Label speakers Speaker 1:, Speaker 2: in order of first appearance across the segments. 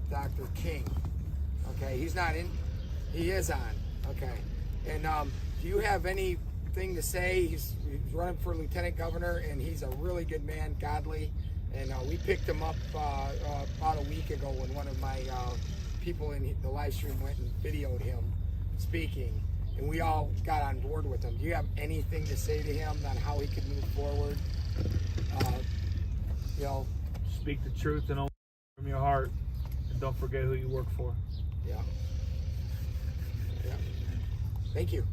Speaker 1: Dr. King. Okay, he's not in. He is on. Okay, and do you have anything to say? He's running for lieutenant governor, and he's a really good man, godly. And we picked him up about a week ago when one of my people in the live stream went and videoed him speaking, and we all got on board with him. Do you have anything to say to him on how he could move forward? You know,
Speaker 2: speak the truth and only from your heart, and don't forget who you work for.
Speaker 1: Yeah. Yeah. Thank you.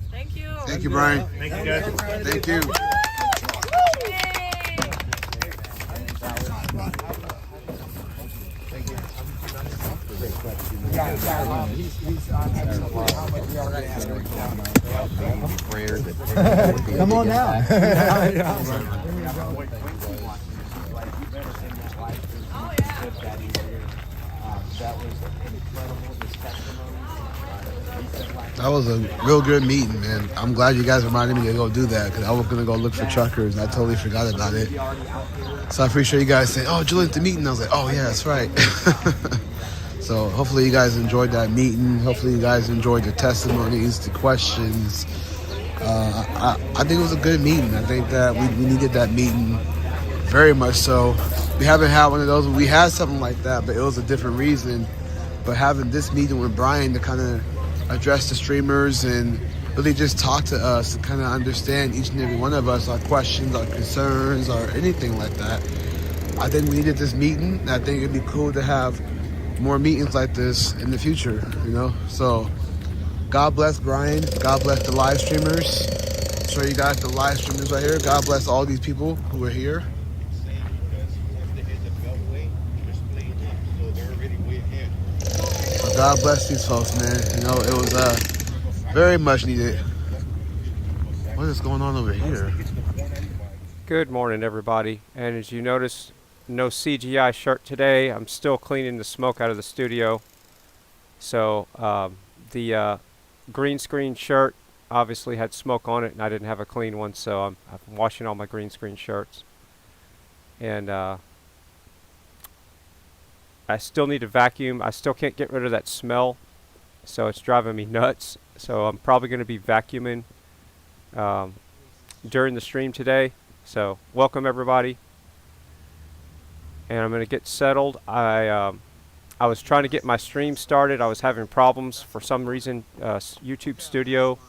Speaker 3: Thank you.
Speaker 4: Thank you, Brian.
Speaker 2: Thank you, guys.
Speaker 4: Thank you.
Speaker 1: Come on now.
Speaker 4: That was a real good meeting, man. I'm glad you guys reminded me to go do that because I was going to go look for truckers and I totally forgot about it. So I appreciate you guys saying, oh, Julius, the meeting. I was like, oh, yeah, that's right. So hopefully you guys enjoyed that meeting. Hopefully you guys enjoyed the testimonies, the questions. I think it was a good meeting. I think that we needed that meeting very much so. We haven't had one of those. We had something like that, but it was a different reason. But having this meeting with Brian to kind of address the streamers and really just talk to us and kind of understand each and every one of us, our questions, our concerns, or anything like that. I think we needed this meeting. And I think it'd be cool to have more meetings like this in the future, you know? So God bless Brian. God bless the live streamers. Show you guys the live streamers right here. God bless all these people who are here. God bless these folks, man. You know, it was very much needed. What is going on over here?
Speaker 5: Good morning, everybody. And as you notice, no CGI shirt today. I'm still cleaning the smoke out of the studio. So the green screen shirt obviously had smoke on it, and I didn't have a clean one, so I'm washing all my green screen shirts. And I still need to vacuum. I still can't get rid of that smell, so it's driving me nuts. So I'm probably going to be vacuuming during the stream today. So welcome everybody, and I'm going to get settled. I was trying to get my stream started. I was having problems for some reason. YouTube Studio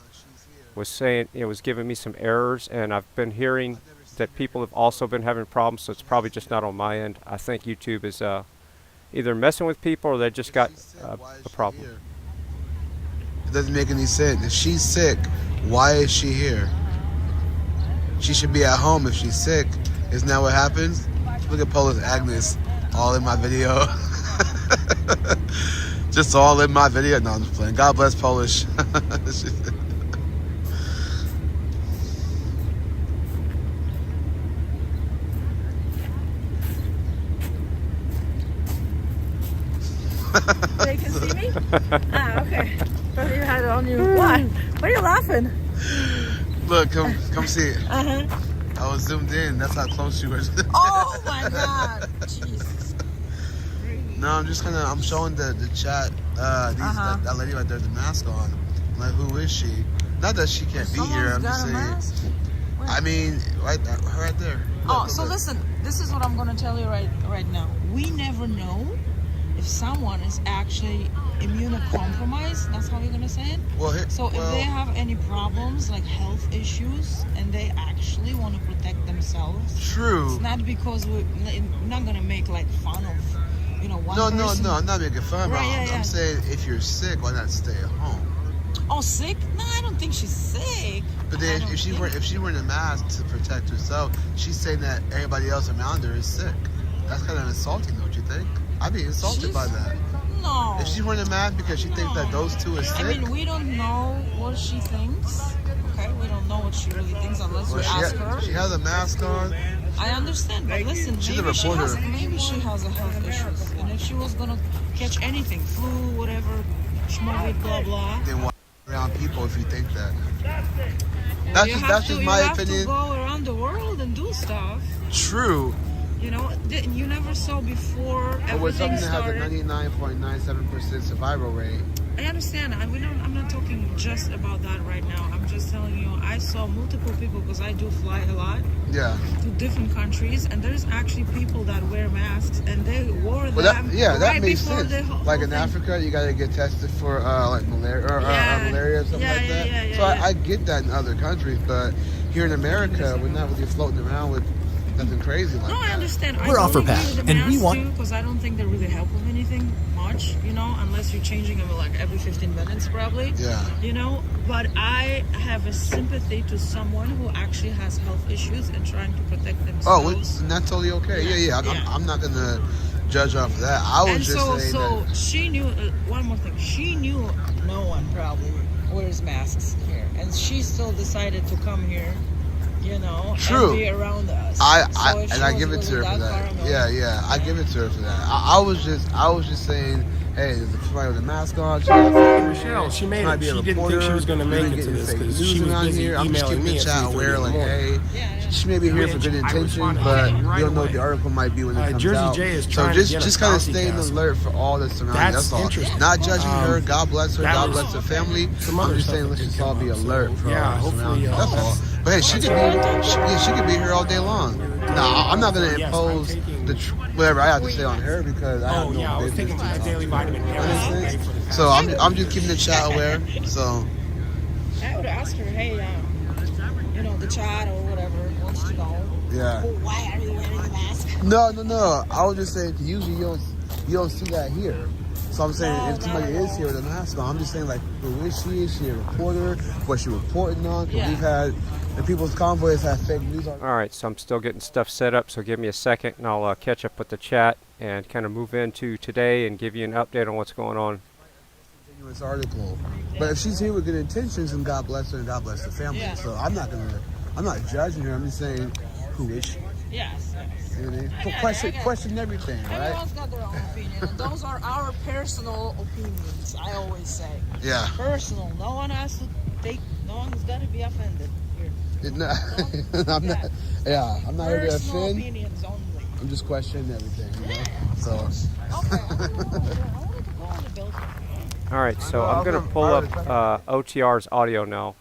Speaker 5: was saying it was giving me some errors, and I've been hearing that people have also been having problems. So it's probably just not on my end. I think YouTube is either messing with people or they just got a problem.
Speaker 4: It doesn't make any sense. If she's sick, why is she here? She should be at home if she's sick. Isn't that what happens? Look at Polish Agnes all in my video. Just all in my video. No, I'm just playing. God bless Polish.
Speaker 3: They can see me? Ah, okay. Thought you had it on you. What? Why are you laughing?
Speaker 4: Look, come see it.
Speaker 3: Uh-huh.
Speaker 4: I was zoomed in. That's how close you were.
Speaker 3: Oh my God. Jesus.
Speaker 4: No, I'm showing the chat, that lady right there with the mask on. I'm like, who is she? Not that she can't be here. I'm just saying. I mean, right there.
Speaker 3: Oh, so listen, this is what I'm going to tell you right now. We never know if someone is actually immunocompromised. That's how we're going to say it. If they have any problems, like health issues, and they actually want to protect themselves.
Speaker 4: True.
Speaker 3: It's not because we're not going to make like fun of, one person.
Speaker 4: No, I'm not making fun.
Speaker 3: Right,
Speaker 4: I'm saying if you're sick, why not stay at home?
Speaker 3: Oh, sick? No, I don't think she's sick.
Speaker 4: But then if she wearing a mask to protect herself, she's saying that everybody else around her is sick. That's kind of insulting, don't you think? I'd be insulted by that.
Speaker 3: No.
Speaker 4: If she's wearing a mask because she thinks that those two are sick.
Speaker 3: I mean, we don't know what she thinks. Okay, we don't know what she really thinks unless we ask her.
Speaker 4: She has a mask on.
Speaker 3: I understand, but listen,
Speaker 4: she's a reporter.
Speaker 3: Maybe she has a health issues, and if she was gonna catch anything, flu, whatever, schmoggy, blah blah.
Speaker 4: Then why around people if you think that? That's just my opinion.
Speaker 3: You have to go around the world and do stuff.
Speaker 4: True,
Speaker 3: You know, you never saw before
Speaker 4: It was
Speaker 3: everything
Speaker 4: something that has a
Speaker 3: started.
Speaker 4: 99.97% survival rate.
Speaker 3: I understand. I'm not talking just about that right now. I'm just telling you, I saw multiple people, because I do fly a lot
Speaker 4: Yeah.
Speaker 3: to different countries, and there's actually people that wear masks, and they wore them
Speaker 4: That
Speaker 3: right
Speaker 4: makes
Speaker 3: before
Speaker 4: sense.
Speaker 3: the whole
Speaker 4: Like in
Speaker 3: thing.
Speaker 4: Africa, you gotta get tested for like malaria or
Speaker 3: Yeah.
Speaker 4: malaria or something like that. So I get that in other countries, but here in America, we're not really floating around with nothing crazy like
Speaker 3: No,
Speaker 4: that.
Speaker 3: I understand.
Speaker 6: We're
Speaker 3: I
Speaker 6: off her
Speaker 3: don't agree
Speaker 6: path,
Speaker 3: with the
Speaker 6: and we
Speaker 3: masks
Speaker 6: want-
Speaker 3: too, because I don't think they really help with anything much, you know, unless you're changing them like every 15 minutes probably.
Speaker 4: Yeah.
Speaker 3: You know, but I have a sympathy to someone who actually has health issues and trying to protect
Speaker 4: Oh,
Speaker 3: themselves.
Speaker 4: and that's totally okay. Yeah.
Speaker 3: Yeah.
Speaker 4: I'm not gonna judge off of that. I was
Speaker 3: And
Speaker 4: just saying
Speaker 3: so
Speaker 4: that.
Speaker 3: she knew, one more thing, she knew no one probably wears masks here, and she still decided to come here, you know,
Speaker 4: True.
Speaker 3: and be around us.
Speaker 4: I
Speaker 3: if she
Speaker 4: and I
Speaker 3: was
Speaker 4: give it to her
Speaker 3: really
Speaker 4: for that.
Speaker 3: paranoid-
Speaker 4: Yeah, I give it to her for that. I was just saying, hey, there's somebody with a mask on. She got
Speaker 7: Michelle, she made
Speaker 4: might
Speaker 7: it.
Speaker 4: be a
Speaker 7: She didn't think she was going to
Speaker 4: reporter,
Speaker 7: make it to
Speaker 4: getting
Speaker 7: this
Speaker 4: fake
Speaker 7: because
Speaker 4: news
Speaker 7: she was
Speaker 4: around
Speaker 7: busy
Speaker 4: here. I'm just
Speaker 7: emailing
Speaker 4: keeping
Speaker 7: me
Speaker 4: the
Speaker 7: at
Speaker 4: chat
Speaker 7: 3:30
Speaker 4: aware,
Speaker 7: in the
Speaker 4: like,
Speaker 7: morning.
Speaker 4: hey, she may be here for good intentions, but you don't know what the article might be when it comes
Speaker 7: Jersey
Speaker 4: out.
Speaker 7: J is
Speaker 4: So
Speaker 7: trying to get
Speaker 4: just
Speaker 7: a
Speaker 4: kind of
Speaker 7: bounty
Speaker 4: staying
Speaker 7: castle.
Speaker 4: alert for all that's surrounding.
Speaker 7: That's
Speaker 4: That's all.
Speaker 7: interesting.
Speaker 4: Not judging her. God bless her.
Speaker 7: that
Speaker 4: God
Speaker 7: was-
Speaker 4: bless her family.
Speaker 7: some
Speaker 4: I'm
Speaker 7: other
Speaker 4: just
Speaker 7: stuff
Speaker 4: saying,
Speaker 7: that
Speaker 4: let's
Speaker 7: did
Speaker 4: just all
Speaker 7: come
Speaker 4: be
Speaker 7: up, so,
Speaker 4: alert for
Speaker 7: yeah,
Speaker 4: all that's
Speaker 7: hopefully,
Speaker 4: surrounding. That's all. But hey, she could be here all day long. No, I'm not gonna
Speaker 7: Yes,
Speaker 4: impose
Speaker 7: I'm taking-
Speaker 4: whatever I have to say on her because I have
Speaker 7: Oh,
Speaker 4: no
Speaker 7: yeah, I was
Speaker 4: business
Speaker 7: taking
Speaker 4: to
Speaker 7: my
Speaker 4: talk
Speaker 7: daily
Speaker 4: to her.
Speaker 7: vitamin
Speaker 4: That
Speaker 7: every
Speaker 4: makes
Speaker 7: day
Speaker 4: sense?
Speaker 7: for the past
Speaker 4: So I'm just keeping the chat aware. So
Speaker 3: I would ask her, hey, you know, the chat or whatever wants to know.
Speaker 4: yeah.
Speaker 3: Well, why are you wearing the mask?
Speaker 4: No. I was just saying, usually you don't see that here. So I'm saying,
Speaker 3: No,
Speaker 4: if somebody
Speaker 3: not at
Speaker 4: is
Speaker 3: all.
Speaker 4: here with a mask on, I'm just saying, like, who is she? Is she a reporter? What's she reporting on? 'Cause
Speaker 3: Yeah.
Speaker 4: we've had the People's Convoy has had fake news on.
Speaker 5: All right, so I'm still getting stuff set up, so give me a second and I'll catch up with the chat and kind of move into today and give you an update on what's going on.
Speaker 4: Continuous article. But if she's here with good intentions, then God bless her and God bless the family.
Speaker 3: Yeah.
Speaker 4: So I'm not judging her. I'm just saying, who is she?
Speaker 3: Yes.
Speaker 4: You know what I mean?
Speaker 3: I get it.
Speaker 4: Question everything, right?
Speaker 3: Everyone's got their own opinion, and those are our personal opinions. I always say
Speaker 4: Yeah.
Speaker 3: personal. No one has to take. No one's got to be offended here.
Speaker 4: No, I'm not. Yeah, I'm not here to
Speaker 3: Personal
Speaker 4: offend.
Speaker 3: opinions only.
Speaker 4: I'm just questioning everything, you know. So.
Speaker 3: Okay. I wanted to go on the building.
Speaker 5: All right, so I'm going to pull up OTR's audio now.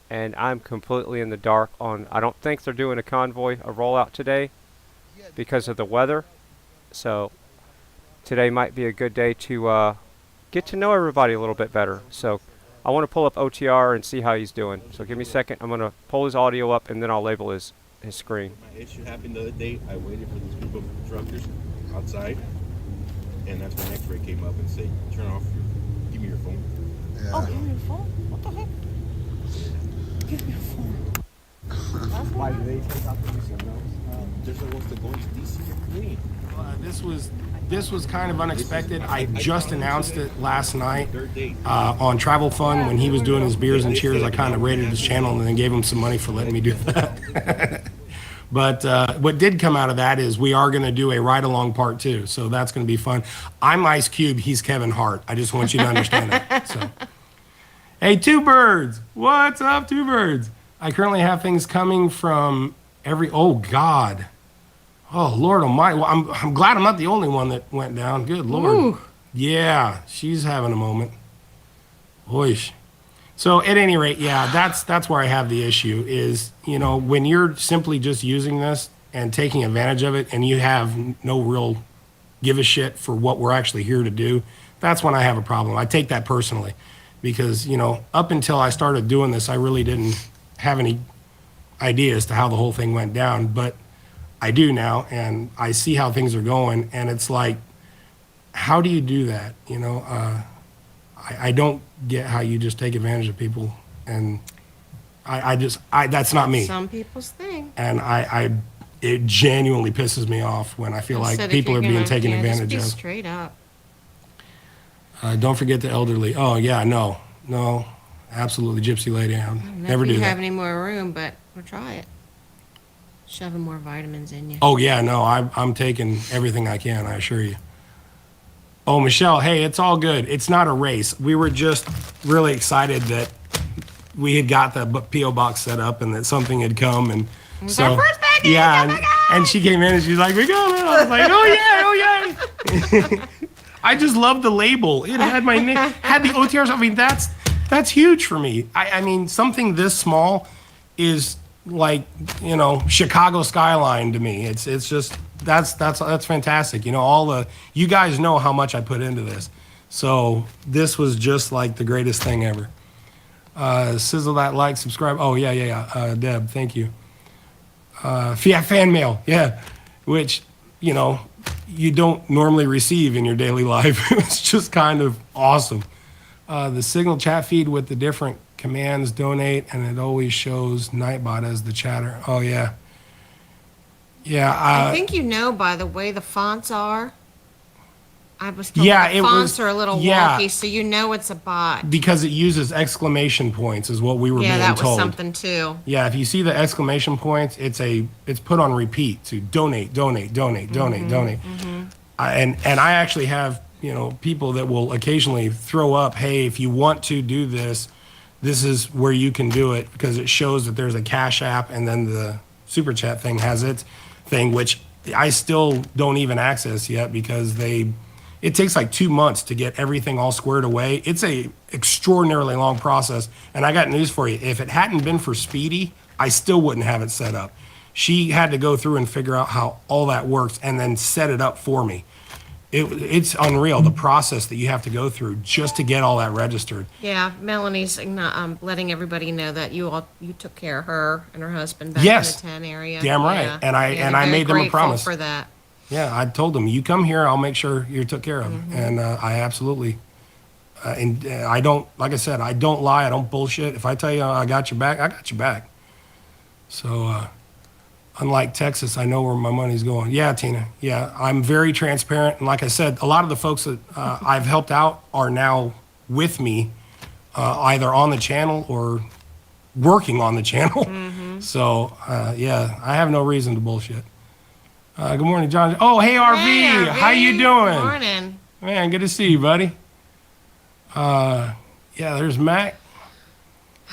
Speaker 5: And I'm completely in the dark on, I don't think they're doing a convoy, a rollout today because of the weather. So today might be a good day to get to know everybody a little bit better. So I want to pull up OTR and see how he's doing. So give me a second. I'm going to pull his audio up and then I'll label his screen.
Speaker 8: My issue happened the other day. I waited for this group of truckers outside, and that's when X-Ray came up and said, "Turn off give me your phone."
Speaker 4: Yeah.
Speaker 3: Oh, give me your phone? What the heck? Give me your phone.
Speaker 8: Why do they take out the notes? They're supposed to go into DC clean.
Speaker 7: This was kind of unexpected. I just announced it last night on Travel Fun when he was doing his beers and cheers. I kind of rated his channel and then gave him some money for letting me do that. But what did come out of that is we are going to do a ride-along part 2, so that's going to be fun. I'm Ice Cube, he's Kevin Hart. I just want you to understand that. So, hey, Two Birds, what's up, Two Birds? I currently have things coming from oh God, oh Lord Almighty. Well, I'm glad I'm not the only one that went down. Good Lord.
Speaker 3: Ooh.
Speaker 7: Yeah, she's having a moment. Oish. So at any rate, yeah, that's where I have the issue is, you know, when you're simply just using this and taking advantage of it and you have no real give a shit for what we're actually here to do, that's when I have a problem. I take that personally because, you know, up until I started doing this, I really didn't have any idea as to how the whole thing went down, but I do now and I see how things are going and it's like, how do you do that? You know, I don't get how you just take advantage of people, and I that's not me.
Speaker 9: Some people's thing.
Speaker 7: And it genuinely pisses me off when I feel like people are being taken advantage
Speaker 9: just
Speaker 7: of.
Speaker 9: be straight up.
Speaker 7: Don't forget the elderly. Oh yeah, no, absolutely, gypsy lady. I'll never
Speaker 9: If
Speaker 7: do
Speaker 9: you
Speaker 7: that.
Speaker 9: have any more room, but we'll try it. Shoving more vitamins in you.
Speaker 7: Oh yeah, no, I'm taking everything I can. I assure you. Oh, Michelle, hey, it's all good. It's not a race. We were just really excited that we had got the P.O. box set up and that something had come and
Speaker 9: was our first package.
Speaker 7: Yeah,
Speaker 9: Oh my God.
Speaker 7: and she came in and she's like, "We got it." I was like, "Oh yeah." I just love the label. It had my name, had the OTRs. I mean, that's huge for me. I mean, something this small is like, Chicago skyline to me. It's just that's fantastic. You guys know how much I put into this, so this was just like the greatest thing ever. Sizzle that like, subscribe. Oh yeah. Deb, thank you. Fan mail, yeah, which you don't normally receive in your daily life. It's just kind of awesome. The Signal chat feed with the different commands, donate, and it always shows Nightbot as the chatter. Oh yeah.
Speaker 9: I think by the way the fonts are. I was told
Speaker 7: Yeah,
Speaker 9: the
Speaker 7: it
Speaker 9: fonts
Speaker 7: was-
Speaker 9: are a little
Speaker 7: yeah.
Speaker 9: wonky, so it's a bot.
Speaker 7: Because it uses exclamation points is what we were
Speaker 9: Yeah,
Speaker 7: being
Speaker 9: that was
Speaker 7: told.
Speaker 9: something too.
Speaker 7: Yeah, if you see the exclamation points, it's put on repeat to donate. And I actually have people that will occasionally throw up, hey, if you want to do this, this is where you can do it, because it shows that there's a Cash App, and then the Super Chat thing has its thing, which I still don't even access yet because it takes like 2 months to get everything all squared away. It's a extraordinarily long process. And I got news for you. If it hadn't been for Speedy, I still wouldn't have it set up. She had to go through and figure out how all that works and then set it up for me. It's unreal, the process that you have to go through just to get all that registered.
Speaker 9: Yeah, Melanie's letting everybody know that you took care of her and her husband back
Speaker 7: Yes.
Speaker 9: in the 10 area.
Speaker 7: Damn right.
Speaker 9: Yeah.
Speaker 7: And I
Speaker 9: they're
Speaker 7: made them a
Speaker 9: grateful
Speaker 7: promise.
Speaker 9: for that.
Speaker 7: Yeah, I told them, you come here, I'll make sure you're took care of. And I absolutely, and I don't, like I said, I don't lie, I don't bullshit. If I tell you I got your back, I got your back. So, unlike Texas, I know where my money's going. Yeah, Tina, yeah, I'm very transparent. And like I said, a lot of the folks that I've helped out are now with me, either on the channel or working on the channel. So, yeah, I have no reason to bullshit. Good morning, John. Oh, hey, RV.
Speaker 9: Hey, RV.
Speaker 7: How you doing?
Speaker 9: Morning.
Speaker 7: Man, good to see you, buddy. Yeah, there's Mac.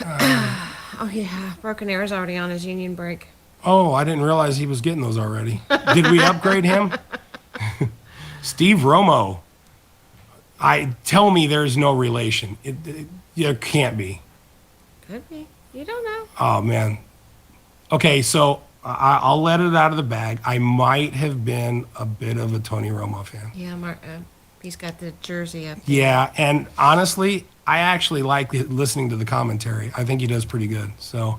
Speaker 9: Oh yeah, Broken Arrow's already on his union break.
Speaker 7: Oh, I didn't realize he was getting those already. Did we upgrade him? Steve Romo. Tell me there's no relation. There can't be.
Speaker 9: Could be. You don't know.
Speaker 7: Oh, man. Okay, so I'll let it out of the bag. I might have been a bit of a Tony Romo fan.
Speaker 9: Yeah, he's got the jersey up there.
Speaker 7: Yeah, and honestly, I actually like listening to the commentary. I think he does pretty good. So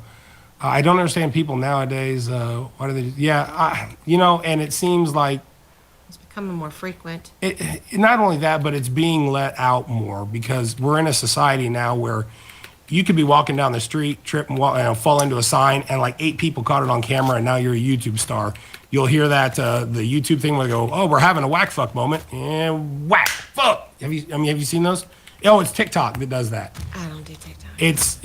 Speaker 7: I don't understand people nowadays. Why do they? Yeah, and it seems like
Speaker 9: It's becoming more frequent.
Speaker 7: not only that, but it's being let out more because we're in a society now where you could be walking down the street, trip and fall into a sign, and like 8 people caught it on camera, and now you're a YouTube star. You'll hear that the YouTube thing where they go, "Oh, we're having a whack fuck moment," and whack fuck. Have you seen those? Oh, it's TikTok that does that.
Speaker 9: I don't do TikTok.
Speaker 7: It's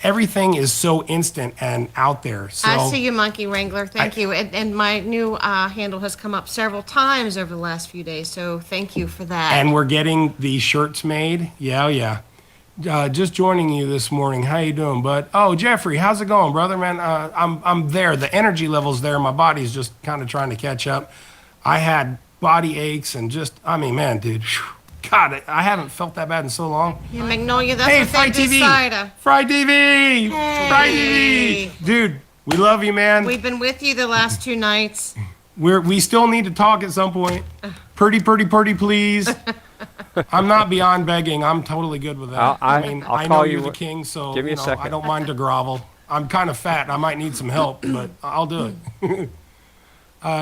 Speaker 7: everything is so instant and out there. So
Speaker 9: I see you, Monkey Wrangler. Thank you. And my new handle has come up several times over the last few days, so thank you for that.
Speaker 7: and we're getting these shirts made. Yeah. Just joining you this morning. How you doing, bud? Oh, Jeffrey, how's it going, brother? Man, I'm there. The energy level's there. My body's just kind of trying to catch up. I had body aches and man, dude. God, I haven't felt that bad in so long.
Speaker 9: Yeah, Magnolia, that's
Speaker 7: Hey,
Speaker 9: what
Speaker 7: Fright
Speaker 9: they
Speaker 7: TV.
Speaker 9: decide.
Speaker 7: Fright TV.
Speaker 9: Hey.
Speaker 7: Fright TV. Dude, we love you, man.
Speaker 9: We've been with you the last 2 nights.
Speaker 7: We still need to talk at some point. Pretty, please. I'm not beyond begging. I'm totally good with that.
Speaker 5: I'll
Speaker 7: I
Speaker 5: call
Speaker 7: know
Speaker 5: you
Speaker 7: you're the
Speaker 5: wh-
Speaker 7: king, so
Speaker 5: give me a second.
Speaker 7: I don't mind to grovel. I'm kind of fat. And I might need some help, but I'll do it.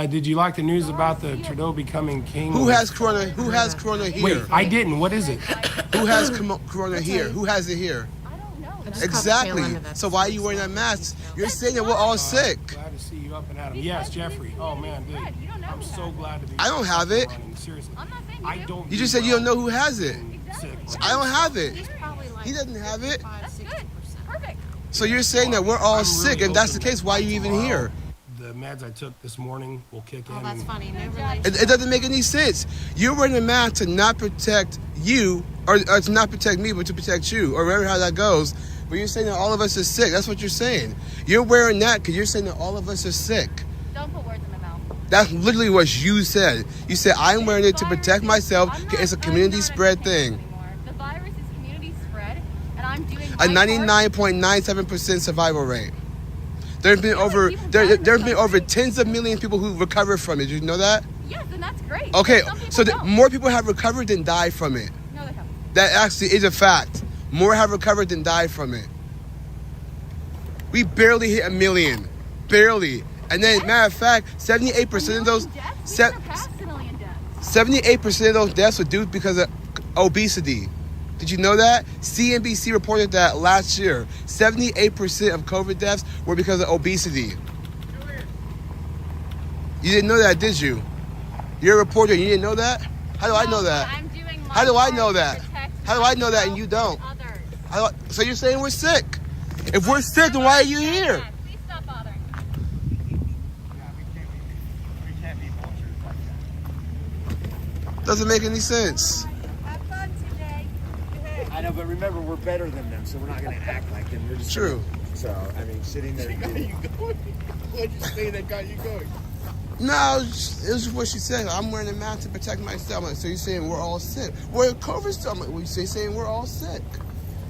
Speaker 7: Did you like the news about the Trudeau becoming king?
Speaker 4: Who has Corona? Who has Corona here?
Speaker 7: Wait, I didn't. What is it?
Speaker 4: Who has Corona here? Who has it here?
Speaker 9: I just caught the tail
Speaker 4: Exactly.
Speaker 9: end of that.
Speaker 4: So why are you wearing that mask? You're saying that we're all sick.
Speaker 7: Glad to see you up and at 'em. Yes, Jeffrey. Oh man, dude. I'm so glad to be.
Speaker 4: I don't have it.
Speaker 7: running. Seriously. I don't.
Speaker 4: You just said you don't know who has it.
Speaker 7: Sick.
Speaker 4: I don't have it.
Speaker 9: He's probably like
Speaker 4: He doesn't have it.
Speaker 9: 5-60%.
Speaker 4: So you're saying that we're all
Speaker 7: I'm
Speaker 4: sick,
Speaker 7: really
Speaker 4: and that's the
Speaker 7: hoping
Speaker 4: case. Why are you even here?
Speaker 7: The meds I took this morning will kick in.
Speaker 9: Oh, that's
Speaker 7: and-
Speaker 9: funny. No relation.
Speaker 4: It doesn't make any sense. You're wearing a mask to not protect you, or to not protect me, but to protect you, or whatever how that goes. But you're saying that all of us are sick. That's what you're saying. You're wearing that because you're saying that all of us are sick.
Speaker 6: Don't put words in my mouth.
Speaker 4: That's literally what you said. You said, I'm wearing it to protect myself. It's a community spread thing.
Speaker 6: The virus is community spread, and I'm doing
Speaker 4: A 99.97% survival rate. There's been over tens of millions of people who recovered from it. Did you know that?
Speaker 6: Yes, and that's great.
Speaker 4: Okay,
Speaker 6: Some people
Speaker 4: so
Speaker 6: don't.
Speaker 4: more people have recovered than died from it.
Speaker 6: No, they haven't.
Speaker 4: That actually is a fact. More have recovered than died from it. We barely hit 1 million. Barely. And then, matter of fact, 78% of those... 78% of those deaths were due because of obesity. Did you know that? CNBC reported that last year. 78% of COVID deaths were because of obesity. You didn't know that, did you? You're a reporter and you didn't know that? How do I know that?
Speaker 6: I'm doing my
Speaker 4: How do I
Speaker 6: part
Speaker 4: know
Speaker 6: to
Speaker 4: that?
Speaker 6: protect
Speaker 4: How do I know that and you don't?
Speaker 6: others.
Speaker 4: So you're saying we're sick? If we're sick, then why are you here?
Speaker 6: Please stop bothering.
Speaker 4: Doesn't make any sense.
Speaker 6: Have fun today.
Speaker 10: I know, but remember, we're better than them, so we're not going to act like them. We're just
Speaker 4: True.
Speaker 10: So, I mean, sitting there.
Speaker 8: What'd you say that got you going?
Speaker 4: No, it was just what she said. I'm wearing a mask to protect myself. I'm like, so you're saying we're all sick? We're COVID still. I'm like, well, you're saying we're all sick.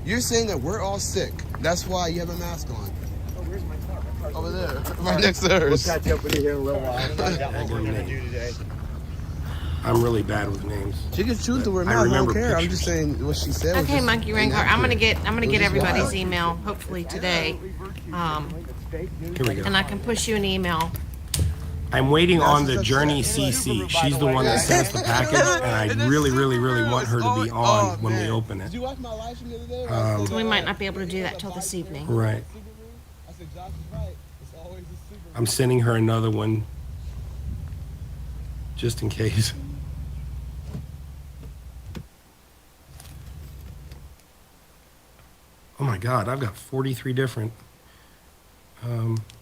Speaker 4: You're saying that we're all sick. That's why you have a mask on.
Speaker 10: Oh, where's my car? My car's
Speaker 4: Over there, right next to hers.
Speaker 10: We'll catch up with you here in a little while. Find out what we're going to do today.
Speaker 7: I'm really bad with names.
Speaker 4: She can choose to wear a
Speaker 7: I
Speaker 4: mask. I don't
Speaker 7: remember
Speaker 4: care. I'm
Speaker 7: pictures.
Speaker 4: just saying what she said. was
Speaker 9: Okay,
Speaker 4: just
Speaker 9: Monkey Wrangler, I'm gonna get everybody's
Speaker 4: wild.
Speaker 9: email hopefully today,
Speaker 7: Here we go.
Speaker 9: and I can push you an email.
Speaker 7: I'm waiting on the Journey CC. She's the one that sent us the package, and I really, really, really want her to be on when we open it.
Speaker 4: Did you watch my live stream the other day?
Speaker 9: So we might not be able to do that till this evening.
Speaker 7: Right.
Speaker 4: I said, Josh is right. It's always a super.
Speaker 7: I'm sending her another one just in case. Oh my God, I've got 43 different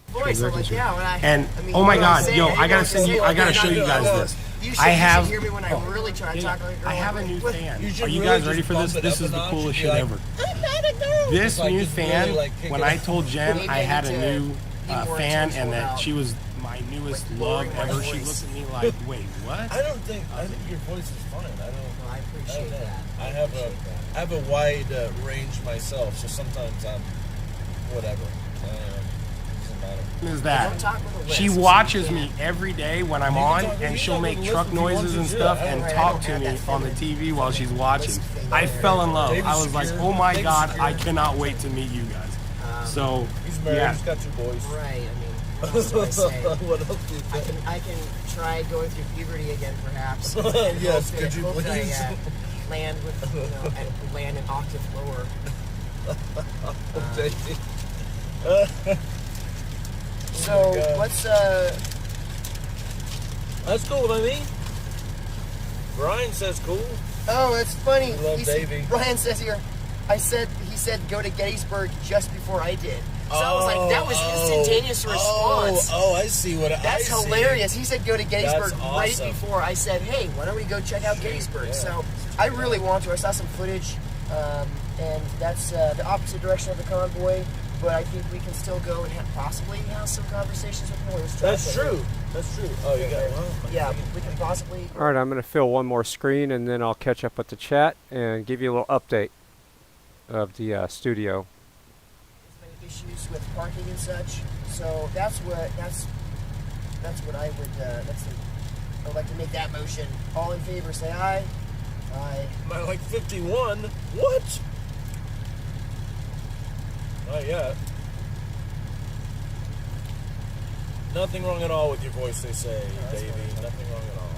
Speaker 11: Voice, I'm like, yeah, when
Speaker 7: and
Speaker 11: I mean,
Speaker 7: oh my
Speaker 11: when I
Speaker 7: God,
Speaker 11: say
Speaker 7: yo,
Speaker 11: it,
Speaker 7: I gotta
Speaker 11: you
Speaker 7: send you.
Speaker 11: know,
Speaker 7: I gotta
Speaker 11: you're
Speaker 7: show you
Speaker 11: not
Speaker 7: guys
Speaker 11: gonna-
Speaker 7: this.
Speaker 11: You
Speaker 7: I have.
Speaker 11: should hear me when I really try to talk like a girl.
Speaker 7: I have a new fan.
Speaker 12: You
Speaker 7: Are
Speaker 12: should
Speaker 7: you
Speaker 12: really
Speaker 7: guys ready
Speaker 12: just
Speaker 7: for this?
Speaker 12: bump it
Speaker 7: This
Speaker 12: up
Speaker 7: is
Speaker 12: a
Speaker 7: the
Speaker 12: notch
Speaker 7: coolest
Speaker 12: and be
Speaker 7: shit
Speaker 12: like,
Speaker 7: ever.
Speaker 11: I'm not a girl.
Speaker 7: This
Speaker 12: Just like
Speaker 7: new
Speaker 12: just
Speaker 7: fan.
Speaker 12: really, like, kick
Speaker 7: When
Speaker 12: it
Speaker 7: I
Speaker 12: up.
Speaker 7: told Jen
Speaker 11: Maybe
Speaker 7: I had a
Speaker 11: to
Speaker 7: new
Speaker 11: be more
Speaker 7: fan and
Speaker 11: intentional
Speaker 7: that
Speaker 11: about,
Speaker 7: she was my newest
Speaker 11: like,
Speaker 7: love
Speaker 11: lowering my
Speaker 7: ever, she
Speaker 11: voice.
Speaker 7: looked at me like, wait, what?
Speaker 12: I don't think. I think your voice is fine. I don't.
Speaker 11: No, I appreciate
Speaker 12: know.
Speaker 11: that.
Speaker 12: I have a wide range myself, so sometimes I'm whatever. Doesn't matter.
Speaker 7: Is
Speaker 11: Don't
Speaker 7: that
Speaker 11: talk with a lisp,
Speaker 7: she
Speaker 11: so you
Speaker 7: watches
Speaker 11: can't.
Speaker 7: me every day when I'm
Speaker 12: You can
Speaker 7: on,
Speaker 12: talk- you
Speaker 7: and
Speaker 12: can
Speaker 7: she'll
Speaker 12: talk
Speaker 7: make
Speaker 12: with a
Speaker 7: truck
Speaker 12: lisp if you want
Speaker 7: noises
Speaker 12: to,
Speaker 7: and
Speaker 12: too.
Speaker 7: stuff
Speaker 12: I
Speaker 7: and
Speaker 11: don't
Speaker 7: talk
Speaker 11: have
Speaker 7: to
Speaker 11: that
Speaker 7: me on the
Speaker 11: feeling.
Speaker 7: TV while she's watching.
Speaker 11: Lisp thing
Speaker 7: I
Speaker 11: over
Speaker 7: fell
Speaker 11: there.
Speaker 7: in love.
Speaker 12: David's
Speaker 7: I was like,
Speaker 12: secure.
Speaker 7: oh my
Speaker 12: David's
Speaker 7: God,
Speaker 12: secure.
Speaker 7: I cannot wait to meet you guys. So
Speaker 12: He's married.
Speaker 7: yeah,
Speaker 12: He's got 2 boys.
Speaker 11: Right, I mean, what else do I say?
Speaker 12: What else do you think?
Speaker 11: I can try going through puberty again, perhaps.
Speaker 12: Yes,
Speaker 11: Hope
Speaker 12: could
Speaker 11: that-
Speaker 12: you
Speaker 11: hope that
Speaker 12: please?
Speaker 11: I, land with, and land an octave lower. So
Speaker 12: Oh God.
Speaker 11: let's
Speaker 12: That's cool with me. Brian says cool.
Speaker 11: Oh, it's funny.
Speaker 12: We love Davey.
Speaker 11: Brian says here, he said go to Gettysburg just before I did. So I was like, that was instantaneous response.
Speaker 12: Oh, I see what
Speaker 11: That's
Speaker 12: I see.
Speaker 11: hilarious. He said go to Gettysburg
Speaker 12: That's
Speaker 11: right
Speaker 12: awesome.
Speaker 11: before I said, hey, why don't we go check out Gettysburg?
Speaker 12: Yeah.
Speaker 11: So I really want to. I saw some footage, and that's the opposite direction of the convoy. But I think we can still go and possibly have some conversations with more.
Speaker 12: That's true. That's true. Oh, you got one.
Speaker 11: Yeah, we can possibly.
Speaker 5: All right, I'm going to fill one more screen and then I'll catch up with the chat and give you a little update of the studio.
Speaker 11: Issues with parking and such. So that's what I would. I would like to make that motion. All in favor, say aye. Aye.
Speaker 12: Am I like 51? What? Not yet. Nothing wrong at all with your voice, they say, Davey. Nothing wrong at all.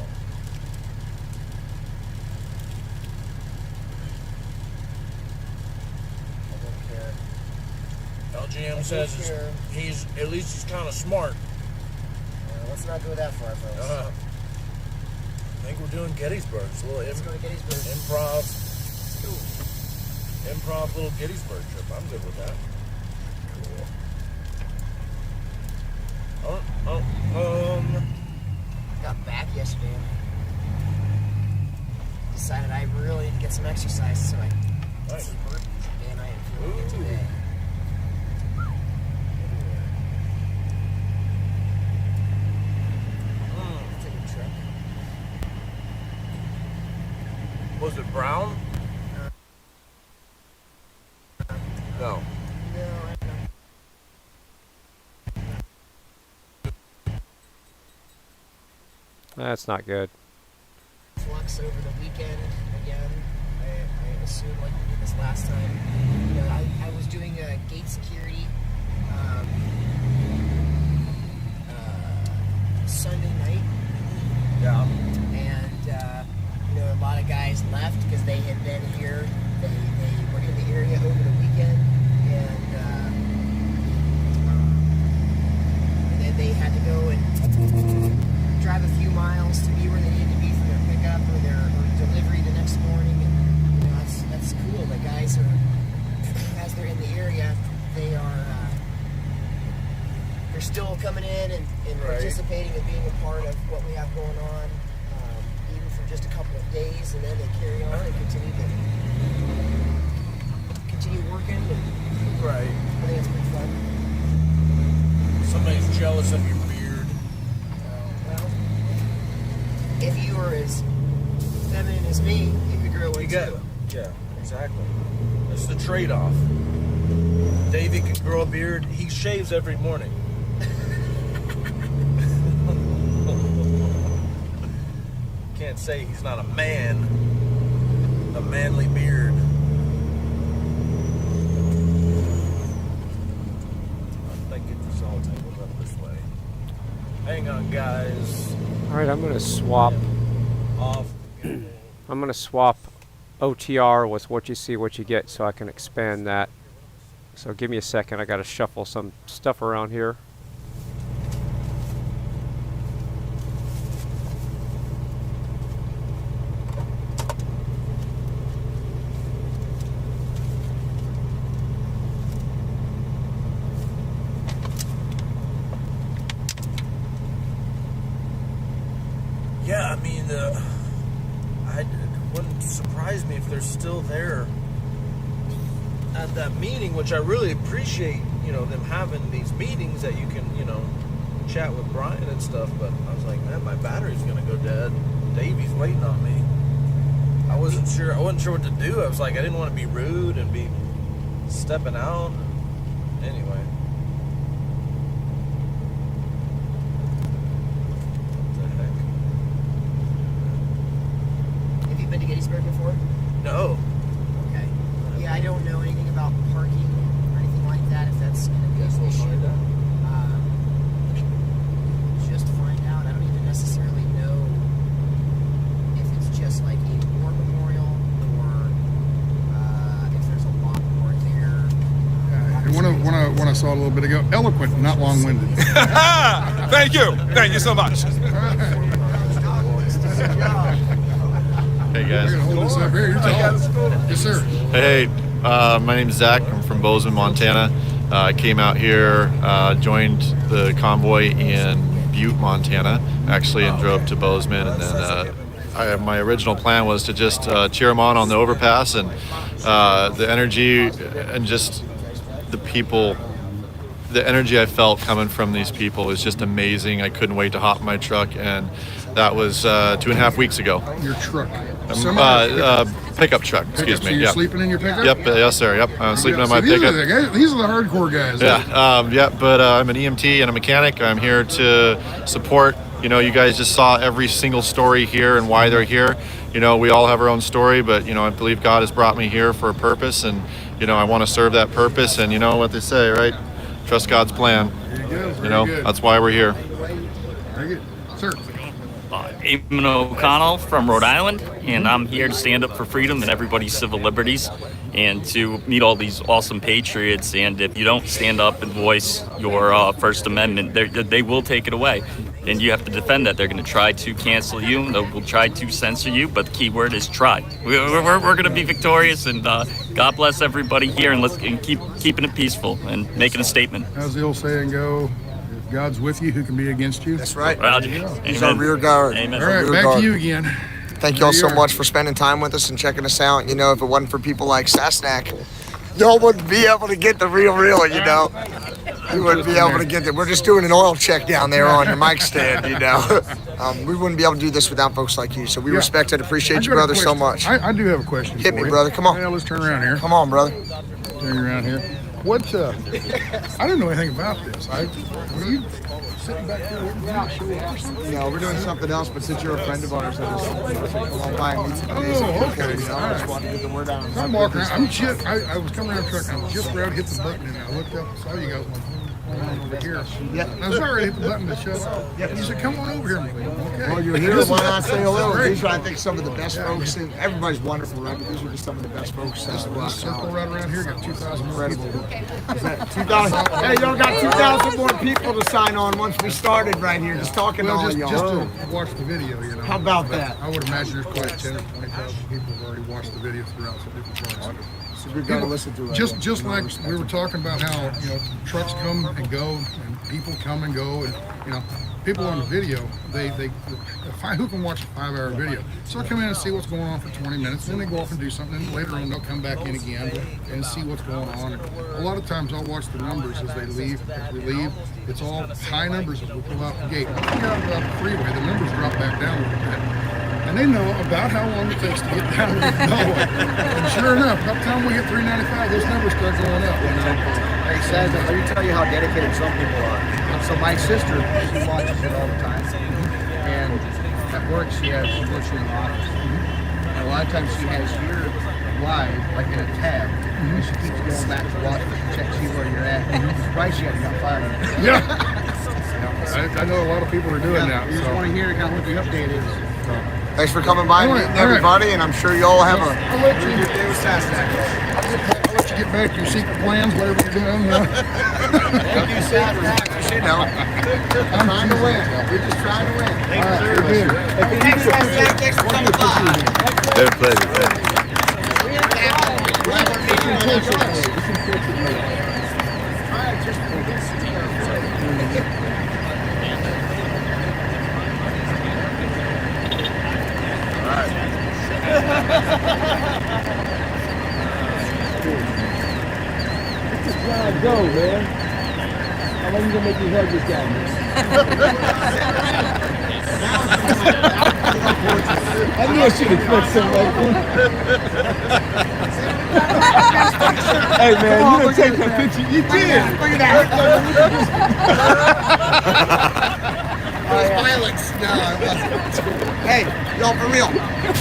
Speaker 11: I don't care.
Speaker 12: LGM says he's at least he's kind of smart.
Speaker 11: Let's not go that far, folks.
Speaker 12: I think we're doing Gettysburg. It's a little
Speaker 11: Let's go to Gettysburg.
Speaker 12: improv little Gettysburg trip. I'm good with that.
Speaker 11: Got back yesterday and decided I really need to get some exercise, so I did some burpees, and I am feeling it today.
Speaker 12: Was it brown? No.
Speaker 5: That's not good.
Speaker 11: Flux over the weekend again. I assume like we did this last time. You know, I was doing a gate security Sunday night.
Speaker 12: Yeah.
Speaker 11: And you know, a lot of guys left because they had been here. They were in the area over the weekend, and then they had to go and drive a few miles to be where they needed to be for their pickup or their delivery the next morning. And you know, that's cool. The guys are, as they're in the area, they're still coming in and participating and being a part of what we have going on, even for just a couple of days, and then they carry on and continue working. And
Speaker 12: Right.
Speaker 11: I think it's pretty fun.
Speaker 12: Somebody's jealous of your beard.
Speaker 11: Well, if you were as feminine as me, you could grow one too.
Speaker 12: Yeah, exactly. That's the trade-off. Davey can grow a beard. He shaves every morning. Can't say he's not a man. A manly beard. I think it's all tangled up this way. Hang on, guys.
Speaker 5: All right, I'm gonna swap.
Speaker 12: Off.
Speaker 5: I'm gonna swap OTR with what you see, what you get, so I can expand that. So give me a second. I gotta shuffle some stuff around here.
Speaker 12: Yeah, I mean, it wouldn't surprise me if they're still there at that meeting, which I really appreciate, you know, them having these meetings that you can, you know, chat with Brian and stuff, but I was like, man, my battery's gonna go dead. Davey's waiting on me. I wasn't sure what to do. I was like, I didn't want to be rude and be stepping out. Anyway.
Speaker 11: Been to Gettysburg before?
Speaker 12: No.
Speaker 11: Okay. Yeah, I don't know anything about parking or anything like that. If that's going to be an issue, just find out. I don't even necessarily know if it's just like a war memorial or if there's a lot more there.
Speaker 13: One I saw a little bit ago. Eloquent, not long-winded.
Speaker 14: Thank you so much.
Speaker 15: Hey guys.
Speaker 13: You're gonna hold this up here. You're tall. Yes, sir.
Speaker 15: Hey, my name's Zach. I'm from Bozeman, Montana. I came out here, joined the convoy in Butte, Montana, actually, and drove to Bozeman. And then my original plan was to just cheer them on the overpass, and the energy and just the people. The energy I felt coming from these people was just amazing. I couldn't wait to hop in my truck, and that was 2.5 weeks ago.
Speaker 13: Your truck?
Speaker 15: Pickup truck, excuse me.
Speaker 13: So you're
Speaker 15: yep.
Speaker 13: sleeping in your pickup?
Speaker 15: Yep, yes sir, yep. I'm sleeping in my pickup.
Speaker 13: These are the hardcore guys.
Speaker 15: Yeah, but I'm an EMT and a mechanic. I'm here to support. You know, you guys just saw every single story here and why they're here. You know, we all have our own story, but, you know, I believe God has brought me here for a purpose, and, you know, I want to serve that purpose, and you know what they say, right? Trust God's plan.
Speaker 13: There you go.
Speaker 15: You know, that's why we're here.
Speaker 13: Very good. Sir.
Speaker 16: Eamon O'Connell from Rhode Island, and I'm here to stand up for freedom and everybody's civil liberties and to meet all these awesome patriots. And if you don't stand up and voice your First Amendment, they will take it away. And you have to defend that. They're going to try to cancel you. They will try to censor you, but the key word is try. We're going to be victorious, and God bless everybody here, and let's keep keeping it peaceful and making a statement.
Speaker 13: How's the old saying go? If God's with you, who can be against you?
Speaker 17: That's right.
Speaker 11: He's our rear guard.
Speaker 16: Amen.
Speaker 13: All right, back to you again.
Speaker 17: Thank y'all so much for spending time with us and checking us out. You know, if it wasn't for people like Sasnak, y'all wouldn't be able to get the real, you know. You wouldn't be able to get there. We're just doing an oil check down there on your mic stand, you know. We wouldn't be able to do this without folks like you. So we respect and appreciate you, brother, so much.
Speaker 13: I do have a question.
Speaker 17: Hit me, brother. Come on.
Speaker 13: Yeah, let's turn around here.
Speaker 17: Come on, brother.
Speaker 13: Turn around here. What? I don't know anything about this. Were you sitting back there waiting for me to show up or something?
Speaker 17: No, we're doing something else, but since you're a friend of ours, I just come on by and meet some
Speaker 13: okay.
Speaker 17: You know, I just wanted to get the word out.
Speaker 13: I'm walking around. I was coming around the truck and I was just about to hit the button and I looked up and saw you guys over here.
Speaker 17: Yeah.
Speaker 13: I was already hit the button to shut up. Yeah. You said, come on over here. I'm like, okay.
Speaker 17: Well, you're here. Why not say hello? These are, I think, some of the best folks. And everybody's wonderful, right? But these are just some of the best folks.
Speaker 13: This circle right around here got 2,000 more people.
Speaker 17: Is that 2,000? Hey, y'all got 2,000 more people to sign on once we started right here. Just talking to all y'all.
Speaker 13: Just to watch the video, you know.
Speaker 17: How about that?
Speaker 13: I would imagine there's quite 10 or 20,000 people who've already watched the video throughout some different parts.
Speaker 17: So we've got to listen to it.
Speaker 13: Just like we were talking about how, you know, trucks come and go and people come and go, and, you know, people on the video, they find who can watch a 5-hour video. So they'll come in and see what's going on for 20 minutes, then they go off and do something, and later on they'll come back in again and see what's going on. And a lot of times I'll watch the numbers as they leave. As we leave, it's all high numbers as we pull out the gate. When we get out the freeway, the numbers drop back down a little bit. And they know about how long it takes to get down to Convoy. And sure enough, by the time we hit 395, those numbers start going up. You know?
Speaker 10: Hey, Sasnak, let me tell you how dedicated some people are. So my sister, she watches it all the time. And at work, she works in the office. And a lot of times she has your live, like in a tab. And she keeps going back to watch it, check, see where you're at. I'm surprised she hasn't got fired.
Speaker 13: Yeah. I know a lot of people are doing that.
Speaker 10: You just want to hear kind of what the update is.
Speaker 17: Thanks for coming by and meeting everybody, and I'm sure you all have a
Speaker 13: really good day with Sasnak. I'll let you get back to your secret plans, whatever you're doing.
Speaker 17: Thank you, Sasnak. You know, I'm trying to win. We're just trying to win.
Speaker 13: All right, you're good.
Speaker 17: Thanks, Sasnak. Thanks for coming by.
Speaker 15: Their pleasure.
Speaker 10: Go, man. How long are you gonna make me hug this guy? I knew I should have put something Hey man, you didn't take that picture. You did. Look at that.
Speaker 17: Violence. No, it wasn't. Hey, y'all, for real,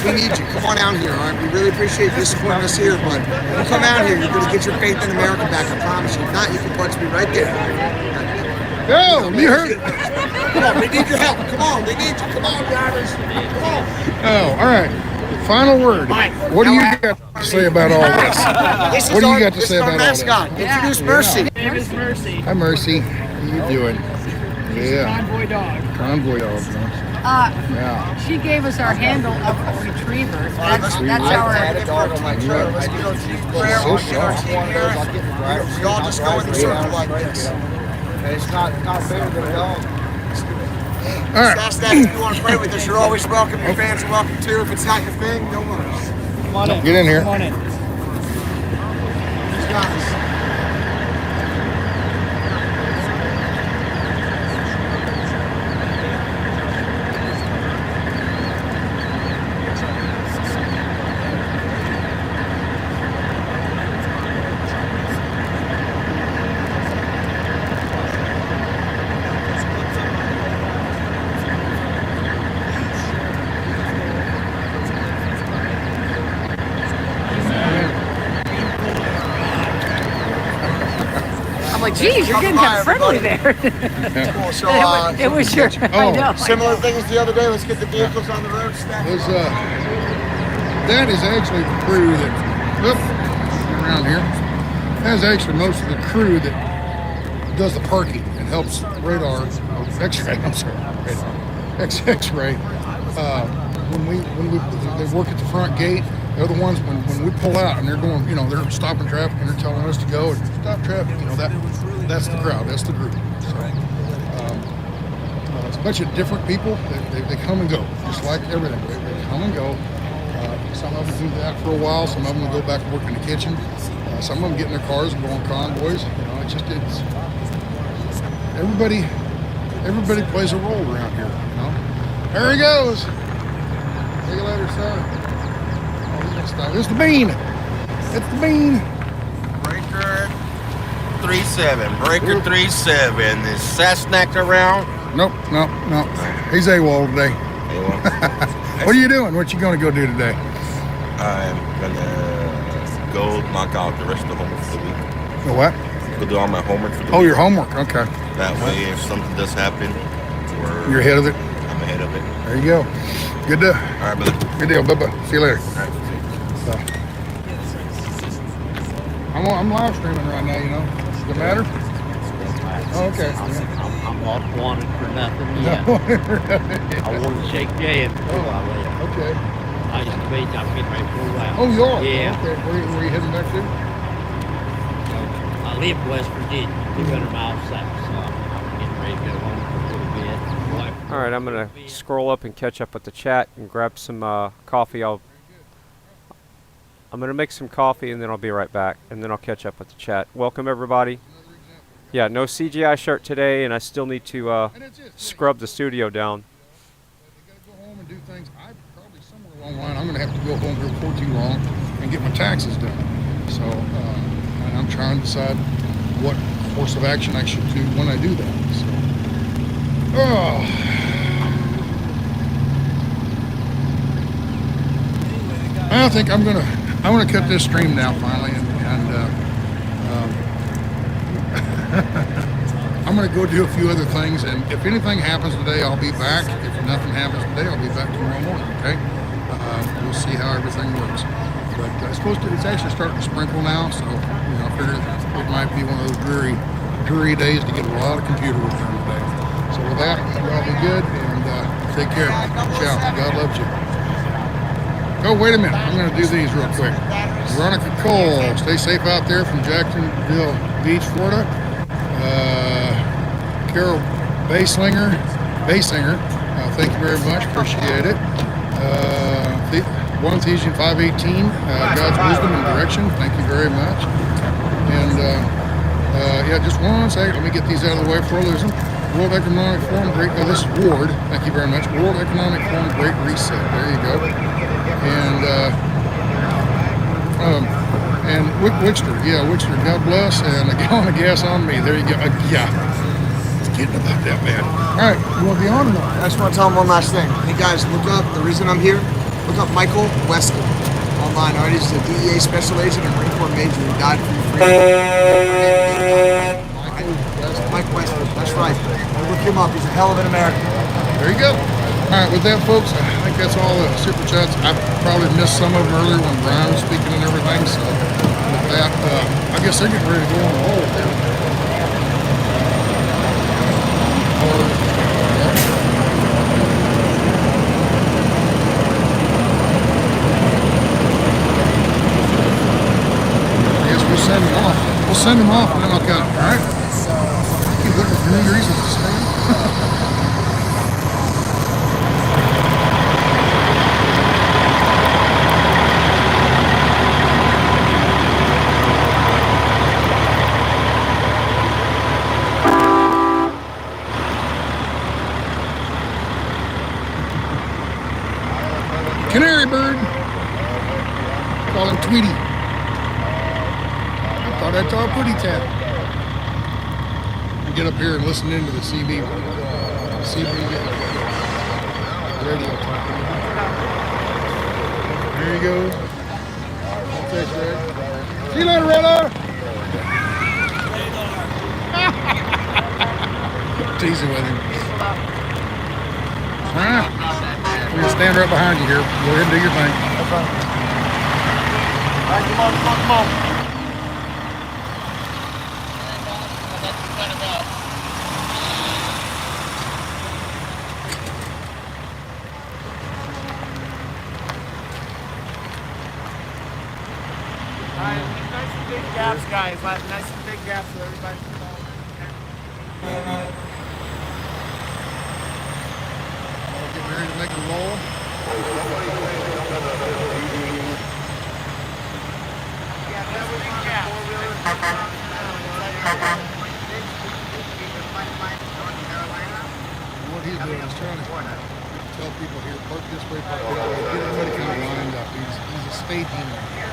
Speaker 17: we need you. Come on out here, all right? We really appreciate you supporting us here, but you come out here, you're going to get your faith in America back, I promise you. If not, you can punch me right there.
Speaker 13: No, you heard it.
Speaker 17: Come on, they need your help. Come on, they need you. Come on, drivers. Come on.
Speaker 13: Oh, all right. Final word. What do you got to say about all this? What do you got to say about all this?
Speaker 17: Introduce Mercy.
Speaker 6: My name is Mercy.
Speaker 13: Hi, Mercy. How you doing? Yeah.
Speaker 6: Convoy dog.
Speaker 13: Convoy dog. Yeah.
Speaker 6: She gave us our handle of a retriever. That's our.
Speaker 17: dog on my truck. I do go to prayer.
Speaker 13: So soft.
Speaker 17: We all just go in the circle like this.
Speaker 10: It's not better than a dog.
Speaker 13: All right.
Speaker 17: Sasnak, if you want to pray with us, you're always welcome. Your fans are welcome too. If it's not your thing, don't worry.
Speaker 10: Come on in.
Speaker 13: Get in here.
Speaker 10: Come on in.
Speaker 17: He's got us.
Speaker 6: Geez, you're getting kind of friendly there.
Speaker 17: Cool. So,
Speaker 6: it was your. I know.
Speaker 17: Similar things the other day. Let's get the vehicles on the road.
Speaker 13: That is actually the crew that, around here, that is actually most of the crew that does the parking and helps radar, X-ray, I'm sorry, radar, X-ray. When they work at the front gate, they're the ones when we pull out and they're going, you know, they're stopping traffic and they're telling us to go and stop traffic. You know, that's the crowd, that's the group. So it's a bunch of different people. They come and go, just like everything. They come and go. Some of them do that for a while. Some of them will go back and work in the kitchen. Some of them get in their cars and go on convoys. You know, it's everybody plays a role around here, you know. There he goes. See you later, son. Oh, he's gonna stop. It's the bean. It's the bean.
Speaker 8: Breaker 37. Breaker 37. Is Sasnak around?
Speaker 13: Nope. He's AWOL today. What are you doing? What you gonna go do today?
Speaker 8: I'm gonna go knock out the rest of the homework for the week.
Speaker 13: The what?
Speaker 8: Go do all my homework for the week.
Speaker 13: Oh, your homework. Okay.
Speaker 8: That way, if something does happen,
Speaker 13: you're ahead of it.
Speaker 8: I'm ahead of it.
Speaker 13: There you go. Good deal.
Speaker 8: All right, brother.
Speaker 13: Good deal. Bye-bye. See you later.
Speaker 8: All right.
Speaker 13: I'm live streaming right now, you know. Does it matter? Oh, okay.
Speaker 18: I'm not wanted for nothing yet. I wanted to shake your hand before I left.
Speaker 13: Okay.
Speaker 18: I used to be, I'm getting ready for a while.
Speaker 13: Oh, you are?
Speaker 18: Yeah.
Speaker 13: Okay. Where are you heading back to?
Speaker 18: I live in West Virginia, 200 miles south, so I'm getting ready to go home for a little bit.
Speaker 5: All right, I'm gonna scroll up and catch up with the chat and grab some coffee. I'm gonna make some coffee and then I'll be right back, and then I'll catch up with the chat. Welcome everybody. Yeah, no CGI shirt today, and I still need to scrub the studio down.
Speaker 13: They gotta go home and do things. I probably somewhere along the line, I'm gonna have to go home here before too long and get my taxes done. So I'm trying to decide what course of action I should do when I do that. So, I think I'm gonna cut this stream now finally, and I'm gonna go do a few other things. And if anything happens today, I'll be back. If nothing happens today, I'll be back tomorrow morning. Okay, we'll see how everything works. But it's actually starting to sprinkle now, so I figured it might be one of those dreary days to get a lot of computer work done today. So with that, y'all be good and take care. Ciao. God loves you. Oh, wait a minute. I'm going to do these real quick. Veronica Cole, stay safe out there from Jacksonville Beach, Florida. Carol Bassinger, thank you very much. Appreciate it. 1 Ephesians 5:18, God's wisdom and direction. Thank you very much. And yeah, just one second. Let me get these out of the way before I lose them. World Economic Forum, this is Ward. Thank you very much. World Economic Forum, Great Reset. There you go. And Wickster. Yeah, Wickster. God bless. And a gallon of gas on me. There you go. Yeah. It's getting about that, man. All right. You want to be on or not?
Speaker 17: I just want to tell them one last thing. Hey, guys, look up the reason I'm here. Look up Michael Weston online. All right, he's a DEA special agent and Marine Corps major who died for freedom. Mike Weston, that's right. Look him up. He's a hell of an American.
Speaker 13: There you go. All right, with that, folks, I think that's all the super chats. I probably missed some of them earlier when Brian was speaking and everything. So with that, I guess they're getting ready to go on the roll with them. We'll send him off and then I'll cut him, alright? Keep looking for new reasons to stay. Canary bird. Call him Tweety. Thought I saw a pretty tap. I get up here and listen into the CB radio talk. There you go. Thanks, Red. See you later, Redder. Teasing with him. Huh? We're gonna stand right behind you here. Go ahead and do your thing. That's fine. All right, come on.
Speaker 19: Gaps, guys. Nice and big gaps so everybody can follow.
Speaker 13: Get ready to make a roll.
Speaker 19: Yeah, that's a big gap.
Speaker 13: people here, park this way, park that way, get everybody kind of lined up. He's a staging hand.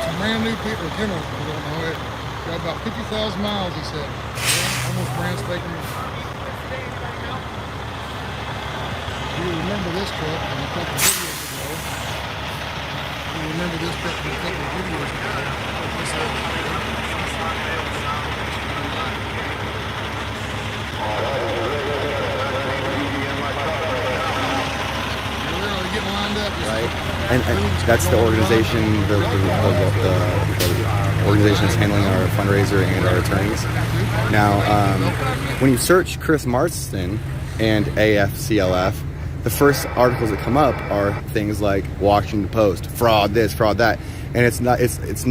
Speaker 13: Some brand new people, you know, I don't know it. Got about 50,000 miles, he said. Yeah, almost brand spanking new. You remember this truck from a couple of videos ago. You remember this truck from a couple of videos ago.
Speaker 20: Right, and that's the organization. The organization is handling our fundraiser and our attorneys. Now, when you search Chris Marston and AFCLF, the first articles that come up are things like Washington Post, fraud this, fraud that, and it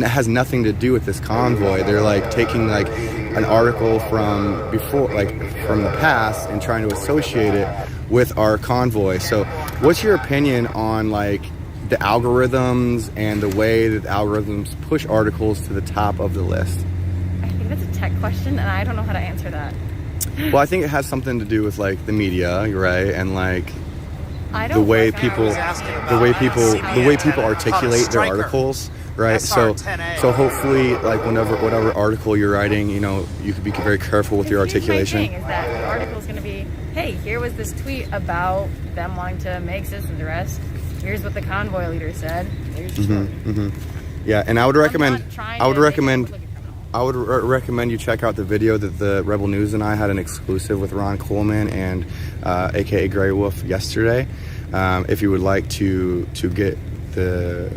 Speaker 20: has nothing to do with this convoy. They're like taking like an article from before, like from the past, and trying to associate it with our convoy. So what's your opinion on like the algorithms and the way that algorithms push articles to the top of the list?
Speaker 21: I think that's a tech question, and I don't know how to answer that.
Speaker 20: Well, I think it has something to do with like the media, right? And like
Speaker 21: the
Speaker 20: way people articulate their articles, right? So hopefully, like whatever article you're writing, you know, you could be very careful with your articulation.
Speaker 21: My thing is that the article is going to be, hey, here was this tweet about them wanting to make citizens arrest. Here's what the convoy leader said. Here's your story.
Speaker 20: Yeah, and I would recommend you check out the video that the Rebel News and I had an exclusive with Ron Coleman and aka Grey Wolf yesterday. If you would like to get the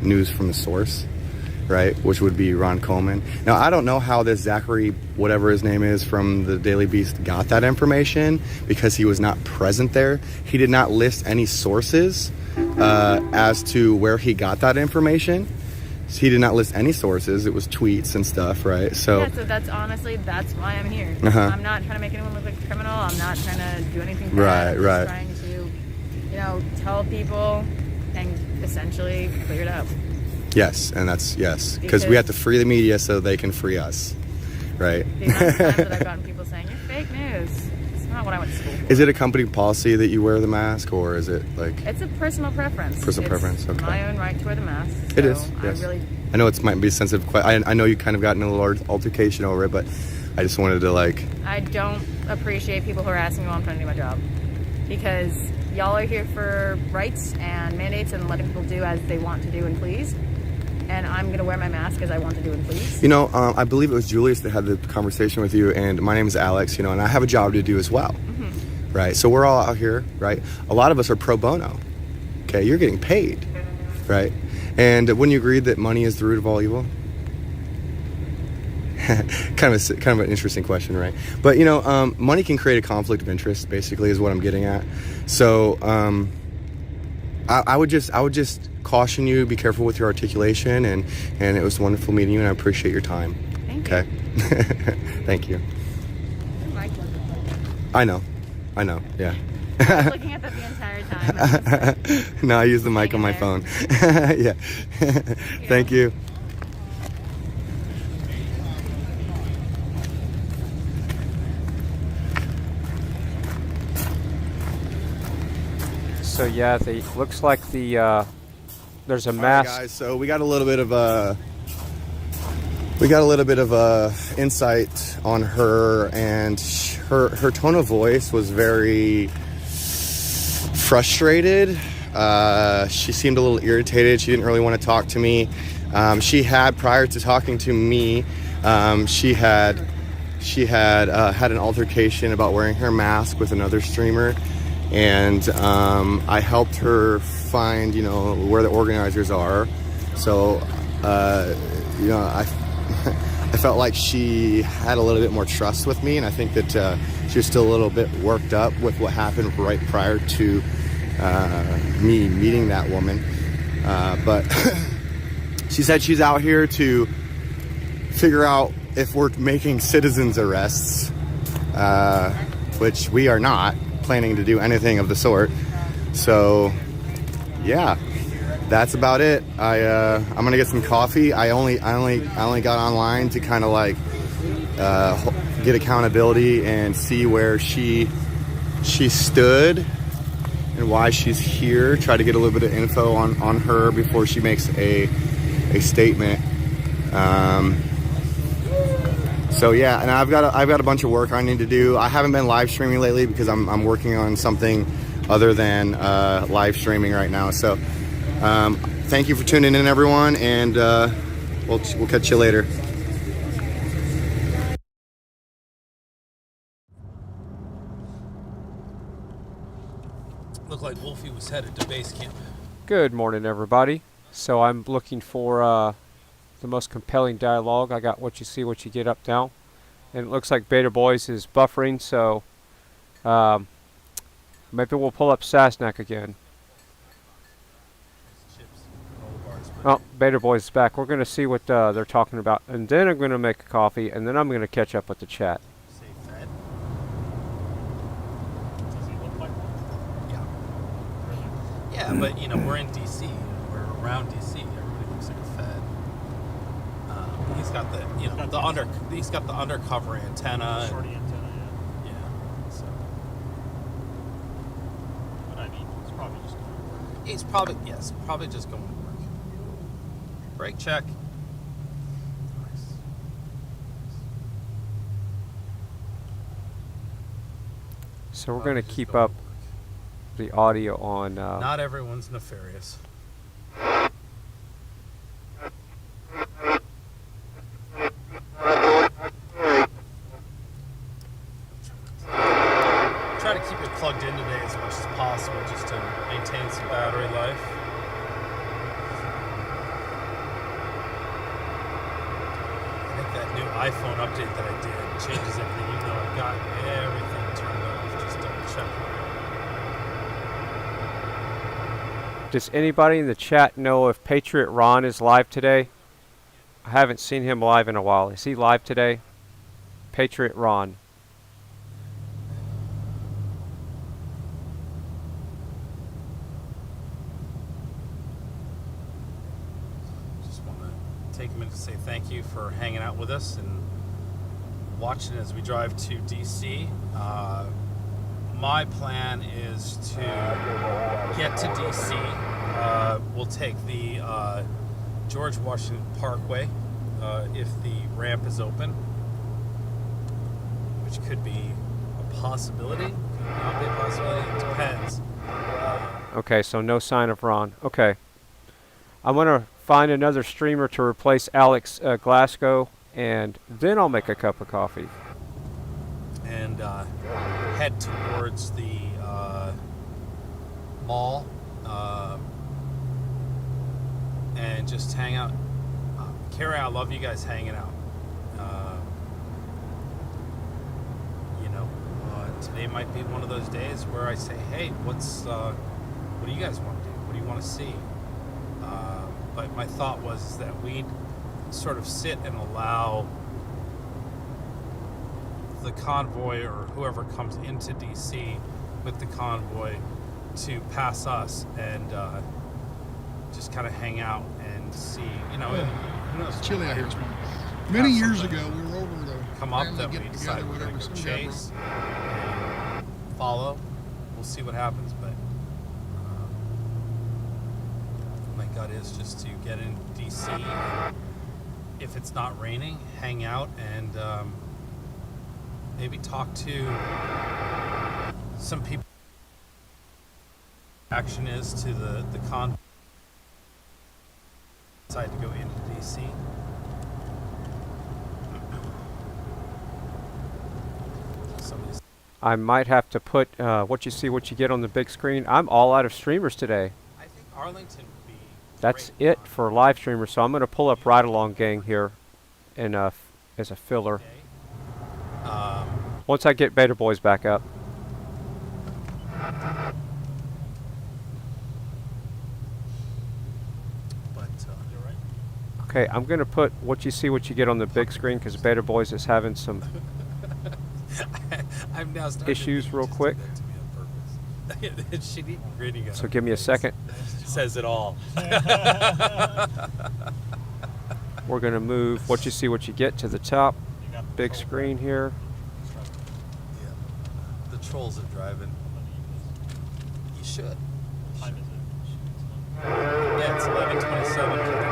Speaker 20: news from the source, right, which would be Ron Coleman. Now, I don't know how this Zachary, whatever his name is, from the Daily Beast got that information, because he was not present there. He did not list any sources as to where he got that information. So he did not list any sources. It was tweets and stuff, right? So
Speaker 21: yeah, so that's why I'm here. I'm not trying to make anyone look like a criminal. I'm not trying to do anything bad. I'm just trying to, you know, tell people and essentially clear it up.
Speaker 20: Yes, and that's because we have to free the media so they can free us, right?
Speaker 21: The amount of times that I've gotten people saying, you're fake news. It's not what I went to school for.
Speaker 20: Is it a company policy that you wear the mask, or is it like...
Speaker 21: It's a personal preference.
Speaker 20: Preference, okay.
Speaker 21: My own right to wear the mask. So
Speaker 20: it is, yes. I know it might be sensitive. I know you kind of got in a little altercation over it, but I just wanted to like...
Speaker 21: I don't appreciate people harassing me while I'm trying to do my job. Because y'all are here for rights and mandates and letting people do as they want to do and please. And I'm going to wear my mask as I want to do and please.
Speaker 20: You know, I believe it was Julius that had the conversation with you, and my name is Alex, you know, and I have a job to do as well, right? So we're all out here, right? A lot of us are pro bono, okay? You're getting paid, right? And wouldn't you agree that money is the root of all evil? kind of an interesting question, right? But, you know, money can create a conflict of interest, basically, is what I'm getting at. So I would just caution you, be careful with your articulation, and it was wonderful meeting you, and I appreciate your time.
Speaker 21: Thank you.
Speaker 20: Thank you. I know, yeah.
Speaker 21: I was looking at that the entire time.
Speaker 20: No, I use the mic on my phone. Yeah. Thank you.
Speaker 5: So yeah, looks like there's a mass.
Speaker 20: All right, guys, so we got a little bit of insight on her, and her tone of voice was very frustrated. She seemed a little irritated. She didn't really want to talk to me. She had, prior to talking to me, she had had an altercation about wearing her mask with another streamer. And I helped her find, you know, where the organizers are. So, you know, I felt like she had a little bit more trust with me, and I think that she was still a little bit worked up with what happened right prior to me meeting that woman. But she said she's out here to figure out if we're making citizens arrests, which we are not planning to do anything of the sort. So yeah, that's about it. I'm gonna get some coffee. I only got online to kind of like get accountability and see where she stood and why she's here. Try to get a little bit of info on her before she makes a statement. So yeah, and I've got a bunch of work I need to do. I haven't been live streaming lately because I'm working on something other than live streaming right now. So thank you for tuning in, everyone, and we'll catch you later.
Speaker 2: Looked like Wolfie was headed to base camp.
Speaker 5: Good morning, everybody. So I'm looking for the most compelling dialogue. I got what you see, what you get up now. And it looks like Beta Boyz is buffering, so maybe we'll pull up Sasnak again. Oh, Beta Boyz is back. We're going to see what they're talking about. And then I'm going to make a coffee, and then I'm going to catch up with the chat.
Speaker 2: Yeah, but you know, we're in DC. We're around DC. Everybody looks like a Fed. He's got the, you know, he's got the undercover antenna. Shorty antenna, yeah. Yeah. So. But I mean, he's probably just going to work. He's probably just going to work. Brake check. Nice.
Speaker 5: So we're going to keep up the audio on.
Speaker 2: Not everyone's nefarious. Try to keep it plugged in today as much as possible, just to maintain some battery life. I think that new iPhone update that I did changes everything, even though I've got everything turned off. Just double check.
Speaker 5: Does anybody in the chat know if Patriot Ron is live today? I haven't seen him live in a while. Is he live today? Patriot Ron.
Speaker 2: Just want to take a minute to say thank you for hanging out with us and watching as we drive to DC. My plan is to get to DC. We'll take the George Washington Parkway if the ramp is open, which could be a possibility, could not be a possibility, it depends.
Speaker 5: Okay, so no sign of Ron. Okay. I'm going to find another streamer to replace Alex Glasgow, and then I'll make a cup of coffee.
Speaker 2: And head towards the mall and just hang out. Carrie, I love you guys hanging out. You know, today might be one of those days where I say, hey, what do you guys want to do? What do you want to see? But my thought was that we'd sort of sit and allow the convoy or whoever comes into DC with the convoy to pass us and just kind of hang out and see, you know, who knows?
Speaker 13: It's chilly out here this morning. Many years ago, we were over to
Speaker 2: come up that we decided we're going to go chase and follow. We'll see what happens, but my gut is just to get in DC. And if it's not raining, hang out and maybe talk to some people. Action is to the con. Decide to go into DC.
Speaker 5: I might have to put what you see, what you get on the big screen. I'm all out of streamers today.
Speaker 2: I think Arlington would be.
Speaker 5: That's it for live streamers. So I'm going to pull up Ride Along Gang here, and as a filler. Once I get Beta Boyz back up. Okay, I'm going to put what you see, what you get on the big screen because Beta Boyz is having some issues real quick. So give me a second.
Speaker 2: Says it all.
Speaker 5: We're going to move what you see, what you get to the top. big screen here.
Speaker 2: The trolls are driving. You should. Yeah, it's 11:27.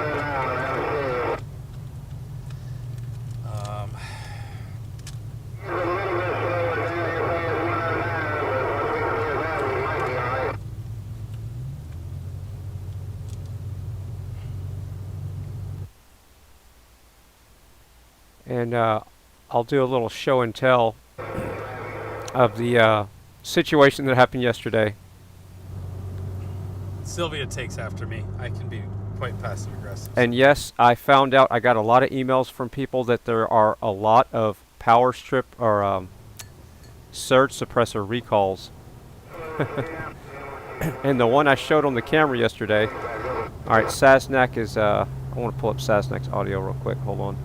Speaker 5: And I'll do a little show and tell of the situation that happened yesterday.
Speaker 2: Sylvia takes after me. I can be quite passive aggressive.
Speaker 5: And yes, I found out, I got a lot of emails from people that there are a lot of power strip or surge suppressor recalls. And the one I showed on the camera yesterday. All right, Sasnak is, I want to pull up Sasnak's audio real quick. Hold on.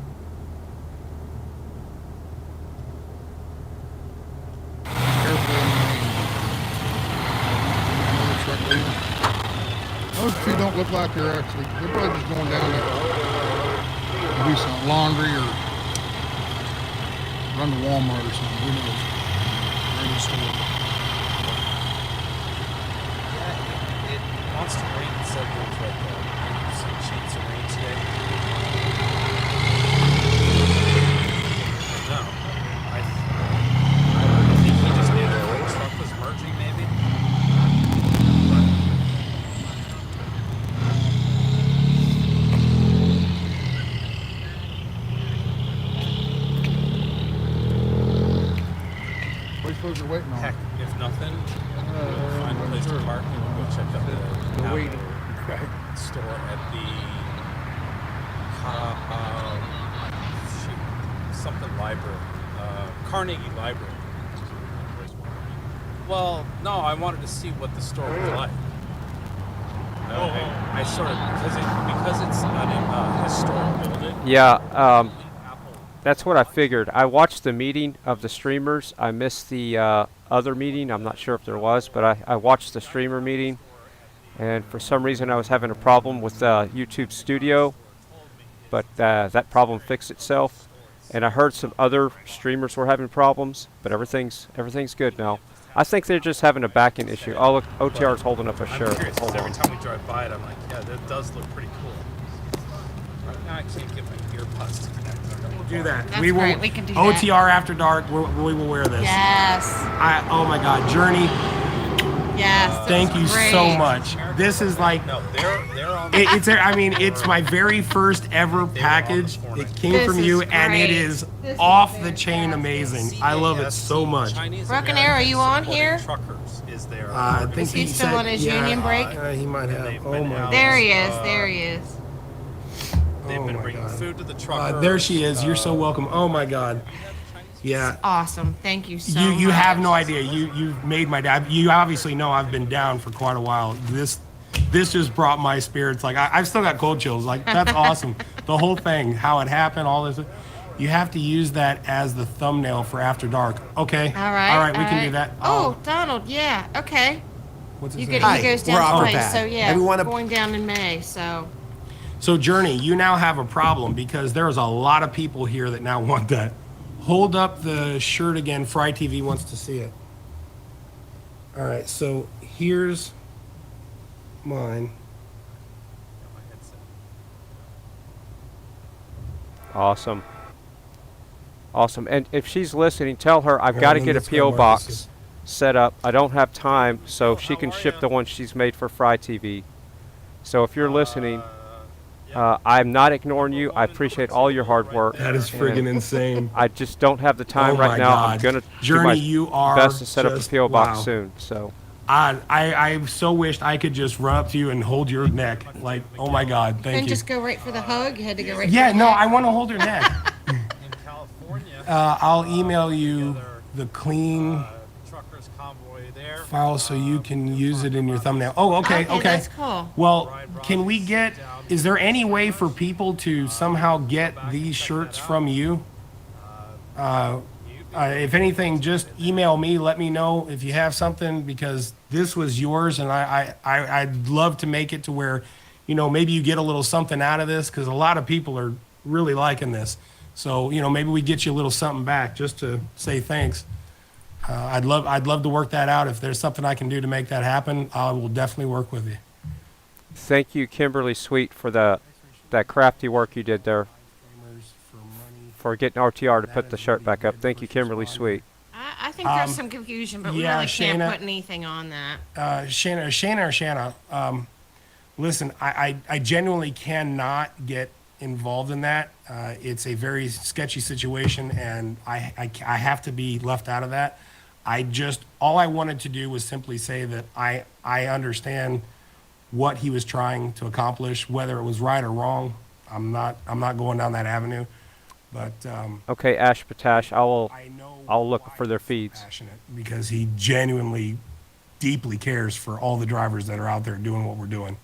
Speaker 13: Those two don't look like they're actually, they're probably just going down there to do some laundry or run to Walmart or something. Who knows? They're in the store.
Speaker 2: Yeah, it wants to rain in several right there. Maybe some chance of rain today. No. I think he just knew the truck was merging maybe.
Speaker 13: Folks are waiting on.
Speaker 2: Heck, if nothing, we'll find a place to park and we'll go check out the store at the something library, Carnegie Library. Well, no, I wanted to see what the store was like. I sort of because it's not a historic building.
Speaker 5: Yeah, that's what I figured. I watched the meeting of the streamers. I missed the other meeting. I'm not sure if there was, but I watched the streamer meeting. And for some reason I was having a problem with YouTube Studio. But that problem fixed itself. And I heard some other streamers were having problems. But everything's good now. I think they're just having a back-end issue. Oh, look, OTR is holding up a shirt. Hold on.
Speaker 2: Every time we drive by it, I'm like, yeah, that does look pretty cool. Right now I can't get my earbuds to connect.
Speaker 7: Do that.
Speaker 9: That's
Speaker 7: we will.
Speaker 9: great. We can do
Speaker 7: OTR
Speaker 9: that.
Speaker 7: after dark. We will wear this.
Speaker 9: Yes.
Speaker 7: Oh my God, Journey.
Speaker 9: Yes.
Speaker 7: Thank you
Speaker 9: great.
Speaker 7: so much. This is like.
Speaker 2: No, they're on.
Speaker 7: I mean, it's my very first ever package. It came
Speaker 9: This
Speaker 7: from you,
Speaker 9: is
Speaker 7: and it
Speaker 9: great.
Speaker 7: is off the chain amazing. I love it so much.
Speaker 9: Broken Arrow, are you on here?
Speaker 2: Truckers is there.
Speaker 7: I think
Speaker 9: Is he still
Speaker 7: said-
Speaker 9: on his
Speaker 7: yeah,
Speaker 9: union break?
Speaker 7: He might have. Oh my.
Speaker 9: There he is. There he is.
Speaker 2: They've been bringing food to the truckers.
Speaker 7: There she is. You're so welcome. Oh my God. Yeah.
Speaker 9: Awesome. Thank you so much.
Speaker 7: You have no idea. You've made my dad. You obviously know I've been down for quite a while. This just brought my spirits. Like I've still got cold chills. Like that's awesome. The whole thing, how it happened, all this. You have to use that as the thumbnail for After Dark. Okay.
Speaker 9: All right.
Speaker 7: All right. We can do that.
Speaker 9: Oh, Donald. Yeah. Okay.
Speaker 7: What's his
Speaker 9: You
Speaker 7: name?
Speaker 9: get, he goes down twice. So yeah,
Speaker 7: Everyone
Speaker 9: going down in May. So.
Speaker 7: So Journey, you now have a problem because there's a lot of people here that now want that. Hold up the shirt again. Fry TV wants to see it. All right, so here's mine.
Speaker 5: Awesome. Awesome. And if she's listening, tell her I've
Speaker 7: Here,
Speaker 5: got to
Speaker 7: let
Speaker 5: get a
Speaker 7: me go
Speaker 5: P.O.
Speaker 7: mark this
Speaker 5: box set up. I don't have time, so she can ship the one she's made for Fry TV. So if you're listening, I'm not ignoring you. I appreciate all your hard work.
Speaker 7: That is friggin'
Speaker 5: And
Speaker 7: insane.
Speaker 5: I just don't have the time
Speaker 7: Oh
Speaker 5: right
Speaker 7: my
Speaker 5: now. I'm
Speaker 7: God.
Speaker 5: going to do
Speaker 7: Journey,
Speaker 5: my
Speaker 7: you are
Speaker 5: best to set up a
Speaker 7: just-
Speaker 5: P.O. box
Speaker 7: wow.
Speaker 5: soon. So
Speaker 7: I so wished I could just run up to you and hold your neck. Like, oh my God, thank
Speaker 9: And
Speaker 7: you.
Speaker 9: just go right for the hug. You had to go right.
Speaker 7: Yeah,
Speaker 9: for the
Speaker 7: no,
Speaker 9: neck.
Speaker 7: I want to hold her neck. I'll email you the clean
Speaker 2: Truckers Convoy there.
Speaker 7: file so you can use it in your thumbnail. Oh, okay.
Speaker 9: That's cool.
Speaker 7: Well, can we get, is there any way for people to somehow get these shirts from you? If anything, just email me, let me know if you have something, because this was yours, and I'd love to make it to where, maybe you get a little something out of this, because a lot of people are really liking this. So, you know, maybe we get you a little something back just to say thanks. I'd love to work that out. If there's something I can do to make that happen, I will definitely work with you.
Speaker 5: Thank you, Kimberly Sweet, for that crafty work you did there. For getting RTR to put the shirt back up. Thank you, Kimberly Sweet.
Speaker 9: I think there's some confusion, but we really can't put anything on that.
Speaker 7: Shanna, listen, I genuinely cannot get involved in that. It's a very sketchy situation, and I have to be left out of that. All I wanted to do was simply say that I understand what he was trying to accomplish, whether it was right or wrong. I'm not going down that avenue. But
Speaker 5: okay, Ash Patash, I'll look for their feeds.
Speaker 7: Passionate because he genuinely, deeply cares for all the drivers that are out there doing what we're doing.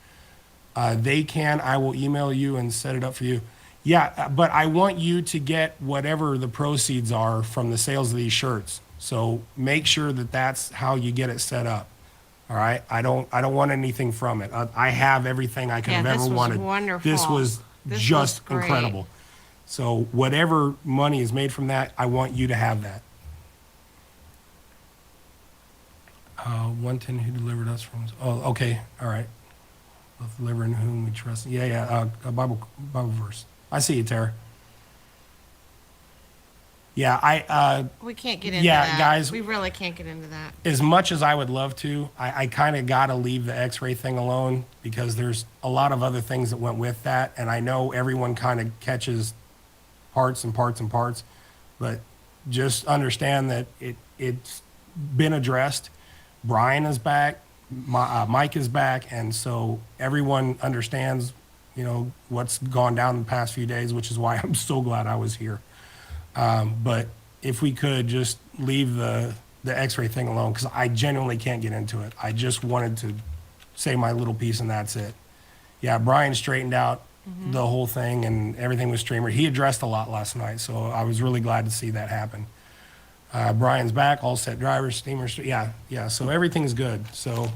Speaker 7: I will email you and set it up for you. Yeah, but I want you to get whatever the proceeds are from the sales of these shirts. So make sure that that's how you get it set up. All right, I don't want anything from it. I have everything I could have ever wanted.
Speaker 9: Wonderful.
Speaker 7: This was just incredible. So whatever money is made from that, I want you to have that. 110 who delivered us from. Oh, okay, all right. Delivering whom we trust. Yeah. A Bible verse. I see you, Tara. Yeah,
Speaker 9: we can't get into that.
Speaker 7: Guys.
Speaker 9: We really can't get into that.
Speaker 7: As much as I would love to, I kind of got to leave the X-ray thing alone because there's a lot of other things that went with that, and I know everyone kind of catches parts, but just understand that it's been addressed. Brian is back, Mike is back, and so everyone understands, you know, what's gone down the past few days, which is why I'm so glad I was here. But if we could just leave the X-ray thing alone, because I genuinely can't get into it. I just wanted to say my little piece, and that's it. Yeah, Brian straightened out the whole thing, and everything was streamer. He addressed a lot last night, so I was really glad to see that happen. Brian's back, all set drivers, steamers. Yeah. So everything's good. So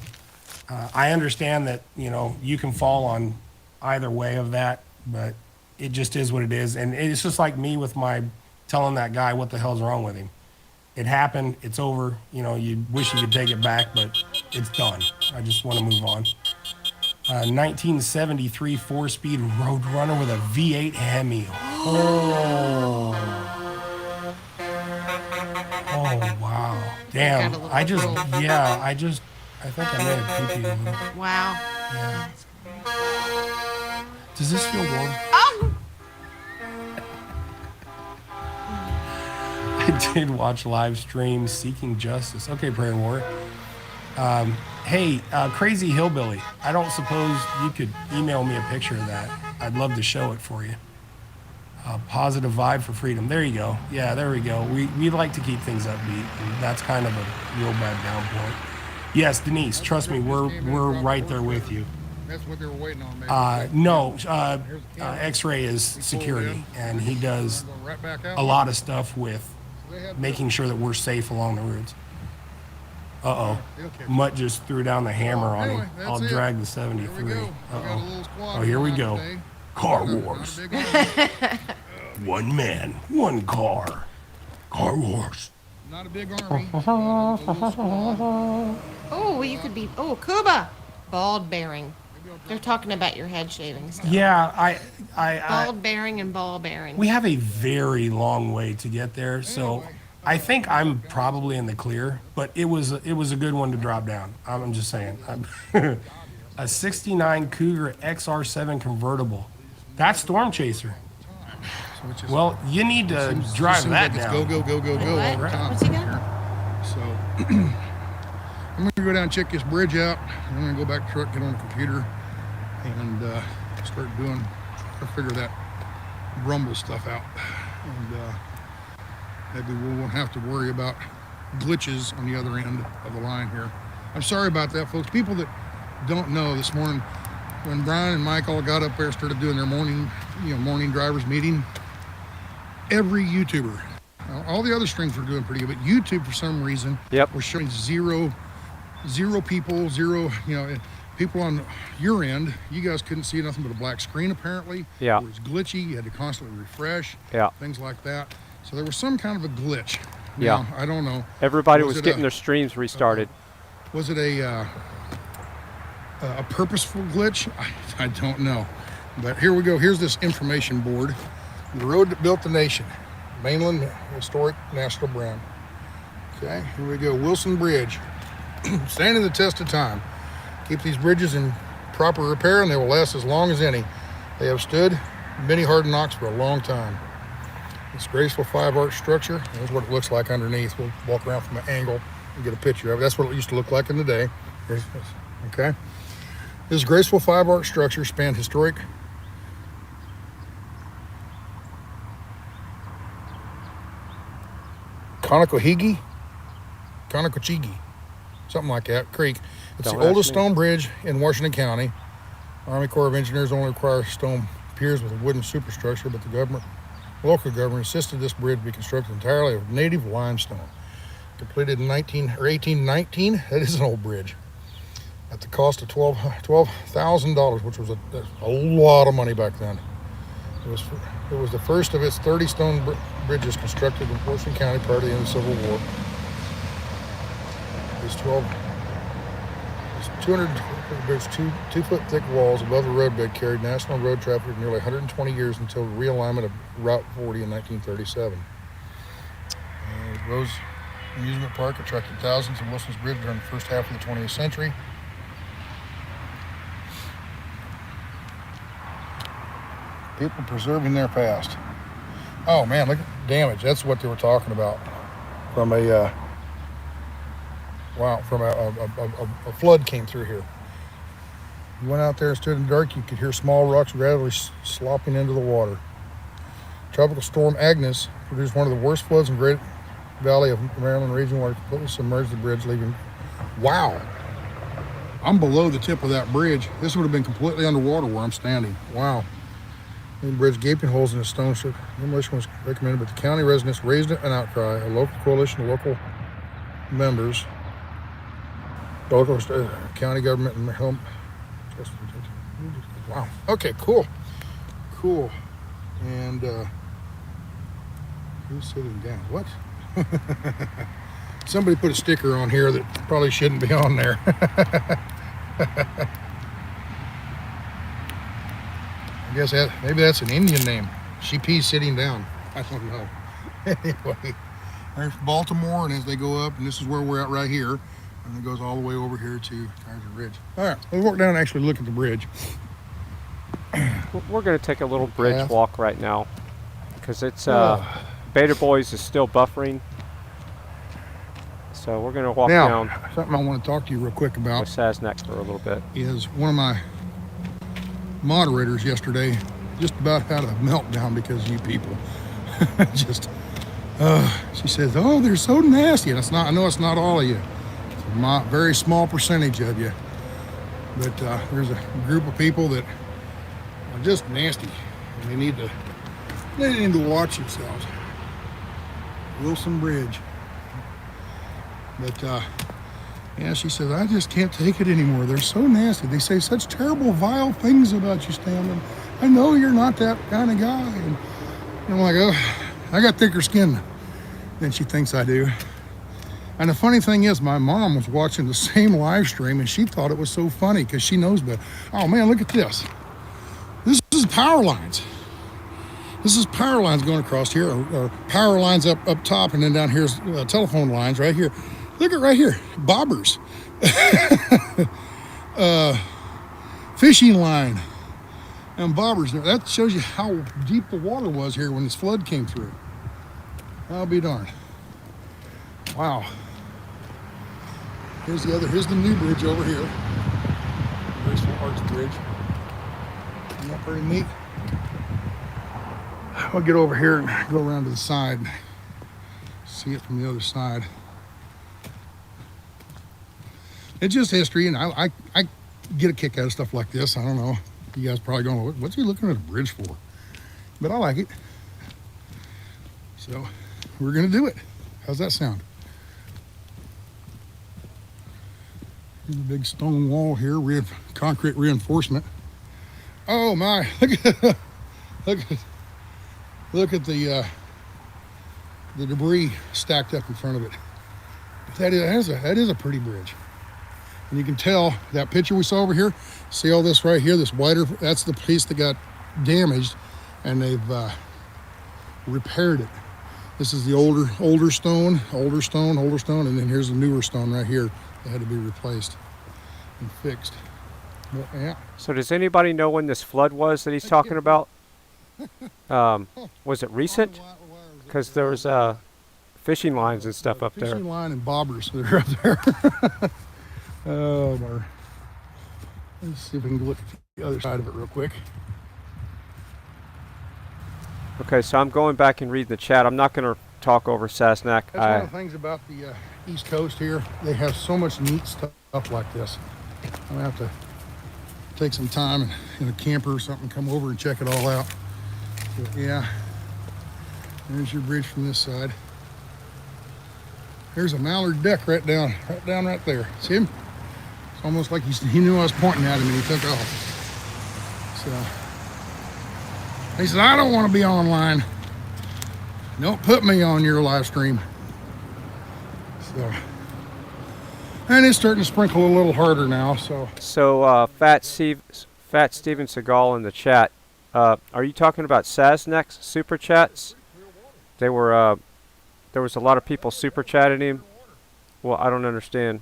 Speaker 7: I understand that, you know, you can fall on either way of that, but it just is what it is. And it's just like me with my telling that guy what the hell's wrong with him. It happened. It's over. You know, you wish you could take it back, but it's done. I just want to move on. 1973 4-speed Roadrunner with a V8 Hemi. Oh, wow. Damn. I think I may have pee-peed a little.
Speaker 9: Wow.
Speaker 7: Yeah. Does this feel warm?
Speaker 9: Oh!
Speaker 7: I did watch live stream Seeking Justice. Okay, Prayer Warrior. Hey, Crazy Hillbilly, I don't suppose you could email me a picture of that. I'd love to show it for you. Positive vibe for freedom. There you go. Yeah, there we go. We like to keep things upbeat, and that's kind of a real bad down point. Yes, Denise, trust me, we're right there with you.
Speaker 13: That's what they were waiting on, maybe.
Speaker 7: No, X-Ray is security, and he does a lot of stuff with making sure that we're safe along the routes. Uh-oh. Mutt just threw down the hammer on him. I'll drag the 73. Uh-oh. Oh, here we go. Car Wars. One man, one car. Car Wars.
Speaker 13: Not a big army.
Speaker 9: Oh, you could be. Oh, Cuba. Bald bearing. They're talking about your head shaving stuff.
Speaker 7: Yeah,
Speaker 9: bald bearing and ball bearing.
Speaker 7: We have a very long way to get there, so I think I'm probably in the clear. But it was a good one to drop down. I'm just saying. A '69 Cougar XR7 convertible. That's Storm Chaser. Well, you need to drive that down.
Speaker 13: Go.
Speaker 9: What's he got?
Speaker 13: So I'm going to go down and check this bridge out. I'm going to go back to the truck, get on the computer, and start figure that rumble stuff out. And maybe we won't have to worry about glitches on the other end of the line here. I'm sorry about that, folks. People that don't know, this morning when Brian and Mike all got up there, started doing their morning drivers meeting, every YouTuber, all the other streams were doing pretty good, but YouTube for some reason was showing zero people, people on your end, you guys couldn't see nothing but a black screen apparently.
Speaker 5: Yeah.
Speaker 13: It was glitchy. You had to constantly refresh.
Speaker 5: Yeah.
Speaker 13: Things like that. So there was some kind of a glitch.
Speaker 5: Yeah.
Speaker 13: Now, I don't know.
Speaker 5: Everybody was getting their streams restarted.
Speaker 13: Was it a purposeful glitch? I don't know. But here we go. Here's this information board. The road that built the nation. Mainland Historic National Brand. Okay, here we go. Wilson Bridge. Standing the test of time. Keep these bridges in proper repair and they will last as long as any. They have stood many hard knocks for a long time. This graceful 5-arch structure, here's what it looks like underneath. We'll walk around from an angle and get a picture of it. That's what it used to look like in the day. Okay. This graceful 5-arch structure spanned historic Conococheague, something like that, creek. It's the oldest stone bridge in Washington County. Army Corps of Engineers only require stone piers with a wooden superstructure, but the local government insisted this bridge be constructed entirely of native limestone. Completed in 1819, that is an old bridge. At the cost of $12,000, which was a lot of money back then. It was the first of its 30 stone bridges constructed in Washington County prior to the end of the Civil War. There's 2-foot thick walls above the roadbed carried national road traffic for nearly 120 years until the realignment of Route 40 in 1937. Rose Amusement Park attracted thousands of Wilson's Bridge during the first half of the 20th century. People preserving their past. Oh man, look at the damage. That's what they were talking about. From a flood came through here. You went out there and stood in the dark, you could hear small rocks gradually slopping into the water. Tropical storm Agnes produced one of the worst floods in Great Valley of Maryland region where it completely submerged the bridge, leaving... Wow! I'm below the tip of that bridge. This would have been completely underwater where I'm standing. Wow. The bridge gaping holes in the stone strip. Demolition was recommended, but the county residents raised an outcry. A local coalition of local members, the local county government, and home. Wow. Okay. Cool. Cool. And who's sitting down? What? Somebody put a sticker on here that probably shouldn't be on there. I guess maybe that's an Indian name. Sheepy sitting down. I don't know. Anyway, there's Baltimore, and as they go up, and this is where we're at right here, and it goes all the way over here to Kaiser Ridge. All right, let's walk down and actually look at the bridge.
Speaker 5: We're going to take a little bridge walk right now because it's Beta Boys is still buffering. So we're going to walk down.
Speaker 13: Something I want to talk to you real quick about
Speaker 5: with Sasnak for a little bit
Speaker 13: is one of my moderators yesterday just about had a meltdown because of you people. She says, "Oh, they're so nasty," and it's not. I know it's not all of you. It's a very small percentage of you, but there's a group of people that are just nasty, and they need to watch themselves. Wilson Bridge. But yeah, she says, "I just can't take it anymore. They're so nasty. They say such terrible, vile things about you, Stanley. I know you're not that kind of guy." And I'm like, "Oh, I got thicker skin than she thinks I do." And the funny thing is, my mom was watching the same live stream, and she thought it was so funny because she knows better. Oh man, look at this. This is power lines. This is power lines going across here, or power lines up top, and then down here's telephone lines right here. Look at right here, bobbers, fishing line, and bobbers. That shows you how deep the water was here when this flood came through. I'll be darned. Wow. Here's the new bridge over here. Graceful Arch Bridge. Isn't that pretty neat? I'll get over here and go around to the side. See it from the other side. It's just history, and I get a kick out of stuff like this. I don't know. You guys probably going, what's he looking at a bridge for? But I like it. So we're going to do it. How's that sound? Here's a big stone wall here, concrete reinforcement. Oh my! Look at the debris stacked up in front of it. That is a pretty bridge, and you can tell that picture we saw over here. See all this right here, this wider. That's the piece that got damaged, and they've repaired it. This is the older stone, and then here's the newer stone right here that had to be replaced and fixed. But, yeah.
Speaker 5: So does anybody know when this flood was that he's talking about? Was it recent? Because there was fishing lines and stuff up there.
Speaker 13: Fishing line and bobbers that are up there. Oh, my. Let's see if we can look at the other side of it real quick.
Speaker 5: Okay, so I'm going back and reading the chat. I'm not going to talk over Sasnak.
Speaker 13: That's one of the things about the East Coast here. They have so much neat stuff like this. I'm going to have to take some time and in a camper or something, come over and check it all out. But yeah, there's your bridge from this side. There's a mallard duck right down right there. See him? It's almost like he knew I was pointing at him and he took off. So he said, I don't want to be online. Don't put me on your live stream. So, and it's starting to sprinkle a little harder now. So
Speaker 5: Fat Steven Seagal in the chat. Are you talking about Sasnak's super chats? They were there was a lot of people super chatting him. Well, I don't understand.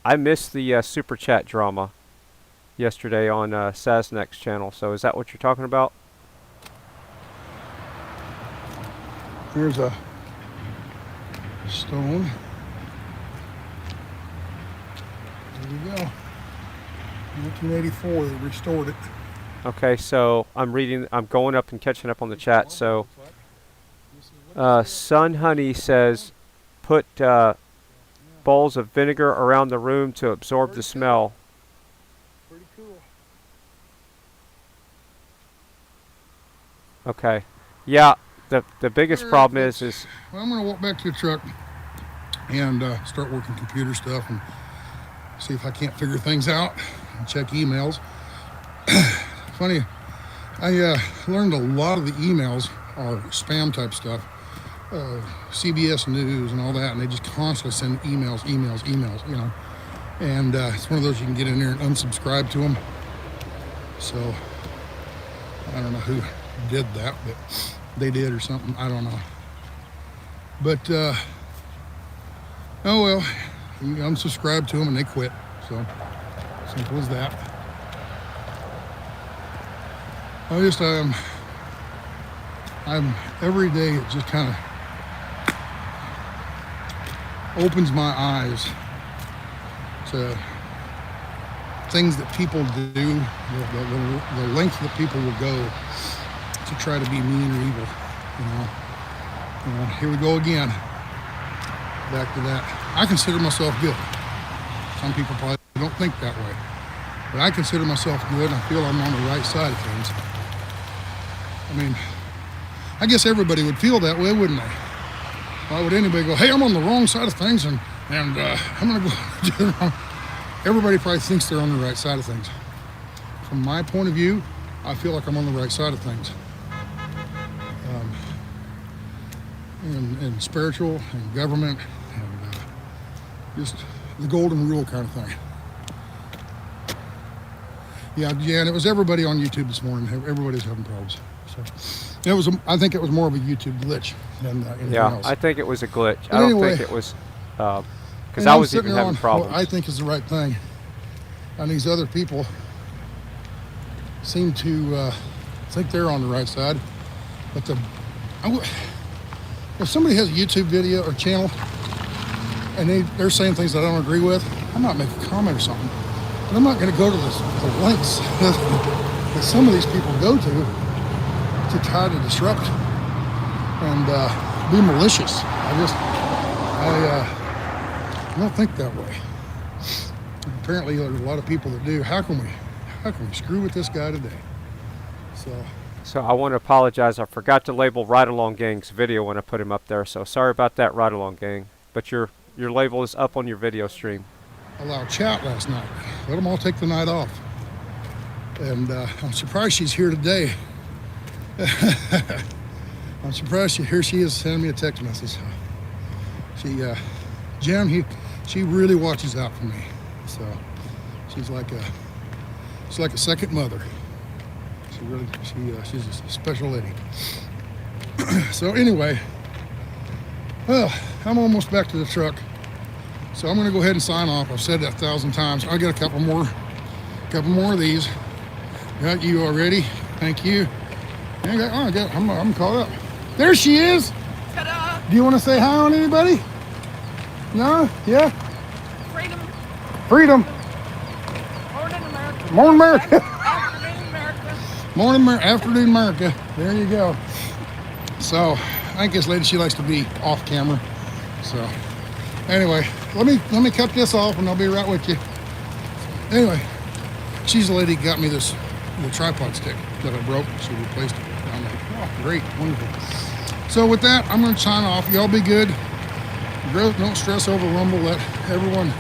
Speaker 5: I missed the super chat drama yesterday on Sasnak's channel. So is that what you're talking about?
Speaker 13: Here's a stone. There we go. 1984, they restored it.
Speaker 5: Okay, so I'm going up and catching up on the chat. So Sun Honey says, put bowls of vinegar around the room to absorb the smell.
Speaker 13: Pretty cool.
Speaker 5: Okay. Yeah, the biggest problem is
Speaker 13: well, I'm going to walk back to the truck and start working computer stuff and see if I can't figure things out and check emails. Funny, I learned a lot of the emails are spam type stuff, CBS News and all that, and they just constantly send emails, you know. And it's one of those you can get in there and unsubscribe to them. So I don't know who did that, but they did or something. I don't know. But oh well, you unsubscribe to them and they quit. So simple as that. I'm every day it just kind of opens my eyes to things that people do, the length that people will go to try to be mean or evil, you know. Here we go again, back to that. I consider myself good. Some people probably don't think that way, but I consider myself good and I feel I'm on the right side of things. I mean, I guess everybody would feel that way, wouldn't they? Why would anybody go, hey, I'm on the wrong side of things and I'm gonna go do it wrong? Everybody probably thinks they're on the right side of things. From my point of view, I feel like I'm on the right side of things. And spiritual and government and just the golden rule kind of thing. Yeah, and it was everybody on YouTube this morning. Everybody's having problems. So I think it was more of a YouTube glitch than anything else.
Speaker 5: I think it was a glitch.
Speaker 13: But
Speaker 5: I don't
Speaker 13: anyway,
Speaker 5: think it was because I was even having problems.
Speaker 13: What I think is the right thing, and these other people seem to think they're on the right side. But if somebody has a YouTube video or channel and they're saying things that I don't agree with, I might make a comment or something. But I'm not going to go to the lengths that some of these people go to try to disrupt and be malicious. I don't think that way. Apparently, there's a lot of people that do. How can we screw with this guy today?
Speaker 5: So I want to apologize. I forgot to label Ride Along Gang's video when I put him up there. So sorry about that, Ride Along Gang. But your label is up on your video stream.
Speaker 13: allow chat last night. Let them all take the night off. And I'm surprised she's here today. I'm surprised here she is sending me a text message. Jim, she really watches out for me. So she's like a second mother. She's a special lady. So anyway, well, I'm almost back to the truck. So I'm gonna go ahead and sign off. I've said that 1,000 times. I'll get a couple more of these. Got you already. Thank you. I'm caught up. There she is.
Speaker 6: Ta-da!
Speaker 13: Do you want to say hi on anybody? No? Yeah?
Speaker 6: Freedom.
Speaker 13: Freedom.
Speaker 6: Morning, America.
Speaker 13: Morning, America.
Speaker 6: Afternoon, America.
Speaker 13: Morning, afternoon, America. There you go. So, I think this lady, she likes to be off camera. So, anyway, let me cut this off and I'll be right with you. Anyway, she's the lady who got me the tripod stick that I broke. She replaced it. I'm like, oh, great, wonderful. So with that, I'm going to sign off. Y'all be good. Don't stress over Rumble. Let everyone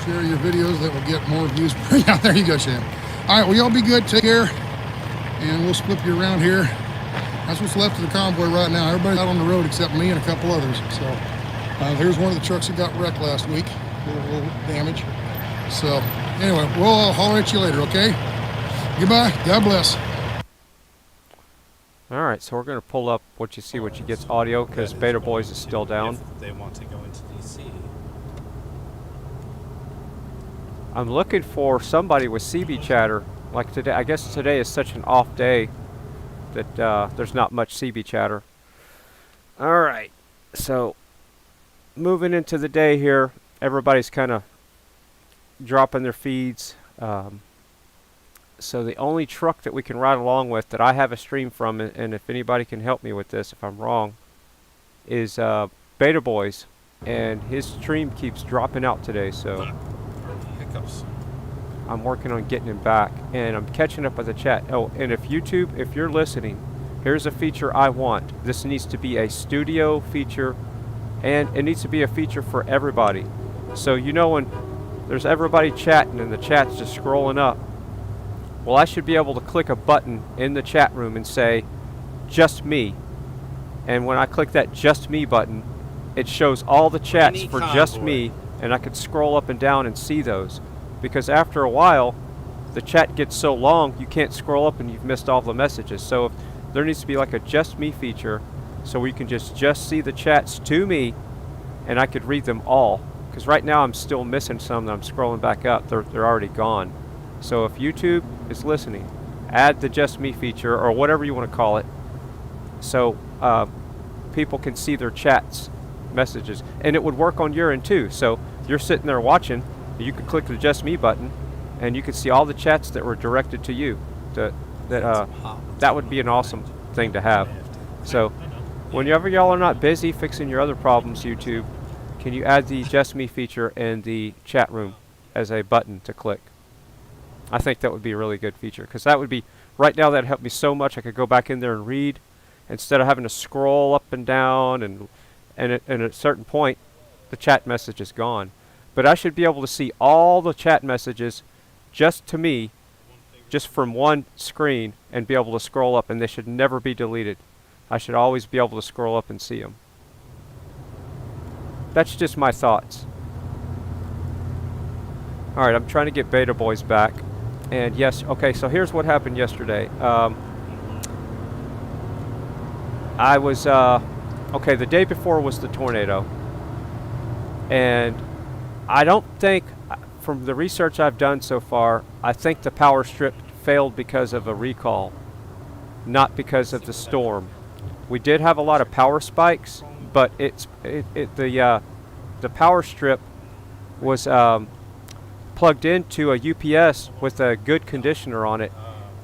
Speaker 13: share your videos that will get more views. Yeah, there you go, Shan. All right, well, y'all be good. Take care. And we'll split you around here. That's what's left of the convoy right now. Everybody's out on the road except me and a couple others. So here's one of the trucks that got wrecked last week. A little damage. So anyway, we'll holler at you later, okay? Goodbye. God bless.
Speaker 5: All right, so we're going to pull up what you gets audio because Beta Boys is still down.
Speaker 2: If they want to go into DC.
Speaker 5: I'm looking for somebody with CB chatter. Like today, I guess today is such an off day that there's not much CB chatter. All right, so moving into the day here, everybody's kind of dropping their feeds. So the only truck that we can ride along with that I have a stream from, and if anybody can help me with this if I'm wrong, is Beta Boys, and his stream keeps dropping out today, so
Speaker 2: Hiccups.
Speaker 5: I'm working on getting him back, and I'm catching up with the chat. Oh, and if YouTube, if you're listening, here's a feature I want. This needs to be a studio feature, and it needs to be a feature for everybody. So you know when there's everybody chatting and the chat's just scrolling up, well, I should be able to click a button in the chat room and say, just me. And when I click that just me button, it shows all the chats for just me, and I could scroll up and down and see those. Because after a while, the chat gets so long, you can't scroll up and you've missed all the messages. So if there needs to be like a just me feature, so we can just see the chats to me, and I could read them all. Because right now I'm still missing some that I'm scrolling back up. They're already gone. So if YouTube is listening, add the just me feature or whatever you want to call it, so people can see their chats messages, and it would work on your end too. So you're sitting there watching, you could click the just me button and you could see all the chats that were directed to you. That would be an awesome thing to have. So whenever y'all are not busy fixing your other problems, YouTube, can you add the just me feature in the chat room as a button to click? I think that would be a really good feature, because that would be, right now that'd help me so much. I could go back in there and read instead of having to scroll up and down, and at a certain point the chat message is gone. But I should be able to see all the chat messages just to me, just from one screen, and be able to scroll up, and they should never be deleted. I should always be able to scroll up and see them. That's just my thoughts. Alright, I'm trying to get Beta Boys back. And yes, okay, so here's what happened yesterday. I was, okay, the day before was the tornado. And I don't think, from the research I've done so far, I think the power strip failed because of a recall, not because of the storm. We did have a lot of power spikes, but the power strip was plugged into a UPS with a good conditioner on it,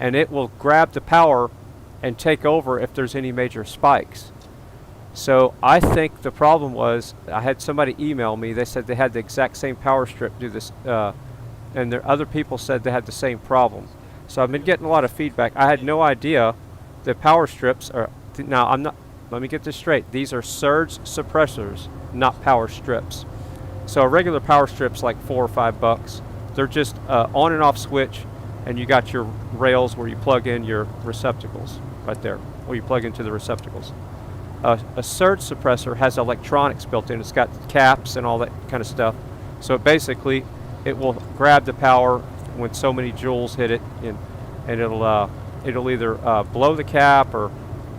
Speaker 5: and it will grab the power and take over if there's any major spikes. So I think the problem was, I had somebody email me, they said they had the exact same power strip do this, and there other people said they had the same problem. So I've been getting a lot of feedback. I had no idea that power strips are, now I'm not, let me get this straight, these are surge suppressors, not power strips. So a regular power strip's like $4 or $5. They're just on and off switch, and you got your rails where you plug in your receptacles right there, where you plug into the receptacles. A surge suppressor has electronics built in. It's got caps and all that kind of stuff. So basically, it will grab the power when so many joules hit it, and it'll either blow the cap, or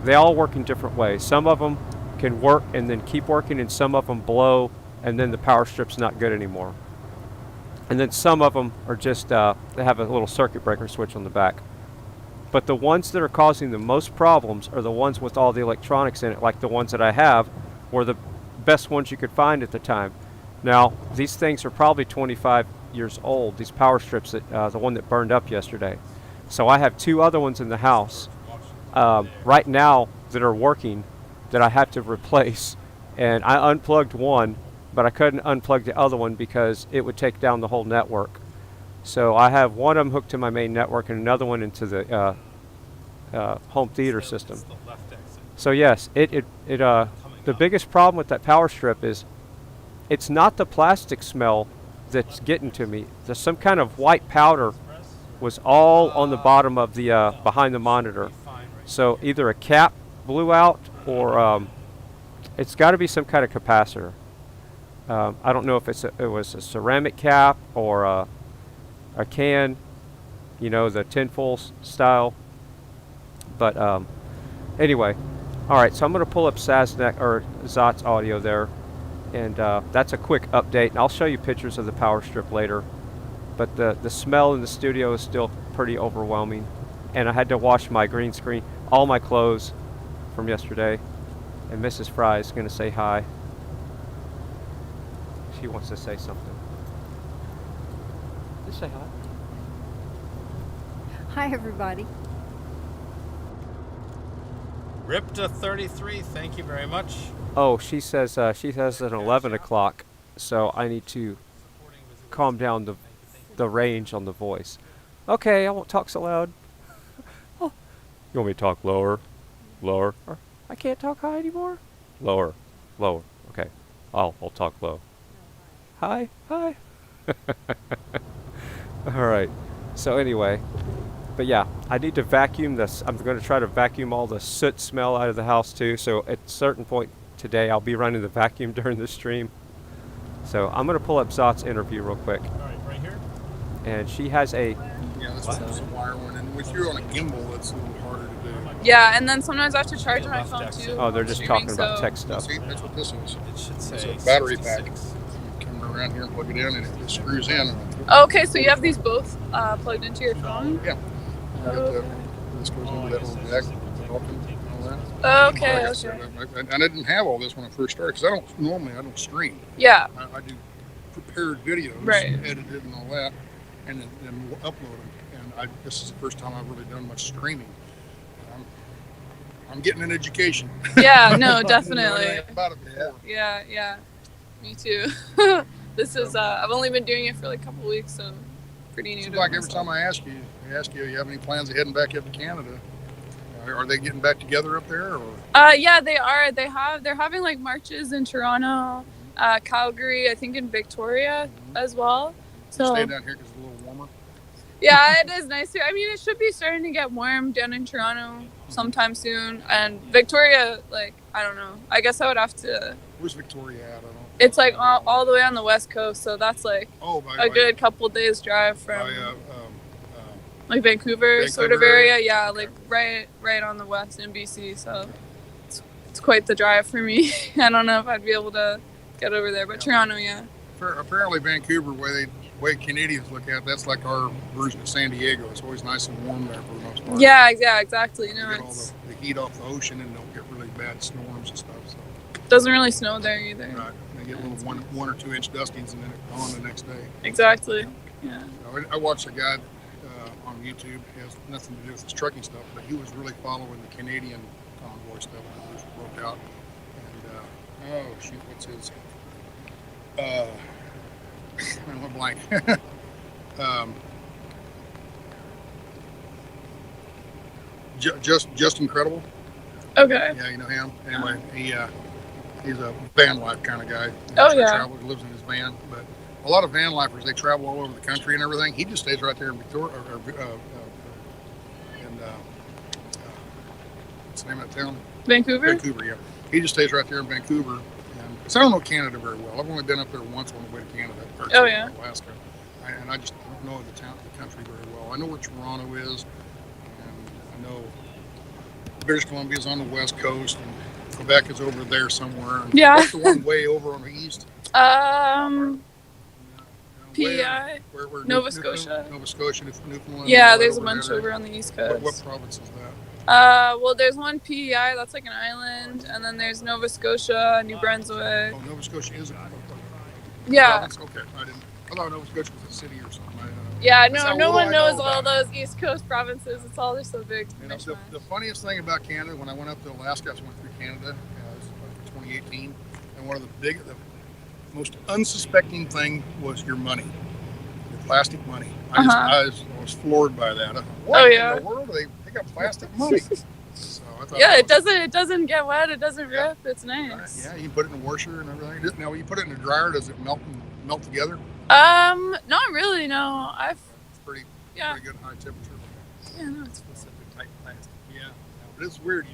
Speaker 5: they all work in different ways. Some of them can work and then keep working, and some of them blow, and then the power strip's not good anymore. And then some of them are just they have a little circuit breaker switch on the back. But the ones that are causing the most problems are the ones with all the electronics in it, like the ones that I have, were the best ones you could find at the time. Now, these things are probably 25 years old, these power strips, that the one that burned up yesterday. So I have 2 other ones in the house right now that are working that I have to replace. And I unplugged one, but I couldn't unplug the other one because it would take down the whole network. So I have one of them hooked to my main network and another one into the home theater system. So yes, the biggest problem with that power strip is it's not the plastic smell that's getting to me. There's some kind of white powder was all on the bottom of the behind the monitor. So either a cap blew out, or it's got to be some kind of capacitor. I don't know if it was a ceramic cap or a can, you know, the tinfoil style. But anyway, all right. So I'm going to pull up Sasnak or Zot's audio there, and that's a quick update. And I'll show you pictures of the power strip later. But the smell in the studio is still pretty overwhelming, and I had to wash my green screen, all my clothes from yesterday. And Mrs. Frei is going to say hi. She wants to say something. Just say hi.
Speaker 1: Hi, everybody.
Speaker 2: Rypta33, thank you very much.
Speaker 5: Oh, she says at 11 o'clock, so I need to calm down the range on the voice. Okay, I won't talk so loud. Oh, you want me to talk lower? Lower? Or I can't talk high anymore? Lower. Lower. Okay. I'll talk low. Hi. Hi. All right. So anyway, but yeah, I need to vacuum this. I'm going to try to vacuum all the soot smell out of the house too. So at a certain point today, I'll be running the vacuum during the stream. So I'm going to pull up Zot's interview real quick.
Speaker 2: All right, right here.
Speaker 5: And she has a...
Speaker 13: Yeah, this is a wire one. And with you on a gimbal, it's a little harder to do.
Speaker 6: Yeah, and then sometimes I have to charge my phone too.
Speaker 5: Oh, they're just talking about tech stuff.
Speaker 13: See, that's what this is.
Speaker 2: It should say
Speaker 13: it's a battery
Speaker 2: 66.
Speaker 13: pack. You come around here and plug it in, and it screws in.
Speaker 6: Okay, so you have these both plugged into your phone?
Speaker 13: Yeah.
Speaker 6: Okay.
Speaker 13: This goes into that little jack. All that.
Speaker 6: Okay,
Speaker 13: okay. I didn't have all this when I first started, because I don't stream.
Speaker 6: Yeah.
Speaker 13: I do prepared videos,
Speaker 6: right,
Speaker 13: edited and all that, and then we'll upload them. And this is the first time I've really done much streaming. I'm getting an education.
Speaker 6: Yeah, no, definitely.
Speaker 13: About it before.
Speaker 6: Yeah, me too. This is I've only been doing it for like a couple weeks, so pretty new.
Speaker 13: Like every time I ask you, you have any plans of heading back up to Canada? Are they getting back together up there? Or?
Speaker 6: Yeah, they are. They're having like marches in Toronto, Calgary, I think in Victoria as well. So
Speaker 13: stay down here because it's a little warmer.
Speaker 6: Yeah, it is nice here. I mean, it should be starting to get warm down in Toronto sometime soon, and Victoria, like, I don't know. I guess I would have to.
Speaker 13: Where's Victoria at? I don't know.
Speaker 6: It's like all the way on the west coast, so that's like a good couple days drive from like Vancouver sort of area. Yeah, like right on the west in BC. So it's quite the drive for me. I don't know if I'd be able to get over there, but Toronto, yeah.
Speaker 13: Apparently, Vancouver, way Canadians look at it, that's like our version of San Diego. It's always nice and warm there for the most part.
Speaker 6: Yeah, exactly. You know,
Speaker 13: get all the heat off the ocean and don't get really bad storms and stuff. So
Speaker 6: doesn't really snow there either.
Speaker 13: Right. They get little 1 or 2 inch dustings and then it's gone the next day.
Speaker 6: Exactly. Yeah.
Speaker 13: I watched a guy on YouTube. He has nothing to do with his trucking stuff, but he was really following the Canadian convoy stuff when it was broke out. And what's his? I went blank. Just incredible.
Speaker 6: Okay.
Speaker 13: Yeah, you know him. Anyway, He's a van life kind of guy.
Speaker 6: Oh, yeah.
Speaker 13: Travels, lives in his van. But a lot of van lifers, they travel all over the country and everything. He just stays right there in Victoria, what's the name of that town?
Speaker 6: Vancouver?
Speaker 13: Vancouver, yeah. He just stays right there in Vancouver. And so I don't know Canada very well. I've only been up there once on the way to Canada.
Speaker 6: Oh, yeah.
Speaker 13: Alaska. And I just don't know the country very well. I know where Toronto is. And I know British Columbia is on the west coast. And Quebec is over there somewhere. And
Speaker 6: Yeah.
Speaker 13: What's the one way over on the east?
Speaker 6: PEI?
Speaker 13: Where
Speaker 6: Nova Scotia.
Speaker 13: Nova Scotia, Newfoundland.
Speaker 6: Yeah, there's a bunch over on the east coast.
Speaker 13: What province is that?
Speaker 6: Well, there's one PEI, that's like an island, and then there's Nova Scotia, New Brunswick.
Speaker 13: Oh, Nova Scotia is a
Speaker 6: Yeah.
Speaker 13: province? Okay, I thought Nova Scotia was a city or something.
Speaker 6: Yeah,
Speaker 13: That's
Speaker 6: no,
Speaker 13: how
Speaker 6: no
Speaker 13: little
Speaker 6: one
Speaker 13: I
Speaker 6: knows
Speaker 13: know
Speaker 6: all
Speaker 13: about
Speaker 6: those East Coast provinces. It's all just so big.
Speaker 13: You know, the funniest thing about Canada, when I went up to Alaska, I went through Canada, it was like 2018, and one of the most unsuspecting thing was your money, your plastic money. I was floored by that. I thought, what in the world? They got plastic money. So I thought,
Speaker 6: Yeah, it doesn't get wet. It doesn't rip. It's nice.
Speaker 13: Yeah, you can put it in the washer and everything. Now, when you put it in the dryer, does it melt together?
Speaker 6: Not really. No,
Speaker 13: It's pretty good high temperature.
Speaker 6: Yeah, no, it's
Speaker 13: specific type plastic. Yeah, but it's weird.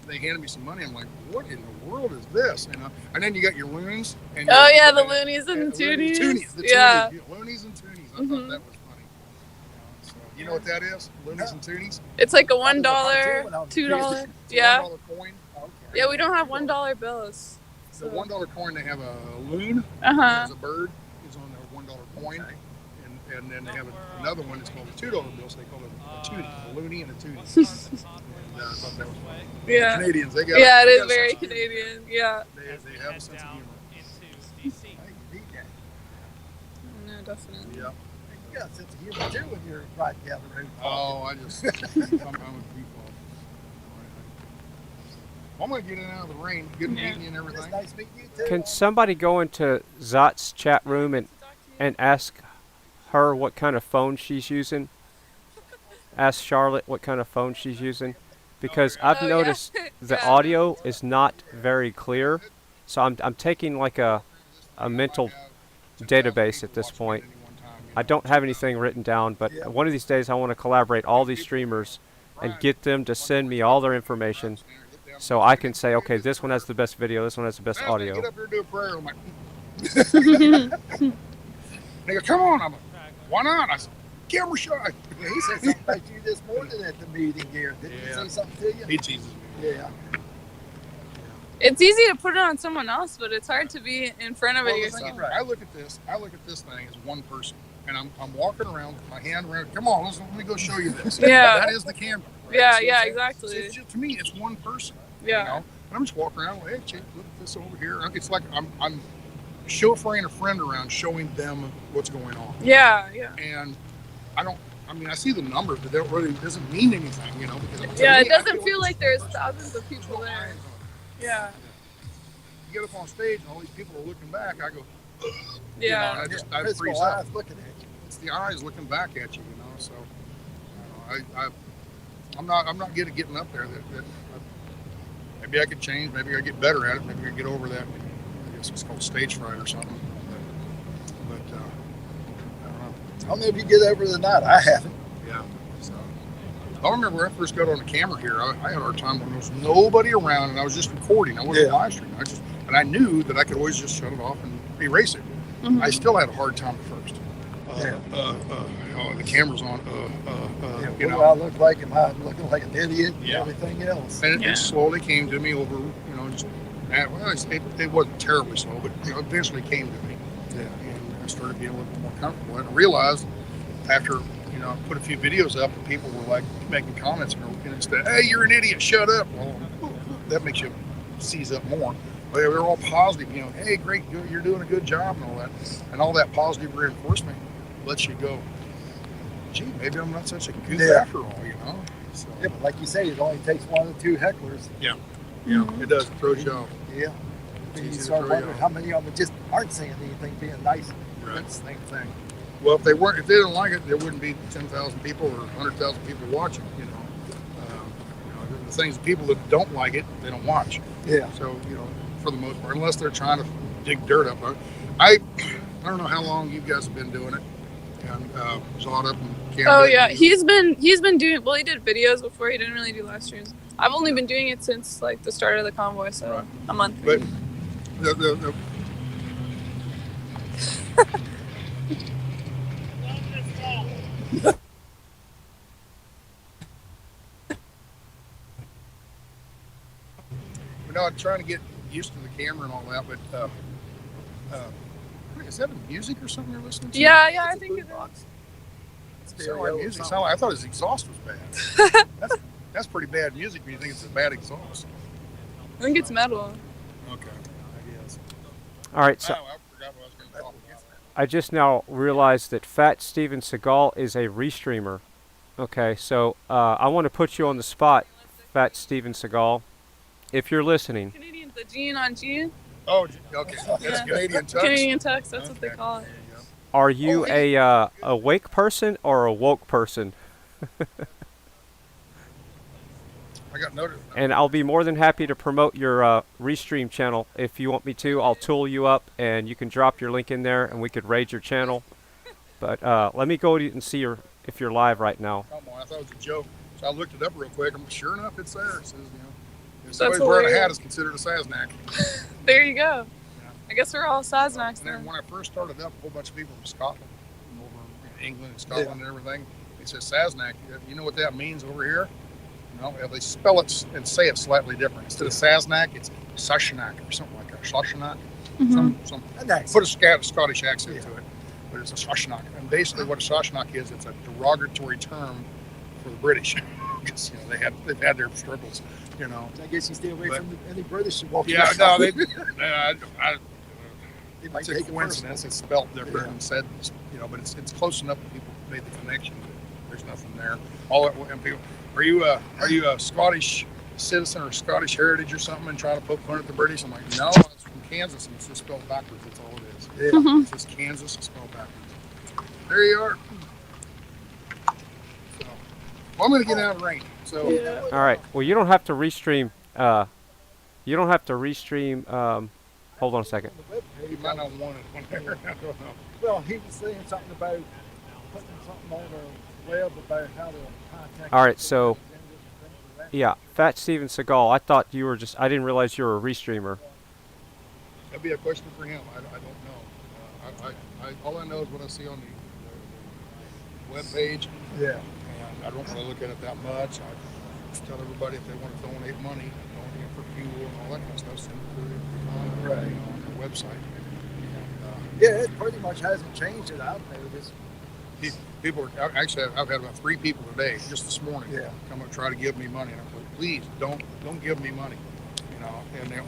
Speaker 13: They handed me some money. I'm like, what in the world is this? And then you got your loonies. And
Speaker 6: oh yeah, the loonies and the toonies.
Speaker 13: Yeah, loonies and toonies. I thought that was funny. So you know what that is? Loonies and toonies.
Speaker 6: It's like a $1, $2. Yeah.
Speaker 13: $1 coin. Okay.
Speaker 6: Yeah, we don't have $1 bills.
Speaker 13: The $1 coin, they have a loon.
Speaker 6: Uh-huh.
Speaker 13: As a bird is on their $1 coin. And then they have another one that's called a $2 bill, so they call it a toonie, a loony and a toonie. And I thought that was funny.
Speaker 6: Yeah.
Speaker 13: Canadians, they got
Speaker 6: it is very Canadian. Yeah.
Speaker 13: They have a sense of humor.
Speaker 6: No, definitely.
Speaker 13: Yeah.
Speaker 1: You got a sense of humor too when you're right down the road.
Speaker 13: Oh, I'm a default. I'm gonna get in and out of the rain, get meeting and everything.
Speaker 1: It's nice meeting you too.
Speaker 5: Can somebody go into Zot's chat room and ask her what kind of phone she's using? Ask Charlotte what kind of phone she's using, because I've noticed the audio is not very clear. So I'm taking like a mental database at this point. I don't have anything written down, but one of these days I want to collaborate all these streamers and get them to send me all their information, so I can say, okay, this one has the best video, this one has the best audio.
Speaker 13: Get up here and do a prayer. I'm like, they go, come on. I'm like, why not? I said, camera shy.
Speaker 1: Yeah, he said something about you this morning at the meeting here. Didn't he say something to you?
Speaker 13: He teases me.
Speaker 1: Yeah.
Speaker 6: It's easy to put it on someone else, but it's hard to be in front of it yourself.
Speaker 13: I look at this thing as one person, and I'm walking around with my hand around. Come on, let me go show you this.
Speaker 6: Yeah.
Speaker 13: That is the camera. Right?
Speaker 6: Yeah,
Speaker 13: So
Speaker 6: yeah, exactly.
Speaker 13: So it's just, to me, it's one person.
Speaker 6: Yeah.
Speaker 13: You know? And I'm just walking around. Hey, check, look at this over here. It's like I'm chauffeuring a friend around, showing them what's going on.
Speaker 6: Yeah, yeah.
Speaker 13: And I see the numbers, but that really doesn't mean anything, you know. Because
Speaker 6: It doesn't feel like there's thousands of people there. Yeah.
Speaker 13: You get up on stage and all these people are looking back. I go,
Speaker 6: yeah.
Speaker 13: You know, I freeze up. Looking at you. It's the eyes looking back at you, you know. So, I'm not good at getting up there. Maybe I could change. Maybe I get better at it. Maybe I get over that. I guess it's called stage fright or something. But I don't know.
Speaker 1: I don't know if you get over the night. I haven't.
Speaker 13: Yeah. So I remember when I first got on the camera here. I had a hard time when there was nobody around and I was just recording. I wasn't live streaming. And I knew that I could always just shut it off and erase it.
Speaker 6: Mm-hmm.
Speaker 13: I still had a hard time at first. The camera's on.
Speaker 1: What do I look like? Am I looking like an idiot? And everything else.
Speaker 13: And it slowly came to me over, just it wasn't terribly slow, but eventually came to me.
Speaker 1: Yeah.
Speaker 13: And I started being a little bit more comfortable. And I realized after I put a few videos up and people were like making comments and instead, hey, you're an idiot, shut up. Well, that makes you seize up more. But they were all positive, hey, great, you're doing a good job and all that. And all that positive reinforcement lets you go, gee, maybe I'm not such a goof after all, So,
Speaker 1: yeah, but like you say, it only takes one or two hecklers.
Speaker 13: Yeah, it does. It throws you off.
Speaker 1: Yeah. Then you start wondering how many of them just aren't saying anything, being nice.
Speaker 13: Right.
Speaker 1: That's the same thing.
Speaker 13: Well, if they didn't like it, there wouldn't be 10,000 people or 100,000 people watching. The things, people that don't like it, they don't watch.
Speaker 1: Yeah.
Speaker 13: So for the most part, unless they're trying to dig dirt up. I don't know how long you guys have been doing it, and saw it up in Canada.
Speaker 6: Oh yeah, he's been doing. Well, he did videos before. He didn't really do live streams. I've only been doing it since like the start of the convoy, so a month.
Speaker 13: But the I'm trying to get used to the camera and all that, but is that a music or something you're listening to?
Speaker 6: Yeah, I think it is.
Speaker 13: I thought his exhaust was bad. That's pretty bad music when you think it's a bad exhaust.
Speaker 6: I think it's metal.
Speaker 13: Okay, I guess.
Speaker 5: All right, so
Speaker 13: I forgot what I was going to talk about.
Speaker 5: I just now realized that Fat Steven Seagal is a restreamer. Okay, so I want to put you on the spot, Fat Steven Seagal, if you're listening.
Speaker 6: Canadian, the Gene on Gene.
Speaker 13: Oh, okay. That's Canadian Tux.
Speaker 6: Canadian Tux, that's what they call it.
Speaker 5: Are you a awake person or a woke person?
Speaker 13: I got noted.
Speaker 5: And I'll be more than happy to promote your restream channel if you want me to. I'll tool you up, and you can drop your link in there, and we could raid your channel. But let me go and see if you're live right now.
Speaker 13: Come on, I thought it was a joke. So I looked it up real quick. Sure enough, it's there. It says, if
Speaker 6: That's
Speaker 13: somebody's wearing a hat, is considered a Sasnak.
Speaker 6: There you go. I guess we're all Sasnaks
Speaker 13: then. And then when I first started up, a whole bunch of people from Scotland, from over in England and Scotland and everything, they said Sasnak. You know what that means over here? No, they spell it and say it slightly different. Instead of Sasnak, it's Sasnak or something like that. Sasnak. Put a Scottish accent to it, but it's a Sasnak. And basically, what a Sasnak is, it's a derogatory term for the British. Because they've had their struggles. I
Speaker 1: guess you stay away from any British who walk
Speaker 13: Yeah, no, they
Speaker 1: might
Speaker 13: it's a
Speaker 1: take
Speaker 13: coincidence. It's spelled different and said, but it's close enough that people made the connection. There's nothing there. And people, are you a Scottish citizen or Scottish heritage or something and trying to poke fun at the British? I'm like, no, it's from Kansas and it's just spelled backwards. That's all it is.
Speaker 1: Yeah.
Speaker 13: It's just Kansas and spelled backwards. There you are. So, I'm going to get out of rain. So.
Speaker 5: Yeah. All right. Well, you don't have to restream. Hold on a second.
Speaker 13: You might not want it on there. I don't know.
Speaker 1: Well, he was saying something about putting something on the web about how to contact.
Speaker 5: All right. So, yeah, Fat Steven Seagal. I thought you were I didn't realize you were a restreamer.
Speaker 13: That'd be a question for him. I don't know. All I know is what I see on the web page.
Speaker 1: Yeah.
Speaker 13: I don't want to look at it that much. I just tell everybody if they want to donate money, donate for fuel and all that kind of stuff, send it to the on the website.
Speaker 1: Yeah, it pretty much hasn't changed it out there.
Speaker 13: People are actually. I've had about 3 people today, just this morning, come and try to give me money, and I'm like, please don't give me money, And they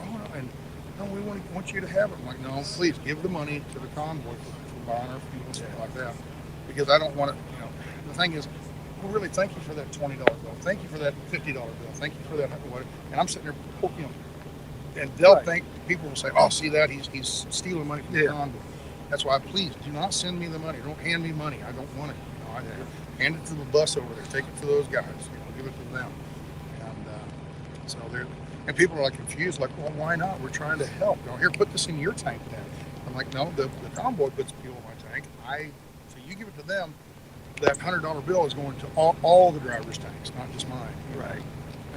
Speaker 13: we want you to have it. I'm like, no, please give the money to the convoy for buying our fuel and stuff like that, because I don't want it. The thing is, well, really, thank you for that $20 bill. Thank you for that $50 bill. Thank you for that. And I'm sitting there, and they'll think, people will say, oh, see that? He's stealing money from the convoy. That's why, please, do not send me the money. Don't hand me money. I don't want it. Hand it to the bus over there. Take it to those guys. Give it to them. And people are like confused, like, well, why not? We're trying to help. Here, put this in your tank then. I'm like, no, the convoy puts fuel in my tank. So you give it to them. That $100 bill is going to all the drivers' tanks, not just mine.
Speaker 1: Right.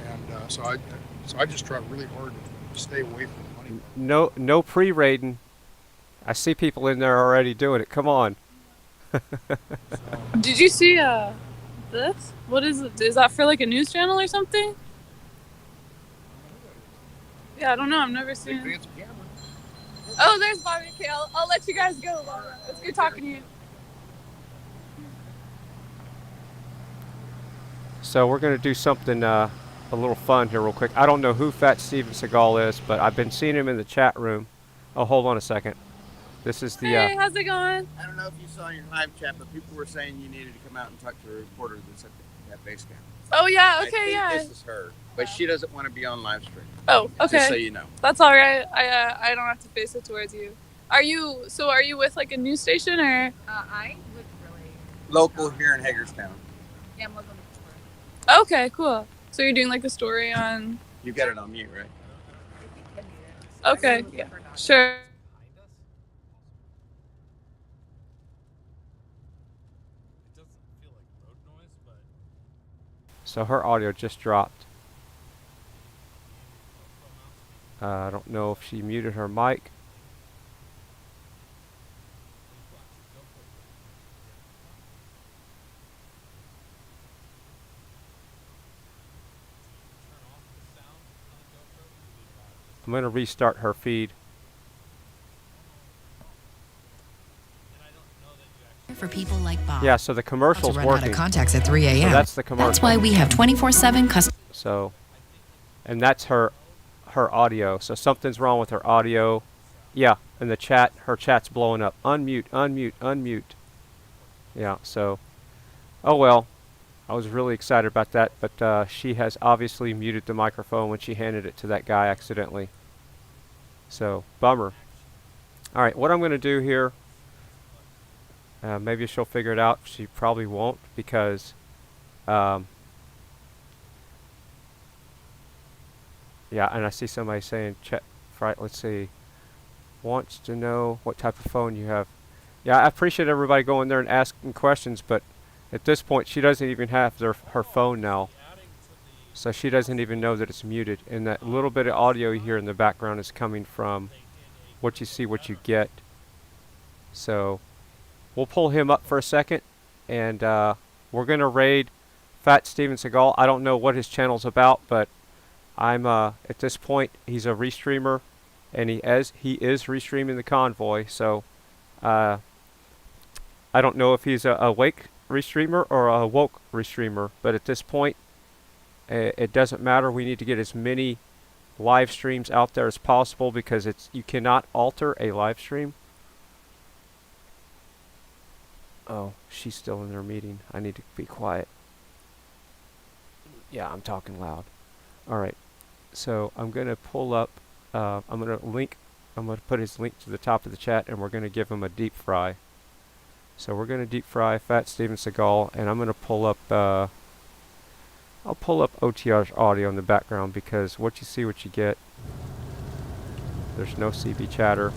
Speaker 13: And so I just try really hard to stay away from the money.
Speaker 5: No pre-raiding. I see people in there already doing it. Come on.
Speaker 6: Did you see this? What is it? Is that for like a news channel or something? Yeah, I don't know. I've never seen it. Oh, there's Bobby. Okay, I'll let you guys go. It's good talking to you.
Speaker 5: So we're going to do something a little fun here real quick. I don't know who Fat Steven Seagal is, but I've been seeing him in the chat room. Oh, hold on a second. This is the...
Speaker 6: Hey, how's it going?
Speaker 3: I don't know if you saw in your live chat, but people were saying you needed to come out and talk to a reporter that's at that base camp.
Speaker 6: Oh, yeah, okay,
Speaker 3: I think
Speaker 6: yeah.
Speaker 3: this is her, but she doesn't want to be on live stream.
Speaker 6: Oh, okay.
Speaker 3: Just so you know.
Speaker 6: That's all right. I don't have to face it towards you. Are you with like a news station or?
Speaker 21: I would really.
Speaker 3: Local here in Hagerstown.
Speaker 21: Yeah, I'm local.
Speaker 6: Okay, cool. So you're doing like a story on.
Speaker 3: You got it on mute, right?
Speaker 6: Okay, yeah, sure.
Speaker 5: So her audio just dropped. I don't know if she muted her mic. I'm going to restart her feed.
Speaker 4: For people like Bob.
Speaker 5: Yeah, so the commercial's
Speaker 4: to run
Speaker 5: working.
Speaker 4: Out of contacts at 3 a.m.
Speaker 5: So that's the commercial.
Speaker 4: That's why we have 24/7 customers.
Speaker 5: So, and that's her audio. So something's wrong with her audio. Yeah, in the chat, her chat's blowing up. Unmute, unmute, unmute. Yeah, so, oh well. I was really excited about that, but she has obviously muted the microphone when she handed it to that guy accidentally. So, bummer. All right, what I'm going to do here, maybe she'll figure it out. She probably won't because, yeah, and I see somebody saying, fright, let's see, wants to know what type of phone you have. Yeah, I appreciate everybody going there and asking questions, but at this point, she doesn't even have her phone now. So she doesn't even know that it's muted. And that little bit of audio you hear in the background is coming from what you see, what you get. So we'll pull him up for a second. And we're going to raid Fat Steven Seagal. I don't know what his channel's about, but I'm at this point, he's a restreamer. And he is restreaming the Convoy. So I don't know if he's a awake restreamer or a woke restreamer, but at this point it doesn't matter. We need to get as many live streams out there as possible because you cannot alter a live stream. Oh, she's still in their meeting. I need to be quiet. Yeah, I'm talking loud. Alright, so I'm going to pull up, I'm going to put his link to the top of the chat, and we're going to give him a deep fry. So we're going to deep fry Fat Steven Seagal, and I'm going to pull up, I'll pull up OTR's audio in the background because what you see, what you get. There's no CB chatter.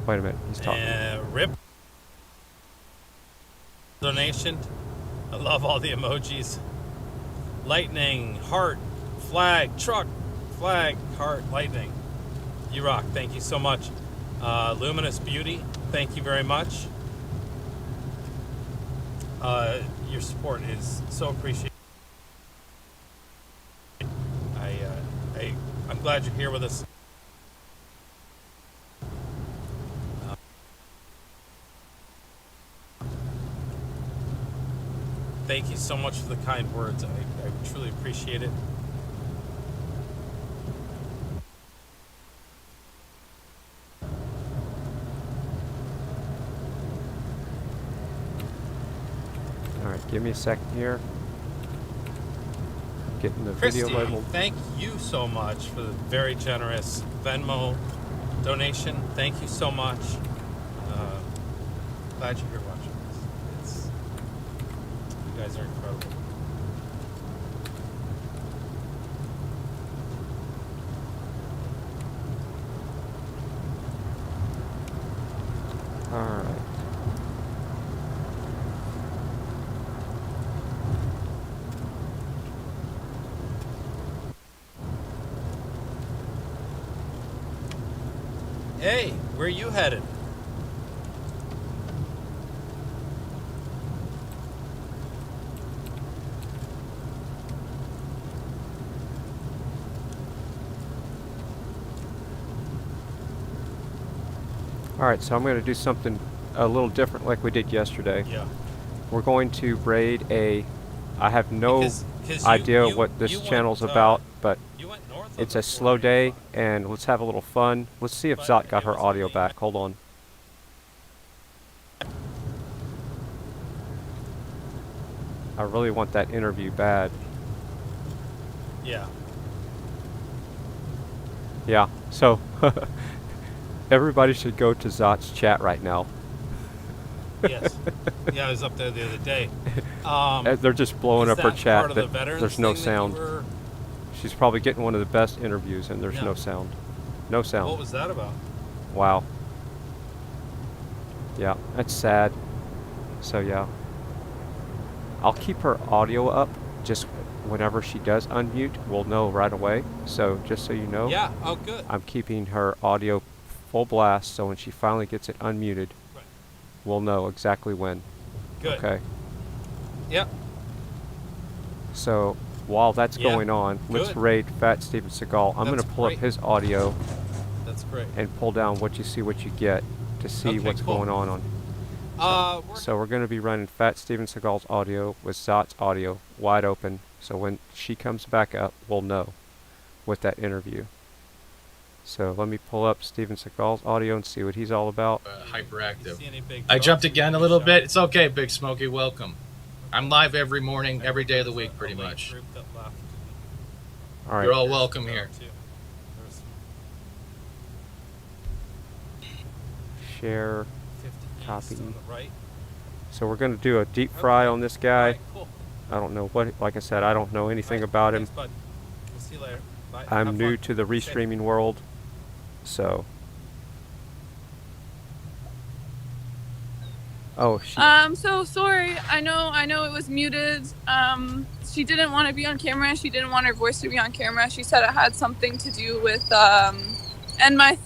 Speaker 5: Wait a minute, he's talking.
Speaker 2: Rip. Donation. I love all the emojis. Lightning, heart, flag, truck, flag, heart, lightning. You rock. Thank you so much. Luminous Beauty, thank you very much. Your support is so appreciated. I'm glad you're here with us. Thank you so much for the kind words. I truly appreciate it.
Speaker 5: Alright, give me a second here. Getting the
Speaker 2: Christy,
Speaker 5: video labeled.
Speaker 2: Thank you so much for the very generous Venmo donation. Thank you so much. Glad you're here watching this. You guys are incredible.
Speaker 5: Alright.
Speaker 2: Hey, where are you headed?
Speaker 5: Alright, so I'm going to do something a little different like we did yesterday.
Speaker 2: Yeah.
Speaker 5: We're going to raid I have no
Speaker 2: Cause
Speaker 5: idea
Speaker 2: you
Speaker 5: what this
Speaker 2: went,
Speaker 5: channel's about, but it's a slow day, and let's have a little fun. Let's see if Zot got her audio back. Hold on. I really want that interview bad.
Speaker 2: Yeah.
Speaker 5: Yeah, so everybody should go to Zot's chat right now.
Speaker 2: Yes. Yeah, I was up there the other day.
Speaker 5: They're just blowing up her chat,
Speaker 2: part of the
Speaker 5: but
Speaker 2: veterans
Speaker 5: there's no
Speaker 2: thing that
Speaker 5: sound.
Speaker 2: you were
Speaker 5: She's probably getting one of the best interviews, and there's
Speaker 2: Yeah.
Speaker 5: no sound. No sound.
Speaker 2: What was that about?
Speaker 5: Wow. Yeah, that's sad. So yeah. I'll keep her audio up. Just whenever she does unmute, we'll know right away. So just so you know.
Speaker 2: Yeah. Oh, good.
Speaker 5: I'm keeping her audio full blast, so when she finally gets it unmuted, we'll know exactly when.
Speaker 2: Good.
Speaker 5: Okay.
Speaker 2: Yep.
Speaker 5: So while that's
Speaker 2: Yeah.
Speaker 5: going on, let's
Speaker 2: Good.
Speaker 5: raid Fat Steven Seagal. I'm going to
Speaker 2: That's
Speaker 5: pull
Speaker 2: great.
Speaker 5: up his audio
Speaker 2: That's great.
Speaker 5: and pull down what you see, what you get to see
Speaker 2: Okay,
Speaker 5: what's
Speaker 2: cool.
Speaker 5: going on. So we're going to be running Fat Steven Seagal's audio with Zot's audio wide open. So when she comes back up, we'll know with that interview. So let me pull up Steven Seagal's audio and see what he's all about.
Speaker 12: Hyperactive. I jumped again a little bit. It's okay, Big Smokey. Welcome. I'm live every morning, every day of the week, pretty much.
Speaker 5: All right.
Speaker 12: You're all welcome here.
Speaker 5: Share, copy. So we're going to do a deep fry on this guy. I don't know what, like I said, I don't know anything about him.
Speaker 2: We'll see you later. Bye.
Speaker 5: I'm
Speaker 2: Have
Speaker 5: new
Speaker 2: fun.
Speaker 5: to the restreaming world, so. Oh, she.
Speaker 6: So sorry. I know it was muted. She didn't want to be on camera. She didn't want her voice to be on camera. She said it had something to do with, and my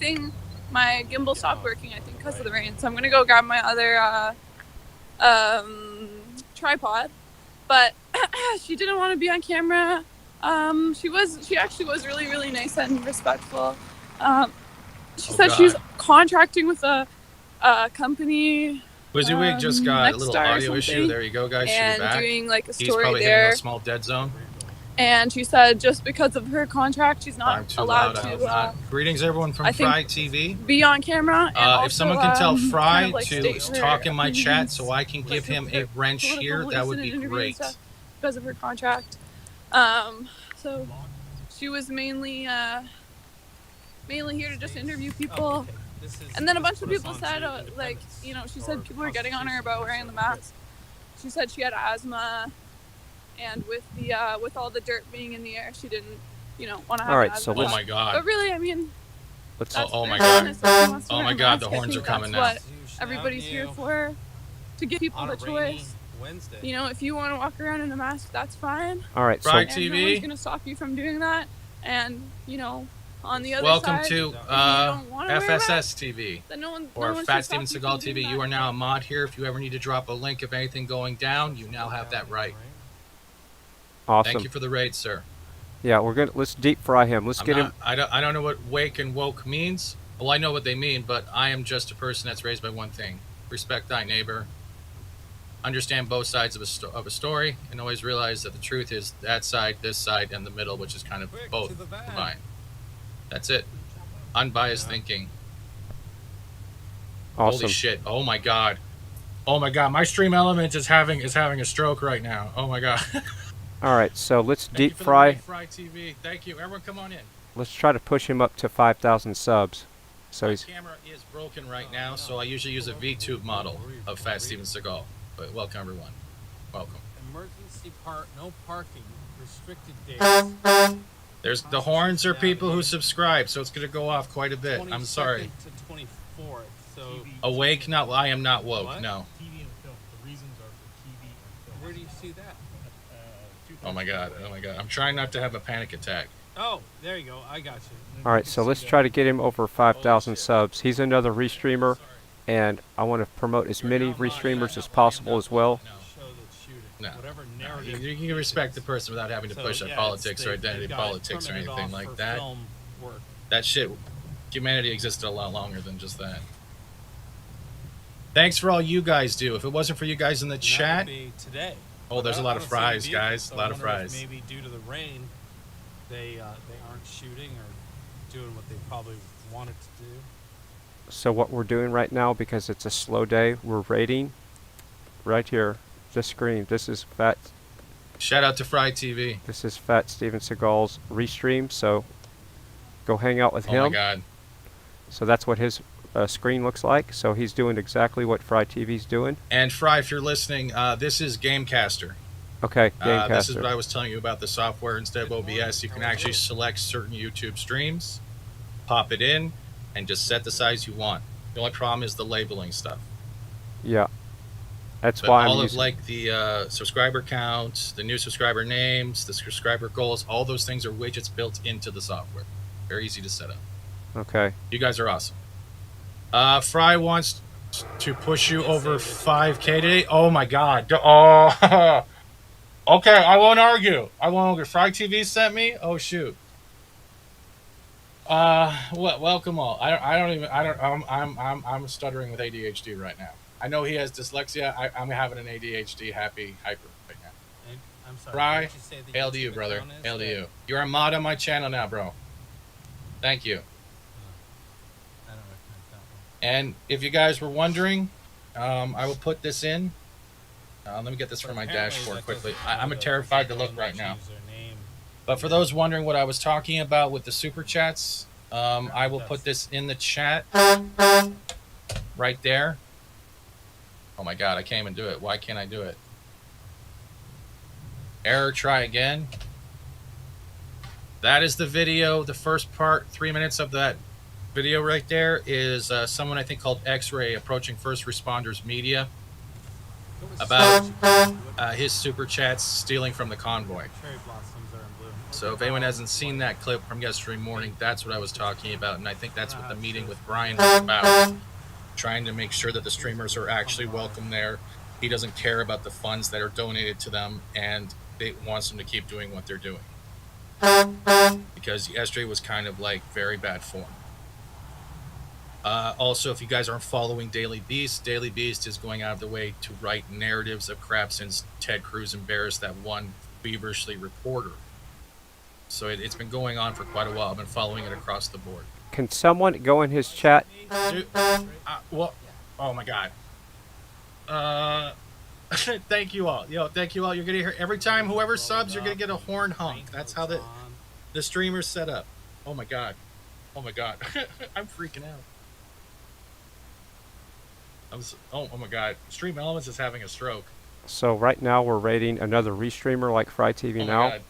Speaker 6: gimbal stopped working, I think, because of the rain. So I'm gonna go grab my other, tripod. But she didn't want to be on camera. She actually was really, really nice and respectful. She said she's contracting with a company.
Speaker 12: WYSIWYG just got a little
Speaker 6: Nexstar or
Speaker 12: audio issue.
Speaker 6: something,
Speaker 12: There you go, guys. She'll be
Speaker 6: and
Speaker 12: back.
Speaker 6: doing like a
Speaker 12: He's
Speaker 6: story
Speaker 12: probably
Speaker 6: there.
Speaker 12: hitting a small dead zone.
Speaker 6: And she said just because of her contract, she's
Speaker 12: I'm
Speaker 6: not
Speaker 12: too
Speaker 6: allowed
Speaker 12: loud. I'm
Speaker 6: to
Speaker 12: not. Greetings, everyone from
Speaker 6: I think
Speaker 12: FryTV.
Speaker 6: be on camera. And also,
Speaker 12: If someone can tell Fry
Speaker 6: kind of, like,
Speaker 12: to
Speaker 6: state her
Speaker 12: talk in my chat
Speaker 6: opinions,
Speaker 12: so I can give him a wrench
Speaker 6: political
Speaker 12: here, that
Speaker 6: beliefs
Speaker 12: would
Speaker 6: in
Speaker 12: be
Speaker 6: an interview and
Speaker 12: great.
Speaker 6: stuff because of her contract. So she was mainly here to just interview people. And then a bunch of people said, like, you know, she said people were getting on her about wearing the mask. She said she had asthma, and with all the dirt being in the air, she didn't, you know, want to have
Speaker 5: All right,
Speaker 6: asthma.
Speaker 5: so let's-
Speaker 12: Oh my God.
Speaker 6: But really, I mean,
Speaker 5: Let's.
Speaker 12: Oh my
Speaker 6: their
Speaker 12: God.
Speaker 6: business. If she wants to
Speaker 12: Oh
Speaker 6: wear
Speaker 12: my
Speaker 6: a
Speaker 12: God,
Speaker 6: mask,
Speaker 12: the
Speaker 6: I
Speaker 12: horns
Speaker 6: think
Speaker 12: are coming
Speaker 6: that's
Speaker 12: now.
Speaker 6: what everybody's here for, to give people the choice. You know, if you want to walk around in a mask, that's fine.
Speaker 5: All right, so.
Speaker 12: Fry
Speaker 6: And no
Speaker 12: TV.
Speaker 6: one's gonna stop you from doing that. And you know, on the other
Speaker 12: Welcome
Speaker 6: side,
Speaker 12: to
Speaker 6: if you don't wanna wear a mask,
Speaker 12: FSS TV
Speaker 6: then no one
Speaker 12: or
Speaker 6: should
Speaker 12: Fat
Speaker 6: stop
Speaker 12: Steven
Speaker 6: you
Speaker 12: Seagal
Speaker 6: from doing
Speaker 12: TV.
Speaker 6: that.
Speaker 12: You are now a mod here. If you ever need to drop a link of anything going down, you now have that right.
Speaker 5: Awesome.
Speaker 12: Thank you for the raid, sir.
Speaker 5: Yeah, let's deep fry him. Let's get him.
Speaker 12: I don't know what wake and woke means. Well, I know what they mean, but I am just a person that's raised by one thing: respect thy neighbor. Understand both sides of a story, and always realize that the truth is that side, this side, and the middle, which is kind of both combined. That's it. Unbiased thinking.
Speaker 5: Awesome.
Speaker 12: Holy shit! Oh my God! Oh my God! My stream element is having a stroke right now. Oh my God!
Speaker 5: All right, so let's
Speaker 12: Thank
Speaker 5: deep
Speaker 12: you for the
Speaker 5: fry.
Speaker 12: raid, Fry TV. Thank you. Everyone, come on in.
Speaker 5: Let's try to push him up to 5,000 subs. So he's.
Speaker 12: My camera is broken right now, so I usually use a VTube model of Fat Steven Seagal. But welcome, everyone. Welcome.
Speaker 2: Emergency no parking, restricted days.
Speaker 12: There's the horns are people who subscribe, so it's going to go off quite a bit. I'm sorry.
Speaker 2: To 24th, so
Speaker 12: Awake? No, I am not woke.
Speaker 2: What?
Speaker 12: No.
Speaker 2: Where do you see that?
Speaker 12: Oh my God. Oh my God. I'm trying not to have a panic attack.
Speaker 2: Oh, there you go. I got you.
Speaker 5: All right, so let's try to get him over 5,000 subs. He's another restreamer, and I want to promote as many restreamers as possible as well.
Speaker 12: No. You can respect the person without having to push on politics or identity politics or anything like that. That shit, humanity existed a lot longer than just that. Thanks for all you guys do. If it wasn't for you guys in the chat,
Speaker 2: Today.
Speaker 12: oh, there's a lot of fries, guys. A lot of fries.
Speaker 2: Maybe due to the rain, they aren't shooting or doing what they probably wanted to do.
Speaker 5: So what we're doing right now, because it's a slow day, we're rating right here. This screen. This is Fat.
Speaker 12: Shout out to FryTV.
Speaker 5: This is Fat Steven Seagal's restream. So go hang out with him.
Speaker 12: Oh my God.
Speaker 5: So that's what his screen looks like. So he's doing exactly what FryTV's doing.
Speaker 12: And Fry, if you're listening, this is Gamecaster.
Speaker 5: Okay,
Speaker 12: This is
Speaker 5: Gamecaster.
Speaker 12: what I was telling you about the software. Instead of OBS, you can actually select certain YouTube streams, pop it in, and just set the size you want. The only problem is the labeling stuff.
Speaker 5: Yeah. That's
Speaker 12: But
Speaker 5: why
Speaker 12: all
Speaker 5: I'm
Speaker 12: of
Speaker 5: using.
Speaker 12: like the subscriber counts, the new subscriber names, the subscriber goals, all those things are widgets built into the software. Very easy to set up.
Speaker 5: Okay.
Speaker 12: You guys are awesome. Fry wants to push you over 5K today. Oh my God. Oh. Okay, I won't argue. Fry TV sent me. Oh shoot. Welcome all. I'm stuttering with ADHD right now. I know he has dyslexia. I'm having an ADHD happy hyper right now.
Speaker 2: I'm sorry.
Speaker 12: Fry, hail to you, brother. Hail to you. You're a mod on my channel now, bro. Thank you. And if you guys were wondering, I will put this in. Let me get this from my dashboard quickly. I'm terrified to look right now. But for those wondering what I was talking about with the super chats, I will put this in the chat right there. Oh my God, I can't even do it. Why can't I do it? Error, try again. That is the video. The first part, 3 minutes of that video right there is someone I think called X-Ray approaching first responders media about his super chats stealing from the convoy. So if anyone hasn't seen that clip from yesterday morning, that's what I was talking about, and I think that's what the meeting with Brian was about, trying to make sure that the streamers are actually welcome there. He doesn't care about the funds that are donated to them, and he wants them to keep doing what they're doing. Because yesterday was kind of like very bad form. Also, if you guys aren't following Daily Beast is going out of the way to write narratives of crap since Ted Cruz embarrassed that one feverishly reporter. So it's been going on for quite a while. I've been following it across the board.
Speaker 5: Can someone go in his chat?
Speaker 12: Dude, oh my God. Thank you all. Thank you all. You're gonna hear every time whoever subs, you're gonna get a horn honk. That's how the streamer's set up. Oh my God. Oh my God. I'm freaking out. Oh my God. Stream Elements is having a stroke.
Speaker 5: So right now we're rating another restreamer like FryTVNow.
Speaker 12: God.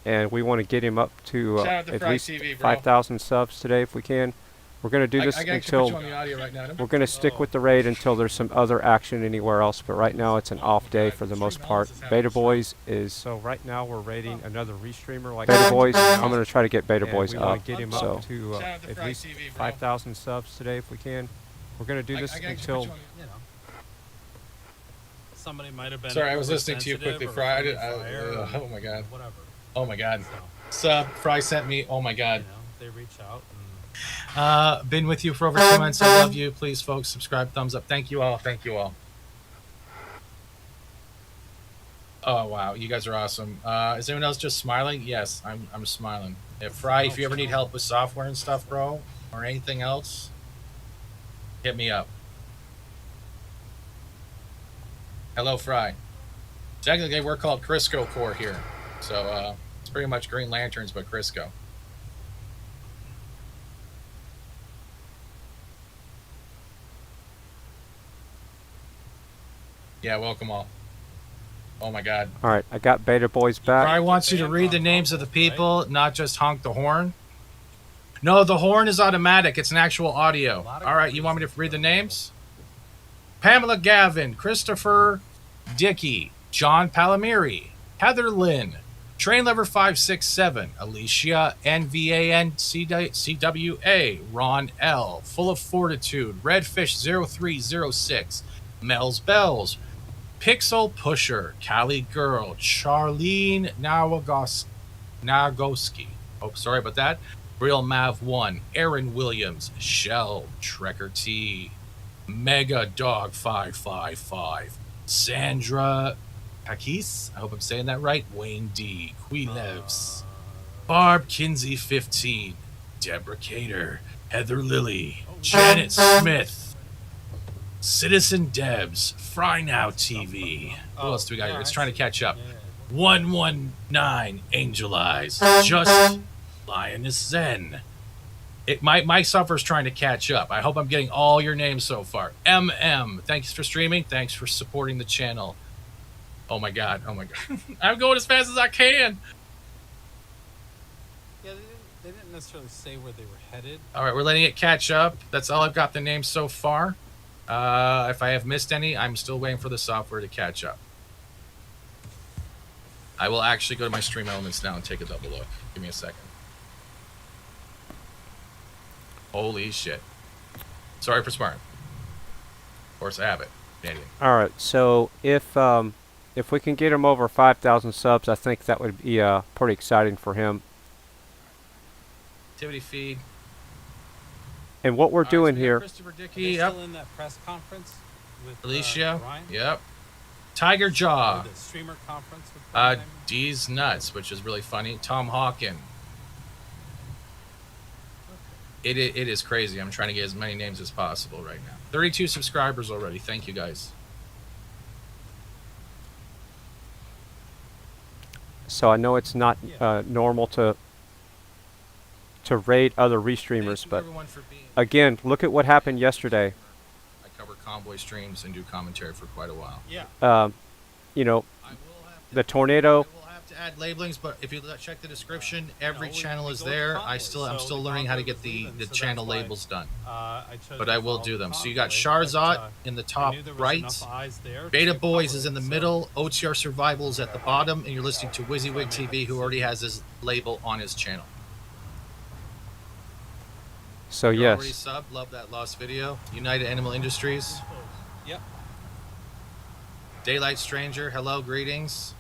Speaker 5: And we want to get him up to
Speaker 12: Shout out to
Speaker 5: at
Speaker 12: Fry
Speaker 5: least
Speaker 12: TV, bro.
Speaker 5: 5,000 subs today if we can. We're going to do this
Speaker 12: I can actually
Speaker 5: until
Speaker 12: put you on the audio right now.
Speaker 5: we're going to stick with the raid until there's some other action anywhere else. But right now it's an off day for the most part. Beta Boys is so right now we're rating another restreamer like Beta Boys. I'm going to try to get Beta Boys up. Get him up to at least 5,000 subs today if we can. We're going to do this until.
Speaker 2: Somebody might have been.
Speaker 12: Sorry, I was listening to you quickly, Fry. Oh my God. Oh my God. Sub, Fry sent me. Oh my God.
Speaker 2: They reach out.
Speaker 12: Been with you for over 2 months. I love you. Please, folks, subscribe, thumbs up. Thank you all. Thank you all. Oh wow, you guys are awesome. Is anyone else just smiling? Yes, I'm smiling. If Fry, if you ever need help with software and stuff, bro, or anything else, hit me up. Hello, Fry. Technically, we're called Crisco Corps here, so it's pretty much Green Lanterns, but Crisco. Yeah, welcome all. Oh my God.
Speaker 5: All right, I got Beta Boys back.
Speaker 12: Fry wants you to read the names of the people, not just honk the horn. No, the horn is automatic. It's an actual audio. All right, you want me to read the names? Pamela Gavin, Christopher Dickey, John Palamieri, Heather Lynn, Train Lever 567, Alicia NVANCWA, Ron L, Full of Fortitude, Redfish 0306, Mel's Bells, Pixel Pusher, Cali Girl, Charlene Nagoski. Oh, sorry about that. Real Mav 1, Aaron Williams, Shell, Trekker T, Mega Dog 555, Sandra Pakis, I hope I'm saying that right, Wayne D, Quilevs, Barb Kinsey 15, Deborah Cater, Heather Lilly, Janet Smith, Citizen Debs, Fry Now TV. What else do we got here? It's trying to catch up. 119 Angel Eyes, Just Lioness Zen. My software's trying to catch up. I hope I'm getting all your names so far. MM, thanks for streaming. Thanks for supporting the channel. Oh my god. Oh my god. I'm going as fast as I can.
Speaker 2: Yeah, they didn't necessarily say where they were headed.
Speaker 12: All right, we're letting it catch up. That's all I've got the names so far. If I have missed any, I'm still waiting for the software to catch up. I will actually go to my stream elements now and take a double look. Give me a second. Holy shit. Sorry for swearing. Of course I have it. Canadian.
Speaker 5: All right, so if we can get him over 5,000 subs, I think that would be pretty exciting for him.
Speaker 12: Activity feed.
Speaker 5: And what we're doing here.
Speaker 12: Christopher
Speaker 2: Are
Speaker 12: Dickey,
Speaker 2: they
Speaker 12: yep.
Speaker 2: still in that press conference with
Speaker 12: Alicia,
Speaker 2: Ryan?
Speaker 12: yep. Tiger Jaw.
Speaker 2: Or the streamer conference with Ryan?
Speaker 12: D's Nuts, which is really funny. Tom Hawkin. It is crazy. I'm trying to get as many names as possible right now. 32 subscribers already. Thank you, guys.
Speaker 5: So I know it's not normal to raid other restreamers, but again, look at what happened yesterday.
Speaker 12: I cover Convoy streams and do commentary for quite a while.
Speaker 2: Yeah.
Speaker 5: You know, the tornado.
Speaker 12: To add labelings, but if you check the description, every channel is there. I'm still learning how to get the channel labels done, but I will do them. So you got Sharzot in the top right, Beta Boyz is in the middle, OTR Survival is at the bottom, and you're listening to WYSIWYG TV, who already has his label on his channel.
Speaker 5: So
Speaker 12: You're already
Speaker 5: yes.
Speaker 12: subbed. Love that lost video. United Animal Industries.
Speaker 2: Yep.
Speaker 12: Daylight Stranger. Hello, greetings.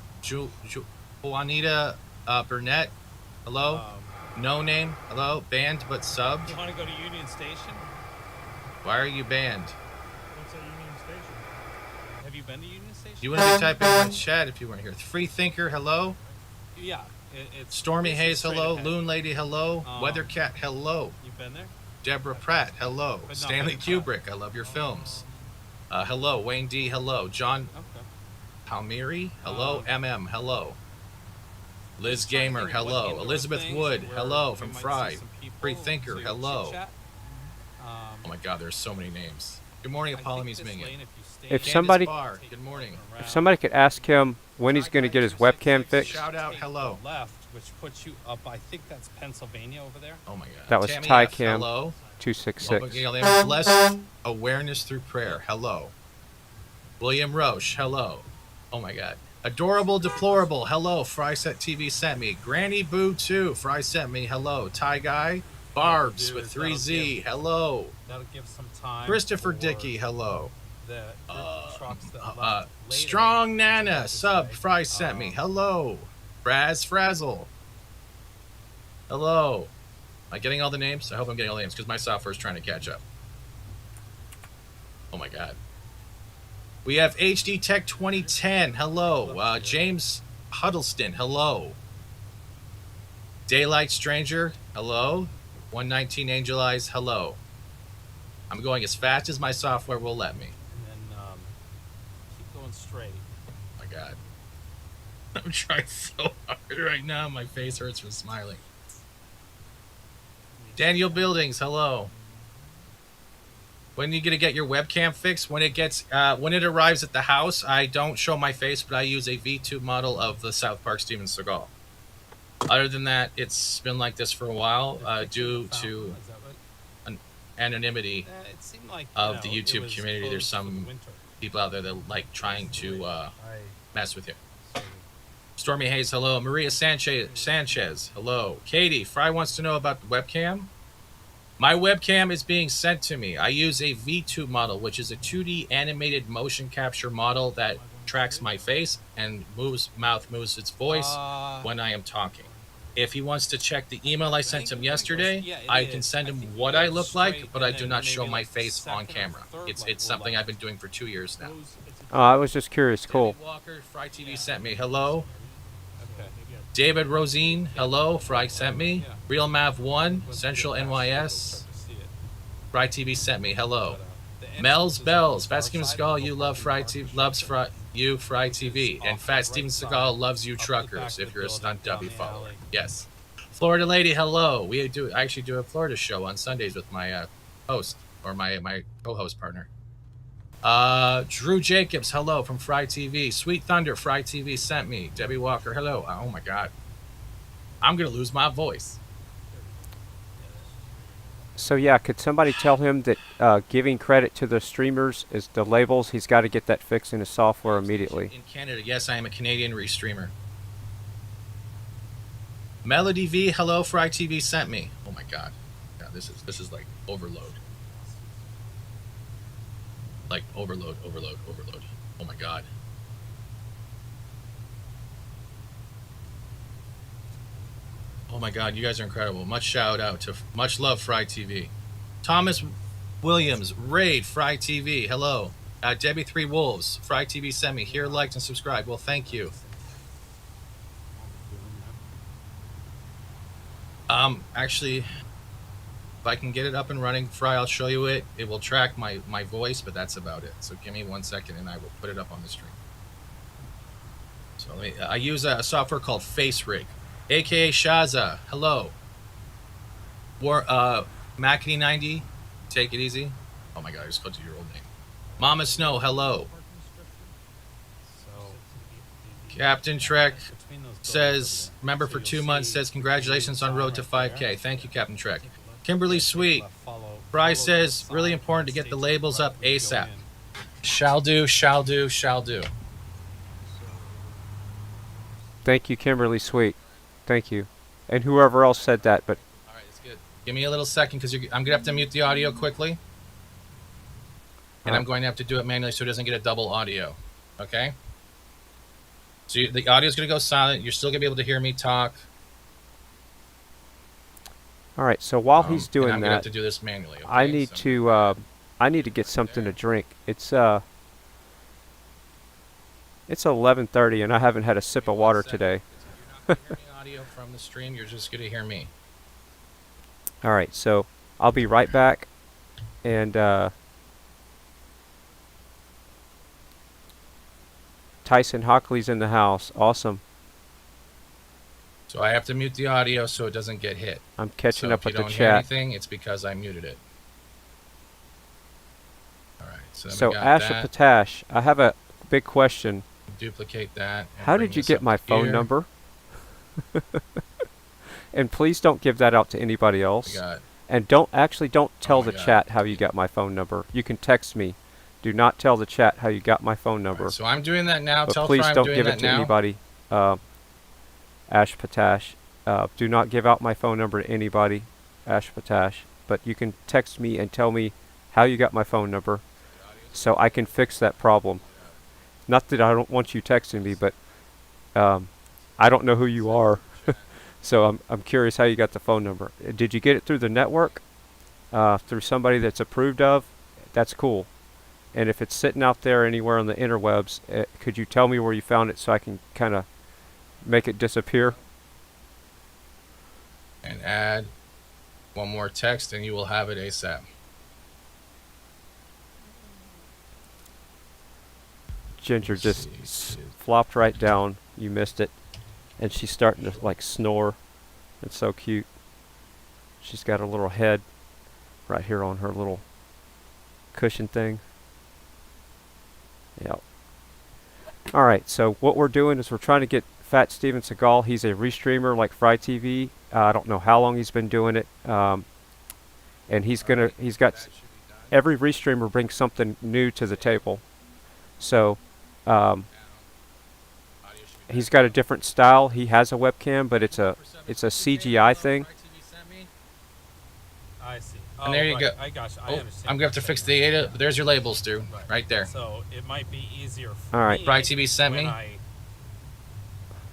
Speaker 12: Juanita Burnett. Hello. No name. Hello. Banned but subbed.
Speaker 2: You want to go to Union Station?
Speaker 12: Why are you banned?
Speaker 2: What's at Union Station? Have you been to Union Station?
Speaker 12: You wouldn't be typing in my chat if you weren't here. Free Thinker. Hello.
Speaker 2: Yeah. It's
Speaker 12: Stormy Hayes.
Speaker 2: straight
Speaker 12: Hello.
Speaker 2: ahead.
Speaker 12: Loon Lady. Hello. Weathercat. Hello.
Speaker 2: You've been there?
Speaker 12: Deborah Pratt. Hello.
Speaker 2: But not
Speaker 12: Stanley
Speaker 2: been
Speaker 12: Kubrick. I love your films. Hello. Wayne D. Hello. John Palmieri. Hello. MM. Hello. Liz Gamer, hello. Elizabeth Wood, hello from Fry. Free Thinker, hello. Oh my god, there's so many names. Good morning, Apollomies Minion.
Speaker 5: If somebody,
Speaker 12: good morning.
Speaker 5: if somebody could ask him when he's going to get his webcam fixed.
Speaker 12: Shout out, hello.
Speaker 2: Left, which puts you up. I think that's Pennsylvania over there.
Speaker 12: Oh my god.
Speaker 5: That was
Speaker 12: Tammy
Speaker 5: Ty
Speaker 12: F,
Speaker 5: Cam
Speaker 12: hello.
Speaker 5: 266.
Speaker 12: Bless awareness through prayer, hello. William Roche, hello. Oh my god. Adorable Deplorable, hello. Fryset TV sent me. Granny Boo 2, Fry sent me, hello. Ty Guy, Barbs with 3Z, hello.
Speaker 2: That'll give some time.
Speaker 12: Christopher Dickey, hello.
Speaker 2: The trucks that left later.
Speaker 12: Strong Nana, sub, Fry sent me, hello. Braz Frazzle, hello. Am I getting all the names? I hope I'm getting all the names because my software is trying to catch up. Oh my god. We have HD Tech 2010. Hello. James Huddleston. Hello. Daylight Stranger. Hello. 119 Angel Eyes. Hello. I'm going as fast as my software will let me.
Speaker 2: And then keep going straight.
Speaker 12: Oh my god. I'm trying so hard right now. My face hurts from smiling. Daniel Buildings. Hello. When are you gonna get your webcam fixed? When it gets, when it arrives at the house, I don't show my face, but I use a V2 model of the South Park Steven Seagal. Other than that, it's been like this for a while, due to anonymity of the YouTube community. There's some people out there that like trying to mess with you. Stormy Hayes, hello. Maria Sanchez, hello. Katie, Fry wants to know about the webcam. My webcam is being sent to me. I use a V2 model, which is a 2D animated motion capture model that tracks my face and moves its voice when I am talking. If he wants to check the email I sent him yesterday, I can send him what I look like, but I do not show my face on camera. It's something I've been doing for 2 years now.
Speaker 5: Oh, I was just curious. Cool.
Speaker 12: Walker, Fry TV sent me. Hello. David Rosine, hello. Fry sent me. Real Mav 1, Central NYS. Fry TV sent me. Hello. Mel's Bells. Fat Steven Seagal, you love Fry TV. Loves Fry TV. And Fat Steven Seagal loves you truckers. If you're a Stunt W follower. Yes. Florida Lady, hello. I actually do a Florida show on Sundays with my host or my co-host partner. Drew Jacobs, hello from Fry TV. Sweet Thunder, Fry TV sent me. Debbie Walker, hello. Oh my God. I'm going to lose my voice.
Speaker 5: So yeah, could somebody tell him that giving credit to the streamers is the labels? He's got to get that fixed in his software immediately.
Speaker 12: In Canada, yes, I am a Canadian restreamer. Melody V, hello, Fry TV sent me. Oh my God. Yeah, this is like overload. Like overload. Oh my God. Oh my God, you guys are incredible. Much shout out to much love, Fry TV. Thomas Williams, Raid, Fry TV, hello. Debbie 3 Wolves, Fry TV sent me. Here, liked and subscribed. Well, thank you. Actually, if I can get it up and running, Fry, I'll show you it. It will track my voice, but that's about it. So give me 1 second and I will put it up on the stream. So I use a software called FaceRig. AKA Shaza, hello. Macity90, take it easy. Oh my God, I just called you your old name. Mama Snow, hello. Captain Trek says, member for 2 months, says congratulations on road to 5K. Thank you, Captain Trek. Kimberly Sweet, Bry says, really important to get the labels up ASAP. Shall do, shall do, shall do.
Speaker 5: Thank you, Kimberly Sweet. Thank you. And whoever else said that, but...
Speaker 12: All right, that's good. Give me a little second, because I'm going to have to mute the audio quickly. And I'm going to have to do it manually so it doesn't get a double audio. Okay? So the audio is going to go silent. You're still going to be able to hear me talk.
Speaker 5: All right, so while he's doing
Speaker 12: I'm
Speaker 5: that...
Speaker 12: going to have to do this manually. Okay?
Speaker 5: I need to get something to drink. It's 11:30 and I haven't had a sip of water today.
Speaker 12: You're not going to hear me audio from the stream. You're just going to hear me.
Speaker 5: All right, so I'll be right back, and Tyson Hockley's in the house. Awesome.
Speaker 12: So I have to mute the audio so it doesn't get hit.
Speaker 5: I'm catching up with the
Speaker 12: If you don't hear
Speaker 5: chat.
Speaker 12: anything, it's because I muted it. All right. So, then
Speaker 5: So
Speaker 12: we got
Speaker 5: Asha
Speaker 12: that.
Speaker 5: Patash, I have a big question.
Speaker 12: Duplicate that. and
Speaker 5: How
Speaker 12: bring
Speaker 5: did you
Speaker 12: this
Speaker 5: get
Speaker 12: up
Speaker 5: my phone
Speaker 12: here.
Speaker 5: number? And please don't give that out to anybody else. And don't tell the chat how you got my phone number. You can text me. Do not tell the chat how you got my phone number.
Speaker 12: So I'm doing that now.
Speaker 5: But
Speaker 12: Tell
Speaker 5: please
Speaker 12: Fry I'm
Speaker 5: don't
Speaker 12: doing
Speaker 5: give
Speaker 12: that
Speaker 5: it to
Speaker 12: now.
Speaker 5: anybody. Ash Patash. Do not give out my phone number to anybody, Ash Patash. But you can text me and tell me how you got my phone number so I can fix that problem. Not that I don't want you texting me, but I don't know who you are. So I'm curious how you got the phone number. Did you get it through the network? Through somebody that's approved of? That's cool. And if it's sitting out there anywhere on the interwebs, could you tell me where you found it so I can kind of make it disappear?
Speaker 12: And add one more text and you will have it ASAP.
Speaker 5: Ginger just flopped right down. You missed it. And she's starting to like snore. It's so cute. She's got a little head right here on her little cushion thing. Yep. Alright, so what we're doing is we're trying to get Fat Steven Seagal. He's a restreamer like Fry TV. I don't know how long he's been doing it. And he's got every restreamer brings something new to the table. So he's got a different style. He has a webcam, but it's a CGI thing.
Speaker 2: I see.
Speaker 12: And there you go.
Speaker 2: I got you. I
Speaker 12: Oh,
Speaker 2: understand.
Speaker 12: I'm going to have to fix the ADA. There's your labels, dude. Right there.
Speaker 2: So it might be easier for
Speaker 5: All right.
Speaker 2: me
Speaker 12: Fry TV sent
Speaker 2: when
Speaker 12: me.
Speaker 2: I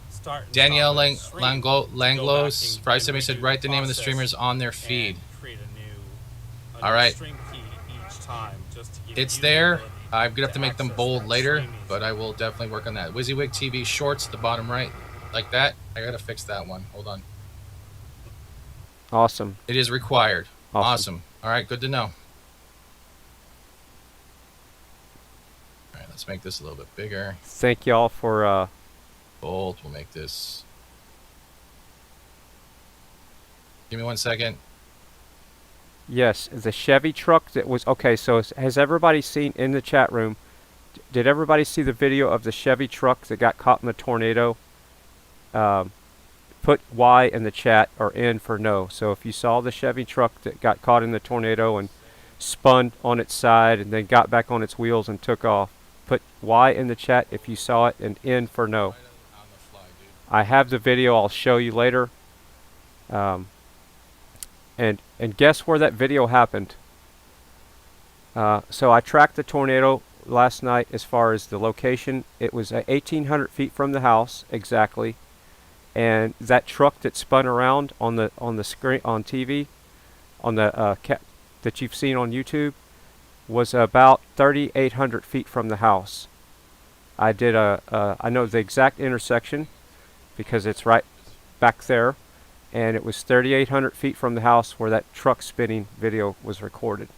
Speaker 2: start and
Speaker 12: Danielle
Speaker 2: stop the stream to go back
Speaker 12: Langlos,
Speaker 2: and-
Speaker 12: Fry
Speaker 2: and
Speaker 12: sent me, said
Speaker 2: redo
Speaker 12: write the name of the
Speaker 2: process
Speaker 12: streamers on their feed.
Speaker 2: and create a
Speaker 12: All
Speaker 2: new
Speaker 12: right.
Speaker 2: stream key each time just to give
Speaker 12: It's
Speaker 2: you
Speaker 12: there.
Speaker 2: the ability
Speaker 12: I'm going to have to make them
Speaker 2: access
Speaker 12: bold
Speaker 2: that
Speaker 12: later,
Speaker 2: stream
Speaker 12: but I will definitely work on that. WYSIWYG TV shorts at the bottom right. Like that. I got to fix that one. Hold on.
Speaker 5: Awesome.
Speaker 12: It is required.
Speaker 5: Awesome.
Speaker 12: All right, good to know. All right, let's make this a little bit bigger.
Speaker 5: Thank y'all for
Speaker 12: Bold. We'll make this. Give me 1 second.
Speaker 5: Yes, the Chevy truck that was... Okay, so has everybody seen in the chat room... Did everybody see the video of the Chevy truck that got caught in the tornado? Put Y in the chat or N for no. So if you saw the Chevy truck that got caught in the tornado and spun on its side and then got back on its wheels and took off, put Y in the chat if you saw it and N for no. I have the video. I'll show you later. And guess where that video happened? So I tracked the tornado last night as far as the location. It was 1,800 feet from the house exactly, and that truck that spun around on the screen on TV, on the that you've seen on YouTube, was about 3,800 feet from the house. I did I know the exact intersection because it's right back there, and it was 3,800 feet from the house where that truck spinning video was recorded.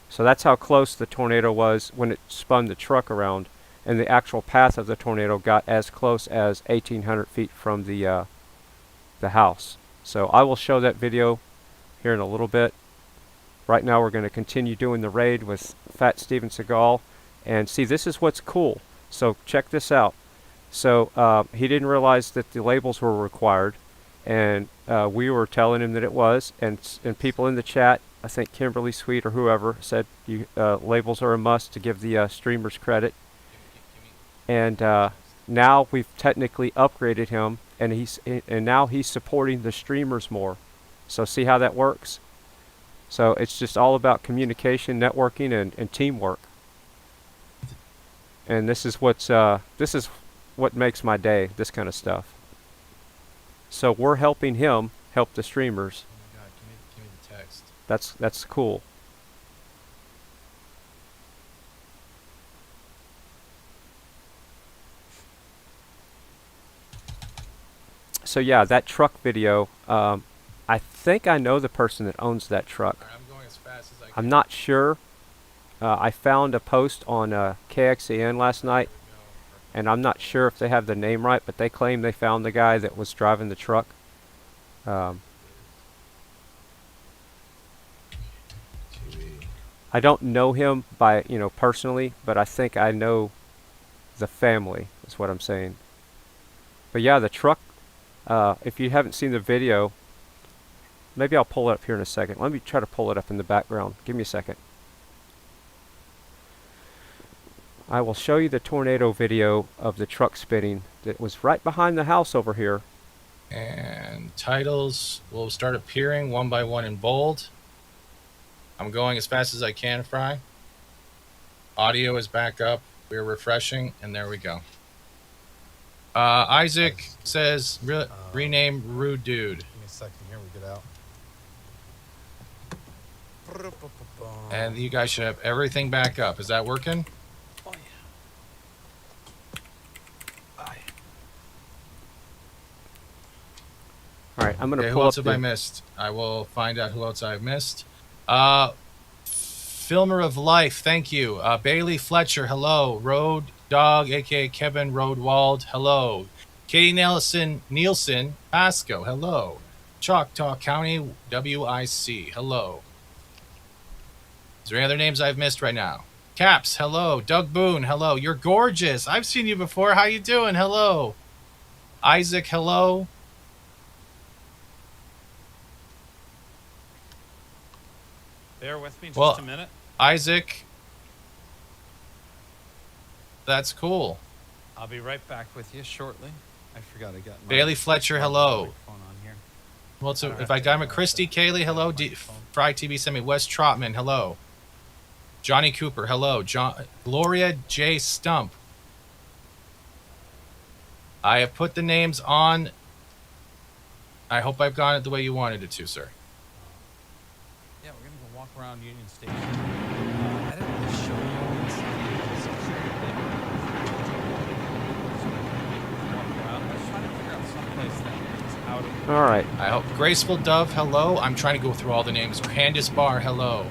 Speaker 5: So that's how close the tornado was when it spun the truck around, and the actual path of the tornado got as close as 1,800 feet from the house. So I will show that video here in a little bit. Right now we're going to continue doing the raid with Fat Steven Seagal, and see, this is what's cool. So check this out. So he didn't realize that the labels were required, and we were telling him that it was, and people in the chat, I think Kimberly Sweet or whoever, said labels are a must to give the streamers credit. And now we've technically upgraded him, and now he's supporting the streamers more. So see how that works? So it's just all about communication, networking, and teamwork. And this is what makes my day, this kind of stuff. So we're helping him help the streamers.
Speaker 12: Oh my God, give me the text.
Speaker 5: That's cool. So yeah, that truck video, I think I know the person that owns that truck.
Speaker 12: Right, I'm going as fast as I can.
Speaker 5: I'm not sure. I found a post on KXAN last night, and I'm not sure if they have the name right, but they claim they found the guy that was driving the truck. I don't know him by, personally, but I think I know the family, is what I'm saying. But yeah, the truck, if you haven't seen the video, maybe I'll pull it up here in a second. Let me try to pull it up in the background. Give me a second. I will show you the tornado video of the truck spinning that was right behind the house over here.
Speaker 12: And titles will start appearing one by one in bold. I'm going as fast as I can, Fry. Audio is back up. We're refreshing, and there we go. Isaac says, rename Rude Dude.
Speaker 2: Give me a second here, we get out.
Speaker 12: And you guys should have everything back up. Is that working?
Speaker 2: Oh, yeah.
Speaker 5: Alright, I'm going to
Speaker 12: Okay,
Speaker 5: pull
Speaker 12: who else
Speaker 5: up
Speaker 12: have I missed? I will find out who else I've missed. Filmer of Life, thank you. Bailey Fletcher, hello. Road Dog, aka Kevin Roadwald, hello. Katie Nielsen, Pasco, hello. Choctaw County, WIC, hello. Is there any other names I've missed right now? Caps, hello. Doug Boone, hello. You're gorgeous. I've seen you before. How you doing? Hello. Isaac, hello.
Speaker 2: Bear with me just
Speaker 12: Well,
Speaker 2: a minute.
Speaker 12: Isaac, that's cool.
Speaker 2: I'll be right back with you shortly. I forgot I got my
Speaker 12: Bailey Fletcher, hello.
Speaker 2: phone on here.
Speaker 12: Well, so if I got him, Christy, Kaylee, hello. Fry TV sent me. Wes Trotman, hello. Johnny Cooper, hello. Gloria J. Stump. I have put the names on. I hope I've gotten it the way you wanted it to, sir.
Speaker 2: Yeah, we're gonna go walk around Union Station. I didn't really show you all this. I was trying to figure out someplace that is out of.
Speaker 5: All right.
Speaker 12: I hope Graceful Dove, hello. I'm trying to go through all the names. Candace Barr, hello.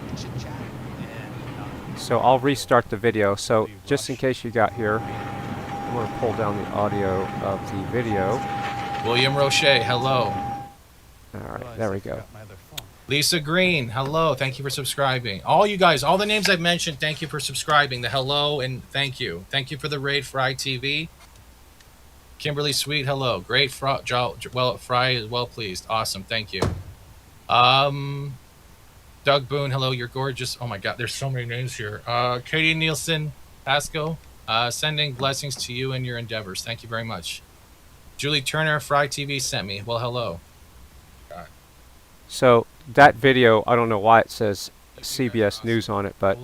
Speaker 5: So I'll restart the video. So just in case you got here, I'm going to pull down the audio of the video.
Speaker 12: William Roche, hello.
Speaker 5: All right, there we go.
Speaker 12: Lisa Green, hello. Thank you for subscribing. All you guys, all the names I've mentioned, thank you for subscribing. The hello and thank you. Thank you for the raid, Fry TV. Kimberly Sweet, hello. Great, Fry is well pleased. Awesome, thank you. Doug Boone, hello. You're gorgeous. Oh my God, there's so many names here. Katie Nielsen, Pasco, sending blessings to you and your endeavors. Thank you very much. Julie Turner, Fry TV sent me. Well, hello.
Speaker 5: So that video, I don't know why it says CBS News on it, but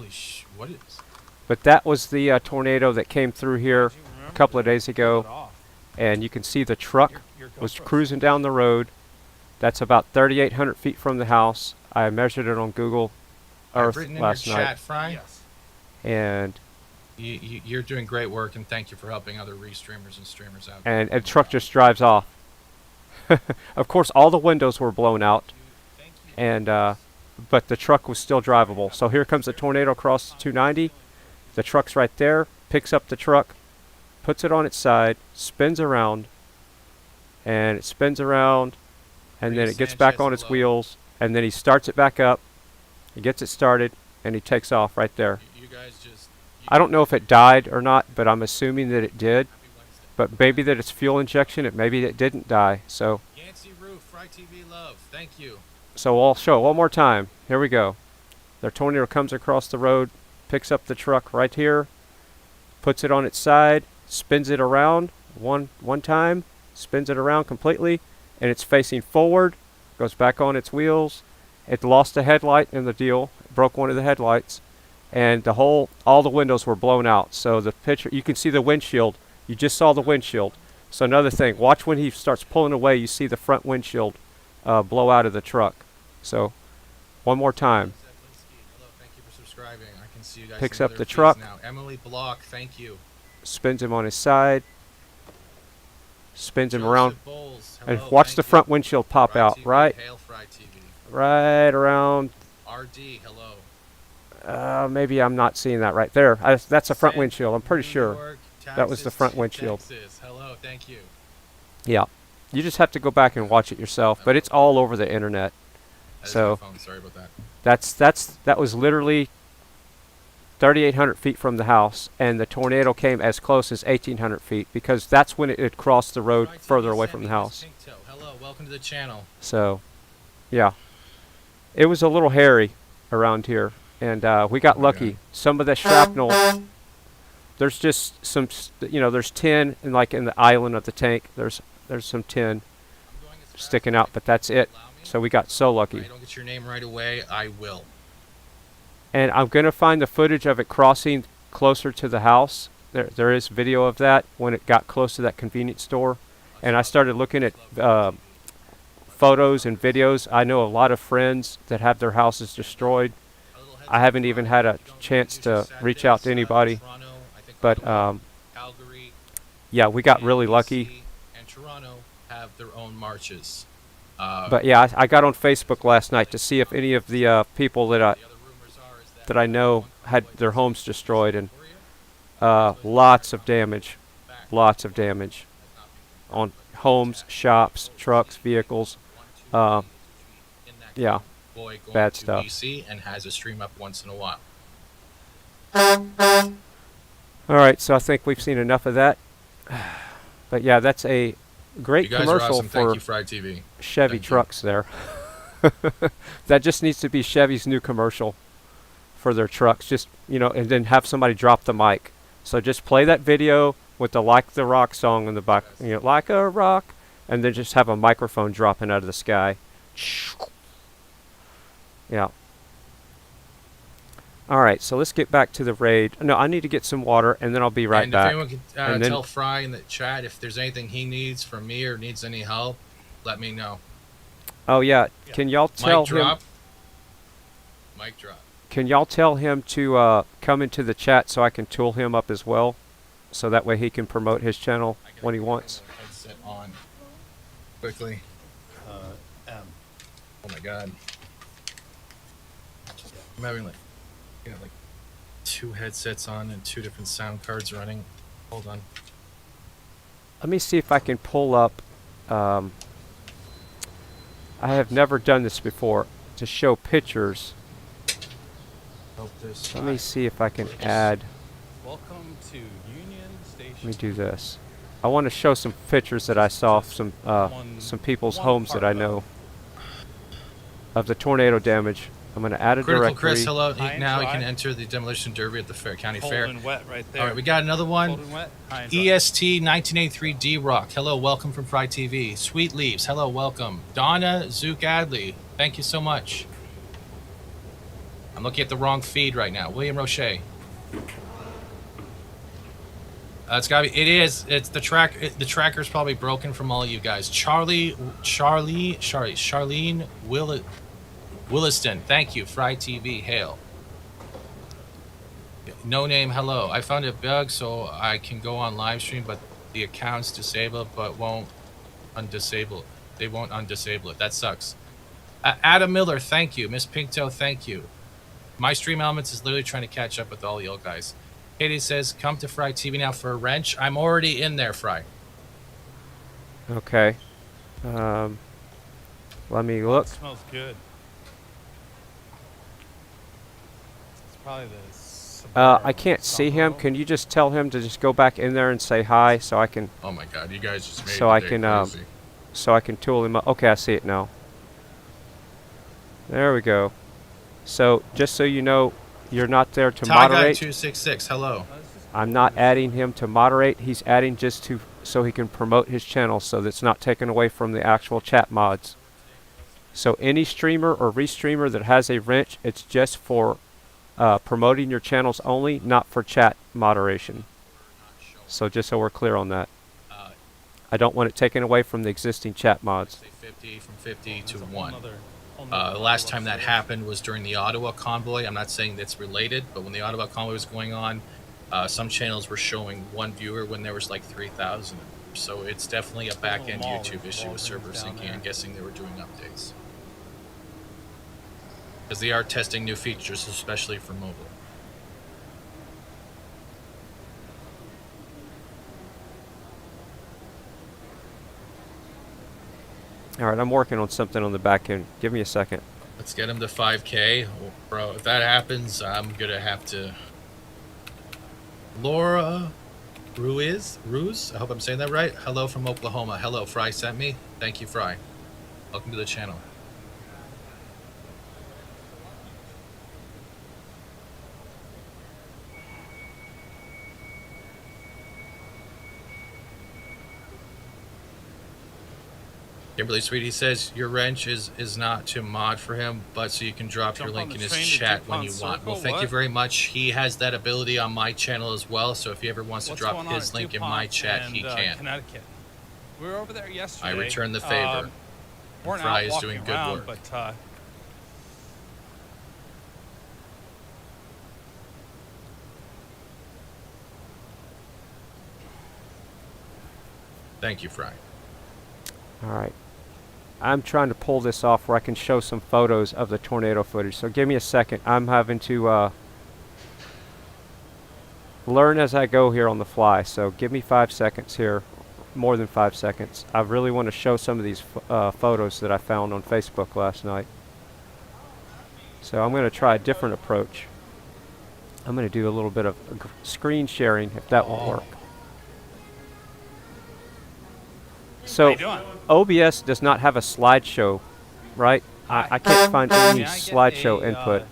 Speaker 12: what is?
Speaker 5: But that was the tornado that came through here a couple of days ago, and you can see the truck was cruising down the road. That's about 3,800 feet from the house. I measured it on Google Earth last night.
Speaker 12: Chat, Fry.
Speaker 5: And
Speaker 12: you're doing great work, and thank you for helping other restreamers and streamers out.
Speaker 5: And the truck just drives off. Of course, all the windows were blown out, and but the truck was still drivable. So here comes the tornado across 290. The truck's right there. Picks up the truck, puts it on its side, spins around, and it spins around, and then it gets back on its wheels, and then he starts it back up. He gets it started, and he takes off right there. I don't know if it died or not, but I'm assuming that it did. But maybe that it's fuel injection, maybe it didn't die. So
Speaker 12: Yancey Roof, Fry TV love, thank you.
Speaker 5: So I'll show it one more time. Here we go. The tornado comes across the road, picks up the truck right here, puts it on its side, spins it around one time, spins it around completely, and it's facing forward, goes back on its wheels. It lost a headlight in the deal, broke one of the headlights, and all the windows were blown out. So the picture, you can see the windshield. You just saw the windshield. So another thing, watch when he starts pulling away, you see the front windshield blow out of the truck. So one more time.
Speaker 12: Thank you for subscribing. I can see you guys
Speaker 5: Picks
Speaker 12: in
Speaker 5: up
Speaker 12: other
Speaker 5: the
Speaker 12: feeds
Speaker 5: truck.
Speaker 12: now. Emily Block, thank you.
Speaker 5: Spins him on his side. Spins him
Speaker 12: Joseph
Speaker 5: around.
Speaker 12: Bowles,
Speaker 5: And
Speaker 12: hello,
Speaker 5: watch
Speaker 12: thank
Speaker 5: the
Speaker 12: you.
Speaker 5: front windshield pop
Speaker 12: Fry
Speaker 5: out.
Speaker 12: TV,
Speaker 5: Right?
Speaker 12: Hail Fry TV.
Speaker 5: Right around.
Speaker 12: RD, hello.
Speaker 5: Maybe I'm not seeing that right there. That's a front
Speaker 12: San
Speaker 5: windshield. I'm pretty sure
Speaker 12: York,
Speaker 5: that was the
Speaker 12: Texas,
Speaker 5: front windshield.
Speaker 12: Texas. Hello, thank you.
Speaker 5: Yeah. You just have to go back and watch it yourself, but it's all over the internet.
Speaker 12: That is
Speaker 5: So
Speaker 12: my phone. Sorry about that.
Speaker 5: that was literally 3,800 feet from the house, and the tornado came as close as 1,800 feet because that's when it crossed the road further away from the house.
Speaker 12: Hello, welcome to the channel.
Speaker 5: So, yeah, it was a little hairy around here, and we got lucky. Some of the shrapnel, there's just some, there's tin in the island of the tank. There's some tin sticking out, but that's it. So we got so lucky.
Speaker 12: If I don't get your name right away, I will.
Speaker 5: And I'm gonna find the footage of it crossing closer to the house. There is video of that when it got close to that convenience store, and I started looking at photos and videos. I know a lot of friends that have their houses destroyed. I haven't even had a chance to reach out to anybody, but yeah, we got really lucky.
Speaker 12: And Toronto have their own marches.
Speaker 5: But yeah, I got on Facebook last night to see if any of the people that I know had their homes destroyed, and lots of damage on homes, shops, trucks, vehicles. Yeah,
Speaker 12: Boy going
Speaker 5: bad
Speaker 12: to
Speaker 5: stuff.
Speaker 12: BC and has a stream up once in a while.
Speaker 5: All right, so I think we've seen enough of that. But yeah, that's a great
Speaker 12: You guys are
Speaker 5: commercial
Speaker 12: awesome. Thank
Speaker 5: for
Speaker 12: you, Fry TV.
Speaker 5: Chevy
Speaker 12: Thank you.
Speaker 5: trucks there. That just needs to be Chevy's new commercial for their trucks. Just, and then have somebody drop the mic. So just play that video with the Like the Rock song in the back, like a rock, and then just have a microphone dropping out of the sky. Yeah. All right, so let's get back to the raid. No, I need to get some water, and then I'll be right
Speaker 12: and
Speaker 5: back.
Speaker 12: if anyone can
Speaker 5: And then-
Speaker 12: tell Fry in the chat if there's anything he needs from me or needs any help, let me know.
Speaker 5: Oh yeah, can y'all tell
Speaker 12: Mic
Speaker 5: him?
Speaker 12: drop. Mic drop.
Speaker 5: Can y'all tell him to come into the chat so I can tool him up as well, so that way he can promote his channel when he wants.
Speaker 12: Headset on. Quickly. Oh my god. I'm having like two headsets on and two different sound cards running. Hold on.
Speaker 5: Let me see if I can pull up. I have never done this before. to show pictures. Let me see if I can add.
Speaker 2: Welcome to Union Station.
Speaker 5: Let me do this. I want to show some pictures that I saw of some people's homes that I know of the tornado damage. I'm going to add a
Speaker 12: Critical
Speaker 5: directory.
Speaker 12: Chris, hello. Now he can enter the demolition derby at the county fair.
Speaker 2: And wet right there.
Speaker 12: All right, we got another one.
Speaker 2: Cold and wet, high and dry.
Speaker 12: EST 1983 D Rock. Hello, welcome from Fry TV. Sweet Leaves. Hello, welcome. Donna Zook Adley. Thank you so much. I'm looking at the wrong feed right now. William Roche. It's gotta be. It is. It's the track. The tracker's probably broken from all of you guys. Charlene Williston. Thank you. Fry TV. Hail. No name. Hello. I found a bug so I can go on live stream, but the account's disabled, but won't undisable it. They won't undisable it. That sucks. Adam Miller. Thank you. Miss Pinto. Thank you. My Stream Elements is literally trying to catch up with all you guys. Katie says, come to Fry TV now for a wrench. I'm already in there, Fry.
Speaker 5: Okay. Let me look.
Speaker 2: It smells good. It's probably the...
Speaker 5: I can't see him. Can you just tell him to just go back in there and say hi so I can...
Speaker 12: Oh my god, you guys just made
Speaker 5: so I
Speaker 12: the day
Speaker 5: can
Speaker 12: crazy.
Speaker 5: so I can tool him up. Okay, I see it now. There we go. So, just so you know, you're not there to moderate.
Speaker 12: Ty266, hello.
Speaker 5: I'm not adding him to moderate. He's adding just to so he can promote his channel so that's not taken away from the actual chat mods. So any streamer or restreamer that has a wrench, it's just for promoting your channels only, not for chat moderation. So just so we're clear on that. I don't want it taken away from the existing chat mods.
Speaker 12: 50 from 50 to 1. The last time that happened was during the Ottawa Convoy. I'm not saying that's related, but when the Ottawa Convoy was going on, some channels were showing one viewer when there was like 3,000. So it's definitely a back-end YouTube issue with server syncing. I'm guessing they were doing updates. Because they are testing new features, especially for mobile.
Speaker 5: Alright, I'm working on something on the back end. Give me a second.
Speaker 12: Let's get him to 5K. Oh, bro, if that happens, I'm going to have to... Laura Ruiz? I hope I'm saying that right. Hello from Oklahoma. Hello, Fry sent me. Thank you, Fry. Welcome to the channel. Kimberly Sweetie says your wrench is not to mod for him, but so you can drop your link in his chat when you want. Well, thank you very much. He has that ability on my channel as well, so if he ever wants to drop his link in my chat, he can.
Speaker 2: Connecticut. We were over there yesterday.
Speaker 12: I return the favor. Fry is doing good work.
Speaker 2: But,
Speaker 12: thank you, Fry.
Speaker 5: Alright. I'm trying to pull this off where I can show some photos of the tornado footage. So give me a second. I'm having to learn as I go here on the fly. So give me 5 seconds here. More than 5 seconds. I really want to show some of these photos that I found on Facebook last night. So I'm going to try a different approach. I'm going to do a little bit of screen sharing if that will work. So OBS does not have a slideshow, right? I can't find any slideshow input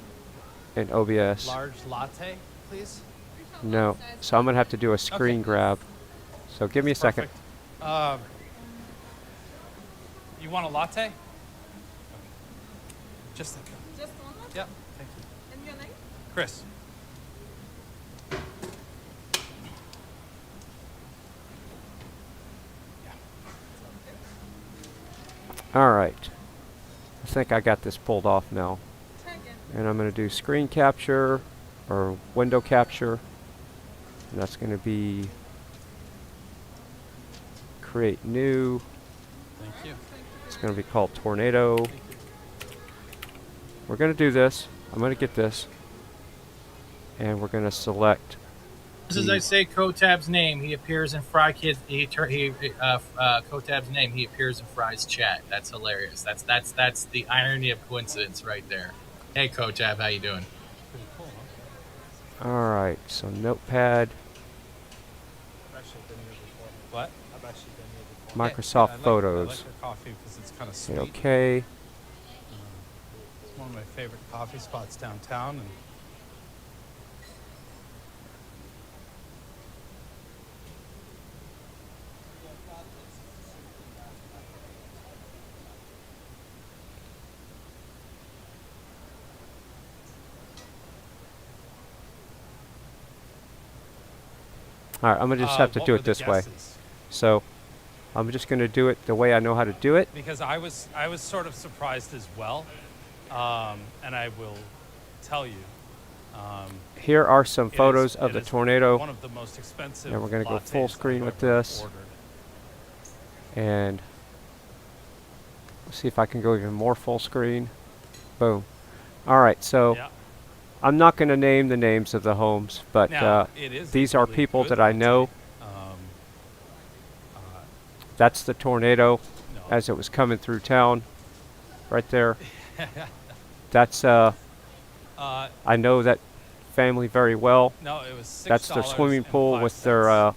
Speaker 5: in OBS.
Speaker 2: Large latte, please.
Speaker 5: No, so I'm gonna have to do a screen grab. So give me a second.
Speaker 2: You want a latte? Okay. Just like that.
Speaker 6: Just one?
Speaker 2: Yep. Thank you.
Speaker 6: And your name?
Speaker 2: Chris.
Speaker 5: Alright. I think I got this pulled off now. And I'm going to do screen capture or window capture. And that's going to be create new.
Speaker 2: Thank you.
Speaker 5: It's going to be called Tornado. We're going to do this. I'm going to get this. And we're going to select
Speaker 12: As I say Kotab's name, he appears in Fry Kids. Kotab's name, he appears in Fry's chat. That's hilarious. That's the irony of coincidence right there. Hey Kotab, how you doing?
Speaker 5: All right, so notepad,
Speaker 2: What?
Speaker 5: Microsoft Photos.
Speaker 2: I like your coffee because it's kind of
Speaker 5: Hit
Speaker 2: sweet.
Speaker 5: okay.
Speaker 2: It's one of my favorite coffee spots downtown. And
Speaker 5: All right, I'm gonna just have to
Speaker 2: what
Speaker 5: do
Speaker 2: were
Speaker 5: it
Speaker 2: the
Speaker 5: this way.
Speaker 2: guesses?
Speaker 5: So, I'm just gonna do it the way I know how to do it.
Speaker 2: Because I was sort of surprised as well, and I will tell you.
Speaker 5: Here are some
Speaker 2: it
Speaker 5: photos
Speaker 2: is-
Speaker 5: of
Speaker 2: it
Speaker 5: the
Speaker 2: is
Speaker 5: tornado.
Speaker 2: One of the most expensive.
Speaker 5: And we're gonna go
Speaker 2: lattes
Speaker 5: full screen
Speaker 2: I've
Speaker 5: with
Speaker 2: ever
Speaker 5: this.
Speaker 2: ordered.
Speaker 5: And see if I can go even more full screen. Boom. All right, so
Speaker 2: Yeah.
Speaker 5: I'm not going to name the names of the homes, but
Speaker 2: Now, it is
Speaker 5: these are
Speaker 2: really
Speaker 5: people
Speaker 2: good,
Speaker 5: that I
Speaker 2: I'll
Speaker 5: know. That's the tornado as it was coming through town, right there. That's I know that family very well.
Speaker 2: No, it was
Speaker 5: That's their swimming pool with
Speaker 2: $6.05.
Speaker 5: their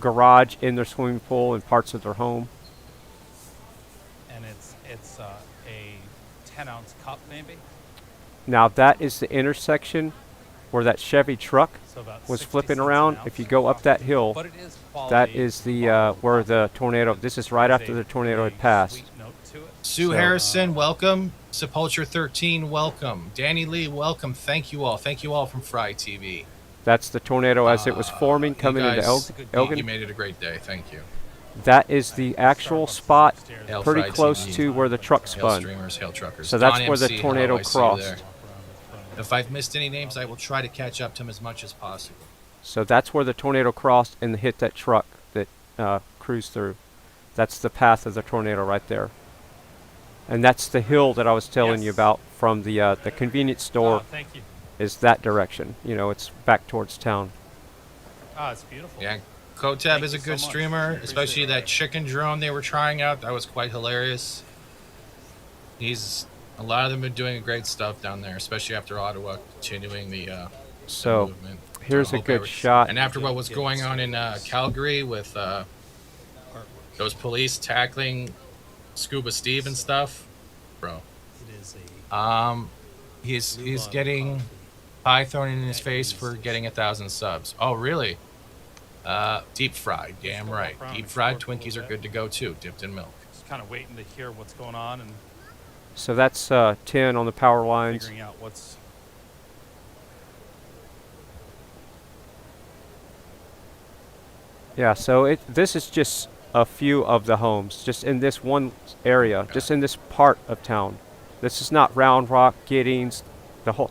Speaker 5: garage in their swimming pool and parts of their home.
Speaker 2: And it's a 10-ounce cup maybe.
Speaker 5: Now that is the intersection where that Chevy truck
Speaker 2: So about
Speaker 5: was
Speaker 2: 60
Speaker 5: flipping
Speaker 2: cents an
Speaker 5: around.
Speaker 2: ounce.
Speaker 5: If you go up that hill,
Speaker 2: But it is
Speaker 5: that
Speaker 2: quality
Speaker 5: is the where the tornado. This is right after the tornado had passed.
Speaker 12: Sue
Speaker 5: So-
Speaker 12: Harrison, welcome. Sepulture13, welcome. Danny Lee, welcome. Thank you all. Thank you all from Fry TV.
Speaker 5: That's the tornado as it was forming,
Speaker 12: You
Speaker 5: coming into
Speaker 12: guys,
Speaker 5: Elgin.
Speaker 12: You made it a great day. Thank you.
Speaker 5: That is the actual spot,
Speaker 12: Hail
Speaker 5: pretty
Speaker 12: Fry
Speaker 5: close
Speaker 12: TV.
Speaker 5: to where the truck
Speaker 12: Hail
Speaker 5: spun.
Speaker 12: streamers, hail truckers.
Speaker 5: So that's
Speaker 12: Don
Speaker 5: where the
Speaker 12: MC,
Speaker 5: tornado
Speaker 12: hello, I see you there.
Speaker 5: crossed.
Speaker 12: If I've missed any names, I will try to catch up to them as much as possible.
Speaker 5: So that's where the tornado crossed and hit that truck that cruised through. That's the path of the tornado right there. And that's the hill that I was telling you about from the convenience store.
Speaker 2: Thank you.
Speaker 5: Is that direction? You know, it's back towards town.
Speaker 2: Oh, it's beautiful.
Speaker 12: Yeah, Kotab is a good streamer, especially that chicken drone they were trying out. That was quite hilarious. A lot of them are doing great stuff down there, especially after Ottawa continuing the
Speaker 5: So
Speaker 12: movement.
Speaker 5: here's
Speaker 12: So I
Speaker 5: a
Speaker 12: hope
Speaker 5: good shot.
Speaker 12: And after what was going on in Calgary with those police tackling Scuba Steve and stuff, bro. He's getting pie thrown in his face for getting 1,000 subs. Oh, really? Deep fried, damn right. Deep fried Twinkies are good to go too, dipped in milk.
Speaker 2: Just kind of waiting to hear what's going on and
Speaker 5: So that's 10 on the power lines.
Speaker 2: figuring out what's.
Speaker 5: Yeah, so this is just a few of the homes, just in this one area, just in this part of town. This is not Round Rock, Giddings, the whole.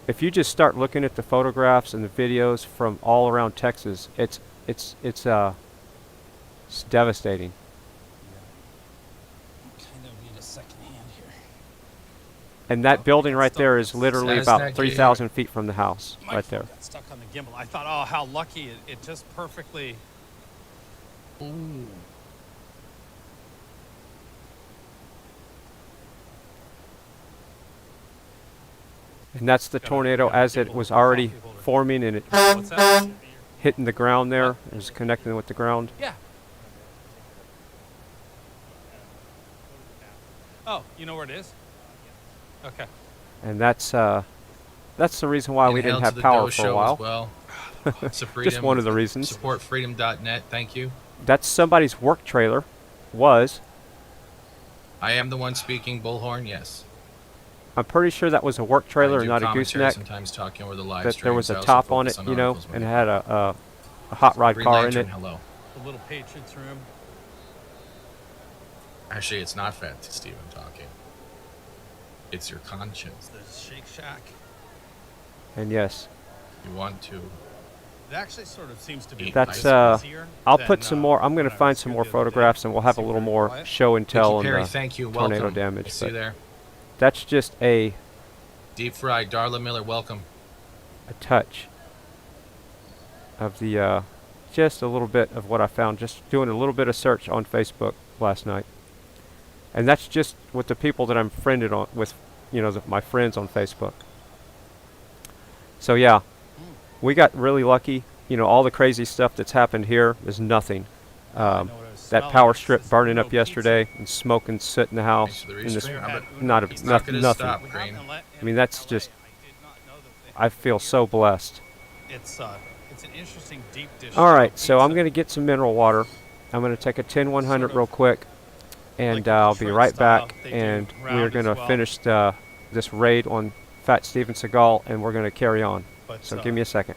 Speaker 5: If you just start looking at the photographs and the videos from all around Texas, it's devastating.
Speaker 2: Kind of need a second hand here.
Speaker 5: And that building right there is literally
Speaker 12: Sasnak,
Speaker 5: about 3,000 feet from the house,
Speaker 2: My
Speaker 5: right
Speaker 2: phone
Speaker 5: there.
Speaker 2: got stuck on the gimbal. I thought, oh, how lucky it just perfectly.
Speaker 12: Ooh.
Speaker 5: And that's the tornado as it was already forming and it
Speaker 2: What's that?
Speaker 5: hitting the ground there. It was connecting with the ground.
Speaker 2: Yeah. Oh, you know where it is? Okay.
Speaker 5: And that's the reason why we
Speaker 12: And hail
Speaker 5: didn't
Speaker 12: to
Speaker 5: have
Speaker 12: the
Speaker 5: power
Speaker 12: Doe
Speaker 5: for
Speaker 12: Show
Speaker 5: a while.
Speaker 12: as well.
Speaker 5: Just one of the reasons.
Speaker 12: Support freedom.net, thank you.
Speaker 5: That's somebody's work trailer. Was.
Speaker 12: I am the one speaking, Bullhorn, yes.
Speaker 5: I'm pretty sure that was a work trailer
Speaker 12: I
Speaker 5: and
Speaker 12: do
Speaker 5: not a
Speaker 12: commentary
Speaker 5: gooseneck.
Speaker 12: sometimes talking over the live
Speaker 5: That there was
Speaker 12: streams. I
Speaker 5: a
Speaker 12: also
Speaker 5: top on
Speaker 12: focus
Speaker 5: it, you know,
Speaker 12: articles when
Speaker 5: and it
Speaker 12: I-
Speaker 5: had a hot rod
Speaker 12: Green
Speaker 5: car in
Speaker 12: Lantern,
Speaker 5: it.
Speaker 12: hello.
Speaker 2: The little Patriots room.
Speaker 12: Actually, it's not Fancy Steven talking. It's your conscience.
Speaker 2: The Shake Shack.
Speaker 5: And yes,
Speaker 12: You want to.
Speaker 2: It actually sort of seems to be.
Speaker 5: that's
Speaker 2: easier
Speaker 5: I'll
Speaker 2: than,
Speaker 5: put some more. I'm going to
Speaker 2: when I
Speaker 5: find
Speaker 2: was
Speaker 5: some
Speaker 2: here
Speaker 5: more
Speaker 2: the other day.
Speaker 5: photographs, and we'll have a little more show and tell on
Speaker 12: Perry,
Speaker 5: the
Speaker 12: thank you.
Speaker 5: tornado
Speaker 12: Welcome.
Speaker 5: damage.
Speaker 12: I see you
Speaker 5: but
Speaker 12: there.
Speaker 5: That's just a
Speaker 12: Deep Fried, Darla Miller, welcome.
Speaker 5: touch. of the just a little bit of what I found just doing a little bit of search on Facebook last night. And that's just with the people that I'm friended on with, you know, my friends on Facebook. So yeah, we got really lucky. You know, all the crazy stuff that's happened here is nothing. That power strip burning up yesterday and smoke and soot in the house. In this, nothing. I mean, that's just, I feel so blessed.
Speaker 2: It's an interesting deep dish.
Speaker 5: All right, so I'm going to get some mineral water. I'm going to take a 10-100 real quick, and I'll be right back. And we're going to finish this raid on Fat Steven Seagal, and we're going to carry on. So give me a second.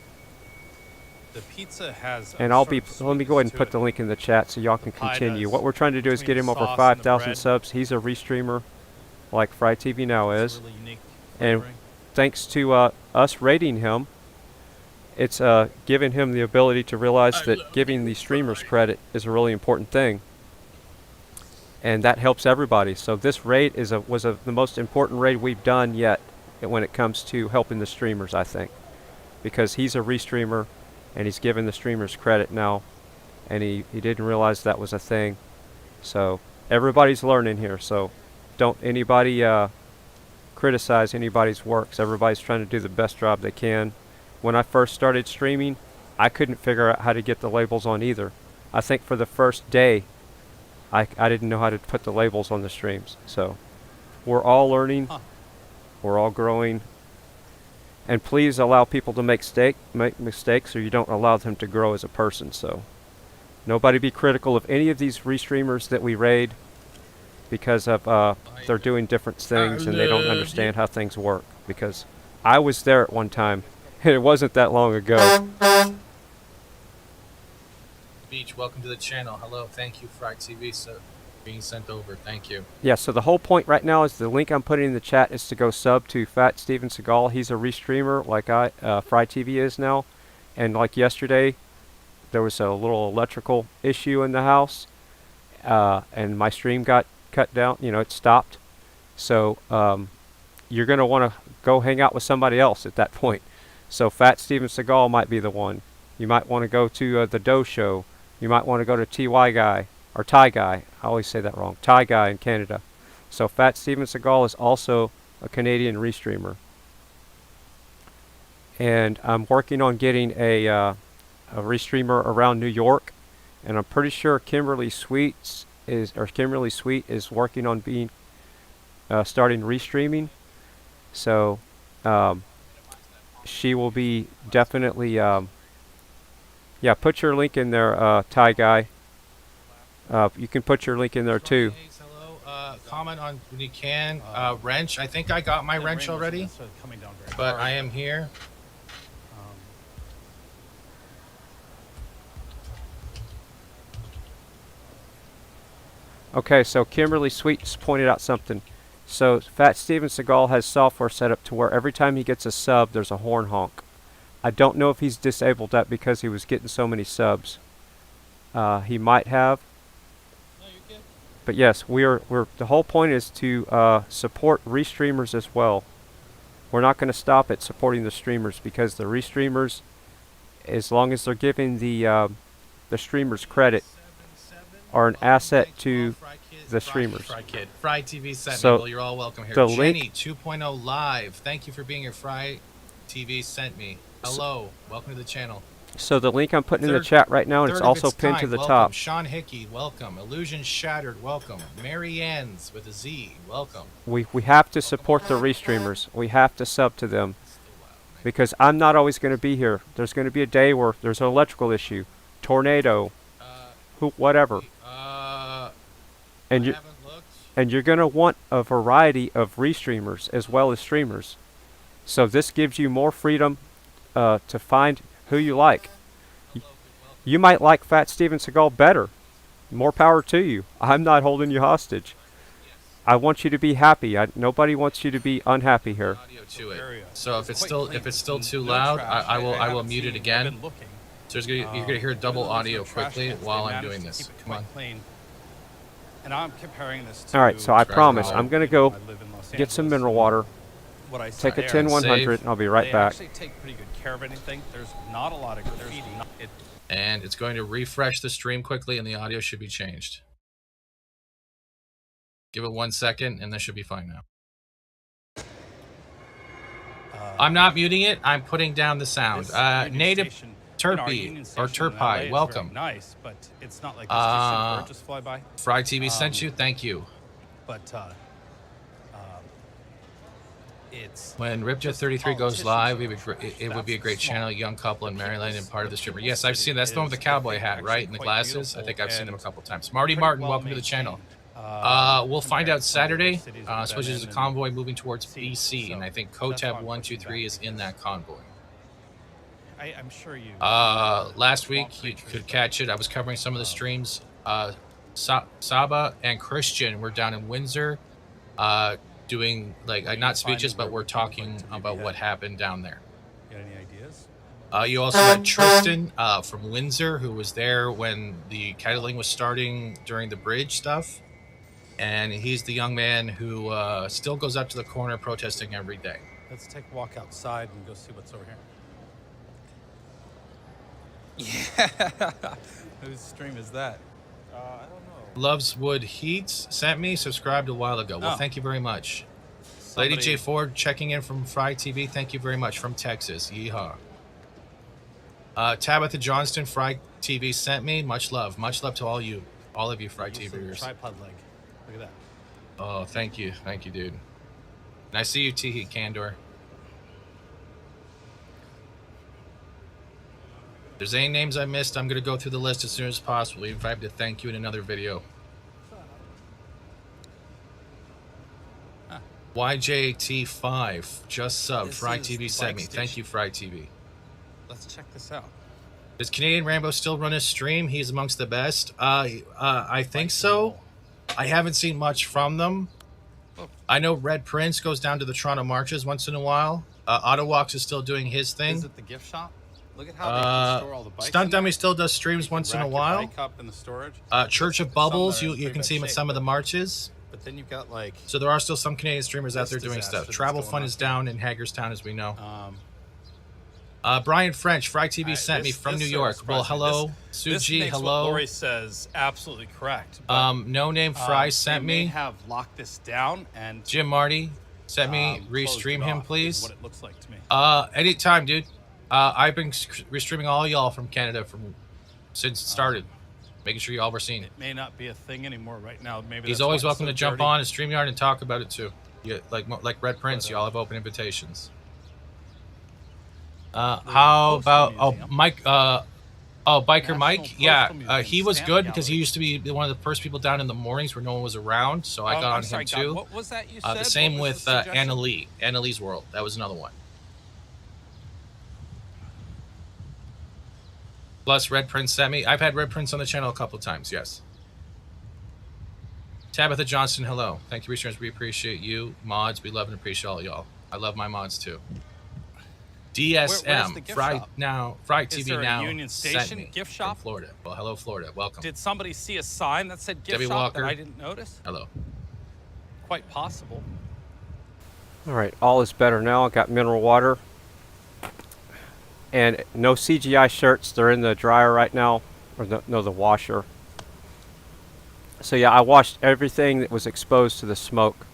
Speaker 2: The pizza has
Speaker 5: and let me go ahead and put the link in the chat so y'all can continue. What we're trying to do is get him over 5,000 subs. He's a restreamer like FryTVNow is. And thanks to us rating him, it's giving him the ability to realize that giving the streamers credit is a really important thing. And that helps everybody. So this raid was the most important raid we've done yet when it comes to helping the streamers, I think. Because he's a restreamer. And he's given the streamers credit now, and he didn't realize that was a thing. So everybody's learning here. So don't anybody criticize anybody's works. Everybody's trying to do the best job they can. When I first started streaming, I couldn't figure out how to get the labels on either. I think for the first day, I didn't know how to put the labels on the streams. So we're all learning. We're all growing. And please allow people to make mistakes, or you don't allow them to grow as a person. So nobody be critical of any of these restreamers that we raid because of they're doing different things and they don't understand how things work. Because I was there at one time, and it wasn't that long ago.
Speaker 12: Beach, welcome to the channel. Hello, thank you, Fright TV, so being sent over. Thank you.
Speaker 5: Yeah, so the whole point right now is the link I'm putting in the chat is to go sub to Fat Steven Seagal. He's a restreamer like Fry TV is now. And like yesterday, there was a little electrical issue in the house, and my stream got cut down. You know, it stopped. So you're going to want to go hang out with somebody else at that point. So Fat Steven Seagal might be the one. You might want to go to the Doe Show. You might want to go to TY Guy. Or Thai Guy, I always say that wrong. Thai Guy in Canada. So Fat Steven Seagal is also a Canadian restreamer. And I'm working on getting a restreamer around New York, and I'm pretty sure Kimberly Sweet is working on being starting restreaming. So she will be definitely yeah. Put your link in there, Thai Guy. You can put your link in there too.
Speaker 12: Hello, comment on when you can. Wrench. I think I got my wrench already, but I am here.
Speaker 5: Okay, so Kimberly Sweets pointed out something. So Fat Steven Seagal has software set up to where every time he gets a sub, there's a horn honk. I don't know if he's disabled that because he was getting so many subs. He might have. But yes, the whole point is to support restreamers as well. We're not going to stop at supporting the streamers because the restreamers, as long as they're giving the streamers credit, are an asset to the streamers.
Speaker 12: Fry TV sent me. Well, you're all welcome here.
Speaker 5: The
Speaker 12: Jenny
Speaker 5: link
Speaker 12: 2.0 live. Thank you for being here. Fry TV sent me. Hello, welcome to the channel.
Speaker 5: So the link I'm putting in the chat right now, and it's also pinned to the top.
Speaker 12: Sean Hickey, welcome. Illusion Shattered, welcome. Mary Ann's with a Z, welcome.
Speaker 5: We have to support the restreamers. We have to sub to them. Because I'm not always going to be here. There's going to be a day where there's an electrical issue, tornado, whatever. And you're going to want a variety of restreamers as well as streamers. So this gives you more freedom to find who you like. You might like Fat Steven Seagal better. More power to you. I'm not holding you hostage. I want you to be happy. Nobody wants you to be unhappy here.
Speaker 12: So if it's still too loud, I will mute it again. So you're gonna hear double audio quickly while I'm doing this. Come on.
Speaker 2: And I'm comparing this to
Speaker 5: all right, so I promise I'm gonna go get some mineral water,
Speaker 2: what I
Speaker 5: take a
Speaker 2: said.
Speaker 5: 10-100, and I'll be right
Speaker 2: They
Speaker 5: back.
Speaker 2: actually take pretty good care of anything. There's not a lot of graffiti.
Speaker 12: And it's going to refresh the stream quickly, and the audio should be changed. Give it 1 second, and this should be fine now. I'm not muting it. I'm putting down the sound. Native Turpy or Turpie, welcome.
Speaker 2: Nice, but it's not like this just fly by.
Speaker 12: Fry TV sent you. Thank you.
Speaker 2: But it's
Speaker 12: when Rypta33 goes live, it would be a great channel. Young couple in Maryland and part of the streamer. Yes, I've seen that's the one with the cowboy hat, right? And the glasses. I think I've seen them a couple times. Marty Martin, welcome to the channel. We'll find out Saturday. Switches to Convoy moving towards BC, and I think COTAB 123 is in that convoy.
Speaker 2: I'm sure you.
Speaker 12: Last week you could catch it. I was covering some of the streams. Saba and Christian were down in Windsor, doing like not speeches, but we're talking about what happened down there.
Speaker 2: Got any ideas?
Speaker 12: You also had Tristan from Windsor, who was there when the kettling was starting during the bridge stuff. And he's the young man who still goes up to the corner protesting every day.
Speaker 2: Let's take a walk outside and go see what's over here. Yeah. Whose stream is that? I don't know.
Speaker 12: Loves Wood Heats sent me, subscribed a while ago. Well, thank you very much. Lady J Ford checking in from Fry TV. Thank you very much from Texas. Yeehaw. Tabitha Johnston, Fry TV sent me. Much love. Much love to all of you Fry TVers.
Speaker 2: Tripod leg. Look at that.
Speaker 12: Oh, thank you, dude. And I see you, Teehee Candor. If there's any names I missed, I'm gonna go through the list as soon as possible. Even if I have to thank you in another video. YJT5 just sub. Fry TV sent me. Thank you, Fry TV.
Speaker 2: Let's check this out.
Speaker 12: Does Canadian Rambo still run his stream? He's amongst the best. I think so. I haven't seen much from them. I know Red Prince goes down to the Toronto marches once in a while. Ottawalks is still doing his thing.
Speaker 2: Is it the gift shop? Look at how they can store all the bikes.
Speaker 12: Stunt Dummy still does streams once in a while.
Speaker 2: Bike up in the storage.
Speaker 12: Church of Bubbles, you can see him at some of the marches.
Speaker 2: But then you've got like.
Speaker 12: So there are still some Canadian streamers out there doing stuff. Travel Fun is down in Hagerstown, as we know. Brian French, Fry TV sent me from New York. Well, hello, Suji. Hello.
Speaker 2: What Lori says absolutely correct.
Speaker 12: No Name Fry sent me.
Speaker 2: May have locked this down and.
Speaker 12: Jim Marty sent me. Restream him, please.
Speaker 2: What it looks like to me.
Speaker 12: Anytime, dude. I've been restreaming all y'all from Canada since it started, making sure y'all were seen.
Speaker 2: It may not be a thing anymore right now. Maybe
Speaker 12: he's always welcome to jump on his StreamYard and talk about it too. Yeah, like Red Prince, y'all have open invitations. How about Mike? Biker Mike. Yeah, he was good because he used to be one of the first people down in the mornings where no one was around, so I got on him too.
Speaker 2: What was that you said?
Speaker 12: The same with Anna Lee. Anna Lee's World. That was another one. Plus, Red Prince sent me. I've had Red Prince on the channel a couple of times, yes. Tabitha Johnston, hello. Thank you, researchers. We appreciate you. Mods, we love and appreciate all y'all. I love my mods, too. DSM, Fry TV Now,
Speaker 2: Union
Speaker 12: sent
Speaker 2: Station
Speaker 12: me
Speaker 2: gift shop?
Speaker 12: from Florida. Well, hello, Florida. Welcome.
Speaker 2: Did somebody see a sign that said gift
Speaker 12: Debbie
Speaker 2: shop
Speaker 12: Walker.
Speaker 2: that I didn't notice?
Speaker 12: Hello.
Speaker 2: Quite possible.
Speaker 5: All right, all is better now. I got mineral water. And no CGI shirts. They're in the dryer right now. Or the washer. So yeah, I washed everything that was exposed to the smoke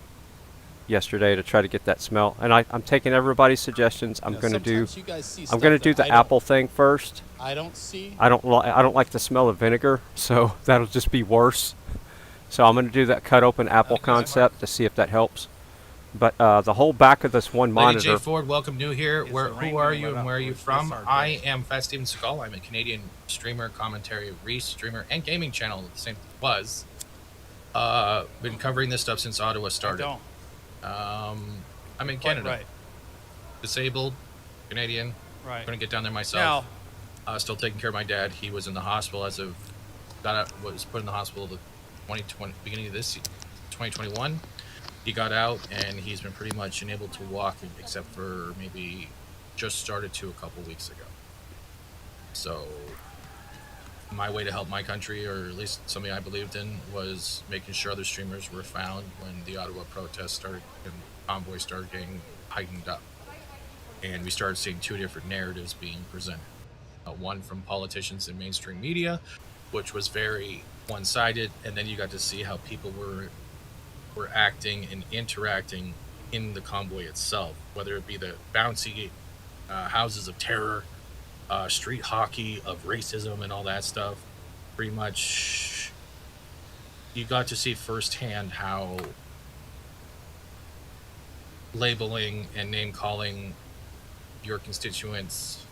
Speaker 5: yesterday to try to get that smell. And I'm taking everybody's suggestions. I'm going to do the apple thing first.
Speaker 2: I don't see.
Speaker 5: I don't like the smell of vinegar, so that'll just be worse. So I'm going to do that cut open apple concept to see if that helps. But the whole back of this one monitor.
Speaker 12: Lady J Ford, welcome new here. Who are you and where are you from? I am Fat Steven Seagal. I'm a Canadian streamer, commentary, streamer, and gaming channel. The same was. Been covering this stuff since Ottawa started. I'm in Canada.
Speaker 2: Right.
Speaker 12: Disabled, Canadian.
Speaker 2: Right.
Speaker 12: Going to get down there myself. Still taking care of my dad. He was in the hospital was put in the hospital the beginning of this 2021. He got out and he's been pretty much unable to walk except for maybe just started to a couple weeks ago. So my way to help my country, or at least something I believed in, was making sure other streamers were found when the Ottawa protests started and Convoy started getting heightened up. And we started seeing two different narratives being presented. One from politicians and mainstream media, which was very one-sided, and then you got to see how people were acting and interacting in the convoy itself, whether it be the bouncy houses of terror, street hockey of racism and all that stuff. Pretty much you got to see firsthand how labeling and name calling your constituents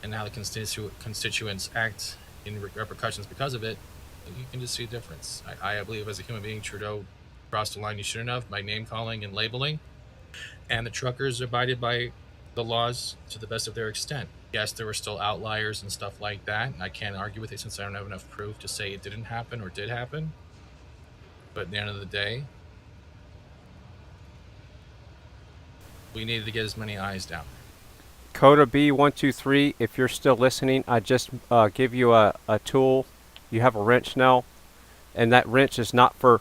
Speaker 12: and how the constituents act in repercussions because of it, you can just see a difference. I believe as a human being, Trudeau crossed the line you shouldn't have by name calling and labeling, and the truckers abided by the laws to the best of their extent. Yes, there were still outliers and stuff like that, and I can't argue with it since I don't have enough proof to say it didn't happen or did happen. But at the end of the day, we needed to get as many eyes down.
Speaker 5: Coda B123, if you're still listening, I just give you a tool. You have a wrench now, and that wrench is not for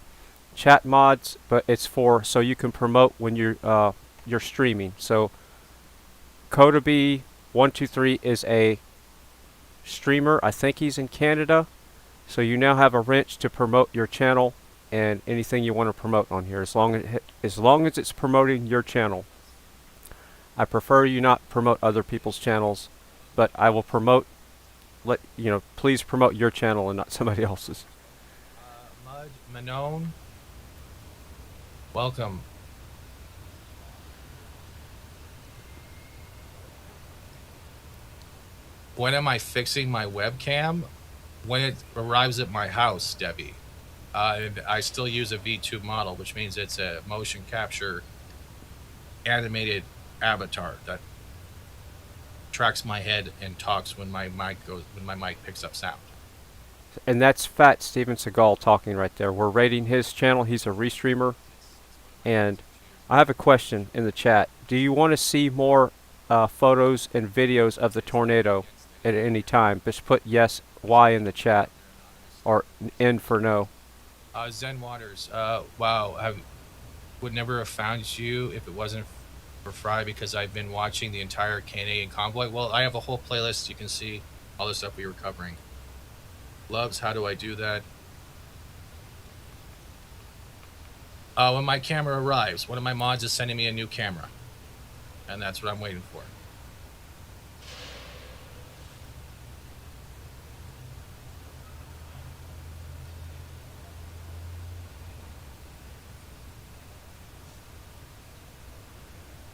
Speaker 5: chat mods, but it's for so you can promote when you're streaming. So Coda B123 is a streamer. I think he's in Canada. So you now have a wrench to promote your channel and anything you want to promote on here, as long as it's promoting your channel. I prefer you not promote other people's channels, but I will promote, please promote your channel and not somebody else's.
Speaker 12: Mud Manon, welcome. When am I fixing my webcam? When it arrives at my house, Debbie. And I still use a V2 model, which means it's a motion capture animated avatar that tracks my head and talks when my mic picks up sound.
Speaker 5: And that's Fat Steven Seagal talking right there. We're rating his channel. He's a restreamer. And I have a question in the chat. Do you want to see more photos and videos of the tornado at any time? Just put yes, Y in the chat, or N for no.
Speaker 12: Zen Waters, wow, I would never have found you if it wasn't for Fry, because I've been watching the entire Canadian convoy. Well, I have a whole playlist. You can see all the stuff we were covering. Loves, how do I do that? When my camera arrives, one of my mods is sending me a new camera, and that's what I'm waiting for.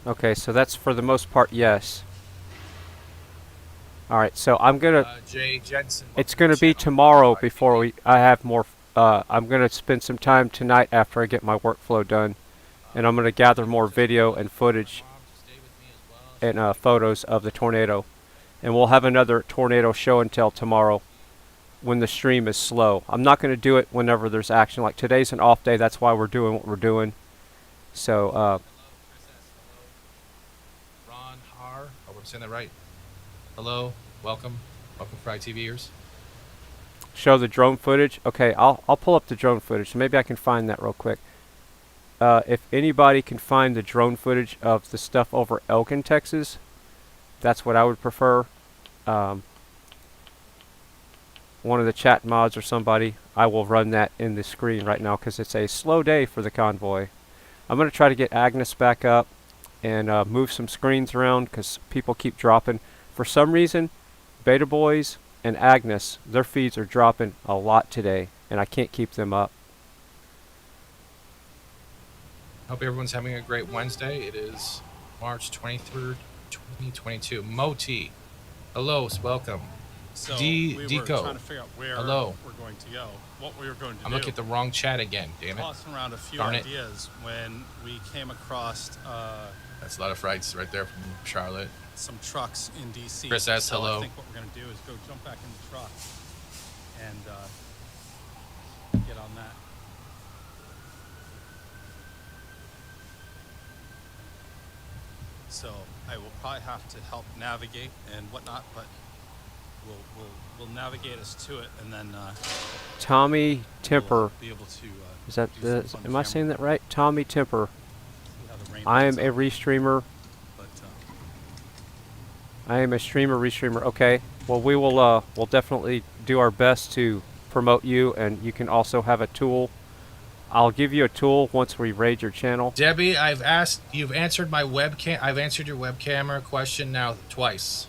Speaker 5: Okay, so that's for the most part yes. Alright, so I'm gonna
Speaker 12: Jay Jensen,
Speaker 5: it's gonna be tomorrow before I have more I'm gonna spend some time tonight after I get my workflow done, and I'm gonna gather more video and footage and photos of the tornado, and we'll have another tornado show and tell tomorrow when the stream is slow. I'm not gonna do it whenever there's action. Like today's an off day, that's why we're doing what we're doing. So
Speaker 12: Ron Har, oh, I'm saying that right. Hello, welcome Fry TVers.
Speaker 5: show the drone footage. Okay, I'll pull up the drone footage. So maybe I can find that real quick. If anybody can find the drone footage of the stuff over Elgin, Texas, that's what I would prefer. One of the chat mods or somebody, I will run that in the screen right now because it's a slow day for the convoy. I'm going to try to get Agnes back up and move some screens around because people keep dropping. For some reason, Beta Boys and Agnes, their feeds are dropping a lot today, and I can't keep them up.
Speaker 12: Hope everyone's having a great Wednesday. It is March 23rd, 2022. Moti, hello, welcome.
Speaker 14: So
Speaker 12: D
Speaker 14: we
Speaker 12: Deco,
Speaker 14: were trying to figure out where
Speaker 12: hello.
Speaker 14: we're going to go, what we were going to do.
Speaker 12: I'm looking at the wrong chat again, damn it.
Speaker 14: Tossing around a few
Speaker 12: Darn it.
Speaker 14: ideas when we came across
Speaker 12: That's a lot of frights right there from Charlotte.
Speaker 14: some trucks in DC.
Speaker 12: Chris S,
Speaker 14: so
Speaker 12: hello.
Speaker 14: I think what we're going to do is go jump back in the truck and get on that. So I will probably have to help navigate and whatnot, but will navigate us to it, and then
Speaker 5: Tommy Temper.
Speaker 14: be able to.
Speaker 5: Is that
Speaker 14: do
Speaker 5: the?
Speaker 14: things on
Speaker 5: Am I saying that right? Tommy Temper.
Speaker 14: how the rain
Speaker 5: I am
Speaker 14: builds
Speaker 5: a
Speaker 14: up.
Speaker 5: restreamer.
Speaker 14: But
Speaker 5: I am a streamer, restreamer. Okay. Well, we'll definitely do our best to promote you, and you can also have a tool. I'll give you a tool once we raid your channel.
Speaker 12: Debbie, you've answered my webcam. I've answered your webcamera question now twice.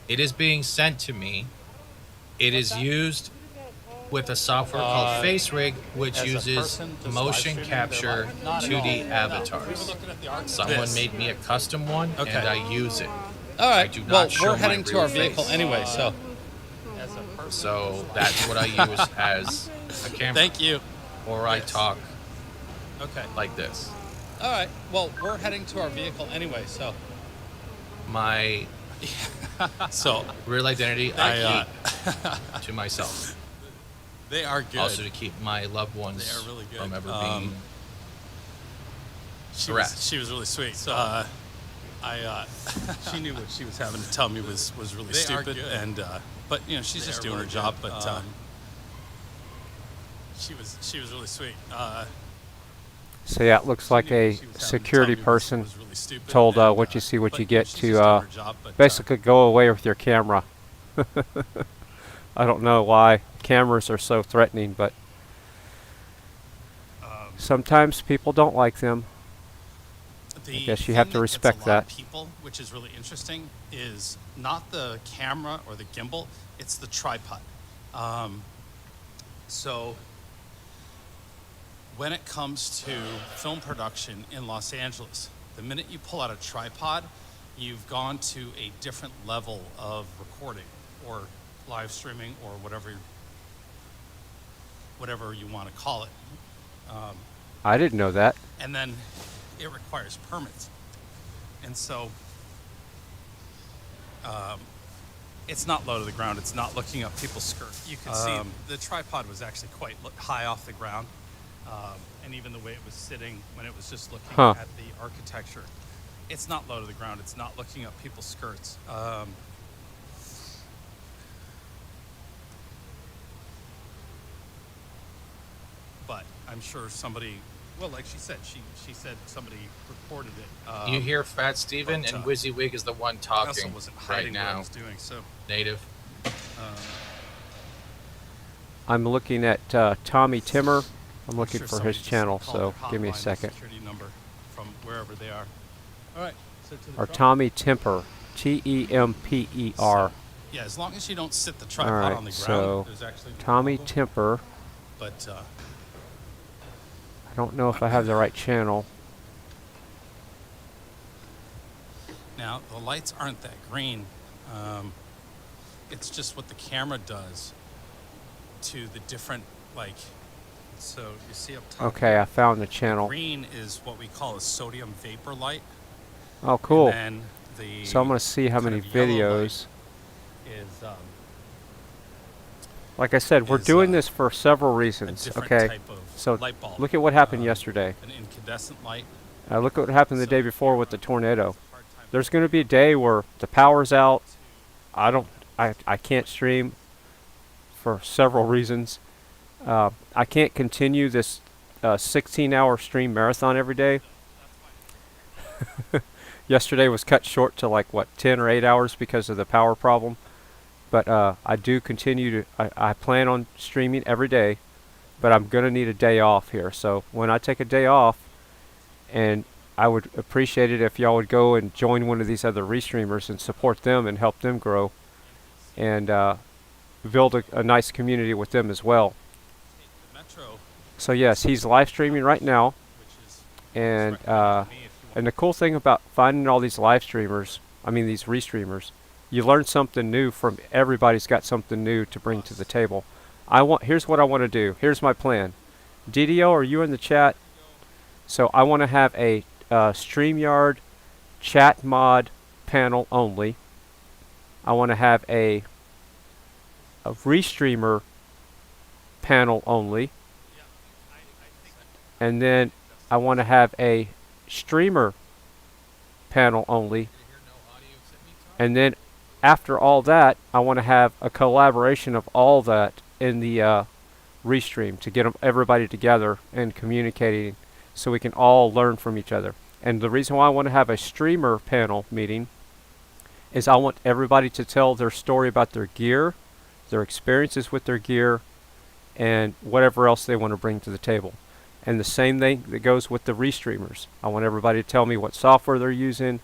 Speaker 12: It is being sent to me. It is used with a software called FaceRig, which
Speaker 14: as a
Speaker 12: uses
Speaker 14: person just
Speaker 12: motion
Speaker 14: live streaming
Speaker 12: capture
Speaker 14: their life? Not at
Speaker 12: 2D
Speaker 14: all. No.
Speaker 12: avatars.
Speaker 14: We were looking at the art
Speaker 12: Someone
Speaker 14: this.
Speaker 12: made me a custom one,
Speaker 14: Okay.
Speaker 12: and I use it.
Speaker 14: All right.
Speaker 12: I do not
Speaker 14: Well,
Speaker 12: show
Speaker 14: we're heading
Speaker 12: my
Speaker 14: to
Speaker 12: real
Speaker 14: our vehicle
Speaker 12: face.
Speaker 14: anyway, so.
Speaker 12: So that's what I use as a camera.
Speaker 14: Thank you.
Speaker 12: Or I talk
Speaker 14: Okay.
Speaker 12: like this.
Speaker 14: All right. Well, we're heading to our vehicle anyway, so.
Speaker 12: My
Speaker 14: So
Speaker 12: real identity,
Speaker 14: I,
Speaker 12: I keep to myself.
Speaker 14: They are good.
Speaker 12: Also to keep my loved ones
Speaker 14: They are really good.
Speaker 12: from ever being
Speaker 14: She
Speaker 12: harassed.
Speaker 14: was really sweet. She knew what she was having to tell me was really
Speaker 12: They are
Speaker 14: stupid,
Speaker 12: good.
Speaker 14: and but you know she's
Speaker 12: They
Speaker 14: just
Speaker 12: are
Speaker 14: doing
Speaker 12: really
Speaker 14: her job.
Speaker 12: good.
Speaker 14: But she was really sweet.
Speaker 5: So yeah, it looks like a security person told what you see, what you get to basically go away with your camera. I don't know why cameras are so threatening, but sometimes people don't like them. I guess you have to respect that.
Speaker 14: People, which is really interesting, is not the camera or the gimbal; it's the tripod. So when it comes to film production in Los Angeles, the minute you pull out a tripod, you've gone to a different level of recording or live streaming or whatever you want to call it.
Speaker 5: I didn't know that.
Speaker 14: And then it requires permits. And so it's not low to the ground. It's not looking up people's skirts. You can see the tripod was actually quite high off the ground. And even the way it was sitting when it was just looking at the architecture. It's not low to the ground. It's not looking up people's skirts. But I'm sure somebody, well, like she said, she said somebody recorded it.
Speaker 12: You hear Fat Steven,
Speaker 14: but,
Speaker 12: and WYSIWYG is the one
Speaker 14: I also
Speaker 12: talking
Speaker 14: wasn't
Speaker 12: right
Speaker 14: hiding what I
Speaker 12: now.
Speaker 14: was doing, so.
Speaker 12: Native.
Speaker 5: I'm looking at Tommy Timmer. I'm looking
Speaker 14: sure
Speaker 5: for
Speaker 14: somebody
Speaker 5: his
Speaker 14: just
Speaker 5: channel,
Speaker 14: called
Speaker 5: so
Speaker 14: their
Speaker 5: give me a
Speaker 14: hotline,
Speaker 5: second.
Speaker 14: Security number from wherever they are. All right. So to the
Speaker 5: Or
Speaker 14: truck.
Speaker 5: Tommy Temper, Temper.
Speaker 14: Yeah, as long as you don't sit the
Speaker 5: All
Speaker 14: tripod
Speaker 5: right,
Speaker 14: on the ground,
Speaker 5: so
Speaker 14: there's actually no
Speaker 5: Tommy
Speaker 14: problem.
Speaker 5: Temper.
Speaker 14: But
Speaker 5: I don't know if I have the right channel.
Speaker 14: now the lights aren't that green. It's just what the camera does to the different, like, so you see up top.
Speaker 5: Okay, I found the channel.
Speaker 14: Green is what we call a sodium vapor light.
Speaker 5: Oh, cool.
Speaker 14: And then the
Speaker 5: So I'm going to see how
Speaker 14: kind
Speaker 5: many
Speaker 14: of yellow light
Speaker 5: videos.
Speaker 14: is
Speaker 5: Like I said, we're doing this for several reasons.
Speaker 14: different
Speaker 5: Okay,
Speaker 14: type of
Speaker 5: so
Speaker 14: light bulb.
Speaker 5: look at what happened yesterday.
Speaker 14: an incandescent light.
Speaker 5: Look at what happened the day before with the tornado. There's going to be a day where the power's out. I can't stream for several reasons. I can't continue this 16-hour stream marathon every day. Yesterday was cut short to like, what, 10 or 8 hours because of the power problem. But I do continue to, I plan on streaming every day, but I'm going to need a day off here. So when I take a day off, and I would appreciate it if y'all would go and join one of these other restreamers and support them and help them grow and build a nice community with them as well. So yes, he's live streaming right now, and the cool thing about finding all these live streamers, I mean these restreamers, you learn something new from everybody's got something new to bring to the table. Here's what I want to do. Here's my plan. DDO, are you in the chat? So I want to have a StreamYard chat mod panel only. I want to have a restreamer panel only. And then I want to have a streamer panel only. And then after all that, I want to have a collaboration of all that in the restream to get everybody together and communicating so we can all learn from each other. And the reason why I want to have a streamer panel meeting is I want everybody to tell their story about their gear, their experiences with their gear, and whatever else they want to bring to the table. And the same thing that goes with the restreamers. I want everybody to tell me what software they're using,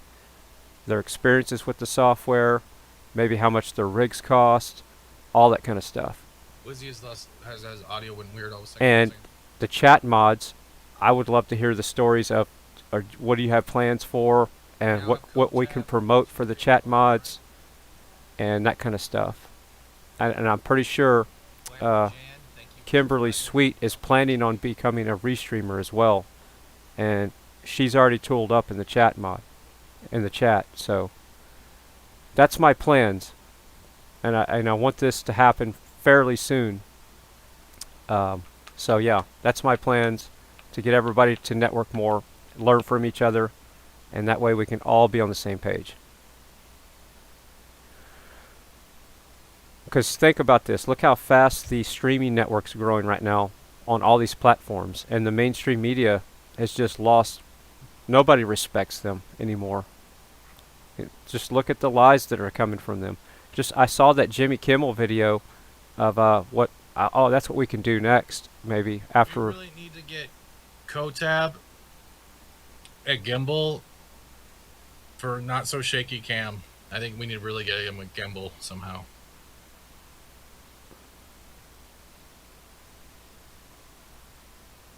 Speaker 5: their experiences with the software, maybe how much their rigs cost, all that kind of stuff.
Speaker 12: Wizzy has audio when weird all of a sudden.
Speaker 5: And the chat mods, I would love to hear the stories of what do you have plans for, and what we can promote for the chat mods, and that kind of stuff. And I'm pretty sure Kimberly Sweet is planning on becoming a restreamer as well, and she's already tooled up in the chat in the chat. So that's my plans, and I want this to happen fairly soon. So yeah, that's my plans, to get everybody to network more, learn from each other, and that way we can all be on the same page. Because think about this, look how fast the streaming networks are growing right now on all these platforms, and the mainstream media has just lost, nobody respects them anymore. Just look at the lies that are coming from them. I saw that Jimmy Kimmel video of oh, that's what we can do next, maybe after.
Speaker 12: We really need to get Cotab a gimbal for not so shaky cam. I think we need to really get him a gimbal somehow.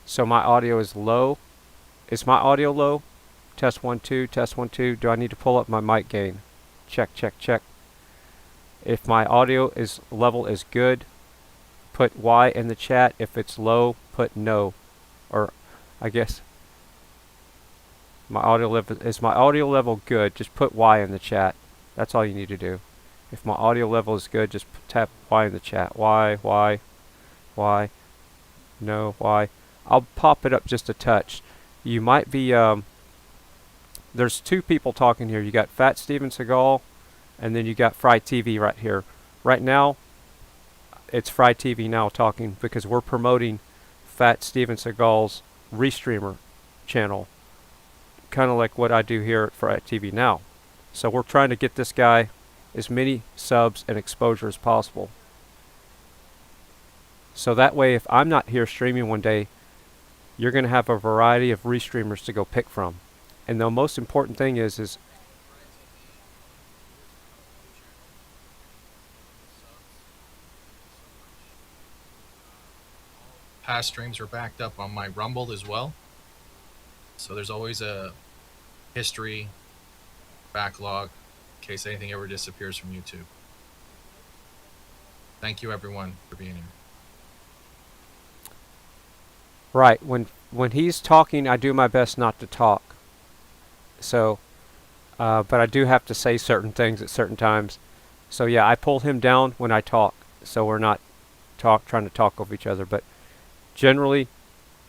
Speaker 5: So my audio is low. Is my audio low? Test 1 2, test 1 2. Do I need to pull up my mic gain? Check, check, check. If my audio level is good, put Y in the chat. If it's low, put no. Or I guess my audio level is my audio level good? Just put Y in the chat. That's all you need to do. If my audio level is good, just tap Y in the chat. Y, no, Y. I'll pop it up just a touch. You might be there's two people talking here. You got Fat Steven Seagal, and then you got FryTV right here. Right now, it's FryTVNow talking because we're promoting Fat Steven Seagal's restreamer channel, kind of like what I do here at FryTVNow. So we're trying to get this guy as many subs and exposure as possible. So that way, if I'm not here streaming one day, you're going to have a variety of restreamers to go pick from. And the most important thing is
Speaker 12: Past streams are backed up on my Rumble as well. So there's always a history backlog in case anything ever disappears from YouTube. Thank you everyone for being here.
Speaker 5: right. When he's talking, I do my best not to talk. So, but I do have to say certain things at certain times. So yeah, I pull him down when I talk, so we're not trying to talk over each other. But generally,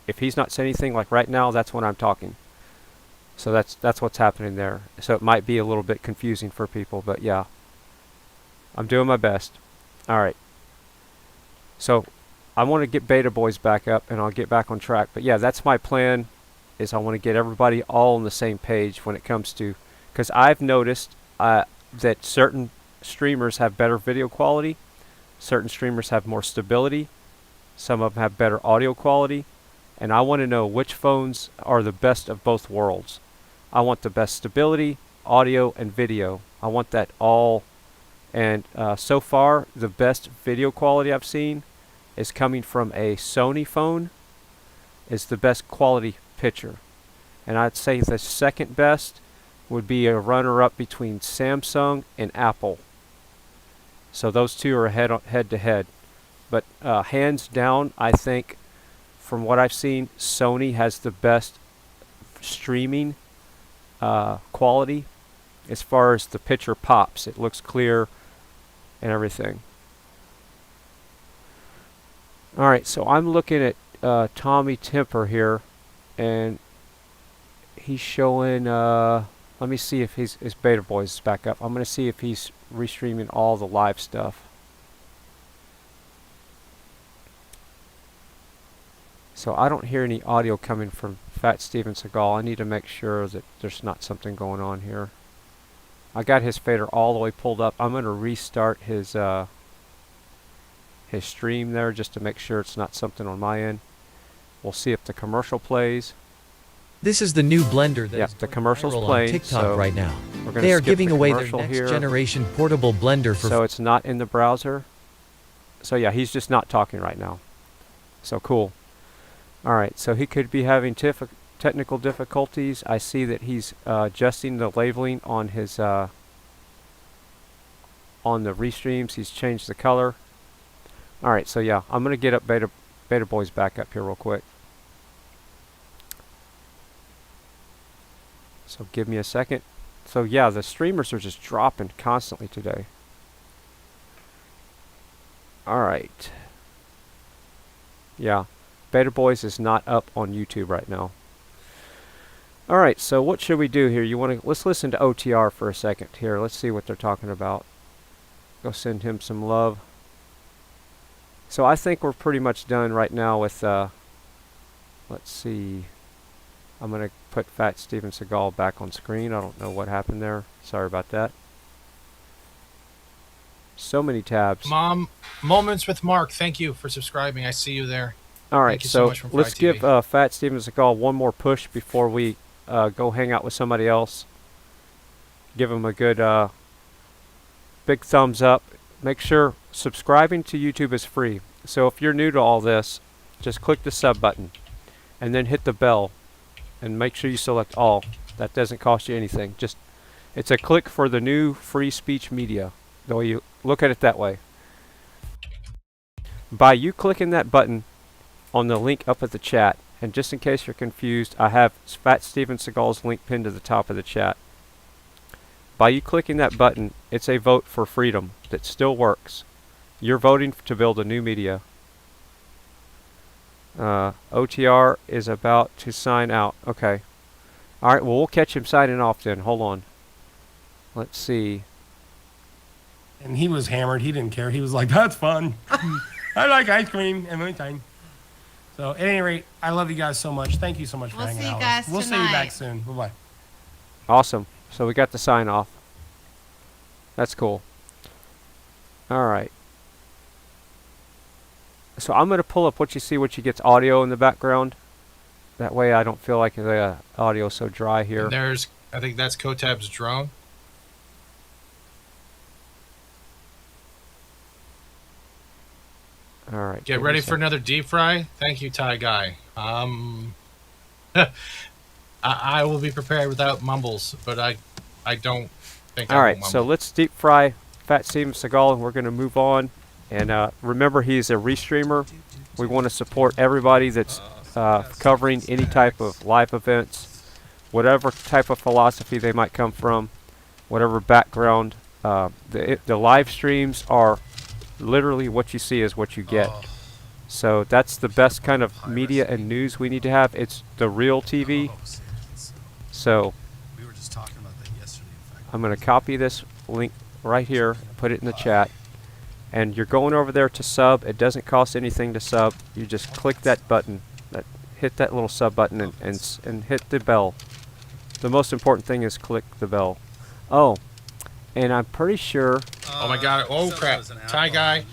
Speaker 5: if he's not saying anything, like right now, that's when I'm talking. So that's what's happening there. So it might be a little bit confusing for people, but yeah, I'm doing my best. All right. So I want to get Beta Boys back up, and I'll get back on track. But yeah, that's my plan. Is I want to get everybody all on the same page when it comes to, because I've noticed that certain streamers have better video quality, certain streamers have more stability, some of them have better audio quality, and I want to know which phones are the best of both worlds. I want the best stability, audio, and video. I want that all. And so far, the best video quality I've seen is coming from a Sony phone. Is the best quality picture. And I'd say the second best would be a runner-up between Samsung and Apple. So those two are head to head. But hands down, I think, from what I've seen, Sony has the best streaming quality as far as the picture pops. It looks clear and everything. Alright, so I'm looking at Tommy Temper here, and he's showing Let me see if his Beta Boys is back up. I'm going to see if he's restreaming all the live stuff. So I don't hear any audio coming from Fat Steven Seagal. I need to make sure that there's not something going on here. I got his fader all the way pulled up. I'm going to restart his stream there just to make sure it's not something on my end. We'll see if the commercial plays.
Speaker 11: This is the new blender that
Speaker 5: yep, the commercial's
Speaker 11: viral
Speaker 5: playing
Speaker 11: on TikTok
Speaker 5: so
Speaker 11: right now.
Speaker 5: We're gonna
Speaker 11: They are
Speaker 5: skip
Speaker 11: giving
Speaker 5: the
Speaker 11: away their
Speaker 5: commercial
Speaker 11: next
Speaker 5: here.
Speaker 11: generation portable blender for
Speaker 5: so it's not in the browser. So yeah, he's just not talking right now. So cool. Alright, so he could be having technical difficulties. I see that he's adjusting the labeling on his on the restreams. He's changed the color. Alright, so yeah, I'm gonna get up Beta Boys back up here real quick. So give me a second. So yeah, the streamers are just dropping constantly today. Alright. Yeah, Beta Boys is not up on YouTube right now. Alright, so what should we do here? Let's listen to OTR for a second here. Let's see what they're talking about. Go send him some love. So I think we're pretty much done right now with let's see. I'm going to put Fat Steven Seagal back on screen. I don't know what happened there. Sorry about that. So many tabs.
Speaker 12: Moments with Mark. Thank you for subscribing. I see you there.
Speaker 5: All right,
Speaker 12: so
Speaker 5: let's give Fat Steven Seagal one more push before we go hang out with somebody else. Give him a good big thumbs up. Make sure subscribing to YouTube is free. So if you're new to all this, just click the sub button and then hit the bell. And make sure you select all. That doesn't cost you anything. Just it's a click for the new free speech media. The way you look at it that way. By you clicking that button on the link up at the chat, and just in case you're confused, I have Fat Steven Seagal's link pinned to the top of the chat. By you clicking that button, it's a vote for freedom that still works. You're voting to build a new media. OTR is about to sign out. Okay. Alright, well, we'll catch him signing off then. Hold on. Let's see.
Speaker 7: And he was hammered. He didn't care. He was like, that's fun. I like ice cream every time. So, at any rate, I love you guys so much. Thank you so much for hanging out. We'll see you back soon. Bye-bye.
Speaker 5: Awesome. So, we got the sign off. That's cool. Alright. So I'm going to pull up what you gets audio in the background. That way I don't feel like the audio is so dry here.
Speaker 12: And I think that's Kotab's drone.
Speaker 5: All right.
Speaker 12: Get ready for another deep fry. Thank you, Ty Guy. I will be prepared without mumbles, but I don't think
Speaker 5: All
Speaker 12: I
Speaker 5: right,
Speaker 12: will
Speaker 5: so
Speaker 12: mumble.
Speaker 5: let's deep fry Fat Steven Seagal, and we're going to move on. And remember, he's a restreamer. We want to support everybody that's covering any type of live events, whatever type of philosophy they might come from, whatever background. The live streams are literally what you see is what you get. So that's the best kind of media and news we need to have. It's the real TV. So
Speaker 14: we were just talking about that yesterday. In fact.
Speaker 5: I'm going to copy this link right here, put it in the chat. And you're going over there to sub. It doesn't cost anything to sub. You just click that button, hit that little sub button, and hit the bell. The most important thing is click the bell. Oh, and I'm pretty sure.
Speaker 12: Oh my God! Oh crap! Ty Guy,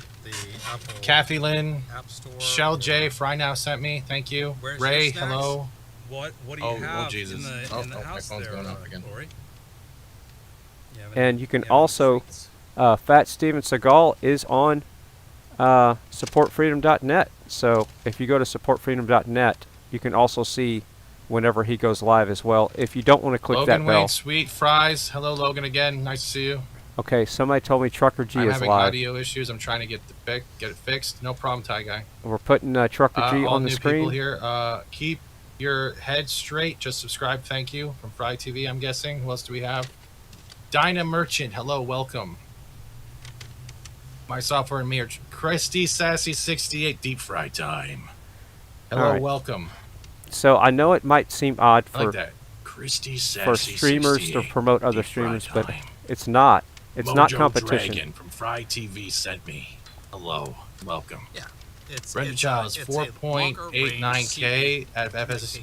Speaker 12: Kathy Lynn, Shell J, FryTVNow sent me. Thank you. Ray, hello.
Speaker 14: What do you have
Speaker 12: Jesus.
Speaker 14: in the house
Speaker 12: my phone's
Speaker 14: there,
Speaker 12: going off again.
Speaker 14: Lori?
Speaker 5: And you can also. Fat Steven Seagal is on supportfreedom.net. So if you go to supportfreedom.net, you can also see whenever he goes live as well. If you don't want to click
Speaker 12: Logan
Speaker 5: that bell.
Speaker 12: Wayne, Sweet Fries. Hello, Logan again. Nice to see you.
Speaker 5: Okay, somebody told me Trucker G
Speaker 12: I'm
Speaker 5: is
Speaker 12: having
Speaker 5: live.
Speaker 12: audio issues. I'm trying to get it fixed. No problem, Ty Guy.
Speaker 5: We're putting Trucker G
Speaker 12: all
Speaker 5: on the
Speaker 12: new
Speaker 5: screen.
Speaker 12: People here. Keep your head straight. Just subscribe. Thank you. From Fry TV, I'm guessing. Who else do we have? Dinah Merchant. Hello, welcome. My software and me are Christy Sassy 68 deep fry time. Hello,
Speaker 5: All right.
Speaker 12: welcome.
Speaker 5: So I know it might seem odd
Speaker 12: I like
Speaker 5: for
Speaker 12: that.
Speaker 16: Christy
Speaker 5: for
Speaker 16: Sassy
Speaker 5: streamers to
Speaker 16: 68.
Speaker 5: promote other
Speaker 16: Deep
Speaker 5: streamers,
Speaker 16: fry
Speaker 5: but
Speaker 16: time.
Speaker 5: it's not. It's not
Speaker 16: Mojo
Speaker 5: competition.
Speaker 16: Dragon from Fry TV sent me. Hello, welcome.
Speaker 14: Yeah,
Speaker 16: Brenda Childs, 4.89K at FS.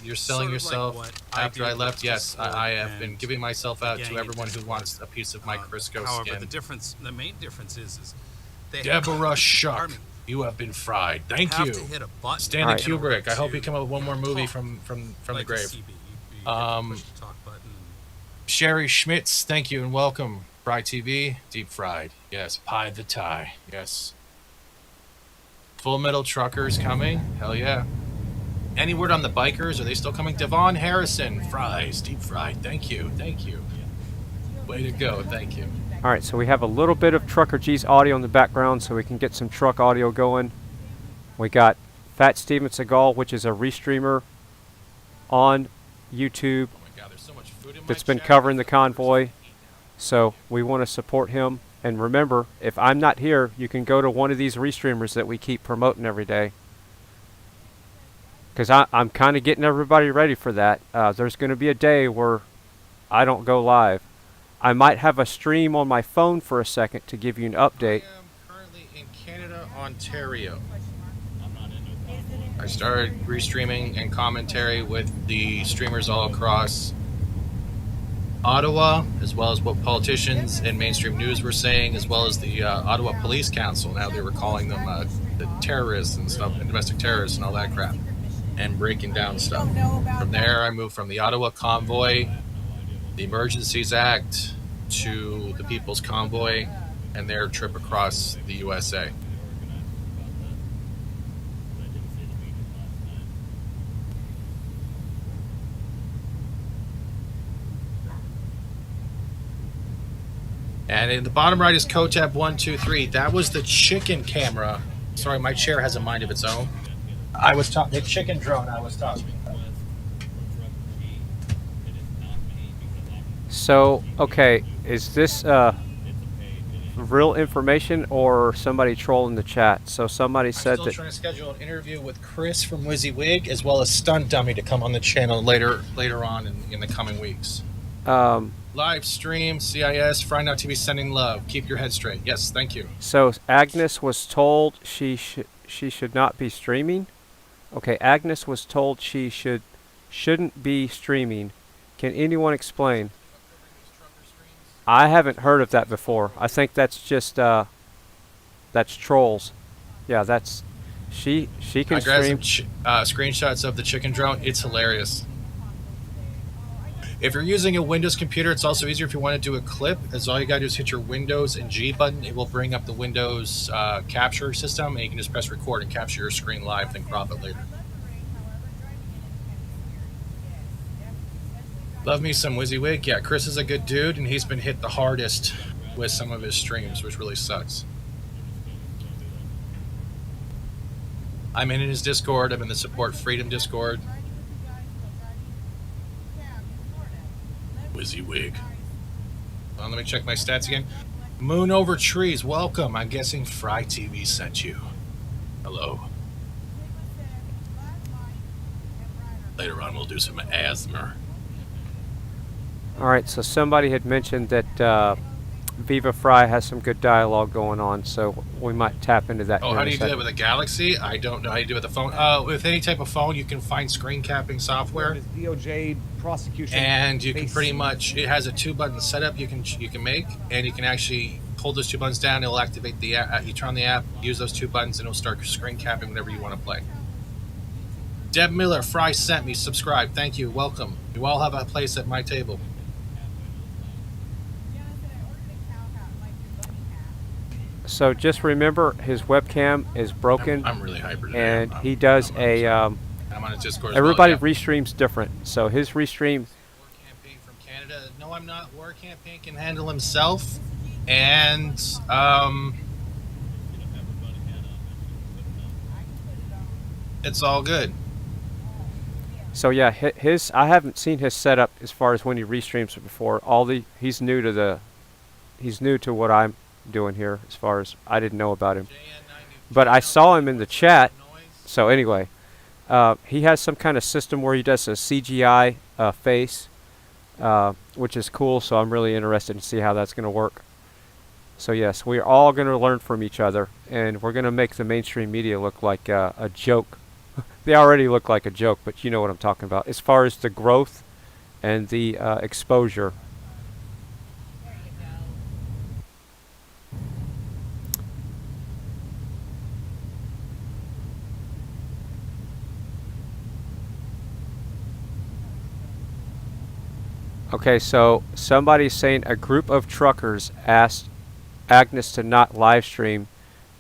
Speaker 16: You're selling yourself after I left. Yes, I have been giving myself out to everyone who wants a piece of my Crisco
Speaker 14: However,
Speaker 16: skin.
Speaker 14: the main difference is they
Speaker 16: Deborah Shuck, you have been fried. Thank
Speaker 14: have
Speaker 16: you.
Speaker 14: to hit a button
Speaker 16: Stanley
Speaker 14: in order
Speaker 16: Kubrick, I hope you
Speaker 14: to
Speaker 16: come up with one more movie
Speaker 14: talk
Speaker 16: from the
Speaker 14: like a
Speaker 16: grave.
Speaker 14: CB. You get to push the talk button.
Speaker 16: Sherry Schmitz, thank you and welcome. Fry TV, deep fried. Yes, pie the tie. Yes. Full Metal Truckers coming. Hell yeah. Any word on the bikers? Are they still coming? Devon Harrison, fries, deep fried. Thank you. Thank you. Way to go. Thank you.
Speaker 5: All right, so we have a little bit of Trucker G's audio in the background so we can get some truck audio going. We got Fat Steven Seagal, which is a restreamer on YouTube that's been covering the convoy. So we want to support him. And remember, if I'm not here, you can go to one of these restreamers that we keep promoting every day. Because I'm kind of getting everybody ready for that. There's going to be a day where I don't go live. I might have a stream on my phone for a second to give you an update.
Speaker 16: I am currently in Canada, Ontario. I started restreaming and commentary with the streamers all across Ottawa, as well as what politicians and mainstream news were saying, as well as the Ottawa Police Council. Now they were calling them the terrorists and stuff, and domestic terrorists and all that crap, and breaking down stuff. From there, I moved from the Ottawa Convoy, the Emergencies Act, to the People's Convoy, and their trip across the USA. And in the bottom right is Cotab 123. That was the chicken camera. Sorry, my chair has a mind of its own. I was talking the chicken drone. I was talking about.
Speaker 5: So, okay, is this real information or somebody trolling the chat? So somebody said
Speaker 16: I'm
Speaker 5: that.
Speaker 16: still trying to schedule an interview with Chris from WYSIWYG, as well as Stunt Dummy, to come on the channel later on in the coming weeks. Live stream, CIS, FryTVNow TV sending love. Keep your head straight. Yes, thank you.
Speaker 5: So Agnes was told she should not be streaming. Okay, Agnes was told she shouldn't be streaming. Can anyone explain? I haven't heard of that before. I think that's just that's trolls. Yeah, that's she can
Speaker 16: I grabbed
Speaker 5: stream.
Speaker 16: some screenshots of the chicken drone. It's hilarious. If you're using a Windows computer, it's also easier if you want to do a clip, as all you got to do is hit your Windows and G button. It will bring up the Windows capture system, and you can just press record and capture your screen live, then crop it later. Love me some WYSIWYG. Yeah, Chris is a good dude, and he's been hit the hardest with some of his streams, which really sucks. I'm in his Discord. I'm in the Support Freedom Discord. WYSIWYG. Let me check my stats again. Moon over trees, welcome. I'm guessing Fry TV sent you. Hello. Later on, we'll do some asthma.
Speaker 5: All right, so somebody had mentioned that Viva Frei has some good dialogue going on, so we might tap into that.
Speaker 16: Oh, how do you do that with a Galaxy? I don't know how you do it with a phone. With any type of phone, you can find screen capping software.
Speaker 22: DOJ prosecution.
Speaker 16: And you can pretty much, it has a 2-button setup you can make, and you can actually pull those 2 buttons down. It'll activate the app. You turn on the app, use those 2 buttons, and it'll start screen capping whenever you want to play. Deb Miller, Fry sent me. Subscribe. Thank you. Welcome. You all have a place at my table.
Speaker 5: So just remember, his webcam is broken.
Speaker 16: I'm really hyper today.
Speaker 5: And he does a.
Speaker 16: I'm on his Discord.
Speaker 5: Everybody
Speaker 16: as well,
Speaker 5: restreams different, so his restream.
Speaker 16: From Canada. No, I'm not. War Campaign can handle himself, and it's all good.
Speaker 5: So yeah, his I haven't seen his setup as far as when he restreams it before. He's new to what I'm doing here as far as I didn't know about him. But I saw him in the chat. So anyway, he has some kind of system where he does a CGI face, which is cool. So I'm really interested to see how that's going to work. So yes, we're all going to learn from each other, and we're going to make the mainstream media look like a joke. They already look like a joke, but you know what I'm talking about. As far as the growth and the exposure. Okay, so somebody's saying a group of truckers asked Agnes to not live stream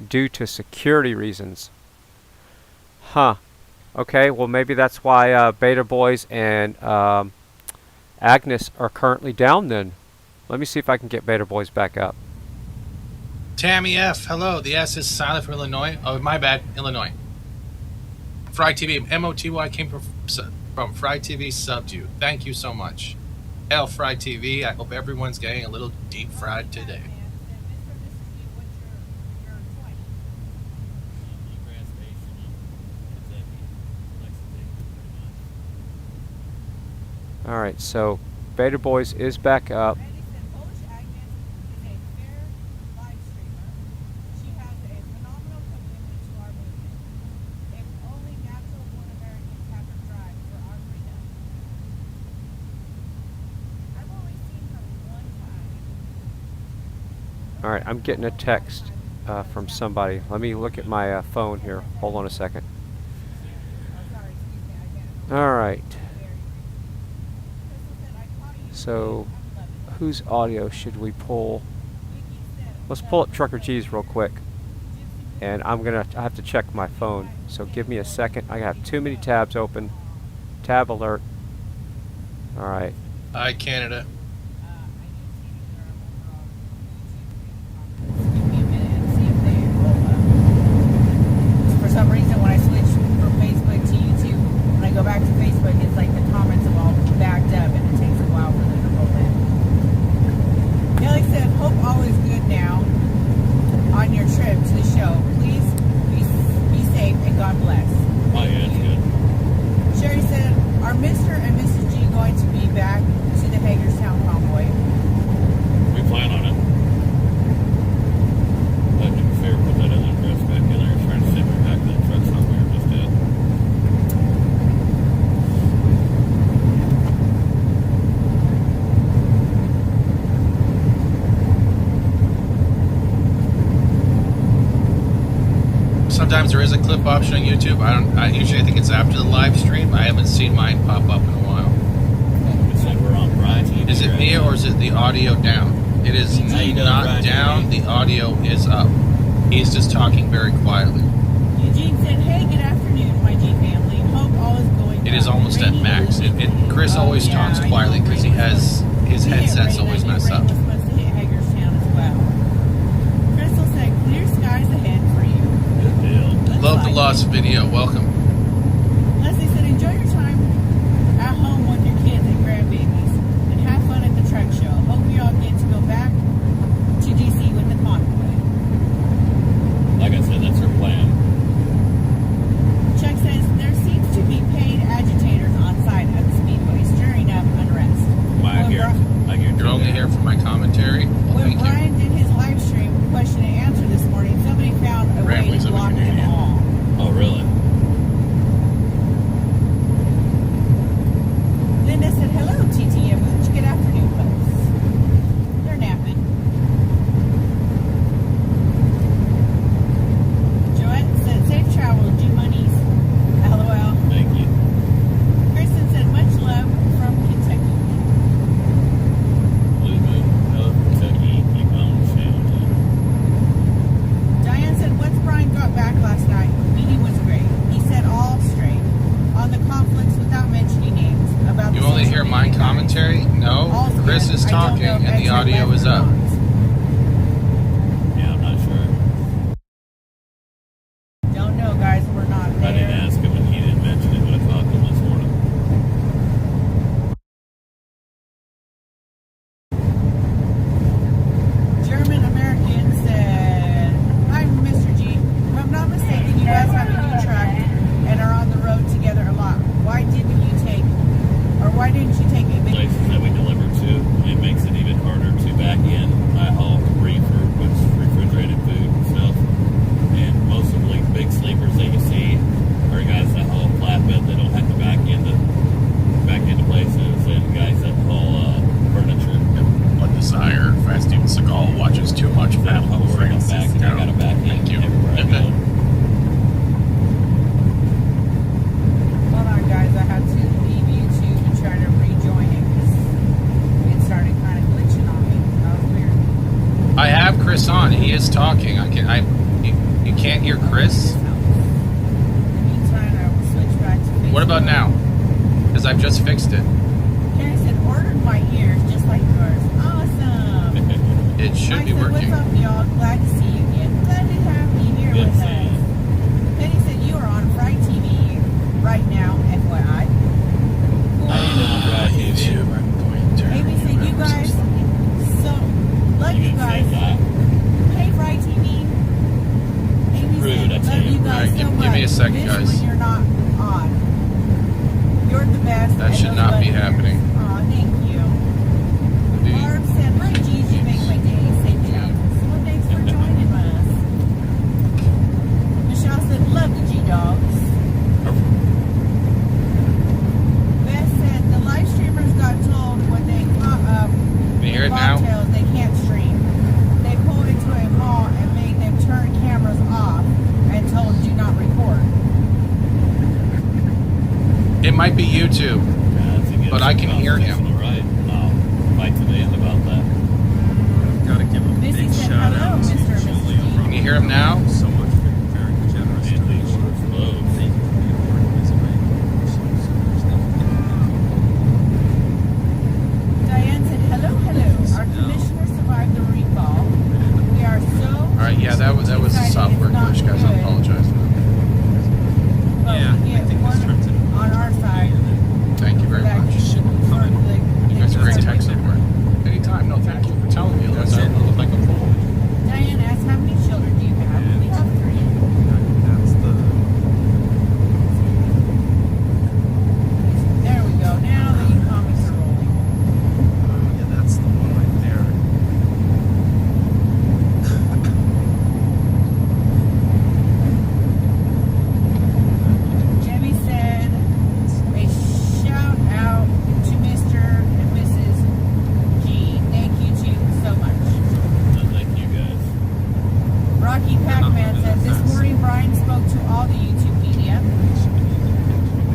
Speaker 5: due to security reasons. Huh. Okay, well maybe that's why Beta Boys and Agnes are currently down then. Let me see if I can get Beta Boys back up.
Speaker 16: Tammy F, hello. The S is silent for Illinois. Oh, my bad, Illinois. Fry TV, M-O-T-Y came from Fry TV subbed you. Thank you so much. Hell, Fry TV, I hope everyone's getting a little deep fried today.
Speaker 5: Alright, so Beta Boys is back up. Alright, I'm getting a text from somebody. Let me look at my phone here. Hold on a second. Alright. So, whose audio should we pull? Let's pull up Trucker G's real quick. And I have to check my phone. So give me a second. I have too many tabs open. Tab alert. Alright.
Speaker 16: Hi, Canada.
Speaker 10: For some reason, when I switch from Facebook to YouTube, when I go back to Facebook, it's like the comments have all backed up, and it takes a while for them to roll in. Nelly said, hope all is good now on your trip to the show. Please be safe and God bless.
Speaker 8: Oh, yeah, that's good.
Speaker 10: Sherry said, are Mr. and Mrs. G going to be back to the Hagerstown Convoy?
Speaker 8: We plan on it. But to be fair, put that other address back in there. Trying to send me back to the truck stop we were just at.
Speaker 16: Sometimes there is a clip option on YouTube. I usually think it's after the live stream. I haven't seen mine pop up in a while.
Speaker 8: It said we're on BrantForLiberty.
Speaker 16: Is it me or is it the audio down? It is not down. The audio is up. He's just talking very quietly.
Speaker 10: Eugene said, hey, good afternoon, my G family. Hope all is going
Speaker 16: It is almost at max. Chris always talks quietly because his headset's always messed up.
Speaker 10: Was supposed to hit Hagerstown as well. Crystal said, clear skies ahead for you.
Speaker 8: Good deal.
Speaker 16: Love the Lost video. Welcome.
Speaker 10: Leslie said, enjoy your time at home with your kids and grandbabies and have fun at the truck show. Hope you all get to go back to DC with the convoy.
Speaker 8: Like I said, that's our plan.
Speaker 10: Chuck says, there seems to be paid agitators on site at the speedway stirring up unrest.
Speaker 16: You're only here for my commentary. Well,
Speaker 10: when Brian did his live stream question and answer this morning, somebody found a way to block them all.
Speaker 8: Oh, really?
Speaker 2: that whole friggin' system. Thank you.
Speaker 10: Hold on, guys. I had to leave YouTube and try to rejoin it because it started kind of glitching on me. That was weird.
Speaker 16: I have Chris on. He is talking. You can't hear Chris?
Speaker 10: In the meantime, I will switch back to Facebook.
Speaker 16: What about now? Because I've just fixed it.
Speaker 10: Karen said, ordered my ears just like yours. Awesome.
Speaker 16: It should
Speaker 10: Mike
Speaker 16: be
Speaker 10: said,
Speaker 16: working.
Speaker 10: what's up, y'all? Glad to see you again. Glad to have you here with us. Penny said, you are on Fright TV right now, FYI.
Speaker 16: YouTube. I'm going to
Speaker 10: Amy said, you guys, so, love you guys. Hey, Fright TV. Amy said, love you guys so much.
Speaker 16: Give me a second,
Speaker 10: Miss
Speaker 16: guys.
Speaker 10: when you're not on. You're the best.
Speaker 16: That should not be happening.
Speaker 10: Aw, thank you. Barb said, hi, Gigi, make my day. Safe travels. Well, thanks for joining us. Michelle said, love the G-Dogs. Beth said, the live streamers got told when they caught up
Speaker 16: Can you hear it now?
Speaker 10: bobtails they can't stream. They pulled into a mall and made them turn cameras off and told do not record.
Speaker 16: It might be YouTube, but I can hear him.
Speaker 15: Right. Fight to the end about that.
Speaker 14: Gotta give a
Speaker 10: Missy
Speaker 14: big
Speaker 10: said,
Speaker 14: shout
Speaker 10: hello,
Speaker 14: out to
Speaker 10: Mr. and Mrs.
Speaker 14: Julia.
Speaker 10: G.
Speaker 16: Can you hear him now?
Speaker 14: So much for your very generous donation. Thank you for your work,
Speaker 10: Diane said, hello, hello. Our commissioner survived the recall. We are so
Speaker 16: Alright, yeah, that was a
Speaker 10: excited
Speaker 16: software
Speaker 10: it's not
Speaker 16: glitch, guys. I
Speaker 10: good.
Speaker 16: apologize.
Speaker 10: But
Speaker 14: Yeah,
Speaker 10: we get one on our side.
Speaker 16: Thank you very
Speaker 10: that
Speaker 16: much.
Speaker 10: for the
Speaker 16: You guys are great tech support. Anytime. No, thank you for telling me. Otherwise, I look like a fool.
Speaker 10: Diane asked, how many children do you have? We have 3.
Speaker 14: That's the.
Speaker 10: There we go. Now the comics are rolling.
Speaker 14: Yeah, that's the one right there.
Speaker 10: Jemmy said, a shout out to Mr. and Mrs. G. Thank you two so much.
Speaker 15: Thank you guys.
Speaker 10: Rocky Pac-Man said, this morning Brian spoke to all the YouTube media.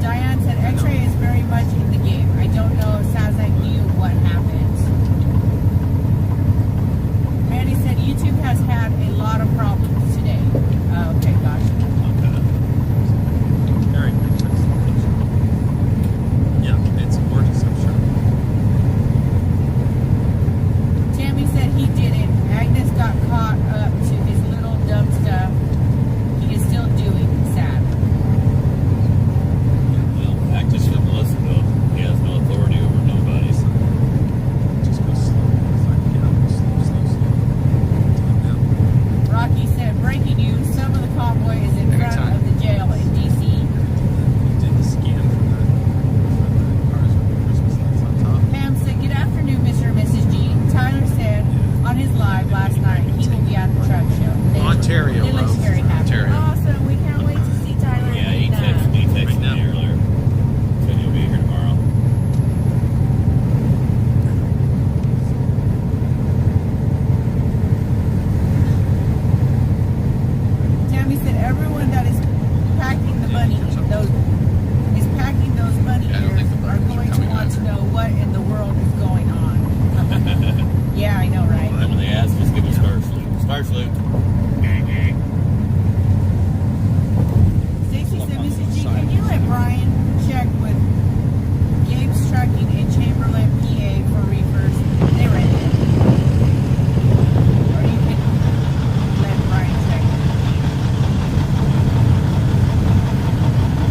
Speaker 10: Diane said, X-Ray is very much in the game. I don't know if Sasnak knew what happened. Manny said, YouTube has had a lot of problems today. Okay, gotcha.
Speaker 14: Very good. Yeah, it's gorgeous, I'm sure.
Speaker 10: Tammy said he did it. Agnes got caught up to his little dumb stuff. He is still doing sad.
Speaker 15: Well, Agnes shouldn't listen to him. He has no authority over nobody. So.
Speaker 14: Just go slow. Slow.
Speaker 10: Rocky said, breaking news, some of the convoy is in front of the jail in D.C.
Speaker 14: You did the scan for the cars with the Christmas lights on top.
Speaker 10: Pam said, good afternoon, Mr. and Mrs. G. Tyler said on his live last night he will be at the truck show.
Speaker 16: Ontario,
Speaker 10: They look
Speaker 16: Rose.
Speaker 10: very happy.
Speaker 16: Ontario.
Speaker 10: Awesome. We can't wait to see Tyler.
Speaker 15: Yeah, he texted me earlier. Said you'll be here tomorrow.
Speaker 10: Tammy said everyone that is packing the bunny, those bunny ears are going to want to know what in the world is going on. Yeah, I know, right?
Speaker 15: And when they ask, just give them Star Salute. Star Salute.
Speaker 10: Stacy said, Mrs. G, can you let Brian check with Gabe's Trucking in Chamberlain, PA for reefers? They rent it. Or you can let Brian check it.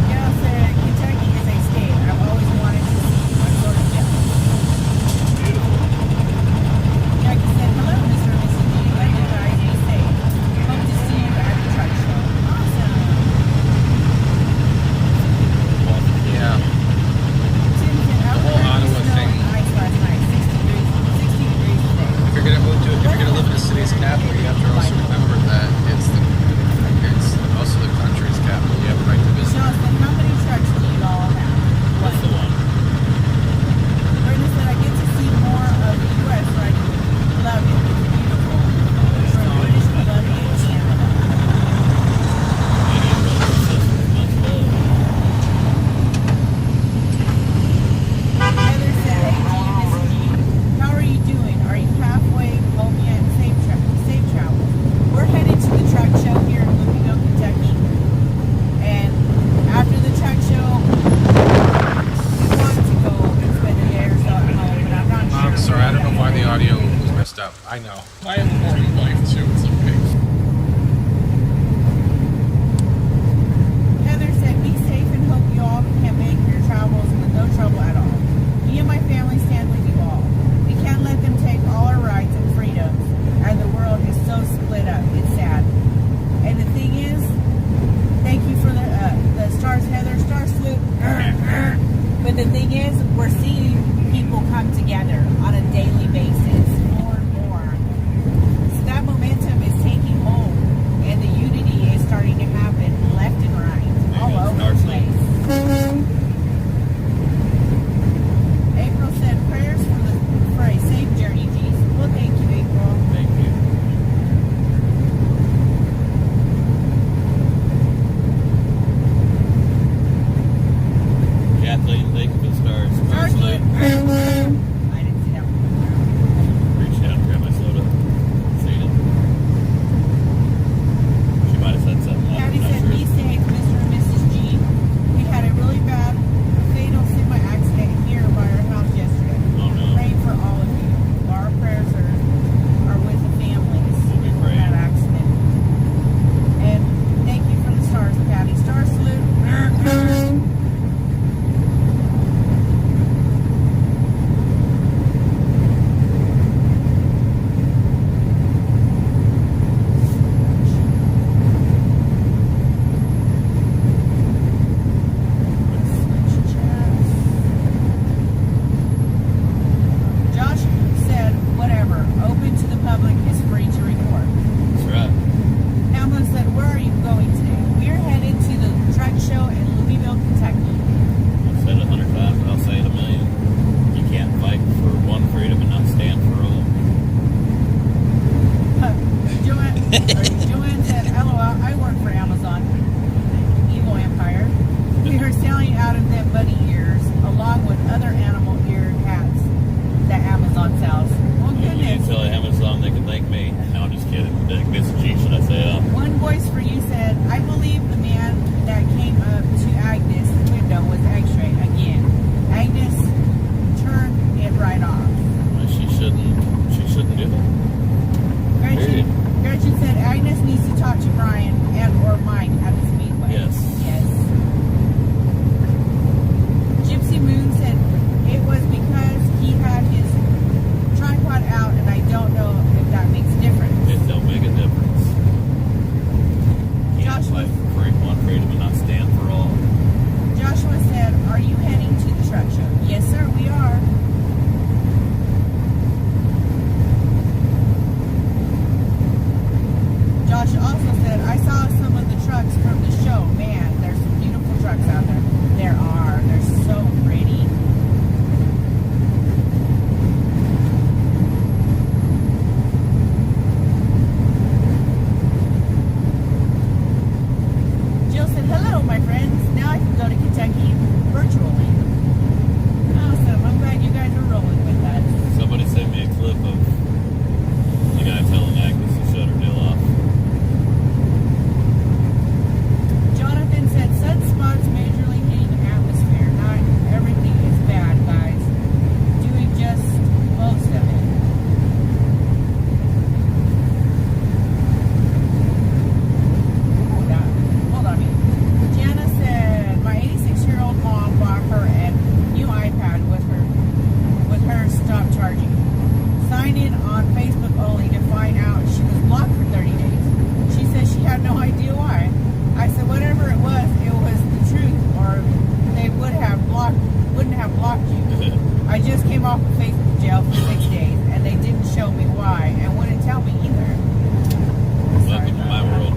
Speaker 10: Gail said, Kentucky is a state. I've always wanted to see. I'm sort of jealous.
Speaker 15: Beautiful.
Speaker 10: Jackie said, hello, Mr. and Mrs. G. Let you guys be safe. Joanne said, LOL, I work for Amazon, Evil Empire. We are selling out of them bunny ears, along with other animal ear hats that Amazon sells. Oh,
Speaker 15: You
Speaker 10: goodness.
Speaker 15: tell Amazon they can thank me. No, I'm just kidding. Miss G, should I say?
Speaker 10: One voice for you said, I believe the man that came up to Agnes' window was X-ray again. Agnes turned it right off.
Speaker 15: Well, she shouldn't do that.
Speaker 10: Gretchen said Agnes needs to talk to Brian and or Mike at the Speedway.
Speaker 15: Yes.
Speaker 10: Gypsy Moon said it was because he had his tripod out, and I don't know if that makes a difference.
Speaker 15: It don't make a difference. Can't fight for one freedom and not stand for all.
Speaker 10: Joshua said, are you heading to the truck show? Yes, sir, we are. Josh also said, I saw some of the trucks from the show. Man, there's some beautiful trucks out there. There are. They're so pretty. Jill said, hello, my friends. Now I can go to Kentucky virtually. Awesome. I'm glad you guys are rolling with that.
Speaker 15: Somebody sent me a clip of the guy telling Agnes to shut her deal off.
Speaker 10: Jonathan said, sunspots majorly hitting the atmosphere. Not everything is bad, guys. Doing just most of it. Hold on a minute. Jana said, my 86-year-old mom bought her a new iPad with her stop charging. Signed in on Facebook only to find out she was blocked for 30 days. She said she had no idea why. I said whatever it was the truth, or they wouldn't have blocked you. I just came off of Facebook jail for 6 days, and they didn't show me why, and wouldn't tell me either.
Speaker 15: Welcome to my world.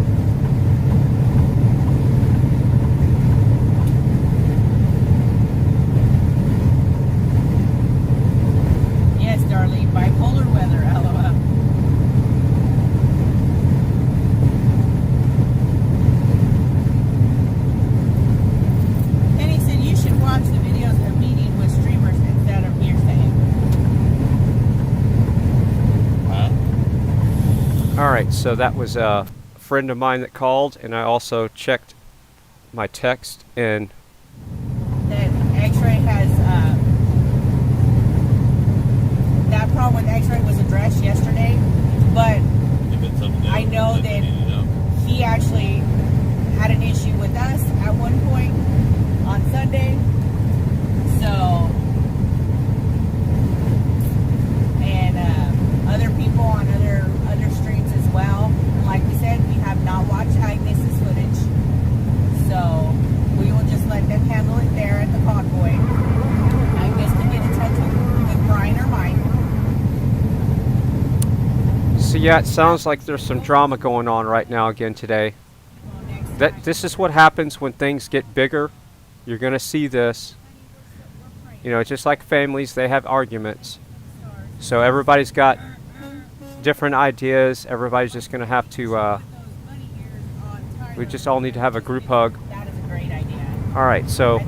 Speaker 10: Yes, darling, bipolar weather, LOL. Penny said you should watch the videos of meeting with streamers instead of hearsay.
Speaker 5: Alright, so that was a friend of mine that called, and I also checked my text, and
Speaker 10: That X-ray has, that problem with X-ray was addressed yesterday, but I know that he actually had an issue with us at one point on Sunday, so, and other people on other streams as well. And like we said, we have not watched Agnes's footage, so we will just let them handle it there at the Convoy. Agnes can get in touch with Brian or Mike.
Speaker 5: so yeah, it sounds like there's some drama going on right now again today. This is what happens when things get bigger. You're gonna see this. You know, just like families, they have arguments. So everybody's got different ideas. Everybody's just gonna have to, we just all need to have a group hug. Alright, so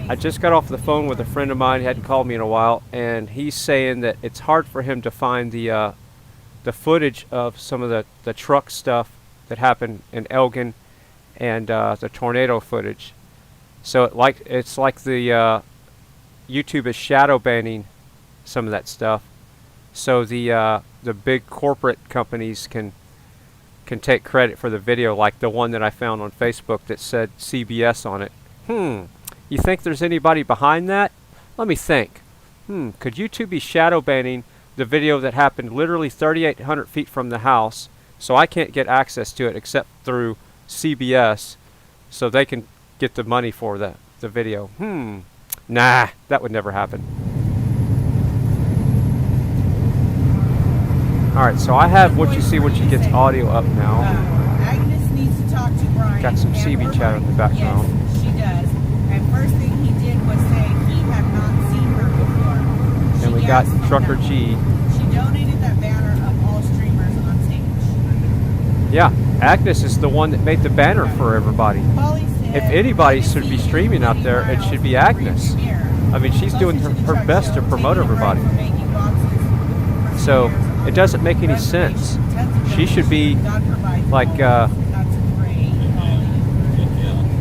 Speaker 5: I just got off the phone with a friend of mine. He hadn't called me in a while, and he's saying that it's hard for him to find the footage of some of the truck stuff that happened in Elgin and the tornado footage. So it's like the YouTube is shadow banning some of that stuff, so the big corporate companies can take credit for the video, like the one that I found on Facebook that said CBS on it. You think there's anybody behind that? Let me think. Could YouTube be shadow banning the video that happened literally 3,800 feet from the house, so I can't get access to it except through CBS, so they can get the money for the video? Nah, that would never happen. Alright, so I have What You See, What You Get's audio up now.
Speaker 10: Agnes needs to talk to Brian.
Speaker 5: Got some CB chat in the background.
Speaker 10: Yes, she does. And first thing he did was say he had not seen her before.
Speaker 5: And we got Trucker G.
Speaker 10: She donated that banner of all streamers on stage.
Speaker 5: Yeah, Agnes is the one that made the banner for everybody. If anybody should be streaming out there, it should be Agnes. I mean, she's doing her best to promote everybody. So it doesn't make any sense. She should be like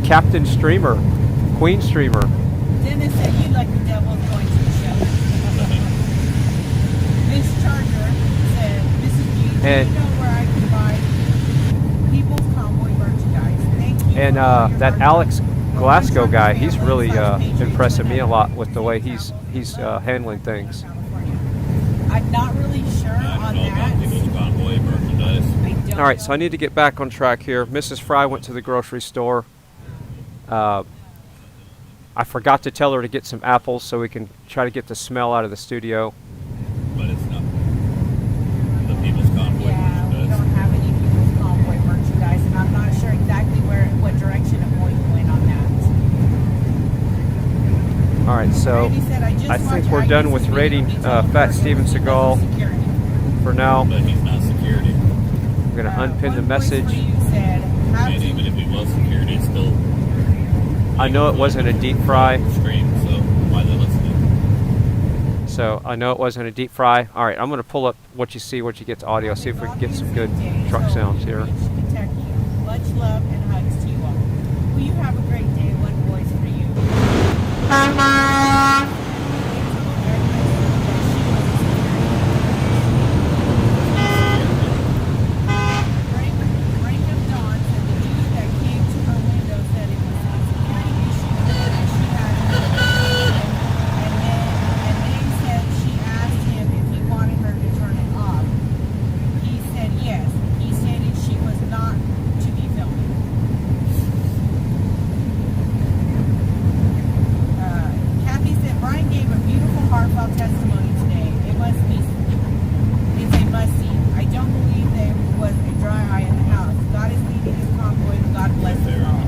Speaker 5: Captain Streamer, Queen Streamer.
Speaker 10: Dennis said you like the devil's going to the show. Miss Charger said, Mrs. G, do you know where I can buy People's Convoy merchandise? Thank you.
Speaker 5: And that Alex Glasgow guy, he's really impressing me a lot with the way he's handling things.
Speaker 10: I'm not really sure on that.
Speaker 5: All right, so I need to get back on track here. Mrs. Frei went to the grocery store. I forgot to tell her to get some apples so we can try to get the smell out of the studio.
Speaker 15: But it's not the People's Convoy
Speaker 10: Yeah, we don't have any People's Convoy merchandise, and I'm not sure exactly what direction I'm going on that.
Speaker 5: All right, so I think we're done with rating Fat Steven Seagal for now.
Speaker 15: But he's not security.
Speaker 5: I'm going to unpin the message.
Speaker 15: And even if he was security, it's still.
Speaker 5: I know it wasn't a deep fry. So I know it wasn't a deep fry. All right, I'm going to pull up what you see, what you get to audio, see if we can get some good truck sounds here.
Speaker 10: Much love and hugs to you all. Will you have a great day? One voice for you. Testimony today. It must be. It's a must-see. I don't believe there was a dry eye in the house. God is leading his convoy. God bless us all.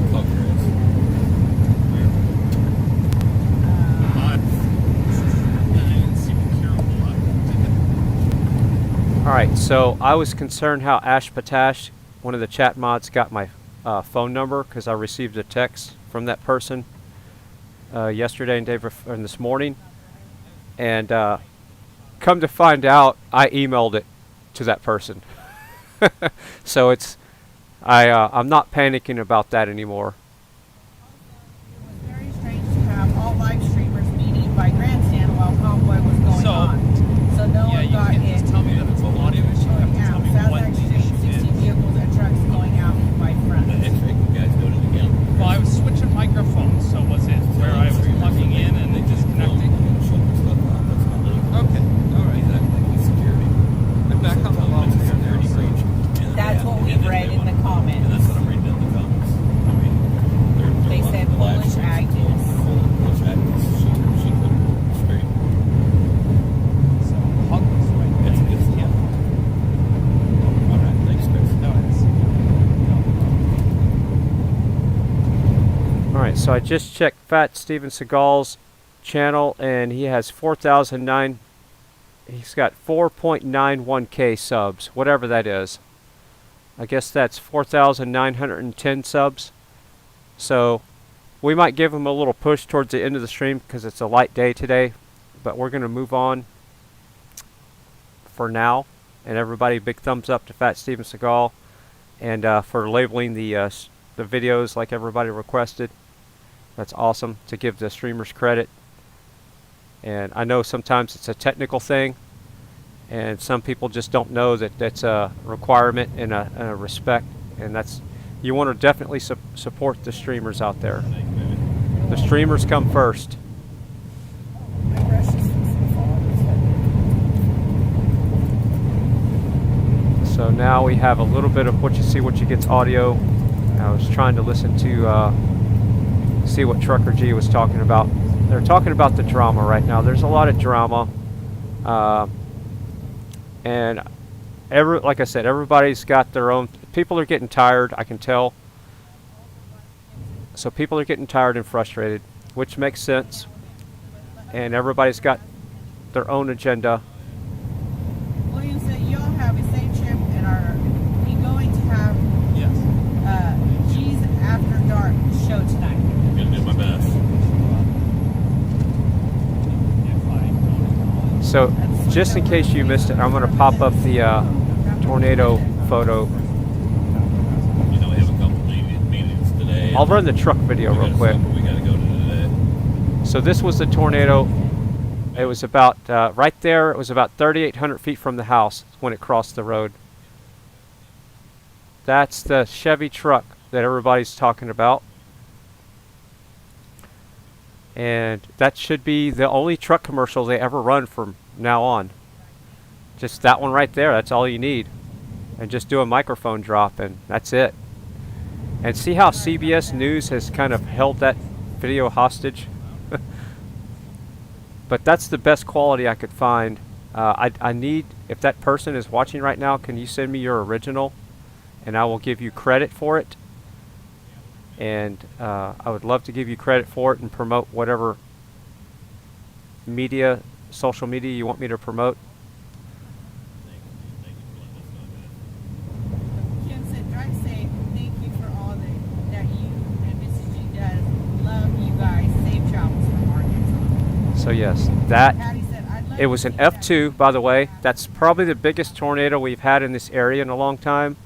Speaker 5: All right, so I was concerned how Ash Patash, one of the chat mods, got my phone number because I received a text from that person yesterday and this morning. And come to find out, I emailed it to that person. So it's, I'm not panicking about that anymore.
Speaker 10: It was very strange to have all live streamers meeting by grandstand while convoy was going on. So no one got in.
Speaker 14: Just tell me that it's an audio issue. You have to tell me what the issue
Speaker 10: 60 vehicles and trucks going out by front.
Speaker 15: The X-ray guys go to the game.
Speaker 14: Well, I was switching microphones, so was it where I was plugging in and they disconnecting? Okay, all right.
Speaker 15: Exactly. Security.
Speaker 14: And back on the wall.
Speaker 10: That's what we read in the comments.
Speaker 15: And that's what I'm reading in the comments. I mean,
Speaker 10: They said Polish Agnes.
Speaker 15: Polish Agnes. She couldn't straight.
Speaker 14: So, hug this way.
Speaker 15: It's a good stuff. All right, thanks, Chris.
Speaker 5: All right, so I just checked Fat Steven Seagal's channel, and he has 4,009. He's got 4.91k subs, whatever that is. I guess that's 4,910 subs. So we might give him a little push towards the end of the stream because it's a light day today, but we're going to move on for now. And everybody, big thumbs up to Fat Steven Seagal, and for labeling the videos like everybody requested. That's awesome to give the streamers credit. And I know sometimes it's a technical thing, and some people just don't know that that's a requirement and a respect. And that's, you want to definitely support the streamers out there. The streamers come first. So now we have a little bit of what you see, what you get's audio. I was trying to listen to see what Trucker G was talking about. They're talking about the drama right now. There's a lot of drama, and like I said, everybody's got their own. People are getting tired, I can tell. So people are getting tired and frustrated, which makes sense. And everybody's got their own agenda.
Speaker 10: William said, y'all have a safe trip, and are we going to have
Speaker 5: So just in case you missed it, I'm going to pop up the tornado photo.
Speaker 15: You know, we have a couple meetings today.
Speaker 5: I'll run the truck video real quick.
Speaker 15: We got to go to today.
Speaker 5: So this was the tornado. It was about right there. It was about 3,800 feet from the house when it crossed the road. That's the Chevy truck that everybody's talking about. And that should be the only truck commercial they ever run from now on. Just that one right there, that's all you need. And just do a microphone drop and that's it. And see how CBS News has kind of held that video hostage? But that's the best quality I could find. I need, if that person is watching right now, can you send me your original? And I will give you credit for it. And I would love to give you credit for it and promote whatever media, social media you want me to promote.
Speaker 10: Kim said, drive safe. Thank you for all that you and Mrs. G does. Love you guys. Safe travels from Arkansas.
Speaker 5: So yes, that, it was an F2, by the way. That's probably the biggest tornado we've had in this area in a long time.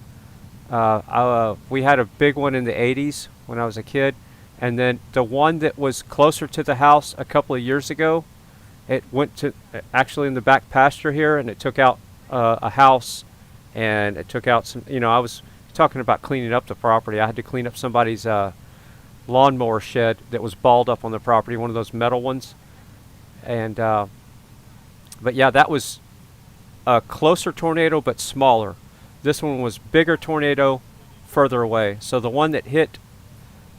Speaker 5: We had a big one in the 80s when I was a kid, and then the one that was closer to the house a couple of years ago, it went to actually in the back pasture here, and it took out a house, and it took out some, you know, I was talking about cleaning up the property. I had to clean up somebody's lawnmower shed that was balled up on the property, one of those metal ones. And but yeah, that was a closer tornado but smaller. This one was bigger tornado, further away. So the one that hit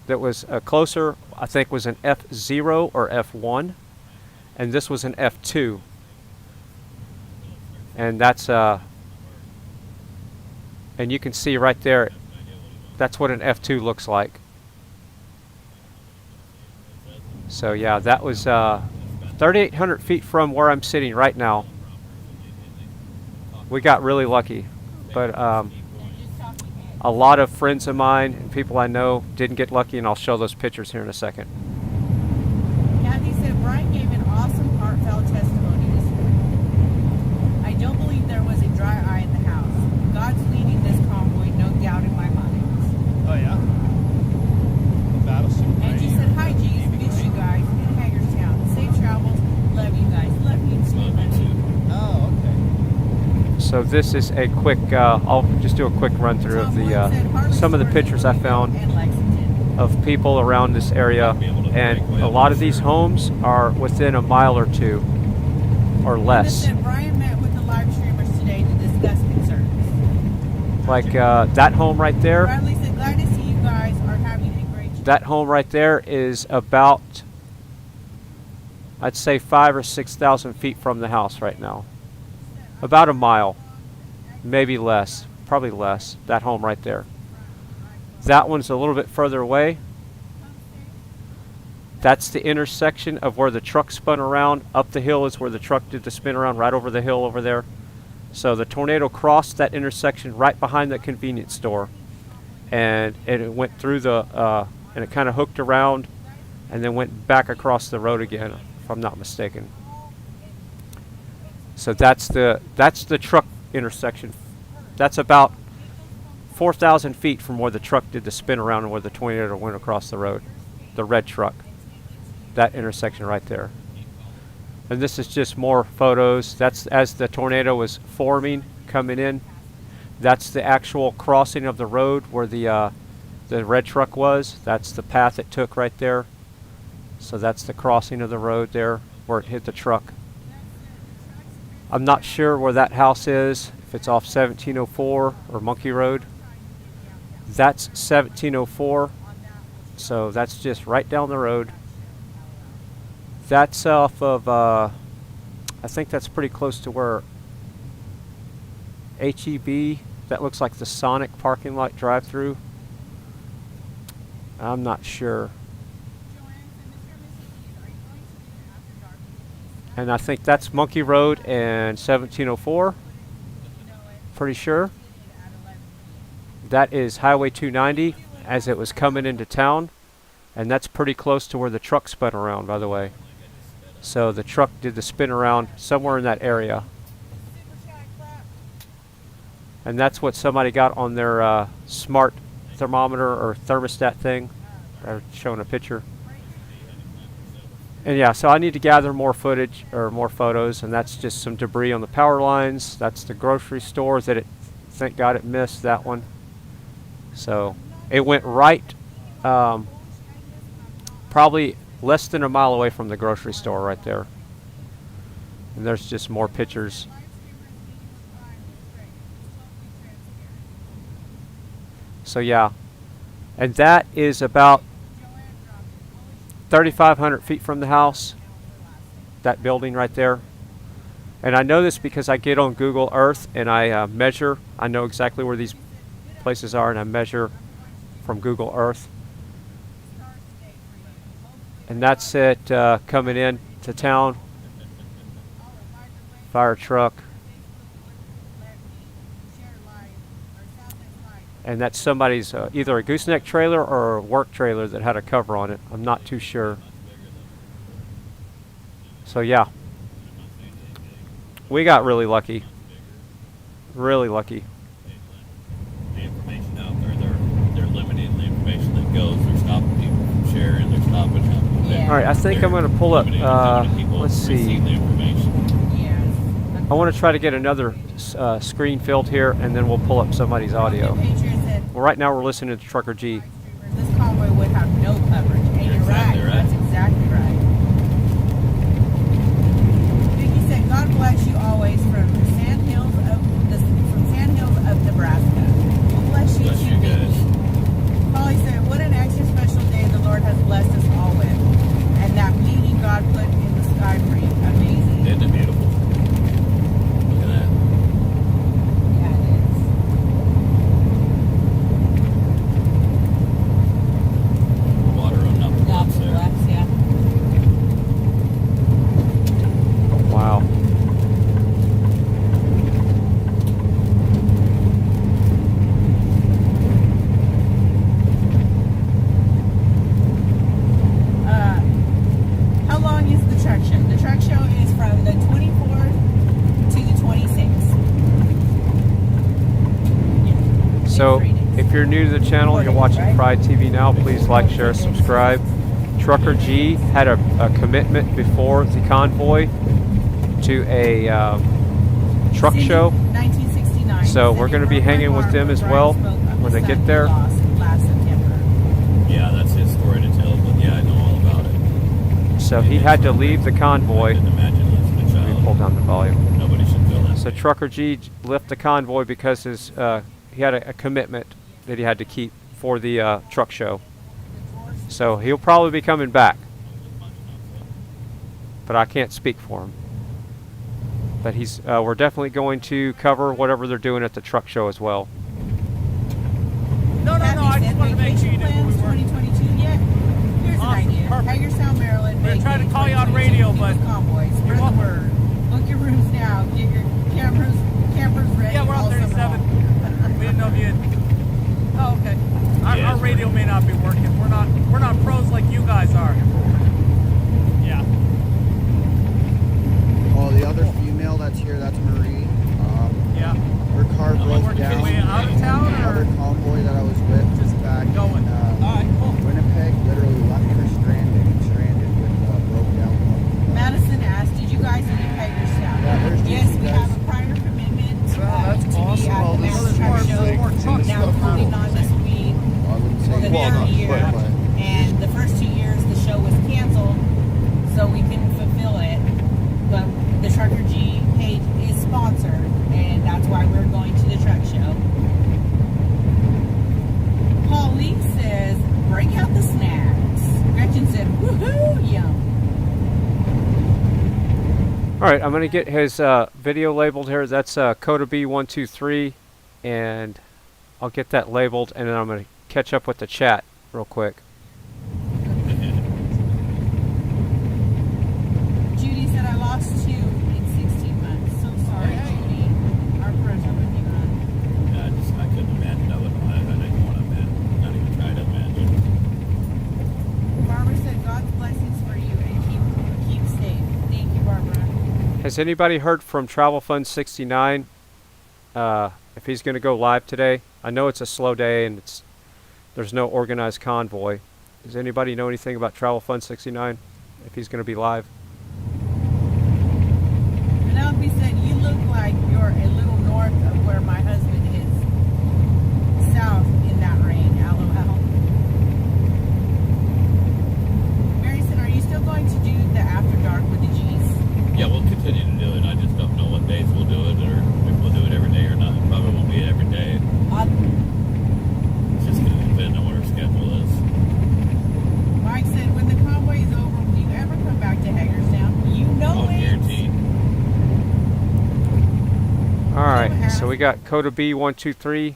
Speaker 5: that was closer, I think, was an F0 or F1, and this was an F2. And that's and you can see right there, that's what an F2 looks like. So yeah, that was 3,800 feet from where I'm sitting right now. We got really lucky. But a lot of friends of mine and people I know didn't get lucky, and I'll show those pictures here in a second.
Speaker 10: Kathy said, Brian gave an awesome, heartfelt testimony this week. I don't believe there was a dry eye in the house. God's leading this convoy, no doubt in my mind.
Speaker 14: Oh, yeah? Battleship.
Speaker 10: Angie said, hi, G's. Miss you guys in Hagerstown. Safe travels. Love you guys. Love you too, honey. Oh, okay.
Speaker 5: So this is a quick, I'll just do a quick run through of the some of the pictures I found of people around this area, and a lot of these homes are within a mile or two or less.
Speaker 10: Brian met with the live streamers today to discuss concerns.
Speaker 5: Like that home right there.
Speaker 10: Bradley said, glad to see you guys are having a great show.
Speaker 5: That home right there is about, I'd say 5,000 or 6,000 feet from the house right now. About a mile, maybe less, probably less, that home right there. That one's a little bit further away. That's the intersection of where the truck spun around. Up the hill is where the truck did the spin around, right over the hill over there. So the tornado crossed that intersection right behind the convenience store. And it went through the, and it kind of hooked around and then went back across the road again, if I'm not mistaken. So that's the truck intersection. That's about 4,000 feet from where the truck did the spin around and where the tornado went across the road. The red truck. That intersection right there. And this is just more photos. That's as the tornado was forming, coming in. That's the actual crossing of the road where the red truck was. That's the path it took right there. So that's the crossing of the road there where it hit the truck. I'm not sure where that house is, if it's off 1704 or Monkey Road. That's 1704, so that's just right down the road. That's off of, I think that's pretty close to where HEB, that looks like the Sonic parking lot drive-through. I'm not sure. And I think that's Monkey Road and 1704. Pretty sure. That is Highway 290 as it was coming into town. And that's pretty close to where the truck spun around, by the way. So the truck did the spin around somewhere in that area. And that's what somebody got on their smart thermometer or thermostat thing. They're showing a picture. And yeah, so I need to gather more footage or more photos, and that's just some debris on the power lines. That's the grocery store that thank God it missed that one. So it went right, probably less than a mile away from the grocery store right there. And there's just more pictures. So yeah, and that is about 3,500 feet from the house, that building right there. And I know this because I get on Google Earth and I measure. I know exactly where these places are, and I measure from Google Earth. And that's it, coming in to town. Fire truck. And that's somebody's either a gooseneck trailer or a work trailer that had a cover on it. I'm not too sure. So yeah, we got really lucky. Really lucky.
Speaker 15: The information out there, they're limiting the information that goes. They're stopping people from sharing. They're stopping them.
Speaker 5: Yeah. All right, I think I'm going to pull up. Let's see. I want to try to get another screen filled here, and then we'll pull up somebody's audio. Well, right now we're listening to Trucker G.
Speaker 10: This convoy would have no coverage. And you're right. That's exactly right. Vicky said, "God bless you always from sandhills of Nebraska." Well, bless you too, Vicky. Polly said, "What an extra special day the Lord has blessed us all with, and that beauty God put in the sky for you. Amazing."
Speaker 15: Isn't it beautiful? Look at that.
Speaker 10: Yeah, it is.
Speaker 15: Water running up the bluffs there.
Speaker 10: Yeah.
Speaker 5: Wow.
Speaker 10: How long is the truck show? The truck show is from the 24th to the 26th.
Speaker 5: So if you're new to the channel, you're watching FryTVNow, please like, share, subscribe. Trucker G had a commitment before the convoy to a truck show.
Speaker 10: 1969.
Speaker 5: So we're going to be hanging with them as well when they get there.
Speaker 10: Last September.
Speaker 15: Yeah, that's his story to tell, but yeah, I know all about it.
Speaker 5: So he had to leave the convoy. Let me pull down the volume.
Speaker 15: Nobody should feel that.
Speaker 5: So Trucker G left the convoy because his he had a commitment that he had to keep for the truck show. So he'll probably be coming back, but I can't speak for him. But he's we're definitely going to cover whatever they're doing at the truck show as well.
Speaker 10: No, I just wanted to make sure you knew who we were. 2022 yet? Here's an idea. Hagerstown, Maryland.
Speaker 19: We're trying to call you on radio, but
Speaker 10: convoy. Spread the word. Book your rooms now. Get your campers ready.
Speaker 19: Yeah, we're on 37. We didn't know if you had... Oh, okay. Our radio may not be working. We're not pros like you guys are. Yeah.
Speaker 17: Oh, the other female that's here, that's Marie.
Speaker 19: Yeah.
Speaker 17: Her car broke down.
Speaker 19: Way out of town, or
Speaker 17: another convoy that I was with just back
Speaker 19: going.
Speaker 17: in Winnipeg literally left her stranded with broke down.
Speaker 10: Madison asked, "Did you guys meet Hagerstown?" Yes, we have a prior commitment to be at the Mass Truck Show. Now coming on this week for the third year, and the first 2 years the show was canceled, so we couldn't fulfill it. But the Trucker G page is sponsored, and that's why we're going to the truck show. Pauline says, "Break out the snacks." Gretchen said, "Woohoo, yum."
Speaker 5: All right, I'm going to get his video labeled here. That's Coda B123, and I'll get that labeled, and then I'm going to catch up with the chat real quick.
Speaker 10: Judy said, "I lost 2 in 16 months. So sorry, Judy. Our prayers are with you, hon."
Speaker 15: Yeah, I couldn't imagine. I didn't want to imagine. Not even try to imagine.
Speaker 10: Barbara said, "God's blessings for you, and keep safe."
Speaker 5: Has anybody heard from Travel Fund 69? If he's going to go live today? I know it's a slow day and there's no organized convoy. Does anybody know anything about Travel Fund 69? If he's going to be live?
Speaker 10: Penelope said, you look like you're a little north of where my husband is. South in that rain, LOL. Mary said, are you still going to do the After Dark with the G's?
Speaker 15: Yeah, we'll continue to do it. I just don't know what days we'll do it, or if we'll do it every day or not. It probably won't be every day. It's just going to depend on what our schedule is.
Speaker 10: Mike said, when the convoy is over, will you ever come back to Hagerstown? You know it.
Speaker 15: Guaranteed.
Speaker 5: Alright, so we got Coda B123.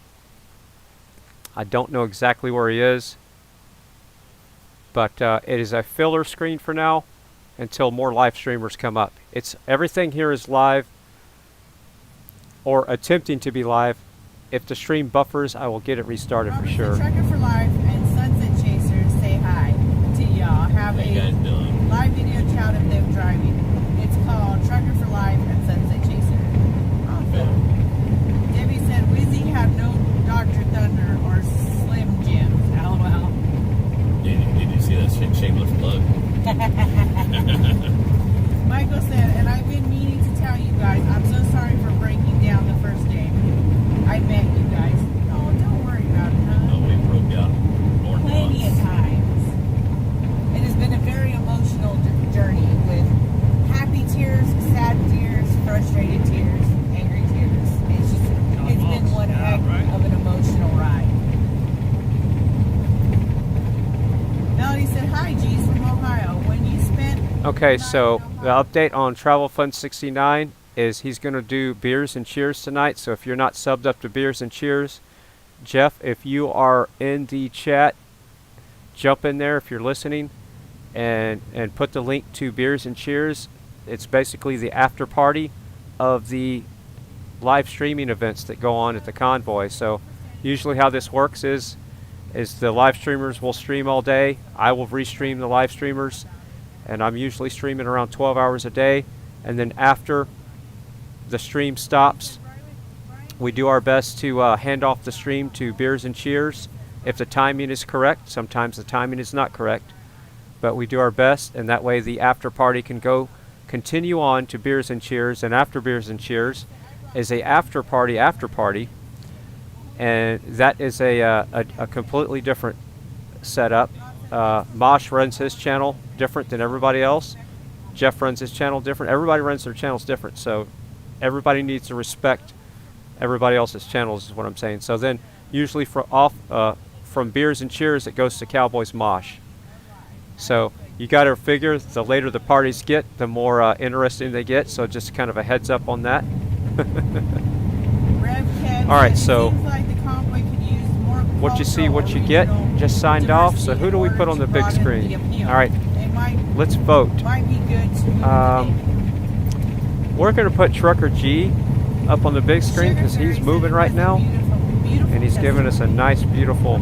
Speaker 5: I don't know exactly where he is, but it is a filler screen for now until more live streamers come up. Everything here is live or attempting to be live. If the stream buffers, I will get it restarted for sure.
Speaker 10: Trucker for Life and Sunset Chasers say hi to y'all. Have a live video chat of them driving. It's called Trucker for Life and Sunset Chaser. Awesome. Debbie said, Wizzy have no Dr. Thunder or Slim Jims. LOL.
Speaker 15: Did you see that shameless plug?
Speaker 10: Michael said, and I've been meaning to tell you guys, I'm so sorry for breaking down the first day. I met you guys. Oh, don't worry about it, huh?
Speaker 15: No, we broke down more than
Speaker 10: plenty of times. It has been a very emotional journey with happy tears, sad tears, frustrated tears, angry tears. It's been one heck of an emotional ride. Melody said, hi, G's from Ohio. When you spent...
Speaker 5: Okay, so the update on Travel Fund 69 is he's going to do Beers and Cheers tonight. So if you're not subbed up to Beers and Cheers, Jeff, if you are in the chat, jump in there if you're listening and put the link to Beers and Cheers. It's basically the after party of the live streaming events that go on at the convoy. So usually how this works is the live streamers will stream all day. I will restream the live streamers, and I'm usually streaming around 12 hours a day. And then after the stream stops, we do our best to hand off the stream to Beers and Cheers if the timing is correct. Sometimes the timing is not correct, but we do our best, and that way the after party can continue on to Beers and Cheers. And after Beers and Cheers is a after party, and that is a completely different setup. Mosh runs his channel different than everybody else. Jeff runs his channel different. Everybody runs their channels different, so everybody needs to respect everybody else's channels is what I'm saying. So then usually from Beers and Cheers it goes to Cowboys Mosh. So you got to figure the later the parties get, the more interesting they get, so just kind of a heads up on that. Alright, so what you see, what you get, just signed off. So who do we put on the big screen? Alright, let's vote. We're going to put Trucker G up on the big screen because he's moving right now, and he's giving us a nice, beautiful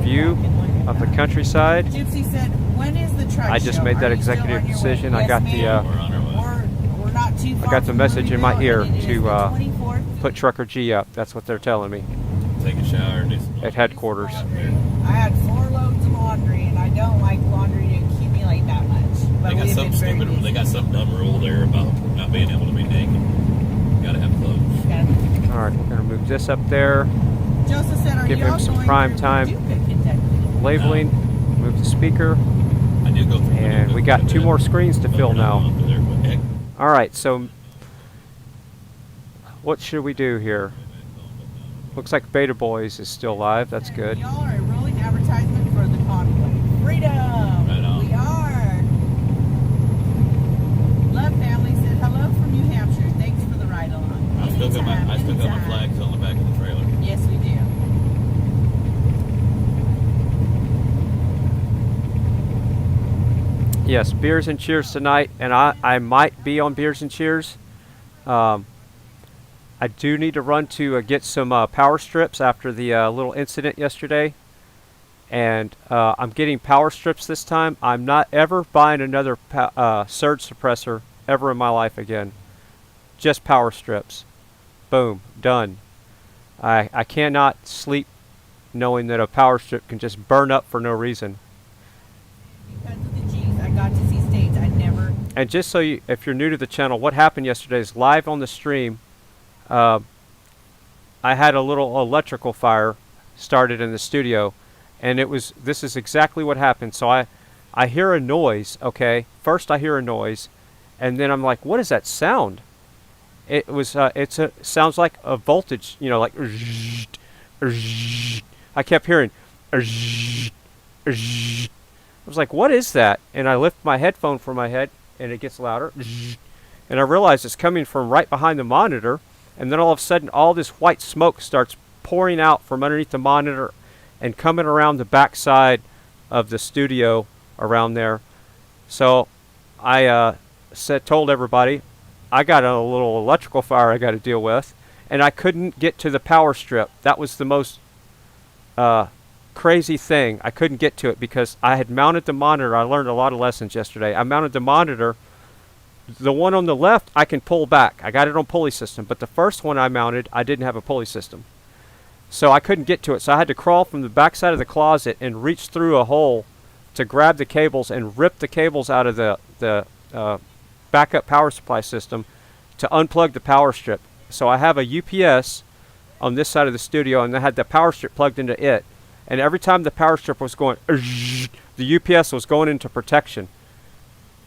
Speaker 5: view of the countryside.
Speaker 10: Gypsy said, when is the truck
Speaker 5: I just
Speaker 10: show?
Speaker 5: made that
Speaker 10: Are you still
Speaker 5: executive
Speaker 10: on your way?
Speaker 5: decision.
Speaker 10: Yes,
Speaker 5: I got
Speaker 10: we're not too
Speaker 5: I
Speaker 10: far
Speaker 5: got the
Speaker 10: from
Speaker 5: message in my ear
Speaker 10: Louisville, and it is
Speaker 5: to
Speaker 10: the 24th.
Speaker 5: put Trucker G up. That's what they're telling me.
Speaker 15: Take a shower.
Speaker 5: At headquarters.
Speaker 10: I had 4 loads of laundry, and I don't like laundry to accumulate that much. But
Speaker 15: They got
Speaker 10: we've
Speaker 15: some
Speaker 10: been very
Speaker 15: stupid.
Speaker 10: busy.
Speaker 15: They got some dumb rule there about not being able to be naked. You gotta have clothes.
Speaker 5: All right, we're gonna move this up there.
Speaker 10: Joseph said, are
Speaker 5: Give
Speaker 10: y'all
Speaker 5: him some
Speaker 10: going
Speaker 5: prime
Speaker 10: through
Speaker 5: time
Speaker 10: Paducah, Kentucky?
Speaker 5: labeling. Move the speaker.
Speaker 15: I do go through.
Speaker 5: And we got 2 more screens to fill now. All right, so what should we do here? Looks like Beta Boys is still live. That's good.
Speaker 10: Y'all are a rolling advertisement for the convoy. Freedom!
Speaker 15: Right on.
Speaker 10: We are! Love Family said, hello from New Hampshire. Thanks for the ride along.
Speaker 15: I still got my
Speaker 10: Anytime.
Speaker 15: flags on the back of the trailer.
Speaker 10: Yes, we do.
Speaker 5: Yes, Beers and Cheers tonight, and I might be on Beers and Cheers. I do need to run to get some power strips after the little incident yesterday, and I'm getting power strips this time. I'm not ever buying another surge suppressor ever in my life again. Just power strips. Boom, done. I cannot sleep knowing that a power strip can just burn up for no reason.
Speaker 10: Because of the G's, I got to see states I never.
Speaker 5: And just so you, if you're new to the channel, what happened yesterday is live on the stream. I had a little electrical fire started in the studio, and this is exactly what happened. So I hear a noise. Okay, first I hear a noise, and then I'm like, what is that sound? It was sounds like a voltage, you know, like I kept hearing I was like, what is that? And I lift my headphone from my head, and it gets louder, and I realize it's coming from right behind the monitor. And then all of a sudden, all this white smoke starts pouring out from underneath the monitor and coming around the back side of the studio around there. So I told everybody, I got a little electrical fire I got to deal with, and I couldn't get to the power strip. That was the most crazy thing. I couldn't get to it because I had mounted the monitor. I learned a lot of lessons yesterday. I mounted the monitor. The one on the left, I can pull back. I got it on pulley system. But the first one I mounted, I didn't have a pulley system. So I couldn't get to it. So I had to crawl from the back side of the closet and reach through a hole to grab the cables and rip the cables out of the backup power supply system to unplug the power strip. So I have a UPS on this side of the studio, and I had the power strip plugged into it. And every time the power strip was going, the UPS was going into protection.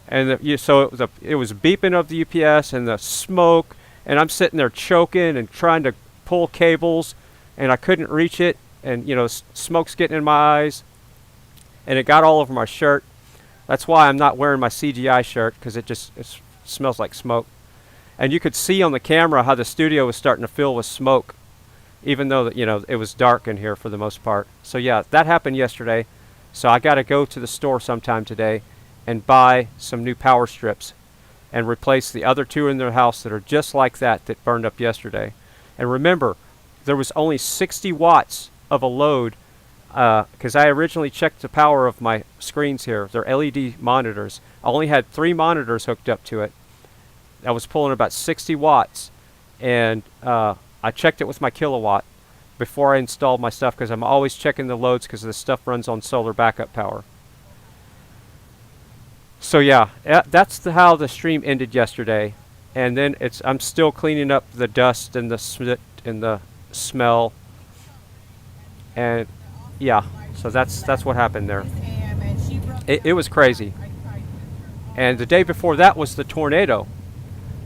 Speaker 5: And so it was beeping of the UPS and the smoke, and I'm sitting there choking and trying to pull cables, and I couldn't reach it, and you know, smoke's getting in my eyes, and it got all over my shirt. That's why I'm not wearing my CGI shirt, because it smells like smoke. And you could see on the camera how the studio was starting to fill with smoke, even though it was dark in here for the most part. So yeah, that happened yesterday. So I got to go to the store sometime today and buy some new power strips and replace the other two in their house that are just like that burned up yesterday. And remember, there was only 60 watts of a load, because I originally checked the power of my screens here. They're LED monitors. I only had 3 monitors hooked up to it. I was pulling about 60 watts, and I checked it with my kilowatt before I installed my stuff, because I'm always checking the loads because this stuff runs on solar backup power. So yeah, that's how the stream ended yesterday, and then I'm still cleaning up the dust and the soot and the smell, and yeah, so that's what happened there. It was crazy. And the day before that was the tornado.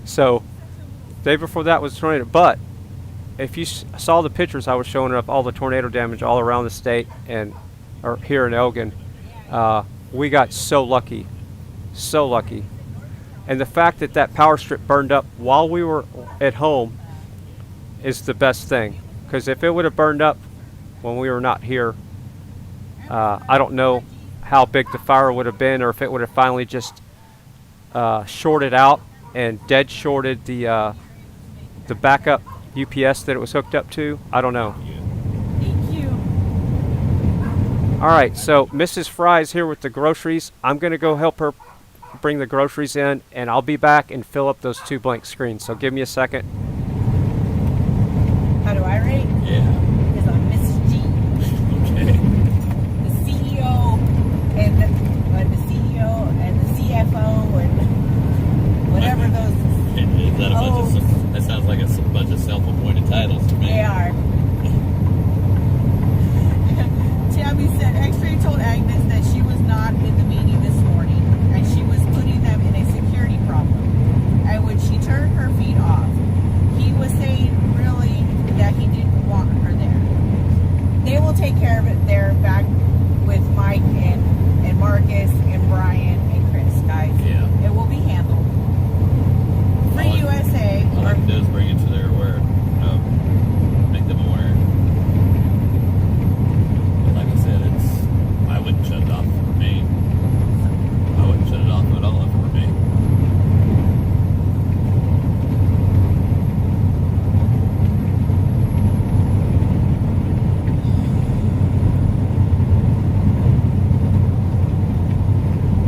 Speaker 5: So the day before that was the tornado. But if you saw the pictures I was showing up, all the tornado damage all around the state or here in Elgin, we got so lucky. So lucky. And the fact that power strip burned up while we were at home is the best thing, because if it would have burned up when we were not here, I don't know how big the fire would have been, or if it would have finally just shorted out and dead shorted the backup UPS that it was hooked up to. I don't know.
Speaker 10: Thank you.
Speaker 5: All right, so Mrs. Frei is here with the groceries. I'm going to go help her bring the groceries in, and I'll be back and fill up those 2 blank screens. So give me a second.
Speaker 10: How do I rate?
Speaker 15: Yeah.
Speaker 10: Because I'm Mrs. G.
Speaker 15: Okay.
Speaker 10: The CEO and the CFO and whatever those.
Speaker 15: Is that a bunch of, that sounds like a bunch of self-appointed titles to me.
Speaker 10: They are. Tammy said X-Ray told Agnes that she was not in the meeting this morning, and she was putting them in a security problem. And when she turned her feet off, he was saying really that he didn't want her there. They will take care of it. They're back with Mike and Marcus and Brian and Chris, guys.
Speaker 15: Yeah.
Speaker 10: It will be handled. Free USA.
Speaker 15: All I can do is bring it to their aware. Make them aware. But like I said, I wouldn't shut it off for me. I wouldn't shut it off at all if it were me.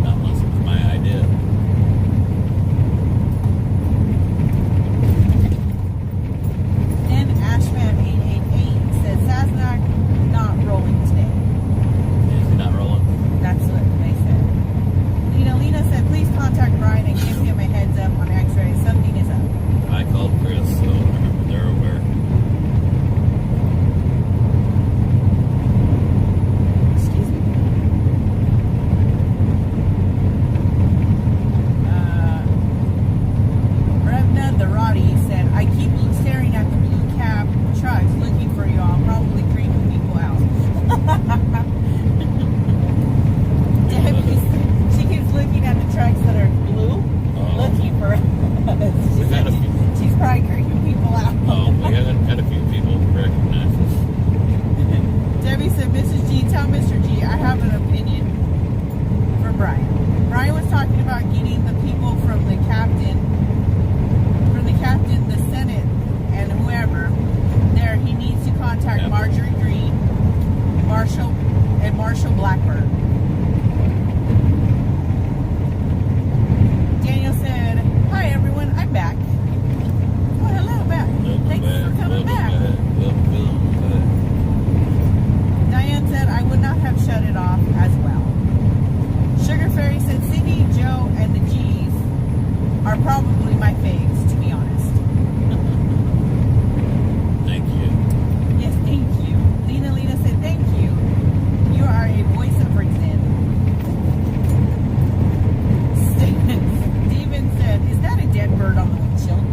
Speaker 15: Not unless it was my idea.
Speaker 10: tell Mr. G I have an opinion for Brian. Brian was talking about getting the people from the captain, the Senate, and whoever. There, he needs to contact Marjorie Green, Marshall Blackburn. Daniel said, "Hi everyone, I'm back." Oh, hello, back. Thanks for coming back. Diane said, "I would not have shut it off as well." Sugar Fairy said, "Cindy, Joe, and the G's are probably my faves, to be honest."
Speaker 15: Thank you.
Speaker 10: Yes, thank you. Lena said, "Thank you. You are a voice of reason." Steven said, "Is that a dead bird on the windshield?"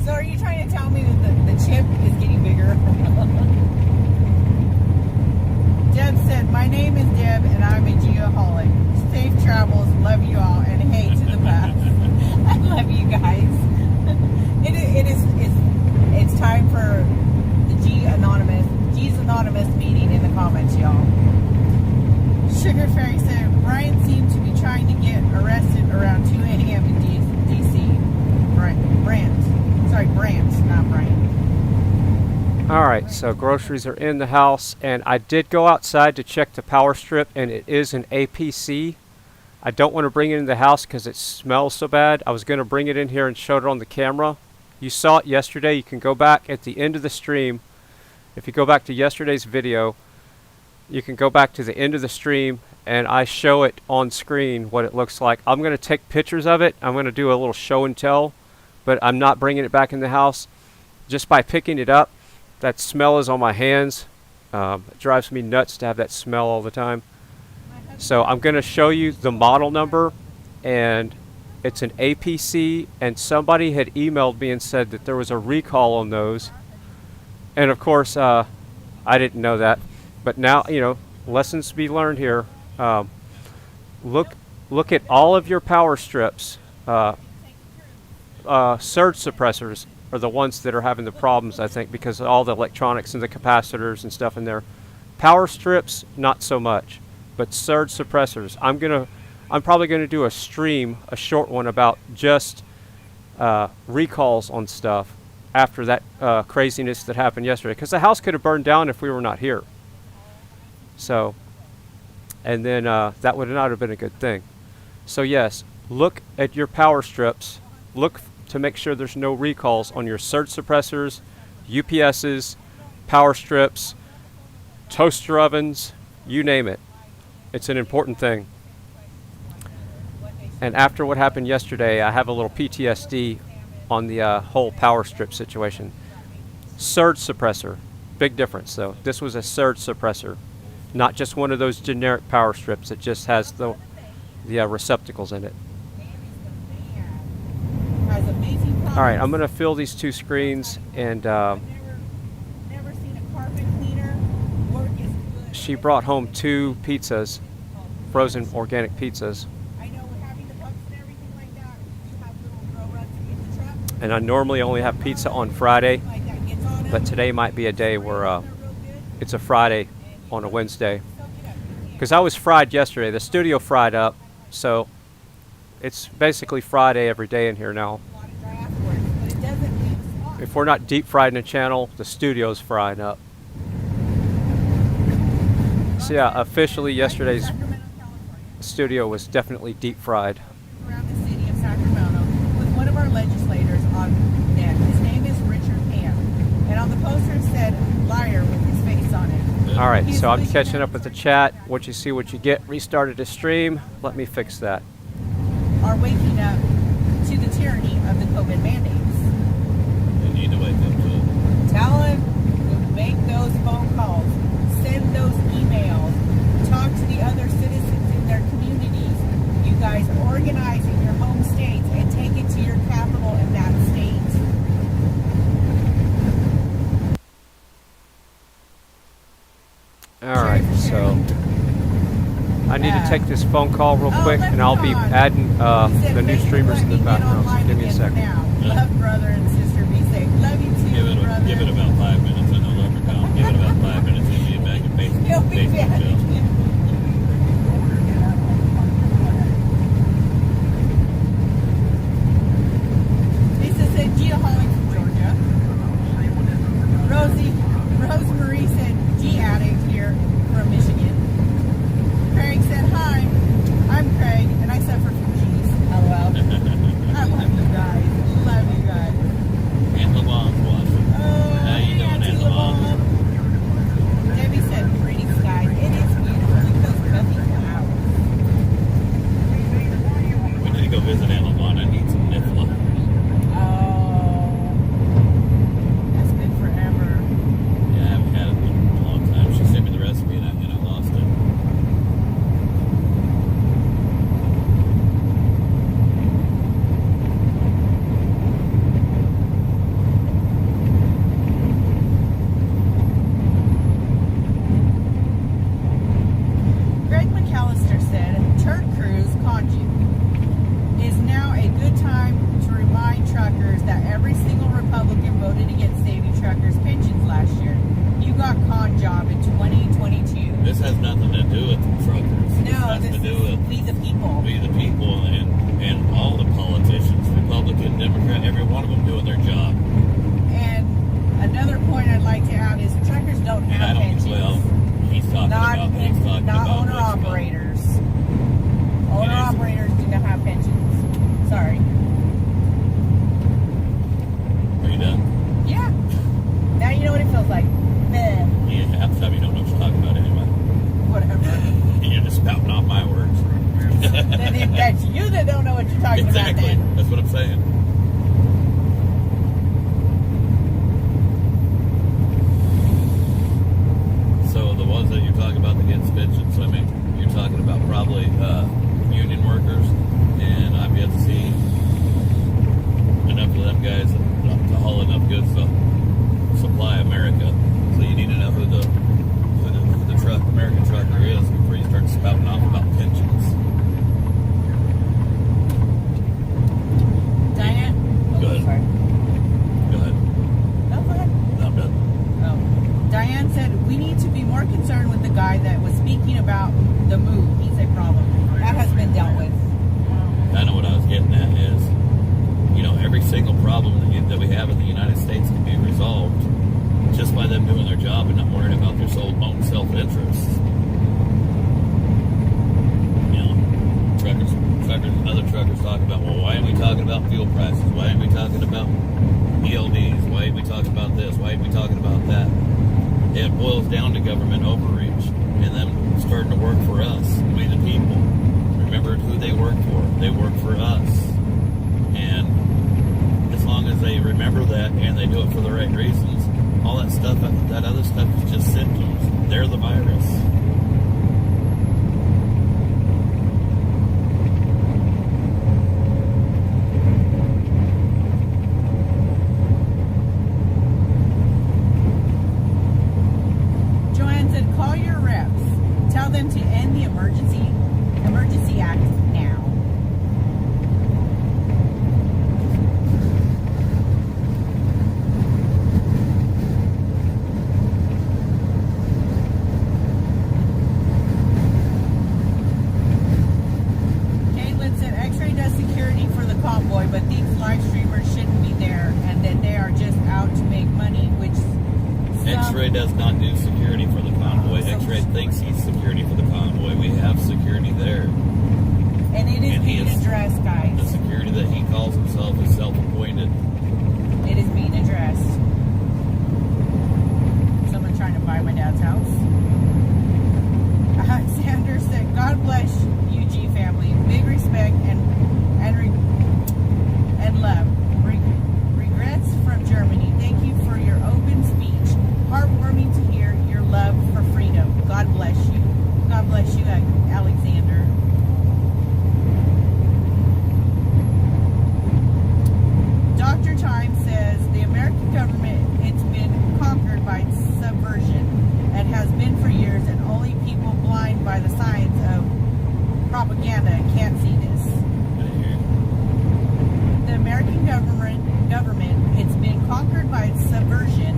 Speaker 10: So are you trying to tell me that the chip is getting bigger? Deb said, "My name is Deb and I'm a geoholic. Safe travels, love you all, and hey to the best." I love you guys. It's time for the G's Anonymous meeting in the comments, y'all. Sugar Fairy said, "Brian seemed to be trying to get arrested around 2 a.m. in D.C. Brant, not Brian."
Speaker 5: Alright, so groceries are in the house, and I did go outside to check the power strip, and it is an APC. I don't want to bring it in the house because it smells so bad. I was going to bring it in here and show it on the camera. You saw it yesterday. You can go back at the end of the stream. If you go back to yesterday's video, you can go back to the end of the stream, and I show it on screen what it looks like. I'm going to take pictures of it. I'm going to do a little show and tell, but I'm not bringing it back in the house. Just by picking it up, that smell is on my hands. It drives me nuts to have that smell all the time. So I'm going to show you the model number, and it's an APC, and somebody had emailed me and said that there was a recall on those. And of course, I didn't know that. But now, you know, lessons to be learned here. Look at all of your power strips. Surge suppressors are the ones that are having the problems, I think, because of all the electronics and the capacitors and stuff in there. Power strips, not so much, but surge suppressors. I'm probably gonna do a stream, a short one, about just recalls on stuff after that craziness that happened yesterday, because the house could have burned down if we were not here. So, and then that would not have been a good thing. So yes, look at your power strips. Look to make sure there's no recalls on your surge suppressors, UPSs, power strips, toaster ovens, you name it. It's an important thing. And after what happened yesterday, I have a little PTSD on the whole power strip situation. Surge suppressor, big difference though. This was a surge suppressor, not just one of those generic power strips that just has the receptacles in it. Alright, I'm going to fill these two screens, and she brought home 2 pizzas, frozen organic pizzas. And I normally only have pizza on Friday, but today might be a day where it's a Friday on a Wednesday. Because I was fried yesterday. The studio fried up, so it's basically Friday every day in here now. If we're not deep fried in the channel, the studio's frying up. So yeah, officially yesterday's studio was definitely deep fried.
Speaker 10: Around the city of Sacramento with one of our legislators on net. His name is Richard Pan. And on the poster it said liar with his face on it.
Speaker 5: Alright, so I'm catching up with the chat. What you see, what you get. Restarted the stream. Let me fix that.
Speaker 10: Are waking up to the tyranny of the COVID mandates.
Speaker 15: They need to wake up to it.
Speaker 10: Tell him to make those phone calls, send those emails, talk to the other citizens in their communities. You guys organize in your home states and take it to your capital in that state.
Speaker 5: Alright, so I need to take this phone call real quick, and I'll be adding the new streamers in the background, so give me a second.
Speaker 10: Love brother and sister, be safe. Love you too, brother.
Speaker 15: Give it about 5 minutes and they'll overcome. Give it about 5 Facebook, Joe.
Speaker 10: Lisa said Gia Hollings from Georgia. Rosemarie said G Addict here from Michigan. Craig said hi. I'm Craig and I suffer from G's. LOL. I love you guys. Love you guys.
Speaker 15: And LeBron's watching. How you doing, Aunt LeBron?
Speaker 10: Debbie said pretty skies. It is beautiful. It goes nothing out.
Speaker 15: We need to go visit Aunt LeBron. I need some Nifla.
Speaker 10: Oh, that's been forever.
Speaker 15: Yeah, I haven't had it in a long time. She sent me the recipe and I lost it.
Speaker 10: Greg McAllister said, Turd Cruise Conju is now a good time to remind truckers that every single Republican voted against saving truckers' pensions last year. You got con job in 2022.
Speaker 15: This has nothing to do with the truckers.
Speaker 10: No,
Speaker 15: this has
Speaker 10: this
Speaker 15: to do
Speaker 10: is
Speaker 15: with
Speaker 10: we the people.
Speaker 15: We the people and all the politicians, Republican, Democrat, every one of them doing their job.
Speaker 10: And another point I'd like to add is truckers don't
Speaker 15: And
Speaker 10: have
Speaker 15: I don't,
Speaker 10: pensions.
Speaker 15: well, he's talking
Speaker 10: Not
Speaker 15: about
Speaker 10: owner operators. Owner operators do not have pensions. Sorry.
Speaker 15: Are you done?
Speaker 10: Yeah. Now you know what it feels like. Meh.
Speaker 15: Yeah, half the time you don't know what you're talking about anyway.
Speaker 10: Whatever.
Speaker 15: You're just spouting off my words.
Speaker 10: Then that's you that don't know what you're talking
Speaker 15: Exactly.
Speaker 10: about then.
Speaker 15: That's what I'm saying. So the ones that you're talking about that get pensions, I mean, you're talking about probably union workers, and I've yet to see enough of them guys to haul enough goods to supply America. So you need to know who the American trucker is before you start spouting off about pensions.
Speaker 10: Diane?
Speaker 15: Go ahead.
Speaker 10: Sorry.
Speaker 15: Go ahead.
Speaker 10: No, go ahead.
Speaker 15: No, I'm done.
Speaker 10: Oh. Diane said, we need to be more concerned with the guy that was speaking about the move. He's a problem. That has been dealt with.
Speaker 15: I know what I was getting at is, you know, every single problem that we have in the United States can be resolved just by them doing their job and not worrying about their own self-interest. You know, other truckers talk about, well, why aren't we talking about fuel prices? Why aren't we talking about ELDs? Why aren't we talking about this? Why aren't we talking about that? It boils down to government overreach and them starting to work for us, we the people. Remember who they work for. They work for us. And as long as they remember that and they do it for the right reasons, all that stuff, that other stuff is just symptoms. They're the virus.
Speaker 10: Joanne said, call your reps. Tell them to end the Emergency Act now. Caitlin said, X-Ray does security for the convoy, but these live streamers shouldn't be there, and then they are just out to make money, which
Speaker 15: X-Ray does not do security for the convoy. X-Ray thinks he's security for the convoy. We have security there.
Speaker 10: and it is being addressed, guys.
Speaker 15: The security that he calls himself is self-appointed.
Speaker 10: It is being addressed. Someone trying to buy my dad's house. Alexander said, God bless UG family. Big respect and love. Regrets from Germany. Thank you for your open speech. Heartwarming to hear your love for freedom. God bless you. God bless you, Alexander. Dr. Time says the American government, it's been conquered by subversion and has been for years, and only people blind by the science of propaganda can't see this. The American government, it's been conquered by subversion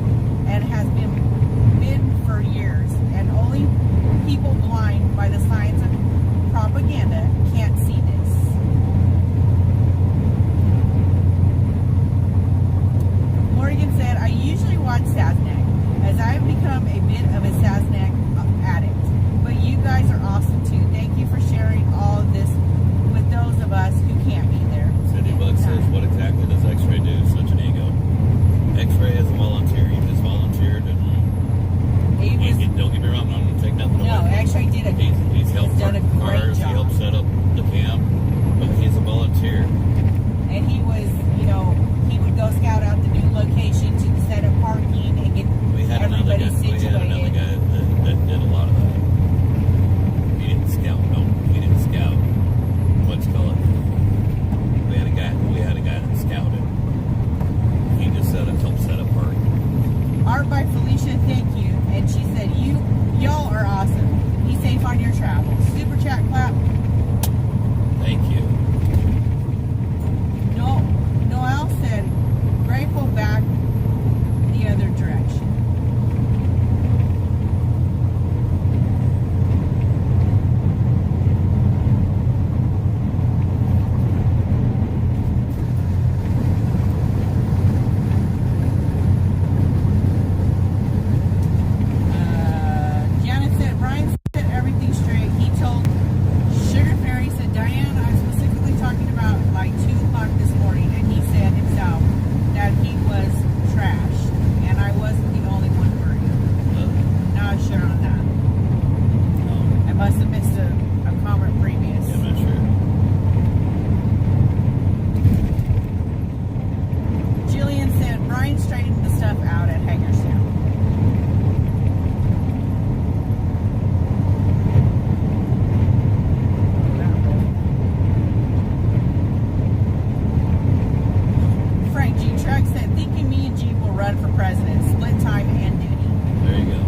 Speaker 10: and has been for years, and only I've become a bit of a Sasnak addict, but you guys are awesome too. Thank you for sharing all of this with those of us who can't be there.
Speaker 15: Cindy Buck says, what exactly does X-Ray do? Such an ego. X-Ray is a volunteer. He just volunteered. And don't get me wrong, I'm not going to take nothing away.
Speaker 10: No, X-Ray did
Speaker 15: He's helped
Speaker 10: done a great
Speaker 15: cars.
Speaker 10: job.
Speaker 15: He helped set up the camp. But he's a volunteer.
Speaker 10: And he was, he would go scout out the new location to set up parking and get everybody situated.
Speaker 15: We had another guy that did a lot of that. He didn't scout. No, he didn't scout. What's it called? We had a guy that scouted. He just helped set up parking.
Speaker 10: Art by Felicia, thank you. And she said, y'all are awesome. Be safe on your travels. Super chat clap.
Speaker 15: Thank you.
Speaker 10: Noel said, grateful back the other direction. Janet said, Brian said everything straight. He told Sugar Fairy, said, Diane, I'm specifically talking about like 2 o'clock this morning, and he said himself that he was trashed, and I wasn't the only one worried. Not sure on that. I must have missed a comment previous.
Speaker 15: Yeah, I'm not sure.
Speaker 10: Jillian said, Brian straightened the stuff out at Hagerstown. Frank G. Truck said, thinking me and G will run for president, split time and duty.
Speaker 15: There you go.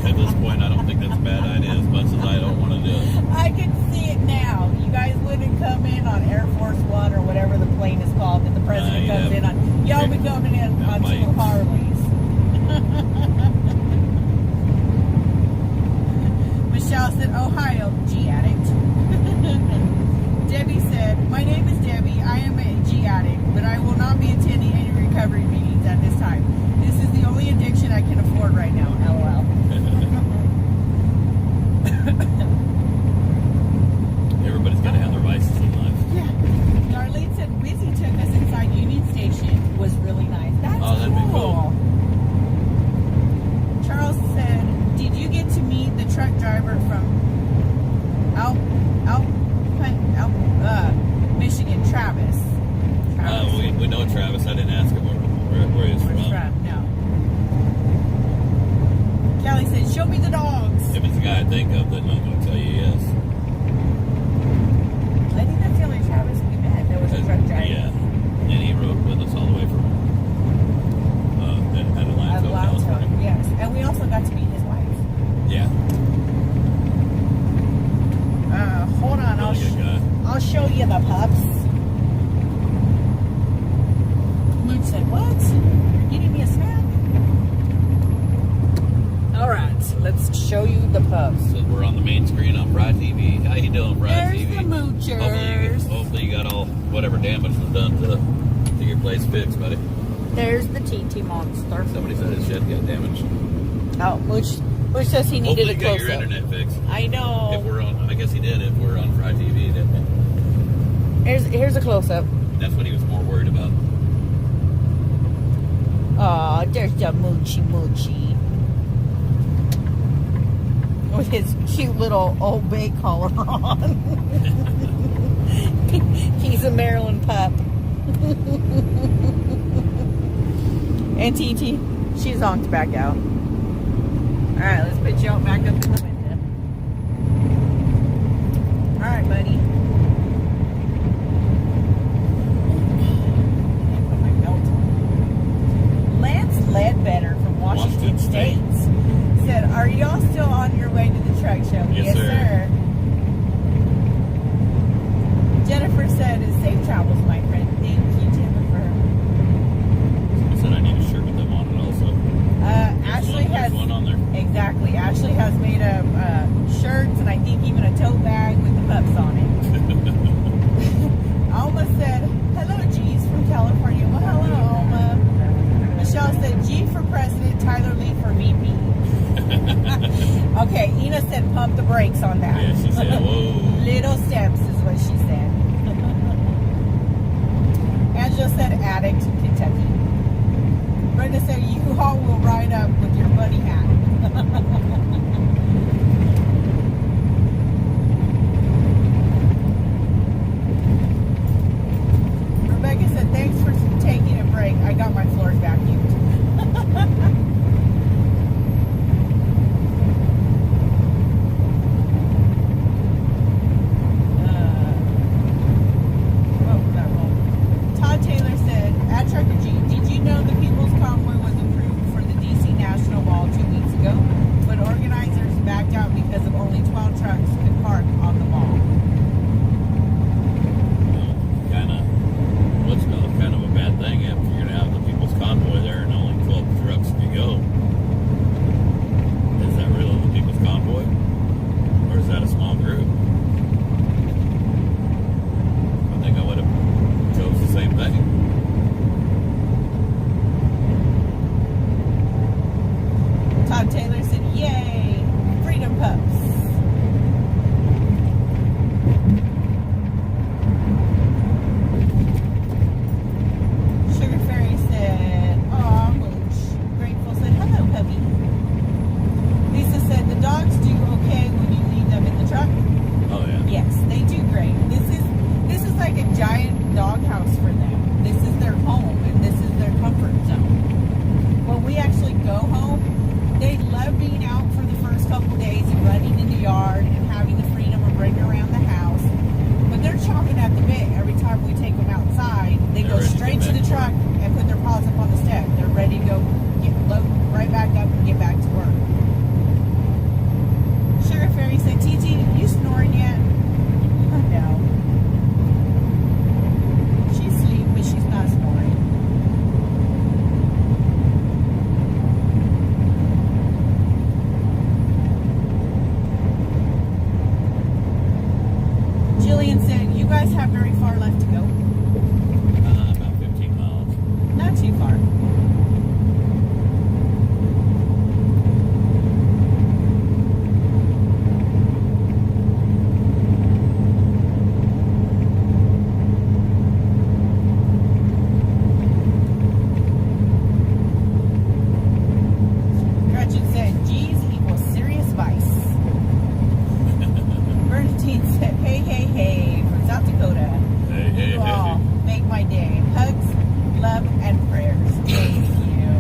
Speaker 15: At this point, I don't think that's a bad idea as much as I don't want to do it.
Speaker 10: I can see it now. You guys wouldn't come in on Air Force One or whatever the plane is called, and the president comes in on. Y'all be coming in on 2 Harleys. Michelle said, Ohio, G addict. Debbie said, my name is Debbie. I am a G addict, but I will not be attending any recovery meetings at this time. This is the only addiction I can afford right now. LOL.
Speaker 15: Everybody's got to have their vices in life.
Speaker 10: Yeah. Darlene said, Busy took us inside Union Station. Was really nice. That's
Speaker 15: that'd be cool.
Speaker 10: Charles said, did you get to meet the truck driver from Michigan, Travis?
Speaker 15: We know Travis. I didn't ask him where he's from.
Speaker 10: No. Kelly said, show me the dogs.
Speaker 15: If it's the guy I think of, then I'm going to tell you yes.
Speaker 10: I think that's the only Travis we met. There was a truck driver.
Speaker 15: Yeah. And he rode with us all the way from Atlanta.
Speaker 10: Yes. And we also got to meet his wife.
Speaker 15: Yeah.
Speaker 10: Hold on. I'll show you the pups. Luke said, what? You're getting me a snack? All right. Let's show you the pups.
Speaker 15: So we're on the main screen on Fry TV. How you doing, Fry TV?
Speaker 10: There's the moochers.
Speaker 15: Hopefully you got all whatever damage was done to your place fixed, buddy.
Speaker 10: There's the TT monster.
Speaker 15: Somebody said his shed got damaged.
Speaker 10: Oh, Mooch says he needed a close-up.
Speaker 15: Hopefully you got your internet fixed.
Speaker 10: I know.
Speaker 15: If we're on, I guess he did. If we're on Fry TV, didn't he?
Speaker 10: Here's a close-up.
Speaker 15: That's what he was more worried about.
Speaker 10: Aw, there's the Moochie. With his cute little Old Bay collar on. He's a Maryland pup. And TT, she's honked back out. Alright, let's put you out back up in the window. Alright, buddy. Put my belt on. Lance Ledbetter from Washington State said, are y'all still on your way to the truck show?
Speaker 15: Yes, sir.
Speaker 10: Jennifer said, safe travels, my friend. Thank you, Jennifer.
Speaker 15: Somebody said I need a shirt with them on it also.
Speaker 10: Ashley has
Speaker 15: one on there.
Speaker 10: Exactly. Ashley has made up shirts and I think even a tote bag with the pups on it. Alma said, hello, G's from California. Well, hello, Alma. Michelle said, G for president. pump the brakes on that.
Speaker 15: Yeah, she said, whoa.
Speaker 10: Little steps is what she said. Angela said Addict, Kentucky. Brenda said U-Haul will ride up with your bunny hat. Rebecca said, thanks for taking a break. I got my floors vacuumed. Todd Taylor said, at Trucker G, did you know the People's Convoy was approved for the DC National Mall 2 weeks ago? But organizers backed out because of only 12 trucks could park on the mall.
Speaker 15: Kind of a bad thing after you're going to have the People's Convoy there and only 12 trucks to go. Is that really the People's Convoy? Or is that a small group? I think I would have chose the same thing.
Speaker 10: Todd Taylor said, yay, freedom pups. Sugar Fairy said, aw, mooch. Grateful said, hello, puppy. Lisa said, the dogs do okay when you leave them in the truck.
Speaker 15: Oh, yeah.
Speaker 10: Yes, they do great. This is like a giant doghouse for them. This is their home, and this is their comfort zone. When we actually go home, they love being out for the first couple days and running in the yard and having the freedom of running around the house. But they're chomping at the bit every time we take them outside. They go straight to the truck and put their paws up on the step. They're ready to go load right back up and get back to work. Sugar Fairy said, TT, you snoring yet? No. She's asleep, but she's not snoring. Jillian said, you guys have very far left to go.
Speaker 15: About 15 miles.
Speaker 10: Not too far. Gretchen said, G's equals serious vice. Bernadine said, hey, hey, hey, from South Dakota.
Speaker 15: Hey, hey,
Speaker 10: You all make my day. Hugs, love, and prayers. Thank you.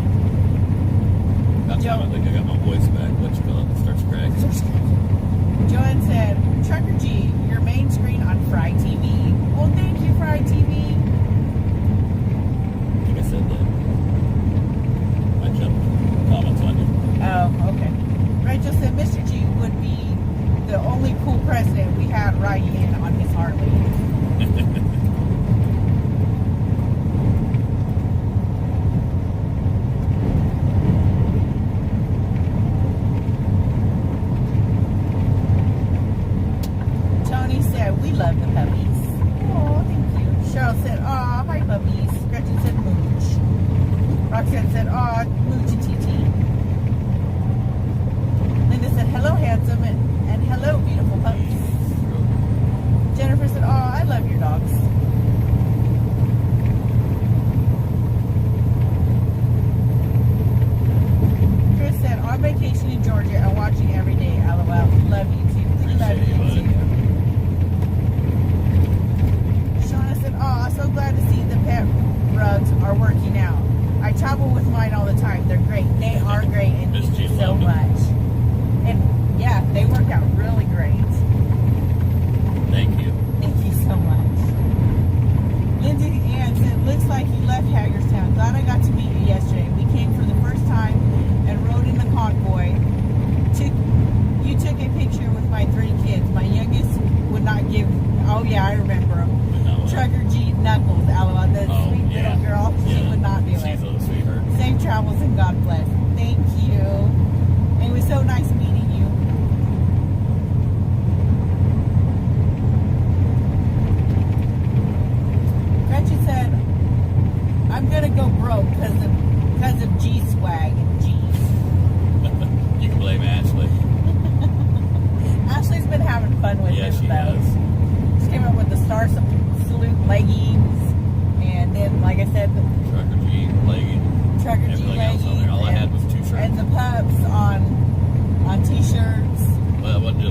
Speaker 15: That time I think I got my voice back. What you call it? It starts cracking.
Speaker 10: Joanne said, Trucker G, your main screen on FryTV. Well, thank you, FryTV.
Speaker 15: I think I said that. I jumped comments on you.
Speaker 10: Oh, okay. Rachel said, Mr. G would be the only cool president we had riding in on his Harley. Tony said, we love the puppies. Oh, thank you. Cheryl said,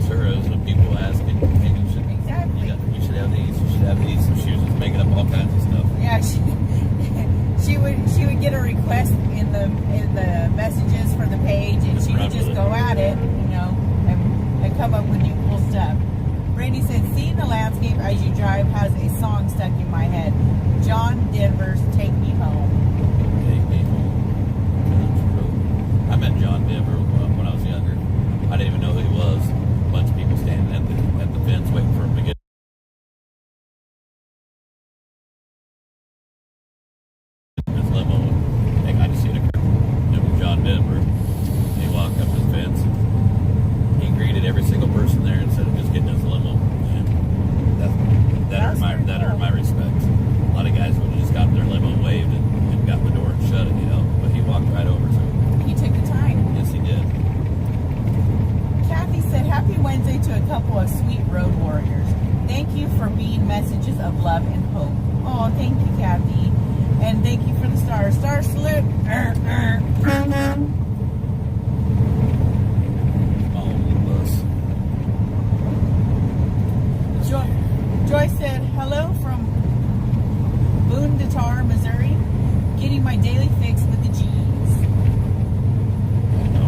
Speaker 15: was her. It was the people asking, hey, you should have these, you should have these. So she was just making up all kinds of stuff.
Speaker 10: Yeah, she would get a request in the messages for the page, and she would just go at it, you know, and come up with new cool stuff. Brandy said, seeing the landscape as you drive has a song stuck in my head. John Denver's Take Me Home.
Speaker 15: Take Me Home. I met John Denver when I was younger. I didn't even know who he was. A bunch of people standing at the fence waiting for him to get his limo. And I just seen a car. It was John Denver. He walked up his fence. He greeted every single person there instead of just getting his limo. And that earned my respect. A lot of guys would have just gotten their limo, waved, and got the door and shut it, you know. But he walked right over to him.
Speaker 10: He took the time.
Speaker 15: Yes, he did.
Speaker 10: Kathy said, happy Wednesday to a couple of sweet road warriors. Thank you for being messages of love and hope. Oh, thank you, Kathy. And thank you for the stars. Star salute. Joy said, hello from Boone Datar, Missouri. Getting my daily fix with the G's.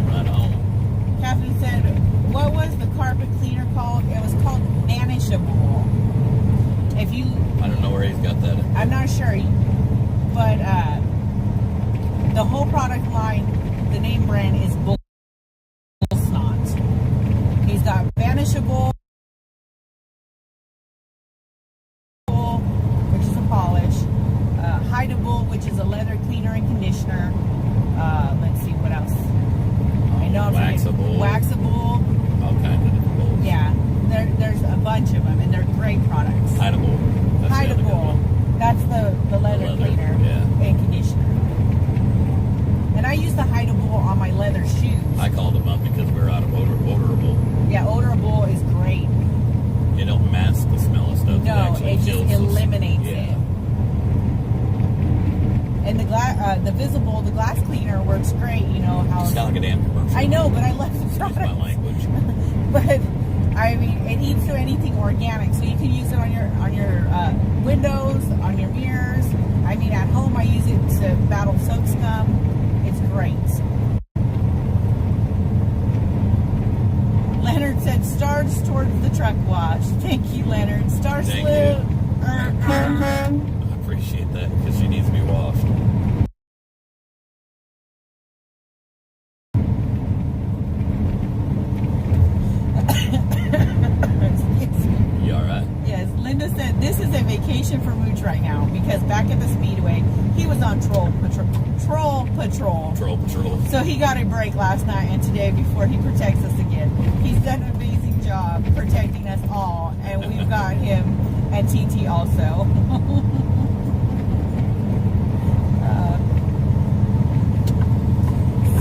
Speaker 15: Right on.
Speaker 10: Catherine said, what was the carpet cleaner called? It was called Vanishable. If you...
Speaker 15: I don't know where he's got that.
Speaker 10: I'm not sure. But the whole product line, the name brand is Bull Snot. He's got Vanishable, which is a polish. Hideable, which is a leather cleaner and conditioner. Let's see, what else? I know
Speaker 15: Waxable.
Speaker 10: Waxable.
Speaker 15: All kinds of different bowls.
Speaker 10: Yeah, there's a bunch of them, and they're great products.
Speaker 15: Hideable.
Speaker 10: Hideable. That's the leather cleaner and conditioner. And I use the Hideable on my leather shoes.
Speaker 15: I called them up because we're out of odorable.
Speaker 10: Yeah, odorable is great.
Speaker 15: It don't mask the smell of stuff.
Speaker 10: No, it just eliminates it. And the visible, the glass cleaner works great. You know how
Speaker 15: it's kind of like a damn commercial.
Speaker 10: I know, but I love the product.
Speaker 15: Excuse my language.
Speaker 10: But I mean, it eats through anything organic, so you can use it on your windows, on your mirrors. I mean, at home I use it to battle soap scum. It's great. Leonard said, stars towards the truck wash. Thank you, Leonard. Star salute.
Speaker 15: I appreciate that because she needs to be washed. You all right?
Speaker 10: Yes, Linda said this is a vacation for Mooch right now because back at the Speedway, he was on Troll Patrol. So he got a break last night and today before he protects us again. He's done an amazing job protecting us all, and we've got him and TT also.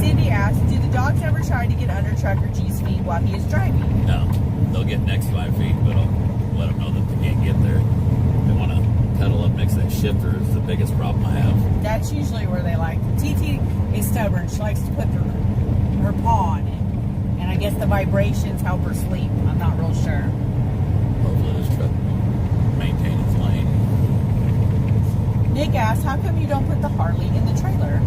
Speaker 10: Cindy asked, do the dogs ever try to get under Trucker G's feet while he is driving?
Speaker 15: No, they'll get next to my feet, but I'll let them know that they can't get there. They want to cuddle up next to that shifter is the biggest problem I have.
Speaker 10: That's usually where they like. TT is stubborn. She likes to put her paw on it. And I guess the vibrations help her sleep. I'm not real sure.
Speaker 15: Hopefully this truck will maintain its lane.
Speaker 10: Nick asked, how come you don't put the Harley in the trailer?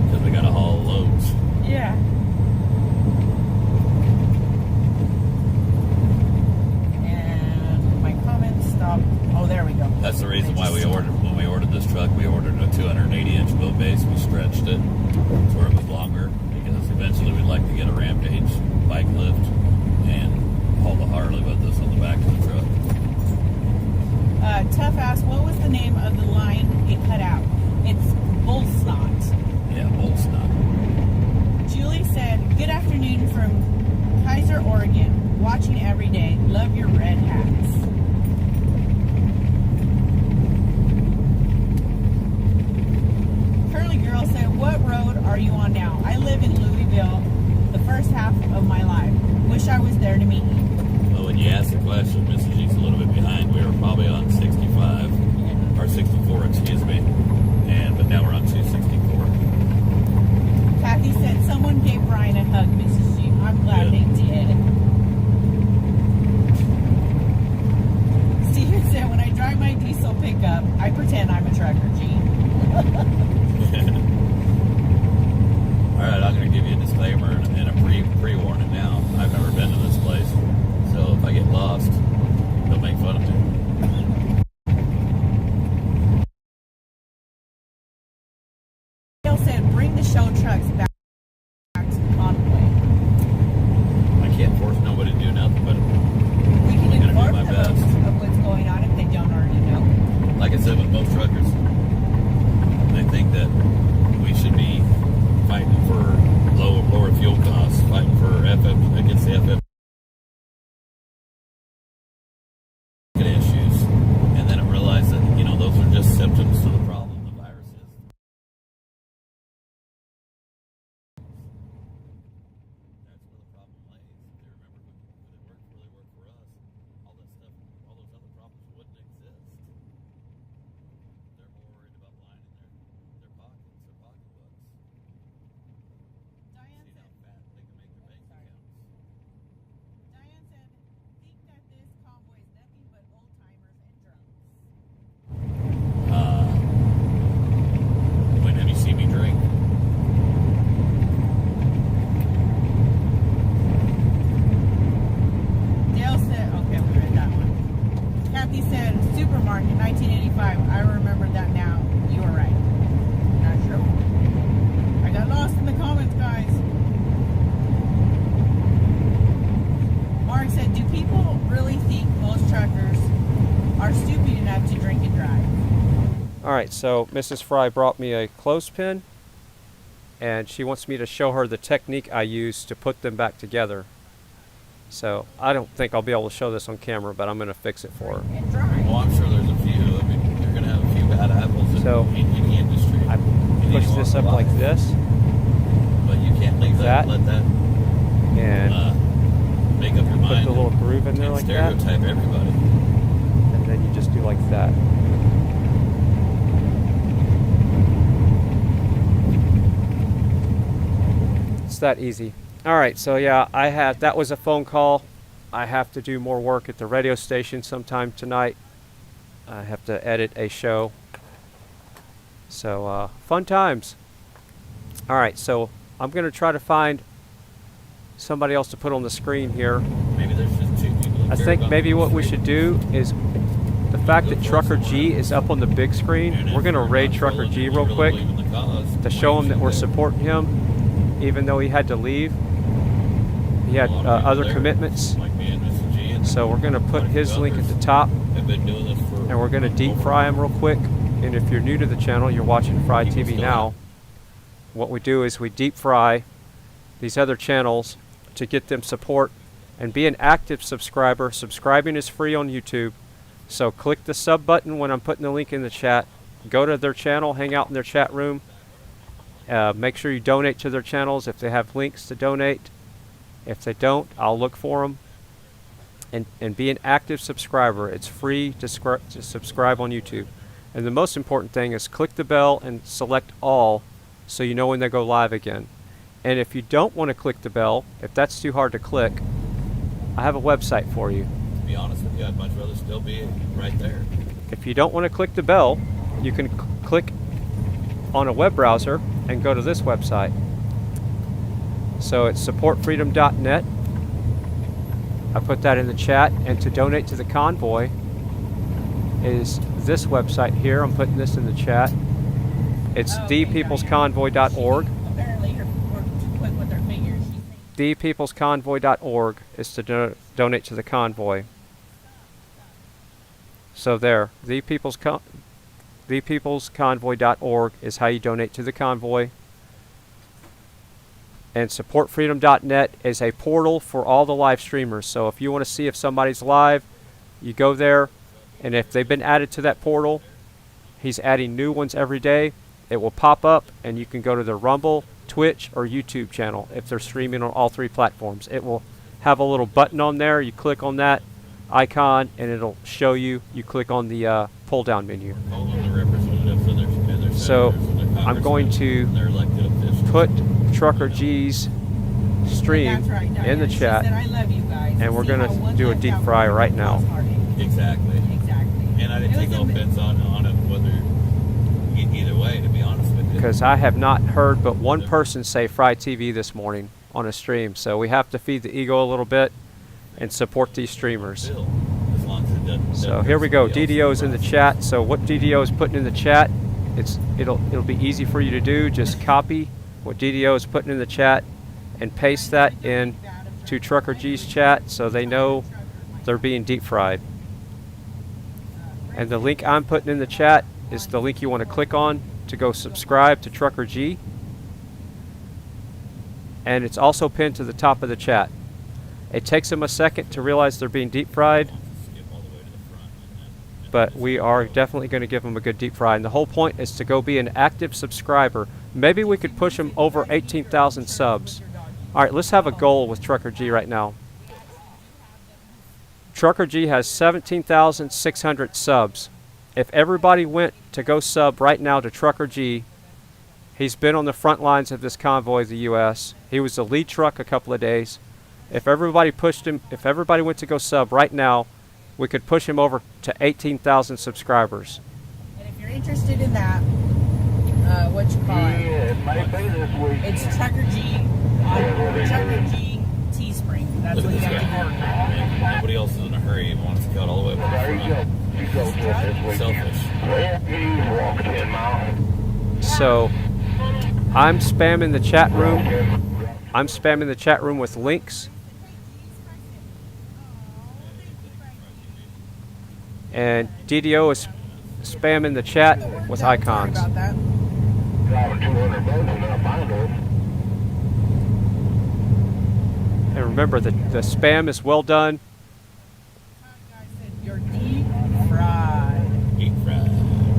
Speaker 15: Because we got to haul loads.
Speaker 10: Yeah. And my comments stopped. Oh, there we go.
Speaker 15: That's the reason why when we ordered this truck, we ordered a 280-inch wheelbase. We stretched it to where it was longer because eventually we'd like to get a Rampage bike lift and haul the Harley with us on the back of the truck.
Speaker 10: Tough asked, what was the name of the line it cut out? It's Bull Snot.
Speaker 15: Yeah, Bull Snot.
Speaker 10: Julie said, good afternoon from Kaiser, Oregon. Watching every day. Love your red hats. Curly Girl said, what road are you on now? I live in Louisville the first half of my life. Wish I was there to meet you.
Speaker 15: Well, when you asked the question, Mrs. G's a little bit behind. We were probably on 65, or 64, excuse me. But now we're on 264.
Speaker 10: Kathy said, someone gave Brian a hug, Mrs. G. I'm glad they did.
Speaker 5: Alright, so Mrs. Frei brought me a clothespin, and she wants me to show her the technique I use to put them back together. So I don't think I'll be able to show this on camera, but I'm going to fix it for her.
Speaker 15: Well, I'm sure there's a few. I mean, you're going to have a few bad apples in any industry.
Speaker 5: I push this up like this.
Speaker 15: But you can't leave that. Let that
Speaker 5: and
Speaker 15: make up your mind.
Speaker 5: Put the little groove in there like that.
Speaker 15: Stereotype everybody.
Speaker 5: And then you just do like that. It's that easy. Alright, so yeah, that was a phone call. I have to do more work at the radio station sometime tonight. I have to edit a show. So, fun times. Alright, so I'm going to try to find somebody else to put on the screen here.
Speaker 15: Maybe there's just two people.
Speaker 5: I think maybe what we should do is, the fact that Trucker G is up on the big screen, we're going to raid Trucker G real quick to show him that we're supporting him, even though he had to leave. He had other commitments. So we're going to put his link at the top, and we're going to deep fry him real quick. And if you're new to the channel, you're watching FryTVNow, what we do is we deep fry these other channels to get them support and be an active subscriber. Subscribing is free on YouTube. So click the sub button when I'm putting the link in the chat. Go to their channel, hang out in their chat room. Make sure you donate to their channels if they have links to donate. If they don't, I'll look for them. And be an active subscriber. It's free to subscribe on YouTube. And the most important thing is click the bell and select all so you know when they go live again. And if you don't want to click the bell, if that's too hard to click, I have a website for you.
Speaker 15: To be honest with you, I'd much rather still be right there.
Speaker 5: If you don't want to click the bell, you can click on a web browser and go to this website. So it's supportfreedom.net. I put that in the chat. And to donate to the convoy is this website here. I'm putting this in the chat. It's thepeoplesconvoy.org. Thepeoplesconvoy.org is to donate to the convoy. So there, thepeoplesconvoy.org is how you donate to the convoy. And supportfreedom.net is a portal for all the live streamers. So if you want to see if somebody's live, you go there, and if they've been added to that portal, he's adding new ones every day. It will pop up, and you can go to their Rumble, Twitch, or YouTube channel if they're streaming on all three platforms. It will have a little button on there. You click on that icon, and it'll show you. You click on the pull-down menu. So I'm going to put Trucker G's stream in the chat, and we're going to do a deep fry right now.
Speaker 15: Exactly. And I didn't take no offense on it, whether either way, to be honest with you.
Speaker 5: Because I have not heard but one person say Fry TV this morning on a stream, so we have to feed the ego a little bit and support these streamers. So here we go. DDO is in the chat. So what DDO is putting in the chat, it'll be easy for you to do. Just copy what DDO is putting in the chat and paste that in to Trucker G's chat so they know they're being deep fried. And the link I'm putting in the chat is the link you want to click on to go subscribe to Trucker G. And it's also pinned to the top of the chat. It takes them a second to realize they're being deep fried, but we are definitely going to give them a good deep fry. And the whole point is to go be an active subscriber. Maybe we could push them over 18,000 subs. Alright, let's have a goal with Trucker G right now. Trucker G has 17,600 subs. If everybody went to go sub right now to Trucker G, he's been on the front lines of this convoy of the U.S. He was the lead truck a couple of days. If everybody pushed him, if everybody went to go sub right now, we could push him over to 18,000 subscribers.
Speaker 10: And if you're interested in that, what you call it? It's Trucker G on Trucker G Teespring. That's what you have to do.
Speaker 15: Nobody else is in a hurry and wants to cut all the way up to the front. Selfish.
Speaker 5: So I'm spamming the chat room. I'm spamming the chat room with links. And DDO is spam in the chat with icons.
Speaker 10: Sorry about that.
Speaker 5: And remember, the spam is well done.
Speaker 10: You're deep fried.
Speaker 15: Deep fried.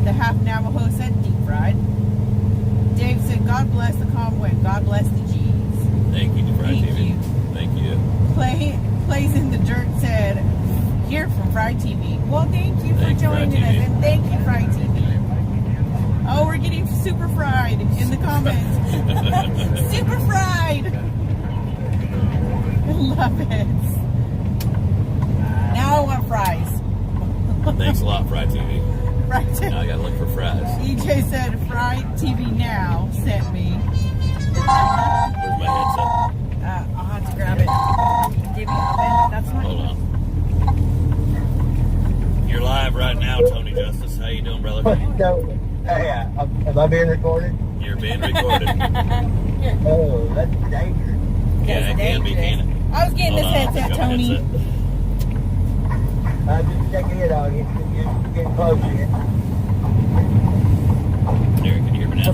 Speaker 10: The half Navajo said deep fried. Dave said, God bless the Convoy, God bless the G's.
Speaker 15: Thank you, FryTV. Thank you.
Speaker 10: Plays in the Dirt said, here from FryTV. Well, thank you for joining us, and thank you, FryTV. Oh, we're getting super fried in the comments. Super fried. I love it. Now I want fries.
Speaker 15: Thanks a lot, FryTV.
Speaker 10: Right.
Speaker 15: Now I gotta look for fries.
Speaker 10: EJ said FryTVNow sent me.
Speaker 15: Where's my headset?
Speaker 10: I'll have to grab it. Give me a minute. That's not.
Speaker 15: Hold on. You're live right now, Tony Justice. How you doing, brother?
Speaker 18: Hey, am I being recorded?
Speaker 15: You're being recorded.
Speaker 18: Oh, that's dangerous.
Speaker 15: Yeah, it can be, can it?
Speaker 10: I was getting this headset, Tony.
Speaker 18: I'm just checking it out. You're getting close here.
Speaker 15: There, can you hear me now?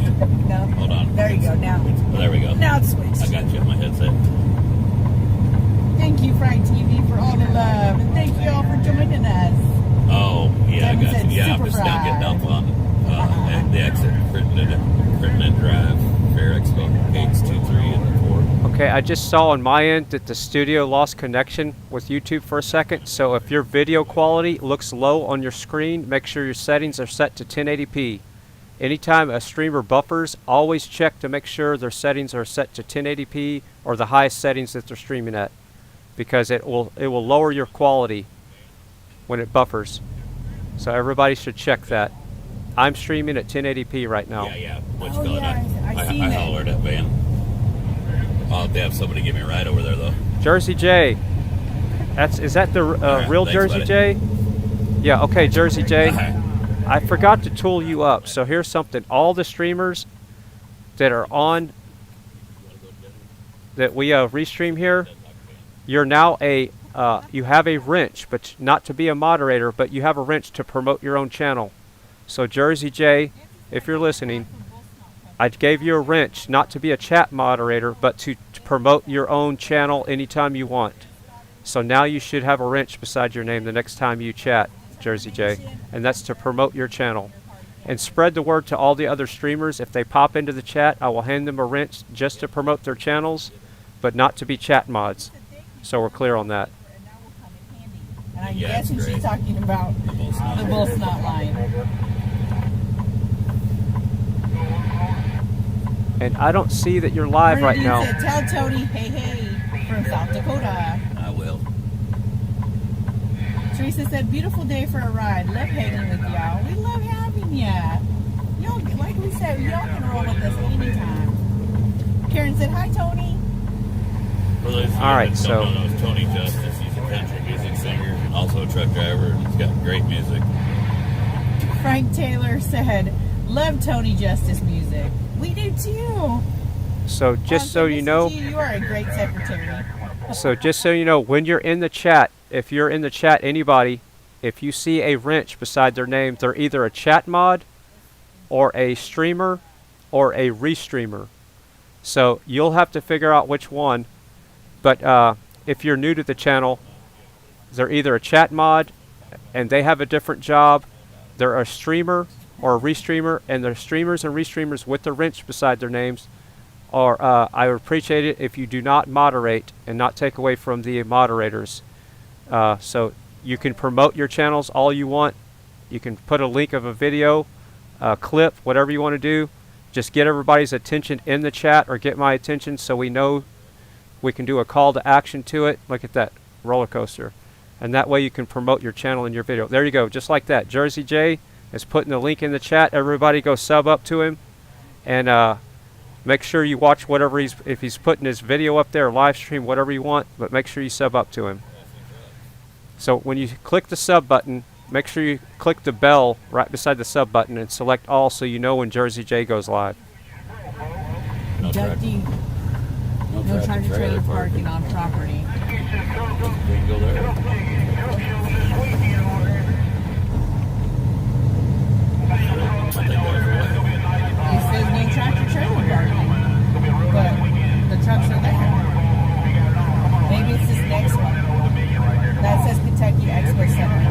Speaker 10: No.
Speaker 15: Hold on.
Speaker 10: There you go. Now.
Speaker 15: Oh, there we go.
Speaker 10: Now it's switched.
Speaker 15: I got you on my headset.
Speaker 10: Thank you, FryTV, for all the love, and thank you all for joining us.
Speaker 15: Oh, yeah, I got you. Yeah, I'm just now
Speaker 10: fried.
Speaker 15: getting off on the exit, Crittenden Drive, Fair Expo, gates 2, 3, and 4.
Speaker 5: Okay, I just saw on my end that the studio lost connection with YouTube for a second. So if your video quality looks low on your screen, make sure your settings are set to 1080p. Anytime a streamer buffers, always check to make sure their settings are set to 1080p or the highest settings that they're streaming at, because it will lower your quality when it buffers. So everybody should check that. I'm streaming at 1080p right now.
Speaker 15: Yeah. What's going on? I hollered at Van. I'll have to have somebody give me a ride over there, though.
Speaker 5: Jersey J. Is that the real
Speaker 15: thanks,
Speaker 5: Jersey
Speaker 15: buddy.
Speaker 5: J? Yeah, okay, Jersey J. I forgot to tool you up. So here's something. All the streamers that are on, that we restream here, you're now you have a wrench, but not to be a moderator, but you have a wrench to promote your own channel. So Jersey J, if you're listening, I gave you a wrench not to be a chat moderator, but to promote your own channel anytime you want. So now you should have a wrench beside your name the next time you chat, Jersey J, and that's to promote your channel. And spread the word to all the other streamers. If they pop into the chat, I will hand them a wrench just to promote their channels, but not to be chat mods. So we're clear on that.
Speaker 10: And I'm guessing she's talking about the bull snot line.
Speaker 5: And I don't see that you're live right now.
Speaker 10: Said, tell Tony, hey, from South Dakota.
Speaker 15: I will.
Speaker 10: Teresa said, beautiful day for a ride. Love hanging with y'all. We love having ya. Y'all, like we said, y'all can roll with us anytime. Karen said, hi, Tony.
Speaker 15: For those of you
Speaker 5: All right,
Speaker 15: that
Speaker 5: so
Speaker 15: don't know, it's Tony Justice. He's a country music singer, also a truck driver, and he's got great music.
Speaker 10: Frank Taylor said, love Tony Justice music. We do too.
Speaker 5: So just so you know,
Speaker 10: you are a great secretary.
Speaker 5: So just so you know, when you're in the chat, if you're in the chat, anybody, if you see a wrench beside their name, they're either a chat mod or a streamer or a restreamer. So you'll have to figure out which one. But if you're new to the channel, they're either a chat mod and they have a different job, they're a streamer or a restreamer, and they're streamers and restreamers with the wrench beside their names. Or I would appreciate it if you do not moderate and not take away from the moderators. So you can promote your channels all you want. You can put a link of a video, a clip, whatever you want to do. Just get everybody's attention in the chat, or get my attention so we know we can do a call to action to it. Look at that roller coaster. And that way you can promote your channel in your video. There you go, just like that. Jersey J is putting the link in the chat. Everybody go sub up to him. And make sure you watch whatever if he's putting his video up there, live stream, whatever you want, but make sure you sub up to him. So when you click the sub button, make sure you click the bell right beside the sub button and select all so you know when Jersey J goes live.
Speaker 15: No
Speaker 10: tractor trailer parking on property.
Speaker 15: We can go there.
Speaker 10: It says no tractor trailer parking, but the trucks are there. Maybe it's this next one. That says Kentucky Expo Center.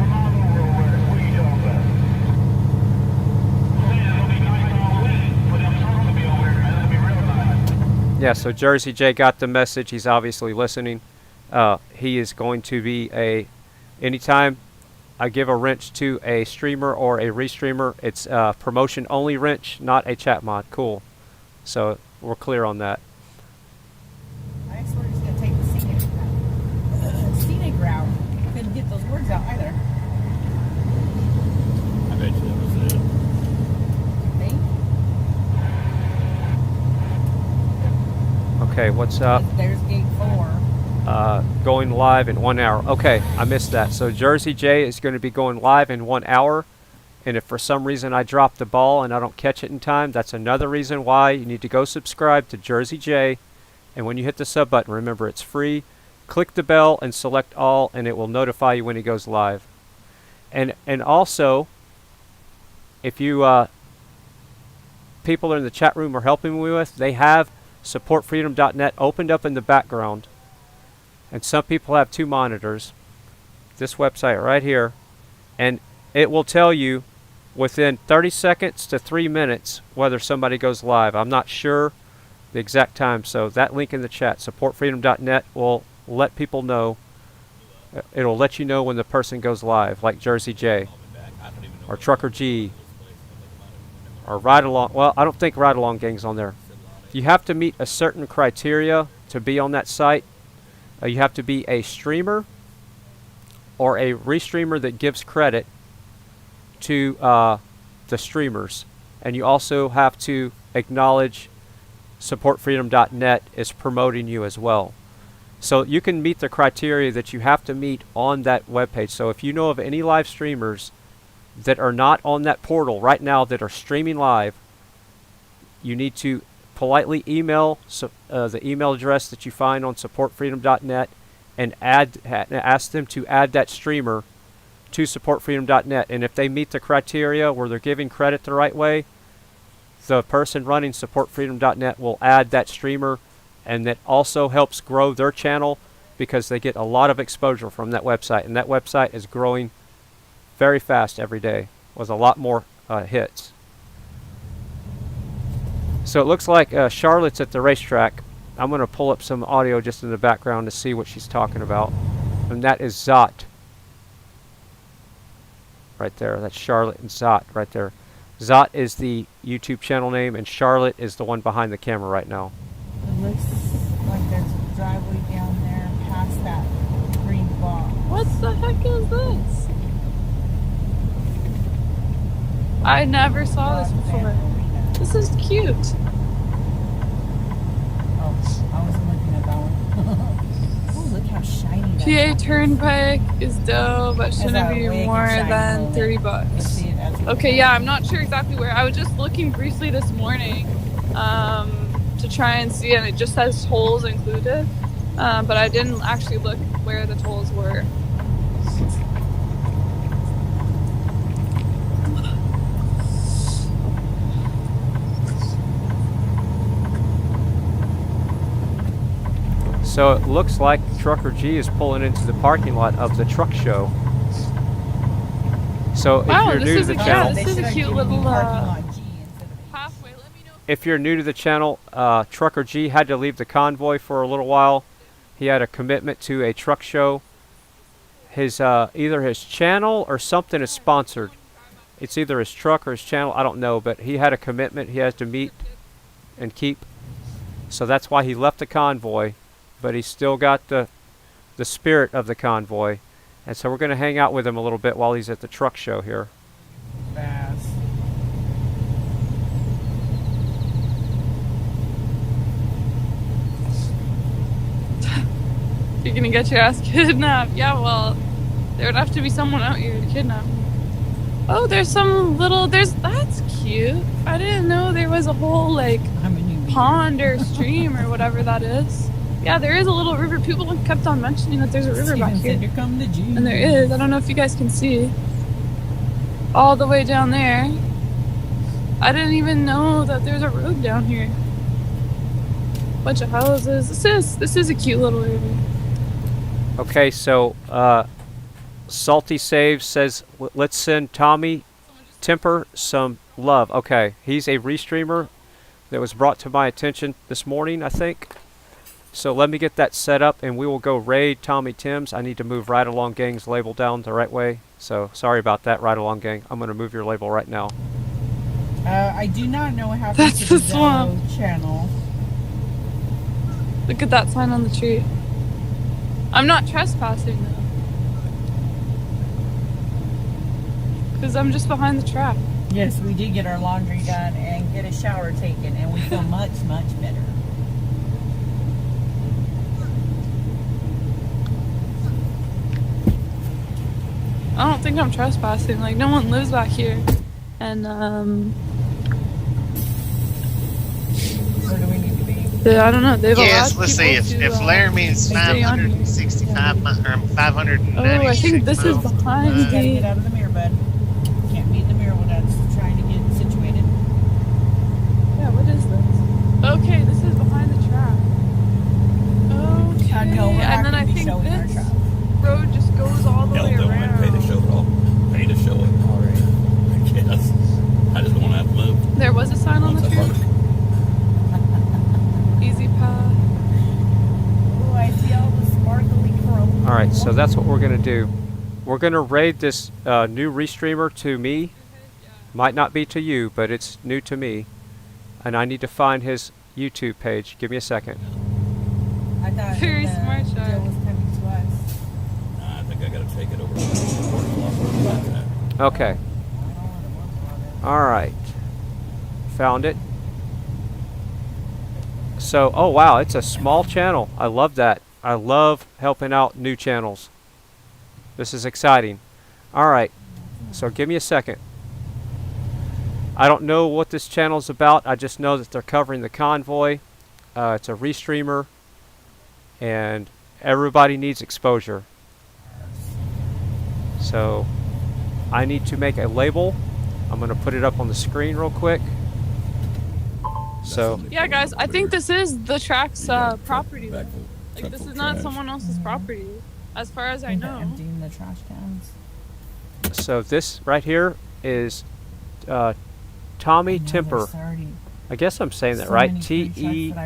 Speaker 5: Yeah, so Jersey J got the message. He's obviously listening. He is going to be anytime I give a wrench to a streamer or a restreamer, it's a promotion only wrench, not a chat mod. Cool. So we're clear on that.
Speaker 10: I swear he's going to take the scenic route. Couldn't get those words out either.
Speaker 15: I bet you that was it.
Speaker 10: Think?
Speaker 5: Okay, what's up?
Speaker 10: There's gate 4.
Speaker 5: Going live in 1 hour. Okay, I missed that. So Jersey J is going to be going live in 1 hour. And if for some reason I drop the ball and I don't catch it in time, that's another reason why you need to go subscribe to Jersey J. And when you hit the sub button, remember it's free. Click the bell and select all, and it will notify you when he goes live. And also, if you people in the chat room are helping me with, they have supportfreedom.net opened up in the background. And some people have 2 monitors. This website right here. And it will tell you within 30 seconds to 3 minutes whether somebody goes live. I'm not sure the exact time. So that link in the chat, supportfreedom.net, will let people know. It'll let you know when the person goes live, like Jersey J or Trucker G or Ride Along. Well, I don't think Ride Along Gang's on there. You have to meet a certain criteria to be on that site. You have to be a streamer or a restreamer that gives credit to the streamers. And you also have to acknowledge supportfreedom.net is promoting you as well. So you can meet the criteria that you have to meet on that webpage. So if you know of any live streamers that are not on that portal right now that are streaming live, you need to politely email the email address that you find on supportfreedom.net and ask them to add that streamer to supportfreedom.net. And if they meet the criteria where they're giving credit the right way, the person running supportfreedom.net will add that streamer, and that also helps grow their channel because they get a lot of exposure from that website, and that website is growing very fast every day with a lot more hits. So it looks like Charlotte's at the racetrack. I'm going to pull up some audio just in the background to see what she's talking about. And that is Zot. Right there. That's Charlotte and Zot right there. Zot is the YouTube channel name, and Charlotte is the one behind the camera right now.
Speaker 10: It looks like there's a driveway down there past that green box.
Speaker 6: What the heck is this? I never saw this before. This is cute.
Speaker 10: Oh, I wasn't looking at that one. Oh, look how shiny that
Speaker 6: PA Turnpike is dope, but shouldn't be more than $30. Okay, yeah, I'm not sure exactly where. I was just looking briefly this morning to try and see, and it just says tolls included, but I didn't actually look where the tolls were.
Speaker 5: So it looks like Trucker G is pulling into the parking lot of the truck show. So if you're new to the channel,
Speaker 6: this is a cute little halfway. Let me know
Speaker 5: if you're new to the channel, Trucker G had to leave the convoy for a little while. He had a commitment to a truck show. His either his channel or something is sponsored. It's either his truck or his channel, I don't know, but he had a commitment he has to meet and keep. So that's why he left the convoy. But he's still got the spirit of the convoy, and so we're going to hang out with him a little bit while he's at the truck show here.
Speaker 10: Fast.
Speaker 6: You're gonna get your ass kidnapped. Yeah, well, there would have to be someone out here to kidnap me. Oh, there's some little. That's cute. I didn't know there was a whole like pond or stream or whatever that is. Yeah, there is a little river. People kept on mentioning that there's a river back here.
Speaker 10: And
Speaker 6: there is. I don't know if you guys can see. All the way down there. I didn't even know that there's a road down here. Bunch of houses. This is a cute little area.
Speaker 5: Okay, so Salty Save says let's send Tommy Temper some love. Okay, he's a restreamer that was brought to my attention this morning, I think. So let me get that set up and we will go raid Tommy Tim's. I need to move Ride Along Gang's label down the right way. So sorry about that, Ride Along Gang. I'm going to move your label right now.
Speaker 10: I do not know what happened to the Zello channel.
Speaker 6: Look at that sign on the tree. I'm not trespassing though. Because I'm just behind the track.
Speaker 10: Yes, we did get our laundry done and get a shower taken, and we feel much, much better.
Speaker 6: I don't think I'm trespassing. Like, no one lives back here. And,
Speaker 10: where do we need to be?
Speaker 6: I don't know. They've
Speaker 9: yes,
Speaker 6: allowed
Speaker 9: let's see. If Laramie's 565 miles, or 596
Speaker 6: Oh, I think this is
Speaker 9: miles,
Speaker 6: behind
Speaker 10: You gotta get out of the mirror, bud. Can't be in the mirror when that's trying to get situated.
Speaker 6: Yeah, what is this? Okay, this is behind the track. Okay.
Speaker 10: I know, we're not
Speaker 6: and then
Speaker 10: gonna
Speaker 6: I
Speaker 10: be
Speaker 6: think
Speaker 10: showing our
Speaker 6: this
Speaker 10: track.
Speaker 6: road just goes all the way
Speaker 15: Hell,
Speaker 6: around.
Speaker 15: don't pay to show it all. Pay to show it. All right. I guess. I just don't want to have to move.
Speaker 6: There was a sign on the tree. Easy path.
Speaker 10: Oh, I see all the sparkly chrome.
Speaker 5: Alright, so that's what we're going to do. We're going to raid this new restreamer to me. Might not be to you, but it's new to me. And I need to find his YouTube page. Give me a second.
Speaker 10: I thought
Speaker 6: Very smart shot.
Speaker 10: Joe was coming to us.
Speaker 15: I think I got to take it over to
Speaker 5: Okay. Alright. Found it. So, oh wow, it's a small channel. I love that. I love helping out new channels. This is exciting. Alright, so give me a second. I don't know what this channel is about. I just know that they're covering the Convoy. It's a restreamer. And everybody needs exposure. So, I need to make a label. I'm going to put it up on the screen real quick. So
Speaker 6: Yeah, guys, I think this is the track's property. Like, this is not someone else's property, as far as I know.
Speaker 10: Emptying the trash cans.
Speaker 5: So this right here is Tommy Temper. I guess I'm saying that right. T-E-M-P-E-R.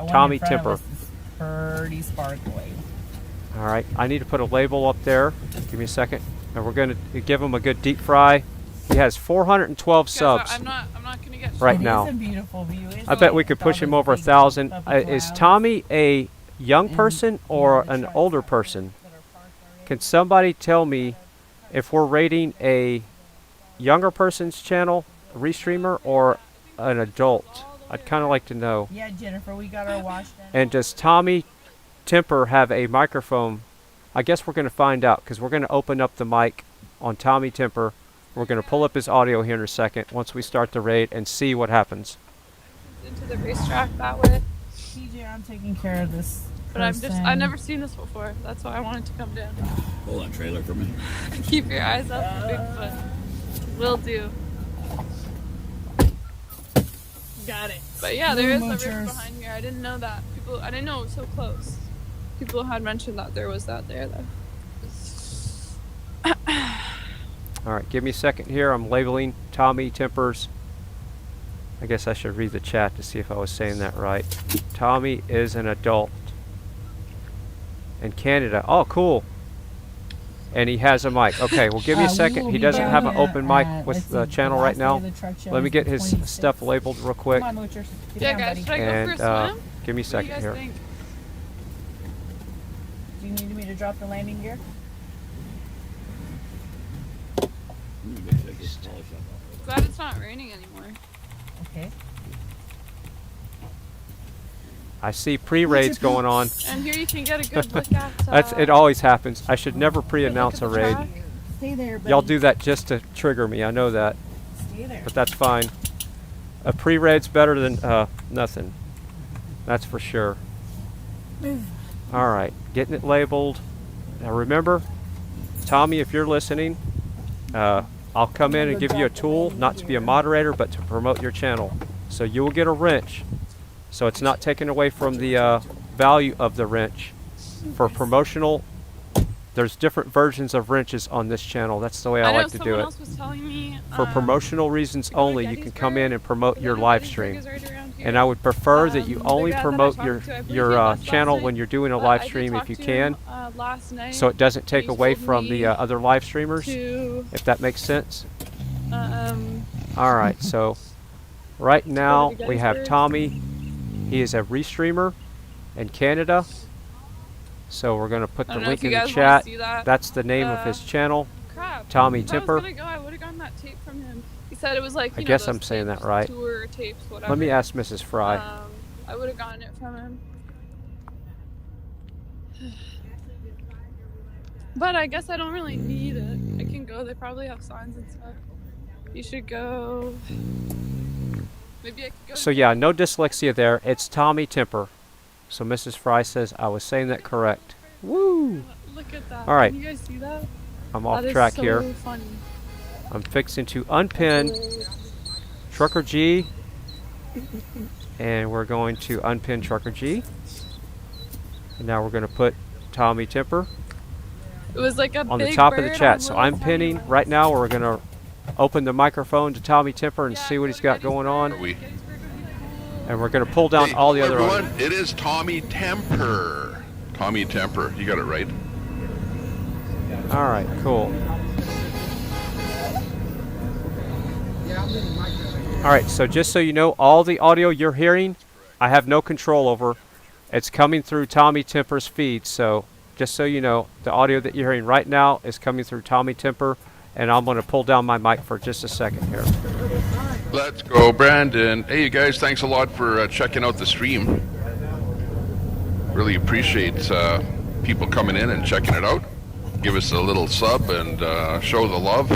Speaker 5: Tommy Temper.
Speaker 10: Pretty sparkly.
Speaker 5: All right, I need to put a label up there. Give me a second, and we're going to give him a good deep fry. He has 412 subs.
Speaker 6: I'm not gonna get
Speaker 5: right now.
Speaker 10: It is a beautiful view.
Speaker 5: I bet we could push him over 1,000. Is Tommy a young person or an older person? Can somebody tell me if we're rating a younger person's channel, a restreamer, or an adult? I'd kind of like to know.
Speaker 10: Yeah, Jennifer, we got our wash done.
Speaker 5: And does Tommy Temper have a microphone? I guess we're going to find out because we're going to open up the mic on Tommy Temper. We're going to pull up his audio here in a second once we start the raid and see what happens.
Speaker 6: Into the racetrack that way.
Speaker 10: TJ, I'm taking care of this.
Speaker 6: But I've never seen this before. That's why I wanted to come down.
Speaker 15: Pull that trailer for me.
Speaker 6: Keep your eyes up for Bigfoot. Will do. Got it. But yeah, there is a river behind here. I didn't know that. I didn't know it was so close. People had mentioned that there was that there though.
Speaker 5: Alright, give me a second here. I'm labeling Tommy Temper's. I guess I should read the chat to see if I was saying that right. Tommy is an adult. In Canada. Oh, cool. And he has a mic. Okay, well give me a second. He doesn't have an open mic with the channel right now. Let me get his stuff labeled real quick.
Speaker 6: Yeah, guys, should I go for a swim?
Speaker 5: Give me a second here.
Speaker 10: Do you need me to drop the landing gear?
Speaker 6: Glad it's not raining anymore.
Speaker 10: Okay.
Speaker 5: I see pre-raids going on.
Speaker 6: And here you can get a good look at...
Speaker 5: It always happens. I should never pre-announce a raid.
Speaker 10: Stay there, buddy.
Speaker 5: Y'all do that just to trigger me. I know that.
Speaker 10: Stay there.
Speaker 5: But that's fine. A pre-raid's better than nothing. That's for sure. Alright, getting it labeled. Now remember, Tommy, if you're listening, I'll come in and give you a tool, not to be a moderator, but to promote your channel. So you will get a wrench. So it's not taken away from the value of the wrench. For promotional, there's different versions of wrenches on this channel. That's the way I like to do it.
Speaker 6: Else was telling me,
Speaker 5: For promotional reasons only, you can come in and promote your live stream. And I would prefer that you only promote your channel when you're doing a live stream if you can, so it doesn't take away from the other live streamers, if that makes sense. Alright, so right now we have Tommy. He is a restreamer in Canada. So we're going to put the link in the chat. That's the name of his channel, Tommy Temper.
Speaker 6: I would have gotten that tape from him. He said it was like,
Speaker 5: I guess I'm saying that right.
Speaker 6: Tour tapes, whatever.
Speaker 5: Let me ask Mrs. Frei.
Speaker 6: I would have gotten it from him. But I guess I don't really need it. I can go. They probably have signs and stuff. You should go. Maybe I could go.
Speaker 5: So yeah, no dyslexia there. It's Tommy Temper. So Mrs. Frei says I was saying that correct. Woo!
Speaker 6: Look at that.
Speaker 5: All right.
Speaker 6: Can you guys see that?
Speaker 5: I'm off track
Speaker 6: so
Speaker 5: here.
Speaker 6: Funny.
Speaker 5: I'm fixing to unpin Trucker G, and we're going to unpin Trucker G. And now we're going to put Tommy Temper
Speaker 6: It was like a
Speaker 5: on
Speaker 6: big
Speaker 5: the top of
Speaker 6: bird
Speaker 5: the chat.
Speaker 6: on
Speaker 5: So
Speaker 6: little
Speaker 5: I'm pinning right now. We're going to open the microphone to Tommy Temper and see what he's got going on. And we're going to pull down all the other
Speaker 1: everyone, it is Tommy Temper. Tommy Temper. You got it right.
Speaker 5: All right, cool. All right, so just so you know, all the audio you're hearing, I have no control over. It's coming through Tommy Temper's feed. So just so you know, the audio that you're hearing right now is coming through Tommy Temper, and I'm going to pull down my mic for just a second here.
Speaker 1: Let's go, Brandon. Hey, you guys, thanks a lot for checking out the stream. Really appreciate people coming in and checking it out. Give us a little sub and show the love.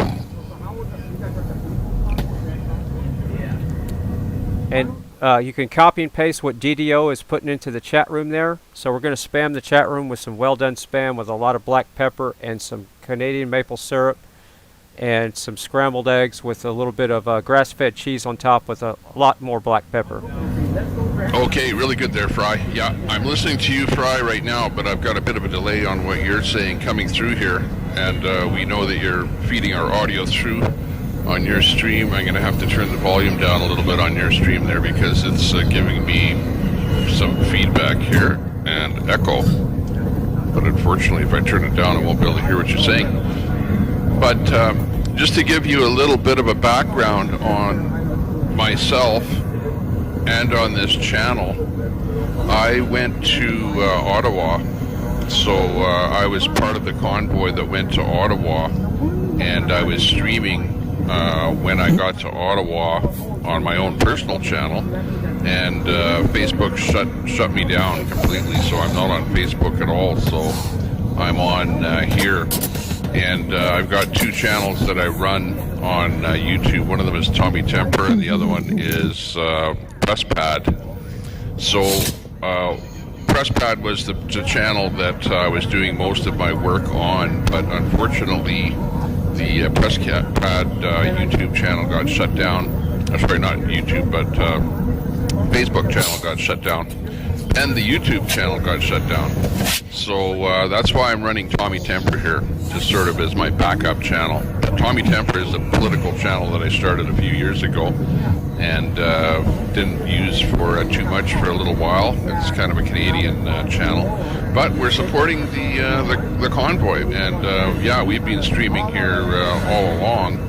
Speaker 5: And you can copy and paste what DDO is putting into the chat room there. So we're going to spam the chat room with some well done spam with a lot of black pepper and some Canadian maple syrup and some scrambled eggs with a little bit of grass-fed cheese on top with a lot more black pepper.
Speaker 1: Okay, really good there, Fry. Yeah, I'm listening to you, Fry, right now, but I've got a bit of a delay on what you're saying coming through here. And we know that you're feeding our audio through on your stream. I'm going to have to turn the volume down a little bit on your stream there because it's giving me some feedback here and echo. But unfortunately, if I turn it down, I won't be able to hear what you're saying. But just to give you a little bit of a background on myself and on this channel, I went to Ottawa. So I was part of the convoy that went to Ottawa, and I was streaming when I got to Ottawa on my own personal channel, and Facebook shut me down completely, so I'm not on Facebook at all. So I'm on here, and I've got two channels that I run on YouTube. One of them is Tommy Temper, and the other one is Presspad. So Presspad was the channel that I was doing most of my work on, but unfortunately the Presspad YouTube channel got shut down. Sorry, not YouTube, but Facebook channel got shut down, and the YouTube channel got shut down. So that's why I'm running Tommy Temper here, just sort of as my backup channel. Tommy Temper is a political channel that I started a few years ago, and didn't use for too much for a little while. It's kind of a Canadian channel, but we're supporting the convoy, and yeah, we've been streaming here all along.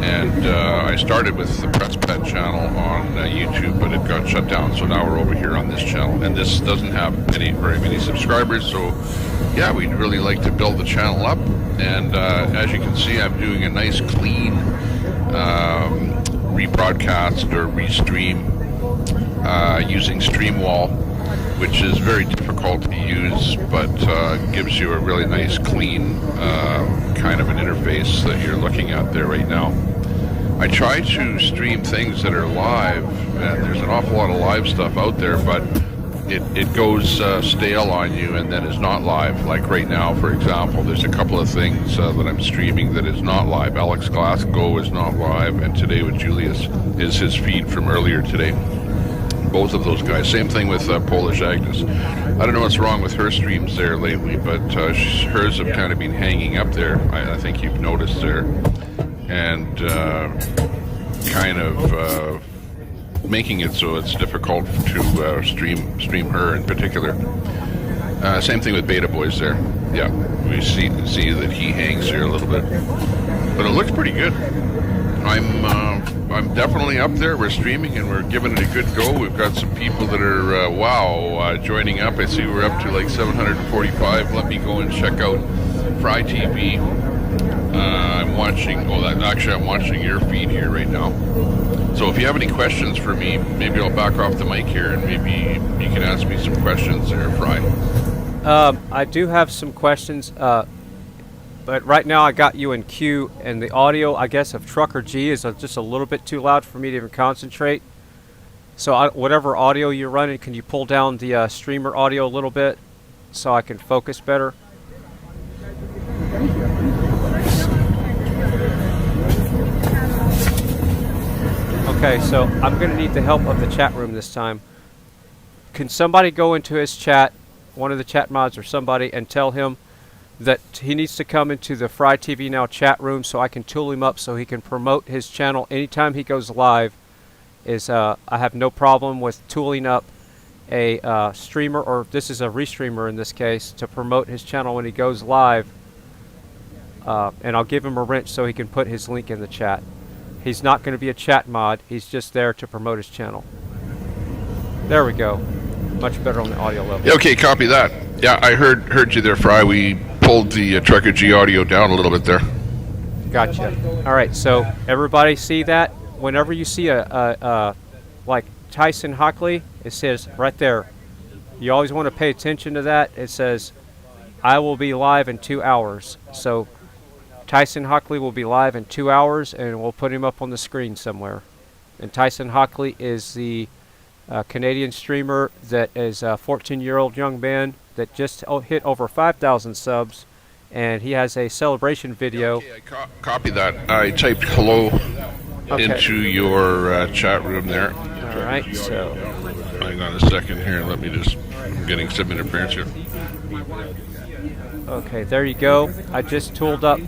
Speaker 1: And I started with the Presspad channel on YouTube, but it got shut down, so now we're over here on this channel. And this doesn't have very many subscribers, so yeah, we'd really like to build the channel up. And as you can see, I'm doing a nice clean rebroadcast or restream using Streamwall, which is very difficult to use, but gives you a really nice clean kind of an interface that you're looking at there right now. I try to stream things that are live, and there's an awful lot of live stuff out there, but it goes stale on you and then is not live. Like right now, for example, there's a couple of things that I'm streaming that is not live. Alex Glasgow is not live, and today with Julius is his feed from earlier today. Both of those guys. Same thing with Polish Agnes. I don't know what's wrong with her streams there lately, but hers have kind of been hanging up there. I think you've noticed there, and kind of making it so it's difficult to stream her in particular. Same thing with Beta Boys there. Yeah, we see that he hangs here a little bit, but it looks pretty good. I'm definitely up there. We're streaming and we're giving it a good go. We've got some people that are joining up. I see we're up to like 745. Let me go and check out Fry TV. I'm watching. I'm watching your feed here right now. So if you have any questions for me, maybe I'll back off the mic here and maybe you can ask me some questions there, Fry.
Speaker 5: I do have some questions. But right now I got you in queue, and the audio, I guess, of Trucker G is just a little bit too loud for me to even concentrate. So whatever audio you're running, can you pull down the streamer audio a little bit so I can focus better? Okay, so I'm going to need the help of the chat room this time. Can somebody go into his chat, one of the chat mods or somebody, and tell him that he needs to come into the FryTVNow chat room so I can tool him up so he can promote his channel anytime he goes live. I have no problem with tooling up a streamer, or this is a restreamer in this case, to promote his channel when he goes live. And I'll give him a wrench so he can put his link in the chat. He's not going to be a chat mod, he's just there to promote his channel. There we go. Much better on the audio level.
Speaker 1: Yeah, okay, copy that. Yeah, I heard you there, Fry. We pulled the Trucker G audio down a little bit there.
Speaker 5: Gotcha. All right, so everybody see that? Whenever you see like Tyson Hockley, it says right there. You always want to pay attention to that. It says, I will be live in 2 hours. So Tyson Hockley will be live in 2 hours, and we'll put him up on the screen somewhere. And Tyson Hockley is the Canadian streamer that is a 14-year-old young man that just hit over 5,000 subs, and he has a celebration video.
Speaker 1: Yeah, okay, I copy that. I typed hello into your chat room there.
Speaker 5: All right, so
Speaker 1: hang on a second here. Let me just. I'm getting some interference here.
Speaker 5: Okay, there you go. I just tooled up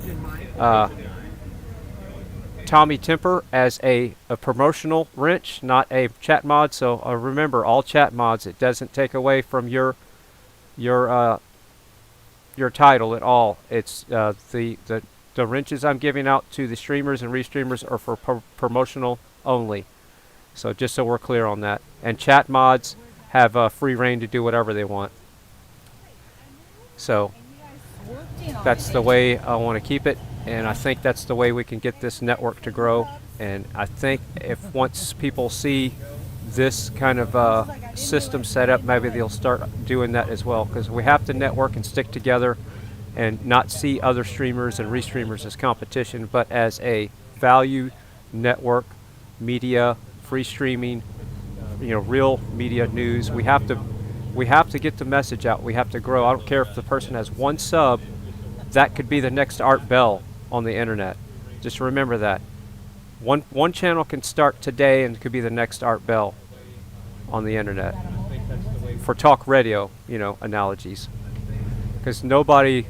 Speaker 5: Tommy Temper as a promotional wrench, not a chat mod. So remember, all chat mods, it doesn't take away from your title at all. It's the wrenches I'm giving out to the streamers and restreamers are for promotional only. So just so we're clear on that. And chat mods have free reign to do whatever they want. So that's the way I want to keep it, and I think that's the way we can get this network to grow. And I think if once people see this kind of system set up, maybe they'll start doing that as well, because we have to network and stick together and not see other streamers and restreamers as competition, but as a value network, media, free streaming, real media news. We have to get the message out. We have to grow. I don't care if the person has one sub, that could be the next Art Bell on the internet. Just remember that. One channel can start today and could be the next Art Bell on the internet. For talk radio, analogies. Because nobody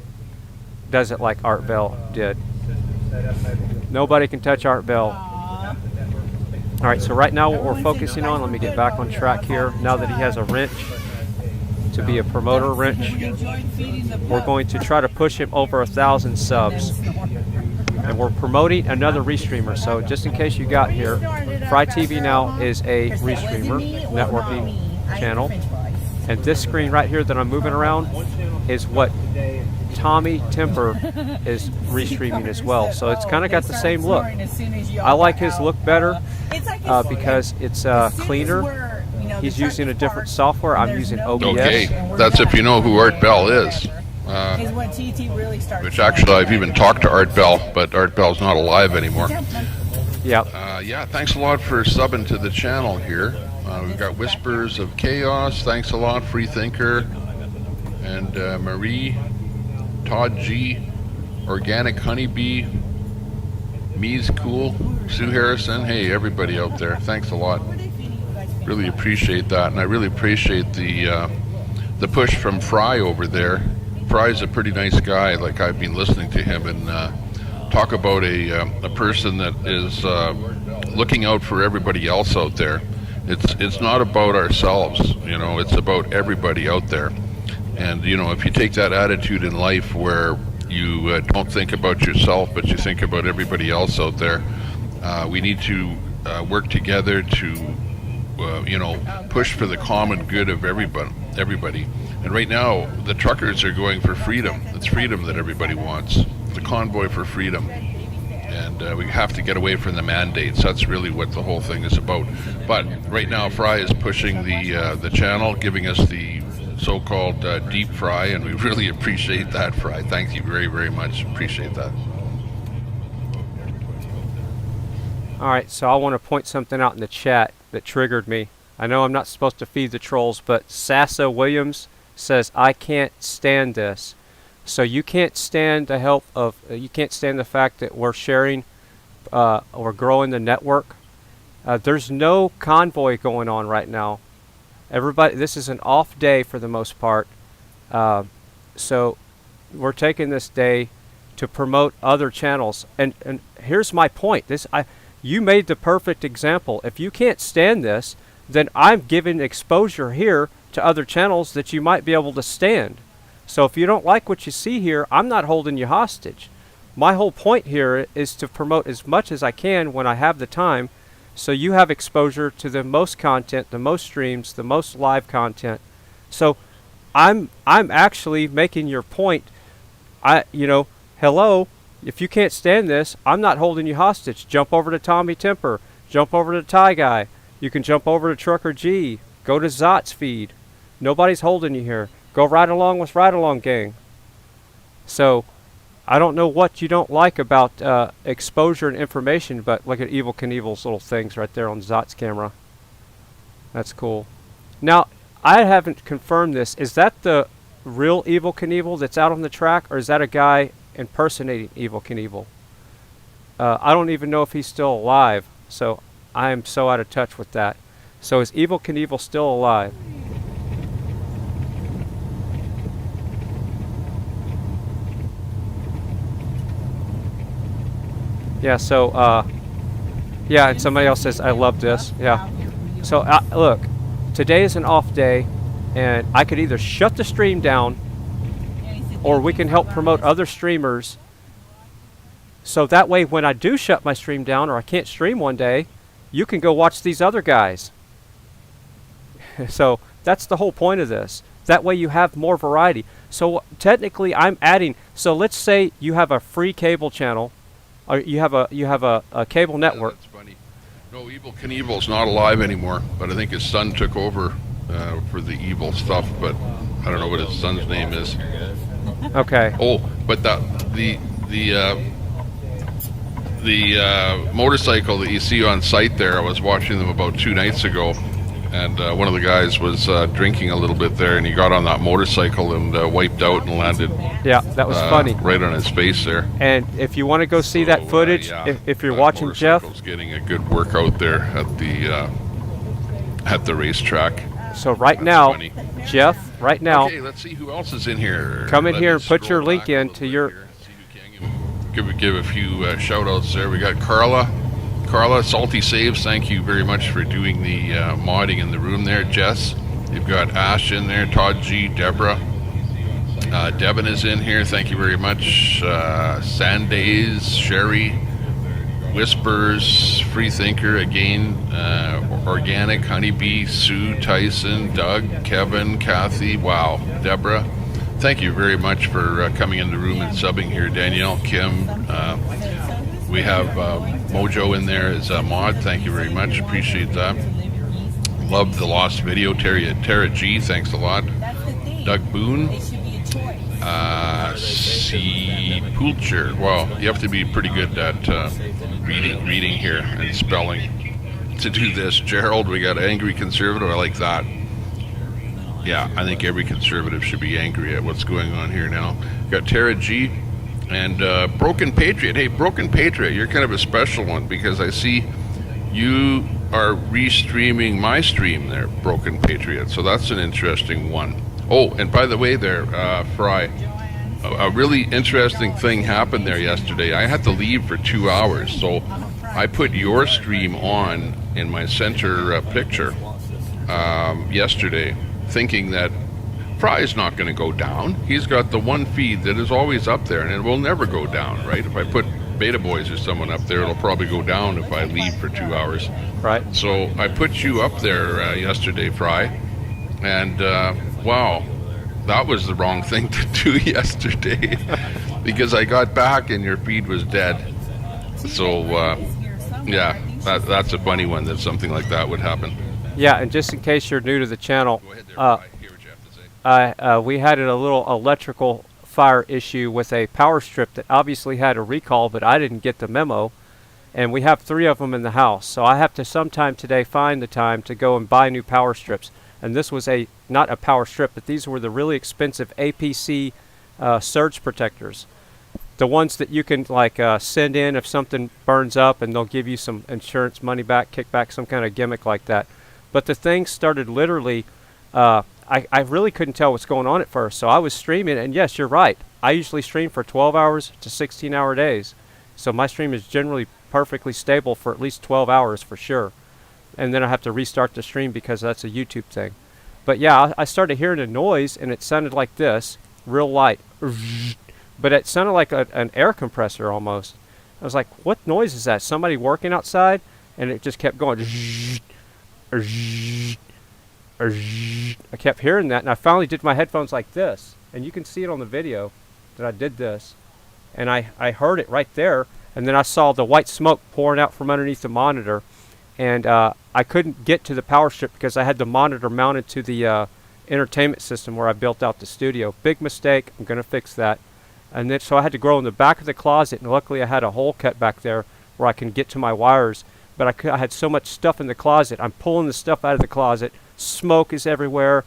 Speaker 5: does it like Art Bell did. Nobody can touch Art Bell. Alright, so right now what we're focusing on, let me get back on track here. Now that he has a wrench to be a promoter wrench, we're going to try to push him over 1,000 subs. And we're promoting another restreamer. So just in case you got here, FryTVNow is a restreamer networking channel. And this screen right here that I'm moving around is what Tommy Temper is restreaming as well. So it's kind of got the same look. I like his look better because it's cleaner. He's using a different software. I'm using OBS.
Speaker 1: Okay, that's if you know who Art Bell is. Which actually I've even talked to Art Bell, but Art Bell's not alive anymore.
Speaker 5: Yep.
Speaker 1: Yeah, thanks a lot for subbing to the channel here. We've got Whispers of Chaos. Thanks a lot, Free Thinker. And Marie, Todd G, Organic Honeybee, Me's Cool, Sue Harrison. Hey, everybody out there. Thanks a lot. Really appreciate that. And I really appreciate the push from Fry over there. Fry's a pretty nice guy. Like, I've been listening to him and talk about a person that is looking out for everybody else out there. It's not about ourselves, you know, it's about everybody out there. And, you know, if you take that attitude in life where you don't think about yourself, but you think about everybody else out there, we need to work together to, you know, push for the common good of everybody. And right now, the truckers are going for freedom. It's freedom that everybody wants. The convoy for freedom. And we have to get away from the mandates. That's really what the whole thing is about. But right now, Fry is pushing the channel, giving us the so-called deep fry, and we really appreciate that, Fry. Thank you very, very much. Appreciate that.
Speaker 5: All right, so I want to point something out in the chat that triggered me. I know I'm not supposed to feed the trolls, but Sassa Williams says, I can't stand this. So you can't stand the help of, you can't stand the fact that we're sharing, or growing the network. There's no convoy going on right now. Everybody, this is an off day for the most part. So we're taking this day to promote other channels. And here's my point. You made the perfect example. If you can't stand this, then I'm giving exposure here to other channels that you might be able to stand. So if you don't like what you see here, I'm not holding you hostage. My whole point here is to promote as much as I can when I have the time, so you have exposure to the most content, the most streams, the most live content. So I'm actually making your point. You know, hello, if you can't stand this, I'm not holding you hostage. Jump over to Tommy Temper, jump over to Ty Guy. You can jump over to Trucker G, go to Zot's feed. Nobody's holding you here. Go right along with Ride Along Gang. So I don't know what you don't like about exposure and information, but look at Evil Knievel's little things right there on Zot's camera. That's cool. Now, I haven't confirmed this. Is that the real Evil Knievel that's out on the track, or is that a guy impersonating Evil Knievel? I don't even know if he's still alive, so I am so out of touch with that. So is Evil Knievel still alive? Yeah, so, yeah, and somebody else says, I love this. Yeah. So, look, today is an off day, and I could either shut the stream down, or we can help promote other streamers. So that way, when I do shut my stream down, or I can't stream one day, you can go watch these other guys. So, that's the whole point of this. That way you have more variety. So, technically, I'm adding, so let's say you have a free cable channel, or you have a cable network.
Speaker 1: That's funny. No, Evil Knievel's not alive anymore, but I think his son took over for the evil stuff, but I don't know what his son's name is.
Speaker 5: Okay.
Speaker 1: Oh, but the motorcycle that you see on site there, I was watching them about 2 nights ago, and one of the guys was drinking a little bit there, and he got on that motorcycle and wiped out and landed.
Speaker 5: Yeah, that was funny.
Speaker 1: Right on his face there.
Speaker 5: And if you want to go see that footage,
Speaker 1: yeah,
Speaker 5: if you're watching Jeff,
Speaker 1: getting a good workout there at the racetrack.
Speaker 5: So right now,
Speaker 1: funny.
Speaker 5: Jeff, right now.
Speaker 1: Okay, let's see who else is in here.
Speaker 5: Come in here and put your link in to your.
Speaker 1: Give a few shout outs there. We got Carla, Salty Saves, thank you very much for doing the modding in the room there. Jess, you've got Ash in there, Todd G, Deborah, Devin is in here, thank you very much. Sandays, Sherry, Whispers, Free Thinker again, Organic, Honeybee, Sue, Tyson, Doug, Kevin, Kathy, wow, Deborah. Thank you very much for coming in the room and subbing here. Danielle, Kim, we have Mojo in there as a mod. Thank you very much. Appreciate that. Love the lost video. Tara G, thanks a lot. Doug Boone. C. Pulcher. Well, you have to be pretty good at reading here and spelling. to do this. Gerald, we got angry conservative. I like that. Yeah, I think every conservative should be angry at what's going on here now. Got Tara G and Broken Patriot. Hey, Broken Patriot, you're kind of a special one because I see you are restreaming my stream there, Broken Patriot. So that's an interesting one. Oh, and by the way there, Fry, a really interesting thing happened there yesterday. I had to leave for 2 hours, so I put your stream on in my center picture yesterday, thinking that Fry's not going to go down. He's got the one feed that is always up there, and it will never go down, right? If I put Beta Boys or someone up there, it'll probably go down if I leave for 2 hours.
Speaker 5: Right.
Speaker 1: So I put you up there yesterday, Fry, and wow, that was the wrong thing to do yesterday because I got back and your feed was dead. So yeah, that's a funny one that something like that would happen.
Speaker 5: Yeah, and just in case you're new to the channel, we had a little electrical fire issue with a power strip that obviously had a recall, but I didn't get the memo, and we have 3 of them in the house, so I have to sometime today find the time to go and buy new power strips. And this was not a power strip, but these were the really expensive APC surge protectors, the ones that you can like send in if something burns up, and they'll give you some insurance money back, kickback, some kind of gimmick like that. But the thing started literally, I really couldn't tell what's going on at first, so I was streaming, and yes, you're right. I usually stream for 12 hours to 16-hour days, so my stream is generally perfectly stable for at least 12 hours for sure. And then I have to restart the stream because that's a YouTube thing. But yeah, I started hearing a noise, and it sounded like this, real light. But it sounded like an air compressor almost. I was like, what noise is that? Somebody working outside? And it just kept going. I kept hearing that, and I finally did my headphones like this. And you can see it on the video that I did this. And I heard it right there, and then I saw the white smoke pouring out from underneath the monitor. And I couldn't get to the power strip because I had the monitor mounted to the entertainment system where I built out the studio. Big mistake. I'm going to fix that. And then so I had to go in the back of the closet, and luckily I had a hole cut back there where I can get to my wires. But I had so much stuff in the closet. I'm pulling the stuff out of the closet. Smoke is everywhere.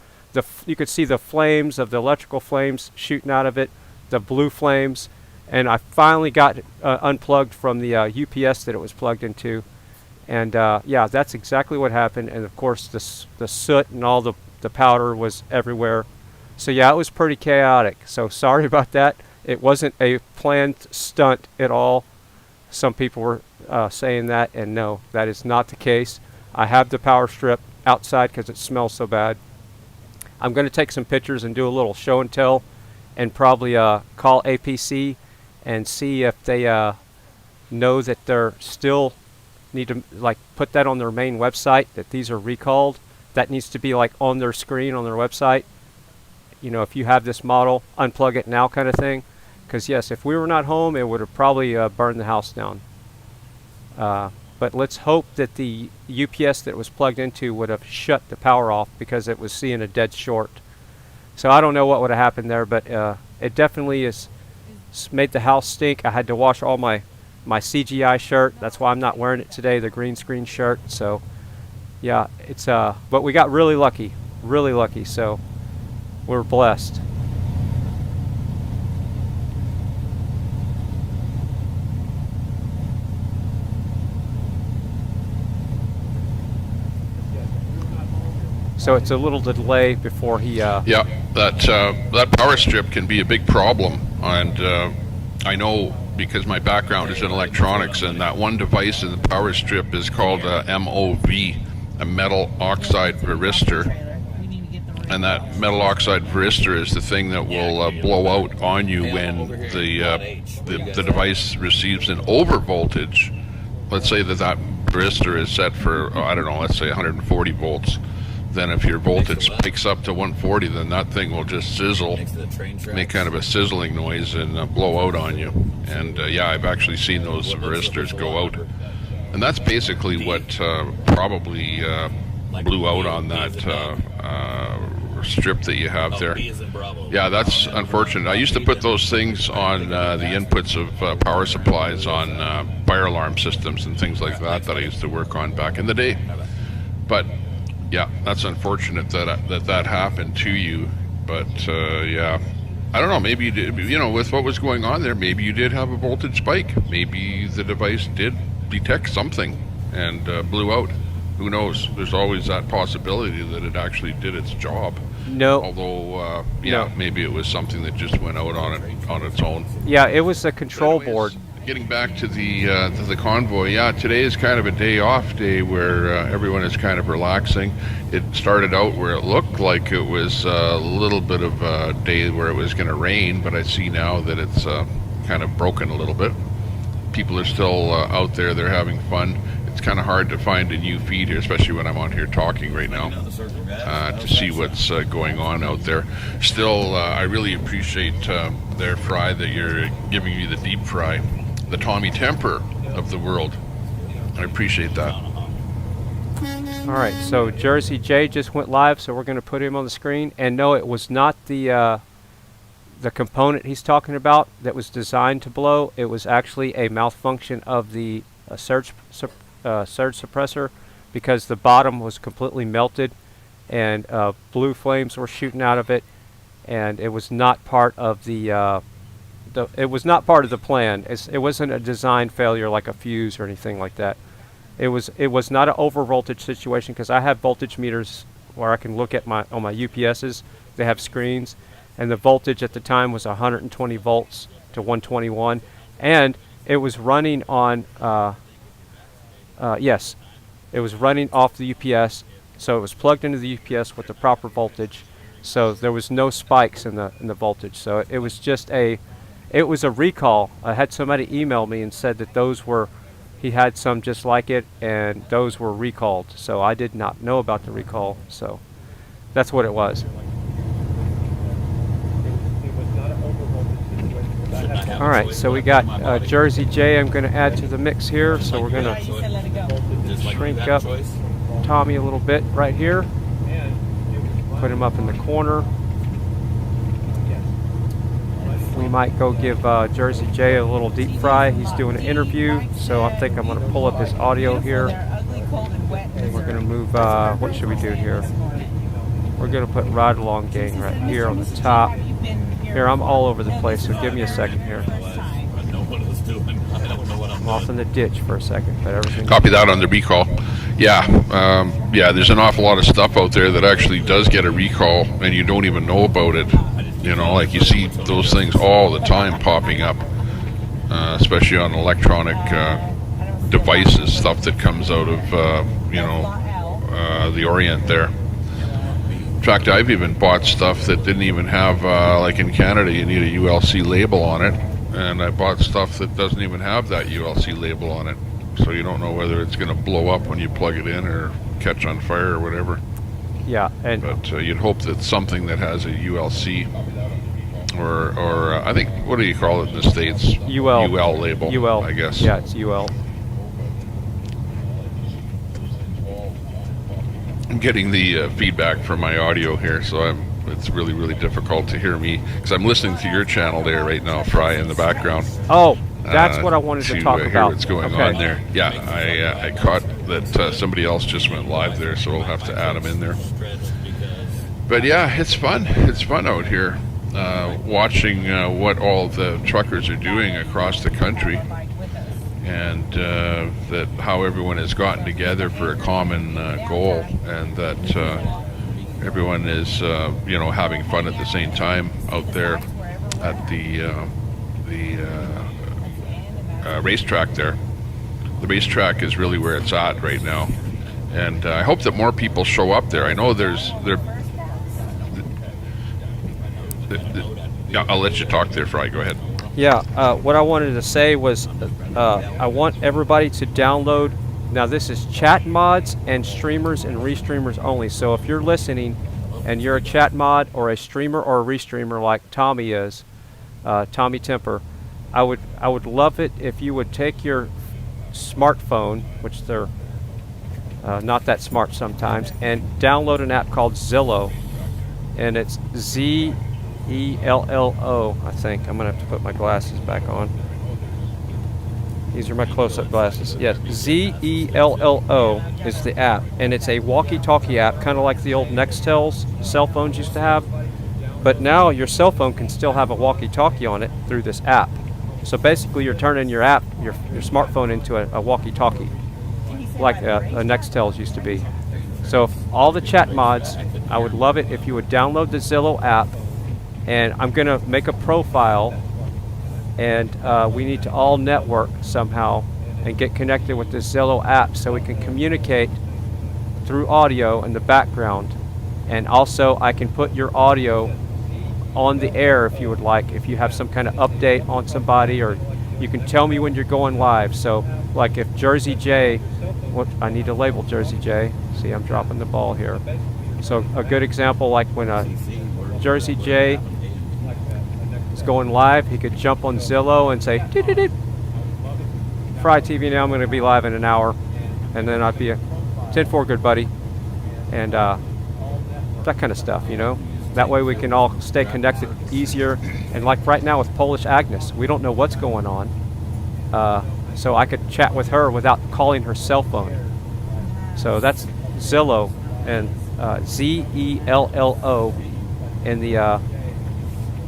Speaker 5: You could see the flames of the electrical flames shooting out of it, the blue flames. And I finally got it unplugged from the UPS that it was plugged into. And yeah, that's exactly what happened. And of course, the soot and all the powder was everywhere. So yeah, it was pretty chaotic. So sorry about that. It wasn't a planned stunt at all. Some people were saying that, and no, that is not the case. I have the power strip outside because it smells so bad. I'm going to take some pictures and do a little show and tell, and probably call APC and see if they know that they're still need to like put that on their main website that these are recalled. That needs to be like on their screen on their website. You know, if you have this model, unplug it now kind of thing. Because yes, if we were not home, it would have probably burned the house down. But let's hope that the UPS that it was plugged into would have shut the power off because it was seeing a dead short. So I don't know what would have happened there, but it definitely has made the house stink. I had to wash all my CGI shirt. That's why I'm not wearing it today, the green screen shirt. So yeah, it's but we got really lucky, so we're blessed. So it's a little delay before he
Speaker 1: yeah, that power strip can be a big problem, and I know because my background is in electronics, and that one device in the power strip is called MOV, a metal oxide varistor, and that metal oxide varistor is the thing that will blow out on you when the device receives an over voltage. Let's say that varistor is set for, I don't know, let's say 140 volts. Then if your voltage spikes up to 140, then that thing will just sizzle, make kind of a sizzling noise and blow out on you. And yeah, I've actually seen those varistors go out. And that's basically what probably blew out on that strip that you have there.
Speaker 15: B as in Bravo.
Speaker 1: Yeah, that's unfortunate. I used to put those things on the inputs of power supplies on fire alarm systems and things like that I used to work on back in the day. But yeah, that's unfortunate that happened to you. But yeah, I don't know. Maybe you did, with what was going on there, maybe you did have a voltage spike. Maybe the device did detect something and blew out. Who knows? There's always that possibility that it actually did its job.
Speaker 5: No.
Speaker 1: Although, maybe it was something that just went out on its own.
Speaker 5: Yeah, it was the control board.
Speaker 1: Getting back to the convoy, yeah, today is kind of a day off day where everyone is kind of relaxing. It started out where it looked like it was a little bit of a day where it was going to rain, but I see now that it's kind of broken a little bit. People are still out there, they're having fun. It's kind of hard to find a new feed here, especially when I'm on here talking right now, to see what's going on out there. Still, I really appreciate there, Fry, that you're giving me the deep fry, the Tommy Temper of the world. I appreciate that.
Speaker 5: All right, so Jersey J just went live, so we're going to put him on the screen. And no, it was not the component he's talking about that was designed to blow. It was actually a malfunction of the surge suppressor, because the bottom was completely melted and blue flames were shooting out of it, and it was not part of the plan. It wasn't a design failure like a fuse or anything like that. It was not an over voltage situation, because I have voltage meters where I can look at on my UPSs. They have screens, and the voltage at the time was 120 volts to 121, and it was running on yes, it was running off the UPS, so it was plugged into the UPS with the proper voltage, so there was no spikes in the voltage. So it was just a recall. I had somebody email me and said that he had some just like it, and those were recalled. So I did not know about the recall, so that's what it was. All right, so we got Jersey J I'm going to add to the mix here, so we're going to shrink up Tommy a little bit right here, put him up in the corner. We might go give Jersey J a little deep fry. He's doing an interview, so I think I'm going to pull up his audio here. And we're going to move, what should we do here? We're going to put Ride Along Gang right here on the top. Here, I'm all over the place, so give me a second here. I'm off in the ditch for a second, but everything.
Speaker 1: Copy that on the recall. Yeah, yeah. There's an awful lot of stuff out there that actually does get a recall, and you don't even know about it. Like you see those things all the time popping up, especially on electronic devices, stuff that comes out of the Orient there. In fact, I've even bought stuff that didn't even have, like in Canada, you need a ULC label on it, and I bought stuff that doesn't even have that ULC label on it, so you don't know whether it's going to blow up when you plug it in or catch on fire or whatever.
Speaker 5: Yeah,
Speaker 1: but you'd hope that something that has a ULC or I think, what do you call it in the States? UL label.
Speaker 5: UL,
Speaker 1: I guess.
Speaker 5: Yeah, it's UL.
Speaker 1: I'm getting the feedback from my audio here, so it's really, really difficult to hear me, because I'm listening to your channel there right now, Fry, in the background.
Speaker 5: Oh, that's what I wanted to talk
Speaker 1: hear
Speaker 5: about.
Speaker 1: What's going on there? Yeah, I caught that somebody else just went live there, so we'll have to add them in there. But yeah, it's fun. It's fun out here, watching what all the truckers are doing across the country. And that how everyone has gotten together for a common goal, and that everyone is having fun at the same time out there at the racetrack there. The racetrack is really where it's at right now, and I hope that more people show up there. I know yeah, I'll let you talk there, Fry. Go ahead.
Speaker 5: Yeah, what I wanted to say was I want everybody to download. Now this is chat mods and streamers and restreamers only. So if you're listening and you're a chat mod or a streamer or a restreamer like Tommy is, Tommy Temper, I would love it if you would take your smartphone, which they're not that smart sometimes, and download an app called Zillow. and it's Zello, I think. I'm going to have to put my glasses back on. These are my close-up glasses. Yes, Zello is the app, and it's a walkie-talkie app, kind of like the old Nextel's cell phones used to have. But now your cell phone can still have a walkie-talkie on it through this app. So basically, you're turning your app, your smartphone, into a walkie-talkie, like a Nextel's used to be. So if all the chat mods, I would love it if you would download the Zello app, and I'm going to make a profile, and we need to all network somehow and get connected with the Zello app so we can communicate through audio in the background. And also I can put your audio on the air if you would like, if you have some kind of update on somebody, or you can tell me when you're going live. So like if Jersey J, what I need to label Jersey J, see I'm dropping the ball here. So a good example, like when Jersey J is going live, he could jump on Zello and say, FryTVNow, I'm going to be live in an hour, and then I'd be a 10-4 good buddy, and that kind of stuff, you know. That way we can all stay connected easier. And like right now with Polish Agnes, we don't know what's going on. So I could chat with her without calling her cell phone. So that's Zello, and Zello in the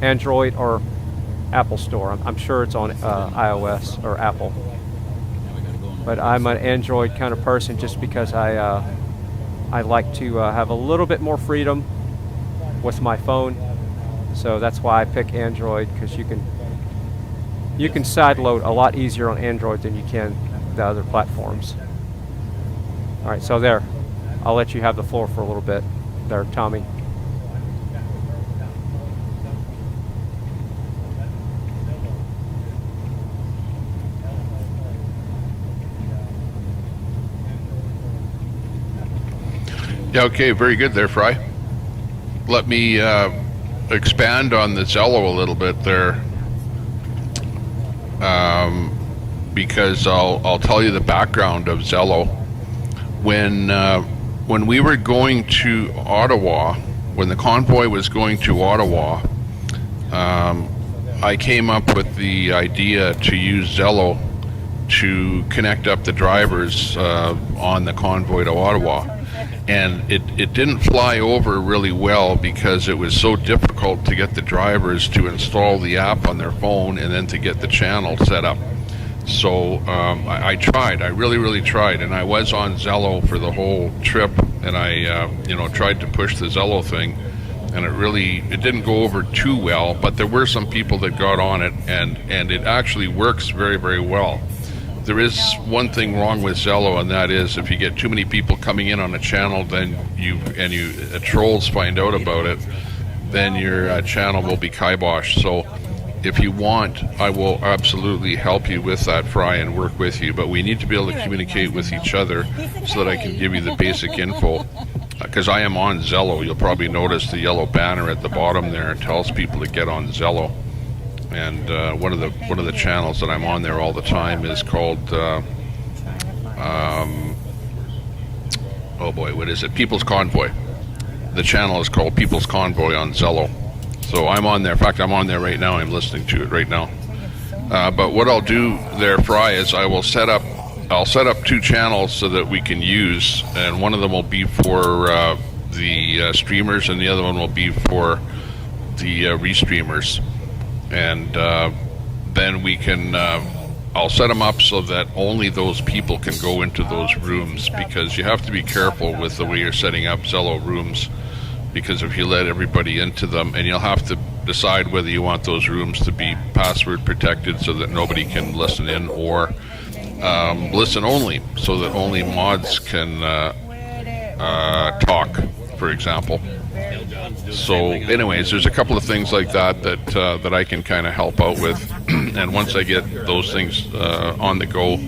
Speaker 5: Android or Apple store. I'm sure it's on iOS or Apple. But I'm an Android kind of person just because I like to have a little bit more freedom with my phone, so that's why I pick Android, because you can sideload a lot easier on Android than you can the other platforms. All right, so there, I'll let you have the floor for a little bit there, Tommy.
Speaker 1: Yeah, okay, very good there, Fry. Let me expand on the Zello a little bit there, because I'll tell you the background of Zello. When we were going to Ottawa, when the convoy was going to Ottawa, I came up with the idea to use Zello to connect up the drivers on the convoy to Ottawa. And it didn't fly over really well because it was so difficult to get the drivers to install the app on their phone and then to get the channel set up. So I tried, I really tried, and I was on Zello for the whole trip, and I tried to push the Zello thing, and it didn't go over too well, but there were some people that got on it, and it actually works very well. There is one thing wrong with Zello, and that is if you get too many people coming in on a channel, then trolls find out about it, then your channel will be kiboshed. So if you want, I will absolutely help you with that, Fry, and work with you, but we need to be able to communicate with each other so that I can give you the basic info, because I am on Zello. You'll probably notice the yellow banner at the bottom there tells people to get on Zello. And one of the channels that I'm on there all the time is called oh boy, what is it? People's Convoy. The channel is called People's Convoy on Zello. So I'm on there. In fact, I'm on there right now. I'm listening to it right now. But what I'll do there, Fry, is I'll set up 2 channels so that we can use, and one of them will be for the streamers, and the other one will be for the restreamers. And then we can I'll set them up so that only those people can go into those rooms, because you have to be careful with the way you're setting up Zello rooms, because if you let everybody into them, and you'll have to decide whether you want those rooms to be password protected so that nobody can listen in, or listen only, so that only mods can talk, for example. So anyways, there's a couple of things like that I can kind of help out with, and once I get those things on the go,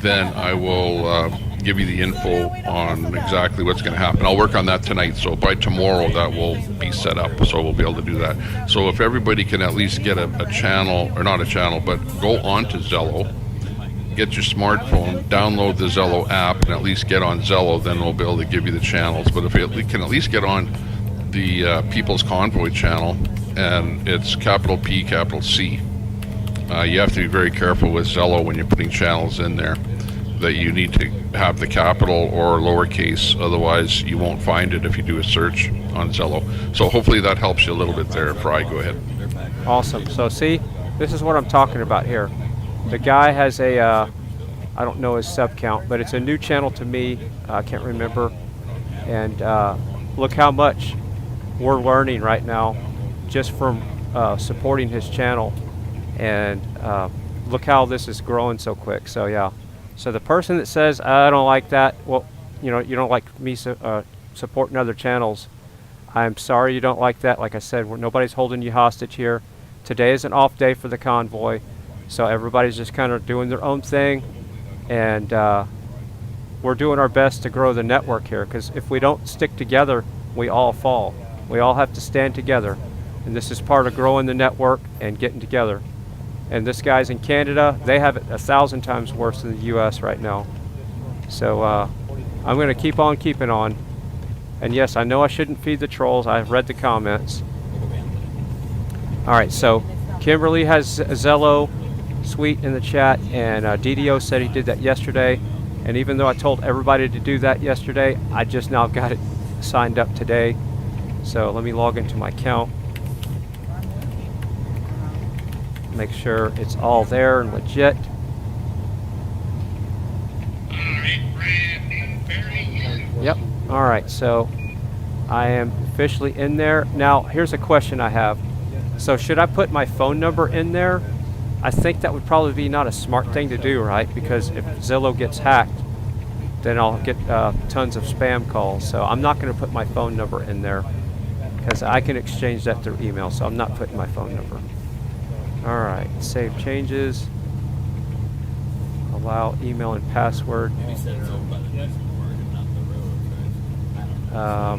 Speaker 1: then I will give you the info on exactly what's going to happen. I'll work on that tonight, so by tomorrow that will be set up, so we'll be able to do that. So if everybody can at least get a channel, or not a channel, but go on to Zello, get your smartphone, download the Zello app, and at least get on Zello, then we'll be able to give you the channels. But if you can at least get on the People's Convoy channel, and it's capital P, capital C. You have to be very careful with Zello when you're putting channels in there, that you need to have the capital or lowercase, otherwise you won't find it if you do a search on Zello. So hopefully that helps you a little bit there. Fry, go ahead.
Speaker 5: Awesome. So see, this is what I'm talking about here. The guy has a, I don't know his sub count, but it's a new channel to me. I can't remember. And look how much we're learning right now just from supporting his channel. And look how this is growing so quick. So yeah. So the person that says, I don't like that, well, you know, you don't like me supporting other channels, I'm sorry you don't like that. Like I said, nobody's holding you hostage here. Today is an off day for the convoy, so everybody's just kind of doing their own thing, and we're doing our best to grow the network here, because if we don't stick together, we all fall. We all have to stand together, and this is part of growing the network and getting together. And this guy's in Canada. They have it 1,000 times worse than the U.S. right now. So I'm going to keep on keeping on. And yes, I know I shouldn't feed the trolls. I've read the comments. All right, so Kimberly has Zello Sweet in the chat, and DDO said he did that yesterday. And even though I told everybody to do that yesterday, I just now got it signed up today. So let me log into my account. Make sure it's all there and legit. Yep. All right, so I am officially in there. Now, here's a question I have. So should I put my phone number in there? I think that would probably be not a smart thing to do, right? Because if Zillow gets hacked, then I'll get tons of spam calls. So I'm not going to put my phone number in there, because I can exchange that through email. So I'm not putting my phone number. All right, save changes. Allow email and password. I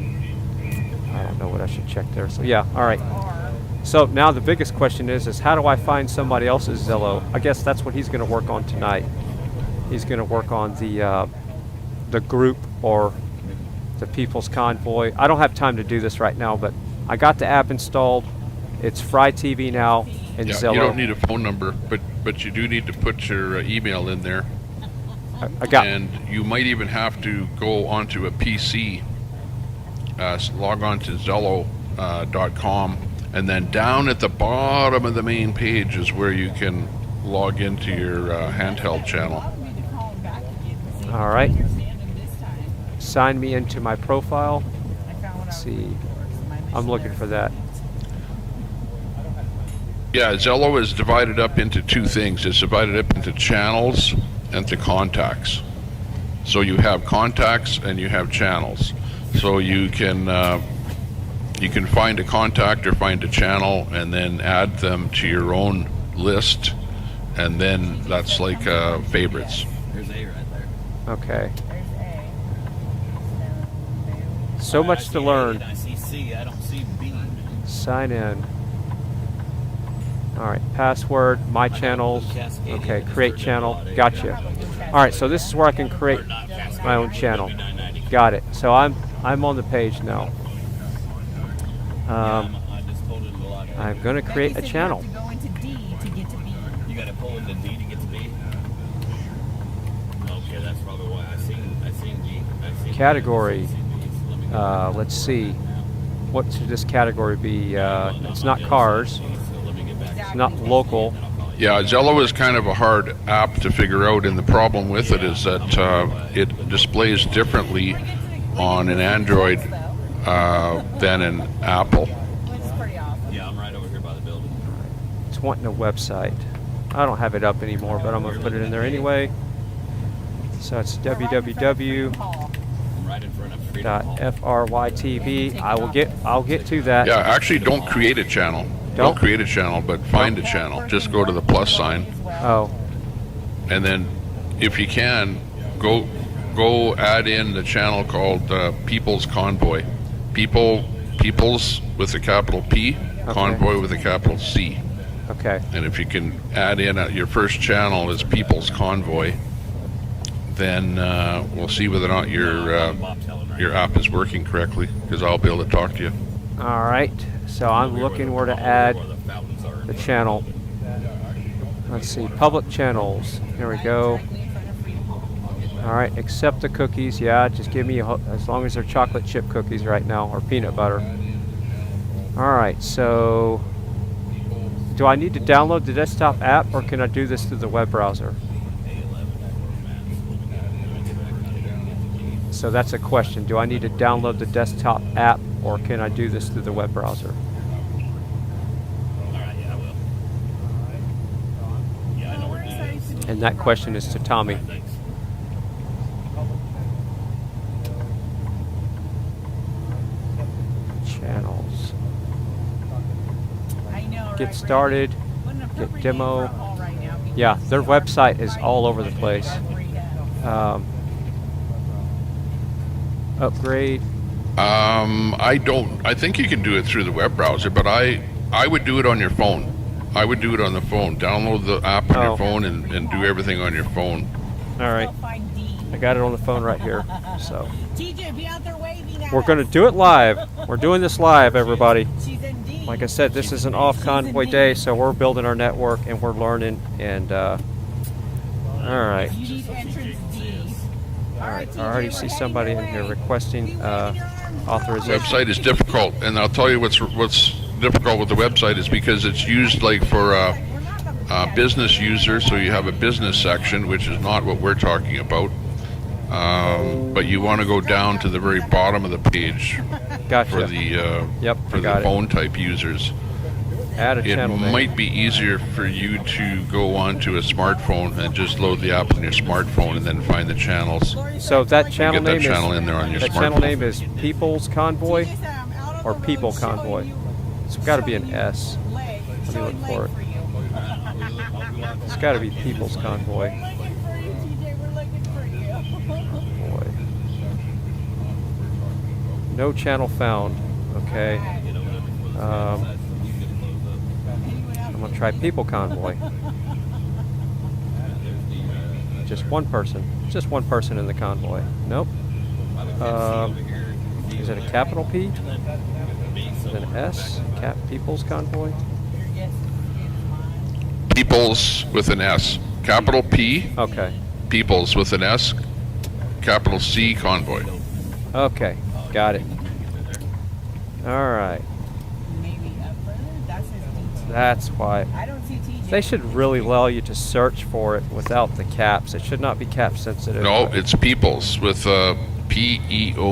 Speaker 5: don't know what I should check there. So yeah, all right. So now the biggest question is how do I find somebody else's Zello? I guess that's what he's going to work on tonight. He's going to work on the group or the People's Convoy. I don't have time to do this right now, but I got the app installed. It's FryTVNow and Zello.
Speaker 1: You don't need a phone number, but you do need to put your email in there. And you might even have to go onto a PC, log on to Zello.com, and then down at the bottom of the main page is where you can log into your handheld channel.
Speaker 5: All right. Sign me into my profile. Let's see. I'm looking for that.
Speaker 1: Yeah, Zello is divided up into two things. It's divided up into channels and to contacts. So you have contacts and you have channels. So you can find a contact or find a channel and then add them to your own list, and then that's like favorites.
Speaker 15: There's A right there.
Speaker 5: Okay. So much to learn.
Speaker 15: I see C, I don't see B.
Speaker 5: Sign in. All right, password, my channels. Okay, create channel. Gotcha. All right, so this is where I can create my own channel. Got it. So I'm on the page now. I'm going to create a channel.
Speaker 15: You got to pull into D to get to B. Okay, that's probably why I seen B.
Speaker 5: Category. Let's see. What should this category be? It's not cars. It's not local.
Speaker 1: Yeah, Zello is kind of a hard app to figure out, and the problem with it is that it displays differently on an Android than an Apple.
Speaker 15: Yeah, I'm right over here by the building.
Speaker 5: It's wanting a website. I don't have it up anymore, but I'm going to put it in there anyway. So it's www.frytv. I'll get to that.
Speaker 1: Yeah, actually don't create a channel. Don't create a channel, but find a channel. Just go to the plus sign.
Speaker 5: Oh.
Speaker 1: And then if you can, go add in the channel called People's Convoy. People's with a capital P, okay. Convoy with a capital C.
Speaker 5: Okay.
Speaker 1: And if you can add in your first channel is People's Convoy, then we'll see whether or not your app is working correctly, because I'll be able to talk to you.
Speaker 5: All right, so I'm looking where to add the channel. Let's see, public channels. Here we go. All right, accept the cookies. Yeah, just give me as long as they're chocolate chip cookies right now, or peanut butter. All right, so do I need to download the desktop app, or can I do this through the web browser? So that's a question. Do I need to download the desktop app, or can I do this through the web browser? And that question is to Tommy. Channels. Get started. Get demo. Yeah, their website is all over the place. Upgrade.
Speaker 1: I think you can do it through the web browser, but I would do it on your phone. I would do it on the phone. Download the app on your phone and do everything on your phone.
Speaker 5: All right. I got it on the phone right here. So we're going to do it live. We're doing this live, everybody. Like I said, this is an off convoy day, so we're building our network and we're learning. And all right. All right. I already see somebody in here requesting authorization.
Speaker 1: Website is difficult, and I'll tell you what's difficult with the website is because it's used like for business users, so you have a business section, which is not what we're talking about. But you want to go down to the very bottom of the page for the phone type users.
Speaker 5: Add a channel name.
Speaker 1: It might be easier for you to go onto a smartphone and just load the app on your smartphone and then find the channels.
Speaker 5: So that channel name
Speaker 1: in there on your
Speaker 5: that
Speaker 1: smartphone.
Speaker 5: channel name is People's Convoy or People Convoy. It's got to be an S. Let me look for it. It's got to be People's Convoy. Boy. No channel found. Okay. I'm going to try People Convoy. Just one person. Just one person in the convoy. Nope. Is it a capital P? Is it an S? People's Convoy?
Speaker 1: People's with an S. Capital P.
Speaker 5: Okay.
Speaker 1: People's with an S. Capital C Convoy.
Speaker 5: Okay. Got it. All right. That's why. They should really allow you to search for it without the caps. It should not be cap sensitive.
Speaker 1: No, it's People's with P-E-O-P-L-E-S.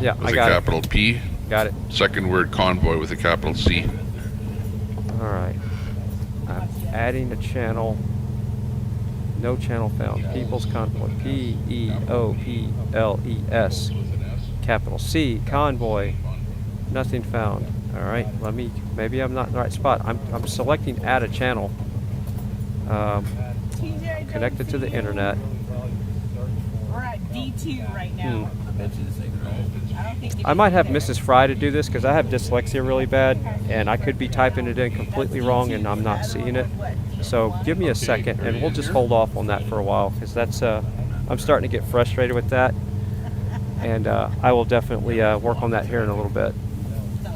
Speaker 5: Yeah,
Speaker 1: with
Speaker 5: I
Speaker 1: a
Speaker 5: got
Speaker 1: capital
Speaker 5: it.
Speaker 1: P.
Speaker 5: Got it.
Speaker 1: Second word Convoy with a capital C.
Speaker 5: All right. I'm adding a channel. No channel found. People's Convoy. P-E-O-P-L-E-S. Capital C. Convoy. Nothing found. All right. Maybe I'm not in the right spot. I'm selecting add a channel. Connected to the internet.
Speaker 10: We're at D2 right now.
Speaker 5: I might have Mrs. Frei to do this because I have dyslexia really bad and I could be typing it in completely wrong and I'm not seeing it. So give me a second and we'll just hold off on that for a while because that's I'm starting to get frustrated with that, and I will definitely work on that here in a little bit.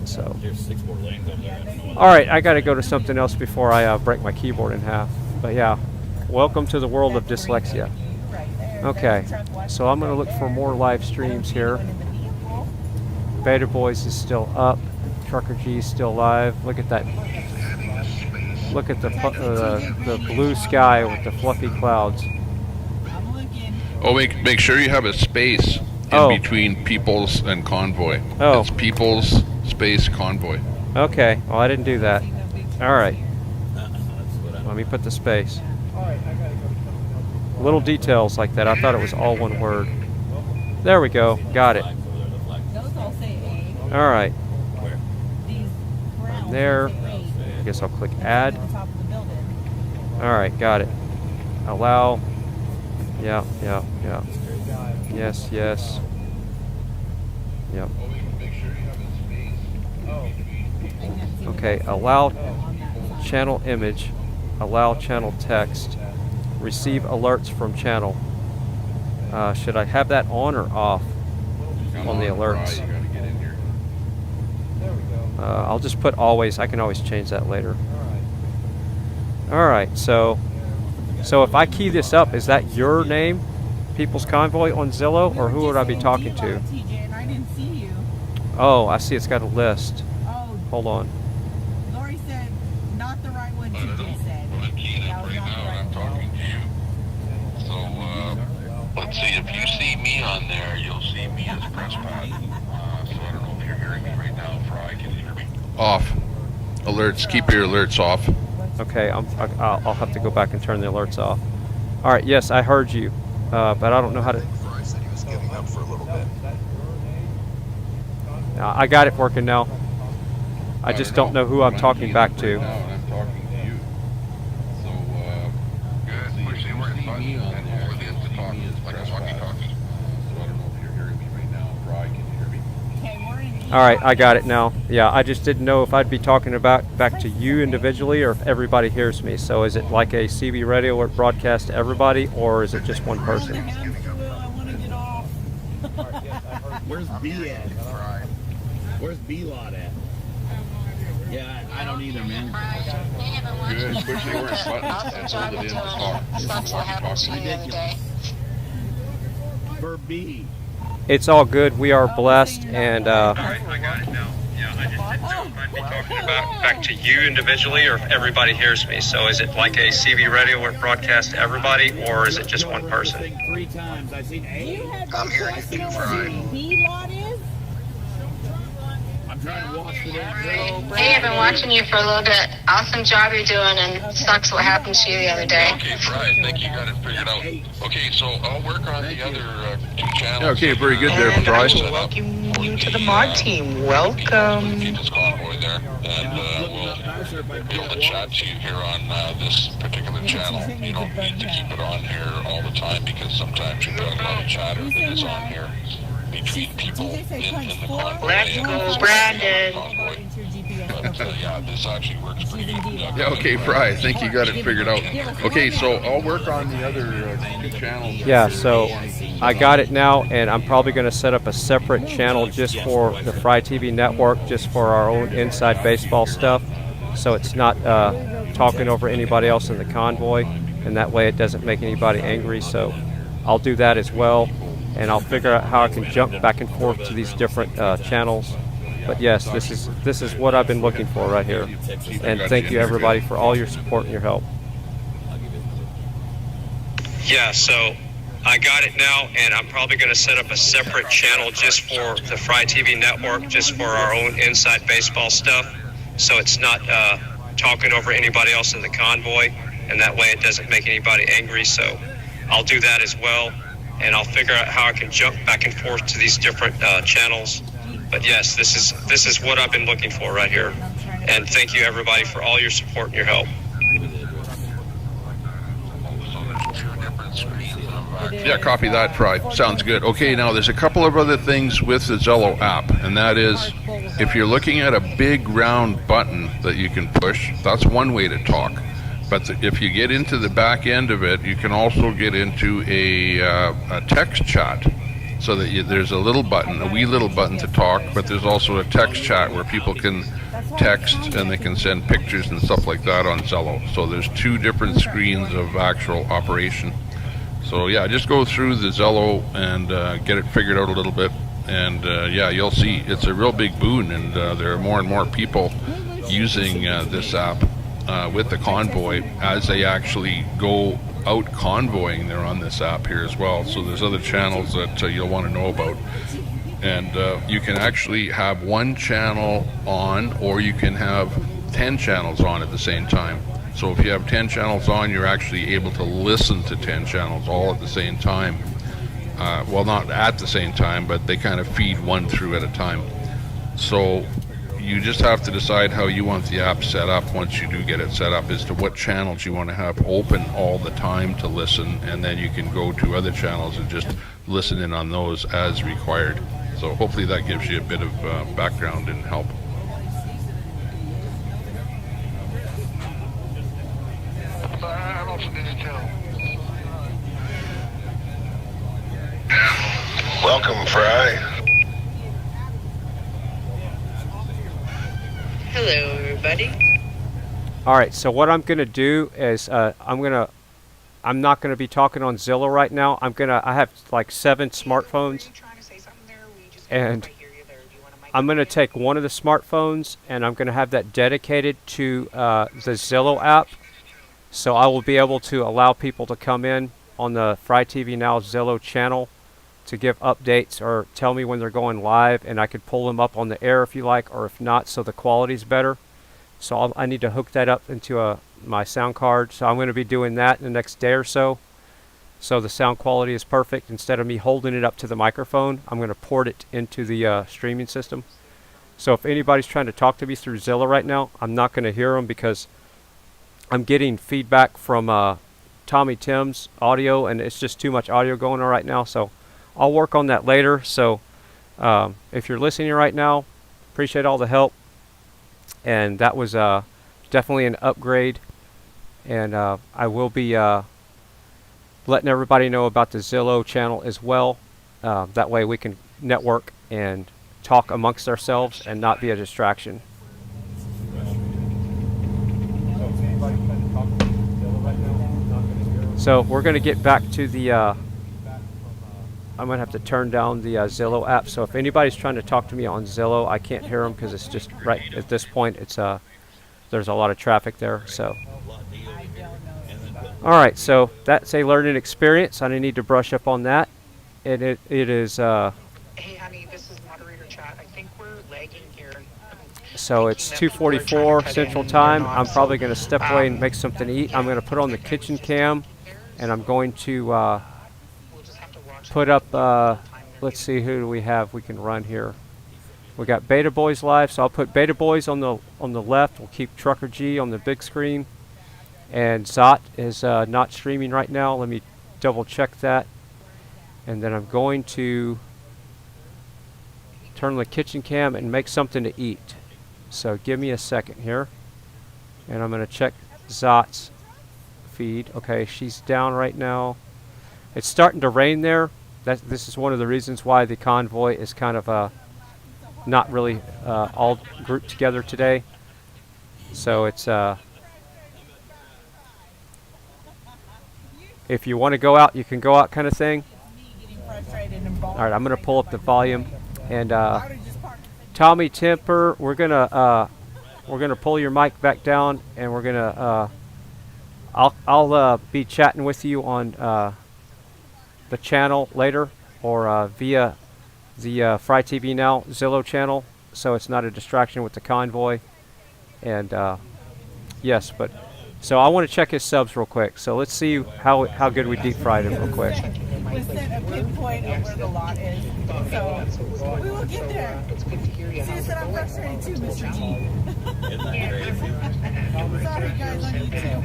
Speaker 5: So, all right, I got to go to something else before I break my keyboard in half. But yeah, welcome to the world of dyslexia. Okay, so I'm going to look for more live streams here. Beta Boys is still up. Trucker G is still live. Look at that. Look at the blue sky with the fluffy clouds.
Speaker 1: Oh, make sure you have a space in between People's and Convoy.
Speaker 5: Oh.
Speaker 1: It's People's space Convoy.
Speaker 5: Okay, well I didn't do that. All right. Let me put the space. Little details like that. I thought it was all one word. There we go. Got it. All right. I'm there. I guess I'll click add. All right, got it. Allow. Yeah. Yes. Yep. Okay, allow channel image, allow channel text, receive alerts from channel. Should I have that on or off on the alerts? I'll just put always. I can always change that later. Alright, so if I key this up, is that your name, People's Convoy on Zillow, or who would I be talking to?
Speaker 10: I didn't see you.
Speaker 5: Oh, I see it's got a list.
Speaker 10: Oh.
Speaker 5: Hold on.
Speaker 10: Lori said, not the right one TJ said.
Speaker 1: I'm keying up right now and I'm talking to you. So, let's see, if you see me on there, you'll see me as press pad. So I don't know if you're hearing me right now, Fry, can you hear me? Off. Alerts, keep your alerts off.
Speaker 5: Okay, I'll have to go back and turn the alerts off. Alright, yes, I heard you, but I don't know how to...
Speaker 13: Fry said he was giving up for a little bit.
Speaker 5: I got it working now. I just don't know who I'm talking back to.
Speaker 1: I'm talking to you. So, good. Push the alert button and over the instant talk, like a walkie-talkie. So I don't know if you're hearing me right now. Fry, can you hear me?
Speaker 5: Alright, I got it now. Yeah, I just didn't know if I'd be talking about back to you individually or if everybody hears me. So is it like a CB radio where it broadcasts to everybody, or is it just one person?
Speaker 3: Where's B at? Where's B-Lot at? Yeah, I don't either, man.
Speaker 1: Good. Push the alert button and hold it in to talk. Walkie-talkie.
Speaker 3: Ridiculous. For B.
Speaker 5: It's all good. We are blessed, and
Speaker 20: I got it now. Yeah, I just didn't know if I'd be talking about back to you individually or if everybody hears me. So is it like a CB radio where it broadcasts to everybody, or is it just one person?
Speaker 3: 3 times. I've seen A.
Speaker 13: I'm hearing you, Fry.
Speaker 10: B-Lot is?
Speaker 3: I'm trying to watch for that.
Speaker 23: Hey, I've been watching you for a little bit. Awesome job you're doing, and sucks what happened to you the other day.
Speaker 1: Okay, Fry, I think you got it figured out. Okay, so I'll work on the other 2 channels.
Speaker 24: Yeah, okay, very good there, Fry.
Speaker 23: Welcome you to the mod team. Welcome.
Speaker 1: People's Convoy there, and we'll be able to chat to you here on this particular channel. You don't need to keep it on here all the time because sometimes you've got a lot of chatter that is on here between people in the convoy.
Speaker 23: Let's go, Brandon.
Speaker 1: But yeah, this actually works pretty good.
Speaker 24: Yeah, okay, Fry, I think you got it figured out. Okay, so I'll work on the other 2 channels.
Speaker 5: yeah, so I got it now, and I'm probably going to set up a separate channel just for the Fry TV network, just for our own inside baseball stuff. So it's not talking over anybody else in the convoy, and that way it doesn't make anybody angry. So I'll do that as well, and I'll figure out how I can jump back and forth to these different channels. But yes, this is what I've been looking for right here. And thank you everybody for all your support and your help.
Speaker 20: Yeah, so I got it now, and I'm probably going to set up a separate channel just for the Fry TV network, just for our own inside baseball stuff. So it's not talking over anybody else in the convoy, and that way it doesn't make anybody angry. So I'll do that as well, and I'll figure out how I can jump back and forth to these different channels. But yes, this is what I've been looking for right here. And thank you everybody for all your support and your help.
Speaker 24: Yeah, copy that, Fry. Sounds good. Okay, now there's a couple of other things with the Zello app, and that is if you're looking at a big round button that you can push, that's one way to talk. But if you get into the back end of it, you can also get into a text chat. So that there's a little button, a wee little button to talk, but there's also a text chat where people can text and they can send pictures and stuff like that on Zello. So there's 2 different screens of actual operation. So yeah, just go through the Zello and get it figured out a little bit, and yeah, you'll see it's a real big boon, and there are more and more people using this app with the convoy as they actually go out convoying. They're on this app here as well, so there's other channels that you'll want to know about, and you can actually have 1 channel on, or you can have 10 channels on at the same time. So if you have 10 channels on, you're actually able to listen to 10 channels all at the same time. Well, not at the same time, but they kind of feed one through at a time. So you just have to decide how you want the app set up once you do get it set up, as to what channels you want to have open all the time to listen, and then you can go to other channels and just listen in on those as required. So hopefully that gives you a bit of background and help.
Speaker 13: Welcome, Fry.
Speaker 4: everybody.
Speaker 5: All right, so what I'm gonna do is I'm not gonna be talking on Zillow right now. I have like 7 smartphones, and I'm gonna take one of the smartphones and I'm gonna have that dedicated to the Zillow app. So I will be able to allow people to come in on the FryTVNow Zillow channel to give updates or tell me when they're going live, and I could pull them up on the air if you like, or if not, so the quality's better. So I need to hook that up into my sound card. So I'm going to be doing that in the next day or so. So the sound quality is perfect. Instead of me holding it up to the microphone, I'm going to port it into the streaming system. So if anybody's trying to talk to me through Zillow right now, I'm not going to hear them because I'm getting feedback from Tommy Tim's audio, and it's just too much audio going on right now. So I'll work on that later. So if you're listening right now, appreciate all the help. And that was definitely an upgrade. And I will be letting everybody know about the Zillow channel as well. That way we can network and talk amongst ourselves and not be a distraction. So we're going to get back to the I'm going to have to turn down the Zillow app. So if anybody's trying to talk to me on Zillow, I can't hear them because it's just right at this point. It's there's a lot of traffic there. So, all right. So that's a learning experience. I need to brush up on that. And it is.
Speaker 4: Hey, honey, this is Moderator chat. I think we're lagging here.
Speaker 5: So it's 2:44 Central Time. I'm probably going to step away and make something to eat. I'm going to put on the kitchen cam, and I'm going to put up, let's see, who do we have we can run here. We got Beta Boys live, so I'll put Beta Boys on the left. We'll keep Trucker G on the big screen. And Zot is not streaming right now. Let me double check that. And then I'm going to turn on the kitchen cam and make something to eat. So give me a second here. And I'm going to check Zot's feed. Okay, she's down right now. It's starting to rain there. This is one of the reasons why the convoy is kind of not really all grouped together today. So it's if you want to go out, you can go out, kind of thing. All right, I'm going to pull up the volume, and Tommy Temper, we're gonna pull your mic back down, and we're gonna I'll be chatting with you on the channel later, or via the FryTVNow Zillow channel, so it's not a distraction with the convoy. And yes, but so I want to check his subs real quick. So let's see how good we deep fried him real quick.
Speaker 10: We sent a pinpoint of where the lot is, so we will get there. See, I said I'm frustrated too, Mr. G. Sorry guys on YouTube.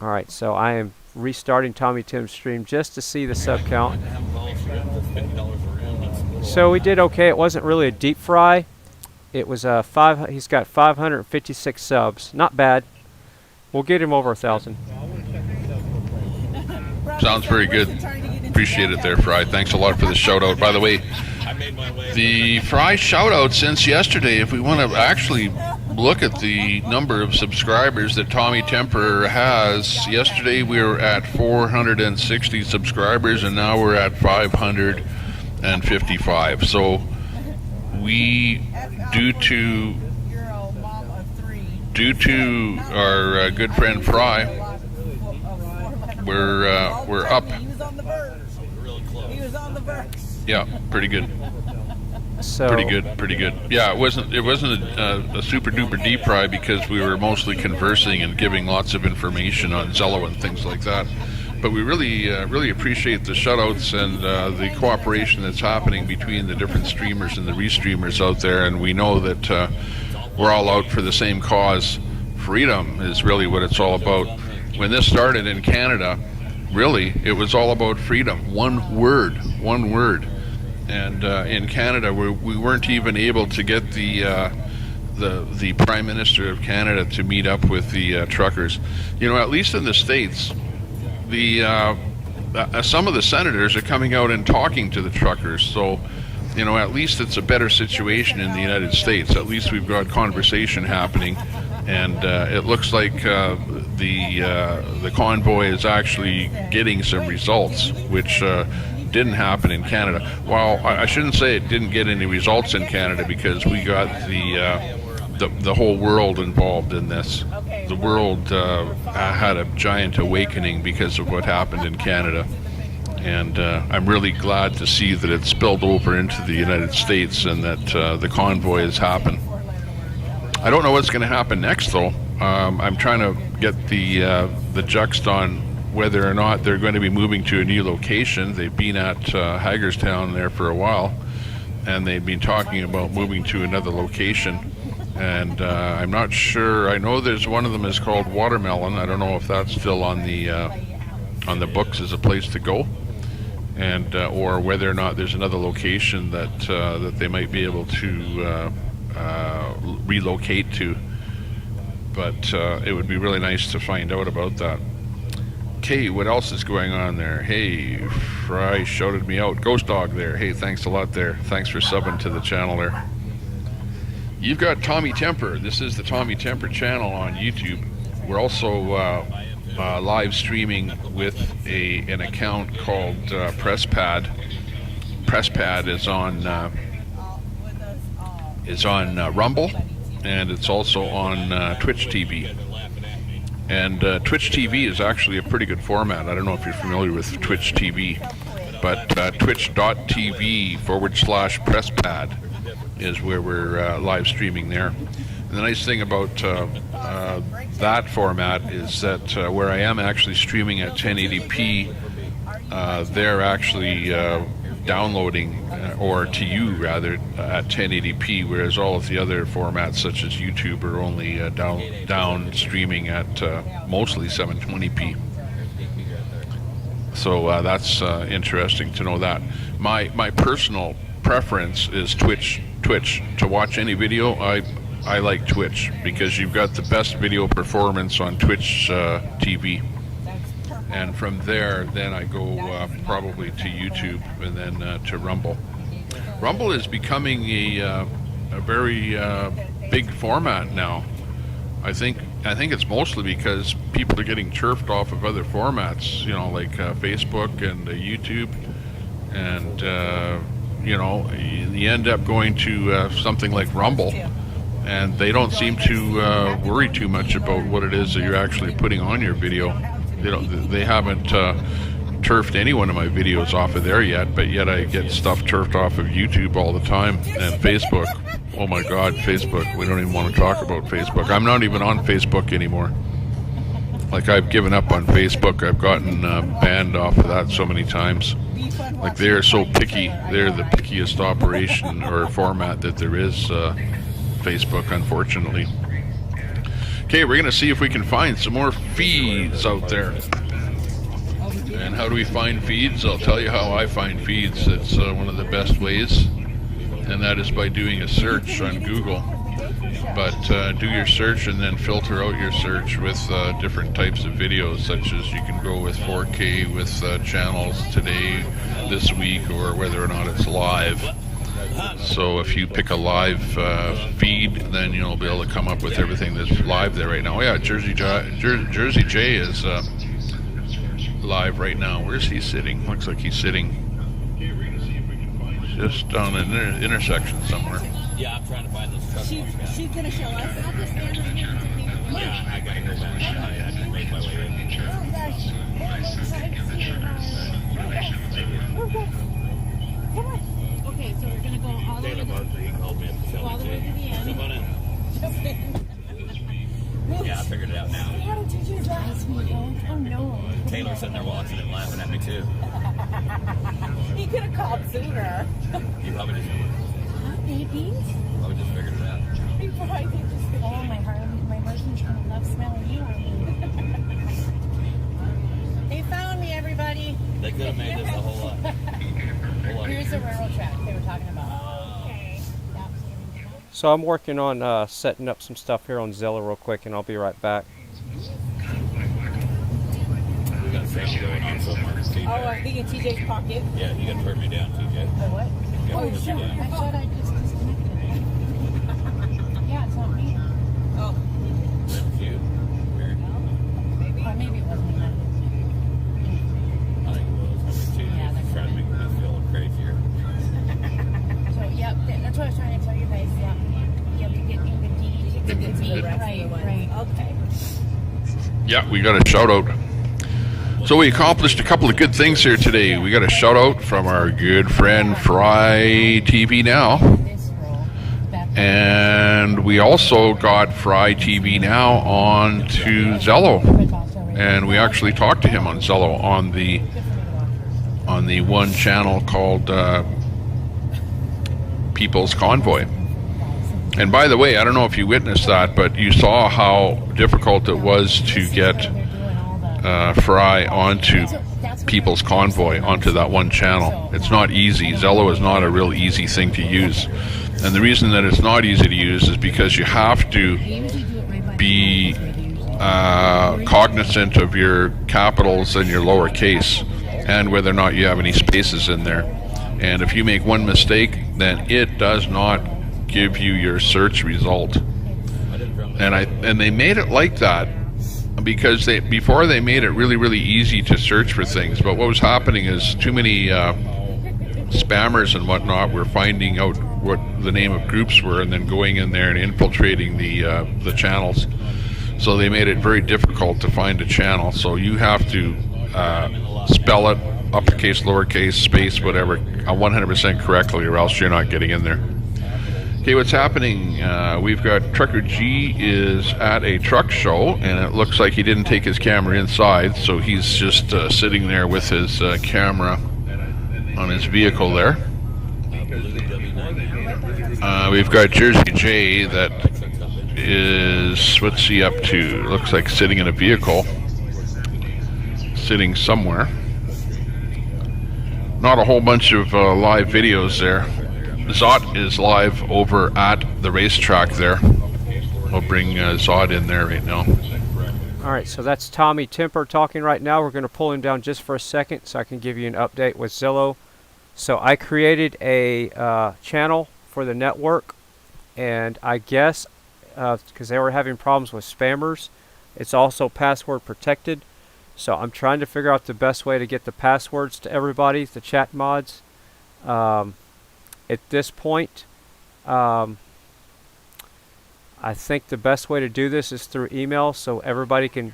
Speaker 5: All right, so I am restarting Tommy Tim's stream just to see the sub count. So we did okay. It wasn't really a deep fry. It was he's got 556 subs. Not bad. We'll get him over 1,000.
Speaker 1: Sounds very good. Appreciate it there, Fry. Thanks a lot for the shout out. By the way, the Fry shout out since yesterday, if we want to actually look at the number of subscribers that Tommy Temper has, yesterday we were at 460 subscribers, and now we're at 555. So we, due to our good friend Fry, we're up. Yeah, pretty good.
Speaker 5: So
Speaker 1: Pretty good. Yeah, it wasn't a super duper deep fry because we were mostly conversing and giving lots of information on Zello and things like that. But we really appreciate the shoutouts and the cooperation that's happening between the different streamers and the restreamers out there. And we know that we're all out for the same cause. Freedom is really what it's all about. When this started in Canada, really, it was all about freedom. One word. And in Canada, we weren't even able to get the Prime Minister of Canada to meet up with the truckers. You know, at least in the States, the some of the senators are coming out and talking to the truckers. So, you know, at least it's a better situation in the United States. At least we've got conversation happening, and it looks like the convoy is actually getting some results, which didn't happen in Canada. Well, I shouldn't say it didn't get any results in Canada, because we got the whole world involved in this. The world had a giant awakening because of what happened in Canada. And I'm really glad to see that it spilled over into the United States and that the convoy has happened. I don't know what's going to happen next, though. I'm trying to get the juxt on whether or not they're going to be moving to a new location. They've been at Hagerstown there for a while, and they've been talking about moving to another location. And I'm not sure. I know there's one of them is called Watermelon. I don't know if that's still on the books as a place to go, and or whether or not there's another location that that they might be able to relocate to. But it would be really nice to find out about that. Okay, what else is going on there? Hey, Fry shouted me out. Ghost Dog there. Hey, thanks a lot there. Thanks for subbing to the channel there. You've got Tommy Temper. This is the Tommy Temper channel on YouTube. We're also live streaming with an account called PressPad. PressPad is on Rumble, and it's also on Twitch TV. And Twitch TV is actually a pretty good format. I don't know if you're familiar with Twitch TV, but twitch.tv/PressPad is where we're live streaming there. And the nice thing about that format is that where I am actually streaming at 1080p, they're actually downloading, or to you rather, at 1080p, whereas all of the other formats such as YouTube are only down streaming at mostly 720p. So that's interesting to know that. My personal preference is Twitch. To watch any video, I like Twitch, because you've got the best video performance on Twitch TV. And from there, then I go probably to YouTube, and then to Rumble. Rumble is becoming a very big format now. I think it's mostly because people are getting turfed off of other formats, you know, like Facebook and YouTube, and you know, you end up going to something like Rumble, and they don't seem to worry too much about what it is that you're actually putting on your video. They haven't turfed any one of my videos off of there yet, but yet I get stuff turfed off of YouTube all the time, and Facebook. Oh my God, Facebook. We don't even want to talk about Facebook. I'm not even on Facebook anymore. Like, I've given up on Facebook. I've gotten banned off of that so many times. Like, they are so picky. They're the pickiest operation or format that there is, Facebook, unfortunately. Okay, we're going to see if we can find some more feeds out there. And how do we find feeds? I'll tell you how I find feeds. It's one of the best ways, and that is by doing a search on Google. But do your search and then filter out your search with different types of videos, such as you can go with 4K with channels today, this week, or whether or not it's live. So if you pick a live feed, then you'll be able to come up with everything that's live there right now. Oh yeah, Jersey J is live right now. Where's he sitting? Looks like he's sitting just down in an intersection somewhere.
Speaker 15: Yeah, I'm trying to find this truck.
Speaker 10: She's gonna show us.
Speaker 15: Yeah, I gotta go back. I just made my way in.
Speaker 10: Come on. Okay, so we're gonna go all the way.
Speaker 15: Taylor Barkley, he called me up to
Speaker 10: All the way to the end.
Speaker 15: Come on in. Yeah, I figured it out now.
Speaker 10: How did you drive me? Oh no.
Speaker 15: Taylor's sitting there watching and laughing at me too.
Speaker 10: He could have called sooner.
Speaker 15: He probably just
Speaker 10: Babies?
Speaker 15: probably just figured it out.
Speaker 10: He probably just said, oh, my heart, my husband's gonna love smelling you on me. They found me, everybody.
Speaker 15: They could have made this a whole lot.
Speaker 10: Here's the railroad track they were talking about. Okay.
Speaker 5: So I'm working on setting up some stuff here on Zilla real quick, and I'll be right back.
Speaker 15: We got something going on somewhere. TJ.
Speaker 10: Oh, I think in TJ's pocket.
Speaker 15: Yeah, you gotta turn me down, TJ.
Speaker 10: Oh, what?
Speaker 15: You gotta
Speaker 10: Oh,
Speaker 15: turn
Speaker 10: sure.
Speaker 15: me down.
Speaker 10: I thought I just disconnected it. Yeah, it's not me. Oh.
Speaker 15: That was you. Weird.
Speaker 10: Or maybe it wasn't me.
Speaker 15: I think it was. I mean, TJ's trying to make me feel crazier.
Speaker 10: So, yeah, that's what I was trying to tell you guys. Yeah, you have to get in the D to get to the right. Okay.
Speaker 1: Yeah, we got a shout out. So we accomplished a couple of good things here today. We got a shout out from our good friend FryTVNow. And we also got FryTVNow on to Zello. And we actually talked to him on Zello on the one channel called People's Convoy. And by the way, I don't know if you witnessed that, but you saw how difficult it was to get Fry onto People's Convoy, onto that one channel. It's not easy. Zello is not a real easy thing to use. And the reason that it's not easy to use is because you have to be cognizant of your capitals and your lowercase, and whether or not you have any spaces in there. And if you make one mistake, then it does not give you your search result. And they made it like that because before they made it really easy to search for things. But what was happening is too many spammers and whatnot were finding out what the name of groups were and then going in there and infiltrating the channels. So they made it very difficult to find a channel. So you have to spell it uppercase, lowercase, space, whatever, 100% correctly, or else you're not getting in there. Okay, what's happening? We've got Trucker G is at a truck show, and it looks like he didn't take his camera inside, so he's just sitting there with his camera on his vehicle there. We've got Jersey J that is, what's he up to? Looks like sitting in a vehicle, sitting somewhere. Not a whole bunch of live videos there. Zot is live over at the racetrack there. We'll bring Zod in there right now.
Speaker 5: Alright, so that's Tommy Temper talking right now. We're going to pull him down just for a second so I can give you an update with Zillow. So I created a channel for the network, and I guess because they were having problems with spammers, it's also password protected. So I'm trying to figure out the best way to get the passwords to everybody, the chat mods. At this point, I think the best way to do this is through email, so everybody can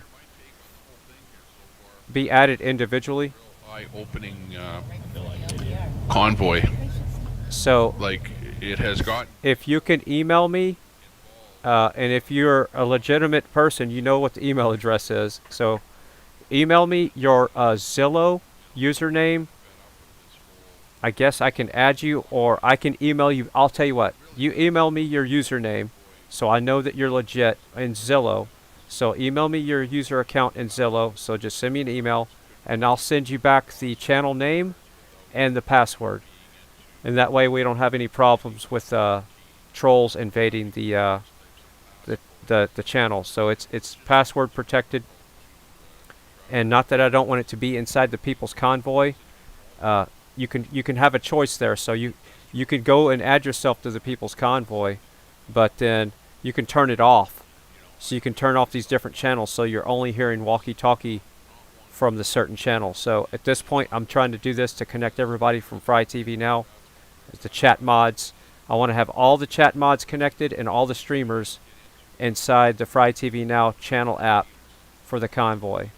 Speaker 5: be added individually.
Speaker 1: By opening Convoy.
Speaker 5: So,
Speaker 1: like, it has got.
Speaker 5: If you can email me, and if you're a legitimate person, you know what the email address is. So, email me your Zillow username. I guess I can add you, or I can email you. I'll tell you what. You email me your username, so I know that you're legit in Zillow. So email me your user account in Zillow. So just send me an email, and I'll send you back the channel name and the password. And that way we don't have any problems with trolls invading the channel. So it's password protected. And not that I don't want it to be inside the People's Convoy. You can have a choice there, so you can go and add yourself to the People's Convoy, but then you can turn it off. So you can turn off these different channels, so you're only hearing walkie-talkie from the certain channel. So at this point, I'm trying to do this to connect everybody from FryTVNow, the chat mods. I want to have all the chat mods connected and all the streamers inside the FryTVNow channel app for the Convoy.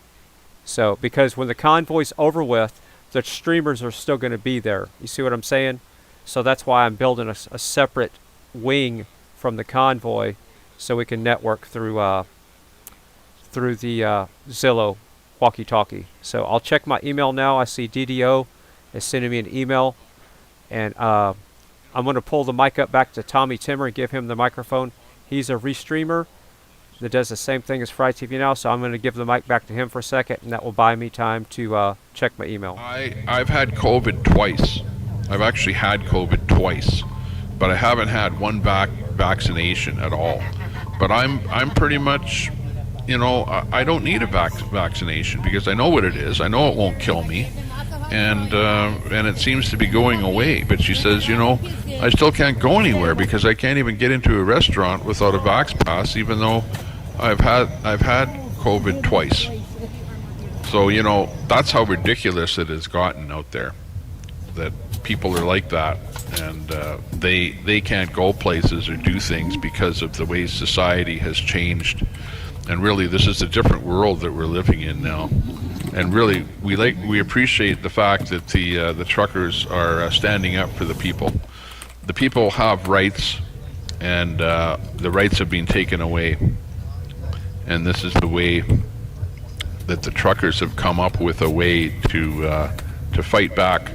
Speaker 5: So because when the Convoy's over with, the streamers are still going to be there. You see what I'm saying? So that's why I'm building a separate wing from the Convoy, so we can network through the Zillow walkie-talkie. So I'll check my email now. I see DDO is sending me an email, and I'm going to pull the mic up back to Tommy Timmer and give him the microphone. He's a restreamer that does the same thing as FryTVNow, so I'm going to give the mic back to him for a second, and that will buy me time to check my email.
Speaker 1: I've had COVID twice. I've actually had COVID twice, but I haven't had one vaccination at all. But I'm pretty much you know, I don't need a vaccination because I know what it is. I know it won't kill me, and it seems to be going away. But she says, you know, I still can't go anywhere because I can't even get into a restaurant without a vax pass, even though I've had COVID twice. So, you know, that's how ridiculous it has gotten out there, that people are like that, and they can't go places or do things because of the way society has changed. And really, this is a different world that we're living in now. And really, we appreciate the fact that the truckers are standing up for the people. The people have rights, and the rights have been taken away. And this is the way that the truckers have come up with a way to fight back.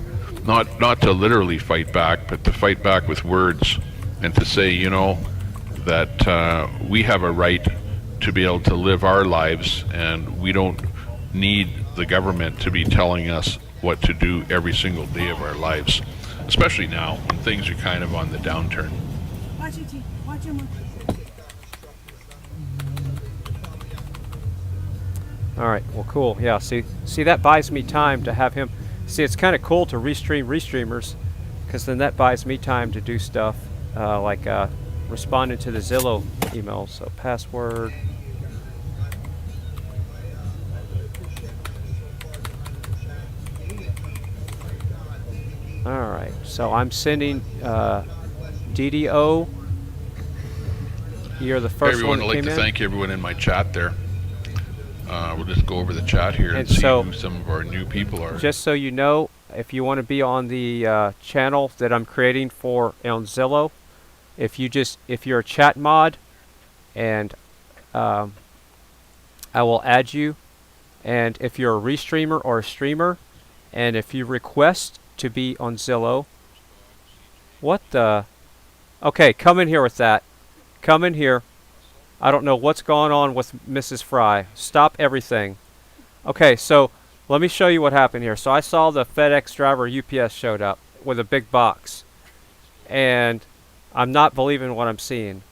Speaker 1: Not to literally fight back, but to fight back with words, and to say, you know, that we have a right to be able to live our lives, and we don't need the government to be telling us what to do every single day of our lives, especially now when things are kind of on the downturn.
Speaker 10: Watch it, T. Watch him.
Speaker 5: All right, well, cool. Yeah, see, that buys me time to have him. See, it's kind of cool to restream restreamers, because then that buys me time to do stuff like responding to the Zillow email. So password. All right, so I'm sending DDO. You're the first
Speaker 1: everyone,
Speaker 5: one that
Speaker 1: I'd like to thank everyone in my chat there. We'll just go over the chat here and see who some of our new people are.
Speaker 5: Just so you know, if you want to be on the channel that I'm creating for on Zillow, if you're a chat mod, and I will add you, and if you're a restreamer or a streamer, and if you request to be on Zillow, what the? Okay, come in here with that. Come in here. I don't know what's going on with Mrs. Frei. Stop everything. Okay, so let me show you what happened here. So I saw the FedEx driver UPS showed up with a big box, and I'm not believing what I'm seeing.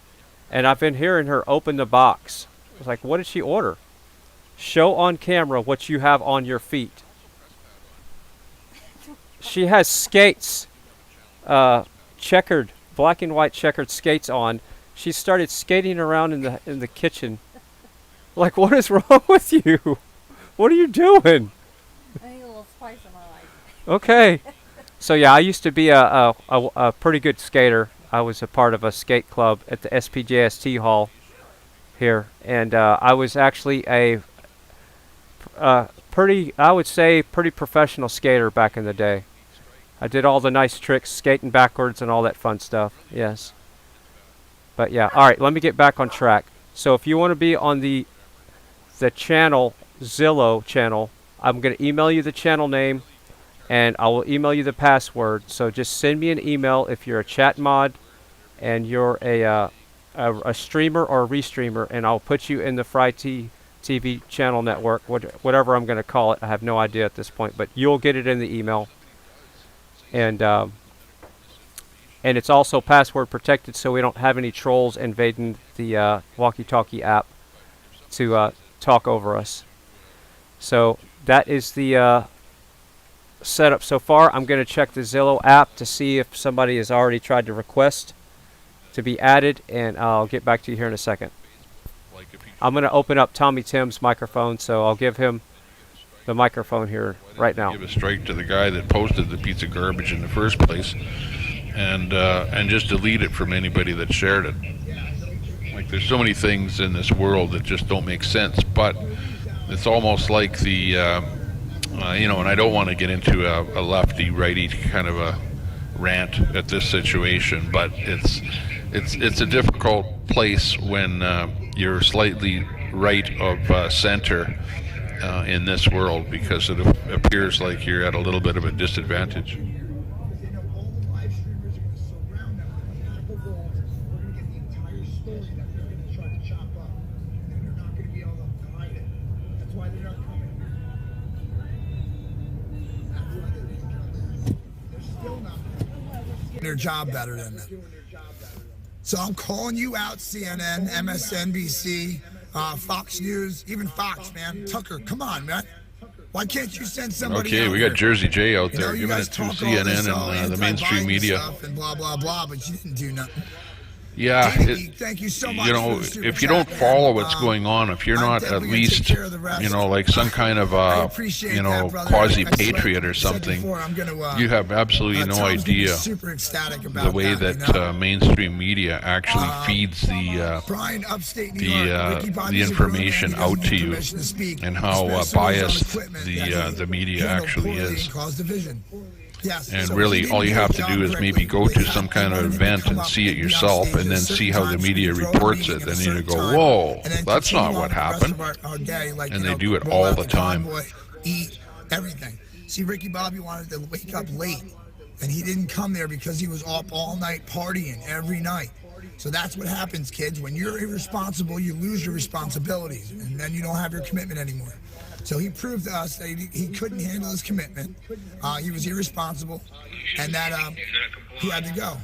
Speaker 5: And I've been hearing her open the box. I was like, what did she order? Show on camera what you have on your feet. She has skates, checkered, black and white checkered skates on. She started skating around in the kitchen. Like, what is wrong with you? What are you doing?
Speaker 10: I need a little spice in my life.
Speaker 5: Okay. So yeah, I used to be a pretty good skater. I was a part of a skate club at the SPJST hall here, and I was actually a pretty professional skater back in the day. I did all the nice tricks, skating backwards and all that fun stuff. Yes. But yeah, all right, let me get back on track. So if you want to be on the channel, Zillow channel, I'm going to email you the channel name, and I will email you the password. So just send me an email if you're a chat mod and you're a streamer or a restreamer, and I'll put you in the FryTV channel network, whatever I'm going to call it. I have no idea at this point, but you'll get it in the email. And it's also password protected, so we don't have any trolls invading the walkie-talkie app to talk over us. So that is the setup so far. I'm going to check the Zillow app to see if somebody has already tried to request to be added, and I'll get back to you here in a second. I'm going to open up Tommy Tim's microphone, so I'll give him the microphone here right now.
Speaker 1: Give a strike to the guy that posted the piece of garbage in the first place, and just delete it from anybody that shared it. Like, there's so many things in this world that just don't make sense, but it's almost like the you know, and I don't want to get into a lefty righty kind of a rant at this situation, but it's a difficult place when you're slightly right of center in this world, because it appears like you're at a little bit of a disadvantage.
Speaker 7: Their job better than them. So I'm calling you out, CNN, MSNBC, Fox News, even Fox, man. Tucker, come on, man. Why can't you send somebody
Speaker 1: Okay,
Speaker 7: out
Speaker 1: we
Speaker 7: here?
Speaker 1: got Jersey J out
Speaker 7: You know,
Speaker 1: there
Speaker 7: you
Speaker 1: giving
Speaker 7: guys
Speaker 1: it to
Speaker 7: talk all this,
Speaker 1: CNN and the mainstream
Speaker 7: anti-Biden
Speaker 1: media.
Speaker 7: stuff and blah, blah, blah, but you didn't do nothing.
Speaker 1: Yeah,
Speaker 7: Thank you so much
Speaker 1: you know,
Speaker 7: for the super
Speaker 1: if you
Speaker 7: chat,
Speaker 1: don't
Speaker 7: man.
Speaker 1: follow what's going on, if you're
Speaker 7: I'm
Speaker 1: not
Speaker 7: definitely
Speaker 1: at
Speaker 7: gonna take
Speaker 1: least,
Speaker 7: care of the rest.
Speaker 1: you know, like some kind of,
Speaker 7: appreciate
Speaker 1: you know,
Speaker 7: that, brother.
Speaker 1: quasi-patriot or
Speaker 7: I said
Speaker 1: something,
Speaker 7: before, I'm gonna,
Speaker 1: you have absolutely no
Speaker 7: Tom's gonna be
Speaker 1: idea
Speaker 7: super ecstatic about
Speaker 1: the way
Speaker 7: that,
Speaker 1: that
Speaker 7: you know?
Speaker 1: mainstream media actually feeds the
Speaker 7: Brian, upstate New York, Ricky
Speaker 1: the
Speaker 7: Bobby's a
Speaker 1: information
Speaker 7: grown man. He
Speaker 1: out
Speaker 7: doesn't
Speaker 1: to
Speaker 7: need
Speaker 1: you,
Speaker 7: permission to speak,
Speaker 1: and how
Speaker 7: especially when he's on
Speaker 1: biased
Speaker 7: equipment that he
Speaker 1: the media
Speaker 7: handled
Speaker 1: actually
Speaker 7: poorly
Speaker 1: is.
Speaker 7: and caused division. Yes,
Speaker 1: And
Speaker 7: so
Speaker 1: really,
Speaker 7: he
Speaker 1: all you
Speaker 7: didn't
Speaker 1: have
Speaker 7: his
Speaker 1: to do
Speaker 7: job
Speaker 1: is maybe
Speaker 7: correctly.
Speaker 1: go to
Speaker 7: They
Speaker 1: some
Speaker 7: had-
Speaker 1: kind
Speaker 7: they
Speaker 1: of
Speaker 7: wanted him to
Speaker 1: event
Speaker 7: come
Speaker 1: and
Speaker 7: up
Speaker 1: see it
Speaker 7: be on
Speaker 1: yourself,
Speaker 7: stage
Speaker 1: and
Speaker 7: at a
Speaker 1: then
Speaker 7: certain
Speaker 1: see how the
Speaker 7: time,
Speaker 1: media
Speaker 7: so we throw a
Speaker 1: reports
Speaker 7: meeting
Speaker 1: it,
Speaker 7: at a
Speaker 1: and then you
Speaker 7: certain
Speaker 1: go,
Speaker 7: time,
Speaker 1: whoa,
Speaker 7: and then
Speaker 1: that's not
Speaker 7: continue
Speaker 1: what
Speaker 7: on with the rest
Speaker 1: happened.
Speaker 7: of our day, like,
Speaker 1: And
Speaker 7: you
Speaker 1: they
Speaker 7: know,
Speaker 1: do it
Speaker 7: roll
Speaker 1: all
Speaker 7: out
Speaker 1: the time.
Speaker 7: Convoy, eat, everything. See, Ricky Bobby wanted to wake up late, and he didn't come there because he was up all night partying every night. So that's what happens, kids. When you're irresponsible, you lose your responsibilities, and then you don't have your commitment anymore. So he proved to us that he couldn't handle his commitment. He was irresponsible, and that he had to go.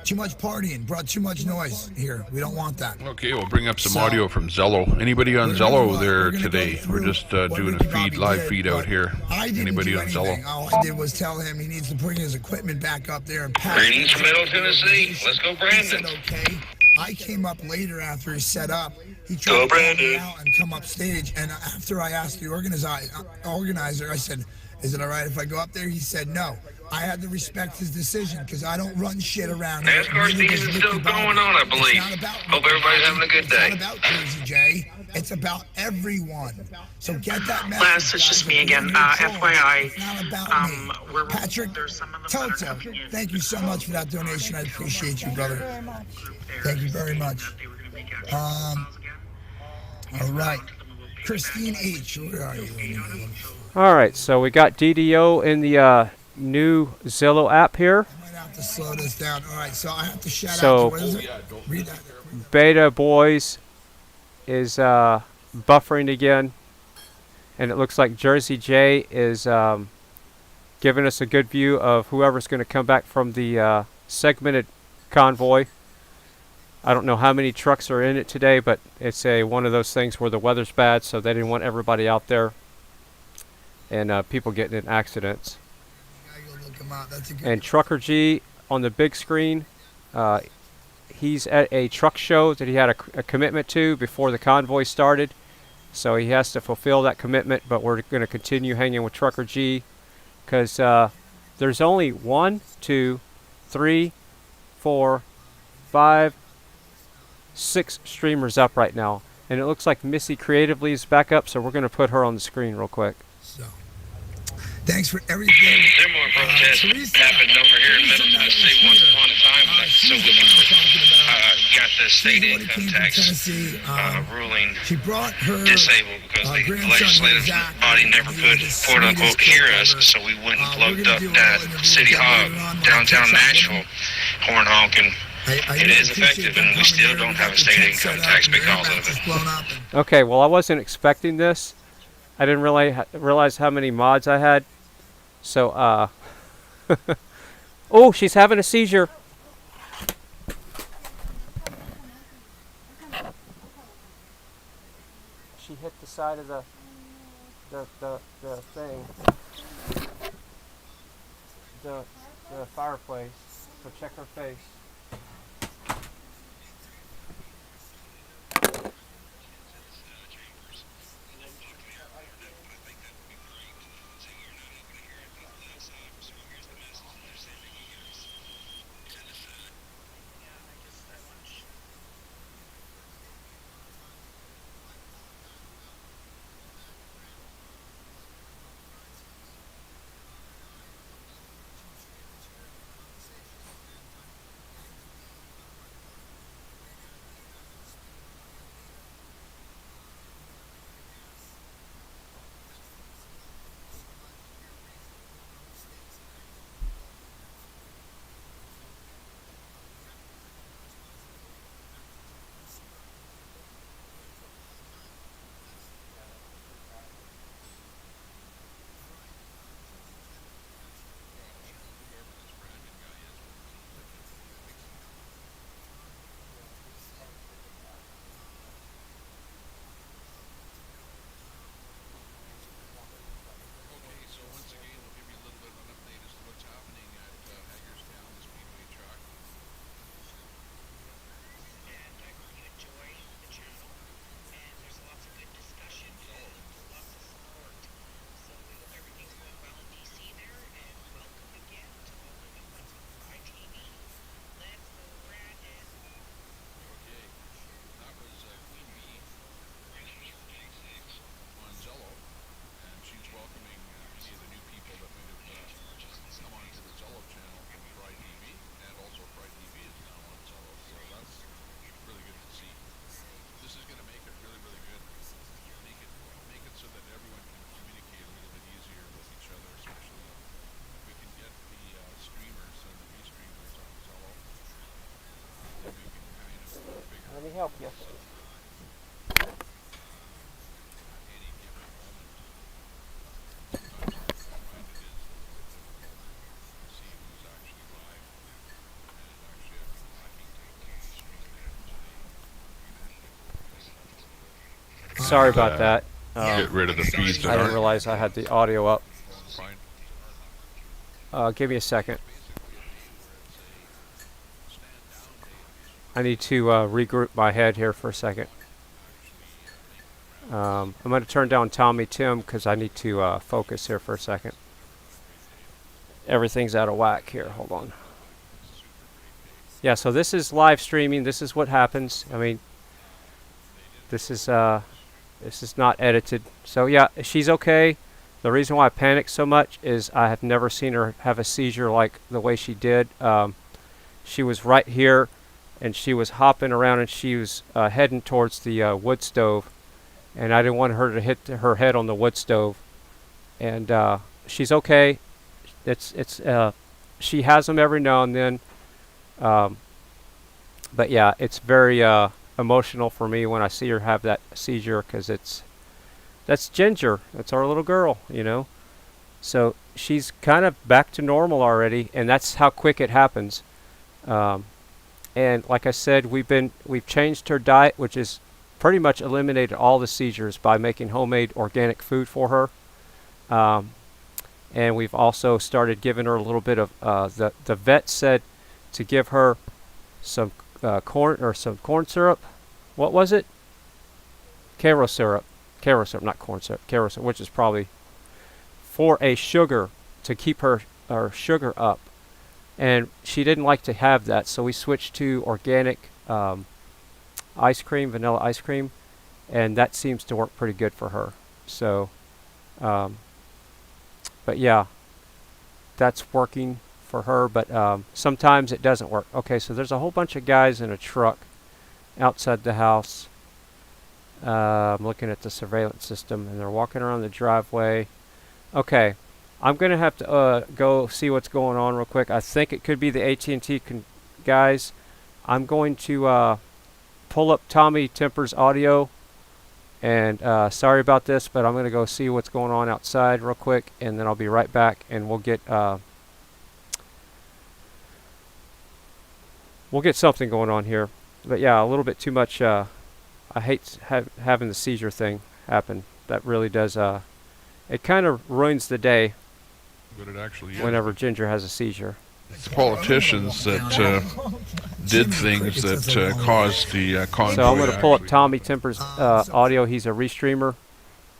Speaker 7: Too much partying brought too much noise here. We don't want that.
Speaker 1: Okay, we'll bring up some audio from Zello. Anybody on Zello there today? We're just doing a live feed out here. Anybody on Zello?
Speaker 7: All I did was tell him he needs to bring his equipment back up there and pack.
Speaker 20: Greetings from Middle Tennessee. Let's go, Brandon.
Speaker 7: He said, okay. I came up later after he set up. He tried to call me out and come up stage, and after I asked the organizer, I said, is it all right if I go up there? He said no. I had to respect his decision because I don't run shit around here.
Speaker 20: NASCAR season's still going on, I believe. Hope everybody's having a good day.
Speaker 7: It's not about Jersey J. It's about everyone. So get that message.
Speaker 4: Les, it's just me again. FYI,
Speaker 7: It's not about me. Patrick Toto, thank you so much for that donation. I appreciate you, brother. Thank you very much. All right. Christine H., where are you?
Speaker 5: All right, so we got DDO in the new Zillow app here.
Speaker 7: I might have to slow this down. All right, so I have to shout
Speaker 5: So,
Speaker 7: out. What is it? Read that.
Speaker 5: Beta Boyz is buffering again, and it looks like Jersey J is giving us a good view of whoever's going to come back from the segmented convoy. I don't know how many trucks are in it today, but it's one of those things where the weather's bad, so they didn't want everybody out there and people getting in accidents. And Trucker G on the big screen, he's at a truck show that he had a commitment to before the convoy started, so he has to fulfill that commitment, but we're going to continue hanging with Trucker G because there's only 1, 2, 3, 4, 5, 6 streamers up right now, and it looks like Missycreatively is back up, so we're going to put her on the screen real quick.
Speaker 7: Thanks for everything.
Speaker 20: Similar protest happened over here in Middle Tennessee once upon a time. So we got the state income tax ruling disabled because the legislative body never could quote-unquote hear us, so we went and plugged up that City Hall downtown Nashville horn honking. It is effective, and we still don't have a state income tax because of it.
Speaker 5: Okay, well, I wasn't expecting this. I didn't realize how many mods I had. So, oh, she's having a seizure. She hit the side of the thing. The fireplace. So check her face. help you? Sorry about that.
Speaker 1: Get rid of the feeds.
Speaker 5: I didn't realize I had the audio up. Give me a second. I need to regroup my head here for a second. I'm going to turn down Tommy Tim because I need to focus here for a second. Everything's out of whack here. Hold on. Yeah, so this is live streaming. This is what happens. I mean, this is not edited. So yeah, she's okay. The reason why I panicked so much is I have never seen her have a seizure like the way she did. She was right here, and she was hopping around, and she was heading towards the wood stove, and I didn't want her to hit her head on the wood stove. And she's okay. She has them every now and then. But yeah, it's very emotional for me when I see her have that seizure, because that's Ginger. That's our little girl, you know. So she's kind of back to normal already, and that's how quick it happens. And like I said, we've changed her diet, which is pretty much eliminated all the seizures by making homemade organic food for her. And we've also started giving her a little bit of the vet said to give her some corn syrup. What was it? Caro syrup, not corn syrup. Caro syrup, which is probably for a sugar to keep her sugar up. And she didn't like to have that, so we switched to organic ice cream, vanilla ice cream, and that seems to work pretty good for her. So, but yeah, that's working for her, but sometimes it doesn't work. Okay, so there's a whole bunch of guys in a truck outside the house. I'm looking at the surveillance system, and they're walking around the driveway. Okay, I'm going to have to go see what's going on real quick. I think it could be the AT&T guys. I'm going to pull up Tommy Temper's audio, and sorry about this, but I'm going to go see what's going on outside real quick, and then I'll be right back, and we'll get something going on here. But yeah, a little bit too much. I hate having the seizure thing happen. That really does. It kind of ruins the day.
Speaker 1: But it actually is.
Speaker 5: Whenever Ginger has a seizure.
Speaker 1: It's politicians that did things that caused the convoy.
Speaker 5: So I'm going to pull up Tommy Temper's audio. He's a restreamer.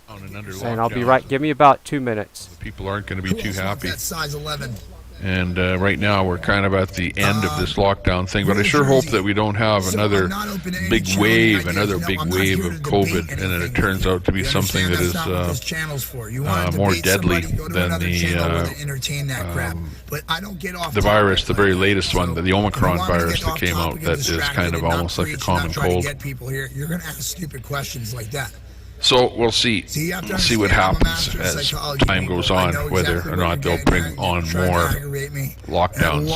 Speaker 5: And I'll be right. Give me about 2 minutes.
Speaker 1: The people aren't going to be too happy.
Speaker 7: That size 11.
Speaker 1: And right now we're kind of at the end of this lockdown thing, but I sure hope that we don't have another big wave of COVID, and then it turns out to be something that is more deadly than the virus, the very latest one, the Omicron virus that came out, that is kind of almost like a common cold.
Speaker 7: You're going to ask stupid questions like that.
Speaker 1: So we'll see. We'll see what happens as time goes on, whether or not they'll bring on more lockdowns.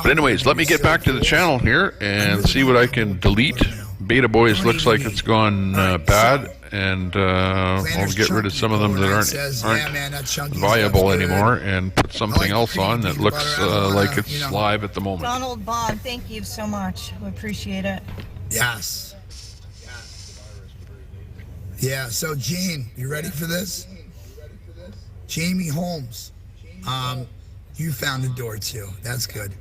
Speaker 1: But anyways, let me get back to the channel here and see what I can delete. Beta Boys looks like it's gone bad, and I'll get rid of some of them that aren't viable anymore and put something else on that looks like it's live at the moment.
Speaker 11: Donald Bond, thank you so much. We appreciate it.
Speaker 7: Yes. Yeah, so Gene, you ready for this? Jamie Holmes, you found a door too. That's good.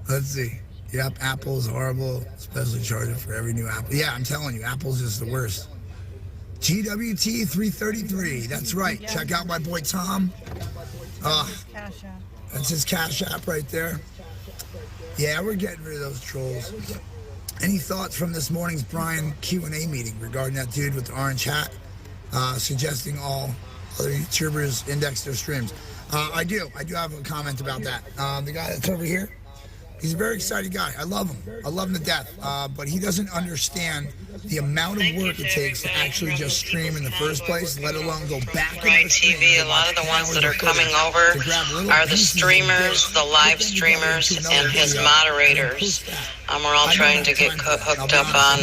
Speaker 7: Let's see. Yep, Apple's horrible. Special charger for every new Apple. Yeah, I'm telling you, Apple's just the worst. GWT333. That's right. Check out my boy Tom. That's his Cash App right there. Yeah, we're getting rid of those trolls. Any thoughts from this morning's Brian Q&A meeting regarding that dude with the orange hat, suggesting all other YouTubers index their streams? I do have a comment about that. The guy that's over here, He's a very excited guy. I love him. I love him to death. But he doesn't understand the amount of work it takes to actually just stream in the first place, let alone go back.
Speaker 8: Right, TV. A lot of the ones that are coming over are the streamers, the live streamers, and his moderators. We're all trying to get hooked up on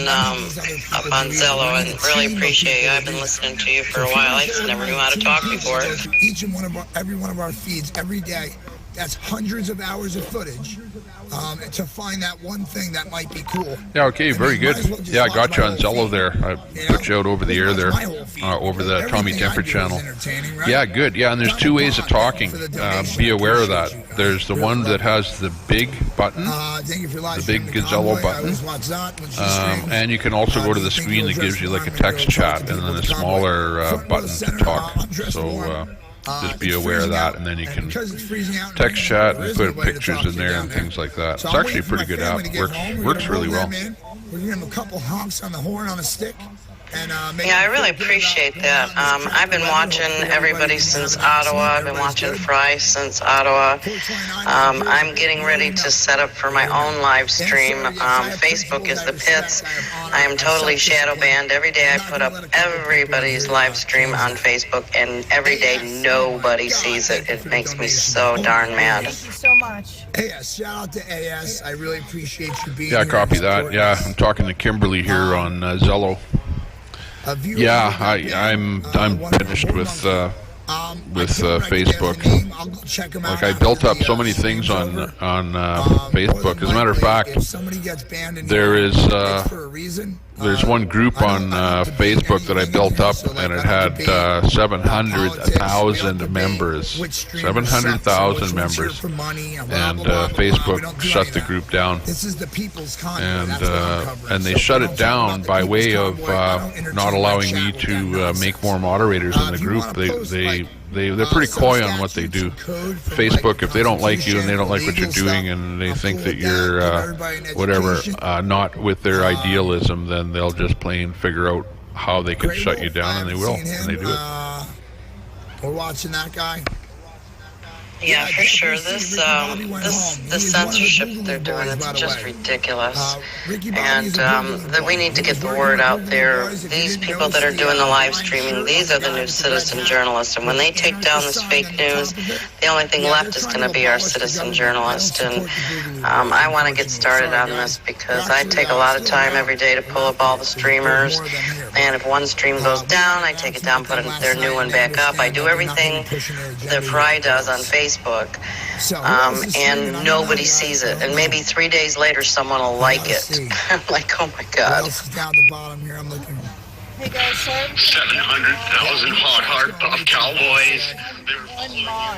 Speaker 8: Zello, and really appreciate you. I've been listening to you for a while. I just never knew how to talk before.
Speaker 7: Each and every one of our feeds every day. That's hundreds of hours of footage to find that one thing that might be cool.
Speaker 1: Yeah, okay, very good. Yeah, I got you on Zello there. I put you out over the air there, over the Tommy Temper channel. Yeah, good. Yeah, and there's two ways of talking. Be aware of that. There's the one that has the big button, the big Zello button, and you can also go to the screen that gives you like a text chat and then a smaller button to talk. So just be aware of that, and then you can text chat and put pictures in there and things like that. It's actually a pretty good app. Works really well.
Speaker 7: We're gonna have a couple honks on the horn on a stick. And,
Speaker 8: yeah, I really appreciate that. I've been watching everybody since Ottawa. I've been watching Frei since Ottawa. I'm getting ready to set up for my own live stream. Facebook is the pits. I am totally shadow banned. Every day I put up everybody's live stream on Facebook, and every day nobody sees it. It makes me so darn mad.
Speaker 7: Thank you so much. AS, shout out to AS. I really appreciate you being here.
Speaker 1: Yeah, copy that. Yeah, I'm talking to Kimberly here on Zello. Yeah, I'm finished with Facebook. Like, I built up so many things on Facebook. As a matter of fact, there's one group on Facebook that I built up, and it had 700,000 members. 700,000 members. And Facebook shut the group down. And they shut it down by way of not allowing me to make more moderators in the group. They're pretty coy on what they do. Facebook, if they don't like you and they don't like what you're doing and they think that you're not with their idealism, then they'll just plain figure out how they can shut you down, and they will, and they do it.
Speaker 7: We're watching that guy.
Speaker 8: Yeah, for sure. This censorship that they're doing, it's just ridiculous. And that we need to get the word out there. These people that are doing the live streaming, these are the new citizen journalists. And when they take down this fake news, the only thing left is going to be our citizen journalist. And I want to get started on this because I take a lot of time every day to pull up all the streamers. And if one stream goes down, I take it down, put their new one back up. I do everything that Frei does on Facebook. And nobody sees it, and maybe 3 days later someone will like it. I'm like, oh my god.
Speaker 7: What else is down the bottom here? I'm looking.
Speaker 8: Hey guys,
Speaker 20: 700,000 hard heart buff cowboys.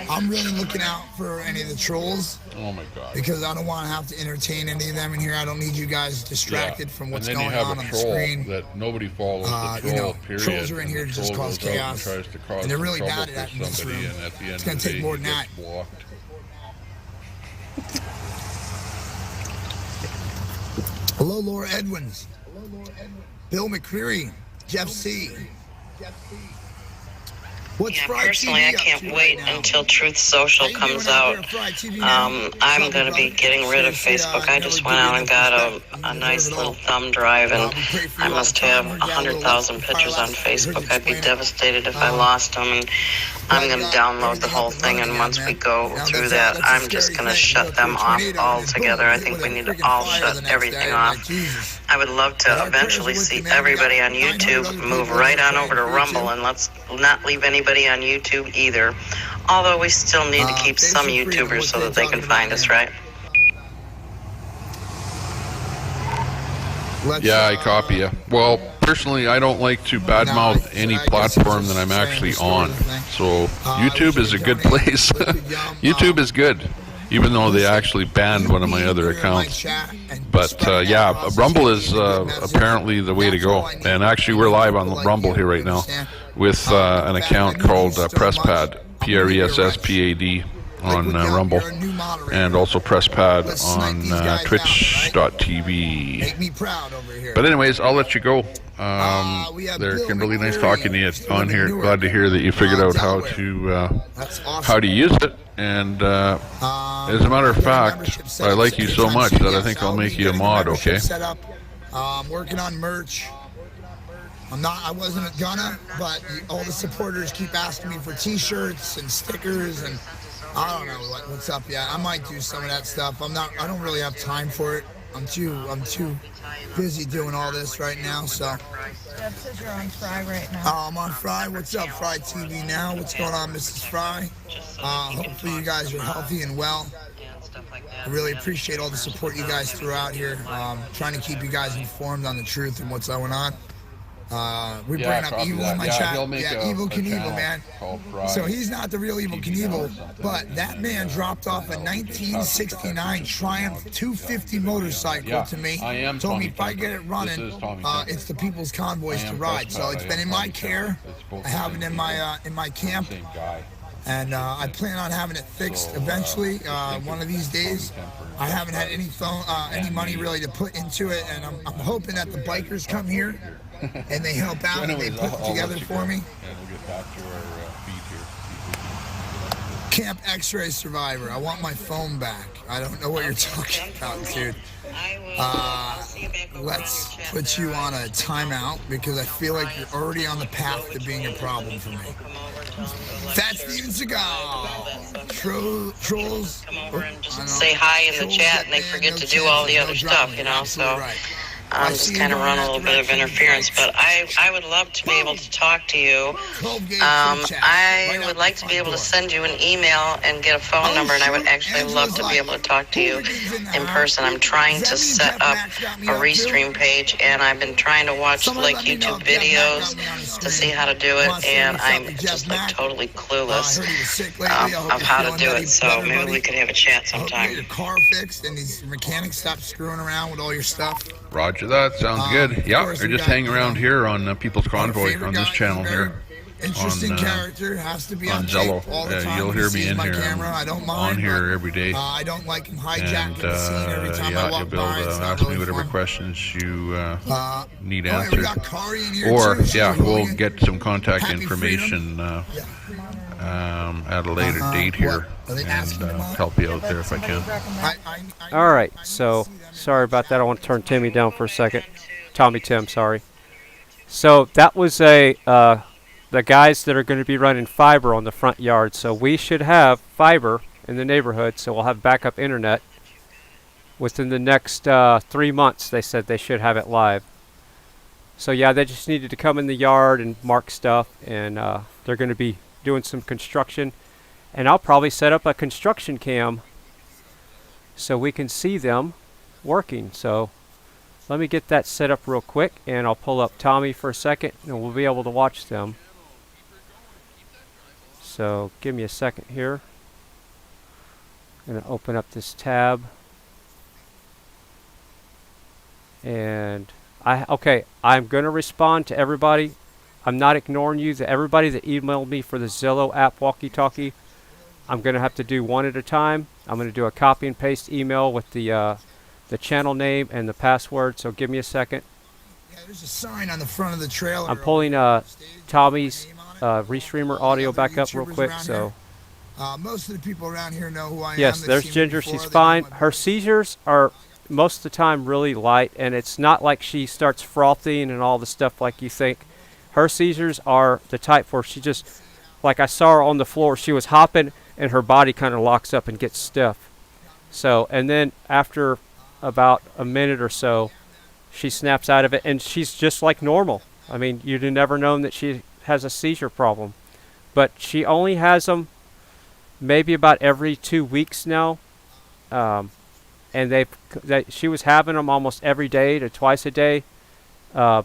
Speaker 7: I'm really looking out for any of the trolls.
Speaker 1: Oh my god.
Speaker 7: Because I don't want to have to entertain any of them in here. I don't need you guys distracted from what's going on the screen.
Speaker 1: That nobody follows the troll, period.
Speaker 7: Trolls are in here to just cause chaos. And they're really bad at that in this room. It's going to take more than that. Hello, Laura Edwins. Bill McCreary. Jeff C.
Speaker 8: Personally, I can't wait until Truth Social comes out. I'm going to be getting rid of Facebook. I just went out and got a nice little thumb drive, and I must have 100,000 pictures on Facebook. I'd be devastated if I lost them, and I'm going to download the whole thing, and once we go through that, I'm just going to shut them off altogether. I think we need to all shut everything off. I would love to eventually see everybody on YouTube move right on over to Rumble, and let's not leave anybody on YouTube either. Although we still need to keep some YouTubers so that they can find us, right?
Speaker 1: Yeah, I copy you. Well, personally, I don't like to badmouth any platform that I'm actually on. So YouTube is a good place. YouTube is good, even though they actually banned one of my other accounts. But yeah, Rumble is apparently the way to go. And actually, we're live on Rumble here right now with an account called PressPad, PRESSPAD. on Rumble, and also press pad on twitch.tv.
Speaker 7: Make me proud over here.
Speaker 1: But anyways, I'll let you go. They're really nice talking to you on here. Glad to hear that you figured out how to use it. And as a matter of fact, I like you so much that I think I'll make you a mod. Okay.
Speaker 7: I'm working on merch. I wasn't gonna, but all the supporters keep asking me for T-shirts and stickers, and I don't know what's up yet. I might do some of that stuff. I don't really have time for it. I'm too busy doing all this right now. So.
Speaker 11: Jeff says you're on Fry right now.
Speaker 7: I'm on Fry. What's up, FryTVNow? What's going on, Mrs. Fry? Hopefully you guys are healthy and well. I really appreciate all the support you guys threw out here. Trying to keep you guys informed on the truth and what's going on. We bring up Evil in my chat. Yeah, Evil Knievel, man. So he's not the real Evil Knievel, but that man dropped off a 1969 Triumph 250 motorcycle to me. Told me if I get it running, it's the people's convoys to ride. So it's been in my care. I have it in my camp. And I plan on having it fixed eventually, one of these days. I haven't had any money really to put into it, and I'm hoping that the bikers come here and they help out and they put it together for me. Camp X-Ray Survivor. I want my phone back. I don't know what you're talking about, dude. Let's put you on a timeout because I feel like you're already on the path to being a problem for me. Fat Steven Seagal. Trolls.
Speaker 8: Come over and just say hi in the chat, and they forget to do all the other stuff, you know, so just kind of run a little bit of interference. But I would love to be able to talk to you. I would like to be able to send you an email and get a phone number, and I would actually love to be able to talk to you in person. I'm trying to set up a restream page, and I've been trying to watch like YouTube videos to see how to do it, and I'm just like totally clueless of how to do it. So maybe we could have a chat sometime.
Speaker 7: Your car fixed and these mechanics stop screwing around with all your stuff.
Speaker 1: Roger that. Sounds good. Yeah, they're just hanging around here on People's Convoy on this channel here.
Speaker 7: Interesting character, has to be
Speaker 1: on Zello.
Speaker 7: all the time.
Speaker 1: You'll hear me in here.
Speaker 7: I don't mind,
Speaker 1: on here every day.
Speaker 7: I don't like him hijacking the scene every time I walk
Speaker 1: you'll be able
Speaker 7: by.
Speaker 1: to ask me whatever questions you need
Speaker 7: we
Speaker 1: answered.
Speaker 7: got Kari in here
Speaker 1: Or,
Speaker 7: too.
Speaker 1: we'll get some contact
Speaker 7: Happy
Speaker 1: information at a later date here and help you out there if I can.
Speaker 5: Alright, so sorry about that. I want to turn Timmy down for a second. Tommy Tim, sorry. So that was the guys that are going to be running fiber on the front yard. So we should have fiber in the neighborhood, so we'll have backup internet within the next 3 months. They said they should have it live. So yeah, they just needed to come in the yard and mark stuff, and they're going to be doing some construction, and I'll probably set up a construction cam so we can see them working. So let me get that set up real quick, and I'll pull up Tommy for a second, and we'll be able to watch them. So give me a second here. I'm going to open up this tab, and I'm going to respond to everybody. I'm not ignoring you. Everybody that emailed me for the Zillow app walkie-talkie, I'm going to have to do one at a time. I'm going to do a copy and paste email with the channel name and the password. So give me a second.
Speaker 7: Yeah, there's a sign on the front of the trailer.
Speaker 5: I'm pulling Tommy's restreamer audio back up real quick. So
Speaker 7: most of the people around here know who I am.
Speaker 5: yes, there's Ginger. She's fine. Her seizures are most of the time really light, and it's not like she starts frothing and all the stuff like you think. Her seizures are the type where she just, like I saw her on the floor, she was hopping and her body kind of locks up and gets stiff. So, and then after about a minute or so, she snaps out of it and she's just like normal. I mean, you'd have never known that she has a seizure problem. But she only has them maybe about every 2 weeks now. And she was having them almost every day to twice a day.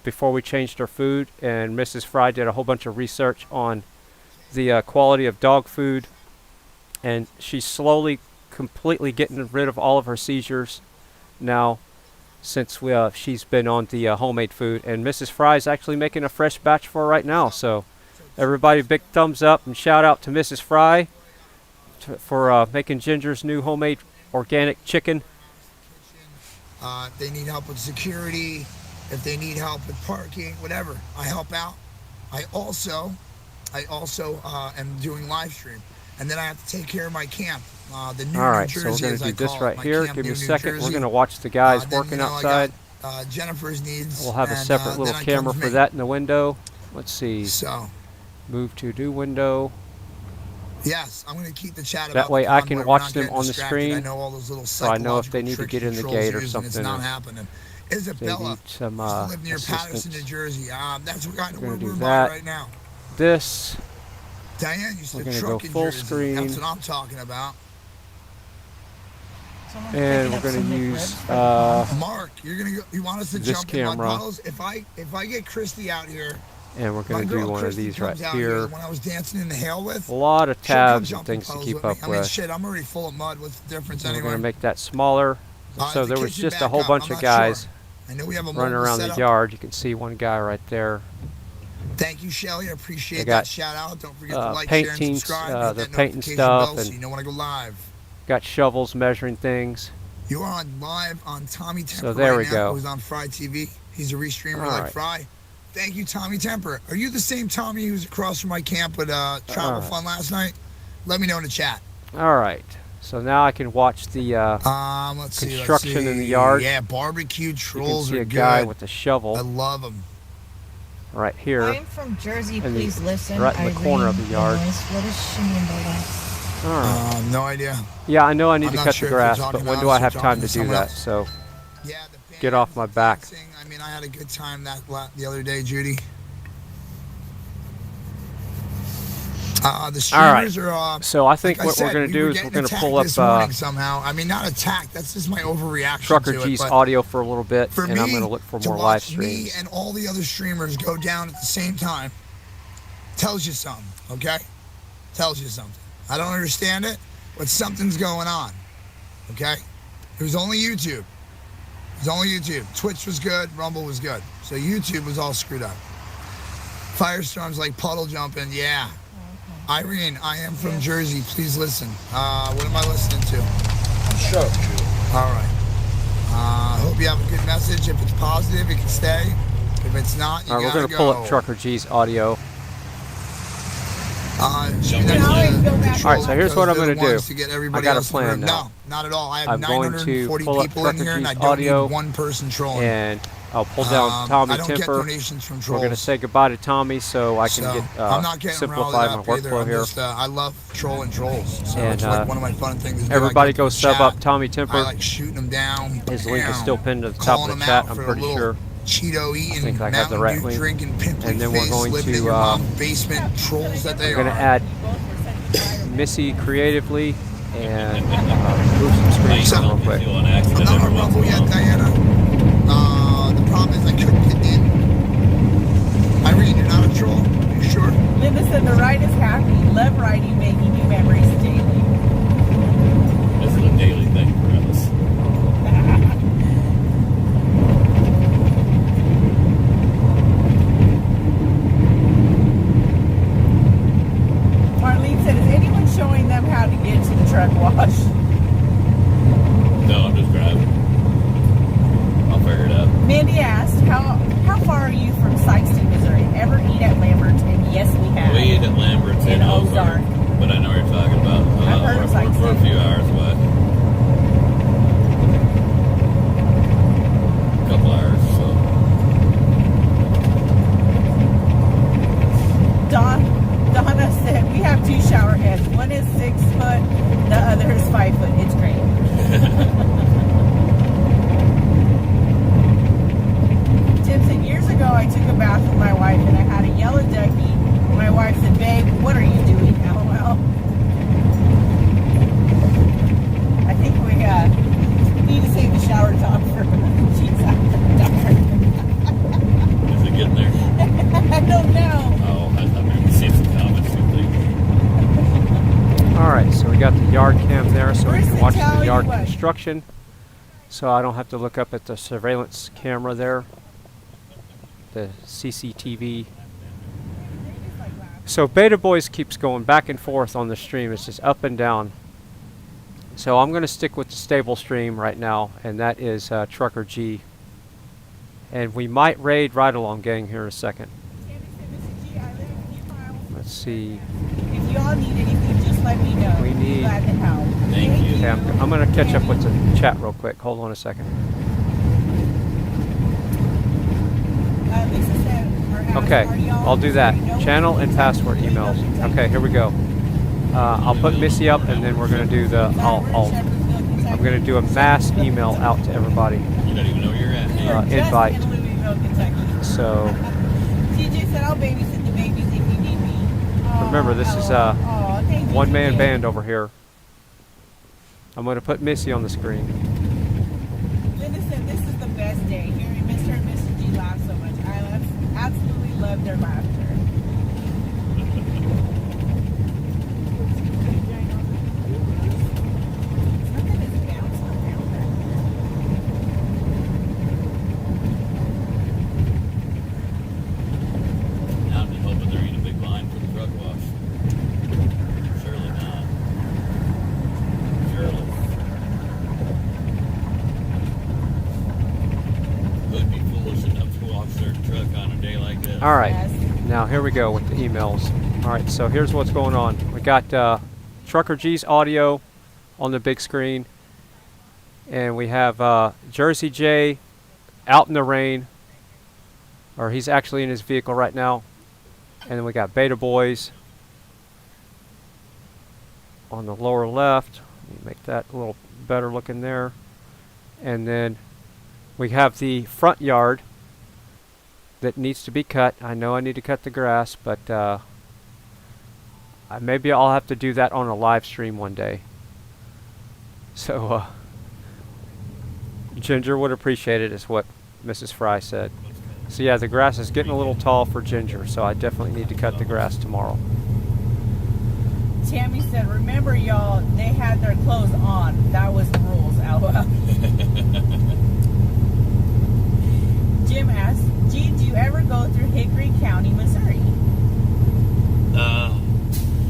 Speaker 5: Before we changed her food, and Mrs. Frei did a whole bunch of research on the quality of dog food, and she's slowly completely getting rid of all of her seizures now since she's been on the homemade food, and Mrs. Frei is actually making a fresh batch for her right now. So everybody, big thumbs up and shout out to Mrs. Frei for making Ginger's new homemade organic chicken.
Speaker 7: If they need help with security, if they need help with parking, whatever, I help out. I also am doing live stream, and then I have to take care of my camp. The new
Speaker 5: All right,
Speaker 7: New
Speaker 5: so we're
Speaker 7: Jersey,
Speaker 5: going
Speaker 7: as
Speaker 5: to
Speaker 7: I
Speaker 5: do this
Speaker 7: call it,
Speaker 5: right
Speaker 7: my
Speaker 5: here.
Speaker 7: camp,
Speaker 5: Give me a
Speaker 7: New
Speaker 5: second. We're
Speaker 7: Jersey.
Speaker 5: going to watch the guys
Speaker 7: Then,
Speaker 5: working
Speaker 7: you know,
Speaker 5: outside.
Speaker 7: I got, Jennifer's needs.
Speaker 5: We'll have a
Speaker 7: and,
Speaker 5: separate
Speaker 7: then
Speaker 5: little
Speaker 7: I
Speaker 5: camera
Speaker 7: comes
Speaker 5: for
Speaker 7: me.
Speaker 5: that in the window. Let's see.
Speaker 7: So,
Speaker 5: Move to do window.
Speaker 7: yes, I'm going to keep the chat
Speaker 5: That
Speaker 7: about
Speaker 5: way
Speaker 7: the
Speaker 5: I
Speaker 7: convoy.
Speaker 5: can
Speaker 7: We're
Speaker 5: watch
Speaker 7: not
Speaker 5: them
Speaker 7: getting
Speaker 5: on the
Speaker 7: distracted.
Speaker 5: screen,
Speaker 7: I know all those little
Speaker 5: so I know if they need to
Speaker 7: psychological
Speaker 5: get in the
Speaker 7: tricks
Speaker 5: gate or
Speaker 7: controls used, and
Speaker 5: something.
Speaker 7: It's not happening.
Speaker 5: They
Speaker 7: Isabella
Speaker 5: need some
Speaker 7: used to live near Patterson,
Speaker 5: assistance.
Speaker 7: New Jersey. That's what kind of
Speaker 5: We're
Speaker 7: where
Speaker 5: going to
Speaker 7: we're
Speaker 5: do
Speaker 7: by
Speaker 5: that.
Speaker 7: right now.
Speaker 5: This.
Speaker 7: Diane used
Speaker 5: We're
Speaker 7: to
Speaker 5: going to go
Speaker 7: truck in
Speaker 5: full
Speaker 7: Jersey.
Speaker 5: screen.
Speaker 7: That's what I'm talking about.
Speaker 5: And we're going to use
Speaker 7: Mark, you're gonna go, you want us to
Speaker 5: this
Speaker 7: jump in mud
Speaker 5: camera.
Speaker 7: puddles? If I get Christy out here,
Speaker 5: And we're going to do one of these right
Speaker 7: comes out
Speaker 5: here.
Speaker 7: when I was dancing in the hail with,
Speaker 5: A lot of
Speaker 7: she'll come
Speaker 5: tabs and
Speaker 7: jump in
Speaker 5: things to
Speaker 7: puddles
Speaker 5: keep
Speaker 7: with me.
Speaker 5: up
Speaker 7: I mean,
Speaker 5: with.
Speaker 7: shit, I'm already full of mud. What's the difference
Speaker 5: And we're
Speaker 7: anyway?
Speaker 5: going to make that smaller. So
Speaker 7: is the
Speaker 5: there was
Speaker 7: kitchen
Speaker 5: just a
Speaker 7: back
Speaker 5: whole
Speaker 7: up?
Speaker 5: bunch
Speaker 7: I'm
Speaker 5: of
Speaker 7: not
Speaker 5: guys
Speaker 7: sure. I know we have a
Speaker 5: running
Speaker 7: mobile
Speaker 5: around the
Speaker 7: setup.
Speaker 5: yard. You can see one guy right there.
Speaker 7: Thank you, Shelly. I appreciate
Speaker 5: They got,
Speaker 7: that shout out. Don't forget to like,
Speaker 5: paint
Speaker 7: share, and
Speaker 5: teams,
Speaker 7: subscribe.
Speaker 5: they're
Speaker 7: Hit that
Speaker 5: painting
Speaker 7: notification
Speaker 5: stuff
Speaker 7: bell so
Speaker 5: and
Speaker 7: you know when I go live.
Speaker 5: got shovels measuring things.
Speaker 7: You are on live on Tommy Temper
Speaker 5: So there we
Speaker 7: right now,
Speaker 5: go.
Speaker 7: who's on Fry TV. He's a restreamer
Speaker 5: All
Speaker 7: like
Speaker 5: right.
Speaker 7: Fry. Thank you, Tommy Temper. Are you the same Tommy who was across from my camp at Travel
Speaker 5: right.
Speaker 7: Fun last night? Let me know in the chat.
Speaker 5: All right. So now I can watch the
Speaker 7: Let's see,
Speaker 5: construction in the yard.
Speaker 7: Yeah, barbecue
Speaker 5: You can
Speaker 7: trolls
Speaker 5: see
Speaker 7: are
Speaker 5: a guy
Speaker 7: good.
Speaker 5: with a shovel
Speaker 7: I love them.
Speaker 5: right here.
Speaker 11: I'm from Jersey.
Speaker 5: in the-
Speaker 11: Please listen.
Speaker 5: right in the corner of the yard.
Speaker 11: Illinois. What is she in the last?
Speaker 5: All right.
Speaker 7: No idea.
Speaker 5: Yeah, I know I need
Speaker 7: I'm
Speaker 5: to
Speaker 7: not
Speaker 5: cut
Speaker 7: sure
Speaker 5: the
Speaker 7: if you're
Speaker 5: grass,
Speaker 7: talking
Speaker 5: but when
Speaker 7: to
Speaker 5: do
Speaker 7: us
Speaker 5: I
Speaker 7: or
Speaker 5: have
Speaker 7: talking
Speaker 5: time
Speaker 7: to
Speaker 5: to do
Speaker 7: someone
Speaker 5: that?
Speaker 7: else.
Speaker 5: So
Speaker 7: Yeah, the
Speaker 5: get off my back.
Speaker 7: dancing. I mean, I had a good time the other day, Judy. The streamers are.
Speaker 5: So I think
Speaker 7: like
Speaker 5: what
Speaker 7: said,
Speaker 5: we're going to
Speaker 7: we
Speaker 5: do
Speaker 7: were
Speaker 5: is we're
Speaker 7: getting
Speaker 5: going to
Speaker 7: attacked
Speaker 5: pull up
Speaker 7: this morning somehow. I mean, not attacked. That's just my overreaction
Speaker 5: Trucker
Speaker 7: to
Speaker 5: G's
Speaker 7: it. But
Speaker 5: audio for a little bit,
Speaker 7: for
Speaker 5: and
Speaker 7: me,
Speaker 5: I'm going to look for
Speaker 7: to
Speaker 5: more live
Speaker 7: watch me
Speaker 5: streams.
Speaker 7: and all the other streamers go down at the same time tells you something, okay? Tells you something. I don't understand it, but something's going on, okay? It was only YouTube. It was only YouTube. Twitch was good. Rumble was good. So YouTube was all screwed up. Firestorms like puddle jumping, yeah. Irene, I am from Jersey. Please listen. What am I listening to?
Speaker 13: Show.
Speaker 7: All right. Hope you have a good message. If it's positive, it can stay. If it's not, you
Speaker 5: All right, we're
Speaker 7: gotta
Speaker 5: going to pull
Speaker 7: go.
Speaker 5: up Trucker G's audio.
Speaker 7: All right,
Speaker 5: so here's what I'm going to do. I got a plan now.
Speaker 7: No, not at all. I have
Speaker 5: I'm going to
Speaker 7: 940
Speaker 5: pull up
Speaker 7: people in
Speaker 5: Trucker
Speaker 7: here, and I
Speaker 5: G's
Speaker 7: don't
Speaker 5: audio,
Speaker 7: need one person trolling.
Speaker 5: and I'll pull down Tommy
Speaker 7: I don't get
Speaker 5: Temper.
Speaker 7: donations from
Speaker 5: We're going to
Speaker 7: trolls.
Speaker 5: say goodbye to Tommy so I can
Speaker 7: So,
Speaker 5: get
Speaker 7: I'm not getting
Speaker 5: simplify
Speaker 7: riled
Speaker 5: my
Speaker 7: up either.
Speaker 5: workflow
Speaker 7: I'm
Speaker 5: here.
Speaker 7: just, I love trolling trolls. So
Speaker 5: And
Speaker 7: it's like one of my fun things.
Speaker 5: everybody go sub up Tommy Temper.
Speaker 7: I like shooting them down.
Speaker 5: His link is
Speaker 7: Bam.
Speaker 5: still pinned to the top
Speaker 7: Calling
Speaker 5: of the
Speaker 7: them
Speaker 5: chat,
Speaker 7: out
Speaker 5: I'm
Speaker 7: for a
Speaker 5: pretty
Speaker 7: little
Speaker 5: sure.
Speaker 7: Cheeto eating,
Speaker 5: I think I have the
Speaker 7: Mountain
Speaker 5: right
Speaker 7: Dew
Speaker 5: link.
Speaker 7: drinking, pimply
Speaker 5: And then we're
Speaker 7: face,
Speaker 5: going
Speaker 7: living in
Speaker 5: to
Speaker 7: your mom's basement trolls that they
Speaker 5: we're going to
Speaker 7: are.
Speaker 5: add Missycreatively and move some screens
Speaker 7: So,
Speaker 5: real quick.
Speaker 7: I'm not on Rumble yet, Diana. The problem is I couldn't get in. Irene, you're not a troll? Are you sure?
Speaker 10: Linda said the ride is happy. Love riding, making new memories daily.
Speaker 15: This is a daily thing for us.
Speaker 10: Marlene said, is anyone showing them how to get to the truck wash?
Speaker 15: No, I'm just driving. I'll figure it out.
Speaker 10: Mandy asked, how far are you from Sikeston, Missouri? Ever eat at Lambert's? And yes, we have.
Speaker 15: We eat at Lambert's in Ozark, but I know what you're talking about.
Speaker 10: I've heard of Sikeston.
Speaker 15: We're a few hours away. A couple hours, so.
Speaker 10: Donna said, we have two shower heads. One is 6 foot, the other is 5 foot. It's great. Tim said, years ago I took a bath with my wife and I had a yellow ducky. My wife said, babe, what are you doing? LOL. I think we need to save the shower top for she's after dark.
Speaker 15: Is it getting there?
Speaker 10: I don't know.
Speaker 15: Oh, I thought maybe see some comments and things.
Speaker 5: Alright, so we got the yard cam there so we
Speaker 10: Where's
Speaker 5: can
Speaker 10: the
Speaker 5: watch
Speaker 10: tell
Speaker 5: the
Speaker 10: you
Speaker 5: yard
Speaker 10: what?
Speaker 5: construction. So I don't have to look up at the surveillance camera there. The CCTV So Beta Boys keeps going back and forth on the stream. It's just up and down. So I'm going to stick with the stable stream right now, and that is Trucker G. And we might raid Ride Along Gang here in a second. Let's see.
Speaker 10: If you all need anything, just let me know.
Speaker 5: We need.
Speaker 10: Glad to help.
Speaker 5: Thank you. Okay, I'm going to catch up with the chat real quick. Hold on a second.
Speaker 10: Lisa said,
Speaker 5: Okay, I'll do that. Channel and password emails. Okay, here we go. I'll put Missy up, and then we're going to do the. I'm going to do a mass email out to everybody.
Speaker 15: You don't even know where you're at.
Speaker 5: Invite. So.
Speaker 10: TJ said, I'll babysit the babies if you need me.
Speaker 5: Remember, this is a one-man band over here. I'm going to put Missy on the screen.
Speaker 10: Linda said, this is the best day. Hearing Mr. and Mr. G laugh so much. I absolutely love their laughter.
Speaker 5: All right, now here we go with the emails. All right, so here's what's going on. We got Trucker G's audio on the big screen, and we have Jersey J out in the rain, or he's actually in his vehicle right now, and then we got Beta Boys on the lower left. Let me make that a little better looking there, and then we have the front yard that needs to be cut. I know I need to cut the grass, but maybe I'll have to do that on a live stream one day. So Ginger would appreciate it, is what Mrs. Frei said. So yeah, the grass is getting a little tall for Ginger, so I definitely need to cut the grass tomorrow.
Speaker 10: Tammy said, remember y'all, they had their clothes on. That was the rules. LOL. Jim asked, G, do you ever go through Hickory County, Missouri?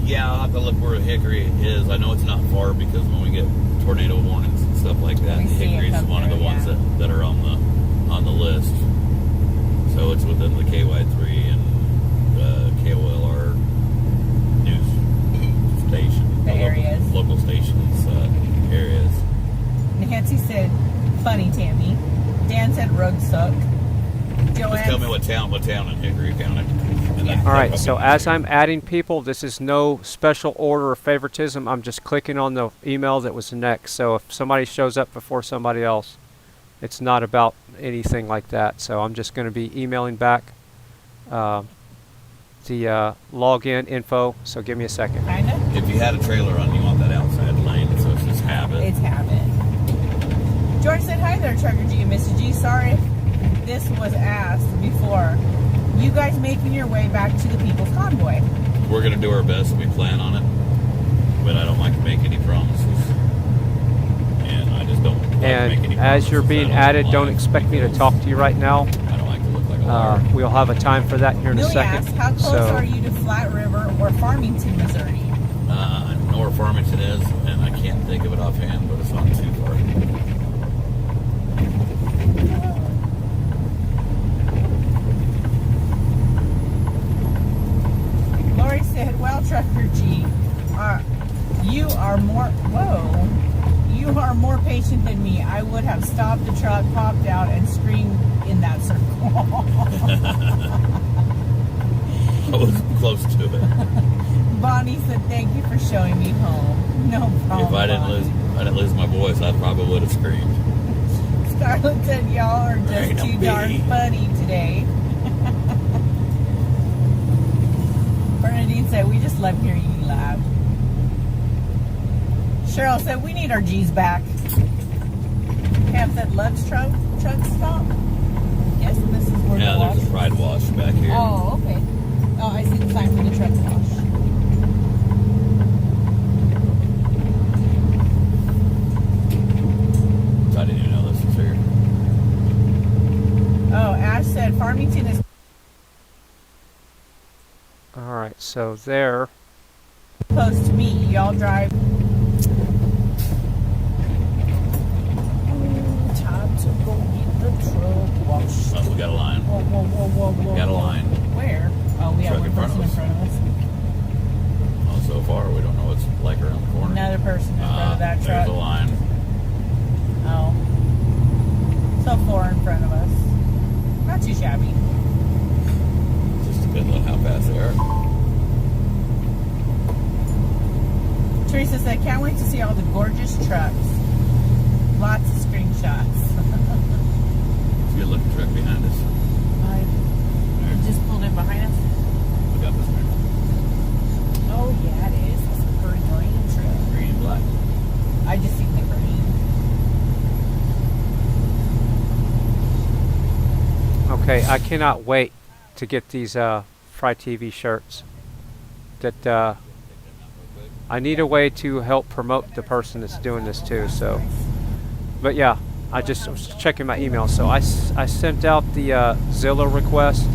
Speaker 15: Yeah, I'll have to look where Hickory is. I know it's not far because when we get tornado warnings and stuff like that, Hickory is one of the ones that are on the list. So it's within the KY3 and KOLR news station.
Speaker 10: The areas.
Speaker 15: Local stations areas.
Speaker 10: Nancy said, funny, Tammy. Dan said, road suck.
Speaker 15: Just tell me what town in Hickory County.
Speaker 5: Alright, so as I'm adding people, this is no special order or favoritism. I'm just clicking on the email that was next. So if somebody shows up before somebody else, it's not about anything like that. So I'm just going to be emailing back the login info. So give me a second.
Speaker 15: If you had a trailer on, you want that outside lane, so it's just habit.
Speaker 10: It's habit. George said, hi there, Trucker G and Mr. G. Sorry if this was asked before. You guys making your way back to the People's Convoy?
Speaker 15: We're going to do our best, and we plan on it. But I don't like to make any promises. And I just don't like to make any promises.
Speaker 5: As you're being added, don't expect me to talk to you right now.
Speaker 15: I don't like to look like a liar.
Speaker 5: We'll have a time for that here in a second.
Speaker 10: Asked, how close are you to Flat River or Farmington, Missouri?
Speaker 15: I know where Farmington is, and I can't think of it offhand, but it's not too far.
Speaker 10: Lori said, well, Trucker G, you are more patient than me. I would have stopped the truck, popped out, and screamed in that circle.
Speaker 15: I was close to it.
Speaker 10: Bonnie said, thank you for showing me home. No problem.
Speaker 15: If I didn't lose my voice, I probably would have screamed.
Speaker 10: Scarlett said, y'all are just too darn funny today. Bernadine said, we just love hearing you laugh. Cheryl said, we need our G's back. Pam said, Love's truck stop? Yes, this is where the wash.
Speaker 15: There's a Pride wash back here.
Speaker 10: Oh, okay. Oh, I see the sign for the truck wash.
Speaker 15: I didn't even know this was here.
Speaker 10: Oh, Ash said, Farmington is...
Speaker 5: Alright, Alright, so there.
Speaker 10: Close to me, y'all drive. Time to go get the truck washed.
Speaker 15: Oh, we got a line.
Speaker 10: Whoa, whoa, whoa, whoa, whoa.
Speaker 15: We got a line.
Speaker 10: Where? Oh, we have
Speaker 15: Truck
Speaker 10: one
Speaker 15: in front
Speaker 10: person
Speaker 15: of
Speaker 10: in front of us.
Speaker 15: Well, so far, we don't know what's like around the corner.
Speaker 10: Another person in front of that truck.
Speaker 15: There's a line.
Speaker 10: Oh. So 4 in front of us. Not too shabby.
Speaker 15: Just depends on how fast they are.
Speaker 10: Teresa said, can't wait to see all the gorgeous trucks. Lots of screenshots.
Speaker 15: It's a good looking truck behind us.
Speaker 10: It just pulled in behind us.
Speaker 15: Look up this man.
Speaker 10: Oh, yeah, it is. It's a pretty green truck.
Speaker 15: Green and black.
Speaker 10: I just seen the green.
Speaker 5: Okay, I cannot wait to get these Fry TV shirts. That I need a way to help promote the person that's doing this too. So, but yeah, I was checking my email. So I sent out the Zillow request,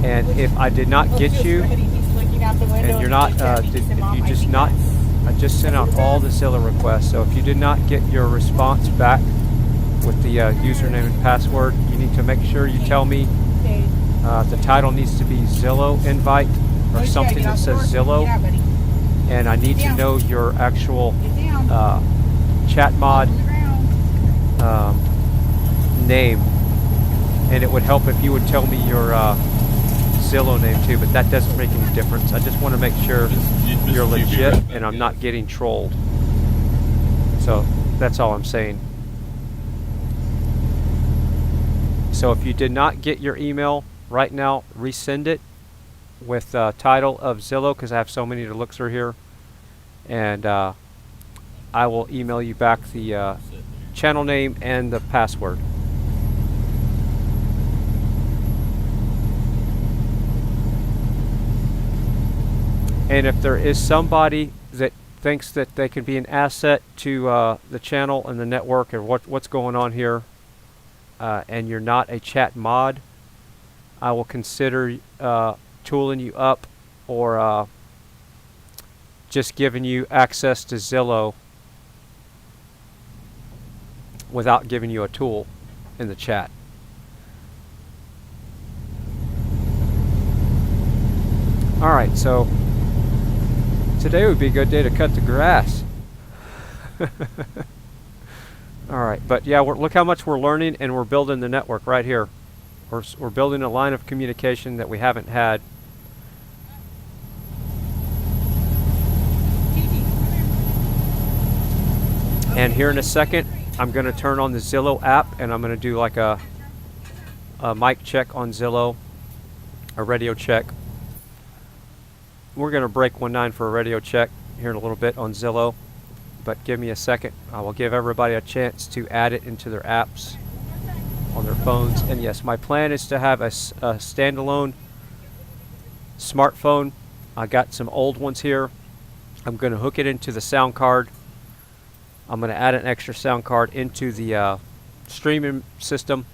Speaker 5: and if I did not get you, and you're not, I just sent out all the Zillow requests. So if you did not get your response back with the username and password, you need to make sure you tell me. The title needs to be Zillow invite or something that says Zillow, and I need to know your actual chat mod name, and it would help if you would tell me your Zillow name too, but that doesn't make any difference. I just want to make sure you're legit and I'm not getting trolled. So that's all I'm saying. So if you did not get your email right now, resend it with title of Zillow, because I have so many to look through here, and I will email you back the channel name and the password. And if there is somebody that thinks that they can be an asset to the channel and the network and what's going on here, and you're not a chat mod, I will consider tooling you up or just giving you access to Zillow without giving you a tool in the chat. Alright, so today would be a good day to cut the grass. Alright, but yeah, look how much we're learning, and we're building the network right here. We're building a line of communication that we haven't had. And here in a second, I'm going to turn on the Zillow app, and I'm going to do like a mic check on Zillow, a radio check. We're going to break 1.9 for a radio check here in a little bit on Zillow, but give me a second. I will give everybody a chance to add it into their apps on their phones. And yes, my plan is to have a standalone smartphone. I got some old ones here. I'm going to hook it into the sound card. I'm going to add an extra sound card into the streaming system,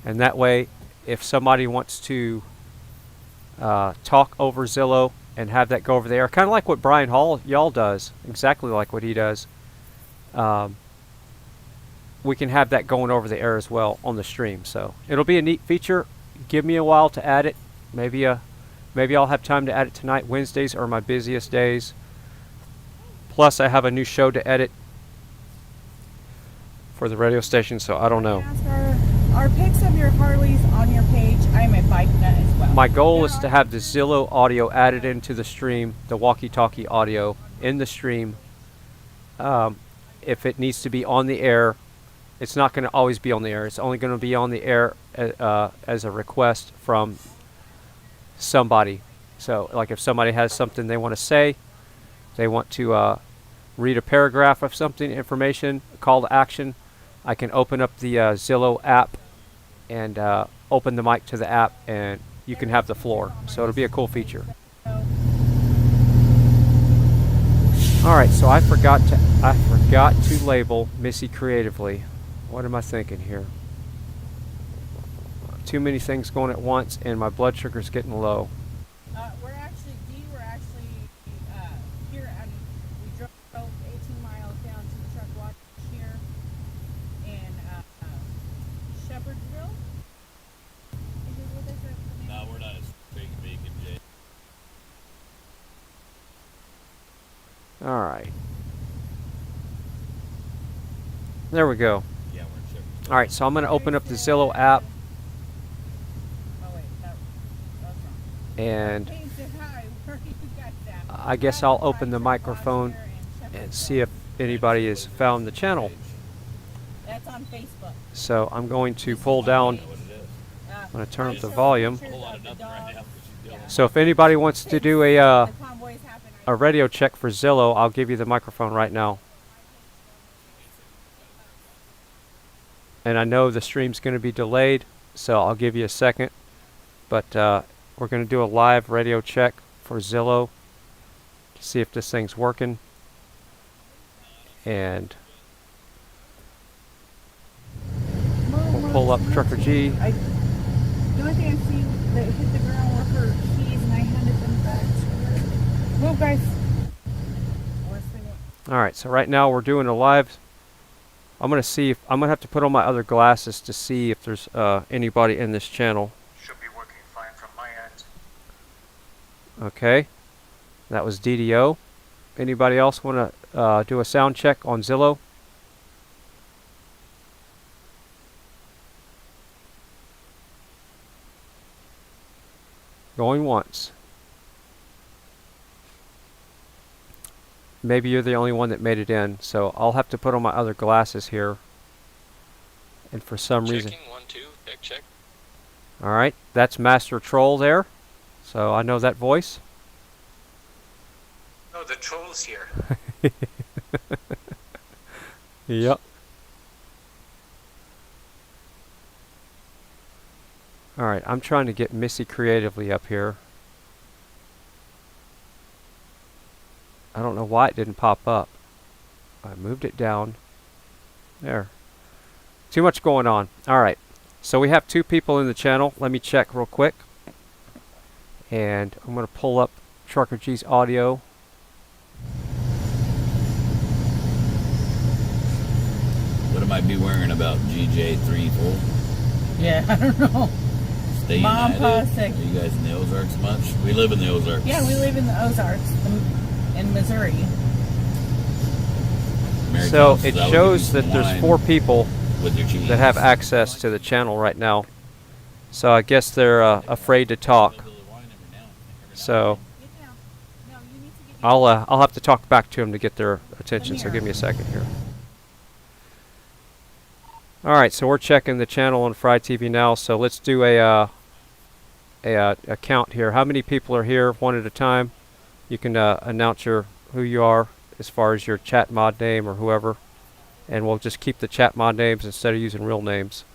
Speaker 5: and that way if somebody wants to talk over Zillow and have that go over the air, kind of like what Brian Hall y'all does, exactly like what he does, we can have that going over the air as well on the stream. So it'll be a neat feature. Give me a while to add it. Maybe I'll have time to add it tonight. Wednesdays are my busiest days. Plus I have a new show to edit for the radio station, so I don't know.
Speaker 10: Are pics of your Harleys on your page? I'm a bike nut as well.
Speaker 5: My goal is to have the Zillow audio added into the stream, the walkie-talkie audio in the stream. If it needs to be on the air, it's not going to always be on the air. It's only going to be on the air as a request from somebody. So like if somebody has something they want to say, they want to read a paragraph of something, information, a call to action, I can open up the Zillow app and open the mic to the app, and you can have the floor. So it'll be a cool feature. Alright, so I forgot to label Missycreatively. What am I thinking here? Too many things going at once, and my blood sugar's getting low.
Speaker 10: We're actually, do you
Speaker 5: Alright. There we go. Alright, so I'm going to open up the Zillow app. And I guess I'll open the microphone and see if anybody has found the channel.
Speaker 10: That's on Facebook.
Speaker 5: So I'm going to pull down. I'm going to turn up the volume. So if anybody wants to do a radio check for Zillow, I'll give you the microphone right now. And I know the stream's going to be delayed, so I'll give you a second. But we're going to do a live radio check for Zillow to see if this thing's working. And we'll pull up Trucker G.
Speaker 11: The only thing I see that hit the ground were her keys, and I handed them back to her. Move, guys.
Speaker 5: Alright, so right now we're doing a live. I'm going to see if I'm going to have to put on my other glasses to see if there's anybody in this channel.
Speaker 2: Should be working fine from my end.
Speaker 5: Okay. That was DDO. Anybody else want to do a sound check on Zillow? Going once. Maybe you're the only one that made it in, so I'll have to put on my other glasses here. And for some reason...
Speaker 16: 1, 2, check.
Speaker 5: Alright, that's Master Troll there. So I know that voice.
Speaker 2: Oh, the troll's here.
Speaker 5: Yep. Alright, I'm trying to get Missycreatively up here. I don't know why it didn't pop up. I moved it down. There. Too much going on. Alright. So we have 2 people in the channel. Let me check real quick. And I'm going to pull up Trucker G's audio.
Speaker 15: What am I be wearing about GJ34?
Speaker 10: Yeah, I don't know.
Speaker 15: Stay
Speaker 10: Mom,
Speaker 15: united.
Speaker 10: Pa, sick.
Speaker 15: Are you guys in the Ozarks much? We live in the Ozarks.
Speaker 10: Yeah, we live in the Ozarks in Missouri.
Speaker 15: Mary
Speaker 5: So
Speaker 15: Thompson,
Speaker 5: it
Speaker 15: I would
Speaker 5: shows
Speaker 15: give you
Speaker 5: that
Speaker 15: some
Speaker 5: there's
Speaker 15: wine
Speaker 5: 4 people
Speaker 15: with your cheese.
Speaker 5: that have access to the channel right now. So I guess they're afraid to talk. So I'll have to talk back to them to get their attention. So give me a second here. All right, so we're checking the channel on FryTVNow. So let's do a count here. How many people are here, one at a time? You can announce who you are as far as your chat mod name or whoever, and we'll just keep the chat mod names instead of using real names.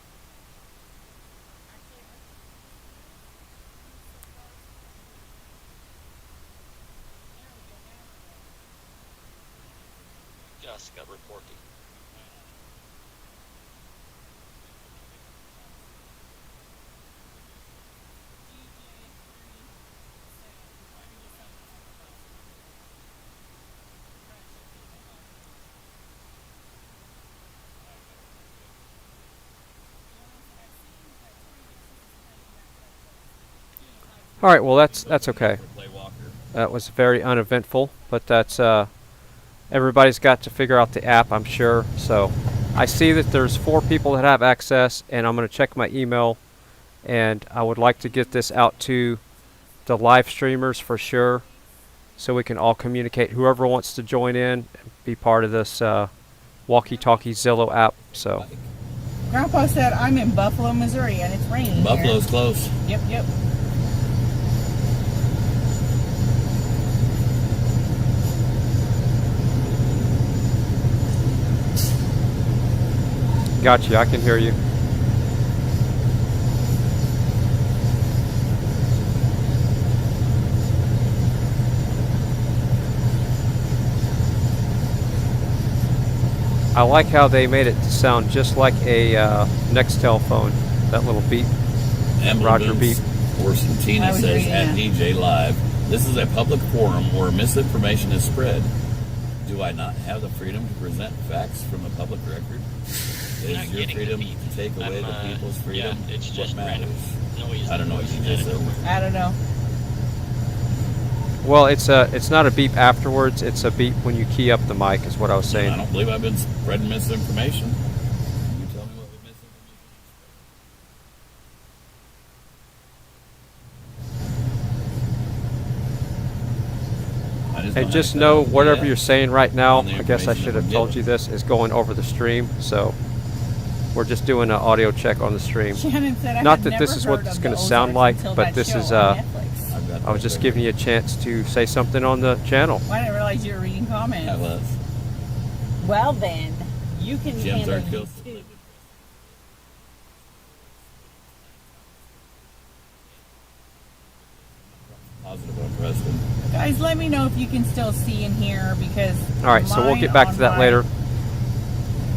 Speaker 16: Jessica reporting.
Speaker 5: All right, well that's okay. That was very uneventful, but that's everybody's got to figure out the app, I'm sure. So I see that there's 4 people that have access, and I'm going to check my email, and I would like to get this out to the live streamers for sure, so we can all communicate. Whoever wants to join in and be part of this walkie-talkie Zillow app. So
Speaker 10: Grandpa said I'm in Buffalo, Missouri, and it's raining.
Speaker 15: Buffalo's
Speaker 10: here.
Speaker 15: close.
Speaker 10: Yep.
Speaker 5: Gotcha, I can hear you. I like how they made it sound just like a Nextel phone, that little beep. Roger beep.
Speaker 15: Orson Tina says at DJ Live, this is a public forum where misinformation is spread. Do I not have the freedom to present facts from a public record? Is your freedom to take away the people's freedom?
Speaker 16: Yeah, it's just
Speaker 15: what matters?
Speaker 16: random noise.
Speaker 15: I don't know what you just said.
Speaker 10: I don't know.
Speaker 5: Well, it's not a beep afterwards. It's a beep when you key up the mic, is what I was saying.
Speaker 15: I don't believe I've been spreading misinformation. You tell me what misinformation.
Speaker 5: And just know whatever you're saying right now, I guess I should have told you this, is going over the stream. So we're just doing an audio check on the stream.
Speaker 10: Shannon said,
Speaker 5: Not that this is what it's going to sound like, but this is I was just giving you a chance to say something on the channel.
Speaker 10: I didn't realize you were reading comments.
Speaker 15: I was.
Speaker 10: Well then, you can handle these too. Guys, let me know if you can still see and hear, because
Speaker 5: alright, so we'll get back to that later.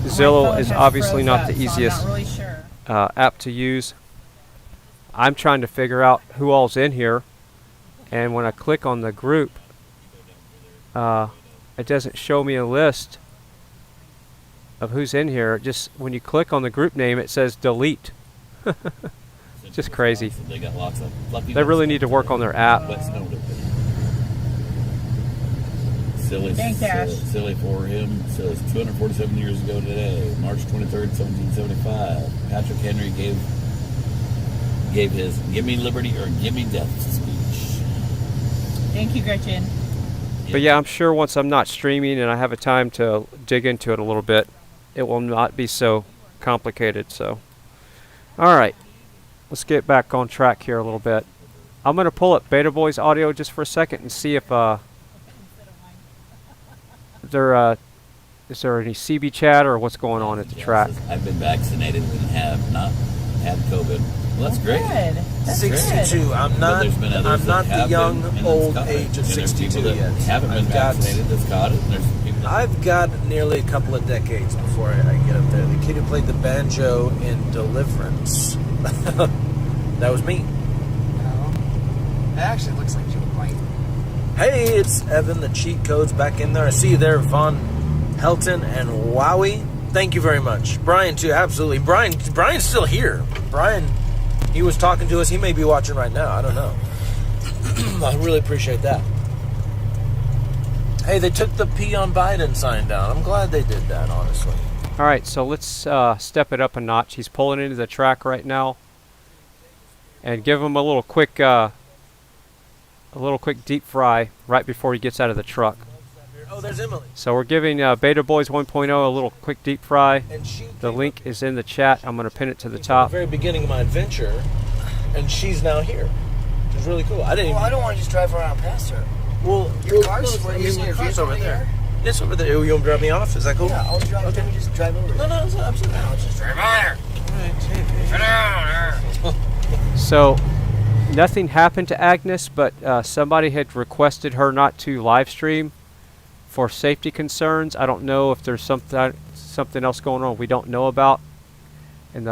Speaker 5: Zillow is obviously not the easiest
Speaker 10: so I'm not really sure.
Speaker 5: App to use. I'm trying to figure out who all's in here, and when I click on the group, it doesn't show me a list of who's in here. Just when you click on the group name, it says delete. Just crazy. They really need to work on their app.
Speaker 15: Silly, silly for him. Says 247 years ago today, March 23rd, 1775. Patrick Henry gave his "Give me liberty or give me death" speech.
Speaker 10: Thank you, Gretchen.
Speaker 5: But yeah, I'm sure once I'm not streaming and I have a time to dig into it a little bit, it will not be so complicated. So, all right, let's get back on track here a little bit. I'm going to pull up Beta Boy's audio just for a second and see if is there any CB chat or what's going on at the track.
Speaker 15: I've been vaccinated and have not had COVID. Well, that's great.
Speaker 10: Good. That's
Speaker 12: 62.
Speaker 10: Good.
Speaker 12: I'm not the young old age of 62 yet.
Speaker 15: Haven't been vaccinated that's caught it. And there's some people that
Speaker 12: I've got nearly a couple of decades before I get up there. The kid who played the banjo in Deliverance. That was me.
Speaker 9: It actually looks like Joe White.
Speaker 12: Hey, it's Evan. The cheat code's back in there. I see you there, Von Helton and Wowie. Thank you very much. Brian, too. Absolutely. Brian's still here. Brian, he was talking to us. He may be watching right now. I don't know. I really appreciate that. Hey, they took the P on Biden sign down. I'm glad they did that, honestly.
Speaker 5: All right, so let's step it up a notch. He's pulling into the track right now, and give him a little quick deep fry right before he gets out of the truck.
Speaker 12: Oh, there's Emily.
Speaker 5: So we're giving Beta Boys 1.0 a little quick deep fry. The link is in the chat. I'm going to pin it to the top.
Speaker 12: At the very beginning of my adventure, and she's now here. It's really cool. I don't want to just drive around past her. Well, your car's over there. It's over there. You want to drop me off? Is that cool? Yeah, I'll drive. Okay. Let me just drive over. No, absolutely. I'll just drive on her.
Speaker 5: So nothing happened to Agnes, but somebody had requested her not to live stream for safety concerns. I don't know if there's something else going on we don't know about. And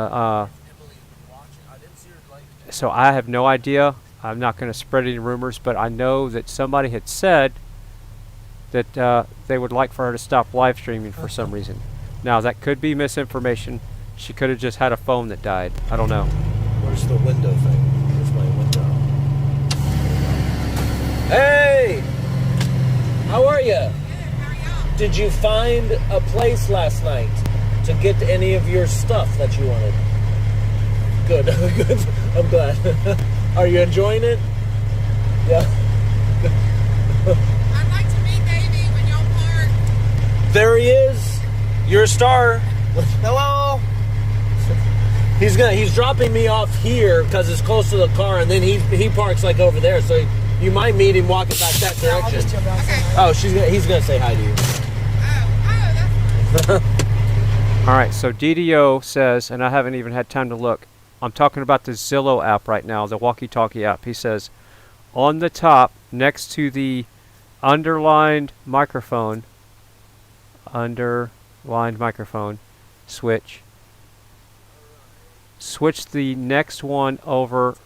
Speaker 5: so I have no idea. I'm not going to spread any rumors, but I know that somebody had said that they would like for her to stop live streaming for some reason. Now that could be misinformation. She could have just had a phone that died. I don't know.
Speaker 12: Where's the window thing? Where's my window? Hey! How are you? Did you find a place last night to get any of your stuff that you wanted? Good, good. I'm glad. Are you enjoying it? Yeah.
Speaker 14: I'd like to meet Davey when y'all park.
Speaker 12: There he is. You're a star. Hello. He's dropping me off here because it's close to the car, and then he parks like over there. So you might meet him walking back that direction.
Speaker 14: Okay.
Speaker 12: Oh, he's gonna say hi to you.
Speaker 5: All right, so DDO says, and I haven't even had time to look. I'm talking about the Zillow app right now, the walkie-talkie app. He says, on the top, next to the underlined microphone switch the next one over,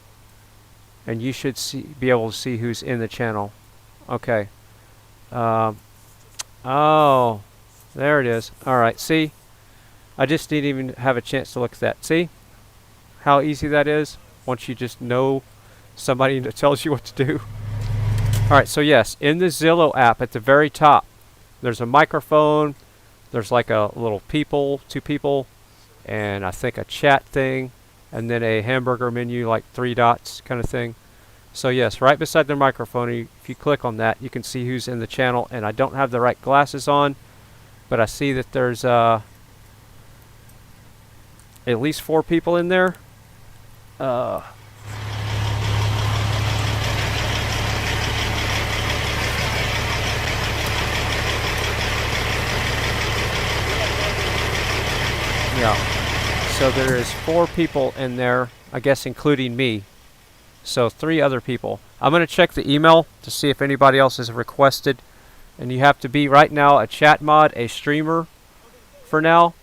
Speaker 5: and you should be able to see who's in the channel. Okay. Oh, there it is. All right, see? I just didn't even have a chance to look at that. See how easy that is once you just know somebody that tells you what to do? Alright, so yes, in the Zillow app at the very top, there's a microphone, there's like a little people, 2 people, and I think a chat thing, and then a hamburger menu, like 3 dots kind of thing. So yes, right beside the microphone, if you click on that, you can see who's in the channel, and I don't have the right glasses on, but I see that there's at least 4 people in there. Yeah, so there is 4 people in there, I guess including me. So 3 other people. I'm going to check the email to see if anybody else has requested. And you have to be right now a chat mod, a streamer for now,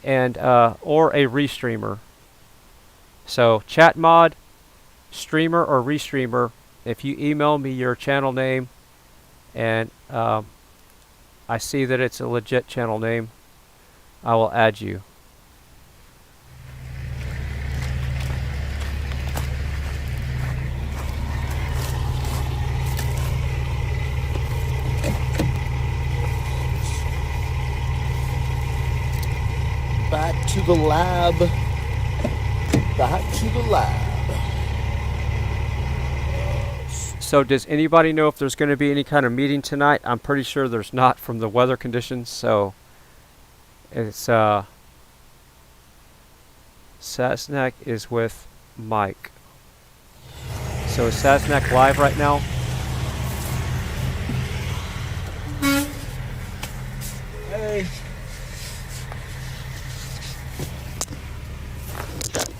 Speaker 5: and or a restreamer. So chat mod, streamer, or restreamer. If you email me your channel name, and I see that it's a legit channel name, I will add you.
Speaker 12: Back to the lab. Back to the lab.
Speaker 5: So does anybody know if there's going to be any kind of meeting tonight? I'm pretty sure there's not from the weather conditions. So it's Sasnak is with Mike. So is Sasnak live right now?
Speaker 12: Hey.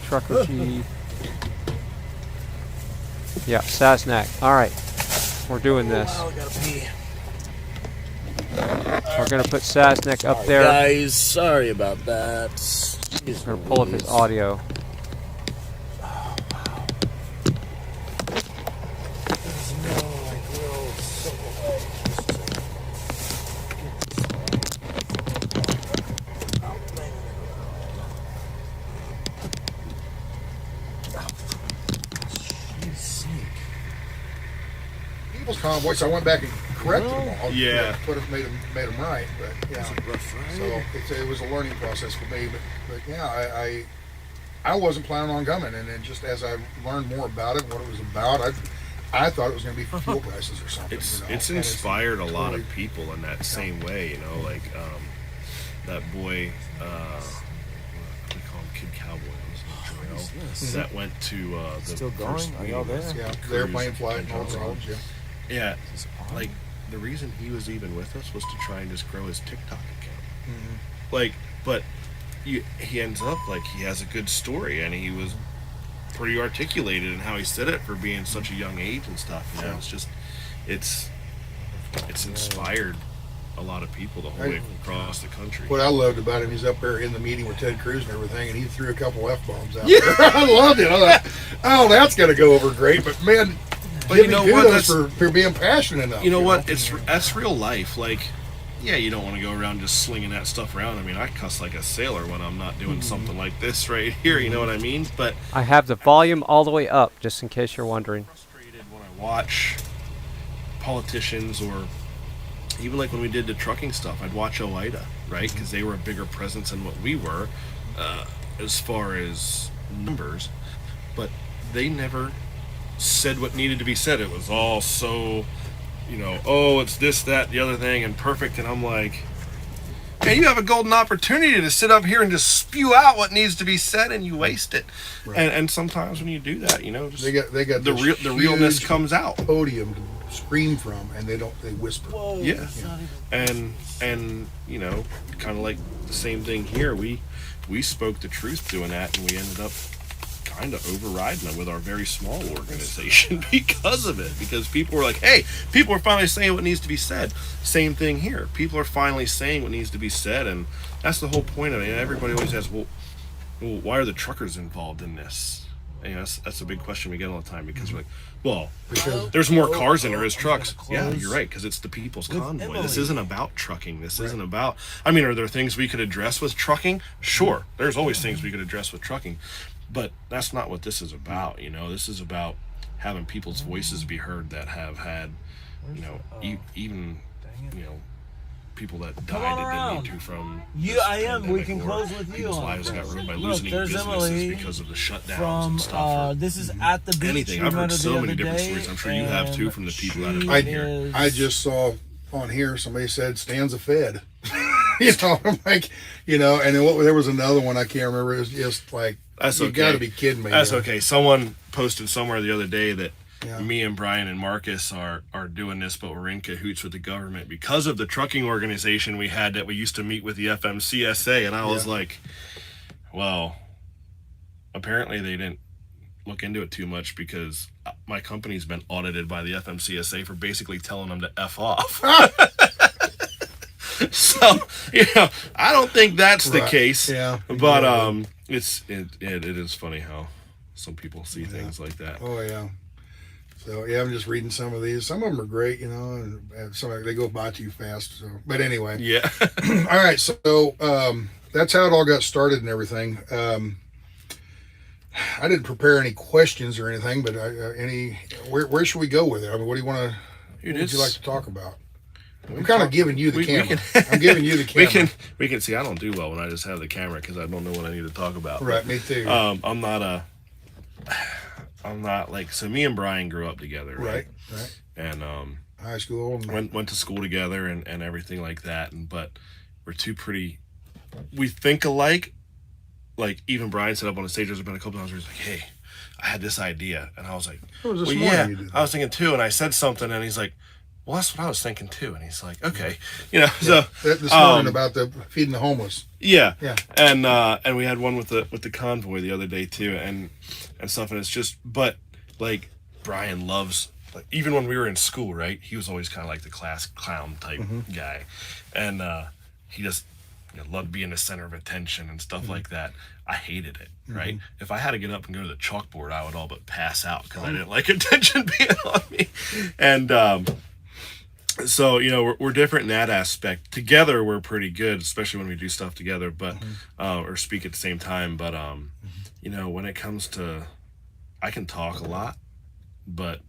Speaker 5: Trucker G. Yeah, Sasnak. Alright. We're doing this.
Speaker 12: Oh, I gotta pee.
Speaker 5: We're going to put Sasnak up there.
Speaker 12: Guys, sorry about that.
Speaker 5: We're going to pull up his audio.
Speaker 17: Convoy, so I went back and corrected them all.
Speaker 13: Yeah.
Speaker 17: Made them right, but yeah. So it was a learning process for me, but yeah, I wasn't planning on coming, and then just as I learned more about it, what it was about, I thought it was going to be for fuel prices or something.
Speaker 13: It's inspired a lot of people in that same way, you know, like that boy, we call him Kid Cowboy. That went to the
Speaker 12: still going? Are y'all there?
Speaker 17: Yeah, the airplane flight and all the roads, yeah.
Speaker 13: Yeah, like the reason he was even with us was to try and just grow his TikTok account.
Speaker 17: Mm-hmm.
Speaker 13: Like, but he ends up like he has a good story, and he was pretty articulated in how he said it for being such a young age and stuff. You know, it's just it's inspired a lot of people the whole way across the country.
Speaker 17: What I loved about him, he's up there in the meeting with Ted Cruz and everything, and he threw a couple F-bombs out there. I loved it. I thought, oh, that's going to go over great, but man,
Speaker 13: but you know what? That's
Speaker 17: for being passionate enough.
Speaker 13: You know what? That's real life. Like, yeah, you don't want to go around just slinging that stuff around. I mean, I cuss like a sailor when I'm not doing something like this right here. You know what I mean? But
Speaker 5: I have the volume all the way up, just in case you're wondering.
Speaker 13: Frustrated when I watch politicians, or even like when we did the trucking stuff, I'd watch OOttawa, right? Because they were a bigger presence than what we were as far as numbers, but they never said what needed to be said. It was all so, you know, oh, it's this, that, the other thing, and perfect. And I'm like, man, you have a golden opportunity to sit up here and just spew out what needs to be said, and you waste it. Right. And sometimes when you do that, you know, just
Speaker 17: they got
Speaker 13: the realness comes out.
Speaker 17: Podium to scream from, and they whisper.
Speaker 12: Whoa,
Speaker 13: yeah. And you know, kind of like the same thing here. We spoke the truth doing that, and we ended up kind of overriding it with our very small organization because of it. Because people were like, hey, people are finally saying what needs to be said. Same thing here. People are finally saying what needs to be said, and that's the whole point of it. And everybody always asks, well, why are the truckers involved in this? And, you know, that's a big question we get all the time, because we're like, well, there's more cars than there is trucks. Yeah, you're right, because it's the people's convoy. This isn't about trucking. This isn't about, I mean, are there things we could address with trucking? Sure, there's always things we could address with trucking. But that's not what this is about, you know. This is about having people's voices be heard that have had, you know, even, you know, people that died that didn't need to from
Speaker 12: we can close with you.
Speaker 13: People's lives got ruined by losing
Speaker 12: there's
Speaker 13: businesses
Speaker 12: Emily
Speaker 13: because of the shutdowns
Speaker 12: from,
Speaker 13: and stuff.
Speaker 12: this is at the beach.
Speaker 13: Anything. I've heard so many different stories. I'm sure you have too from the people that have been here.
Speaker 17: I just saw on here somebody said Stanza fed. You know, I'm like, you know, and then there was another one I can't remember. It was just like,
Speaker 13: that's
Speaker 17: you
Speaker 13: okay.
Speaker 17: got to be kidding me.
Speaker 13: That's okay. Someone posted somewhere the other day that me and Brian and Marcus are doing this, but we're in cahoots with the government because of the trucking organization we had that we used to meet with the FMCSA. And I was like, well, apparently they didn't look into it too much because my company's been audited by the FMCSA for basically telling them to F off. So, you know, I don't think that's the case.
Speaker 17: Yeah.
Speaker 13: But it is funny how some people see things like that.
Speaker 17: Oh yeah. So yeah, I'm just reading some of these. Some of them are great, you know, and some they go by too fast. So, but anyway.
Speaker 13: Yeah.
Speaker 17: All right. So that's how it all got started and everything. I didn't prepare any questions or anything, but where should we go with it? I mean, what do you want to? What would you like to talk about? I'm kind of giving you the camera. I'm giving you the camera.
Speaker 13: We can see. I don't do well when I just have the camera because I don't know what I need to talk about.
Speaker 17: Right, me too.
Speaker 13: I'm not like, so me and Brian grew up together, right?
Speaker 17: Right.
Speaker 13: And
Speaker 17: high school,
Speaker 13: went to school together and everything like that. But we're we think alike. Like even Brian set up on the stage. There's been a couple times where he's like, "Hey, I had this idea," and I was like,
Speaker 17: "Well,
Speaker 13: yeah, I was thinking too." And I said something, and he's like, "Well, that's what I was thinking too." And he's like, "Okay, you know."
Speaker 17: Yeah.
Speaker 13: So
Speaker 17: this morning about the feeding the homeless.
Speaker 13: Yeah.
Speaker 17: Yeah.
Speaker 13: And we had one with the convoy the other day too, and stuff. And it's just, but like Brian loves, like even when we were in school, right? He was always kind of like the class clown type guy, and he just loved being the center of attention and stuff like that. I hated it, right? If I had to get up and go to the chalkboard, I would all but pass out because I didn't like attention being on me. And so, you know, we're different in that aspect. Together, we're pretty good, especially when we do stuff together, but or speak at the same time. But you know, when it comes to, I can talk a lot, but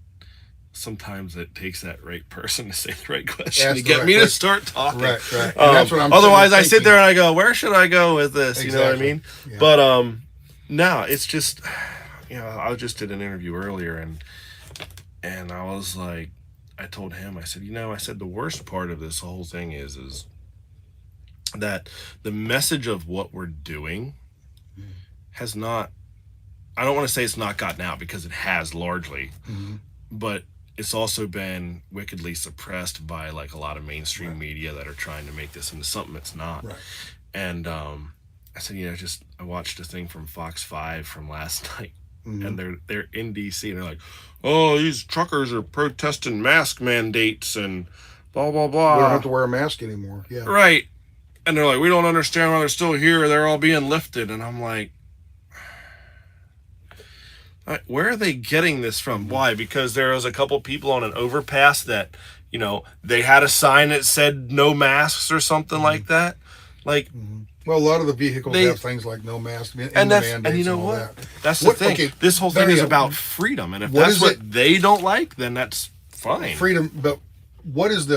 Speaker 13: sometimes it takes that right person to say the right question to get me to start talking.
Speaker 17: Right. And that's what I'm
Speaker 13: otherwise, I sit there and I go, "Where should I go with this?"
Speaker 17: Exactly.
Speaker 13: You know what I mean? Yeah. But no, it's just, you know, I just did an interview earlier, and I was like, I told him, I said, you know, I said the worst part of this whole thing is that the message of what we're doing has not, I don't want to say it's not gotten out because it has largely, but it's also been wickedly suppressed by like a lot of mainstream media that are trying to make this into something it's not.
Speaker 17: Right.
Speaker 13: And I said, you know, I watched a thing from Fox 5 from last night, and they're in DC, and they're like, "Oh, these truckers are protesting mask mandates and blah blah blah.
Speaker 17: We don't have to wear a mask anymore." Yeah.
Speaker 13: Right. And they're like, "We don't understand why they're still here. They're all being lifted." And I'm like, where are they getting this from? Why? Because there was a couple people on an overpass that, you know, they had a sign that said no masks or something like that. Like,
Speaker 17: well, a lot of the vehicles have things like no mask
Speaker 13: and you know what? That's the thing.
Speaker 17: Okay,
Speaker 13: this whole thing is about freedom, and if that's what they don't like, then that's fine.
Speaker 17: Freedom, but what is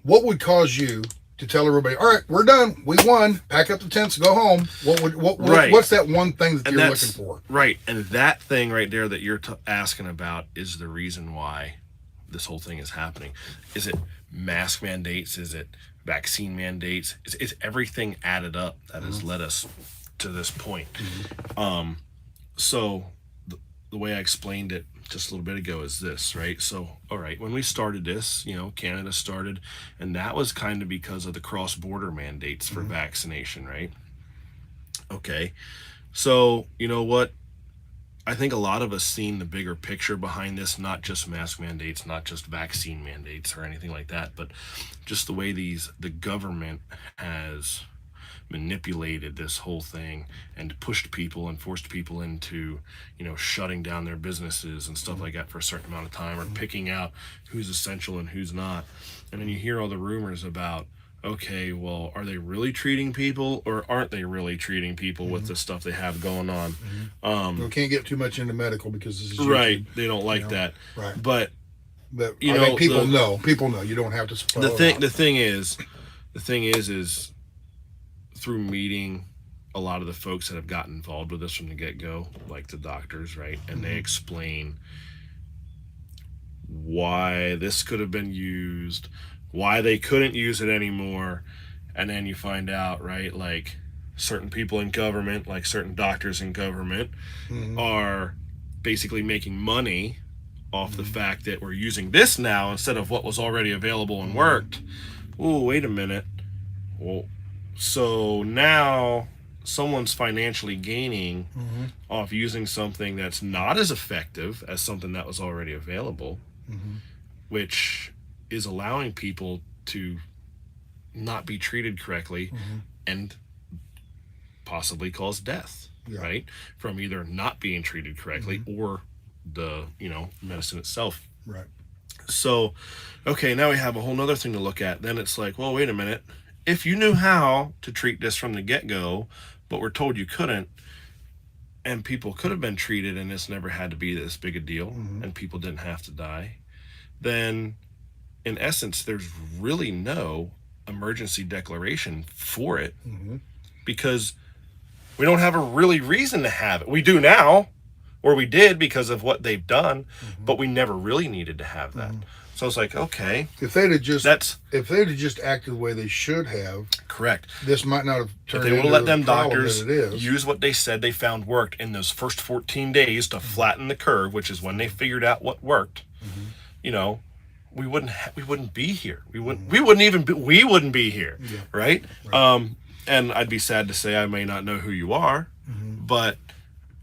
Speaker 17: what would cause you to tell everybody, "All right, we're done, we won, pack up the tents, go home"? What's that one thing that you're looking for?
Speaker 13: Right, and that thing right there that you're asking about is the reason why this whole thing is happening. Is it mask mandates? Is it vaccine mandates? It's everything added up that has led us to this point. So the way I explained it just a little bit ago is this, right? So, all right, when we started this, you know, Canada started, and that was kind of because of the cross-border mandates for vaccination, right? Okay, so you know what? I think a lot of us seen the bigger picture behind this, not just mask mandates, not just vaccine mandates or anything like that, but just the way the government has manipulated this whole thing and pushed people and forced people into, you know, shutting down their businesses and stuff like that for a certain amount of time, or picking out who's essential and who's not. And then you hear all the rumors about, okay, well, are they really treating people or aren't they really treating people with the stuff they have going on?
Speaker 17: We can't get too much into medical because this is YouTube,
Speaker 13: right. They don't like that.
Speaker 17: Right.
Speaker 13: But
Speaker 17: you know, people know. People know. You don't have to spell
Speaker 13: the
Speaker 17: it
Speaker 13: thing.
Speaker 17: out.
Speaker 13: The thing is through meeting a lot of the folks that have gotten involved with this from the get-go, like the doctors, right? And they explain why this could have been used, why they couldn't use it anymore, and then you find out, right, like certain people in government, like certain doctors in government, are basically making money off the fact that we're using this now instead of what was already available and worked. Oh, wait a minute. Well, so now someone's financially gaining off using something that's not as effective as something that was already available, which is allowing people to not be treated correctly and possibly cause death, right? From either not being treated correctly or the, you know, medicine itself.
Speaker 17: Right.
Speaker 13: So, okay, now we have a whole nother thing to look at. Then it's like, well, wait a minute. If you knew how to treat this from the get-go, but were told you couldn't, and people could have been treated and this never had to be this big a deal, and people didn't have to die, then in essence, there's really no emergency declaration for it because we don't have a really reason to have it. We do now, or we did because of what they've done, but we never really needed to have that. So it's like, okay,
Speaker 17: if they'd have just acted the way they should have,
Speaker 13: correct,
Speaker 17: this might not have turned.
Speaker 13: If they would have let them doctors
Speaker 17: that it is.
Speaker 13: use what they said they found worked in those first 14 days to flatten the curve, which is when they figured out what worked, you know, we wouldn't be here. We wouldn't be here, right? And I'd be sad to say I may not know who you are, but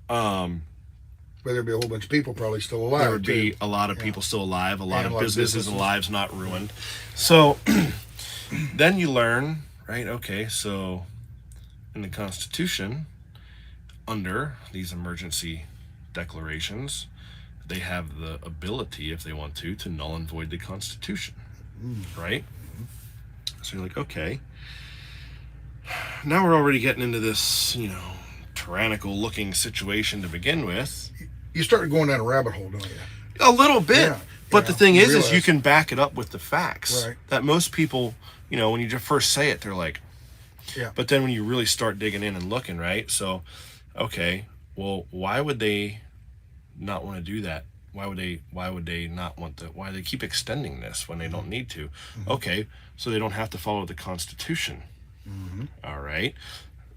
Speaker 17: there'd be a whole bunch of people probably still alive.
Speaker 13: There would be a lot of people still alive, a lot of businesses and lives not ruined. So then you learn, right? Okay, so in the Constitution, under these emergency declarations, they have the ability, if they want to null and void the Constitution, right? So you're like, okay, now we're already getting into this, you know, tyrannical looking situation to begin with.
Speaker 17: You start going down a rabbit hole, don't you?
Speaker 13: A little bit.
Speaker 17: Yeah,
Speaker 13: but the thing is you can back it up with the facts.
Speaker 17: Right.
Speaker 13: That most people, you know, when you just first say it, they're like,
Speaker 17: yeah.
Speaker 13: But then when you really start digging in and looking, right? So, okay, well, why would they not want to do that? Why would they not want to, why do they keep extending this when they don't need to? Okay, so they don't have to follow the Constitution. All right.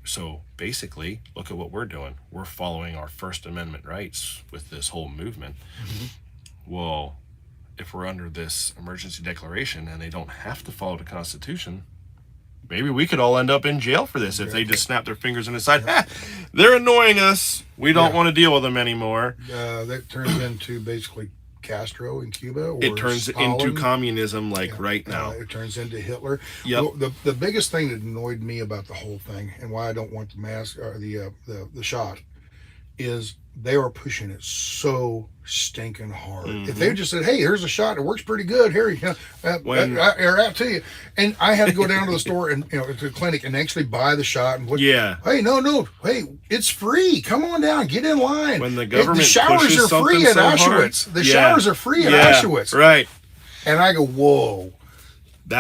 Speaker 13: So basically, look at what we're doing. We're following our First Amendment rights with this whole movement. Well, if we're under this emergency declaration and they don't have to follow the Constitution, maybe we could all end up in jail for this if they just snap their fingers and decide, they're annoying us. We don't want to deal with them anymore.
Speaker 17: That turns into basically Castro in Cuba. Or
Speaker 13: it turns
Speaker 17: Stalin.
Speaker 13: into communism right now.
Speaker 17: It turns into Hitler.
Speaker 13: Yep.
Speaker 17: Well, the biggest thing that annoyed me about the whole thing and why I don't want the mask or the shot is they are pushing it so stinking hard. If they just said, hey, here's a shot, it works pretty good, here you go, air out to you. And I had to go down to the store and, you know, to the clinic and actually buy the shot and hey, no, hey, it's free. Come on down, get in line.
Speaker 13: When the government
Speaker 17: the showers are free at Auschwitz. The showers are free at Auschwitz.
Speaker 13: Right.
Speaker 17: And I go, whoa.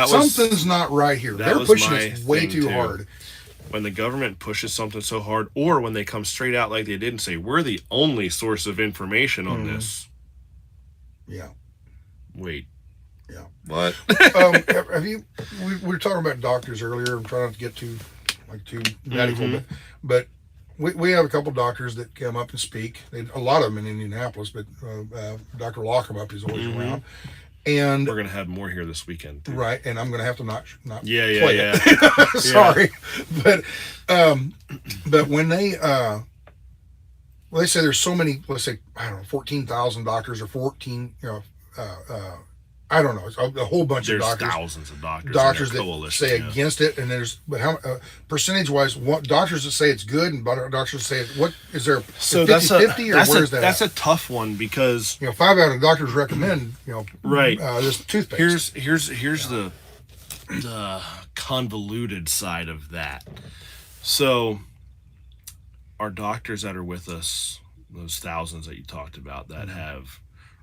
Speaker 17: Something's not right here. They're pushing it way too hard.
Speaker 13: When the government pushes something so hard, or when they come straight out like they did and say, we're the only source of information on this.
Speaker 17: Yeah.
Speaker 13: Wait.
Speaker 17: Yeah.
Speaker 13: What?
Speaker 17: Have you, we were talking about doctors earlier. I'm trying not to get too medical, but we have a couple doctors that come up and speak. A lot of them in Indianapolis, but Dr. Lockham is always around. And
Speaker 13: we're going to have more here this weekend too.
Speaker 17: Right, and I'm going to have to not play
Speaker 13: it.
Speaker 17: Sorry. But when they they say there's so many, let's say, I don't know, 14,000 doctors or 14, I don't know, a whole bunch of doctors.
Speaker 13: There's thousands of doctors
Speaker 17: that say against it, and but how percentage-wise, what doctors that say it's good and doctors that say what is there?
Speaker 13: So
Speaker 17: 50-50 or where is that?
Speaker 13: That's a tough one because
Speaker 17: 5 out of the doctors recommend
Speaker 13: right
Speaker 17: this toothpaste.
Speaker 13: Here's the convoluted side of that. So our doctors that are with us, those thousands that you talked about that have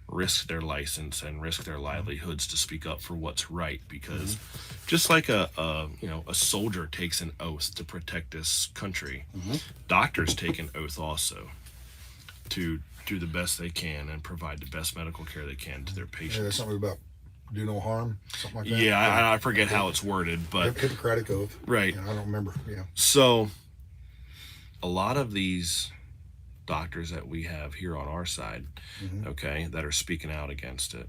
Speaker 13: risked their license and risked their livelihoods to speak up for what's right, because just like a soldier takes an oath to protect this country, doctors take an oath also to do the best they can and provide the best medical care they can to their patients.
Speaker 17: Yeah, there's something about do no harm, something like that.
Speaker 13: Yeah, I forget how it's worded, but
Speaker 17: Hippocratic oath.
Speaker 13: Right.
Speaker 17: Yeah, I don't remember. Yeah.
Speaker 13: So a lot of these doctors that we have here on our side, okay, that are speaking out against it,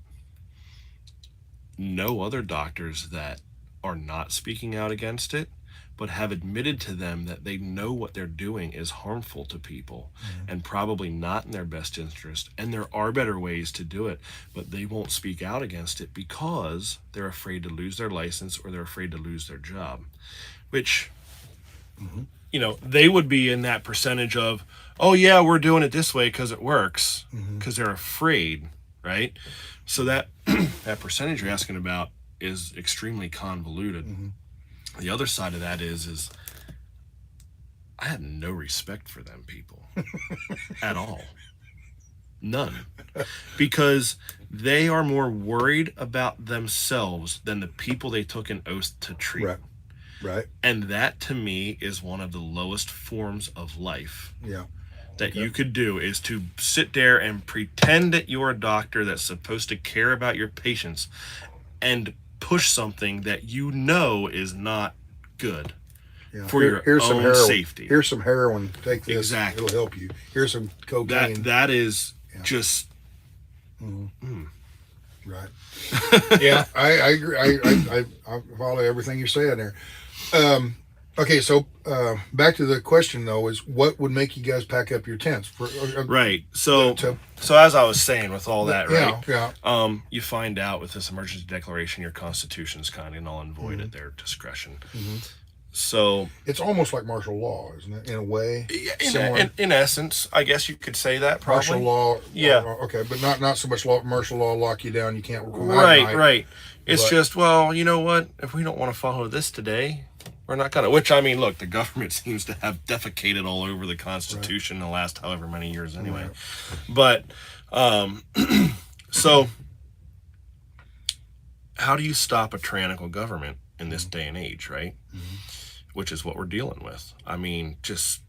Speaker 13: no other doctors that are not speaking out against it, but have admitted to them that they know what they're doing is harmful to people and probably not in their best interest. And there are better ways to do it, but they won't speak out against it because they're afraid to lose their license or they're afraid to lose their job, which, they would be in that percentage of, oh yeah, we're doing it this way because it works, because they're afraid, right? So that that percentage you're asking about is extremely convoluted. The other side of that is I have no respect for them people at all. None. Because they are more worried about themselves than the people they took an oath to treat.
Speaker 17: Right.
Speaker 13: And that to me is one of the lowest forms of life.
Speaker 17: Yeah.
Speaker 13: That you could do is to sit there and pretend that you're a doctor that's supposed to care about your patients and push something that you know is not good for your own safety.
Speaker 17: Here's some heroin. Take this.
Speaker 13: Exactly.
Speaker 17: It'll help you. Here's some cocaine.
Speaker 13: That is just...
Speaker 17: Right. Yeah, I agree. I follow everything you're saying there. Okay, so back to the question though, is what would make you guys pack up your tents?
Speaker 13: Right. So as I was saying with all that, right? You find out with this emergency declaration, your Constitution's kind of null and void at their discretion. So
Speaker 17: it's almost like martial law, isn't it? In a way.
Speaker 13: In essence, I guess you could say that. Probably.
Speaker 17: Martial law.
Speaker 13: Yeah.
Speaker 17: Okay, but not so much martial law lock you down. You can't come out
Speaker 13: Right.
Speaker 17: at night,
Speaker 13: Right. It's just, well, you know what? If we don't want to follow this today, we're not gonna. Which, I mean, look, the government seems to have defecated all over the Constitution the last however many years anyway. But so how do you stop a tyrannical government in this day and age, right? Which is what we're dealing with. I mean, just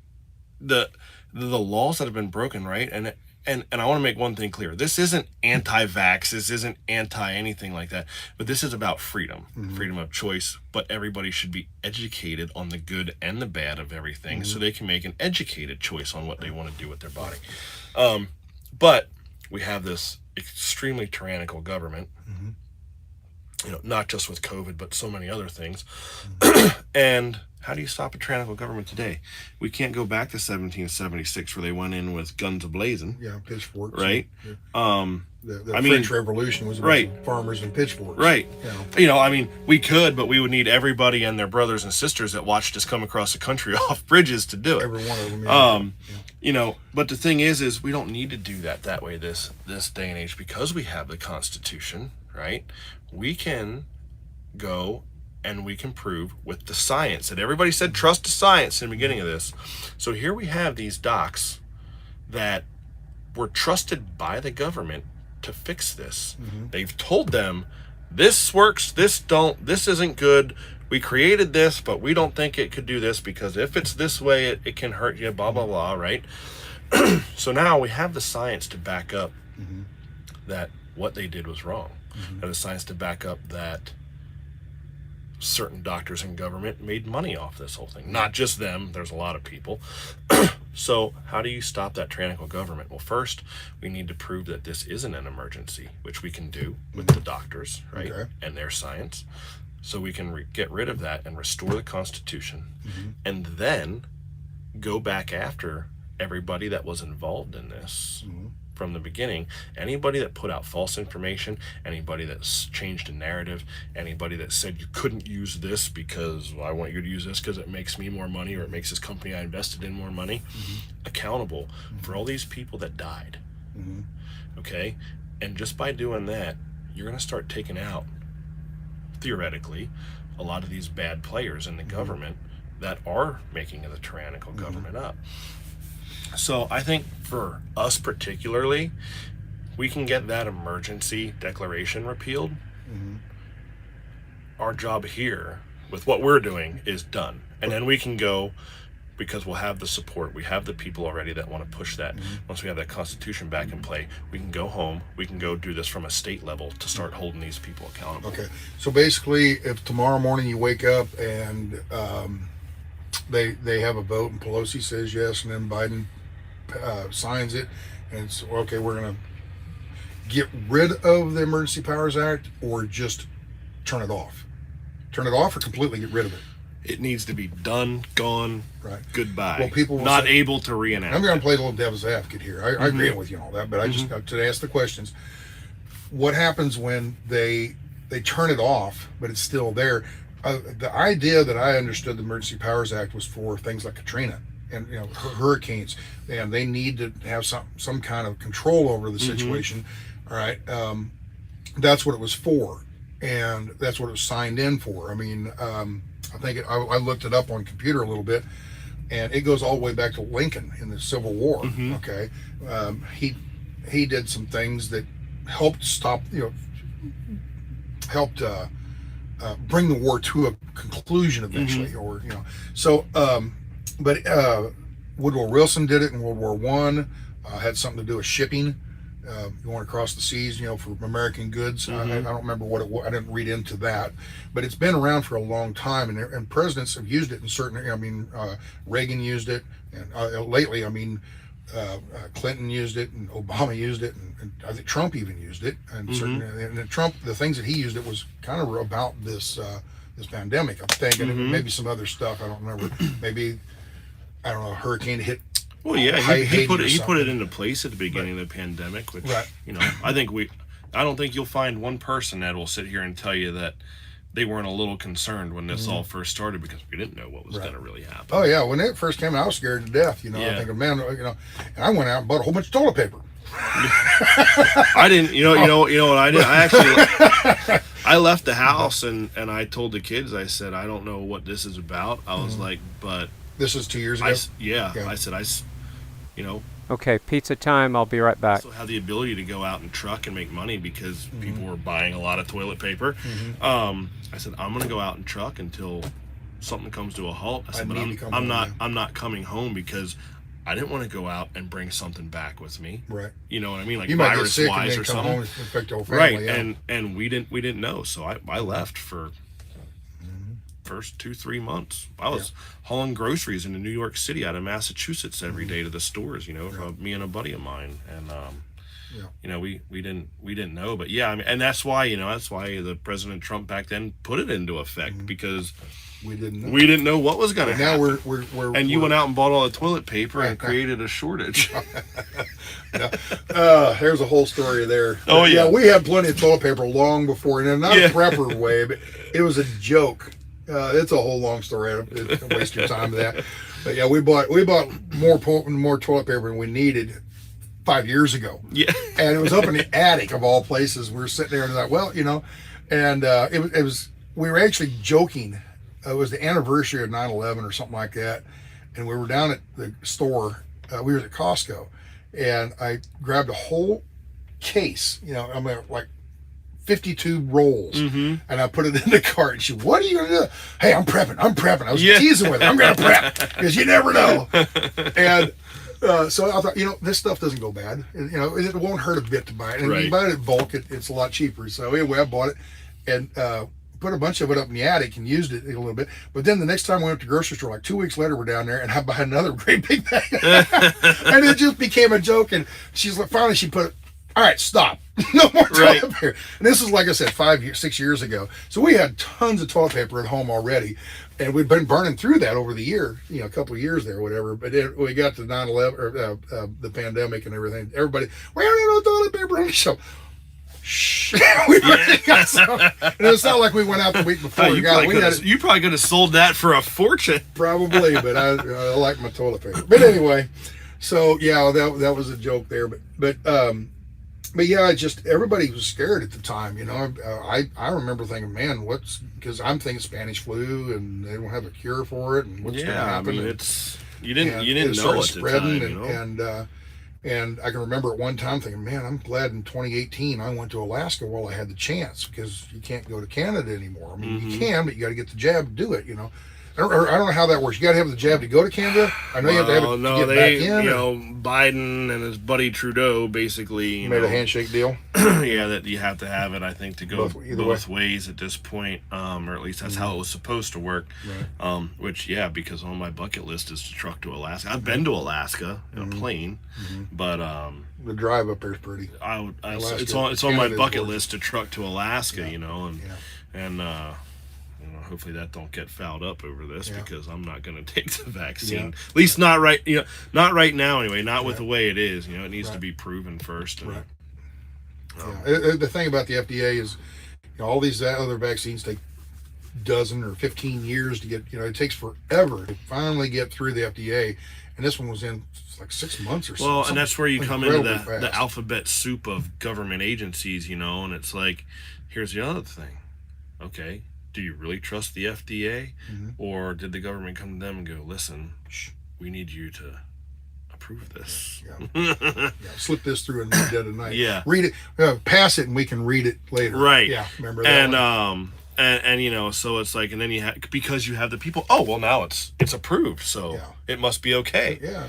Speaker 13: the laws that have been broken, right? And I want to make one thing clear. This isn't anti-vax. This isn't anti-anything like that. But this is about freedom, freedom of choice. But everybody should be educated on the good and the bad of everything so they can make an educated choice on what they want to do with their body. But we have this extremely tyrannical government, not just with COVID, but so many other things. And how do you stop a tyrannical government today? We can't go back to 1776 where they went in with guns a-blazing.
Speaker 17: Yeah, pitchforks.
Speaker 13: Right?
Speaker 17: The French Revolution was about farmers and pitchforks.
Speaker 13: Right. I mean, we could, but we would need everybody and their brothers and sisters that watched us come across the country off bridges to do it.
Speaker 17: Every one of them.
Speaker 13: But the thing is we don't need to do that way this day and age because we have the Constitution, right? We can go and we can prove with the science that everybody said trust the science in the beginning of this. So here we have these docs that were trusted by the government to fix this. They've told them this works, this isn't good. We created this, but we don't think it could do this because if it's this way, it can hurt you, blah, blah, blah, right? So now we have the science to back up that what they did was wrong. And the science to back up that certain doctors in government made money off this whole thing. Not just them, there's a lot of people. So how do you stop that tyrannical government? Well, first, we need to prove that this isn't an emergency, which we can do with the doctors, right? And their science. So we can get rid of that and restore the Constitution. And then go back after everybody that was involved in this from the beginning. Anybody that put out false information, anybody that's changed a narrative, anybody that said you couldn't use this because I want you to use this because it makes me more money or it makes this company I invested in more money, accountable for all these people that died. Okay? And just by doing that, you're going to start taking out, theoretically, a lot of these bad players in the government that are making the tyrannical government up. So I think for us particularly, we can get that emergency declaration repealed. Our job here with what we're doing is done. And then we can go, because we'll have the support, we have the people already that want to push that. Once we have that Constitution back in play, we can go home, we can go do this from a state level to start holding these people accountable.
Speaker 17: Okay, so basically, if tomorrow morning you wake up and they have a vote and Pelosi says yes, and then Biden signs it, and it's okay, we're going to get rid of the Emergency Powers Act, or just turn it off? Turn it off or completely get rid of it?
Speaker 13: It needs to be done, gone,
Speaker 17: right.
Speaker 13: Goodbye.
Speaker 17: Well, people will
Speaker 13: not
Speaker 17: say,
Speaker 13: able to reenact.
Speaker 17: I'm going to play a little devil's advocate here. I agree with you on all that, but I just to ask the questions. What happens when they turn it off, but it's still there? The idea that I understood the Emergency Powers Act was for things like Katrina and hurricanes, and they need to have some kind of control over the situation. All right, that's what it was for, and that's what it was signed in for. I mean, I think I looked it up on computer a little bit, and it goes all the way back to Lincoln in the Civil War. Okay, he did some things that helped stop, helped bring the war to a conclusion eventually, or so. But Woodrow Wilson did it in World War One. Had something to do with shipping. Going across the seas, for American goods. I don't remember what it was. I didn't read into that, but it's been around for a long time, and presidents have used it in certain. Reagan used it, and lately, Clinton used it, and Obama used it, and I think Trump even used it. And certain, and Trump, the things that he used it was kind of about this pandemic. I'm thinking, and maybe some other stuff. I don't remember. Maybe a hurricane hit.
Speaker 13: Well, yeah, he put it into place at the beginning of the pandemic, which I don't think you'll find one person that will sit here and tell you that they weren't a little concerned when this all first started, because we didn't know what was going to really happen.
Speaker 17: Oh yeah, when it first came out, I was scared to death. I think, man, and I went out and bought a whole bunch of toilet paper.
Speaker 13: I didn't, what I did? I actually, I left the house and I told the kids, I said, I don't know what this is about. I was like, but
Speaker 17: this is 2 years ago.
Speaker 13: I said,
Speaker 5: Okay, pizza time. I'll be right back.
Speaker 13: Also have the ability to go out and truck and make money because people were buying a lot of toilet paper. I said, I'm going to go out and truck until something comes to a halt. I said, but I'm not coming home because I didn't want to go out and bring something back with me.
Speaker 17: Right.
Speaker 13: You know what I mean? Like
Speaker 17: you might
Speaker 13: virus
Speaker 17: get sick
Speaker 13: wise
Speaker 17: and
Speaker 13: or
Speaker 17: come
Speaker 13: something.
Speaker 17: Home and infect your whole family.
Speaker 13: Right. And we didn't know. So I left for first 2-3 months. I was hauling groceries into New York City out of Massachusetts every day to the stores, me and a buddy of mine. And we didn't know, but and that's why the President Trump back then put it into effect, because we didn't know what was going to happen.
Speaker 17: Now we're
Speaker 13: you went out and bought all the toilet paper and created a shortage.
Speaker 17: There's a whole story there.
Speaker 13: Oh yeah,
Speaker 17: we had plenty of toilet paper long before, and not a prepper way, but it was a joke. It's a whole long story. I don't waste your time with that. But yeah, we bought more toilet paper than we needed 5 years ago.
Speaker 13: Yeah,
Speaker 17: and it was up in the attic of all places. We were sitting there and like, and it was. We were actually joking. It was the anniversary of 9/11 or something like that, and we were down at the store. We were at Costco, and I grabbed a whole case. Like 52 rolls, and I put it in the cart. And she, what are you gonna do? Hey, I'm prepping. I was teasing with her. I'm gonna prep because you never know. And so I thought, this stuff doesn't go bad. It won't hurt a bit to buy it. And if you buy it in bulk, it's a lot cheaper. So anyway, I bought it and put a bunch of it up in the attic and used it a little bit. But then the next time we went to the grocery store, like 2 weeks later, we're down there and I buy another great big bag. And it just became a joke. And she's like, finally she put it, all right, stop. No more toilet paper. And this is, like I said, 6 years ago. So we had tons of toilet paper at home already. And we've been burning through that over the year, a couple of years there or whatever. But we got to 9/11, or the pandemic and everything. Everybody, we don't need no toilet paper on the show. Shh. We really got some. And it's not like we went out the week before.
Speaker 13: You probably could have sold that for a fortune.
Speaker 17: Probably, but I like my toilet paper. But anyway, so yeah, that was a joke there. But But yeah, everybody was scared at the time. I remember thinking, man, because I'm thinking Spanish flu and they don't have a cure for it, and what's going to happen?
Speaker 13: I mean, you didn't know at the time,
Speaker 17: and I can remember at one time thinking, man, I'm glad in 2018 I went to Alaska while I had the chance, because you can't go to Canada anymore. I mean, you can, but you got to get the jab to do it. I don't know how that works. You got to have the jab to go to Canada. I know you have to have it to get back in.
Speaker 13: Biden and his buddy Trudeau basically
Speaker 17: made a handshake deal.
Speaker 13: Yeah, that you have to have it. I think to go both ways at this point, or at least that's how it was supposed to work.
Speaker 17: Right.
Speaker 13: Which because on my bucket list is to truck to Alaska. I've been to Alaska in a plane, but
Speaker 17: the drive up there is pretty.
Speaker 13: It's on my bucket list to truck to Alaska. And hopefully that don't get fouled up over this, because I'm not going to take the vaccine. At least not right. Not right now anyway. Not with the way it is. It needs to be proven first. And,
Speaker 17: the thing about the FDA is, all these other vaccines take dozen or 15 years to get. It takes forever to finally get through the FDA, and this one was in like 6 months or so.
Speaker 13: Well, and that's where you come into the alphabet soup of government agencies. And it's like, here's the other thing. Okay. Do you really trust the FDA, or did the government come to them and go, listen, we need you to approve this?
Speaker 17: Slip this through in the dead of night.
Speaker 13: Read
Speaker 17: it, pass it, and we can read it later.
Speaker 13: Right.
Speaker 17: Yeah, remember that
Speaker 13: one? And so it's like, and then because you have the people, oh, well, now it's approved, so it must be okay.
Speaker 17: Yeah.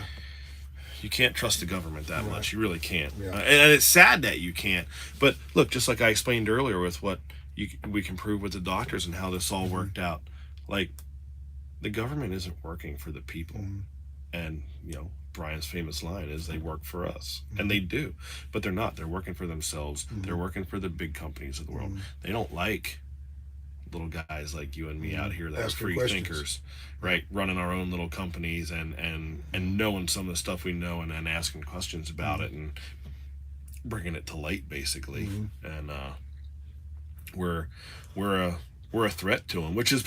Speaker 13: You can't trust the government that much. You really can't. And it's sad that you can't. But look, just like I explained earlier with what we can prove with the doctors and how this all worked out. Like, the government isn't working for the people. And, Brian's famous line is, they work for us. And they do. But they're not. They're working for themselves. They're working for the big companies of the world. They don't like little guys like you and me out here that are free thinkers, right? Running our own little companies and knowing some of the stuff we know, and then asking questions about it and bringing it to light, basically. And, we're a threat to them, which is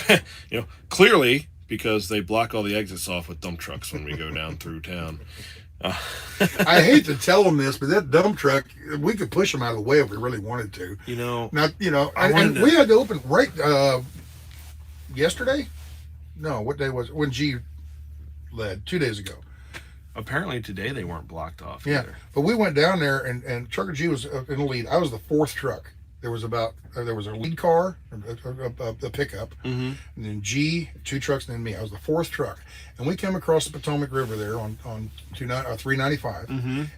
Speaker 13: clearly because they block all the exits off with dump trucks when we go down through town.
Speaker 17: I hate to tell them this, but that dump truck, we could push them out of the way if we really wanted to. We had to open yesterday. No, what day was it? When G led 2 days ago.
Speaker 13: Apparently today they weren't blocked off.
Speaker 17: Either. But we went down there, and Trucker G was in the lead. I was the fourth truck. There was a lead car, a pickup, and then G, 2 trucks, and then me. I was the fourth truck, and we came across the Potomac River there on 395,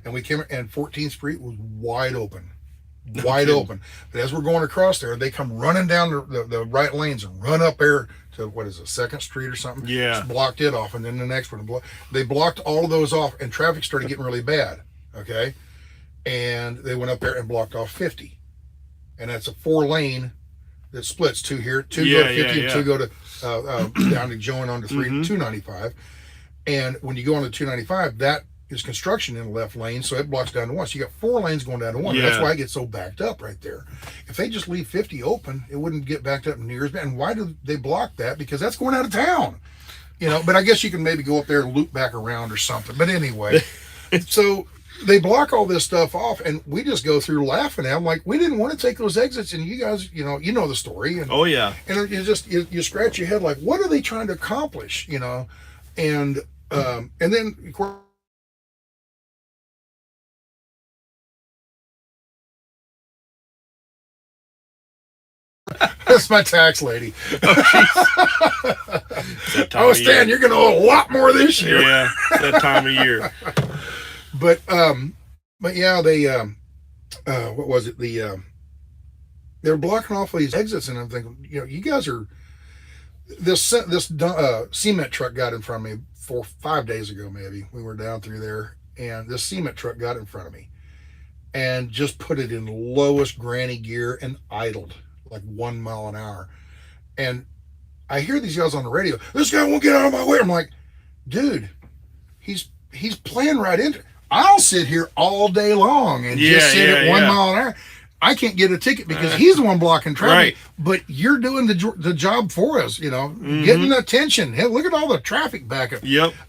Speaker 17: and we came, and 14th Street was wide open, open. But as we're going across there, they come running down the right lanes and run up there to 2nd Street or something. Just blocked it off, and then the next one they blocked all of those off, and traffic started getting really bad. Okay, and they went up there and blocked off 50. And that's a 4-lane that splits, 2 here, 2 go to 50, and 2 go to down to join onto 295. And when you go on to 295, that is construction in the left lane, so it blocks down to 1. So you got 4 lanes going down to 1. That's why it gets so backed up right there. If they just leave 50 open, it wouldn't get backed up near as bad. And why do they block that? Because that's going out of town. But I guess you can maybe go up there and loop back around or something. But anyway, so they block all this stuff off, and we just go through laughing at them like we didn't want to take those exits. And you guys, you know the story. And, and you scratch your head like, what are they trying to accomplish? And then of course. That's my tax lady. Stan, you're going to owe a lot more this year.
Speaker 13: Yeah, that time of year.
Speaker 17: But yeah, they what was it? They're blocking off these exits, and I'm thinking, you guys are this cement truck got in front of me 5 days ago, maybe. We were down through there, and this cement truck got in front of me and just put it in lowest granny gear and idled like 1 mile an hour. And I hear these guys on the radio, this guy won't get out of my way. I'm like, dude, he's playing right into it. I'll sit here all day long and just sit at 1 mile an hour. I can't get a ticket because he's the one blocking traffic. But you're doing the job for us, getting the attention. Hey, look at all the traffic backup.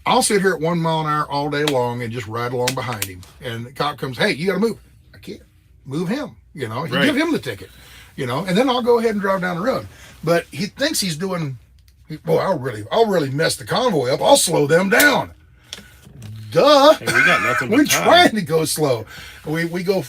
Speaker 17: I'll sit here at 1 mile an hour all day long and just ride along behind him. And the cop comes, hey, you got to move. I can't. move him. You know,
Speaker 13: Right.
Speaker 17: give him the ticket. You know, and then I'll go ahead and drive down the road. But he thinks he's doing. Boy, I'll really mess the convoy up. I'll slow them down. Duh.
Speaker 13: Hey, we got nothing but
Speaker 17: We're
Speaker 13: time.
Speaker 17: trying to go slow. We go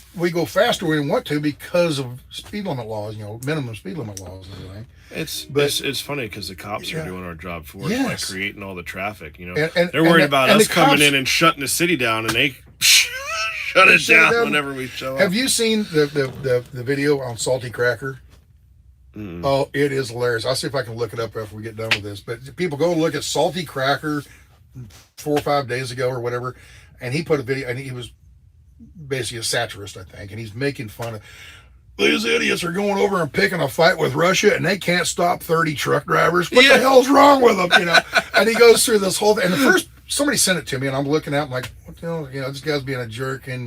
Speaker 17: faster when we want to because of speed limit laws. You know, minimum speed limit laws and everything.
Speaker 13: It's funny because the cops are doing our job for us by creating all the traffic. You know,
Speaker 17: And
Speaker 13: they're worried about
Speaker 17: and
Speaker 13: us
Speaker 17: the
Speaker 13: coming
Speaker 17: cops-
Speaker 13: in and shutting the city down, and they shut it down whenever we show up.
Speaker 17: Have you seen the video on Salty Cracker? Oh, it is hilarious. I'll see if I can look it up after we get done with this. But people go look at Salty Cracker 4 or 5 days ago or whatever, and he put a video, and he was basically a satirist, I think, and he's making fun of these idiots are going over and picking a fight with Russia, and they can't stop 30 truck drivers. What the hell's wrong with them? You know, and he goes through this whole thing. And the first somebody sent it to me, and I'm looking at him like, what the hell? You know, this guy's being a jerk, and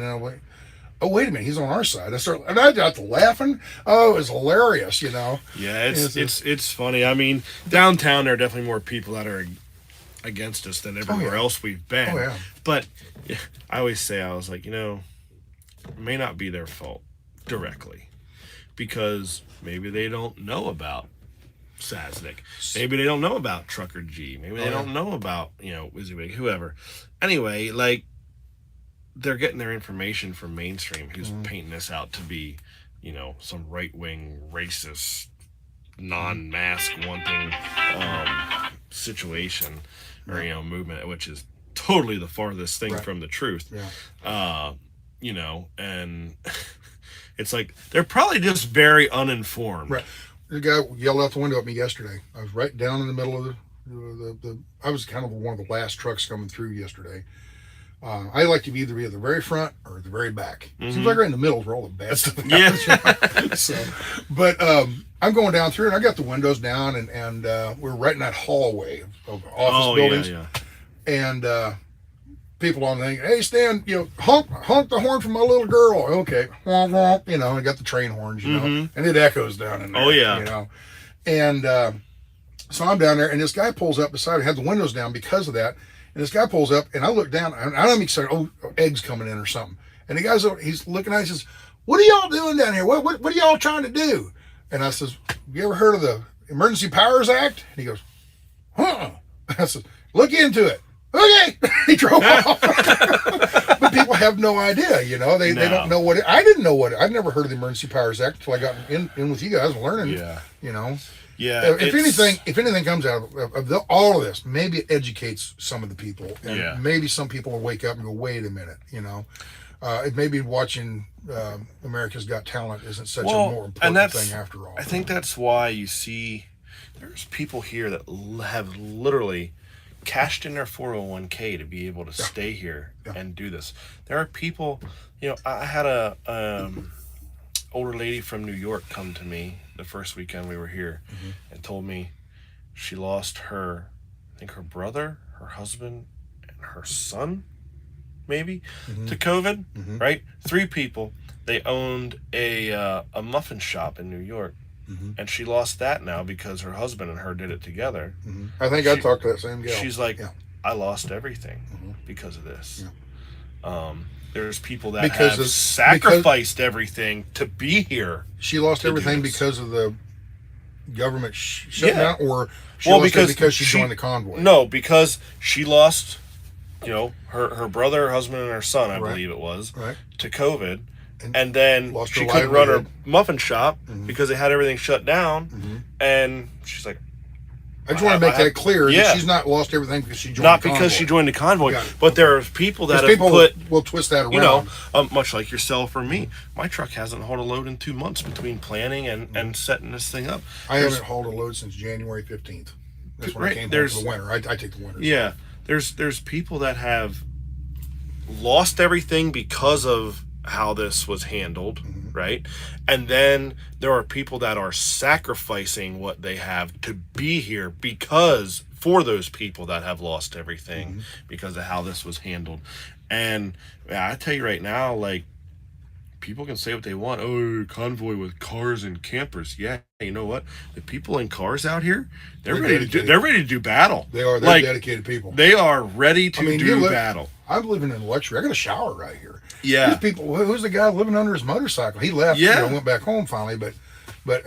Speaker 17: oh, wait a minute, he's on our side. And I got to laughing. Oh, it was hilarious, you know.
Speaker 13: Yeah, it's funny. I mean, downtown there are definitely more people that are against us than everywhere else we've been.
Speaker 17: Oh, yeah.
Speaker 13: But I always say, I was like, you know, it may not be their fault directly because maybe they don't know about Sasnak. Maybe they don't know about Trucker G. Maybe they don't know about, you know, WYSIWYG, whoever. Anyway, like, they're getting their information from mainstream who's painting this out to be, you know, some right-wing racist non-mask wanting situation or, you know, movement, which is totally the farthest thing from the truth. You know, and it's like they're probably just very uninformed.
Speaker 17: Right. The guy yelled out the window at me yesterday. I was right down in the middle of the I was kind of one of the last trucks coming through yesterday. I like to either be at the very front or at the very back. Seems like right in the middle is where all the bad stuff happens. Yeah. So, but I'm going down through and I got the windows down and we're right in that hallway of office buildings. And people on the thing, hey Stan, you know, honk the horn for my little girl. Okay, honk, honk, you know, I got the train horns, you know, and it echoes down in there.
Speaker 13: Oh yeah,
Speaker 17: you know, and so I'm down there, and this guy pulls up beside me. I had the windows down because of that. And this guy pulls up, and I look down, and I'm excited. Oh, eggs coming in or something. And the guy's he's looking at me, he says, "What are y'all doing down here? What are y'all trying to do?" And I says, "You ever heard of the Emergency Powers Act?" And he goes, "Huh." I said, "Look into it." Okay. He drove off. But people have no idea, you know. They don't know what it, I didn't know what it, I'd never heard of the Emergency Powers Act until I got in with you guys learning. Yeah. You know.
Speaker 13: Yeah.
Speaker 17: If anything comes out of all of this, maybe it educates some of the people, and maybe some people will wake up and go, "Wait a minute," you know. Maybe watching America's Got Talent isn't such a more important thing after all.
Speaker 13: I think that's why you see there's people here that have literally cashed in their 401k to be able to stay here and do this. There are people, you know, I had a older lady from New York come to me the first weekend we were here and told me she lost her, I think her brother, her husband, and her son, maybe, to COVID, right? 3 people. They owned a muffin shop in New York. And she lost that now because her husband and her did it together.
Speaker 17: I think I talked to that same gal.
Speaker 13: She's like, I lost everything because of this. There's people that have sacrificed everything to be here.
Speaker 17: She lost everything because of the government shutdown, or she lost it because she joined the convoy?
Speaker 13: No, because she lost, you know, her brother, her husband, and her son, I believe it was, to COVID. And then she couldn't run her muffin shop because they had everything shut down. And she's like,
Speaker 17: I just want to make that clear. That she's not lost everything because she joined the convoy.
Speaker 13: Not because she joined the convoy, but there are people that have
Speaker 17: will twist that around.
Speaker 13: You know, much like yourself or me. My truck hasn't hauled a load in 2 months between planning and setting this thing up.
Speaker 17: I haven't hauled a load since January 15th. That's when I came home for the winter. I take the winter.
Speaker 13: Yeah. There's people that have lost everything because of how this was handled, right? And then there are people that are sacrificing what they have to be here because for those people that have lost everything because of how this was handled. And I tell you right now, like, people can say what they want. Oh, convoy with cars and campers. Yeah, you know what? The people in cars out here, they're ready to do battle.
Speaker 17: They're
Speaker 13: like,
Speaker 17: dedicated people.
Speaker 13: They are ready to do battle.
Speaker 17: I'm living in luxury. I got a shower right here.
Speaker 13: Yeah.
Speaker 17: These people, who's the guy living under his motorcycle? He left, went back home finally, but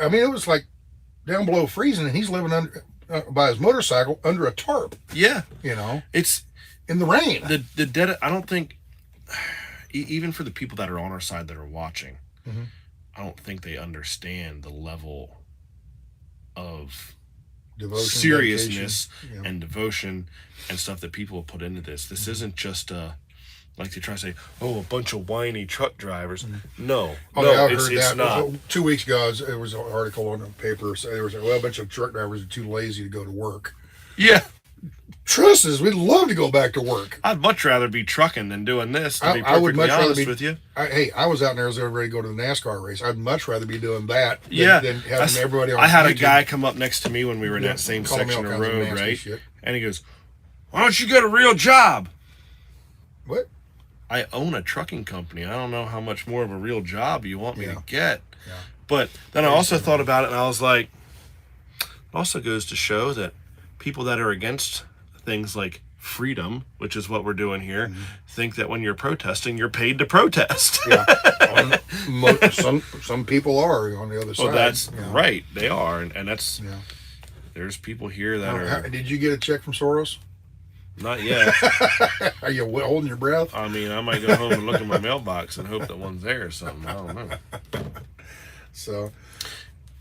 Speaker 17: I mean, it was like down below freezing, and he's living under by his motorcycle under a tarp.
Speaker 13: Yeah.
Speaker 17: It's in the rain.
Speaker 13: The dead, I don't think, even for the people that are on our side that are watching, I don't think they understand the level of
Speaker 17: devotion,
Speaker 13: seriousness and devotion and stuff that people have put into this. This isn't just like they try to say, a bunch of whiny truck drivers. No, it's not.
Speaker 17: 2 weeks ago, there was an article on the paper. So there was a bunch of truck drivers are too lazy to go to work.
Speaker 13: Yeah.
Speaker 17: Trust us, we'd love to go back to work.
Speaker 13: I'd much rather be trucking than doing this, to be perfectly honest with you.
Speaker 17: I was out in Arizona ready to go to the NASCAR race. I'd much rather be doing that than having everybody on
Speaker 13: I had
Speaker 17: YouTube.
Speaker 13: A guy come up next to me when we were in that same section of road, right? And he goes, "Why don't you get a real job?"
Speaker 17: What?
Speaker 13: I own a trucking company. I don't know how much more of a real job you want me to get. Yeah. But then I also thought about it, and I was like, it also goes to show that people that are against things like freedom, which is what we're doing here, think that when you're protesting, you're paid to protest.
Speaker 17: Yeah. Some people are on the other side.
Speaker 13: Well, that's right. They are. And that's, there's people here that are.
Speaker 17: Did you get a check from Soros?
Speaker 13: Not yet.
Speaker 17: Are you holding your breath?
Speaker 13: I mean, I might go home and look in my mailbox and hope that one's there or something. I don't know.
Speaker 17: So,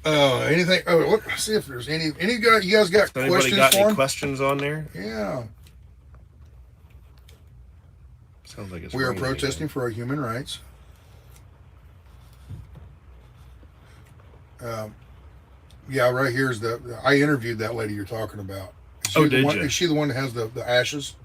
Speaker 17: anything? Let's see if there's any guy. You guys got questions?
Speaker 13: Anybody got any questions on there?
Speaker 17: Yeah.
Speaker 13: Sounds like it's.
Speaker 17: We are protesting for our human rights. Yeah, right here is I interviewed that lady you're talking about. Is she the one that has the ashes?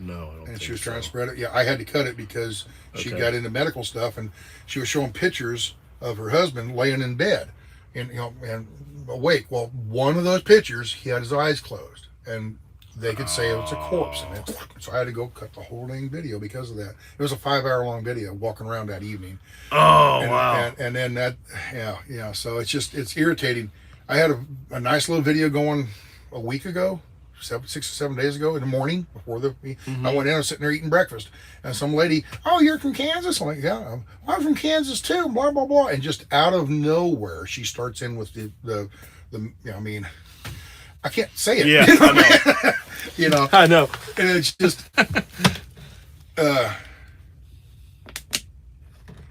Speaker 13: No, I don't.
Speaker 17: And she was trying to spread it. Yeah, I had to cut it because she got into medical stuff, and she was showing pictures of her husband laying in bed, and and awake. Well, one of those pictures, he had his eyes closed, and they could say it was a corpse. And so I had to go cut the whole dang video because of that. It was a 5-hour-long video walking around that evening.
Speaker 13: Wow!
Speaker 17: And then that, yeah. So it's irritating. I had a nice little video going a week ago, 6 or 7 days ago in the morning before I went in. I was sitting there eating breakfast, and some lady, "Oh, you're from Kansas?" I'm like, "Yeah, I'm from Kansas too." Blah blah blah, and just out of nowhere, she starts in with the I mean, I can't say it.
Speaker 13: Yeah,
Speaker 17: I know.
Speaker 13: I know,
Speaker 17: and it's just.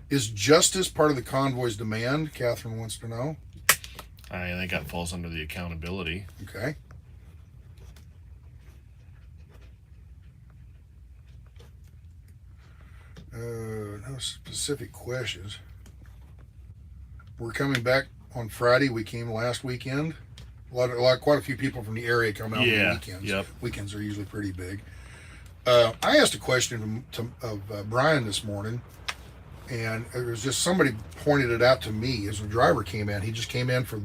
Speaker 17: Is justice part of the convoy's demand? Catherine wants to know.
Speaker 13: I think that falls under the accountability.
Speaker 17: Okay. No specific questions. We're coming back on Friday. We came last weekend. Quite a few people from the area come out on the weekends.
Speaker 13: Yep.
Speaker 17: Weekends are usually pretty big. I asked a question of Brian this morning, and it was just somebody pointed it out to me as a driver came in. He just came in for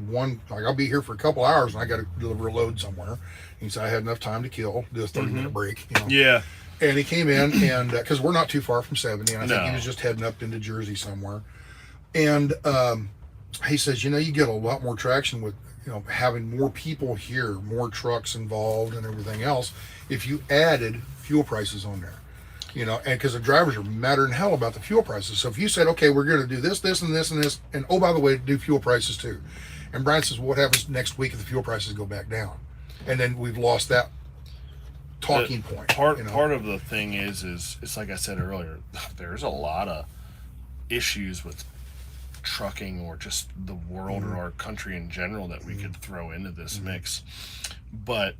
Speaker 17: I'll be here for a couple hours, and I got to deliver a load somewhere. He said I had enough time to kill, do a 30-minute break.
Speaker 13: Yeah.
Speaker 17: And he came in, and because we're not too far from 70, and I think he was just heading up into Jersey somewhere. And he says, you get a lot more traction with having more people here, more trucks involved, and everything else if you added fuel prices on there. And because the drivers are madder than hell about the fuel prices. So if you said, okay, we're going to do this, this, and this, and this, and oh, by the way, do fuel prices too. And Brian says, well, what happens next week if the fuel prices go back down? And then we've lost that talking point.
Speaker 13: Part of the thing is it's like I said earlier, there's a lot of issues with trucking or just the world or our country in general that we could throw into this mix. But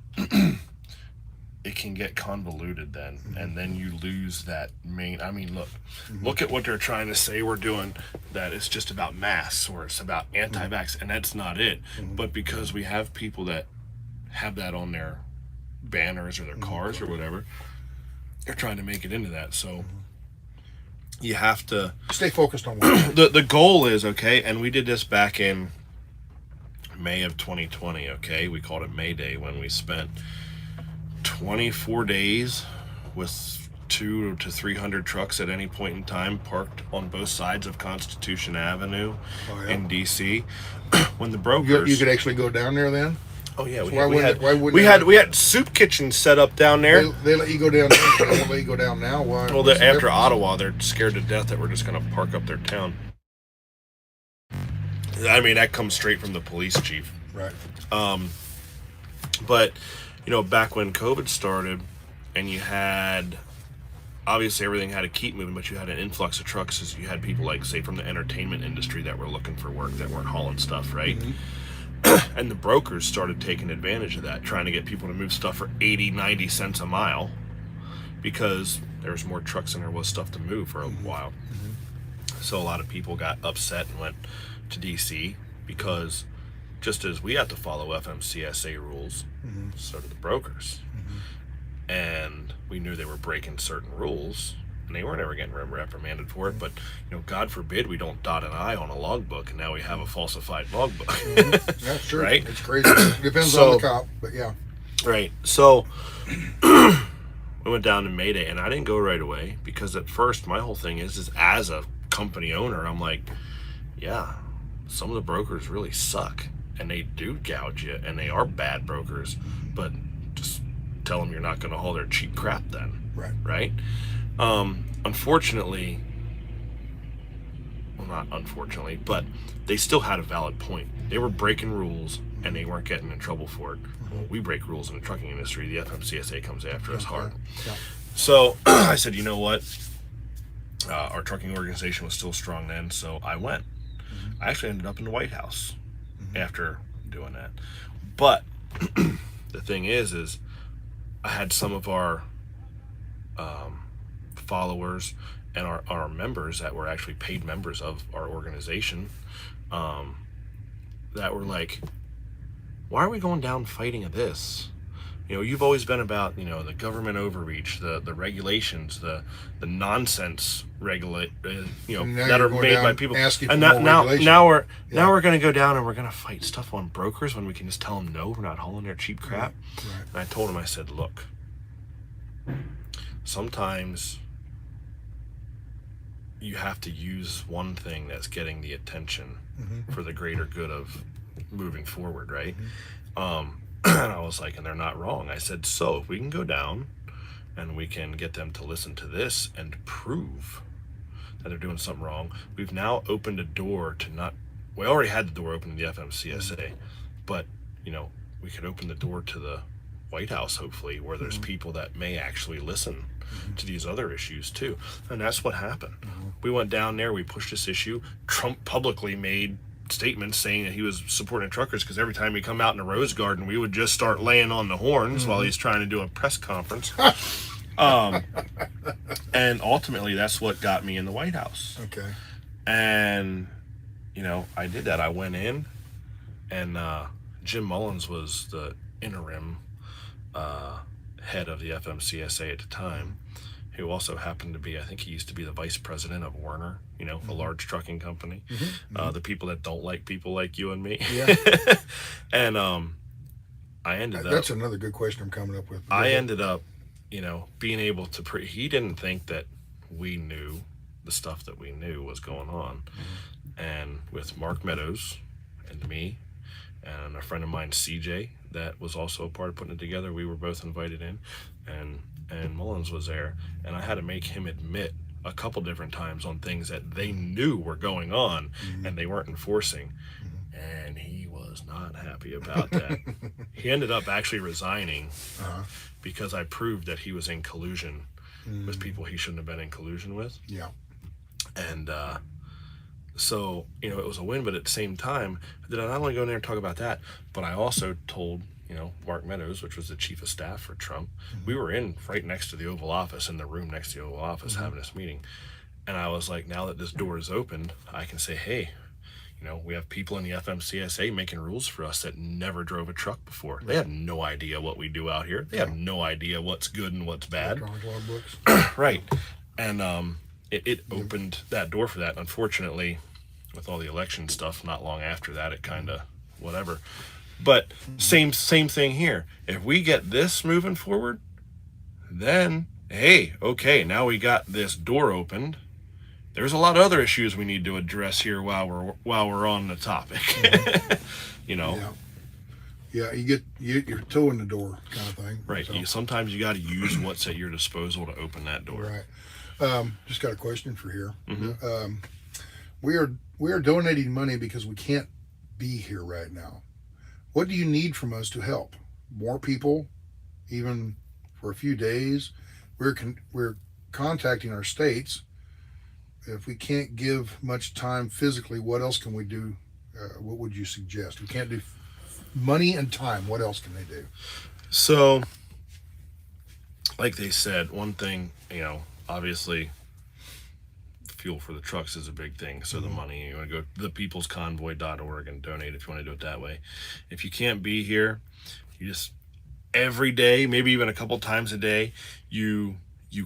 Speaker 13: it can get convoluted then, and then you lose that main. I mean, look at what they're trying to say we're doing, that it's just about masks or it's about anti-vax, and that's not it. But because we have people that have that on their banners or their cars or whatever, they're trying to make it into that. So you have to
Speaker 17: stay focused on what
Speaker 13: the goal is. Okay, and we did this back in May of 2020. Okay, we called it May Day when we spent 24 days with 200 to 300 trucks at any point in time parked on both sides of Constitution Avenue in DC. When the brokers,
Speaker 17: you could actually go down there then.
Speaker 13: Oh yeah,
Speaker 17: we
Speaker 13: had soup kitchens set up down there.
Speaker 17: They let you go down there. They won't let you go down now. Why?
Speaker 13: Well, after Ottawa, they're scared to death that we're just going to park up their town. I mean, that comes straight from the police chief.
Speaker 17: Right.
Speaker 13: But, you know, back when COVID started and you had, obviously everything had to keep moving, but you had an influx of trucks as you had people like, say, from the entertainment industry that were looking for work that weren't hauling stuff, right? Mm-hmm. And the brokers started taking advantage of that, trying to get people to move stuff for 80, 90 cents a mile because there was more trucks than there was stuff to move for a while. Mm-hmm. So a lot of people got upset and went to DC because just as we had to follow FMCSA rules, so did the brokers. And we knew they were breaking certain rules, and they weren't ever getting reprimanded for it. But, you know, God forbid we don't dot an I on a logbook, and now we have a falsified logbook.
Speaker 17: That's true.
Speaker 13: Right?
Speaker 17: It's crazy. It depends on the cop, but yeah.
Speaker 13: Right. So we went down to Mayday, and I didn't go right away because at first my whole thing is as a company owner, I'm like, yeah, some of the brokers really suck, and they do gouge you, and they are bad brokers, but just tell them you're not going to haul their cheap crap then. Right? Unfortunately, well, not unfortunately, but they still had a valid point. They were breaking rules, and they weren't getting in trouble for it. Well, we break rules in the trucking industry. The FMCSA comes after us hard. Yeah. So I said, you know what? Our trucking organization was still strong then, so I went. I actually ended up in the White House after doing that. But the thing is I had some of our followers and our members that were actually paid members of our organization that were like, why are we going down fighting of this? You know, you've always been about, you know, the government overreach, the regulations, the nonsense you know, that are made by people. And now we're going to go down and we're going to fight stuff on brokers when we can just tell them no, we're not hauling their cheap crap. Right. And I told him, I said, look, sometimes you have to use one thing that's getting the attention for the greater good of moving forward, right? And I was like, and they're not wrong. I said, so if we can go down and we can get them to listen to this and prove that they're doing something wrong, we've now opened a door to not, we already had the door open to the FMCSA, but, you know, we could open the door to the White House, hopefully, where there's people that may actually listen to these other issues too. And that's what happened. We went down there, we pushed this issue. Trump publicly made statements saying that he was supporting truckers because every time he come out in the Rose Garden, we would just start laying on the horns while he's trying to do a press conference. And ultimately, that's what got me in the White House. Okay. And, you know, I did that. I went in, and Jim Mullins was the interim head of the FMCSA at the time, who also happened to be, I think he used to be the vice president of Werner, you know, a large trucking company. The people that don't like people like you and me. Yeah. And I ended up...
Speaker 17: That's another good question I'm coming up with.
Speaker 13: I ended up, you know, being able to... He didn't think that we knew the stuff that we knew was going on. And with Mark Meadows and me and a friend of mine, CJ, that was also a part of putting it together, we were both invited in, and Mullins was there, and I had to make him admit a couple different times on things that they knew were going on and they weren't enforcing, and he was not happy about that. He ended up actually resigning because I proved that he was in collusion with people he shouldn't have been in collusion with. Yeah. And so, you know, it was a win, but at the same time, did I not only go in there and talk about that, but I also told, you know, Mark Meadows, which was the chief of staff for Trump, we were in right next to the Oval Office, in the room next to the Oval Office, having this meeting. And I was like, now that this door is opened, I can say, hey, you know, we have people in the FMCSA making rules for us that never drove a truck before. They have no idea what we do out here. They have no idea what's good and what's bad. Right. And it opened that door for that. Unfortunately, with all the election stuff, not long after that, it kind of whatever. But same thing here. If we get this moving forward, then, hey, okay, now we got this door opened. There's a lot of other issues we need to address here while we're on the topic. You know.
Speaker 17: Yeah, you're toe in the door kind of thing.
Speaker 13: Right.
Speaker 17: So.
Speaker 13: Sometimes you got to use what's at your disposal to open that door.
Speaker 17: Right. Just got a question for here.
Speaker 13: Mm-hmm.
Speaker 17: We are donating money because we can't be here right now. What do you need from us to help? More people, even for a few days. We're contacting our states. If we can't give much time physically, what else can we do? What would you suggest? We can't do money and time. What else can they do?
Speaker 13: So, like they said, one thing, obviously fuel for the trucks is a big thing. So the money, you want to go to thepeoplesconvoy.org and donate if you want to do it that way. If you can't be here, you just every day, maybe even a couple times a day, you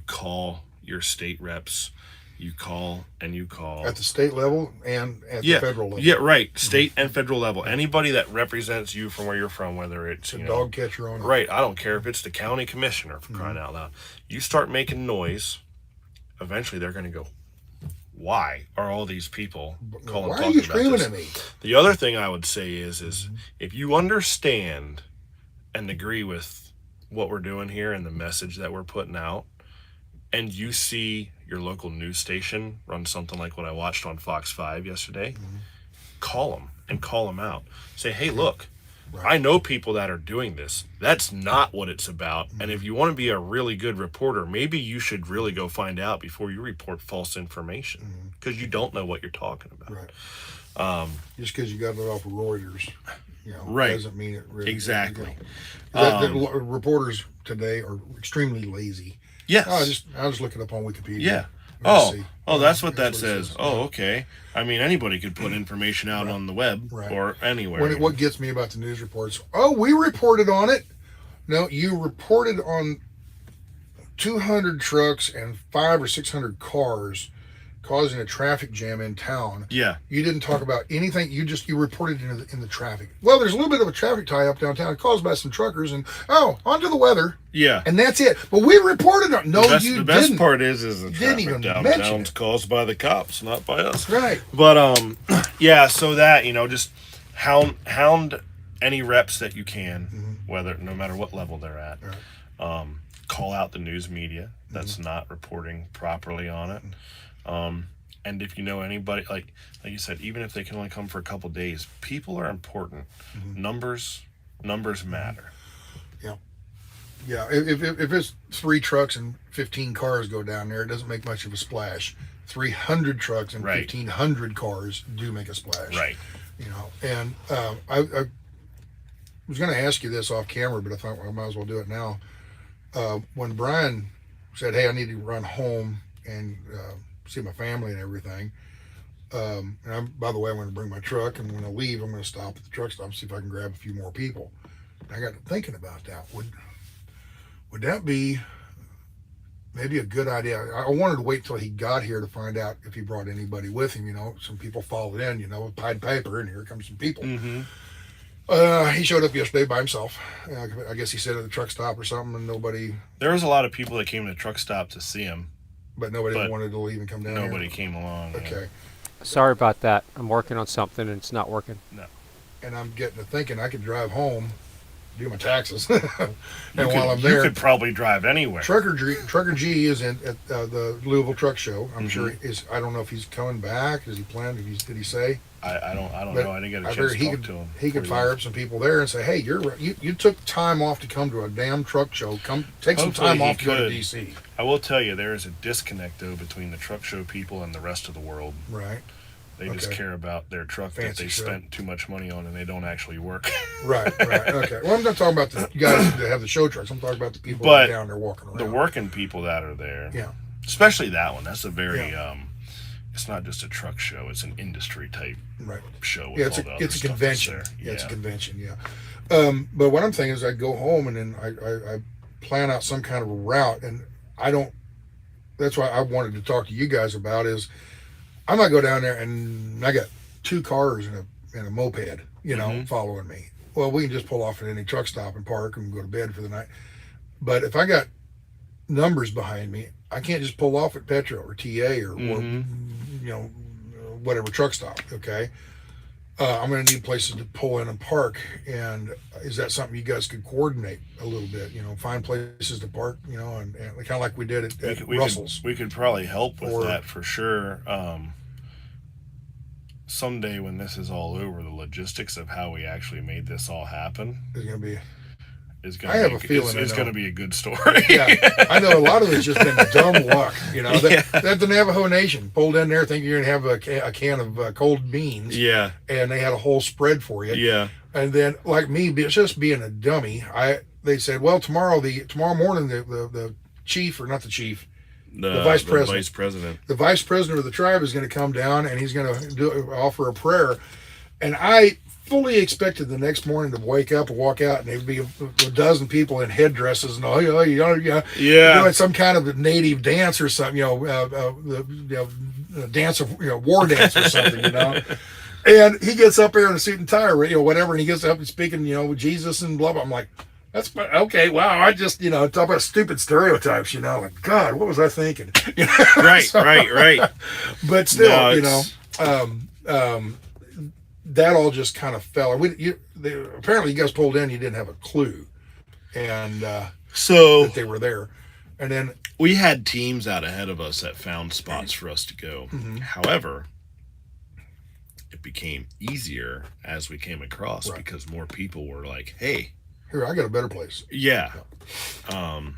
Speaker 13: call your state reps. You call and you call
Speaker 17: at the state level and at the federal level.
Speaker 13: Yeah, right. State and federal level. Anybody that represents you from where you're from, whether it's
Speaker 17: a dog catcher on it.
Speaker 13: Right. I don't care if it's the county commissioner, for crying out loud. You start making noise, eventually they're going to go, why are all these people calling?
Speaker 17: Why are you screaming at me?
Speaker 13: The other thing I would say is if you understand and agree with what we're doing here and the message that we're putting out, and you see your local news station run something like what I watched on Fox 5 yesterday, call them and call them out. Say, hey, look, I know people that are doing this. That's not what it's about. And if you want to be a really good reporter, maybe you should really go find out before you report false information, because you don't know what you're talking about.
Speaker 17: Right. Just because you got it off of Reuters, doesn't mean it really.
Speaker 13: Exactly.
Speaker 17: The reporters today are extremely lazy.
Speaker 13: Yes.
Speaker 17: I'll just look it up on Wikipedia.
Speaker 13: Yeah. That's what that says. Oh, okay. I mean, anybody could put information out on the web or anywhere.
Speaker 17: What gets me about the news reports? Oh, we reported on it. No, you reported on 200 trucks and 500 or 600 cars causing a traffic jam in town.
Speaker 13: Yeah.
Speaker 17: You didn't talk about anything. You reported in the traffic. Well, there's a little bit of a traffic tie up downtown caused by some truckers, and onto the weather.
Speaker 13: Yeah.
Speaker 17: And that's it. But we reported on. No, you didn't.
Speaker 13: The best part is the
Speaker 17: didn't
Speaker 13: traffic
Speaker 17: even
Speaker 13: downtown's caused by the cops, not by us.
Speaker 17: Right.
Speaker 13: But so that just hound any reps that you can, no matter what level they're at. Right. Call out the news media that's not reporting properly on it. And if you know anybody, like you said, even if they can only come for a couple days, people are important. Numbers matter.
Speaker 17: Yeah. If it's 3 trucks and 15 cars go down there, it doesn't make much of a splash. 300 trucks and 1,500 cars do make a splash.
Speaker 13: Right.
Speaker 17: And I was going to ask you this off camera, but I thought I might as well do it now. When Brian said, "Hey, I need to run home and see my family and everything," and by the way, I'm going to bring my truck, and when I leave, I'm going to stop at the truck stop and see if I can grab a few more people. I got to thinking about that. Would that be maybe a good idea? I wanted to wait till he got here to find out if he brought anybody with him. Some people followed in, with Pied Piper, and here comes some people. He showed up yesterday by himself. I guess he said at the truck stop or something, and nobody.
Speaker 13: There was a lot of people that came to the truck stop to see him.
Speaker 17: But nobody wanted to leave and come down.
Speaker 13: Nobody came along.
Speaker 17: Okay.
Speaker 5: Sorry about that. I'm working on something and it's not working.
Speaker 13: No.
Speaker 17: And I'm getting to thinking I could drive home, do my taxes, and while I'm there,
Speaker 13: you could probably drive anywhere.
Speaker 17: Trucker G is at the Louisville Truck Show. I'm sure I don't know if he's coming back. Is he planned? Did he say?
Speaker 13: I don't know. I didn't get a chance to talk to him.
Speaker 17: He could fire up some people there and say, "Hey, you took time off to come to a damn truck show. Come take some time off to go to DC."
Speaker 13: I will tell you, there is a disconnect though between the truck show people and the rest of the world.
Speaker 17: Right.
Speaker 13: They just care about their truck that they spent too much money on, and they don't actually work.
Speaker 17: Right. Okay. Well, I'm not talking about the guys that have the show trucks. I'm talking about the people that are down there walking around.
Speaker 13: The working people that are there.
Speaker 17: Yeah.
Speaker 13: Especially that one. That's a very it's not just a truck show. It's an industry type show. With
Speaker 17: it's a convention. Yeah, it's a convention. Yeah. But what I'm saying is, I go home and then I plan out some kind of a route, and I don't. That's why I wanted to talk to you guys about is, I might go down there and I got 2 cars and a moped, following me. Well, we can just pull off at any truck stop and park and go to bed for the night. But if I got numbers behind me, I can't just pull off at Petro or TA or whatever truck stop. Okay. I'm going to need places to pull in and park. And is that something you guys could coordinate a little bit? You know, find places to park. You know, and kind of like we did at Russell's.
Speaker 13: We could probably help with that for sure. Someday when this is all over, the logistics of how we actually made this all happen
Speaker 17: is going to be.
Speaker 13: I have a feeling it's going to be a good story.
Speaker 17: Yeah, I know a lot of it's just been dumb luck. You know, that the Navajo Nation pulled in there thinking you're going to have a can of cold beans.
Speaker 13: Yeah,
Speaker 17: and they had a whole spread for you.
Speaker 13: Yeah,
Speaker 17: and then like me, just being a dummy, they said, well, tomorrow morning the chief, or not the chief, the vice president, the vice president of the tribe is going to come down and he's going to offer a prayer, and I fully expected the next morning to wake up and walk out and there'd be a dozen people in headdresses and doing some kind of a native dance or something, dance of war dance or something, you know. And he gets up there in a suit and tie, whatever, and he gets up and speaking, with Jesus and blah blah. I'm like, that's okay. Wow, I just talk about stupid stereotypes, like God, what was I thinking?
Speaker 13: Right, right.
Speaker 17: But still, that all just kind of fell. Apparently, you guys pulled in. You didn't have a clue, and
Speaker 13: so
Speaker 17: that they were there. And then
Speaker 13: we had teams out ahead of us that found spots for us to go.
Speaker 17: Mm-hmm.
Speaker 13: However, it became easier as we came across because more people were like, "Hey,
Speaker 17: here, I got a better place."
Speaker 13: Yeah.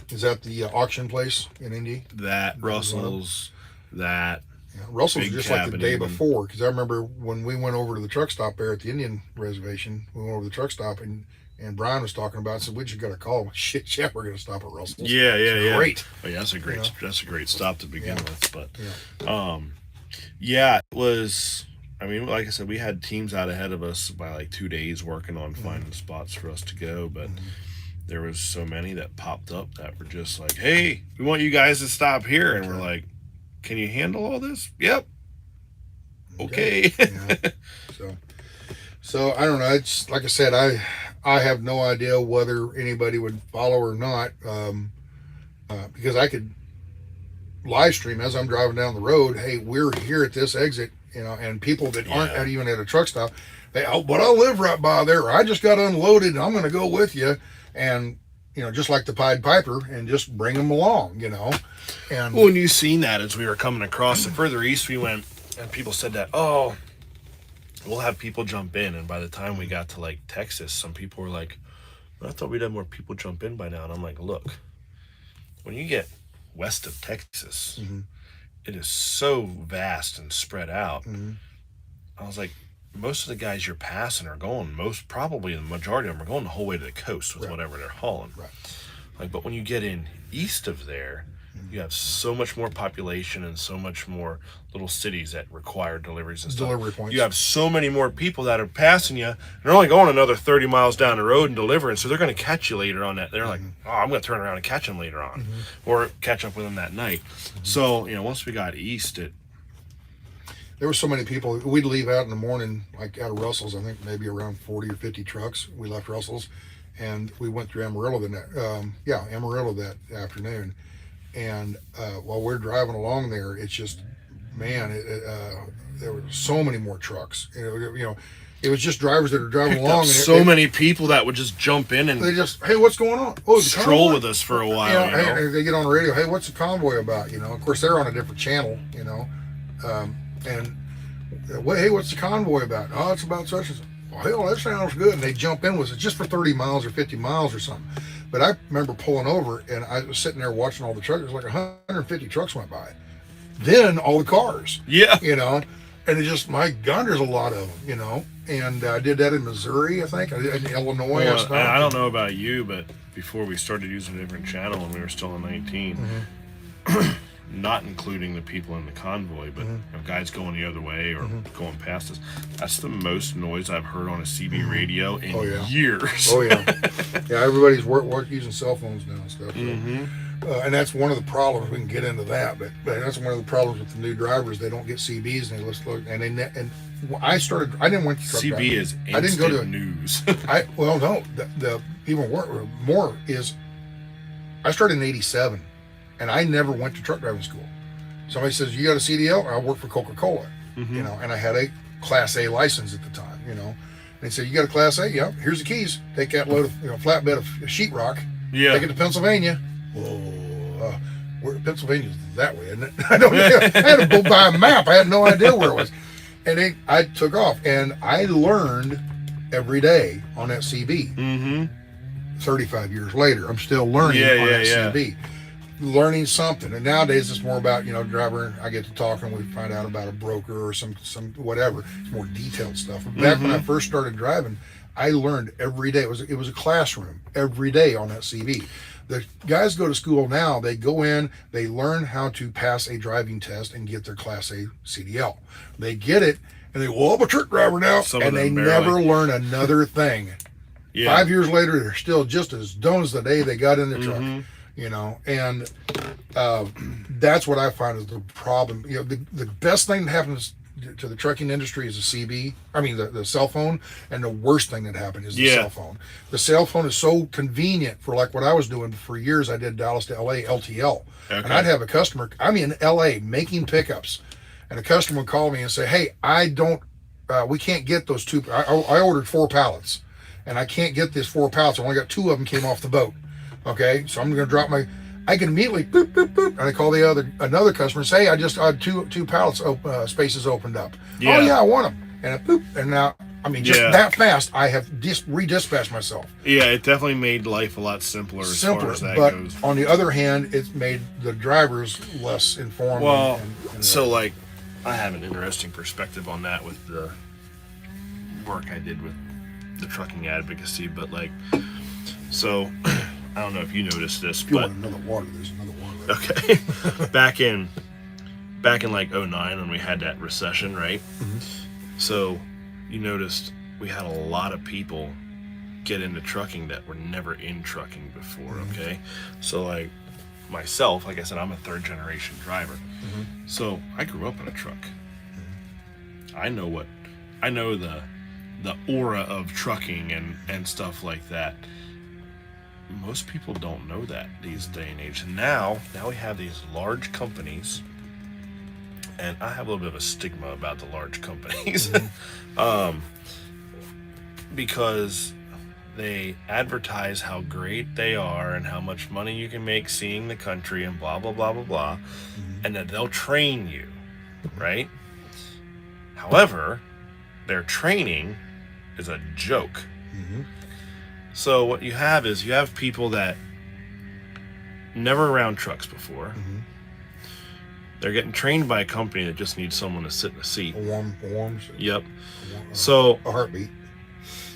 Speaker 17: Is that the auction place in Indy?
Speaker 13: That Russell's. That.
Speaker 17: Russell's was just like the day before, because I remember when we went over to the truck stop there at the Indian reservation, we went over to the truck stop and Brian was talking about it, said, we just got a call. Shit, yeah, we're going to stop at Russell's.
Speaker 13: Yeah.
Speaker 17: Great.
Speaker 13: Oh, yeah, that's a great stop to begin with. But, it was, like I said, we had teams out ahead of us by like 2 days working on finding spots for us to go, but there was so many that popped up that were just like, hey, we want you guys to stop here. And we're like, can you handle all this? Yep. Okay.
Speaker 17: So I don't know. It's like I said, I have no idea whether anybody would follow or not, because I could live stream as I'm driving down the road. Hey, we're here at this exit, and people that aren't even at a truck stop, but I live right by there. I just got unloaded and I'm going to go with you. And, just like the Pied Piper, and just bring them along, And
Speaker 13: when you seen that as we were coming across, the further east we went, and people said that, oh, we'll have people jump in. And by the time we got to like Texas, some people were like, I thought we'd have more people jump in by now. And I'm like, look, when you get west of Texas, it is so vast and spread out. I was like, most of the guys you're passing are going, probably the majority of them are going the whole way to the coast with whatever they're hauling. Like, but when you get in east of there, you have so much more population and so much more little cities that require deliveries and stuff.
Speaker 17: Delivery points.
Speaker 13: You have so many more people that are passing you. They're only going another 30 miles down the road and delivering, so they're going to catch you later on that. They're like, oh, I'm going to turn around and catch them later on, or catch up with them that night. So, once we got east,
Speaker 17: there were so many people. We'd leave out in the morning, like out of Russell's, I think maybe around 40 or 50 trucks. We left Russell's, and we went through Amarillo Amarillo that afternoon. And while we're driving along there, it's just, man, there were so many more trucks. It was just drivers that are driving along. And
Speaker 13: so many people that would just jump in and
Speaker 17: they just, hey, what's going on? Oh,
Speaker 13: stroll with us for a while.
Speaker 17: Hey, they get on the radio. Hey, what's the convoy about? Of course, they're on a different channel. And hey, what's the convoy about? Oh, it's about such and such. Well, hell, that sounds good. And they jump in with it just for 30 miles or 50 miles or something. But I remember pulling over and I was sitting there watching all the trucks. It was like 150 trucks went by. Then all the cars.
Speaker 13: Yeah.
Speaker 17: And it just, my God, there's a lot of them, And I did that in Missouri, I think. I did in Illinois.
Speaker 13: Well, I don't know about you, but before we started using a different channel when we were still in 19, not including the people in the convoy, but guys going the other way or going past us. That's the most noise I've heard on a CB radio in years.
Speaker 17: Oh, yeah. Yeah, everybody's using cell phones now and stuff. So. And that's one of the problems. We can get into that, but that's one of the problems with the new drivers. They don't get CBs, and I didn't want to truck
Speaker 13: CB
Speaker 17: driving.
Speaker 13: Is instant I didn't go to
Speaker 17: news. No. The even more is I started in '87. And I never went to truck driving school. Somebody says, you got a CDL? I work for Coca-Cola, and I had a Class A license at the time, you know. They say, you got a Class A? Yep, here's the keys. Take that load of, flatbed of sheetrock.
Speaker 13: Yeah.
Speaker 17: Take it to Pennsylvania. Whoa, Pennsylvania's that way, isn't it? I don't know. I had to go buy a map. I had no idea where it was. And I took off, and I learned every day on that CB.
Speaker 13: Mm-hmm.
Speaker 17: 35 years later, I'm still learning on that CB. Learning something. And nowadays it's more about, driver, I get to talk and we find out about a broker or some whatever. It's more detailed stuff. But back when I first started driving, I learned every day. It was a classroom every day on that CB. The guys go to school now, they go in, they learn how to pass a driving test and get their Class A CDL. They get it, and they go, well, I'm a truck driver now, and they never learn another thing. 5 years later, they're still just as dumb as the day they got in the truck, and that's what I find is the problem. The best thing that happens to the trucking industry is the cell phone, and the worst thing that happened is the cell phone. The cell phone is so convenient for like what I was doing for years. I did Dallas to LA LTL, and I'd have a customer. I'm in LA making pickups, and a customer would call me and say, "Hey, we can't get those two. I ordered 4 pallets, and I can't get these 4 pallets. I only got 2 of them came off the boat. Okay, so I'm going to drop my." I can immediately boop, boop, boop, and I call another customer and say, "Hey, I just had two pallets spaces opened up." Yeah. "Oh yeah, I want them." And I boop, and now that fast, I have redispatched myself.
Speaker 13: Yeah, it definitely made life a lot simpler as far as that
Speaker 17: but
Speaker 13: goes.
Speaker 17: On the other hand, it's made the drivers less informed.
Speaker 13: Well, I have an interesting perspective on that with the work I did with the trucking advocacy, but I don't know if you noticed this,
Speaker 17: if you
Speaker 13: but
Speaker 17: want another water, there's another water.
Speaker 13: Okay. back in like 2009 when we had that recession, right?
Speaker 17: Mm-hmm.
Speaker 13: So you noticed we had a lot of people get into trucking that were never in trucking before. Mm-hmm. Okay. So like myself, like I said, I'm a 3rd generation driver.
Speaker 17: Mm-hmm.
Speaker 13: So I grew up in a truck. Mm-hmm. I know the aura of trucking and stuff like that. Most people don't know that these day and age. Now we have these large companies, and I have a little bit of a stigma about the large companies, because they advertise how great they are and how much money you can make seeing the country and blah blah blah blah blah, and that they'll train you, right? However, their training is a joke. So what you have is people that never around trucks before.
Speaker 17: Mm-hmm.
Speaker 13: They're getting trained by a company that just needs someone to sit in a seat.
Speaker 17: Warm.
Speaker 13: Yep. So
Speaker 17: a heartbeat.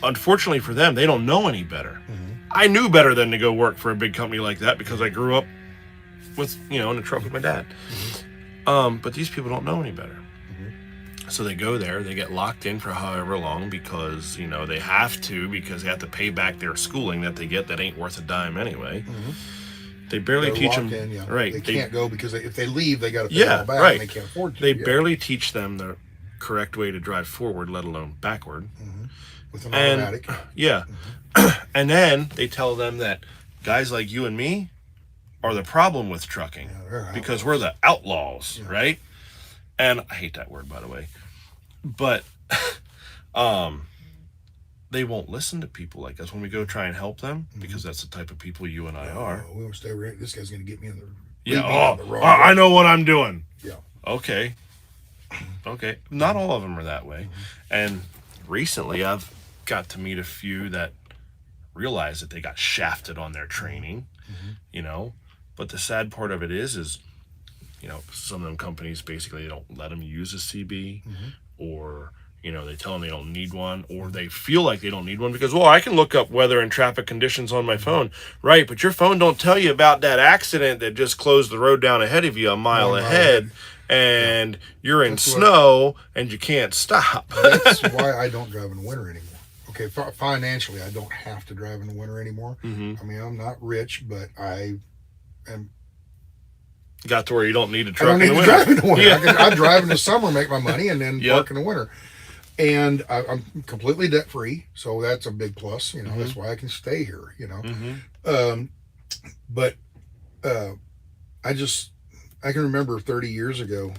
Speaker 13: Unfortunately for them, they don't know any better. Mm-hmm. I knew better than to go work for a big company like that because I grew up with in a truck with my dad. Mm-hmm. But these people don't know any better. So they go there, they get locked in for however long because, they have to because they have to pay back their schooling that they get that ain't worth a dime anyway. Mm-hmm. They barely teach them. Right.
Speaker 17: They can't go because if they leave, they got to pay all back and they can't afford to.
Speaker 13: They barely teach them the correct way to drive forward, let alone backward.
Speaker 17: Mm-hmm. With an automatic.
Speaker 13: Yeah. Mm-hmm. And then they tell them that guys like you and me are the problem with trucking because we're the outlaws, right? And I hate that word, by the way. But they won't listen to people like us when we go try and help them because that's the type of people you and I are.
Speaker 17: We won't stay right. This guy's going to get me in the
Speaker 13: I know what I'm doing.
Speaker 17: Yeah.
Speaker 13: Okay. Not all of them are that way. And recently I've got to meet a few that realize that they got shafted on their training, But the sad part of it is some of them companies basically don't let them use a CB or, they tell them they don't need one or they feel like they don't need one because, I can look up weather and traffic conditions on my phone. Right, but your phone don't tell you about that accident that just closed the road down ahead of you a mile ahead and you're in snow and you can't stop.
Speaker 17: That's why I don't drive in the winter anymore. Okay, financially, I don't have to drive in the winter anymore.
Speaker 13: Mm-hmm.
Speaker 17: I mean, I'm not rich, but I am...
Speaker 13: Got to where you don't need a truck in the winter.
Speaker 17: I drive in the summer, make my money, and then work in the winter. And I'm completely debt free, so that's a big plus. That's why I can stay here. But I can remember 35 years ago,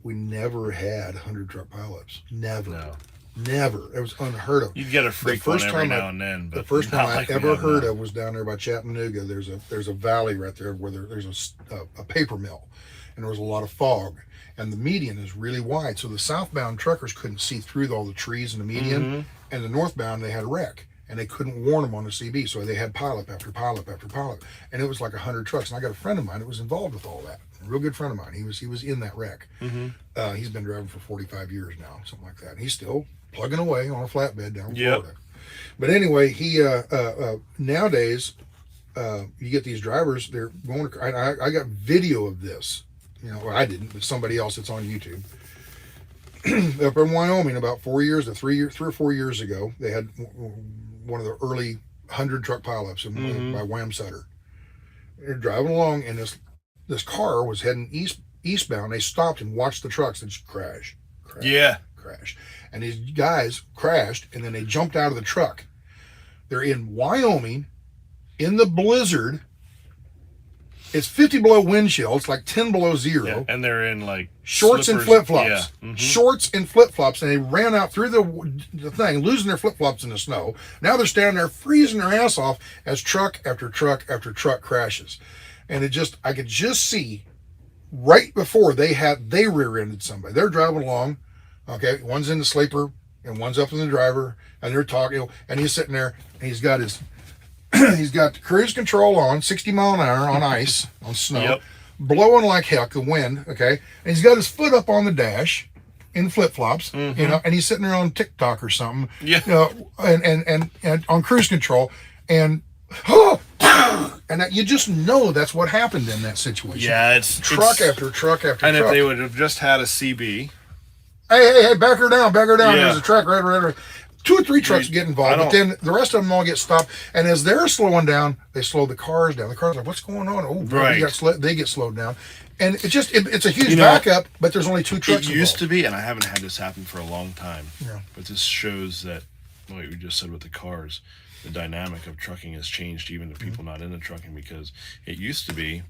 Speaker 17: we never had 100 truck pileups. Never.
Speaker 13: No.
Speaker 17: Never. It was unheard of.
Speaker 13: You get a freak one every now and then, but
Speaker 17: the first time I
Speaker 13: like
Speaker 17: ever heard of was down there by Chattanooga. There's a valley right there where there's a paper mill, and there was a lot of fog, and the median is really wide, so the southbound truckers couldn't see through all the trees in the median, and the northbound they had a wreck, and they couldn't warn them on the CB, so they had pileup after pileup after pileup, and it was like 100 trucks. And I got a friend of mine that was involved with all that. A real good friend of mine. He was in that wreck. He's been driving for 45 years now, something like that. And he's still plugging away on a flatbed down in Florida. But anyway, he nowadays you get these drivers. They're going. I got video of this. You know, well, I didn't, but somebody else. It's on YouTube. Up in Wyoming, about 3 or 4 years ago, they had one of the early 100 truck pileups by Wham Sutter. They're driving along, and this car was heading eastbound. They stopped and watched the trucks and just crash. And these guys crashed, and then they jumped out of the truck. They're in Wyoming, in the blizzard. It's 50 below wind chill. It's like 10 below zero.
Speaker 13: Yeah, and they're in like
Speaker 17: shorts
Speaker 13: slippers.
Speaker 17: and flip-flops.
Speaker 13: Yeah.
Speaker 17: Shorts and flip-flops, and they ran out through the thing, losing their flip-flops in the snow. Now they're standing there freezing their ass off as truck after truck after truck crashes. And I could just see right before they rear-ended somebody. They're driving along, okay, one's in the sleeper and one's up in the driver, and they're talking, and he's sitting there, and he's got the cruise control on, 60 mile an hour on ice, on snow, blowing like heck, the wind, okay, and he's got his foot up on the dash in flip-flops, you know, and he's sitting there on TikTok or something, you know, and on cruise control, and and you just know that's what happened in that situation.
Speaker 13: Yeah, it's
Speaker 17: truck after truck after
Speaker 13: and
Speaker 17: truck.
Speaker 13: If they would have just had a CB,
Speaker 17: hey, back her down.
Speaker 13: Yeah.
Speaker 17: There's a truck right. 2 or 3 trucks get involved, but then the rest of them all get stopped. And as they're slowing down, they slow the cars down. The cars are like, what's going on? Oh, they get slowed down. And it's a huge backup, but there's only 2 trucks
Speaker 13: It used to be, and I haven't had this happen for a long time, but this shows that what you just said with the cars, the dynamic of trucking has changed even to people not into trucking, because it used to be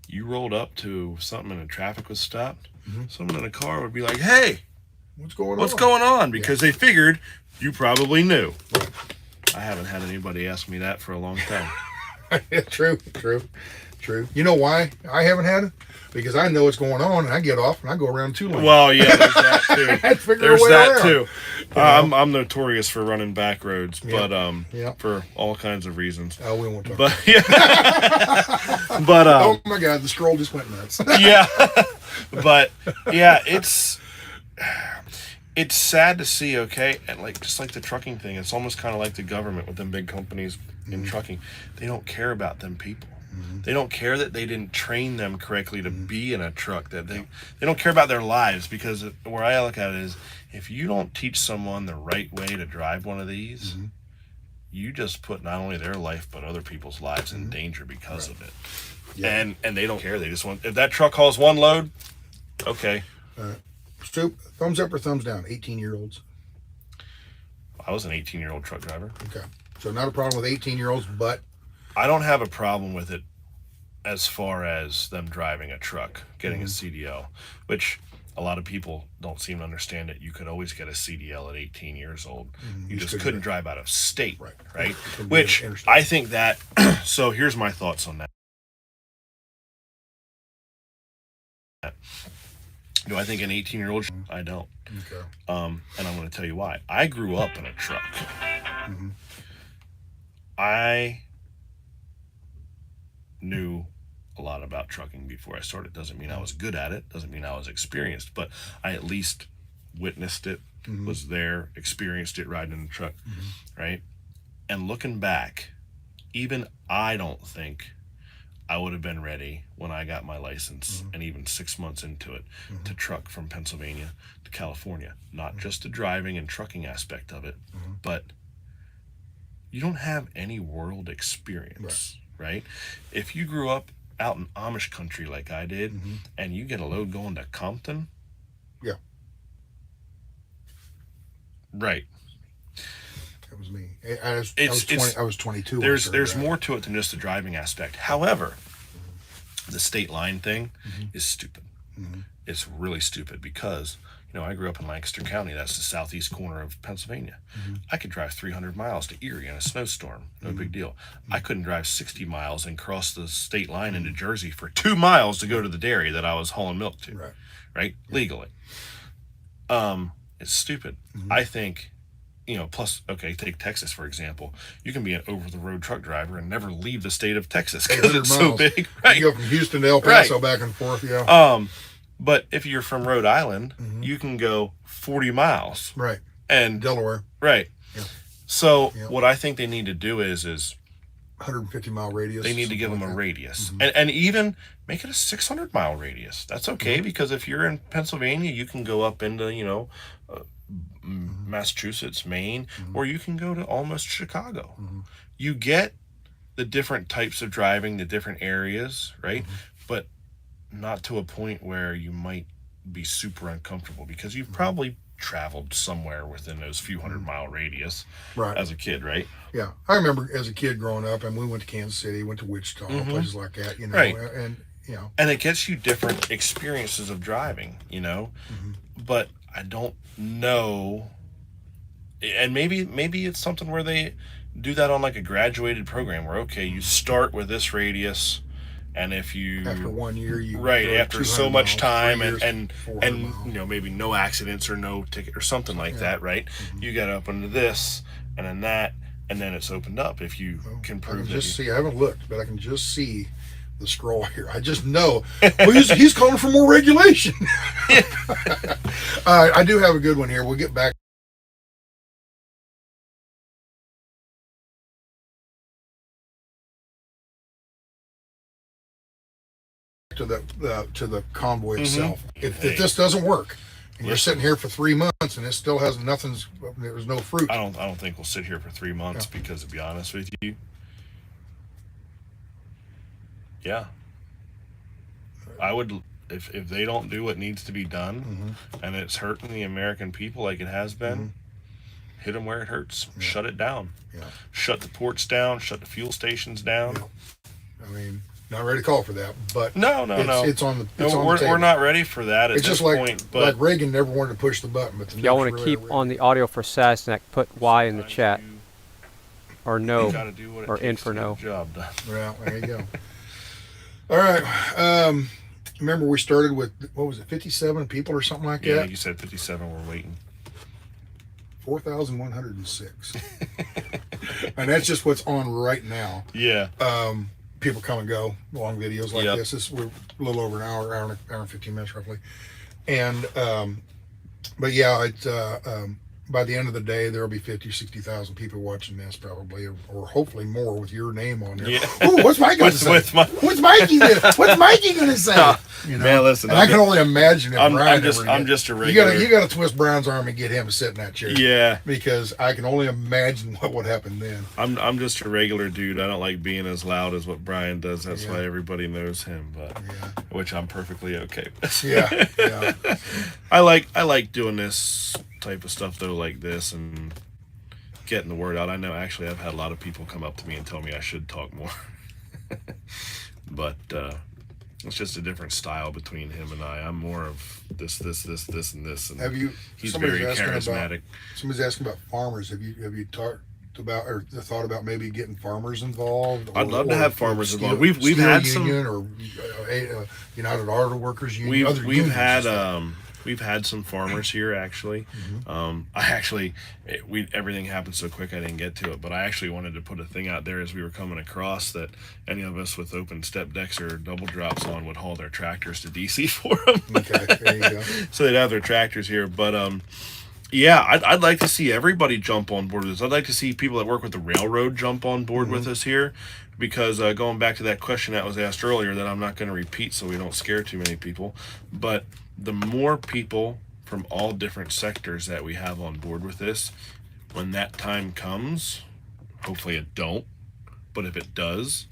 Speaker 13: you rolled up to something and the traffic was stopped, someone in a car would be like, hey,
Speaker 17: what's going
Speaker 13: on? Because they figured you probably knew. I haven't had anybody ask me that for a long time.
Speaker 17: True. You know why I haven't had it? Because I know what's going on, and I get off and I go around 2 lanes.
Speaker 13: Well, yeah, there's that too.
Speaker 17: There's that
Speaker 13: too. I'm notorious for running back roads, but for all kinds of reasons.
Speaker 17: Oh, we won't talk.
Speaker 13: But but
Speaker 17: oh my God, the scroll just went nuts.
Speaker 13: Yeah, but yeah, it's sad to see. Okay, and just like the trucking thing, it's almost kind of like the government with them big companies in trucking. They don't care about them people. They don't care that they didn't train them correctly to be in a truck. That they don't care about their lives, because where I look at it is, if you don't teach someone the right way to drive one of these, you just put not only their life but other people's lives in danger because of it. Yeah. And they don't care. They just want, if that truck hauls one load, okay.
Speaker 17: Stoop, thumbs up or thumbs down? 18-year-olds.
Speaker 13: I was an 18-year-old truck driver.
Speaker 17: Okay, so not a problem with 18-year-olds, but
Speaker 13: I don't have a problem with it as far as them driving a truck, getting a CDL, which a lot of people don't seem to understand that you could always get a CDL at 18 years old. You just couldn't drive out of state, right? Which I think that, so here's my thoughts on that. Do I think an 18-year-old? I don't.
Speaker 17: Okay.
Speaker 13: And I'm going to tell you why. I grew up in a truck. I knew a lot about trucking before I started. Doesn't mean I was good at it. Doesn't mean I was experienced, but I at least witnessed it, was there, experienced it riding in a truck, right? And looking back, even I don't think I would have been ready when I got my license, and even 6 months into it, to truck from Pennsylvania to California. Not just the driving and trucking aspect of it, but you don't have any world experience, right? If you grew up out in Amish country like I did, and you get a load going to Compton, right?
Speaker 17: That was me. I was 22.
Speaker 13: There's more to it than just the driving aspect. However, the state line thing is stupid. It's really stupid, because I grew up in Lancaster County. That's the southeast corner of Pennsylvania. I could drive 300 miles to Erie in a snowstorm. No big deal. I couldn't drive 60 miles and cross the state line into Jersey for 2 miles to go to the dairy that I was hauling milk to. Right? Legally. It's stupid. I think, plus, okay, take Texas, for example. You can be an over-the-road truck driver and never leave the state of Texas because it's so big. Right?
Speaker 17: You go from Houston to El Paso back and forth,
Speaker 13: But if you're from Rhode Island, you can go 40 miles.
Speaker 17: Right.
Speaker 13: And
Speaker 17: Delaware.
Speaker 13: Right. Yeah. So what I think they need to do is
Speaker 17: 150-mile radius.
Speaker 13: They need to give them a radius. And even make it a 600-mile radius. That's okay, because if you're in Pennsylvania, you can go up into, Massachusetts, Maine, or you can go to almost Chicago. You get the different types of driving, the different areas, right? But not to a point where you might be super uncomfortable, because you've probably traveled somewhere within those few 100-mile radius as a kid, right?
Speaker 17: Yeah. I remember as a kid growing up, and we went to Kansas City, went to Wichita, places like that,
Speaker 13: Right.
Speaker 17: And
Speaker 13: it gets you different experiences of driving, But I don't know, and maybe it's something where they do that on like a graduated program where, okay, you start with this radius, and if you
Speaker 17: after 1 year you
Speaker 13: after so much time and
Speaker 17: miles.
Speaker 13: Maybe no accidents or no ticket or something like that, right? You get up into this and then that, and then it's opened up if you can prove that.
Speaker 17: I haven't looked, but I can just see the scroll here. I just know he's calling for more regulation. I do have a good one here. We'll get back to the convoy itself. If this doesn't work, and you're sitting here for 3 months and it still has there's no fruit.
Speaker 13: I don't think we'll sit here for 3 months because, to be honest with you, I would, if they don't do what needs to be done, and it's hurting the American people like it has been, hit them where it hurts. Shut it down. Shut the ports down. Shut the fuel stations down.
Speaker 17: I mean, not ready to call for that, but
Speaker 13: no.
Speaker 17: It's on the table.
Speaker 13: We're not ready for that at this point. But
Speaker 17: like Reagan never wanted to push the button. But
Speaker 5: if y'all want to keep on the audio for Sasnak, put Y in the chat, or no, or in for no.
Speaker 13: Job done.
Speaker 17: Well, there you go. All right. Remember we started with, what was it, 57 people or something like that?
Speaker 13: Yeah, you said 57. We're waiting.
Speaker 17: 4,106. And that's just what's on right now.
Speaker 13: Yeah.
Speaker 17: People come and go, long videos like this. We're a little over an hour and 15 minutes roughly. And, but yeah, it's, by the end of the day, there will be 50, 60,000 people watching this probably, or hopefully more with your name on there.
Speaker 13: Yeah.
Speaker 17: Ooh, what's Mike going to say? What's Mikey going to say?
Speaker 13: Man, listen.
Speaker 17: And I can only imagine if Brian
Speaker 13: I'm just a regular.
Speaker 17: You got to twist Brian's arm and get him to sit in that chair.
Speaker 13: Yeah.
Speaker 17: Because I can only imagine what would happen then.
Speaker 13: I'm just a regular dude. I don't like being as loud as what Brian does. That's why everybody knows him, which I'm perfectly okay with.
Speaker 17: Yeah.
Speaker 13: I like doing this type of stuff though, like this, and getting the word out. I know actually I've had a lot of people come up to me and tell me I should talk more. But it's just a different style between him and I. I'm more of this, and this, and he's very charismatic.
Speaker 17: Somebody's asking about farmers. Have you talked about or thought about maybe getting farmers involved?
Speaker 13: I'd love to have farmers involved. We've had some
Speaker 17: or United Auto Workers Union.
Speaker 13: We've had some farmers here actually. Everything happened so quick I didn't get to it, but I actually wanted to put a thing out there as we were coming across that any of us with open step decks or double drops on would haul their tractors to DC for them.
Speaker 17: Okay, there you go.
Speaker 13: So they'd have their tractors here, but I'd like to see everybody jump on board with this. I'd like to see people that work with the railroad jump on board with us here, because going back to that question that was asked earlier that I'm not going to repeat so we don't scare too many people, but the more people from all different sectors that we have on board with this, when that time comes, hopefully it don't, but if it does,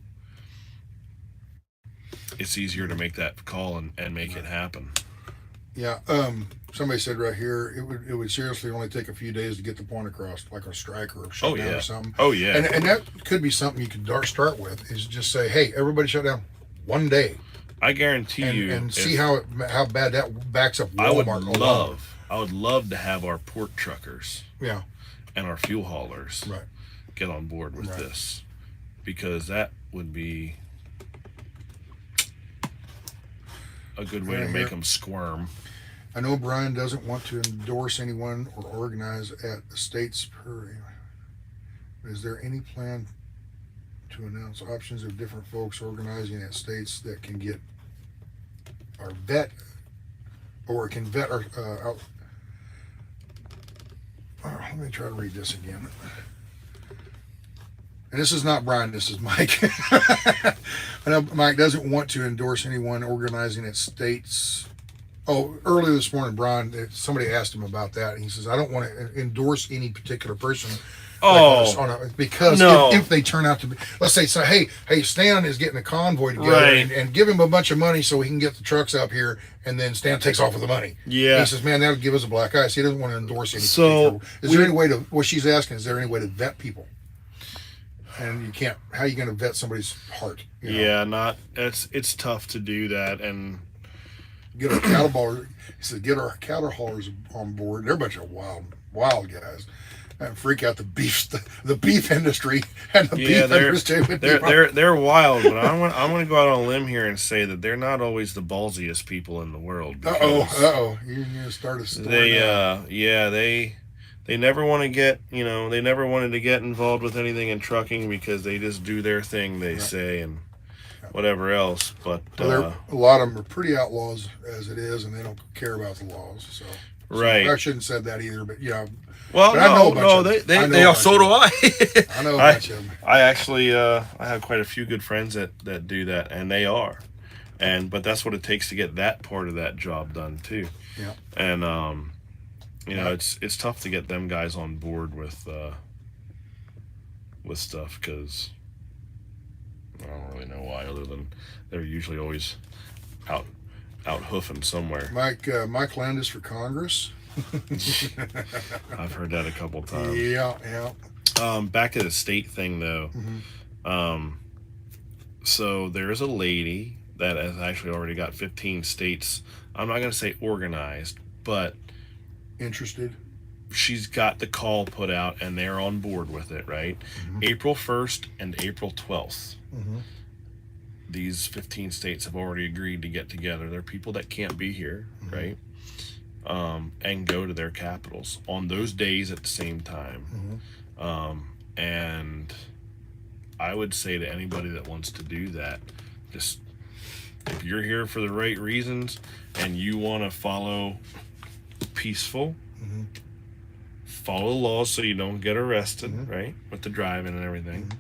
Speaker 13: it's easier to make that call and make it happen.
Speaker 17: Yeah. Somebody said right here it would seriously only take a few days to get the point across, like a strike or a shutdown or something.
Speaker 13: Oh yeah.
Speaker 17: And that could be something you could start with, is just say, hey, everybody shut down one day.
Speaker 13: I guarantee you,
Speaker 17: and see how bad that backs up Walmart.
Speaker 13: I would love to have our port truckers,
Speaker 17: yeah,
Speaker 13: and our fuel haulers,
Speaker 17: right,
Speaker 13: get on board with this, because that would be a good way to make them squirm.
Speaker 17: I know Brian doesn't want to endorse anyone or organize at the state's per. Is there any plan to announce options of different folks organizing at states that can get our vet, or can vet our out? Let me try to read this again. And this is not Brian, this is Mike. I know Mike doesn't want to endorse anyone organizing at states. Oh, earlier this morning, Brian, somebody asked him about that, and he says, I don't want to endorse any particular person. Because if they turn out to be, let's say, hey, Stan is getting a convoy together, and give him a bunch of money so we can get the trucks up here, and then Stan takes off with the money.
Speaker 13: Yeah.
Speaker 17: And he says, man, that would give us a black eye. So he doesn't want to endorse any. So is there any way to, what she's asking, is there any way to vet people? And you can't, how are you going to vet somebody's heart?
Speaker 13: You know? It's tough to do that, and
Speaker 17: get our cattle haulers. He said, get our cattle haulers on board. They're a bunch of wild guys. And freak out the beef industry and the beef industry.
Speaker 13: They're wild, but I'm gonna go out on a limb here and say that they're not always the ballsiest people in the world.
Speaker 17: You're gonna start a story.
Speaker 13: They never want to get, they never wanted to get involved with anything in trucking because they just do their thing, they say, and whatever else. But
Speaker 17: a lot of them are pretty outlaws as it is, and they don't care about the laws. So I shouldn't have said that either, but
Speaker 13: Well,
Speaker 17: but I know a bunch
Speaker 13: so do I.
Speaker 17: I know a bunch of them.
Speaker 13: I actually, I have quite a few good friends that do that, and they are, but that's what it takes to get that part of that job done too.
Speaker 17: Yeah.
Speaker 13: And it's tough to get them guys on board with stuff, because I don't really know why, other than they're usually always out hoofing somewhere.
Speaker 17: Mike Landis for Congress.
Speaker 13: I've heard that a couple times.
Speaker 17: Yeah.
Speaker 13: Back to the state thing though.
Speaker 17: Mm-hmm.
Speaker 13: So there's a lady that has actually already got 15 states. I'm not going to say organized, but
Speaker 17: interested.
Speaker 13: She's got the call put out, and they're on board with it, right?
Speaker 17: Mm-hmm.
Speaker 13: April 1st and April 12th.
Speaker 17: Mm-hmm.
Speaker 13: These 15 states have already agreed to get together. They're people that can't be here,
Speaker 17: mm-hmm.
Speaker 13: right? And go to their capitals on those days at the same time.
Speaker 17: Mm-hmm.
Speaker 13: And I would say to anybody that wants to do that, just if you're here for the right reasons and you want to follow peaceful,
Speaker 17: mm-hmm.
Speaker 13: follow the laws so you don't get arrested,
Speaker 17: mm-hmm.
Speaker 13: right, with the driving and everything,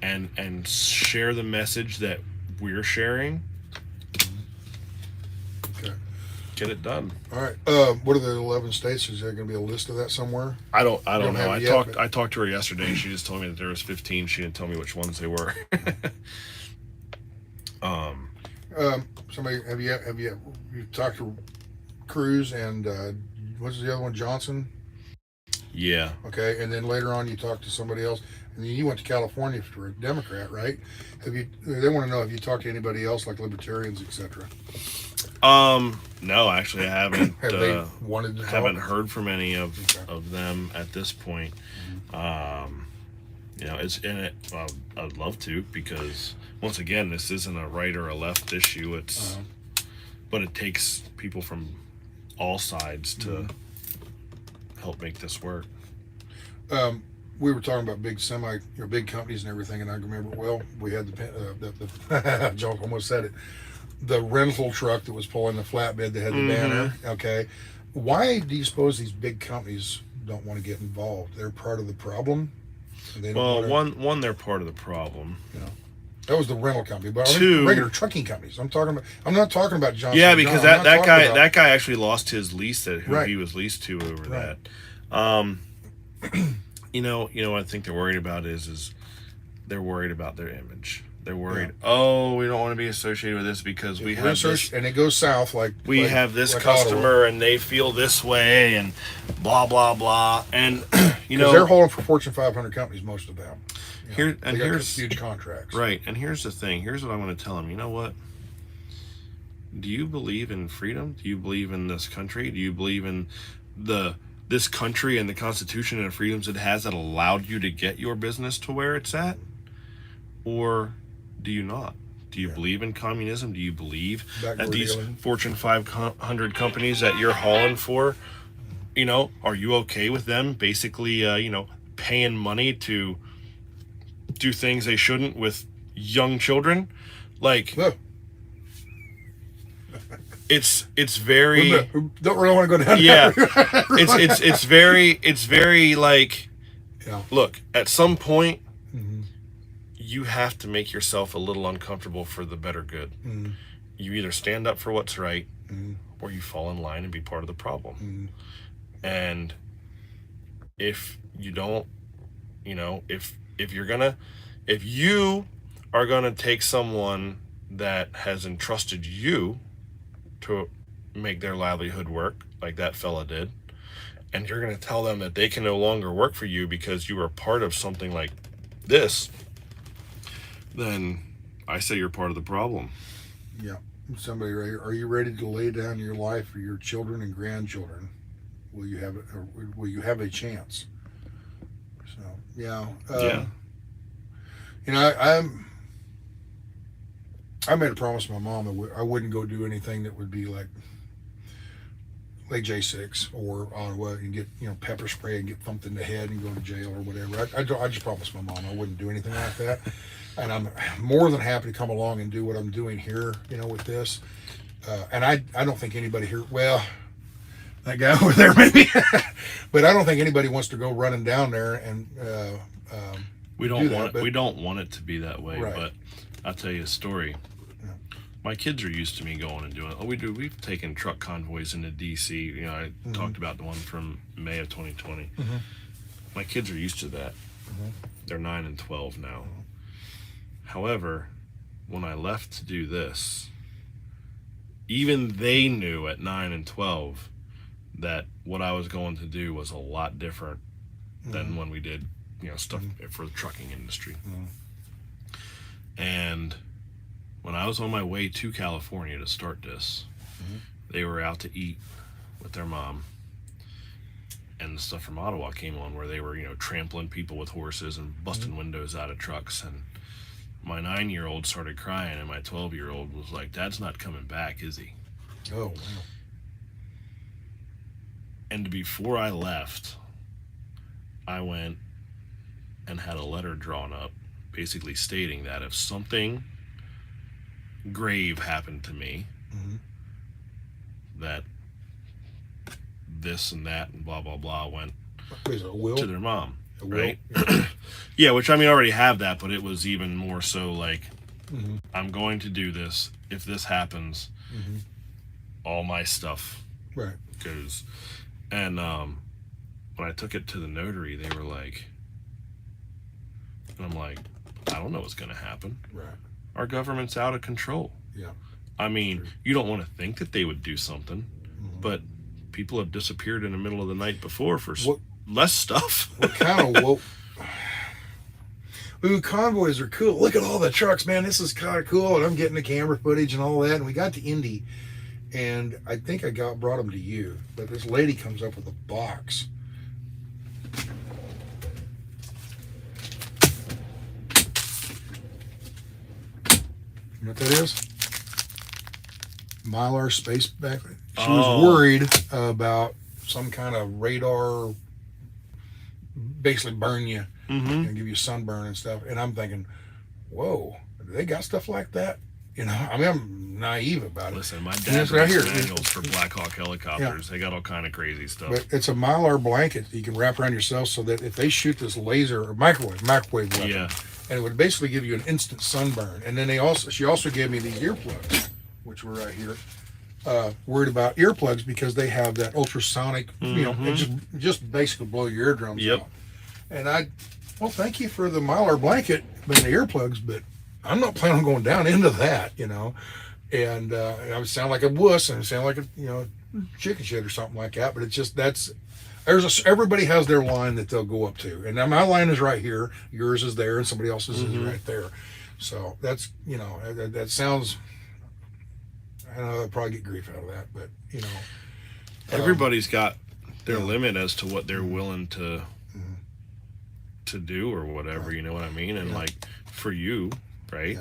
Speaker 17: mm-hmm.
Speaker 13: and share the message that we're sharing.
Speaker 17: Okay.
Speaker 13: Get it done.
Speaker 17: All right. What are the 11 states? Is there going to be a list of that somewhere?
Speaker 13: I don't know. I talked to her yesterday, and she just told me that there was 15. She didn't tell me which ones they were.
Speaker 17: Somebody have you talked to Cruz and what's the other one, Johnson?
Speaker 13: Yeah.
Speaker 17: Okay, and then later on you talked to somebody else, and then you went to California for a Democrat, right? They want to know if you talked to anybody else, like libertarians, etc.
Speaker 13: No, actually, I haven't.
Speaker 17: Haven't
Speaker 13: heard from any of them at this point. It's in it. I'd love to, because once again, this isn't a right or a left issue. It's, but it takes people from all sides to help make this work.
Speaker 17: We were talking about big companies and everything, and I remember we had the Joe almost said it. The rental truck that was pulling the flatbed that had the banner. Okay, why do you suppose these big companies don't want to get involved? They're part of the problem. They don't
Speaker 13: one, they're part of the problem.
Speaker 17: That was the rental company, but
Speaker 13: Two,
Speaker 17: regular trucking companies. I'm not talking about Johnson.
Speaker 13: Yeah, because that guy actually lost his lease he was leased to over that. I think they're worried about is they're worried about their image. They're worried. Yeah. Oh, we don't want to be associated with this because we have this,
Speaker 17: and it goes south
Speaker 13: we have this customer Ottawa. And they feel this way and blah blah blah. And
Speaker 17: they're holding for Fortune 500 companies, most of them.
Speaker 13: Here's
Speaker 17: huge contracts.
Speaker 13: Right, and here's the thing. Here's what I'm going to tell them. You know what? do you believe in freedom? Do you believe in this country? Do you believe in this country and the Constitution and the freedoms it has that allowed you to get your business to where it's at? Or do you not? Do you believe in communism? Do you believe that these Fortune 500 companies that you're hauling for, you know, are you okay with them basically, you know, paying money to do things they shouldn't with young children? Like, it's very,
Speaker 17: don't really want to go down
Speaker 13: yeah,
Speaker 17: there.
Speaker 13: it's very like, look, at some point, you have to make yourself a little uncomfortable for the better good. You either stand up for what's right, or you fall in line and be part of the problem. And if you don't, you know, if you are gonna take someone that has entrusted you to make their livelihood work, like that fella did, and you're gonna tell them that they can no longer work for you because you are part of something like this, then I say you're part of the problem.
Speaker 17: Yeah. Somebody, are you ready to lay down your life for your children and grandchildren? Will you have a chance? So, yeah. You know, I made a promise to my mom that I wouldn't go do anything that would be like J6 or Ottawa and get, you know, pepper spray and get thumped in the head and go to jail or whatever. I just promised my mom I wouldn't do anything like that. And I'm more than happy to come along and do what I'm doing here, you know, with this. And I don't think anybody here, well, that guy over there maybe, but I don't think anybody wants to go running down there and
Speaker 13: we don't want it to be that way.
Speaker 17: Right.
Speaker 13: But I'll tell you a story. My kids are used to me going and doing it. We've taken truck convoys into DC. You know, I talked about the one from May of 2020. My kids are used to that. They're 9 and 12 now. However, when I left to do this, even they knew at 9 and 12 that what I was going to do was a lot different than when we did, you know, stuff for the trucking industry. And when I was on my way to California to start this, they were out to eat with their mom, and the stuff from Ottawa came on where they were, you know, trampling people with horses and busting windows out of trucks. And my 9-year-old started crying, and my 12-year-old was like, "Dad's not coming back, is he?"
Speaker 17: Oh, wow.
Speaker 13: And before I left, I went and had a letter drawn up basically stating that if something grave happened to me, that this and that and blah blah blah went to their mom, right? Yeah, which I mean I already have that, but it was even more so like, I'm going to do this. If this happens, all my stuff goes. And when I took it to the notary, they were like, and I'm like, I don't know what's going to happen. Our government's out of control. I mean, you don't want to think that they would do something, but people have disappeared in the middle of the night before for less stuff.
Speaker 17: What kind of Ooh, convoys are cool. Look at all the trucks, man. This is kind of cool. And I'm getting the camera footage and all that. And we got to Indy, and I think I brought them to you. But this lady comes up with a box. You know what that is? Mylar space back. She was worried about some kind of radar, basically burn you and give you sunburn and stuff. And I'm thinking, whoa, do they got stuff like that? You know, I mean, I'm naive about it.
Speaker 13: Listen, my dad right here manuals for Black Hawk helicopters. They got all kind of crazy stuff.
Speaker 17: But it's a Mylar blanket you can wrap around yourself so that if they shoot this laser or microwave weapon, and it would basically give you an instant sunburn. And then she also gave me these earplugs, which were right here. Worried about earplugs because they have that ultrasonic, you know, it just basically blow your eardrums out. And thank you for the Mylar blanket and the earplugs, but I'm not planning on going down into that, you know. And I would sound like a wuss and sound like a, you know, chicken shit or something like that. But it's just everybody has their line that they'll go up to, and now my line is right here, yours is there, and somebody else's is right there. So that's, you know, that sounds. I know I'll probably get grief out of that, but you know,
Speaker 13: everybody's got their limit as to what they're willing to do or whatever. You know what I mean? And like for you, right?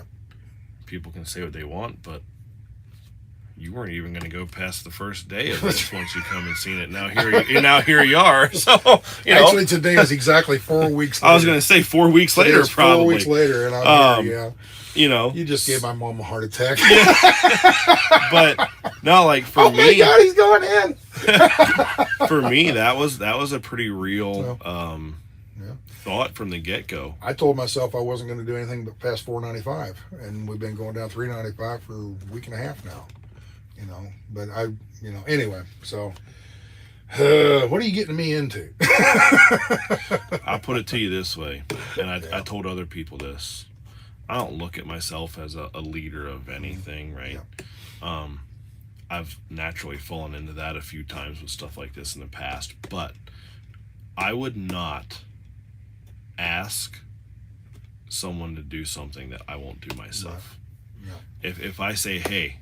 Speaker 13: People can say what they want, but you weren't even going to go past the first day of this once you come and seen it. Now here you are. So you know.
Speaker 17: Actually, today is exactly 4 weeks later.
Speaker 13: I was going to say 4 weeks
Speaker 17: Today
Speaker 13: later,
Speaker 17: is
Speaker 13: probably
Speaker 17: 4 weeks later, and I'm here, yeah.
Speaker 13: You know,
Speaker 17: you just gave my mom a heart attack.
Speaker 13: But no, like for
Speaker 17: oh
Speaker 13: me,
Speaker 17: my God, he's going in.
Speaker 13: For me, that was a pretty real thought from the get go.
Speaker 17: I told myself I wasn't going to do anything but past 495, and we've been going down 395 for a week and a half now. You know, but anyway. So, what are you getting me into?
Speaker 13: I'll put it to you this way, and I told other people this. I don't look at myself as a leader of anything, right? I've naturally fallen into that a few times with stuff like this in the past, but I would not ask someone to do something that I won't do myself.
Speaker 17: Yeah.
Speaker 13: If I say, hey,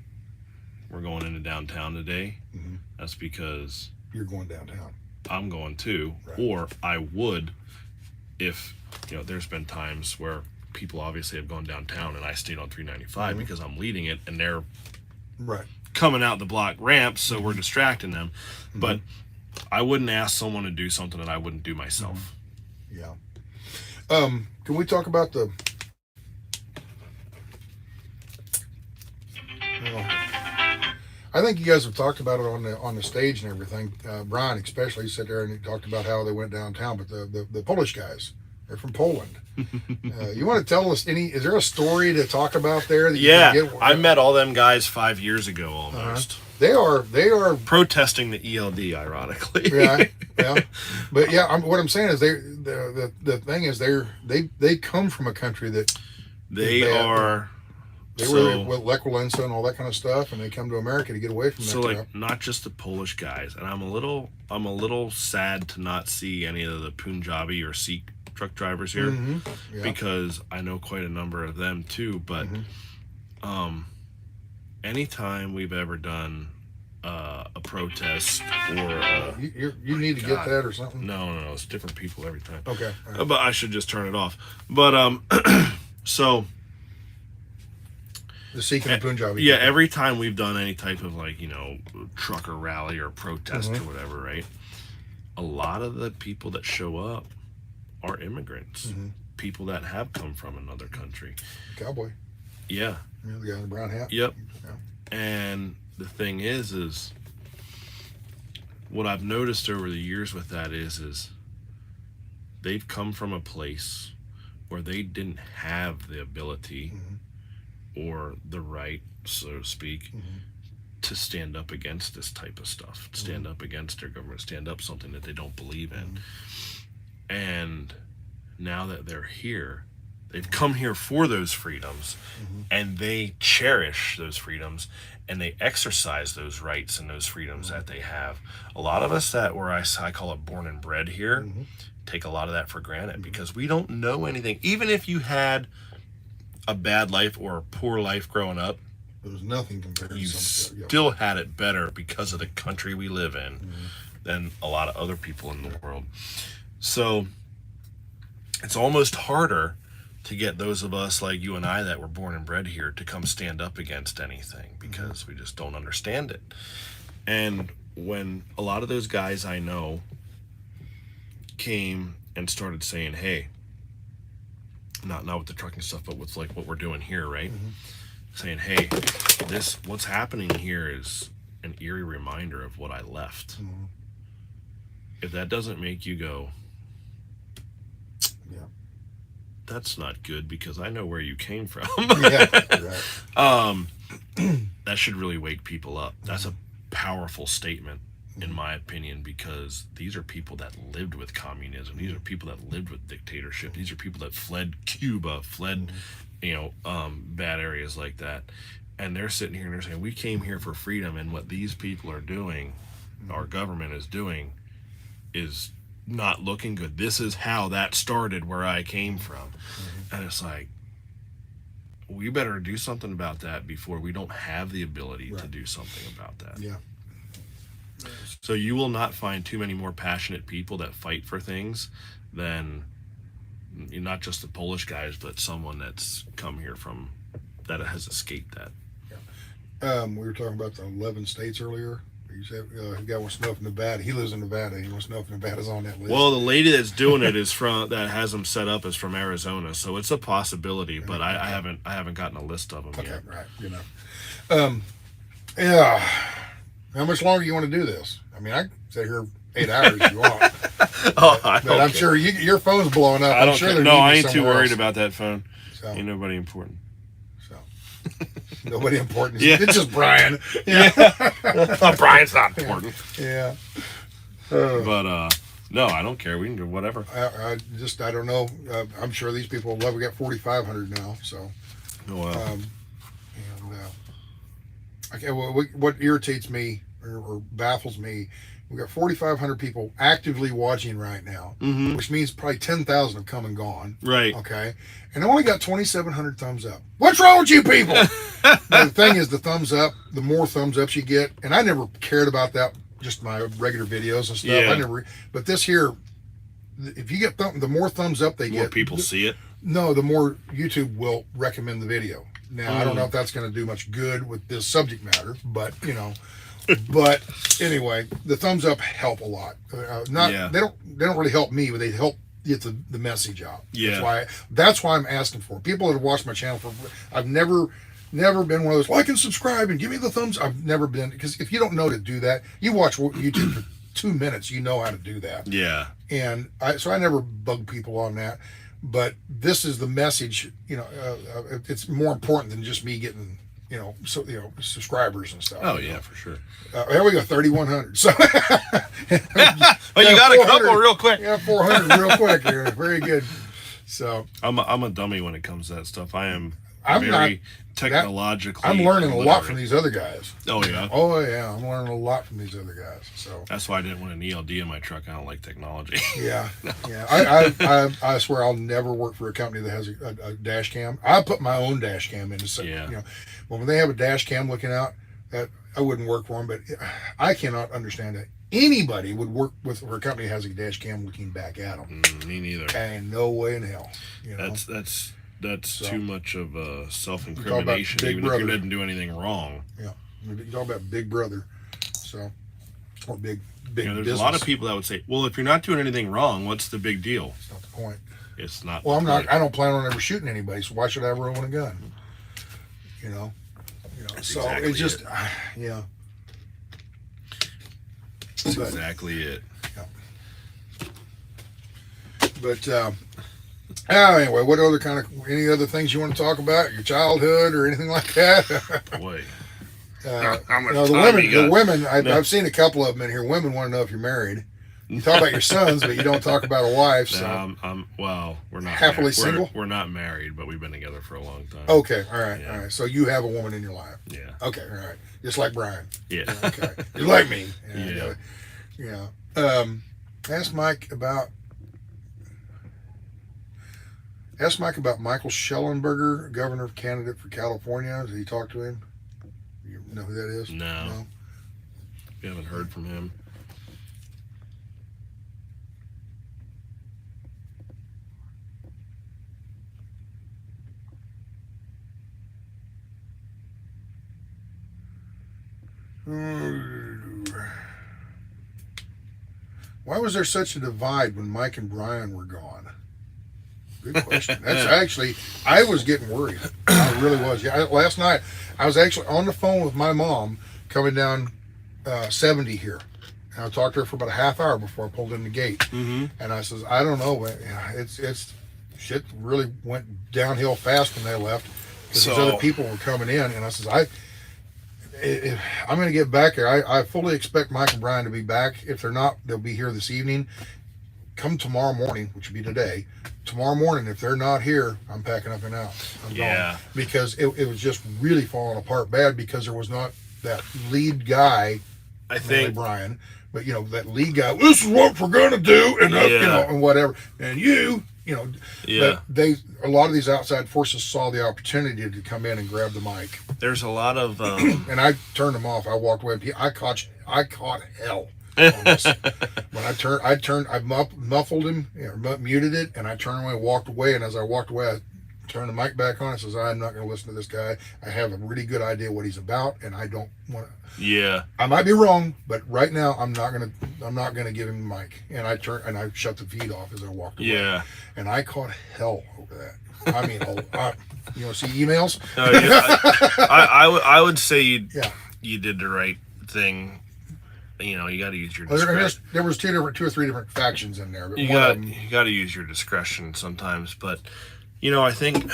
Speaker 13: we're going into downtown today, that's because
Speaker 17: you're going downtown.
Speaker 13: I'm going too, or I would if, there's been times where people obviously have gone downtown and I stayed on 395 because I'm leading it and they're coming out the block ramp, so we're distracting them. But I wouldn't ask someone to do something that I wouldn't do myself.
Speaker 17: Yeah. Can we talk about the I think you guys have talked about it on the stage and everything. Brian especially sat there and he talked about how they went downtown, but the Polish guys, they're from Poland. You want to tell us is there a story to talk about there that you can get?
Speaker 13: I met all them guys 5 years ago almost.
Speaker 17: They are
Speaker 13: protesting the ELD, ironically.
Speaker 17: Yeah. But what I'm saying is the thing is they come from a country that
Speaker 13: they are.
Speaker 17: They were with Lech Walesa and all that kind of stuff, and they come to America to get away from that.
Speaker 13: So like not just the Polish guys, and I'm a little sad to not see any of the Punjabi or Sikh truck drivers here because I know quite a number of them too. But anytime we've ever done a protest or
Speaker 17: you need to get that or something.
Speaker 13: No, it's different people every time.
Speaker 17: Okay,
Speaker 13: but I should just turn it off. But so.
Speaker 17: The Sikh and Punjabi.
Speaker 13: Yeah, every time we've done any type of trucker rally or protest or whatever, right? A lot of the people that show up are immigrants, people that have come from another country.
Speaker 17: Cowboy.
Speaker 13: Yeah.
Speaker 17: The guy in the brown hat.
Speaker 13: Yep.
Speaker 17: Yeah.
Speaker 13: And the thing is what I've noticed over the years with that is they've come from a place where they didn't have the ability or the right, so to speak, to stand up against this type of stuff, stand up against their government, stand up something that they don't believe in. And now that they're here, they've come here for those freedoms, and they cherish those freedoms, and they exercise those rights and those freedoms that they have. A lot of us that were, I call it born and bred here, take a lot of that for granted because we don't know anything. Even if you had a bad life or a poor life growing up,
Speaker 17: there was nothing compared to
Speaker 13: still had it better because of the country we live in than a lot of other people in the world. So it's almost harder to get those of us like you and I that were born and bred here to come stand up against anything because we just don't understand it. And when a lot of those guys I know came and started saying, hey, not with the trucking stuff, but with what we're doing here, right? Saying, hey, what's happening here is an eerie reminder of what I left. If that doesn't make you go, that's not good because I know where you came from. That should really wake people up. That's a powerful statement in my opinion, because these are people that lived with communism. These are people that lived with dictatorship. These are people that fled Cuba, fled, bad areas like that. And they're sitting here and they're saying, we came here for freedom, and what these people are doing, our government is doing, is not looking good. This is how that started where I came from. And it's like, we better do something about that before we don't have the ability to do something about that.
Speaker 17: Yeah.
Speaker 13: So you will not find too many more passionate people that fight for things than not just the Polish guys, but someone that's come here from that has escaped that.
Speaker 17: We were talking about the 11 states earlier. You said the guy wants to know if Nevada. He lives in Nevada. He wants to know if Nevada's on that list.
Speaker 13: Well, the lady that's doing it is from that has them set up is from Arizona, so it's a possibility. But I haven't gotten a list of them yet.
Speaker 17: Right. You know. Yeah. How much longer do you want to do this? I mean, I can sit here 8 hours if you want. But I'm sure your phone's blowing up. I'm sure
Speaker 13: I ain't too worried about that phone.
Speaker 17: So.
Speaker 13: Ain't nobody important.
Speaker 17: Nobody important. Yeah. It's just Brian.
Speaker 13: Yeah. Brian's not important.
Speaker 17: Yeah.
Speaker 13: But no, I don't care. We can do whatever.
Speaker 17: I don't know. I'm sure these people love. We got 4,500 now. So.
Speaker 13: Oh, wow.
Speaker 17: Okay. Well, what irritates me or baffles me, we got 4,500 people actively watching right now, which means probably 10,000 have come and gone.
Speaker 13: Right.
Speaker 17: Okay. And I only got 2,700 thumbs up. What's wrong with you people? The thing is, the thumbs up, the more thumbs ups you get, and I never cared about that, just my regular videos and stuff.
Speaker 13: Yeah.
Speaker 17: But this here, if you get the more thumbs up they get,
Speaker 13: more people see it.
Speaker 17: No, the more YouTube will recommend the video. Now, I don't know if that's going to do much good with this subject matter, but you know. But anyway, the thumbs up help a lot. They don't really help me, but they help get the message out.
Speaker 13: Yeah.
Speaker 17: That's why I'm asking for it. People that have watched my channel I've never been one of those, like and subscribe and give me the thumbs. I've never been, because if you don't know to do that, you watch YouTube for 2 minutes, you know how to do that.
Speaker 13: Yeah.
Speaker 17: And so I never bug people on that. But this is the message. You know, it's more important than just me getting, subscribers and stuff.
Speaker 13: Oh yeah, for sure.
Speaker 17: There we go, 3,100. So,
Speaker 13: well, you got a couple real quick.
Speaker 17: Yeah, 400 real quick here. Very good. So
Speaker 13: I'm a dummy when it comes to that stuff. I'm very technologically.
Speaker 17: I'm learning a lot from these other guys.
Speaker 13: Oh yeah.
Speaker 17: Oh yeah, I'm learning a lot from these other guys. So
Speaker 13: that's why I didn't want an ELD in my truck. I don't like technology.
Speaker 17: Yeah, yeah. I swear I'll never work for a company that has a dash cam. I put my own dash cam in. When they have a dash cam looking out, that I wouldn't work for them. But I cannot understand that anybody would work for a company that has a dash cam looking back at them.
Speaker 13: Me neither.
Speaker 17: And no way in hell.
Speaker 13: That's too much of a self-incrimination, even if you didn't do anything wrong.
Speaker 17: Yeah, you talk about Big Brother, or big
Speaker 13: there's
Speaker 17: business.
Speaker 13: a lot of people that would say, "Well, if you're not doing anything wrong, what's the big deal?"
Speaker 17: That's not the point.
Speaker 13: It's not.
Speaker 17: Well, I don't plan on ever shooting anybody, so why should I ever own a gun? You know.
Speaker 13: That's
Speaker 17: so
Speaker 13: exactly
Speaker 17: it's just,
Speaker 13: it.
Speaker 17: Yeah.
Speaker 13: That's exactly it.
Speaker 17: Yeah. But. Anyway, any other things you want to talk about? Your childhood or anything like that?
Speaker 13: Boy.
Speaker 17: The women, I've seen a couple of them in here. Women want to know if you're married. You talk about your sons, but you don't talk about a wife. So.
Speaker 13: We're not
Speaker 17: happily single.
Speaker 13: We're not married, but we've been together for a long time.
Speaker 17: Okay, all right. So you have a woman in your life.
Speaker 13: Yeah.
Speaker 17: Okay, all right. Just like Brian.
Speaker 13: Yeah.
Speaker 17: Okay. You're like me.
Speaker 13: Yeah.
Speaker 17: Ask Mike about Michael Schellenberger, governor candidate for California. Did he talk to him? You know who that is?
Speaker 13: No. We haven't heard from him.
Speaker 17: Why was there such a divide when Mike and Brian were gone? Good question. That's actually, I was getting worried. I really was. Yeah, last night I was actually on the phone with my mom coming down 70 here. And I talked to her for about a half hour before I pulled in the gate.
Speaker 13: Mm-hmm.
Speaker 17: And I says, I don't know. It's shit really went downhill fast when they left because these other people were coming in. And I says, I'm going to get back there. I fully expect Mike and Brian to be back. If they're not, they'll be here this evening. Come tomorrow morning, which would be today. Tomorrow morning, if they're not here, I'm packing up and out. I'm gone. Because it was just really falling apart bad because there was not that lead guy,
Speaker 13: I think,
Speaker 17: Brian, but that lead guy, this is what we're going to do, and and whatever. And you but a lot of these outside forces saw the opportunity to come in and grab the mic.
Speaker 13: There's a lot of
Speaker 17: and I turned them off. I walked away. I caught hell on this. When I muffled him, muted it, and I turned away, walked away, and as I walked away, I turned the mic back on and says, I'm not going to listen to this guy. I have a really good idea what he's about, and I don't want to.
Speaker 13: Yeah.
Speaker 17: I might be wrong, but right now I'm not gonna give him the mic. And I shut the feed off as I walked away.
Speaker 13: Yeah.
Speaker 17: And I caught hell over that. I mean, you want to see emails?
Speaker 13: I would say you did the right thing. You got to use your discretion.
Speaker 17: There was two or three different factions in there. But
Speaker 13: you got to use your discretion sometimes. But I think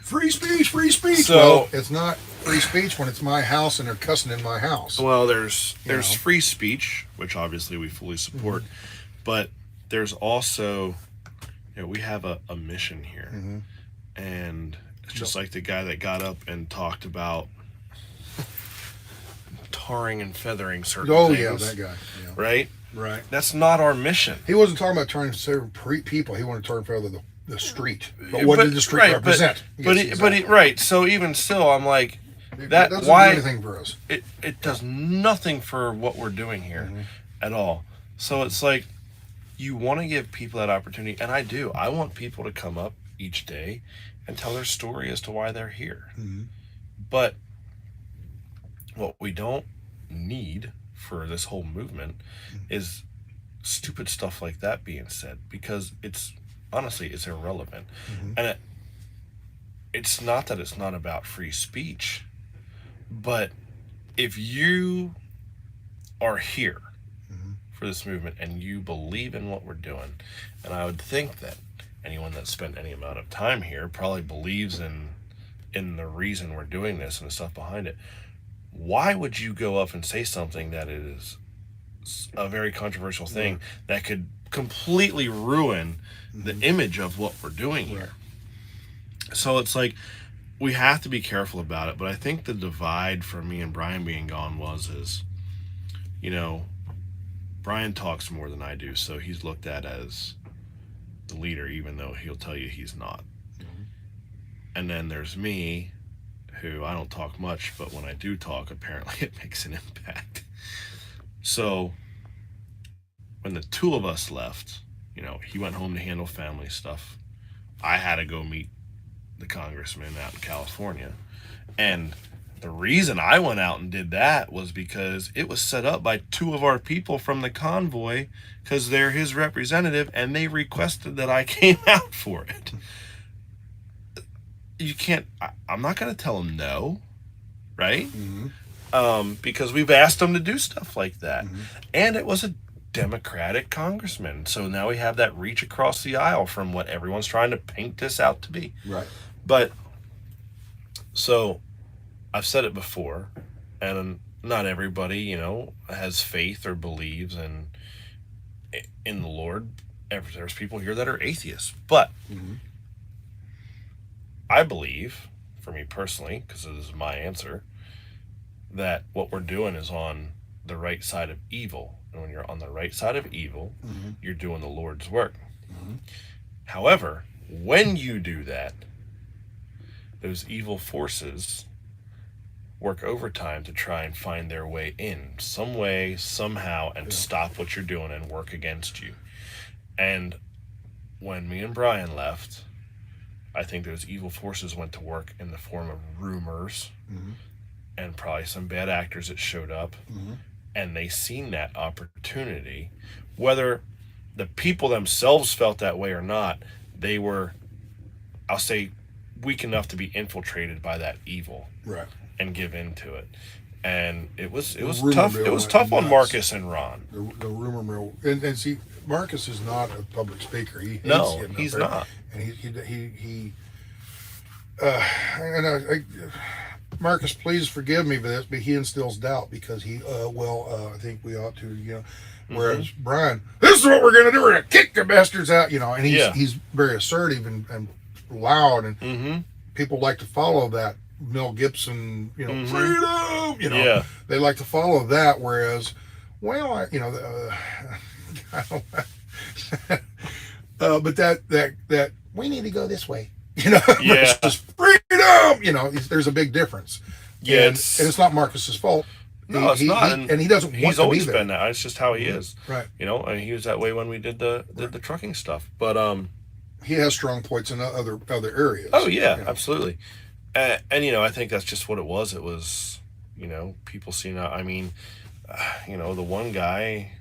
Speaker 17: free speech.
Speaker 13: So,
Speaker 17: well, it's not free speech when it's my house and they're cussing in my house.
Speaker 13: Well, there's free speech, which obviously we fully support, but there's also, we have a mission here, and it's just like the guy that got up and talked about tarring and feathering certain things.
Speaker 17: Oh yeah, that guy. Yeah.
Speaker 13: Right.
Speaker 17: Right.
Speaker 13: That's not our mission.
Speaker 17: He wasn't talking about tarring and feathering people. He wanted to tar and feather the street. But what did the street represent?
Speaker 13: Right. So even still, I'm like,
Speaker 17: that doesn't do anything for us.
Speaker 13: It does nothing for what we're doing here at all. So it's like, you want to give people that opportunity, and I do. I want people to come up each day and tell their story as to why they're here. But what we don't need for this whole movement is stupid stuff like that being said, because honestly, it's irrelevant. And it's not that it's not about free speech, but if you are here for this movement and you believe in what we're doing, and I would think that anyone that's spent any amount of time here probably believes in the reason we're doing this and the stuff behind it, why would you go up and say something that is a very controversial thing that could completely ruin the image of what we're doing here? So it's like, we have to be careful about it. But I think the divide for me and Brian being gone is Brian talks more than I do, so he's looked at as the leader, even though he'll tell you he's not. And then there's me, who I don't talk much, but when I do talk, apparently it makes an impact. So when the two of us left, he went home to handle family stuff. I had to go meet the congressman out in California. And the reason I went out and did that was because it was set up by two of our people from the convoy, because they're his representative, and they requested that I came out for it. I'm not going to tell them no, right? Because we've asked them to do stuff like that. And it was a Democratic congressman. So now we have that reach across the aisle from what everyone's trying to paint this out to be.
Speaker 17: Right.
Speaker 13: But, so, I've said it before, and not everybody, has faith or believes in the Lord. There's people here that are atheists. But, I believe, for me personally, because this is my answer, that what we're doing is on the right side of evil. And when you're on the right side of evil, you're doing the Lord's work. However, when you do that, those evil forces work overtime to try and find their way in some way, somehow, and stop what you're doing and work against you. And when me and Brian left, I think those evil forces went to work in the form of rumors and probably some bad actors that showed up, and they seen that opportunity. Whether the people themselves felt that way or not, they were, I'll say, weak enough to be infiltrated by that evil,
Speaker 17: right,
Speaker 13: and give into it. And it was tough. It was tough on Marcus and Ron.
Speaker 17: The rumor mill, and see, Marcus is not a public speaker. He hates
Speaker 13: he's not.
Speaker 17: And Marcus, please forgive me for this, but he instills doubt because I think we ought to, Whereas Brian, this is what we're going to do. We're going to kick the bastards out, and he's very assertive and loud, and people like to follow that. Mel Gibson, freedom, they like to follow that. Whereas, But that we need to go this way, you know.
Speaker 13: Yeah.
Speaker 17: Versus freedom, you know. There's a big difference.
Speaker 13: Yeah,
Speaker 17: and it's not Marcus's fault.
Speaker 13: No, it's not.
Speaker 17: And he doesn't want to be there.
Speaker 13: He's always been that. It's just how he is.
Speaker 17: Right.
Speaker 13: You know, and he was that way when we did the trucking stuff. But
Speaker 17: he has strong points in other areas.
Speaker 13: Oh yeah, absolutely. And you know, I think that's just what it was. It was, you know, people seeing. I mean, you know, the one guy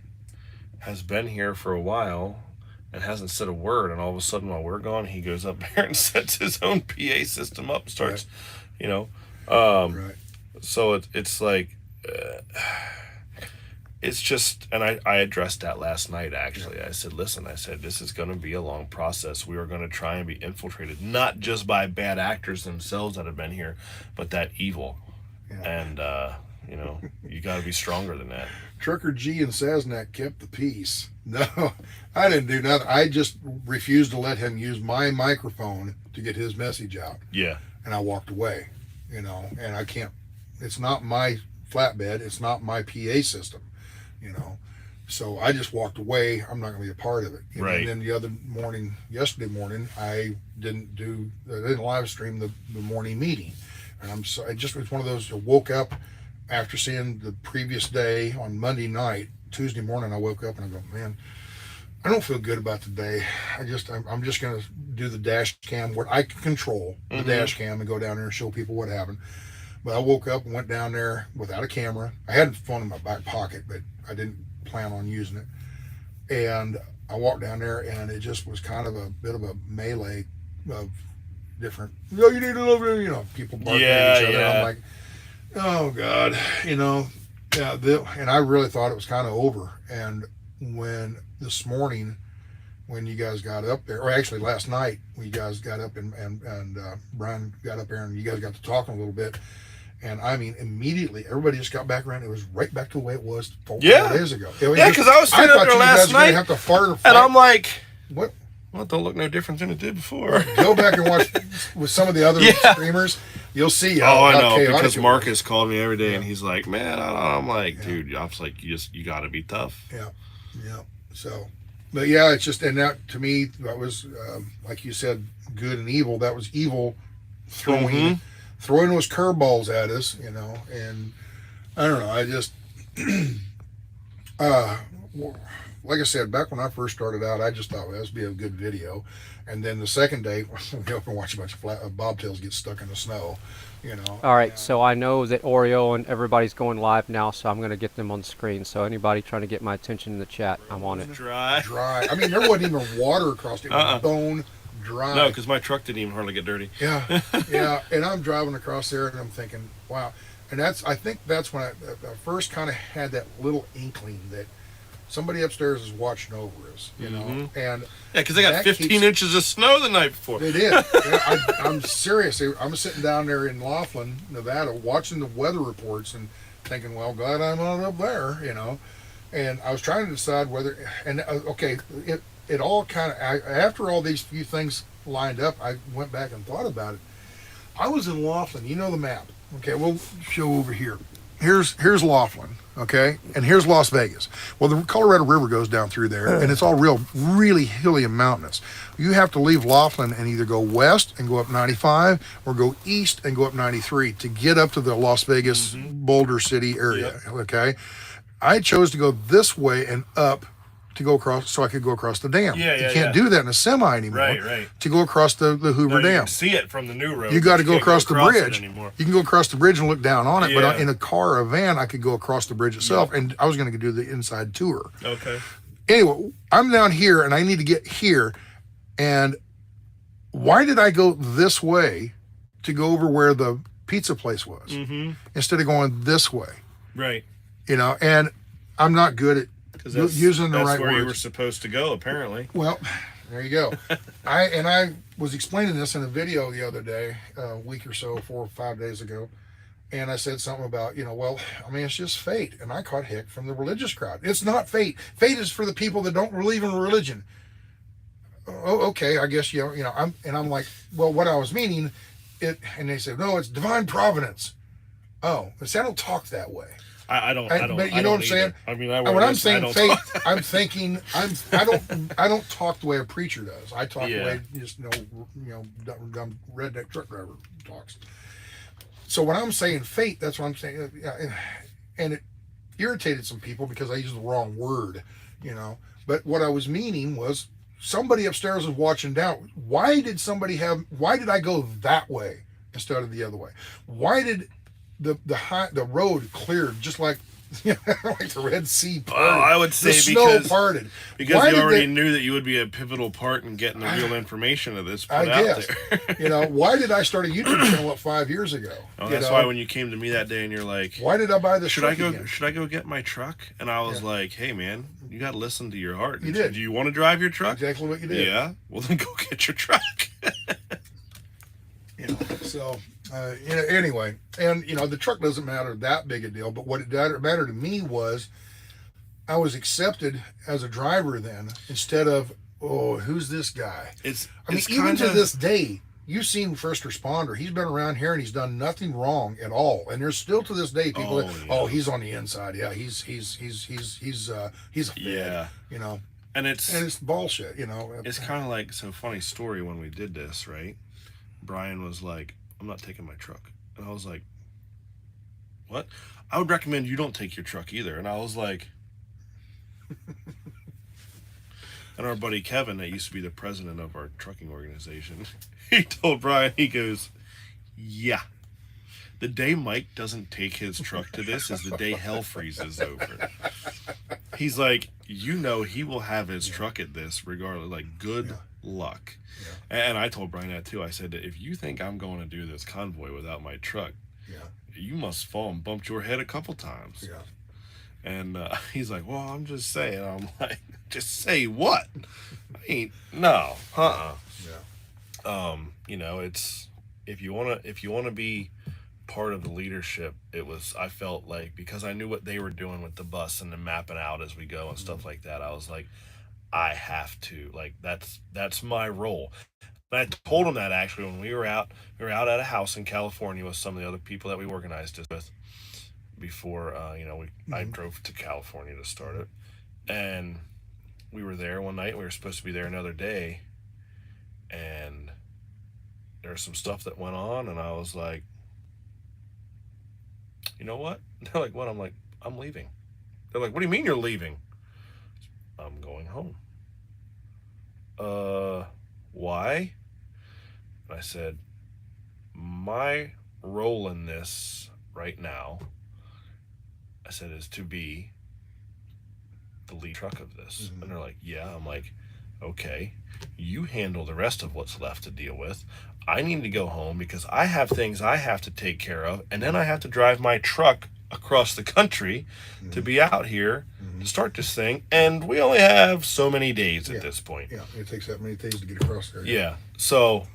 Speaker 13: has been here for a while and hasn't said a word, and all of a sudden, while we're gone, he goes up there and sets his own PA system up and starts, you know. So it's like. It's just, and I addressed that last night, actually. I said, listen, I said, this is going to be a long process. We are going to try and be infiltrated, not just by bad actors themselves that have been here, but that evil. And, you know, you got to be stronger than that.
Speaker 17: Trucker G and Sasnak kept the peace. No, I didn't do nothing. I just refused to let him use my microphone to get his message out.
Speaker 13: Yeah.
Speaker 17: And I walked away, you know, and I can't, it's not my flatbed, it's not my PA system, you know, so I just walked away. I'm not going to be a part of it.
Speaker 13: Right.
Speaker 17: And then the other morning, yesterday morning, I didn't live stream the morning meeting, and it's one of those. I woke up after seeing the previous day on Monday night. Tuesday morning I woke up and I go, man, I don't feel good about the day. I'm just going to do the dash cam where I can control the dash cam and go down there and show people what happened. But I woke up and went down there without a camera. I had a phone in my back pocket, but I didn't plan on using it. And I walked down there, and it just was kind of a bit of a melee of different, you need to love it, you know, people barking at each other.
Speaker 13: Yeah.
Speaker 17: I'm like, oh, God, you know. Yeah, and I really thought it was kind of over. And when this morning, when you guys got up there, or actually last night, when you guys got up and Brian got up there and you guys got to talking a little bit, and I mean, immediately, everybody just got back around. It was right back to the way it was 4 days ago.
Speaker 13: Yeah, because I was sitting up there last night,
Speaker 17: have to fart or
Speaker 13: and I'm like,
Speaker 17: what?
Speaker 13: Well, it don't look no different than it did before.
Speaker 17: Go back and watch with some of the other streamers. You'll see.
Speaker 13: I know, because Marcus called me every day, and he's like, man, I'm like, dude, I was like, you got to be tough.
Speaker 17: Yeah. So, but yeah, it's just, and that, to me, that was, like you said, good and evil. That was evil throwing those curveballs at us, you know, and I don't know, I just, like I said, back when I first started out, I just thought, well, this would be a good video. And then the second day, we go up and watch a bunch of bobtails get stuck in the snow, you know.
Speaker 5: All right, so I know that Oreo and everybody's going live now, so I'm going to get them on the screen. So anybody trying to get my attention in the chat, I'm on it.
Speaker 17: Dry. I mean, there wasn't even water across it. It was bone dry.
Speaker 13: No, because my truck didn't even hardly get dirty.
Speaker 17: Yeah. And I'm driving across there, and I'm thinking, wow. And I think that's when I first kind of had that little inkling that somebody upstairs is watching over us, you know. And
Speaker 13: because they got 15 inches of snow the night before.
Speaker 17: They did. I'm serious. I'm sitting down there in Laughlin, Nevada, watching the weather reports and thinking, well, glad I'm not up there, you know. And I was trying to decide whether, and okay, it all kind of, after all these few things lined up, I went back and thought about it. I was in Laughlin, you know the map. Okay, we'll show over here. Here's Laughlin, okay, and here's Las Vegas. Well, the Colorado River goes down through there, and it's all really hilly and mountainous. You have to leave Laughlin and either go west and go up 95 or go east and go up 93 to get up to the Las Vegas Boulder City area, okay? I chose to go this way and up to go across, so I could go across the dam. You can't do that in a semi anymore.
Speaker 13: Right.
Speaker 17: To go across the Hoover Dam.
Speaker 13: You can see it from the new road.
Speaker 17: You got to go across the bridge.
Speaker 13: You
Speaker 17: can go across the bridge and look down on it, but in a car or a van, I could go across the bridge itself, and I was going to do the inside tour.
Speaker 13: Okay.
Speaker 17: Anyway, I'm down here, and I need to get here, and why did I go this way to go over where the pizza place was instead of going this way?
Speaker 13: Right.
Speaker 17: You know, and I'm not good at using the right words.
Speaker 13: That's where you were supposed to go, apparently.
Speaker 17: Well, there you go. I was explaining this in a video the other day, a week or so, 4 or 5 days ago, and I said something about, you know, well, I mean, it's just fate, and I caught heck from the religious crowd. It's not fate. Fate is for the people that don't believe in religion. Oh, okay, I guess you know. I'm like, well, what I was meaning, and they said, no, it's divine providence. Oh, I don't talk that way.
Speaker 13: I don't.
Speaker 17: But you know what I'm saying?
Speaker 13: I mean,
Speaker 17: when I'm saying faith, I'm thinking I don't talk the way a preacher does. I talk the way just dumb redneck truck driver talks. So when I'm saying fate, that's what I'm saying. And it irritated some people because I used the wrong word, But what I was meaning was somebody upstairs was watching down. Why did I go that way instead of the other way? Why did the road cleared just like like the Red Sea parted?
Speaker 13: I would say
Speaker 17: the snow parted.
Speaker 13: Because you already knew that you would be a pivotal part in getting the real information of this put out there.
Speaker 17: Why did I start a YouTube channel 5 years ago?
Speaker 13: Oh, that's why when you came to me that day and you're like,
Speaker 17: why did I buy this?
Speaker 13: Should I go get my truck? And I was like, hey man, you got to listen to your heart.
Speaker 17: You did.
Speaker 13: Do you want to drive your truck?
Speaker 17: Exactly what you did.
Speaker 13: Yeah. Well, then go get your truck.
Speaker 17: So. Anyway, and the truck doesn't matter that big a deal, but what it mattered to me was I was accepted as a driver then instead of, oh, who's this guy? Even to this day, you've seen First Responder. He's been around here and he's done nothing wrong at all. And there's still to this day people he's on the inside. Yeah, he's a fed,
Speaker 13: yeah. And it's
Speaker 17: bullshit,
Speaker 13: It's kind of like, so funny story when we did this, right? Brian was like, I'm not taking my truck. And I was like, what? I would recommend you don't take your truck either. And I was like, and our buddy Kevin, that used to be the president of our trucking organization, he told Brian, he goes, yeah, the day Mike doesn't take his truck to this is the day hell freezes over. He's like, he will have his truck at this regardless, like good luck. And I told Brian that too. I said that if you think I'm going to do this convoy without my truck, you must fall and bump your head a couple times.
Speaker 17: Yeah. And
Speaker 13: he's like, well, I'm just saying. I'm like, just say what? No. It's if you wanna be part of the leadership, I felt like, because I knew what they were doing with the bus and the mapping out as we go and stuff like that, I was like, I have to, like, that's my role. And I told him that actually when we were out at a house in California with some of the other people that we organized this with before I drove to California to start it. And we were there one night, we were supposed to be there another day, and there was some stuff that went on, and I was like, you know what? They're like, what? I'm like, I'm leaving. They're like, what do you mean you're leaving? I'm going home. Why? And I said, my role in this right now, I said, is to be the lead truck of this. And they're like, yeah. I'm like, okay, you handle the rest of what's left to deal with. I need to go home because I have things I have to take care of, and then I have to drive my truck across the country to be out here to start this thing, and we only have so many days at this point.
Speaker 17: Yeah, it takes that many days to get across there.
Speaker 13: Yeah, so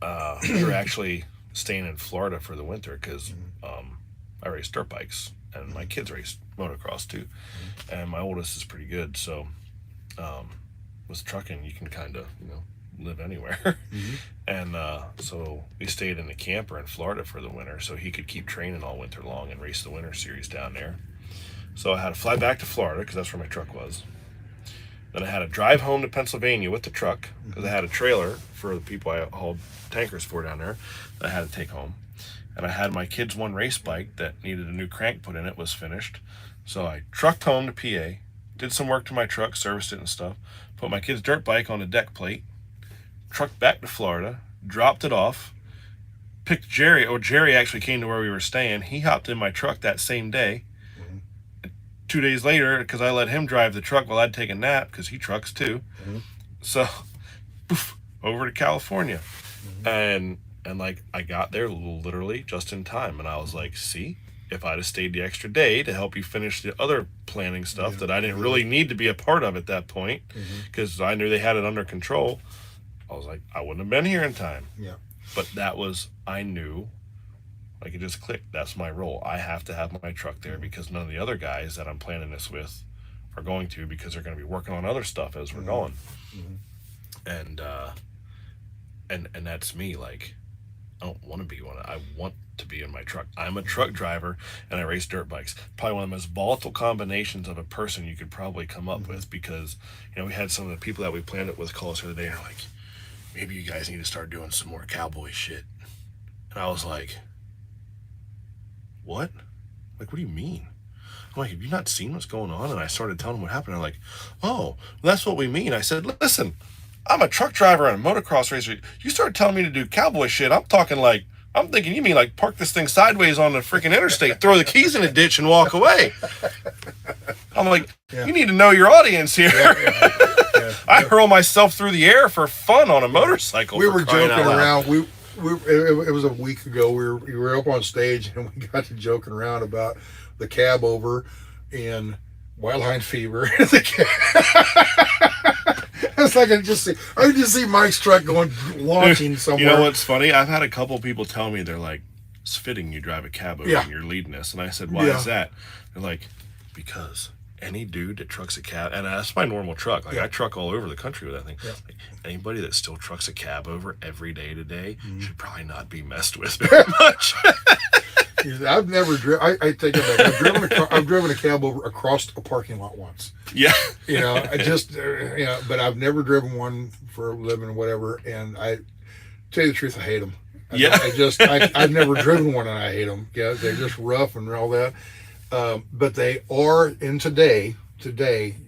Speaker 13: we're actually staying in Florida for the winter because I race dirt bikes, and my kids race motocross too, and my oldest is pretty good, so with trucking you can kind of live anywhere. And so we stayed in the camper in Florida for the winter so he could keep training all winter long and race the winter series down there. So I had to fly back to Florida because that's where my truck was. Then I had to drive home to Pennsylvania with the truck because I had a trailer for the people I hauled tankers for down there that I had to take home. And I had my kid's one race bike that needed a new crank put in it, was finished. So I trucked home to PA, did some work to my truck, serviced it and stuff, put my kid's dirt bike on the deck plate, trucked back to Florida, dropped it off, picked Jerry. Jerry actually came to where we were staying. He hopped in my truck that same day. 2 days later, because I let him drive the truck while I'd take a nap, because he trucks too. So, poof, over to California. And like, I got there literally just in time. And I was like, see, if I'd have stayed the extra day to help you finish the other planning stuff that I didn't really need to be a part of at that point, because I knew they had it under control, I was like, I wouldn't have been here in time.
Speaker 17: Yeah.
Speaker 13: But I knew, like, it just clicked. That's my role. I have to have my truck there because none of the other guys that I'm planning this with are going to, because they're going to be working on other stuff as we're going. And that's me. Like, I don't want to be one. I want to be in my truck. I'm a truck driver, and I race dirt bikes. Probably one of the most volatile combinations of a person you could probably come up with, because, you know, we had some of the people that we planned it with call us the other day, and they're like, maybe you guys need to start doing some more cowboy shit. And I was like, what? Like, what do you mean? I'm like, have you not seen what's going on? And I started telling them what happened. They're like, oh, well, that's what we mean. I said, listen, I'm a truck driver and a motocross racer. You started telling me to do cowboy shit. I'm thinking you mean like park this thing sideways on the freaking interstate, throw the keys in a ditch and walk away. I'm like, you need to know your audience here. I hurl myself through the air for fun on a motorcycle.
Speaker 17: We were joking around. It was a week ago. We were up on stage and we got to joking around about the cab over and wildline fever. It's like I can just see Mike's truck launching somewhere.
Speaker 13: You know what's funny? I've had a couple people tell me, they're like, it's fitting you drive a cab over and you're leading us. And I said, why is that? They're like, because any dude that trucks a cab, and that's my normal truck. Like I truck all over the country with that thing. Like, anybody that still trucks a cab over every day today should probably not be messed with very much.
Speaker 17: I've never driven. I take it back. I've driven a cab over across a parking lot once.
Speaker 13: Yeah.
Speaker 17: You know, I just but I've never driven one for a living or whatever. And I tell you the truth, I hate them. I've never driven one and I hate them. Yeah, they're just rough and all that. But they are in today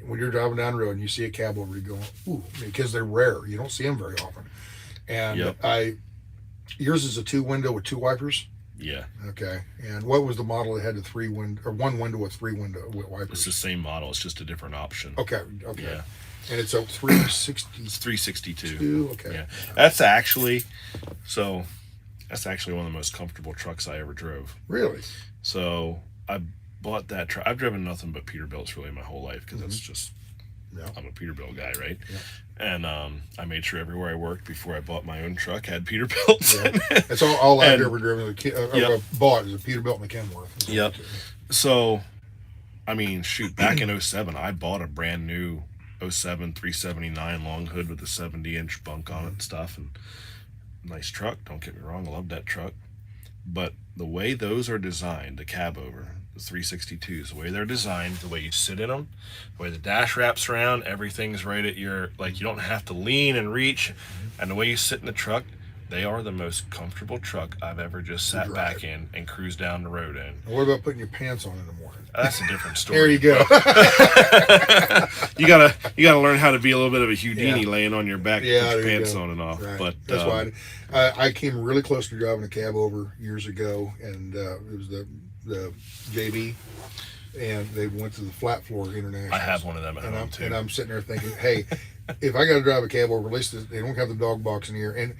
Speaker 17: when you're driving down the road and you see a cab over, you go, ooh, because they're rare. You don't see them very often. And yours is a 2-window with 2 wipers.
Speaker 13: Yeah.
Speaker 17: Okay. And what was the model that had the 1 window with 3 window with wipers?
Speaker 13: It's the same model. It's just a different option.
Speaker 17: Okay.
Speaker 13: Yeah.
Speaker 17: And it's a 360.
Speaker 13: It's 362.
Speaker 17: Okay.
Speaker 13: Yeah. That's actually one of the most comfortable trucks I ever drove.
Speaker 17: Really?
Speaker 13: So I bought that truck. I've driven nothing but Peterbilts really my whole life, because that's just I'm a Peterbilt guy, right? Yeah. And I made sure everywhere I worked before I bought my own truck had Peterbilts in it.
Speaker 17: That's all I've ever driven. Bought is a Peterbilt and a Kenworth.
Speaker 13: Yep. So, I mean, shoot, back in 07, I bought a brand new 07 379 long hood with a 70-inch bunk on it and stuff, and nice truck. Don't get me wrong, I love that truck. But the way those are designed, the cab over, the 362s, the way they're designed, the way you sit in them, the way the dash wraps around, everything's right at your, like, you don't have to lean and reach, and the way you sit in the truck, they are the most comfortable truck I've ever just sat back in and cruised down the road in.
Speaker 17: And what about putting your pants on in the morning?
Speaker 13: That's a different story.
Speaker 17: There you go.
Speaker 13: you gotta learn how to be a little bit of a Houdini laying on your back to put your pants on and off.
Speaker 17: Right.
Speaker 13: But
Speaker 17: that's why I came really close to driving a cab over years ago, and it was the JB, and they went to the Flat Floor International.
Speaker 13: I have one of them at home too.
Speaker 17: And I'm sitting there thinking, hey, if I got to drive a cab over, at least they don't have the dog box in here. And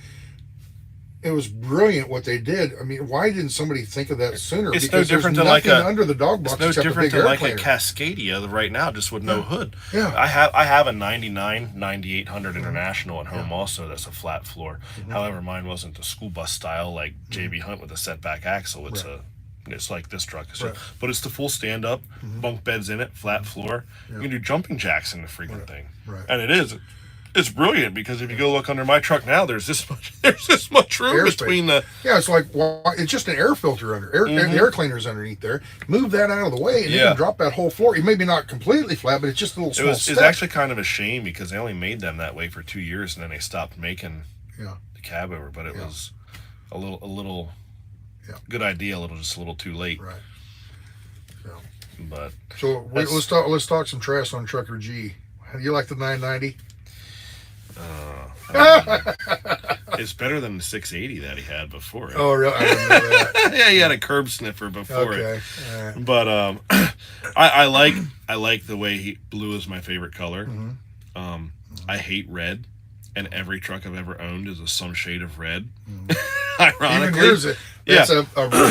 Speaker 17: it was brilliant what they did. I mean, why didn't somebody think of that sooner?
Speaker 13: It's
Speaker 17: because
Speaker 13: no different
Speaker 17: there's
Speaker 13: than like
Speaker 17: under the dog box.
Speaker 13: It's no different than like a
Speaker 17: airplaner.
Speaker 13: Cascadia right now, just with no hood.
Speaker 17: Yeah.
Speaker 13: I have a 99 9800 International at home also. That's a flat floor. However, mine wasn't the school bus style like JB Hunt with a setback axle. It's like this truck, but it's the full stand up, bunk beds in it, flat floor. You can do jumping jacks in the freaking thing, and it's brilliant, because if you go look under my truck now, there's this much room between the.
Speaker 17: Yeah, it's like it's just an air filter under air cleaners underneath there. Move that out of the way, and you can drop that whole floor. It maybe not completely flat, but it's just a little small.
Speaker 13: It's actually kind of a shame, because they only made them that way for 2 years, and then they stopped making the cab over. But it was a little. Good idea, just a little too late.
Speaker 17: Right.
Speaker 13: But
Speaker 17: let's talk some trash on Trucker G. You like the 990?
Speaker 13: It's better than the 680 that he had before it.
Speaker 17: Oh, really? I didn't know that.
Speaker 13: Yeah, he had a curb sniffer before it.
Speaker 17: All right.
Speaker 13: But I like the way blue is my favorite color. I hate red, and every truck I've ever owned is some shade of red. Ironically,
Speaker 17: even yours, it's a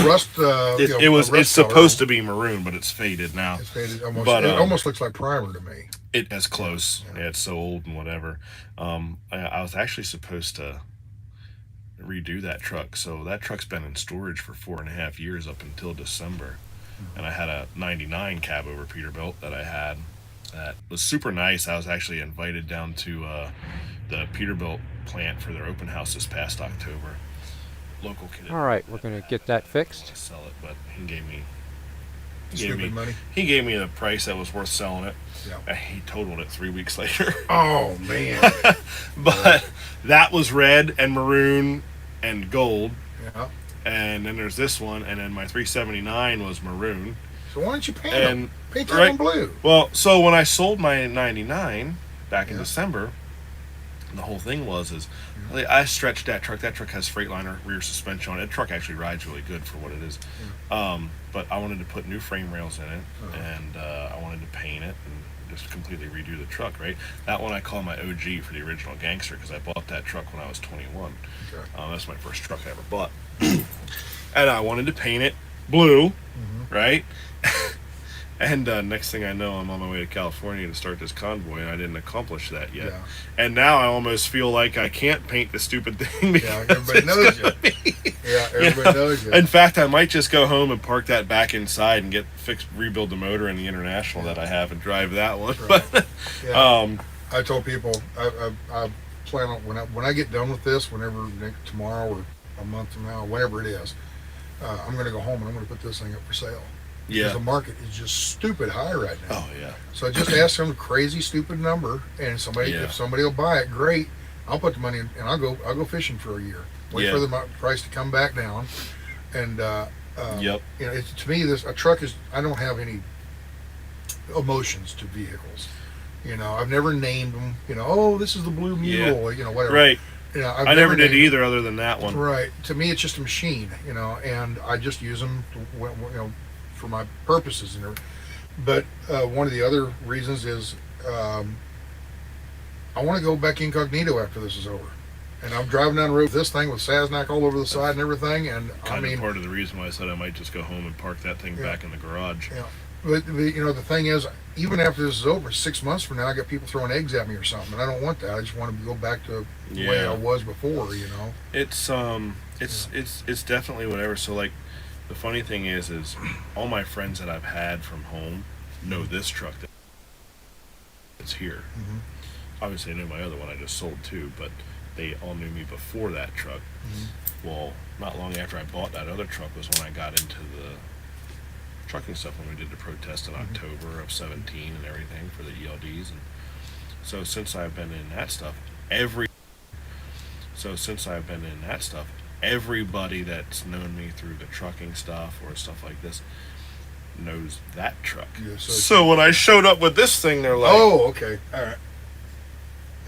Speaker 17: rust.
Speaker 13: It's supposed to be maroon, but it's faded now.
Speaker 17: It's faded almost. But it almost looks like primer to me.
Speaker 13: It's close. Yeah, it's so old and whatever. I was actually supposed to redo that truck. So that truck's been in storage for 4.5 years up until December. And I had a 99 cab over Peterbilt that I had that was super nice. I was actually invited down to the Peterbilt plant for their open house this past October. local kid.
Speaker 5: All right, we're gonna get that fixed.
Speaker 13: To sell it, but he gave me
Speaker 17: money.
Speaker 13: He gave me the price that was worth selling it.
Speaker 17: Yeah.
Speaker 13: He totaled it 3 weeks later.
Speaker 17: Oh man!
Speaker 13: But that was red and maroon and gold.
Speaker 17: Yeah.
Speaker 13: And then there's this one, and then my 379 was maroon.
Speaker 17: So why don't you paint them? Paint that
Speaker 13: right,
Speaker 17: on blue.
Speaker 13: Well, so when I sold my 99 back in December, the whole thing was I stretched that truck. That truck has Freightliner rear suspension on it. The truck actually rides really good for what it is. But I wanted to put new frame rails in it, and I wanted to paint it and just completely redo the truck, right? That one I call my OG for the original gangster because I bought that truck when I was 21.
Speaker 17: Okay.
Speaker 13: That's my first truck I ever bought. And I wanted to paint it blue, right? And next thing I know, I'm on my way to California to start this convoy, and I didn't accomplish that yet.
Speaker 17: Yeah.
Speaker 13: And now I almost feel like I can't paint the stupid thing because
Speaker 17: everybody knows you. Yeah, everybody knows you.
Speaker 13: In fact, I might just go home and park that back inside and rebuild the motor in the International that I have and drive that one.
Speaker 17: Right.
Speaker 13: But,
Speaker 17: I told people I plan on when I get done with this, tomorrow or a month from now, whenever it is, I'm going to go home and I'm going to put this thing up for sale.
Speaker 13: Yeah.
Speaker 17: Because the market is just stupid high right now.
Speaker 13: Oh yeah.
Speaker 17: So I just ask some crazy stupid number, and if somebody will buy it, great. I'll put the money in, and I'll go fishing for a year. Wait for the price to come back down, and you know, to me, a truck is. I don't have any emotions to vehicles. You know, I've never named them. You know, oh, this is the Blue Mule. You know, whatever.
Speaker 13: Right.
Speaker 17: You know,
Speaker 13: I never did either, other than that one.
Speaker 17: Right. To me, it's just a machine. You know, and I just use them. For my purposes, but one of the other reasons is I want to go back incognito after this is over, and I'm driving down the road with this thing with Sasnak all over the side and everything, and
Speaker 13: part of the reason why I said I might just go home and park that thing back in the garage.
Speaker 17: Yeah, but you know, the thing is, even after this is over, 6 months from now, I got people throwing eggs at me or something, and I don't want that. I just want to go back to the way I was before. You know,
Speaker 13: it's definitely whatever. So like. The funny thing is all my friends that I've had from home know this truck that's here. Obviously, I knew my other one I just sold too, but they all knew me before that truck. Well, not long after I bought that other truck was when I got into the trucking stuff when we did the protest in October of 17 and everything for the ELDs. And so since I've been in that stuff, everybody that's known me through the trucking stuff or stuff like this knows that truck. Yeah, so when I showed up with this thing, they're like,
Speaker 17: "Oh, okay, all right.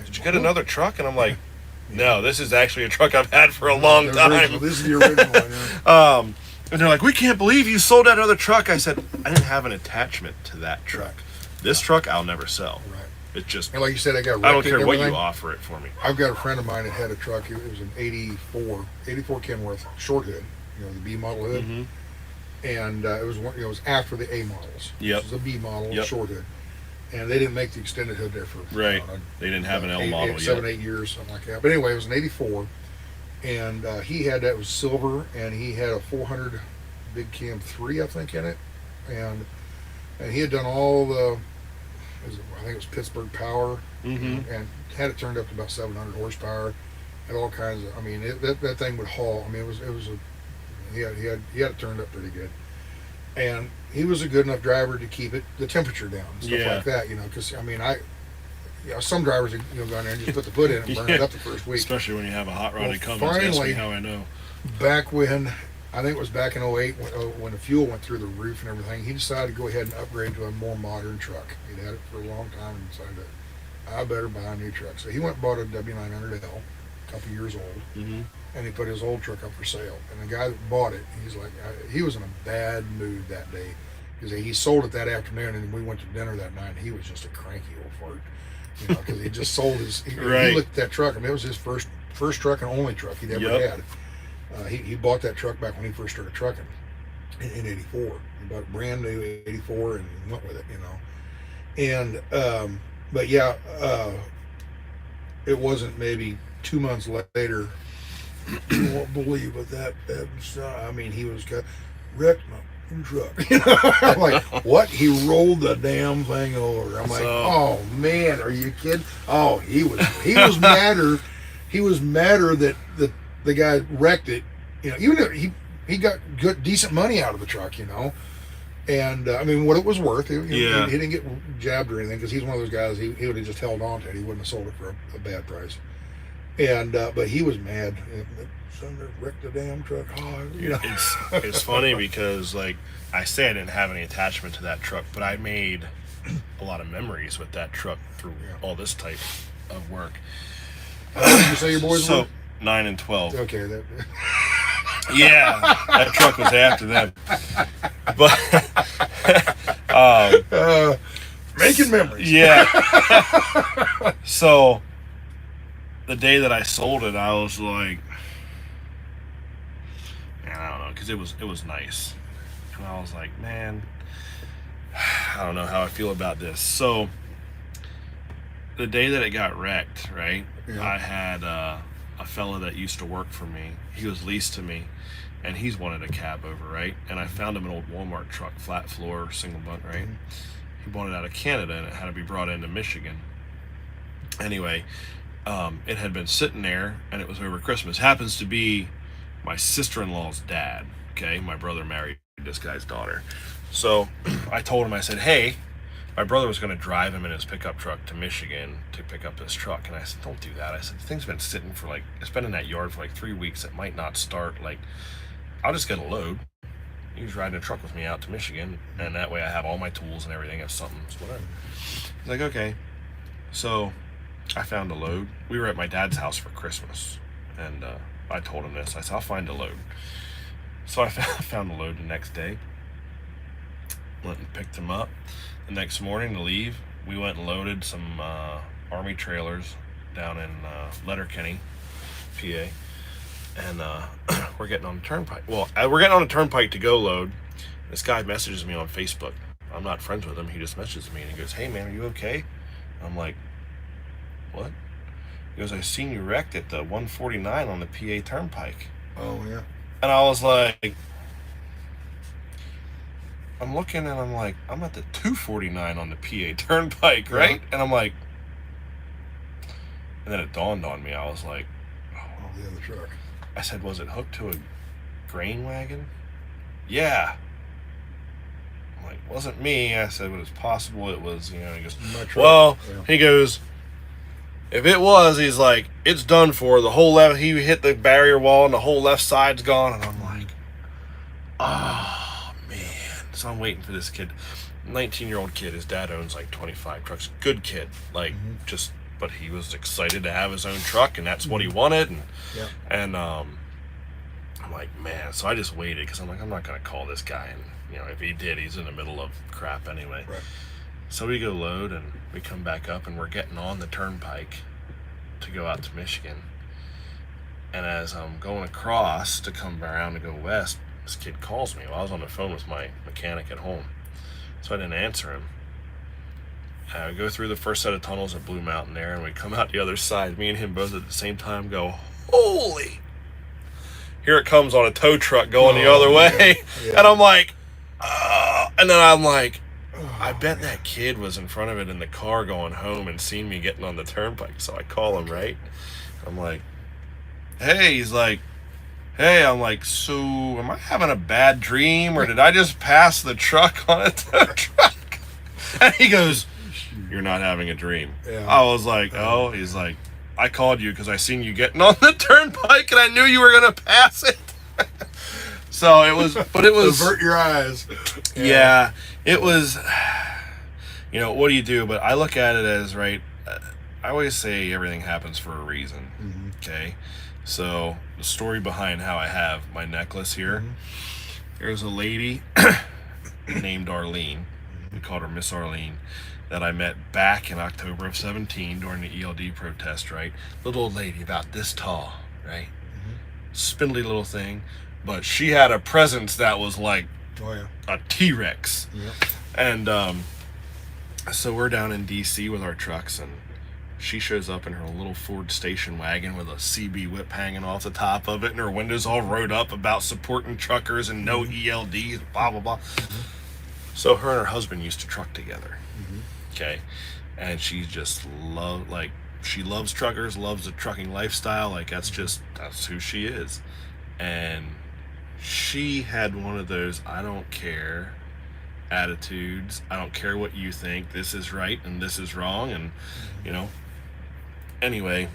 Speaker 13: Did you get another truck?" And I'm like, "No, this is actually a truck I've had for a long time.
Speaker 17: This is the original one." Yeah.
Speaker 13: And they're like, "We can't believe you sold that other truck." I said, "I didn't have an attachment to that truck. This truck I'll never sell."
Speaker 17: Right.
Speaker 13: It's just,
Speaker 17: and like you said, I
Speaker 13: don't care what you offer it for me.
Speaker 17: I've got a friend of mine that had a truck. It was an 84 Kenworth short hood, you know, the B model hood, and it was after the A models.
Speaker 13: Yep.
Speaker 17: It was a B model short hood, and they didn't make the extended hood there for
Speaker 13: they didn't have an L model yet.
Speaker 17: 7-8 years, something like that. But anyway, it was an 84, and he had that, it was silver, and he had a 400 Big Cam 3, I think, in it, and he had done all the. I think it was Pittsburgh Power, and had it turned up to about 700 horsepower, had all kinds of. I mean, that thing would haul. I mean, he had it turned up pretty good, and he was a good enough driver to keep the temperature down, and stuff like that. You know, because I mean, some drivers go down there and just put the foot in and burn it up the first week.
Speaker 13: Especially when you have a hot rod that comes. That's how I know.
Speaker 17: Back when. I think it was back in 08 when the fuel went through the roof and everything. He decided to go ahead and upgrade to a more modern truck. He'd had it for a long time and decided I better buy a new truck. So he went and bought a W900L, a couple years old, and he put his old truck up for sale. And the guy that bought it, he's like, he was in a bad mood that day because he sold it that afternoon, and we went to dinner that night, and he was just a cranky old fart, you know, because he just sold his. He looked at that truck, and it was his first truck and only truck he'd ever had. He bought that truck back when he first started trucking in 84. He bought a brand new 84 and went with it, you know. And, but yeah, it wasn't maybe 2 months later, you won't believe what that I mean, he was wrecked my truck. You know? I'm like, what? He rolled the damn thing over. I'm like, oh man, are you kidding? Oh, he was madder. He was madder that the guy wrecked it You know, even if he got decent money out of the truck, you know. And I mean, what it was worth. He didn't get jabbed or anything because he's one of those guys. He would have just held on to it. He wouldn't have sold it for a bad price. And but he was mad. Thunder wrecked the damn truck. Oh, you know.
Speaker 13: It's funny because like I say, I didn't have any attachment to that truck, but I made a lot of memories with that truck through all this type of work.
Speaker 17: Did you say your boys were?
Speaker 13: 9 and 12.
Speaker 17: Okay.
Speaker 13: Yeah, that truck was after them. But
Speaker 17: making memories.
Speaker 13: Yeah. So the day that I sold it, I was like, man, I don't know, because it was nice, and I was like, man, I don't know how I feel about this. So the day that it got wrecked, right? Yeah. I had a fella that used to work for me. He was leased to me, and he's wanted a cab over, right? And I found him an old Walmart truck, flat floor, single bunt, right? He bought it out of Canada, and it had to be brought into Michigan. Anyway, it had been sitting there, and it was over Christmas. Happens to be my sister-in-law's dad, okay? My brother married this guy's daughter. So I told him, I said, hey, my brother was going to drive him in his pickup truck to Michigan to pick up this truck. And I said, don't do that. I said, the thing's been sitting for like, it's been in that yard for like 3 weeks. It might not start. Like, I'll just get a load. He's riding a truck with me out to Michigan. And that way I have all my tools and everything. If something's whatever. He's like, okay. So I found a load. We were at my dad's house for Christmas. And I told him this. I said, I'll find a load. So I found the load the next day. Went and picked him up. The next morning to leave, we went and loaded some army trailers down in Letterkenny, PA, and we're getting on the turnpike. Well, we're getting on the turnpike to go load. This guy messages me on Facebook. I'm not friends with him. He just messages me and he goes, hey man, are you okay? I'm like, what? He goes, I seen you wrecked at the 149 on the PA turnpike.
Speaker 17: Oh yeah.
Speaker 13: And I was like, I'm looking and I'm like, I'm at the 249 on the PA turnpike, right? Yeah. And I'm like, and then it dawned on me. I was like,
Speaker 17: oh, the other truck.
Speaker 13: I said, was it hooked to a grain wagon? Yeah. I'm like, wasn't me. I said, but it's possible it was, you know. He goes, well, he goes, if it was, he's like, it's done for. The whole left, he hit the barrier wall and the whole left side's gone. And I'm like, oh. So I'm waiting for this kid, 19-year-old kid. His dad owns like 25 trucks. Good kid, like but he was excited to have his own truck, and that's what he wanted. And I'm like, man. So I just waited because I'm like, I'm not gonna call this guy, and you know, if he did, he's in the middle of crap anyway. Right. So we go load, and we come back up, and we're getting on the turnpike to go out to Michigan. And as I'm going across to come around to go west, this kid calls me. Well, I was on the phone with my mechanic at home, so I didn't answer him. I go through the first set of tunnels at Blue Mountain there, and we come out the other side. Me and him both at the same time go, holy! Here it comes on a tow truck going the other way. Yeah. And I'm like, and then I'm like, I bet that kid was in front of it in the car going home and seen me getting on the turnpike. So I call him, right? I'm like, hey, he's like, hey, I'm like, so am I having a bad dream or did I just pass the truck on a tow truck? And he goes, you're not having a dream. Yeah. I was like, oh, he's like, I called you because I seen you getting on the turnpike and I knew you were going to pass it. So it was, but it was.
Speaker 17: Avert your eyes.
Speaker 13: Yeah, it was, you know, what do you do? But I look at it as, right, I always say everything happens for a reason, okay? So the story behind how I have my necklace here, there's a lady named Arlene, we called her Miss Arlene, that I met back in October of 17 during the ELD protest, right? Little old lady about this tall, right? Spindly little thing, but she had a presence that was like a T-Rex. And so we're down in DC with our trucks, and she shows up in her little Ford station wagon with a CB whip hanging off the top of it, and her windows all rode up about supporting truckers and no ELDs, blah, blah, blah. So her and her husband used to truck together, okay? And she just she loves truckers, loves the trucking lifestyle. Like, that's who she is. And she had one of those I don't care attitudes. I don't care what you think. This is right and this is wrong. And, you know, anyway,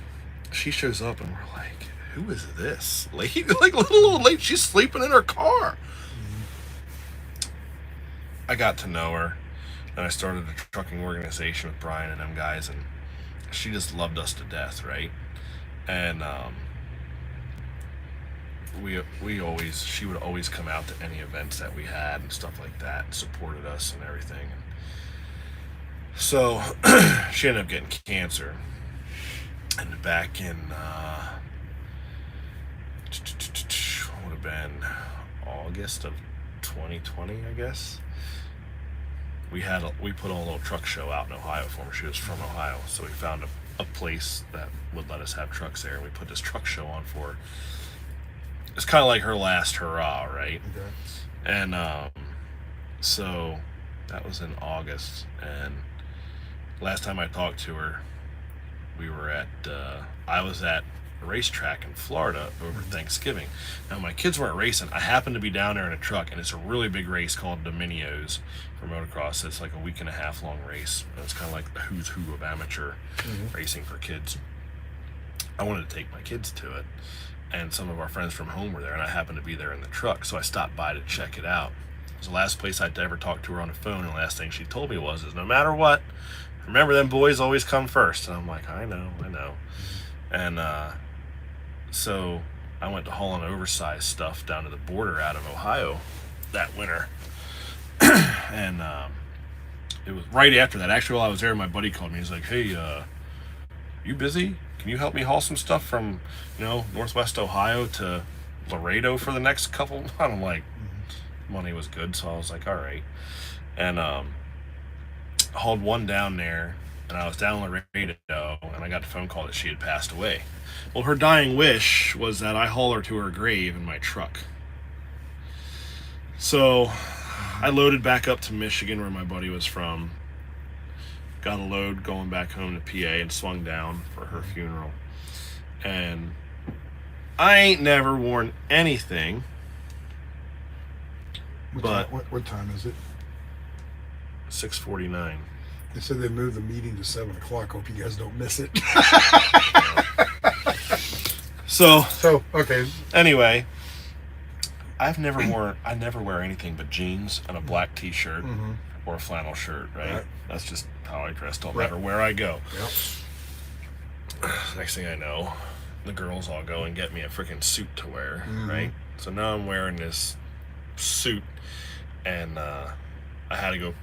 Speaker 13: she shows up and we're like, who is this lady? Like, little old lady, she's sleeping in her car. I got to know her, and I started a trucking organization with Brian and them guys, and she just loved us to death, right? And she would always come out to any events that we had and stuff like that, and supported us and everything. So she ended up getting cancer, and back in what would have been August of 2020, I guess. We put on a little truck show out in Ohio for her. She was from Ohio, so we found a place that would let us have trucks there, and we put this truck show on for her. It's kind of like her last hurrah, right? Okay. And so that was in August, and last time I talked to her, we were at I was at a racetrack in Florida over Thanksgiving. Now my kids weren't racing. I happened to be down there in a truck, and it's a really big race called Dominios for motocross. It's like a 1.5 week long race. It's kind of like the who's who of amateur racing for kids. I wanted to take my kids to it, and some of our friends from home were there, and I happened to be there in the truck, so I stopped by to check it out. It was the last place I'd ever talked to her on the phone, and the last thing she told me was, no matter what, remember them boys always come first. And I'm like, I know. And so I went to hauling oversized stuff down to the border out of Ohio that winter. And it was right after that. Actually, while I was there, my buddy called me. He's like, hey, you busy? Can you help me haul some stuff from, Northwest Ohio to Laredo for the next couple? I'm like, money was good, so I was like, all right. And hauled one down there, and I was down in Laredo, and I got the phone call that she had passed away. Well, her dying wish was that I haul her to her grave in my truck. So I loaded back up to Michigan, where my buddy was from, got a load going back home to PA, and swung down for her funeral. And I ain't never worn anything.
Speaker 17: What time is it?
Speaker 13: 6:49.
Speaker 17: They said they moved the meeting to 7 o'clock. Hope you guys don't miss it.
Speaker 13: So
Speaker 17: okay.
Speaker 13: Anyway, I never wear anything but jeans and a black t-shirt or a flannel shirt, right? That's just how I dress, no matter where I go. Yep. Next thing I know, the girls all go and get me a freaking suit to wear, right? So now I'm wearing this suit, and I had to go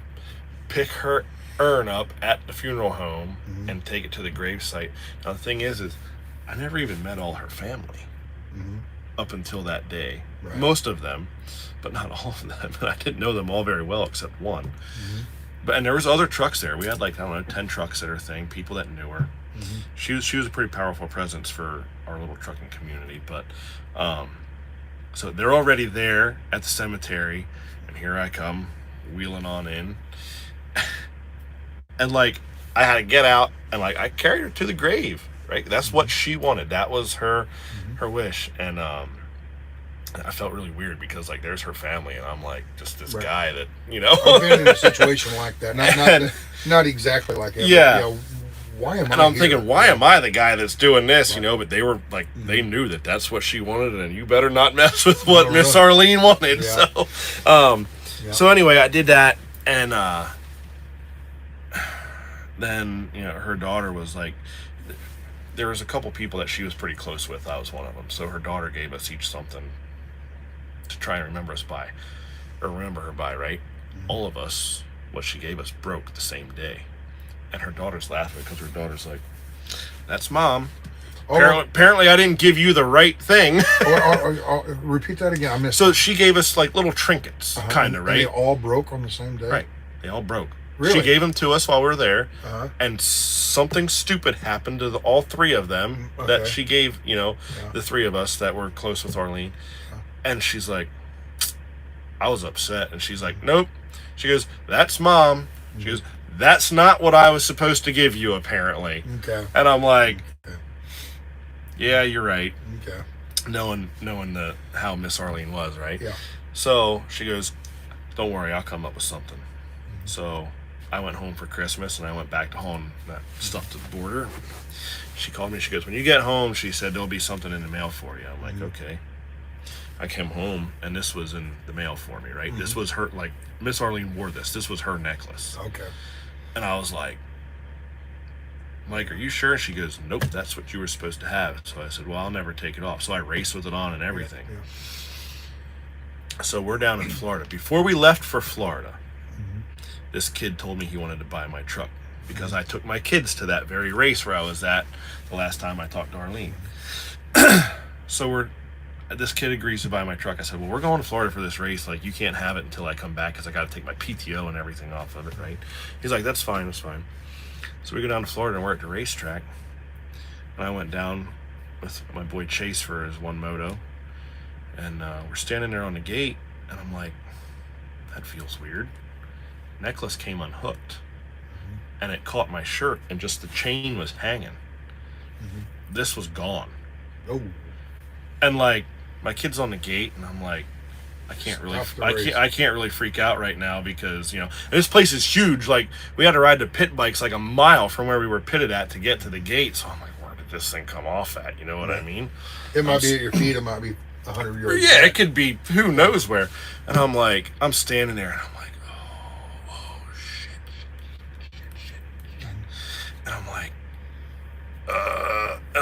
Speaker 13: pick her urn up at the funeral home and take it to the gravesite. Now the thing is I never even met all her family up until that day. Right. Most of them, but not all of them. And I didn't know them all very well except one. And there was other trucks there. We had 10 trucks at her thing, people that knew her. She was a pretty powerful presence for our little trucking community. But so they're already there at the cemetery, and here I come wheeling on in. And I had to get out, and I carried her to the grave, right? That's what she wanted. That was her wish. And I felt really weird because there's her family, and I'm just this guy that
Speaker 17: I've been in a situation like that. Not exactly like that.
Speaker 13: Yeah.
Speaker 17: Why am I?
Speaker 13: And I'm thinking, why am I the guy that's doing this? But they were they knew that that's what she wanted, and you better not mess with what Miss Arlene wanted. Yeah. So anyway, I did that, and then her daughter was there was a couple people that she was pretty close with. I was one of them. So her daughter gave us each something to try and remember her by, right? All of us, what she gave us broke the same day. And her daughter's laughing because her daughter's like, that's Mom. Apparently I didn't give you the right thing.
Speaker 17: Repeat that again. I missed
Speaker 13: So she gave us little trinkets, kind of, right?
Speaker 17: And they all broke on the same day?
Speaker 13: Right. They all broke.
Speaker 17: Really?
Speaker 13: She gave them to us while we were there, and something stupid happened to all three of them that she gave, the three of us that were close with Arlene. And she's like, I was upset. And she's like, nope. She goes, that's Mom. She goes, that's not what I was supposed to give you, apparently.
Speaker 17: Okay.
Speaker 13: And I'm like, yeah, you're right.
Speaker 17: Okay.
Speaker 13: knowing how Miss Arlene was, right?
Speaker 17: Yeah.
Speaker 13: So she goes, "Don't worry, I'll come up with something." So I went home for Christmas, and I went back to home that stuff to the border. She called me. She goes, "When you get home," she said, "there'll be something in the mail for you." I'm like, okay. I came home, and this was in the mail for me, right? This was her, like, Miss Arlene wore this. This was her necklace.
Speaker 17: Okay.
Speaker 13: And I was like, "Are you sure?" And she goes, "Nope, that's what you were supposed to have." So I said, "Well, I'll never take it off." So I raced with it on and everything. So we're down in Florida. Before we left for Florida, this kid told me he wanted to buy my truck because I took my kids to that very race where I was at the last time I talked to Arlene. So this kid agrees to buy my truck. I said, "Well, we're going to Florida for this race. Like, you can't have it until I come back because I got to take my PTO and everything off of it, right?" He's like, "That's fine, that's fine." So we go down to Florida and we're at the racetrack. And I went down with my boy Chase for his one moto. And we're standing there on the gate, and I'm like, that feels weird. Necklace came unhooked, and it caught my shirt, and just the chain was hanging. This was gone.
Speaker 17: Oh.
Speaker 13: And like, my kid's on the gate, and I'm like, I can't really freak out right now because, you know, this place is huge. Like, we had to ride the pit bikes like a mile from where we were pitted at to get to the gate. So I'm like, where did this thing come off at? You know what I mean?
Speaker 17: It might be at your feet. It might be 100 yards.
Speaker 13: Yeah, it could be who knows where. And I'm like, I'm standing there, and I'm like, oh shit. And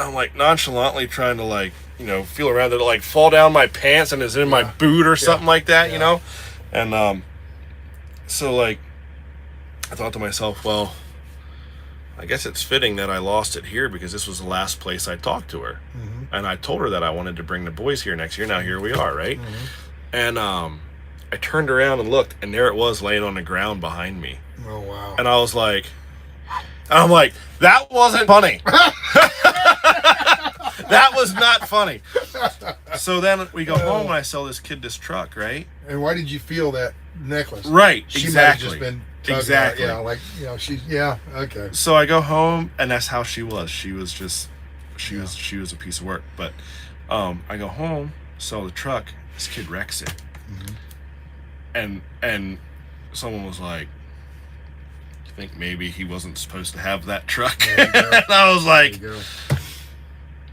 Speaker 13: I'm like nonchalantly trying to, like, you know, feel around it, like fall down my pants and it's in my boot or something like that, you know? And so, like, I thought to myself, well, I guess it's fitting that I lost it here because this was the last place I talked to her. And I told her that I wanted to bring the boys here next year. Now here we are, right? And I turned around and looked, and there it was laying on the ground behind me.
Speaker 17: Oh, wow.
Speaker 13: And I was like, that wasn't funny. That was not funny. So then we go home and I sell this kid this truck, right?
Speaker 17: And why did you feel that necklace?
Speaker 13: Right,
Speaker 17: She
Speaker 13: exactly.
Speaker 17: might have just been
Speaker 13: Exactly.
Speaker 17: Yeah, like, you know, okay.
Speaker 13: So I go home, and that's how she was. She was just, she was a piece of work. But I go home, sell the truck. This kid wrecks it, and someone was like, "You think maybe he wasn't supposed to have that truck?" And I was like,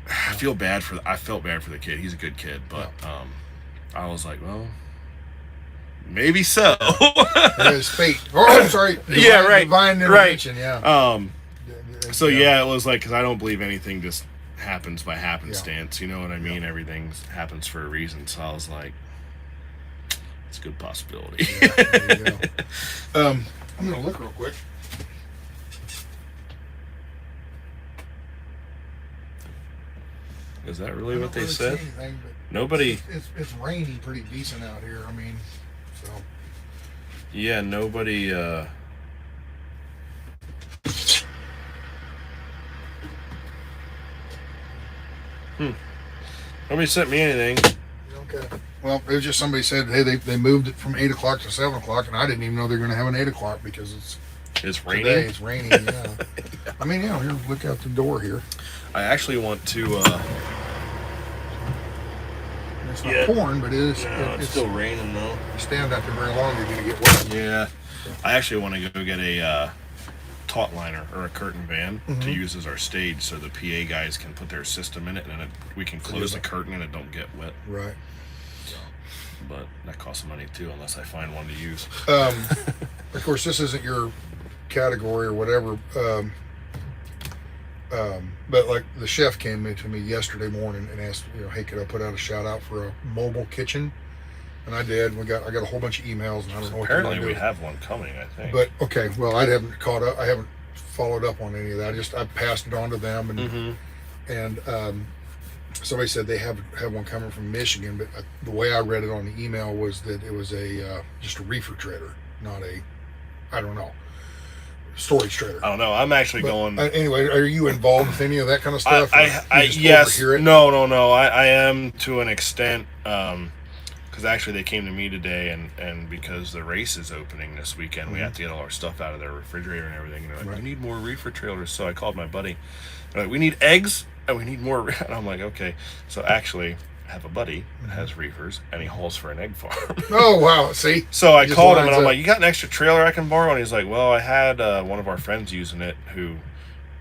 Speaker 13: I felt bad for the kid. He's a good kid, but I was like, well, maybe so.
Speaker 17: It was fate. Oh, I'm sorry. Divine intervention. Yeah.
Speaker 13: So yeah, it was like, because I don't believe anything just happens by happenstance. You know what I mean? Everything happens for a reason. So I was like, it's a good possibility.
Speaker 17: There you go. I'm gonna look real quick.
Speaker 13: Is that really what they said?
Speaker 17: Anything,
Speaker 13: Nobody.
Speaker 17: It's raining pretty decent out here. I mean, so.
Speaker 13: Yeah, nobody. Nobody sent me anything.
Speaker 17: Okay. Well, it was just somebody said, hey, they moved it from 8 o'clock to 7 o'clock, and I didn't even know they were going to have an 8 o'clock because
Speaker 13: it's raining.
Speaker 17: Today it's raining. Yeah. I mean, yeah. Here, look out the door here.
Speaker 13: I actually want to.
Speaker 17: It's not pouring, but it is.
Speaker 13: No, it's still raining though.
Speaker 17: You stand out there very long, you're going to get wet.
Speaker 13: Yeah. I actually want to go get a taut liner or a curtain van to use as our stage, so the PA guys can put their system in it, and we can close the curtain and it don't get wet.
Speaker 17: Right.
Speaker 13: But that costs money too, unless I find one to use.
Speaker 17: Of course, this isn't your category or whatever. But like the chef came to me yesterday morning and asked, you know, hey, could I put out a shout out for a mobile kitchen? And I did. I got a whole bunch of emails, and I don't know what
Speaker 13: apparently we have one coming, I think.
Speaker 17: But okay, well, I haven't caught up. I haven't followed up on any of that. I passed it on to them, and somebody said they have one coming from Michigan. But the way I read it on the email was that it was just a reefer trailer, not I don't know, storage trailer.
Speaker 13: I don't know. I'm actually going.
Speaker 17: Anyway, are you involved with any of that kind of stuff?
Speaker 13: Yes. No. I am to an extent. Because actually they came to me today, and because the race is opening this weekend, we have to get all our stuff out of their refrigerator and everything. And they're like, we need more reefer trailers. So I called my buddy. They're like, we need eggs, and we need more. And I'm like, okay. So actually, have a buddy that has reefers, and he hauls for an egg farm.
Speaker 17: Oh, wow. See?
Speaker 13: So I
Speaker 17: Just
Speaker 13: called him, and
Speaker 17: lines
Speaker 13: I'm
Speaker 17: up.
Speaker 13: like, you got an extra trailer I can borrow? And he's like, well, I had one of our friends using it who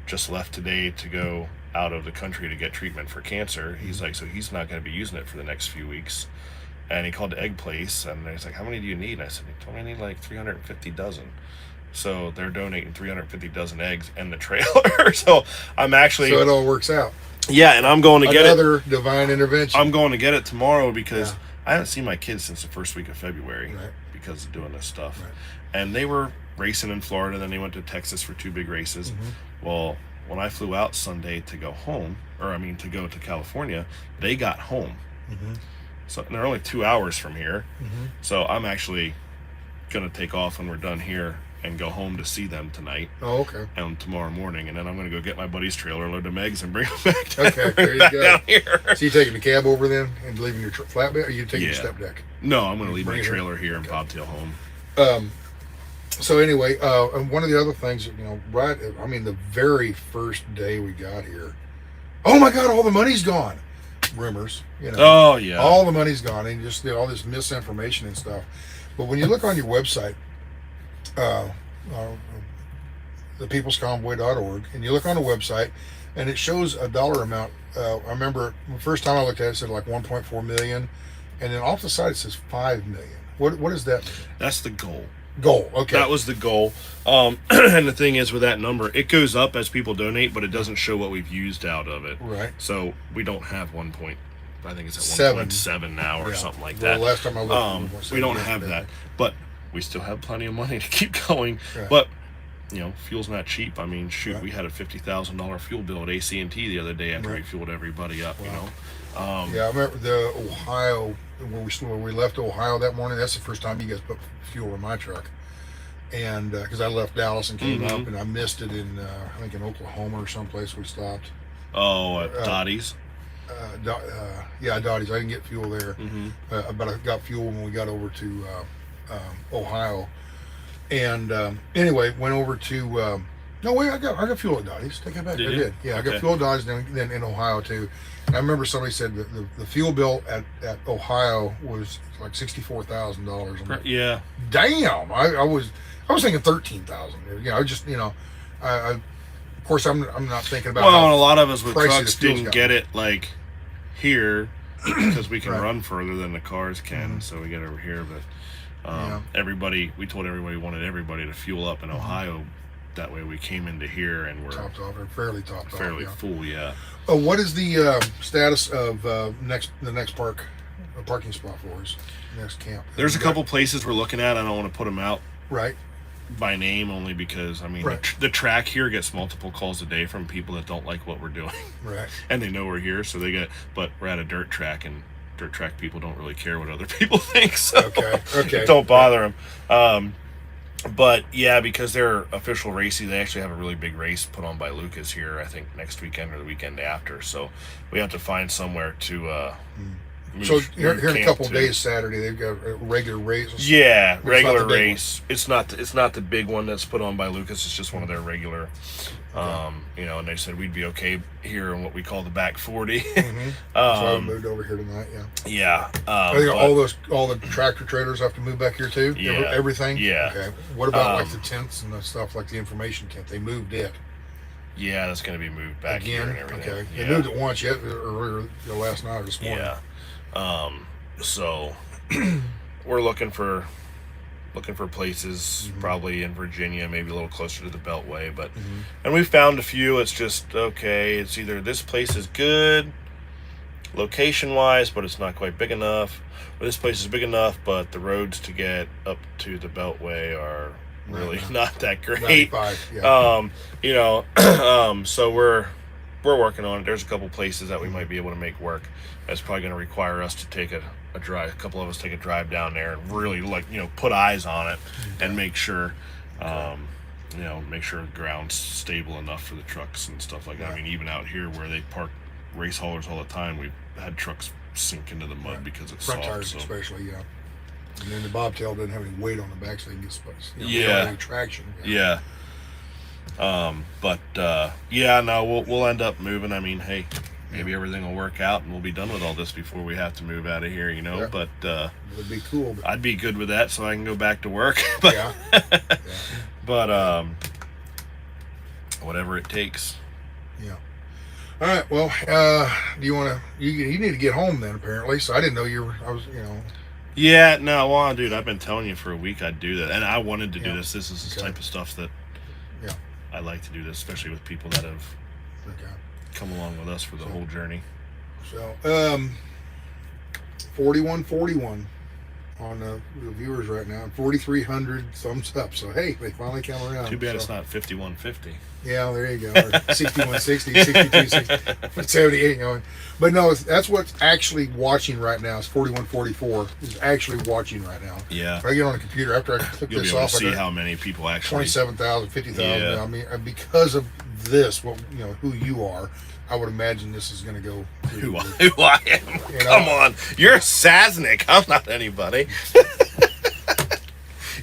Speaker 13: just left today to go out of the country to get treatment for cancer. He's like, so he's not going to be using it for the next few weeks. And he called the egg place, and he's like, how many do you need? And I said, he told me I need like 350 dozen. So they're donating 350 dozen eggs and the trailer. So I'm actually...
Speaker 17: So it all works out.
Speaker 13: Yeah, and I'm going to get
Speaker 17: Another divine intervention.
Speaker 13: I'm going to get it tomorrow because I haven't seen my kids since the first week of February because of doing this stuff.
Speaker 17: Right.
Speaker 13: And they were racing in Florida, then they went to Texas for 2 big races. Well, when I flew out Sunday to go home, to go to California, they got home. So and they're only 2 hours from here. So I'm actually going to take off when we're done here and go home to see them tonight.
Speaker 17: Oh, okay.
Speaker 13: And tomorrow morning, and then I'm going to go get my buddy's trailer, load them eggs, and bring them back down,
Speaker 17: Okay, there you
Speaker 13: back
Speaker 17: go.
Speaker 13: down here.
Speaker 17: So you taking the cab over then and leaving your flatbed, or you taking your step deck?
Speaker 13: No, I'm going to leave my
Speaker 17: Bring it in.
Speaker 13: trailer here and bobtail home.
Speaker 17: So anyway, and one of the other things, the very first day we got here, oh my God, all the money's gone. Rumors,
Speaker 13: Oh, yeah.
Speaker 17: all the money's gone, and just all this misinformation and stuff. But when you look on your website, thepeoplesconvoy.org, and you look on the website, and it shows a dollar amount. I remember the first time I looked at it, it said like 1.4 million, and then off the side it says 5 million. What is that?
Speaker 13: That's the goal.
Speaker 17: Okay.
Speaker 13: That was the goal. And the thing is with that number, it goes up as people donate, but it doesn't show what we've used out of it.
Speaker 17: Right.
Speaker 13: So we don't have I think it's at
Speaker 17: 7.
Speaker 13: 1.7 now or something like
Speaker 17: Well,
Speaker 13: that.
Speaker 17: last time I looked,
Speaker 13: we don't have that, but we still have plenty of money to keep going.
Speaker 17: Right.
Speaker 13: But fuel's not cheap. I mean, shoot, we had a $50,000 fuel bill at AC&T the other day after we fueled everybody up.
Speaker 17: I remember the Ohio when we left Ohio that morning. That's the first time you guys put fuel in my truck, and because I left Dallas and came up, and I missed it in I think in Oklahoma or someplace we stopped.
Speaker 13: Oh, at Dottie's.
Speaker 17: Dottie's. I didn't get fuel there, but I got fuel when we got over to Ohio. And anyway, went over to I got fuel at Dottie's. Take it back.
Speaker 13: Did
Speaker 17: I
Speaker 13: you?
Speaker 17: did. Yeah, I got fuel at Dottie's, then in Ohio too. And I remember somebody said that the fuel bill at Ohio was like $64,000.
Speaker 13: Yeah.
Speaker 17: Damn. I was thinking 13,000. I just I of course I'm not thinking about.
Speaker 13: Well, and a lot of us with
Speaker 17: pricey
Speaker 13: trucks
Speaker 17: the fuel's
Speaker 13: didn't
Speaker 17: got.
Speaker 13: get it like here because we can
Speaker 17: Right.
Speaker 13: run further than the cars can, so we get over here. But we told everybody, we wanted everybody to fuel up in Ohio. That way we came into here and we're
Speaker 17: topped off, or fairly topped off.
Speaker 13: fairly full. Yeah.
Speaker 17: What is the status of the next parking spot for us? Next camp.
Speaker 13: There's a couple places we're looking at. I don't want to put them out
Speaker 17: right
Speaker 13: by name, only because the track here gets multiple calls a day from people that don't like what we're doing.
Speaker 17: Right.
Speaker 13: And they know we're here, so but we're at a dirt track, and dirt track people don't really care what other people think, so
Speaker 17: okay.
Speaker 13: don't bother them. But yeah, because they're official racing, they actually have a really big race put on by Lucas here, I think next weekend or the weekend after. So we have to find somewhere to
Speaker 17: So here in a couple of days, Saturday, they've got a regular race.
Speaker 13: Yeah,
Speaker 17: It's
Speaker 13: regular
Speaker 17: not the big
Speaker 13: race. It's not the big one that's put on by Lucas. It's just one of their regular. And they said we'd be okay here in what we call the back 40.
Speaker 17: So I moved over here tonight. Yeah.
Speaker 13: Yeah.
Speaker 17: I think all the tractor trailers have to move back here too.
Speaker 13: Yeah.
Speaker 17: Everything.
Speaker 13: Yeah.
Speaker 17: Okay. What about like the tents and the stuff, like the information tent? They moved it.
Speaker 13: Yeah, that's going to be moved back here and everything.
Speaker 17: Okay.
Speaker 13: Yeah.
Speaker 17: They moved it once yet, earlier last night or this morning.
Speaker 13: Yeah. So we're looking for places probably in Virginia, maybe a little closer to the Beltway, but and we found a few. It's just okay, it's either this place is good location wise, but it's not quite big enough, or this place is big enough, but the roads to get up to the Beltway are really not that great.
Speaker 17: 95,
Speaker 13: So we're working on it. There's a couple places that we might be able to make work. That's probably going to require us to take a drive. A couple of us take a drive down there and really put eyes on it and make sure, make sure the ground's stable enough for the trucks and stuff like that. I mean, even out here where they park race haulers all the time, we've had trucks sink into the mud because it's
Speaker 17: front
Speaker 13: soft.
Speaker 17: tires, especially. Yeah. And then the bobtail doesn't have any weight on the back, so they can get space.
Speaker 13: Any
Speaker 17: traction.
Speaker 13: We'll end up moving. I mean, hey, maybe everything will work out and we'll be done with all this before we have to move out of here, you know. But
Speaker 17: it would be cool.
Speaker 13: I'd be good with that, so I can go back to work. But, but whatever it takes.
Speaker 17: Yeah. All right. Well, do you want to? You need to get home then, apparently. So I didn't know you were. I was, you know.
Speaker 13: Yeah. No. Well, dude, I've been telling you for a week I'd do that, and I wanted to do this. This is the type of stuff that.
Speaker 17: Yeah.
Speaker 13: I like to do this, especially with people that have come along with us for the whole journey.
Speaker 17: So, 4141 on the viewers right now, 4,300 thumbs up. So hey, they finally come around.
Speaker 13: Too bad it's not 5150.
Speaker 17: Yeah, there you go. Or 6160, 6260, 78. You know. But no, that's what's actually watching right now. It's 4144 is actually watching right now.
Speaker 13: Yeah.
Speaker 17: If I get on the computer after I click
Speaker 13: You'll
Speaker 17: this
Speaker 13: be able
Speaker 17: off,
Speaker 13: to see how many people actually.
Speaker 17: 27,000, 50,000.
Speaker 13: Yeah.
Speaker 17: I mean, because of this, what you know, who you are, I would imagine this is going to go.
Speaker 13: Who I am?
Speaker 17: You know?
Speaker 13: Come on, you're Sasnak. I'm not anybody.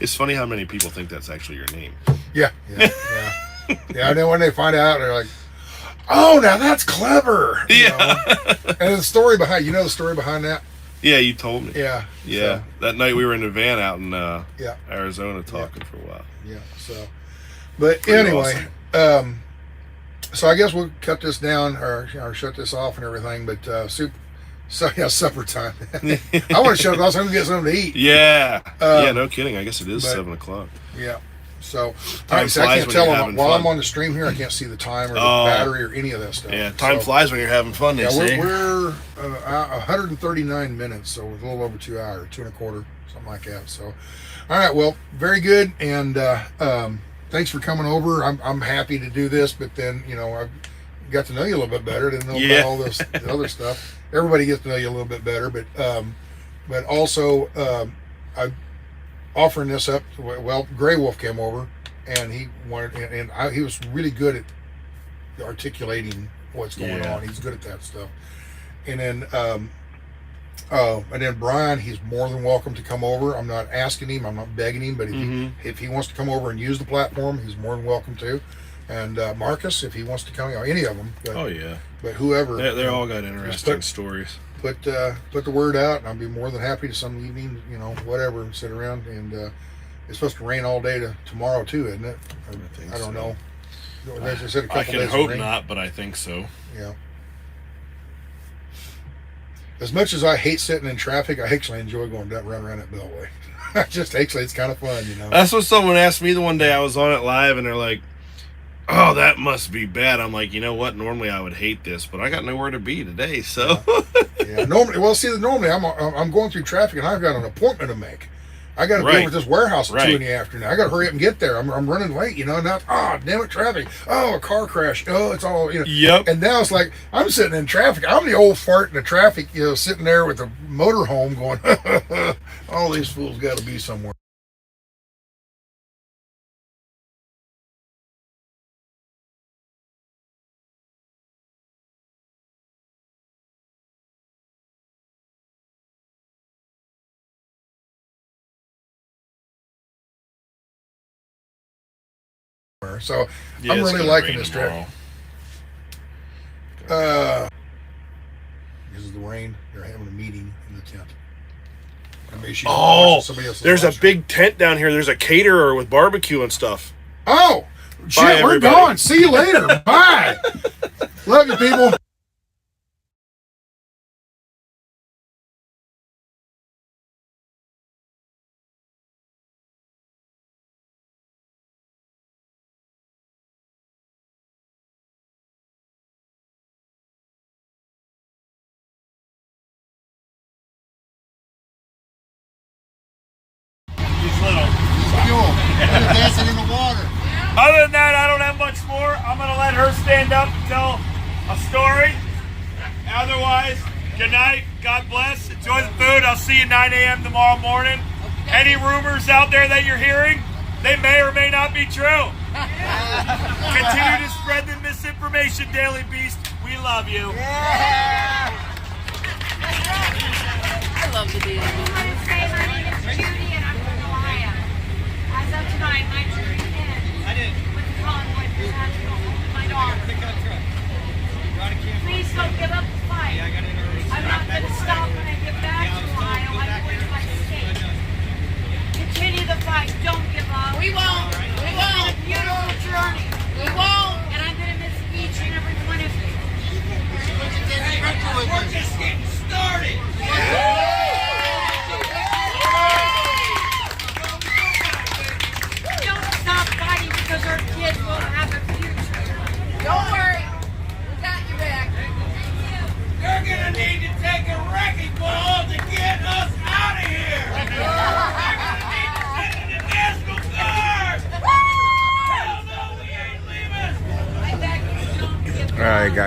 Speaker 13: It's funny how many people think that's actually your name.
Speaker 17: Yeah. Yeah, and then when they find out, they're like, "Oh, now that's clever." You know? And the story behind, the story behind that.
Speaker 13: Yeah, you told me.
Speaker 17: Yeah.
Speaker 13: So. That night we were in the van out in
Speaker 17: Arizona
Speaker 13: talking for a while.
Speaker 17: Yeah. So, but anyway, awesome. So I guess we'll cut this down or shut this off and everything. But supper time. I want to shut it off so I can get something to eat.
Speaker 13: Yeah. No kidding. I guess it is 7 o'clock.
Speaker 17: Yeah. So,
Speaker 13: I
Speaker 17: can't tell them while I'm on the stream here. I can't see the time or the battery or any of that stuff.
Speaker 13: Yeah, time flies when you're having fun. They say.
Speaker 17: We're 139 minutes, so a little over 2 hours, 2.25, something like that. So, all right, well, very good, and thanks for coming over. I'm happy to do this, but then I got to know you a little bit better. Didn't know about all this the other stuff. Everybody gets to know you a little bit better, but also I. Offering this up, well, Grey Wolf came over, and he wanted, and he was really good at articulating what's going on. He's good at that stuff. And then Brian, he's more than welcome to come over. I'm not asking him, I'm not begging him, but if he wants to come over and use the platform, he's more than welcome to. And Marcus, if he wants to come, any of them. But, but whoever.
Speaker 13: They all got interesting stories.
Speaker 17: Put the word out, and I'll be more than happy to some evening, whatever, and sit around. And it's supposed to rain all day tomorrow too, isn't it? I don't know. As I said, a couple
Speaker 13: I can
Speaker 17: days
Speaker 13: hope
Speaker 17: rain.
Speaker 13: not, but I think so.
Speaker 17: Yeah. As much as I hate sitting in traffic, I actually enjoy going down, run around that Beltway. It's kind of fun,
Speaker 13: That's what someone asked me the one day. I was on it live, and they're like, "Oh, that must be bad." I'm like, you know what? Normally I would hate this, but I got nowhere to be today, so.
Speaker 17: Yeah. Normally I'm going through traffic, and I've got an appointment to make. I got to be over at this warehouse at 2 in the afternoon. I got to hurry up and get there. I'm running late, Now, damn it, traffic. Oh, a car crash. Oh, it's all,
Speaker 13: Yep.
Speaker 17: And now it's like I'm sitting in traffic. I'm the old fart in the traffic, sitting there with the motorhome going. All these fools got to be somewhere. So I'm really liking this trip. Because of the rain, they're having a meeting in the tent.
Speaker 13: There's a big tent down here. There's a caterer with barbecue and stuff.
Speaker 17: Oh, shit, we're gone. See you later. Bye. Love you, people.
Speaker 18: Dancing in the water. Other than that, I don't have much more. I'm going to let her stand up and tell a story. Otherwise, good night. God bless. Enjoy the food. I'll see you 9 a.m. tomorrow morning. Any rumors out there that you're hearing, they may or may not be true. Continue to spread the misinformation, Daily Beast. We love you.
Speaker 19: I love the Daily Beast. My name is Judy, and I'm from Ohio. As of tonight, I'm turning in with the Convoy for my daughter. Please don't give up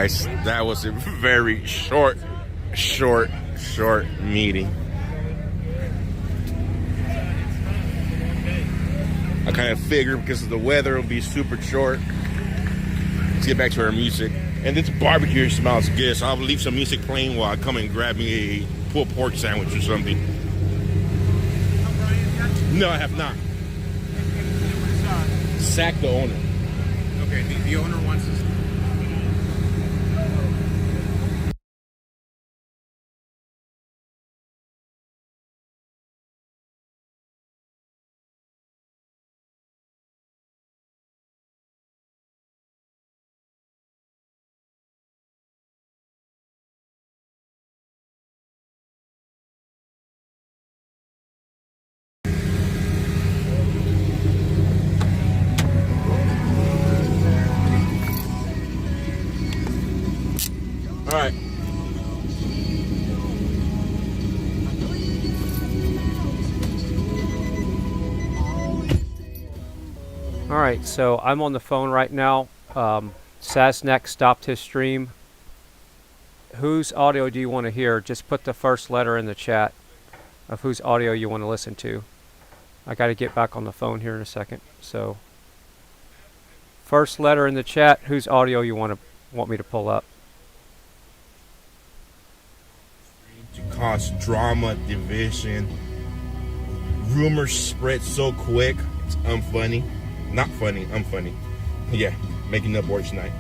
Speaker 3: guys. That was a very short meeting. I kind of figured because of the weather it'll be super short. Let's get back to our music. And this barbecue smells good, so I'll leave some music playing while I come and grab me a pulled pork sandwich or something. No, I have not. Sack the owner.
Speaker 6: Okay, the owner wants us.
Speaker 3: All right.
Speaker 5: All right, so I'm on the phone right now. Sasnak stopped his stream. Whose audio do you want to hear? Just put the first letter in the chat of whose audio you want to listen to. I got to get back on the phone here in a second. So, first letter in the chat, whose audio you want me to pull up.
Speaker 3: To cause drama, division, rumors spread so quick, it's unfunny. Not funny, unfunny. Yeah, making up words tonight.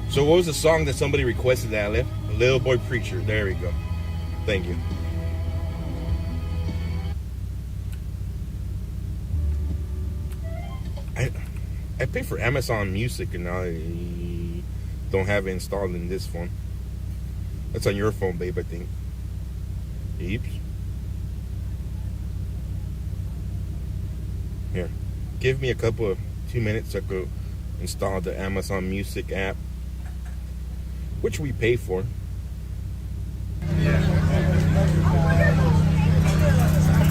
Speaker 3: So what was the song that somebody requested that I left? Little Boy Preacher. There we go. Thank you. I pay for Amazon Music and I don't have it installed in this phone. That's on your phone, babe, I think. Eeps. Here. Give me a couple of 2 minutes so I could install the Amazon Music app, which we pay for.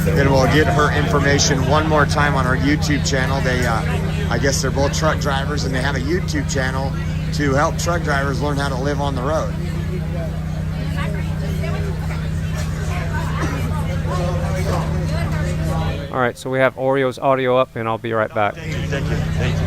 Speaker 21: And we'll get her information one more time on our YouTube channel. They, I guess they're both truck drivers, and they have a YouTube channel to help truck drivers learn how to live on the road.
Speaker 5: All right, so we have Oreo's audio up, and I'll be right back.
Speaker 21: Thank you. Thank you.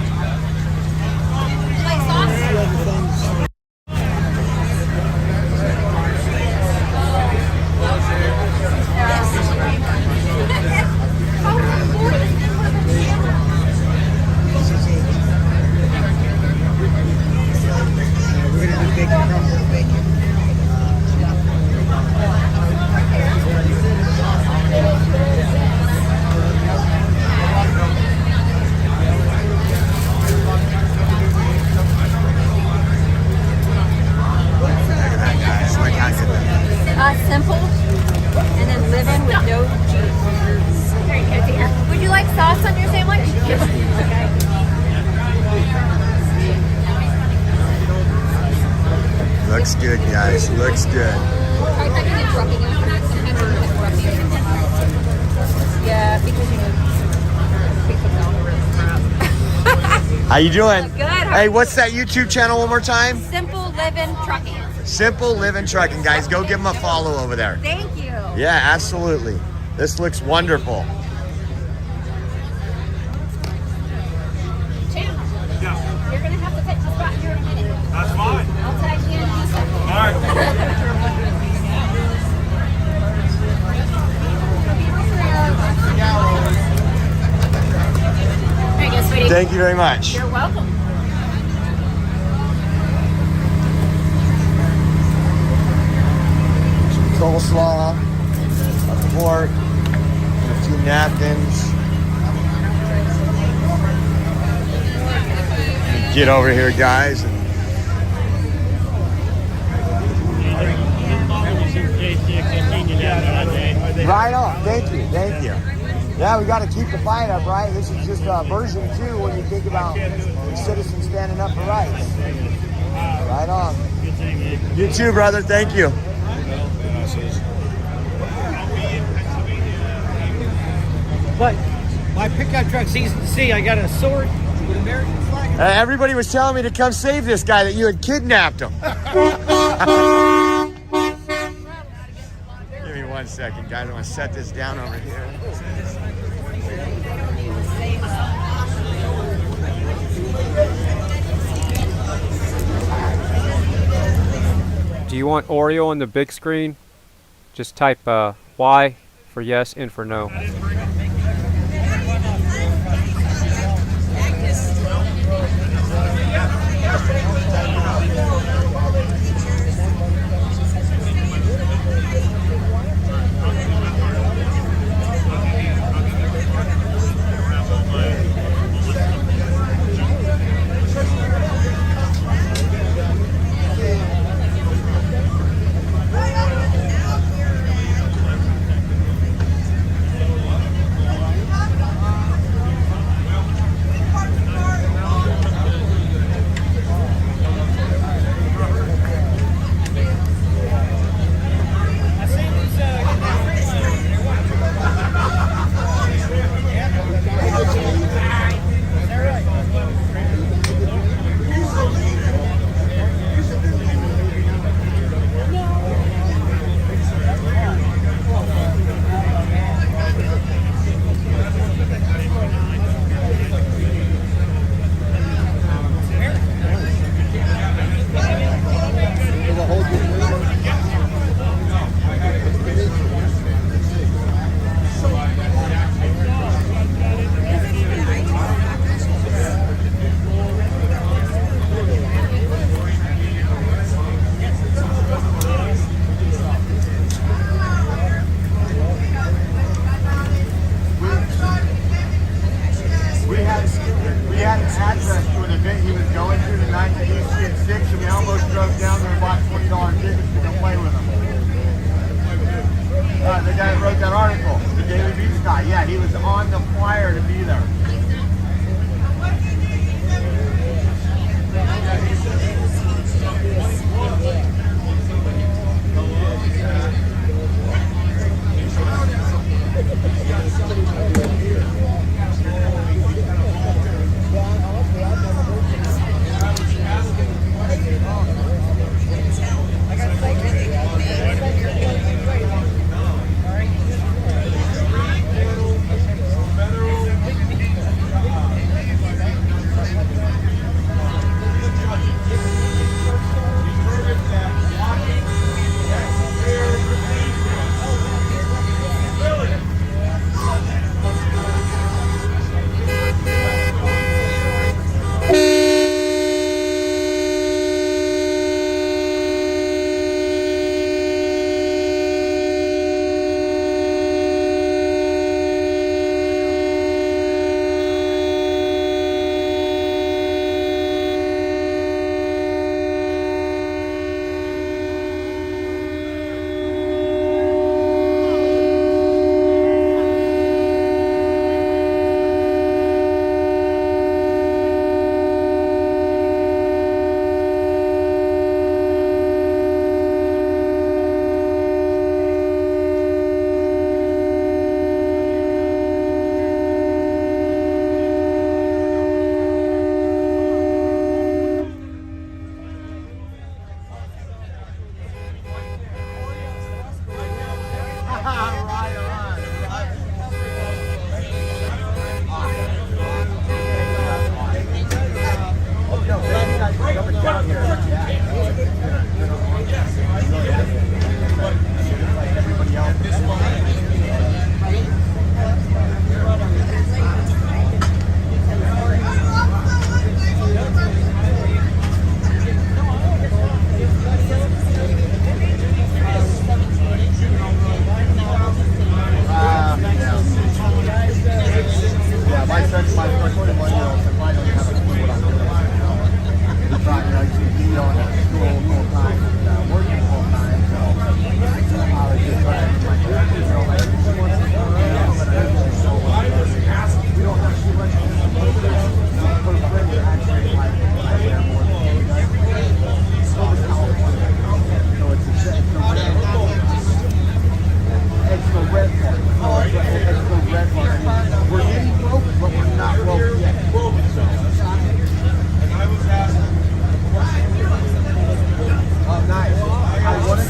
Speaker 22: Simple, and then living with no cheese. Very good, dear. Would you like sauce on your sandwich?
Speaker 21: Looks good, guys. Looks good.
Speaker 22: Yeah, because you know.
Speaker 21: How you doing?
Speaker 22: Good.
Speaker 21: Hey, what's that YouTube channel one more time?
Speaker 22: Simple Living Trucking.
Speaker 21: Simple Living Trucking, guys. Go give them a follow over there.
Speaker 22: Thank you.
Speaker 21: Yeah, absolutely. This looks wonderful.
Speaker 22: You're going to have to take the spot here in a minute.
Speaker 18: That's fine.
Speaker 22: I'll tag you in a second.
Speaker 18: All right.
Speaker 22: There you go, sweetie.
Speaker 21: Thank you very much.
Speaker 22: You're welcome.
Speaker 21: Coleslaw, a fork, and a few napkins. Get over here, guys. Right on. Thank you. Thank you. Yeah, we got to keep the fight up, right? This is just version 2 when you think about citizens standing up for rights. Right on. You too, brother. Thank you.
Speaker 4: But my pickup truck season C, I got a sword with American flag.
Speaker 21: Everybody was telling me to come save this guy, that you had kidnapped him. Give me 1 second, guys. I'm going to set this down over here.
Speaker 5: Do you want Oreo on the big screen? Just type Y for yes, N for no.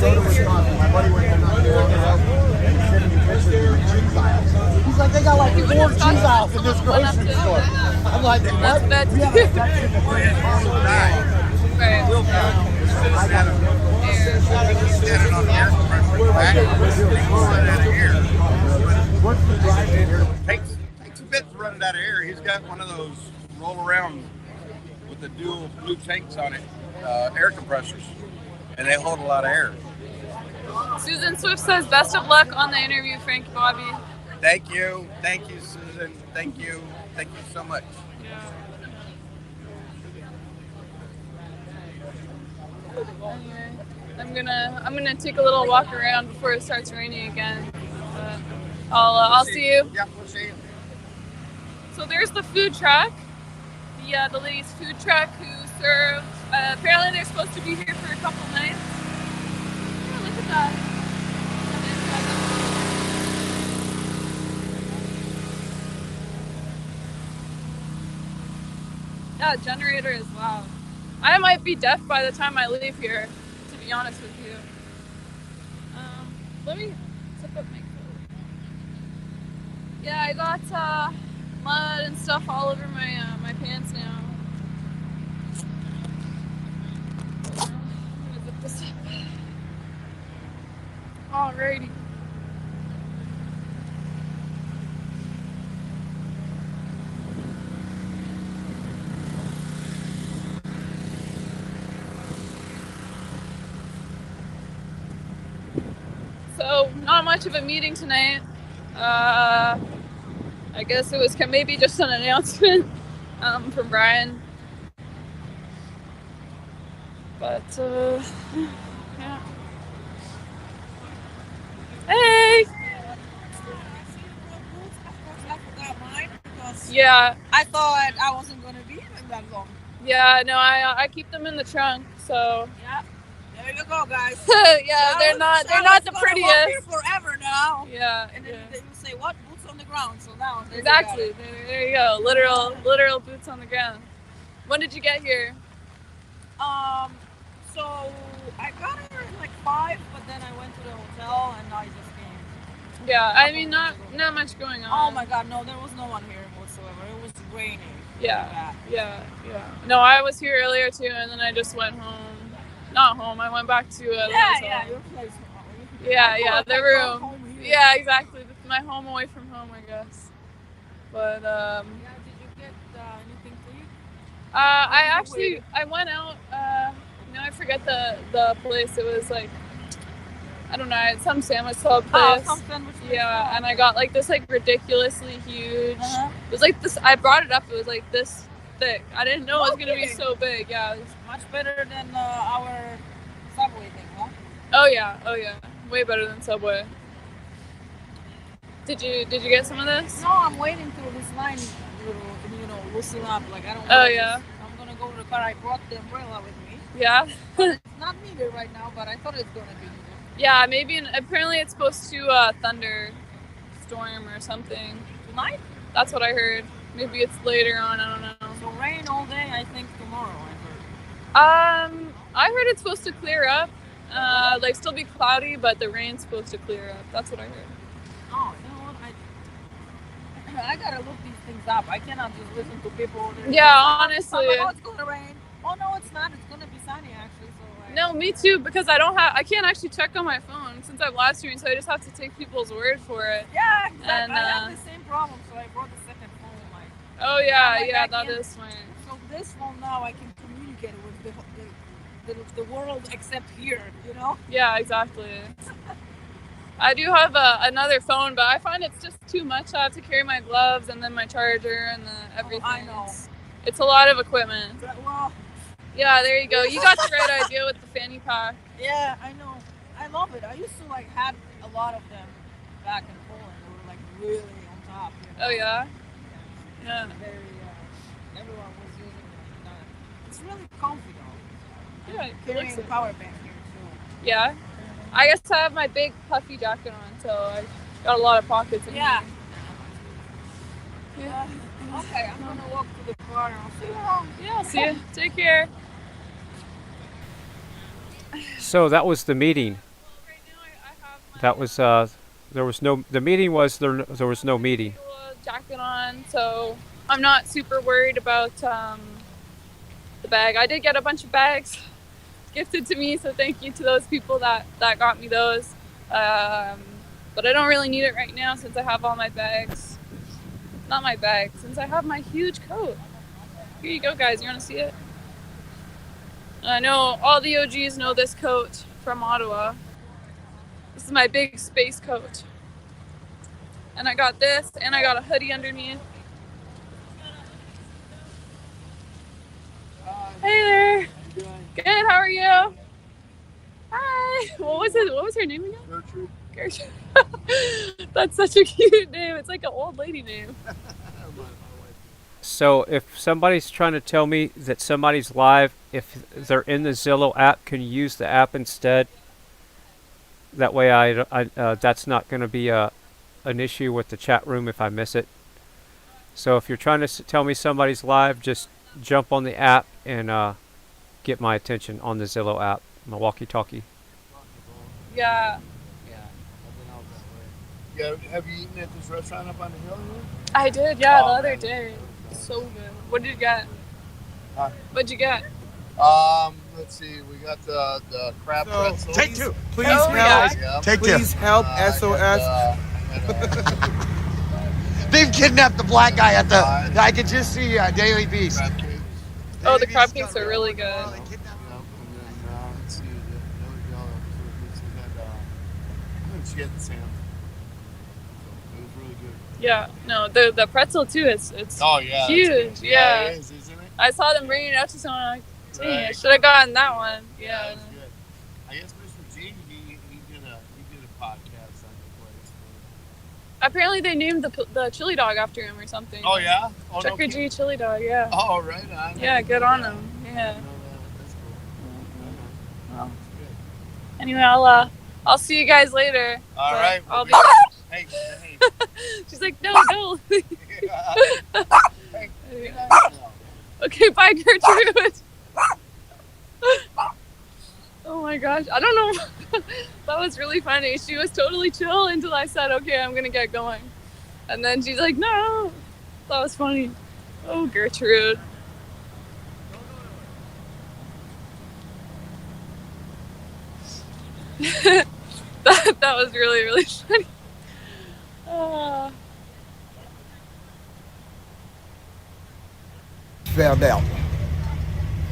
Speaker 21: go to Wisconsin. My buddy went there not too long ago, and he's sending me pictures of the cheese aisles. He's like, they got like 4 cheese aisles in this grocery store. I'm like, what? We have a section in the
Speaker 8: Takes a bit to run it out of air. He's got one of those roll around with the dual blue tanks on it, air compressors, and they hold a lot of air.
Speaker 20: Susan Swift says, best of luck on the interview, Frank Bobby.
Speaker 8: Thank you, Susan. Thank you so much.
Speaker 20: Anyway, I'm gonna take a little walk around before it starts raining again. I'll see you.
Speaker 8: Yeah, we'll see you.
Speaker 20: So there's the food truck, the ladies' food truck who serve. Apparently they're supposed to be here for a couple nights. Oh, look at that. Yeah, generator is loud. I might be deaf by the time I leave here, to be honest with you. Let me zip up my coat. Yeah, I got mud and stuff all over my my pants now. I'm gonna zip this up. Alrighty. So, not much of a meeting tonight. I guess it was maybe just an announcement from Brian. But, yeah. Hey! Yeah.
Speaker 10: I thought I wasn't going to be here that long.
Speaker 20: Yeah, no, I keep them in the trunk, so.
Speaker 10: Yeah. There you go, guys.
Speaker 20: Yeah, they're not the prettiest.
Speaker 10: Walk here forever now.
Speaker 20: Yeah.
Speaker 10: And then they will say, what? Boots on the ground. So now.
Speaker 20: Exactly. There you go. Literal boots on the ground. When did you get here?
Speaker 10: So I got here at like 5, but then I went to the hotel and I just came.
Speaker 20: Yeah, I mean not much going on.
Speaker 10: Oh my God, no, there was no one here whatsoever. It was raining.
Speaker 20: Yeah. No, I was here earlier too, and then I just went home. Not home. I went back to the hotel.
Speaker 10: Your place.
Speaker 20: Yeah, the room. Yeah, exactly. My home away from home, I guess. But
Speaker 10: yeah, did you get anything to eat?
Speaker 20: I went out. I forget the place. It was like, I don't know, it's some sandwich club place.
Speaker 10: Some sandwich place.
Speaker 20: Yeah, and I got like this like ridiculously huge. It was like this. I brought it up. It was like this thick. I didn't know it was gonna be so big. Yeah, it was
Speaker 10: much better than our Subway thing, huh?
Speaker 20: Oh yeah, way better than Subway. Did you get some of this?
Speaker 10: No, I'm waiting till this line, loosen up. Like I don't.
Speaker 20: Oh yeah.
Speaker 10: I'm gonna go to the car. I brought the umbrella with me.
Speaker 20: Yeah.
Speaker 10: It's not needed right now, but I thought it's gonna be needed.
Speaker 20: Yeah, maybe. Apparently, it's supposed to thunderstorm or something
Speaker 10: tonight.
Speaker 20: That's what I heard. Maybe it's later on. I don't know.
Speaker 10: So rain all day. I think tomorrow.
Speaker 20: I heard it's supposed to clear up. Like still be cloudy, but the rain's supposed to clear up. That's what I heard.
Speaker 10: Oh, you know what? I gotta look these things up. I cannot just listen to people.
Speaker 20: Yeah, honestly.
Speaker 10: Oh, it's gonna rain. Oh no, it's not. It's gonna be sunny actually. So.
Speaker 20: No, me too. Because I can't actually check on my phone since I'm live streaming, so I just have to take people's word for it.
Speaker 10: Yeah, exactly. And, I have the same problem, so I brought the second phone. Like.
Speaker 20: Oh yeah, that is smart.
Speaker 10: So this phone now I can communicate with the world except here, you know?
Speaker 20: Yeah, exactly. I do have another phone, but I find it's just too much. I have to carry my gloves and then my charger and everything.
Speaker 10: I know.
Speaker 20: It's a lot of equipment.
Speaker 10: Well,
Speaker 20: yeah, there you go. You got the right idea with the fanny pack.
Speaker 10: Yeah, I know. I love it. I used to have a lot of them back in Poland. They were really on top. You know?
Speaker 20: Oh yeah? Yeah.
Speaker 10: Everyone was using them. It's really comfy though.
Speaker 20: Yeah,
Speaker 10: carrying a power bank here too.
Speaker 20: Yeah? I guess I have my big puffy jacket on, so I got a lot of pockets in here.
Speaker 10: Yeah. Okay, I'm gonna walk to the car and I'll see you around.
Speaker 20: Yeah, I'll see you. Take care.
Speaker 5: So that was the meeting. that was there was no. The meeting was there. There was no meeting.
Speaker 20: Jacket on, so I'm not super worried about the bag. I did get a bunch of bags gifted to me, so thank you to those people that got me those. But I don't really need it right now since I have all my bags. Not my bag, since I have my huge coat. Here you go, guys. You want to see it? I know all the OGs know this coat from Ottawa. This is my big space coat. And I got this, and I got a hoodie underneath. Hey there. Good, how are you? Hi. What was her name again? Gertrude. Gertrude. That's such a cute name. It's like an old lady name.
Speaker 5: So if somebody's trying to tell me that somebody's live, if they're in the Zillow app, can you use the app instead? That way that's not going to be an issue with the chat room if I miss it. So if you're trying to tell me somebody's live, just jump on the app and get my attention on the Zillow app, my walkie-talkie.
Speaker 20: Yeah.
Speaker 17: Yeah, have you eaten at this restaurant up on the hill here?
Speaker 20: I did, yeah, the other day. So good. What did you get? What'd you get?
Speaker 17: Let's see. We got the crab pretzels.
Speaker 21: Take two.
Speaker 17: Please
Speaker 21: help.
Speaker 17: Yeah.
Speaker 21: Take
Speaker 17: Please
Speaker 21: two.
Speaker 17: help. SOS.
Speaker 21: They've kidnapped the black guy at the. I could just see Daily Beast.
Speaker 20: Oh, the crab cakes are really good. Yeah, no, the pretzel too. It's huge. Yeah,
Speaker 17: it is, isn't it?
Speaker 20: I saw them bringing it out to someone. I'm like, dang, I should have gotten that one. Yeah.
Speaker 17: I guess Mr. G, he did a podcast on the place.
Speaker 20: Apparently, they named the chili dog after him or something.
Speaker 17: Oh yeah,
Speaker 20: Chucker G chili dog. Yeah.
Speaker 17: Oh right on.
Speaker 20: Yeah, good on him. Yeah. Well, anyway, I'll see you guys later.
Speaker 17: All right.
Speaker 20: I'll be.
Speaker 17: Hey.
Speaker 20: She's like, no. Okay, bye, Gertrude. Oh my gosh, I don't know. That was really funny. She was totally chill until I said, okay, I'm gonna get going. And then she's like, no. That was funny. Oh, Gertrude. that was really, really funny.
Speaker 1: Found out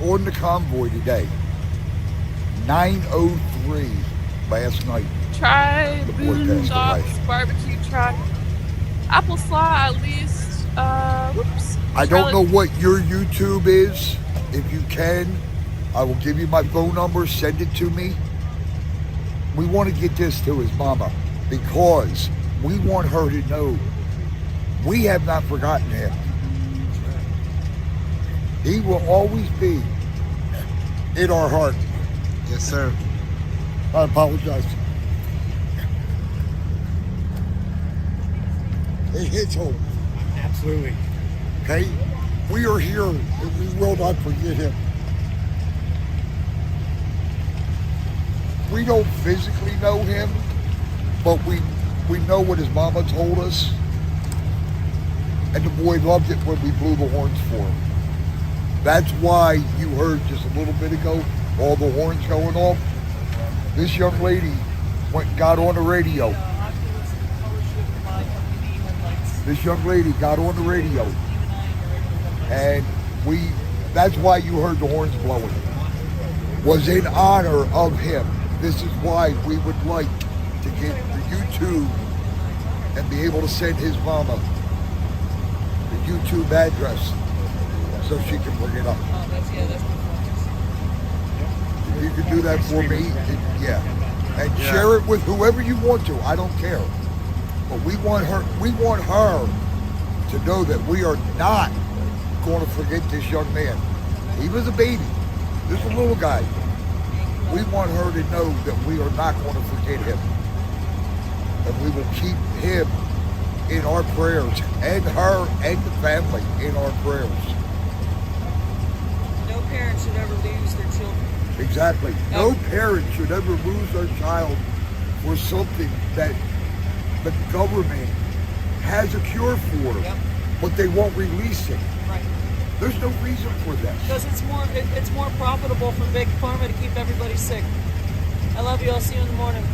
Speaker 1: on the convoy today, 9:03 last night.
Speaker 20: Try Boondocks barbecue truck. Apple slaw at least. Whoops.
Speaker 1: I don't know what your YouTube is. If you can, I will give you my phone number. Send it to me. We want to get this to his mama because we want her to know we have not forgotten him. He will always be in our heart.
Speaker 21: Yes, sir.
Speaker 1: I apologize. It hits home.
Speaker 6: Absolutely.
Speaker 1: Okay? We are here and we will not forget him. We don't physically know him, but we know what his mama told us. And the boy loved it when we blew the horns for him. That's why you heard just a little bit ago all the horns going off. This young lady went and got on the radio. This young lady got on the radio. And that's why you heard the horns blowing. Was in honor of him. This is why we would like to get the YouTube and be able to send his mama the YouTube address so she can bring it up. If you can do that for me, and share it with whoever you want to. I don't care, but we want her to know that we are not going to forget this young man. He was a baby. This is a little guy. We want her to know that we are not going to forget him, and we will keep him in our prayers, and her and the family in our prayers.
Speaker 10: No parent should ever lose their children.
Speaker 1: Exactly. No parent should ever lose their child for something that the government has a cure for, but they won't release it.
Speaker 7: Right.
Speaker 1: There's no reason for that.
Speaker 7: Because it's more profitable for Big Pharma to keep everybody sick. I love you. I'll see you in the morning.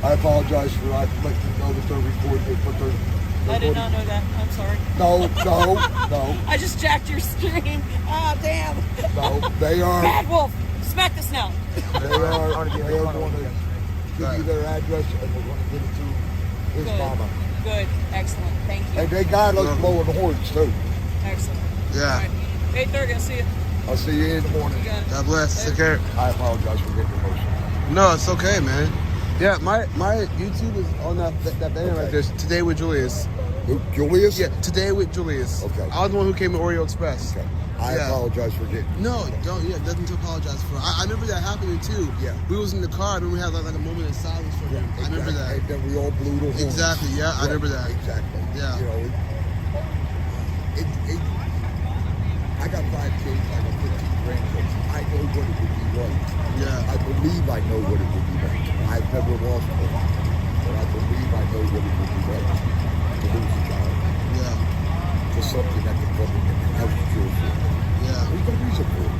Speaker 1: I apologize for not letting you know that they're recording, but they're
Speaker 7: I did not know that. I'm sorry.
Speaker 1: No.
Speaker 7: I just jacked your stream. Ah, damn.
Speaker 1: No, they are.
Speaker 7: Bad Wolf, smack this now.
Speaker 1: They are going to give you their address, and we're going to give it to his
Speaker 7: Good.
Speaker 1: mama.
Speaker 7: Good. Excellent. Thank you.
Speaker 1: And they got us blowing horns, too.
Speaker 7: Excellent.
Speaker 21: Yeah.
Speaker 7: All right. 8:30. I'll see you.
Speaker 1: I'll see you in the morning.
Speaker 7: You got it.
Speaker 21: God bless. Take care.
Speaker 1: I apologize for getting emotional.
Speaker 21: No, it's okay, man. Yeah, my YouTube is on that banner right there. Today with Julius.
Speaker 1: Who, Julius?
Speaker 21: Yeah, Today with Julius.
Speaker 1: Okay.
Speaker 21: I was the one who came to Oreo Express.
Speaker 1: Okay. I apologize for getting.
Speaker 21: No, don't. Yeah, nothing to apologize for. I remember that happening too. Yeah. We was in the car and we had like a moment of silence for him. I remember that.
Speaker 1: And then we all blew the horns.
Speaker 21: Exactly. Yeah, I remember that.
Speaker 1: Exactly.
Speaker 21: Yeah.
Speaker 1: You know, I got 5 kids. I got 15 grandkids. I know what it would be like.
Speaker 21: Yeah.
Speaker 1: I believe I know what it would be like. I've never lost one, but I believe I know what it would be like to lose a child.
Speaker 21: Yeah.
Speaker 1: For something that the government has to cure for.
Speaker 21: Yeah.
Speaker 1: There's no reason for it.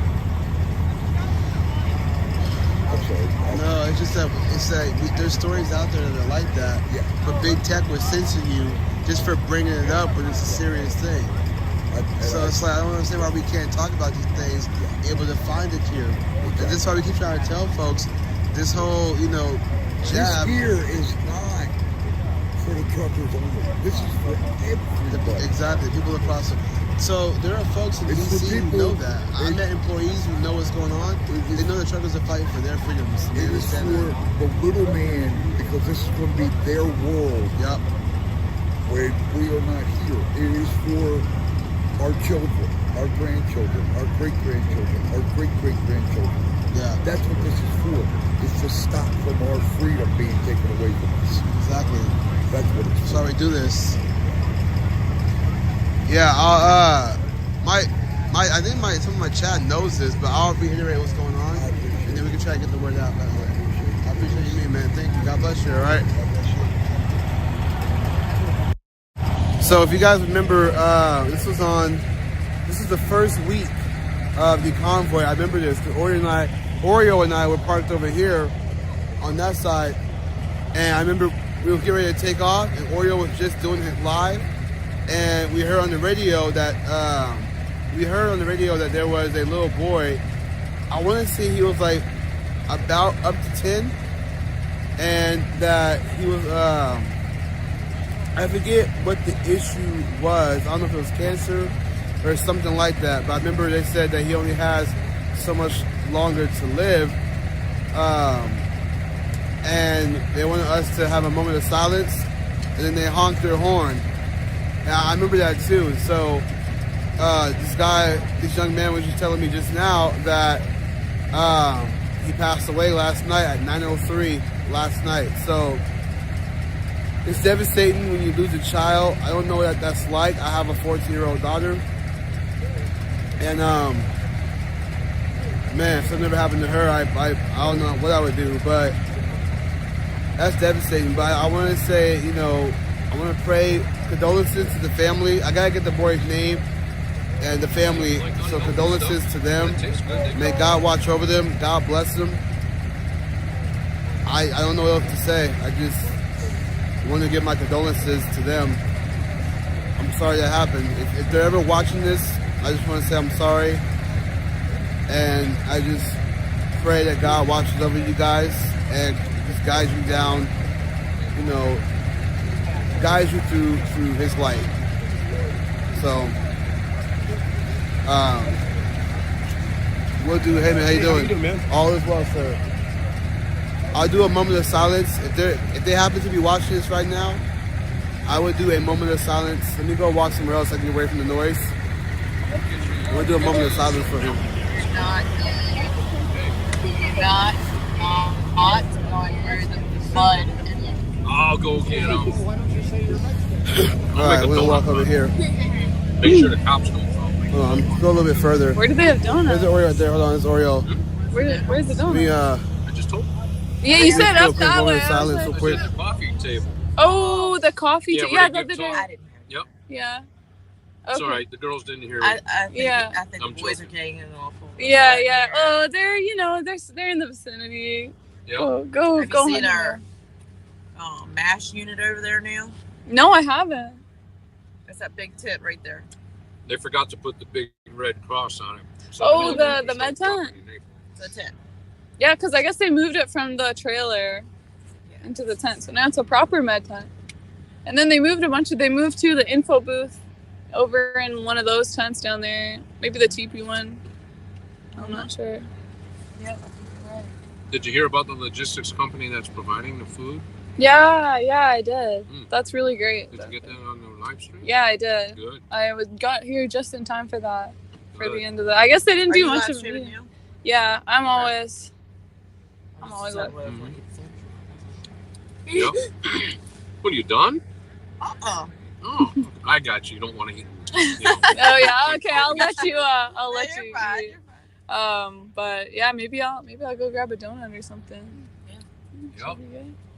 Speaker 1: I'm sorry.
Speaker 21: No, it's just that there's stories out there that are like that.
Speaker 1: Yeah.
Speaker 21: But big tech was censoring you just for bringing it up when it's a serious thing. So it's like I don't understand why we can't talk about these things, able to find a cure. And this is why we keep trying to tell folks this whole, jab.
Speaker 1: This here is not for the truckers only. This is for everybody.
Speaker 21: Exactly, people across the. So there are folks in DC who know that. I met employees who know what's going on. They know the truckers are fighting for their freedoms.
Speaker 1: It is for the little man, because this is going to be their world.
Speaker 21: Yep.
Speaker 1: When we are not here. It is for our children, our grandchildren, our great-grandchildren, our great-great-grandchildren.
Speaker 21: Yeah.
Speaker 1: That's what this is for. It's to stop from our freedom being taken away from us.
Speaker 21: Exactly.
Speaker 1: That's what it's for.
Speaker 21: That's why we do this. Yeah, I think some of my chat knows this, but I'll reiterate what's going on, and then we can try to get the word out. I appreciate you, man. Thank you. God bless you. All right. So if you guys remember, this is the first week of the convoy. I remember this. Oreo and I were parked over here on that side, and I remember we were getting ready to take off, and Oreo was just doing it live, and we heard on the radio that there was a little boy. I want to say he was like about up to 10, and that he was. I forget what the issue was. I don't know if it was cancer or something like that. But I remember they said that he only has so much longer to live. And they wanted us to have a moment of silence. And then they honked their horn. And I remember that too. So this young man was just telling me just now that he passed away last night at 9:03 last night. So it's devastating when you lose a child. I don't know what that's like. I have a 14-year-old daughter. And, man, if something ever happened to her, I don't know what I would do. But that's devastating. But I want to say, I want to pray condolences to the family. I got to get the boy's name and the family. So condolences to them. May God watch over them. God bless them. I don't know what else to say. I just want to give my condolences to them. I'm sorry that happened. If they're ever watching this, I just want to say I'm sorry. And I just pray that God watches over you guys and just guides you down, guides you through his light. So, we'll do. Hey man, how you doing?
Speaker 13: How you doing, man?
Speaker 21: All is well, sir. I'll do a moment of silence. If they happen to be watching this right now, I would do a moment of silence. Let me go walk somewhere else so I can get away from the noise. We'll do a moment of silence for him.
Speaker 14: Not going where the mud.
Speaker 13: I'll go get him.
Speaker 21: All right, we'll walk over here.
Speaker 13: Make sure the cops don't follow me.
Speaker 21: Hold on, go a little bit further.
Speaker 20: Where do they have donuts?
Speaker 21: There's the Oreo right there. Hold on, it's Oreo.
Speaker 20: Where's the donut?
Speaker 21: We
Speaker 13: I just told you.
Speaker 20: Yeah, you said
Speaker 21: Real
Speaker 20: up
Speaker 21: quick,
Speaker 20: that
Speaker 21: go
Speaker 20: way.
Speaker 21: in silence real quick.
Speaker 6: The coffee table.
Speaker 20: Oh, the coffee.
Speaker 6: Yeah,
Speaker 20: Yeah,
Speaker 6: where
Speaker 20: the
Speaker 6: they
Speaker 20: other
Speaker 6: give
Speaker 20: day.
Speaker 6: talk. Yep.
Speaker 20: Yeah.
Speaker 6: It's
Speaker 20: Okay.
Speaker 6: all right. The girls didn't hear
Speaker 10: I
Speaker 6: it.
Speaker 10: think,
Speaker 20: Yeah.
Speaker 10: I think the
Speaker 6: I'm
Speaker 10: boys
Speaker 6: joking.
Speaker 10: are getting an awful.
Speaker 20: Yeah, yeah. Oh, they're they're in the vicinity.
Speaker 6: Yep.
Speaker 20: Go
Speaker 10: Have
Speaker 20: go.
Speaker 10: you seen
Speaker 20: Hunter.
Speaker 10: our MASH unit over there now?
Speaker 20: No, I haven't.
Speaker 10: That's that big tit right there.
Speaker 6: They forgot to put the big red cross on it. So
Speaker 20: Oh,
Speaker 6: they
Speaker 20: the med tent.
Speaker 10: That's it.
Speaker 20: Yeah, because I guess they moved it from the trailer into the tent, so now it's a proper med tent. And then they moved They moved to the info booth over in one of those tents down there. Maybe the teepee one. I'm not sure.
Speaker 10: Yep. Right.
Speaker 6: Did you hear about the logistics company that's providing the food?
Speaker 20: Yeah, I did. That's really great.
Speaker 6: Did you get that on the live stream?
Speaker 20: Yeah, I did.
Speaker 6: Good.
Speaker 20: Got here just in time for that. For
Speaker 6: Good.
Speaker 20: the end of the. I guess they didn't
Speaker 10: Are
Speaker 20: do
Speaker 10: you
Speaker 20: much
Speaker 10: live
Speaker 20: of
Speaker 10: streaming
Speaker 20: it.
Speaker 10: now?
Speaker 20: Yeah, I'm always like.
Speaker 6: Yep. What, are you done?
Speaker 10: Uh-uh.
Speaker 6: Oh, I got you. You don't want to eat.
Speaker 20: Oh yeah, okay. I'll let you. I'll let you. Eat. But yeah, maybe I'll go grab a donut or something.
Speaker 6: Yep.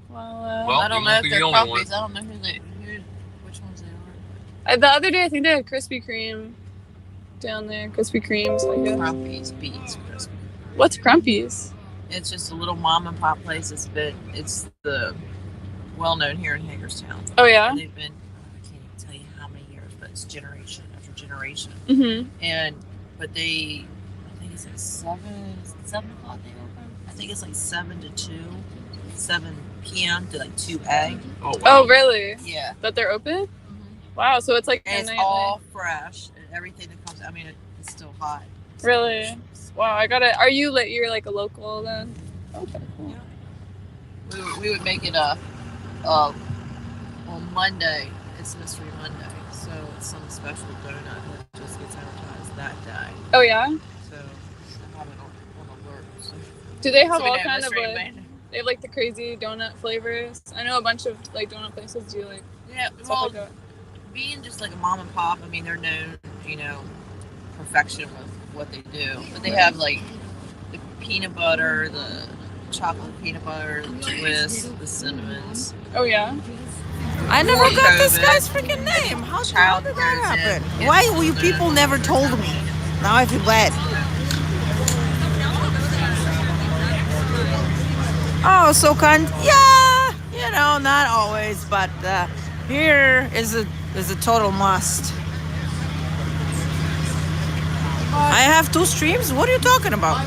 Speaker 20: Well,
Speaker 10: I don't know if they're crumpies. I don't know which ones they are.
Speaker 20: The other day, I think they had Krispy Kreme down there. Krispy Kremes, I guess.
Speaker 10: Crumpies beats Krispy.
Speaker 20: What's Crumpies?
Speaker 10: It's just a little mom and pop place. It's the well known here in Hagerstown.
Speaker 20: Oh yeah.
Speaker 10: And they've been, I can't even tell you how many years, but it's generation after generation.
Speaker 20: Mm-hmm.
Speaker 10: But I think it's like 7 o'clock they open. I think it's like 7 to 2, 7 p.m. to like 2 a.
Speaker 6: Oh wow.
Speaker 20: Oh really?
Speaker 10: Yeah.
Speaker 20: That they're open? Wow. So it's like.
Speaker 10: And it's all fresh and everything that comes. I mean, it's still hot. It's
Speaker 20: really?
Speaker 10: delicious.
Speaker 20: Wow. I gotta. You're like a local then? Okay. Cool.
Speaker 10: Yeah. We would make it on Monday. It's Mystery Monday, so it's some special donut that just gets advertised that day.
Speaker 20: Oh yeah.
Speaker 10: So I have it on alert. So.
Speaker 20: Do they have
Speaker 10: So we
Speaker 20: all
Speaker 10: know
Speaker 20: kind of
Speaker 10: Mystery
Speaker 20: like?
Speaker 10: Monday.
Speaker 20: They have like the crazy donut flavors. I know a bunch of like donut places do like.
Speaker 10: Yeah.
Speaker 20: Stuff
Speaker 10: Well,
Speaker 20: like that.
Speaker 10: being just like a mom and pop, I mean, they're known, perfection with what they do. But they have like the peanut butter, the chocolate peanut butter, the twist, the cinnamons.
Speaker 20: Oh yeah.
Speaker 2: I never got this guy's freaking name. How did that happen? Why you people never told me? Now I feel bad. Oh, so kind. Yeah, not always, but here is a total must. I have 2 streams? What are you talking about?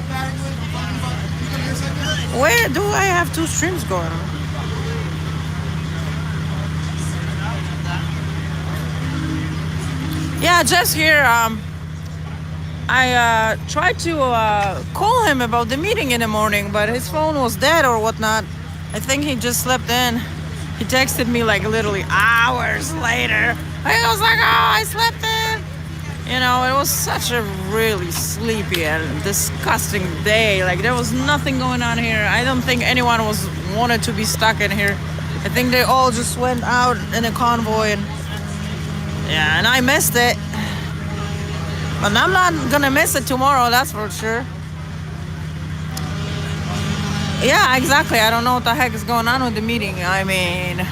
Speaker 2: Where do I have 2 streams going on? Yeah, just here. I tried to call him about the meeting in the morning, but his phone was dead or whatnot. I think he just slept in. He texted me like literally hours later. I was like, oh, I slept in. It was such a really sleepy and disgusting day. Like there was nothing going on here. I don't think anyone wanted to be stuck in here. I think they all just went out in a convoy and I missed it. But I'm not gonna miss it tomorrow, that's for sure. Yeah, exactly. I don't know what the heck is going on with the meeting. I mean,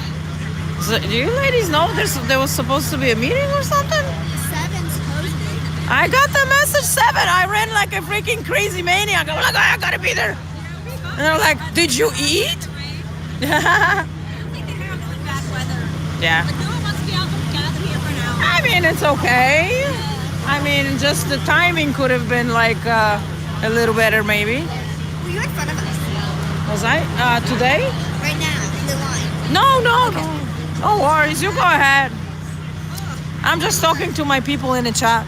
Speaker 2: do you ladies know there was supposed to be a meeting or something?
Speaker 22: 7 supposedly.
Speaker 2: I got the message 7. I ran like a freaking crazy maniac. I'm like, I gotta be there. And they're like, did you eat? Yeah. I mean, it's okay. I mean, just the timing could have been like a little better, maybe.
Speaker 22: Were you in front of us?
Speaker 2: Was I? Today?
Speaker 22: Right now, in the line.
Speaker 2: No. No worries. You go ahead. I'm just talking to my people in the chat.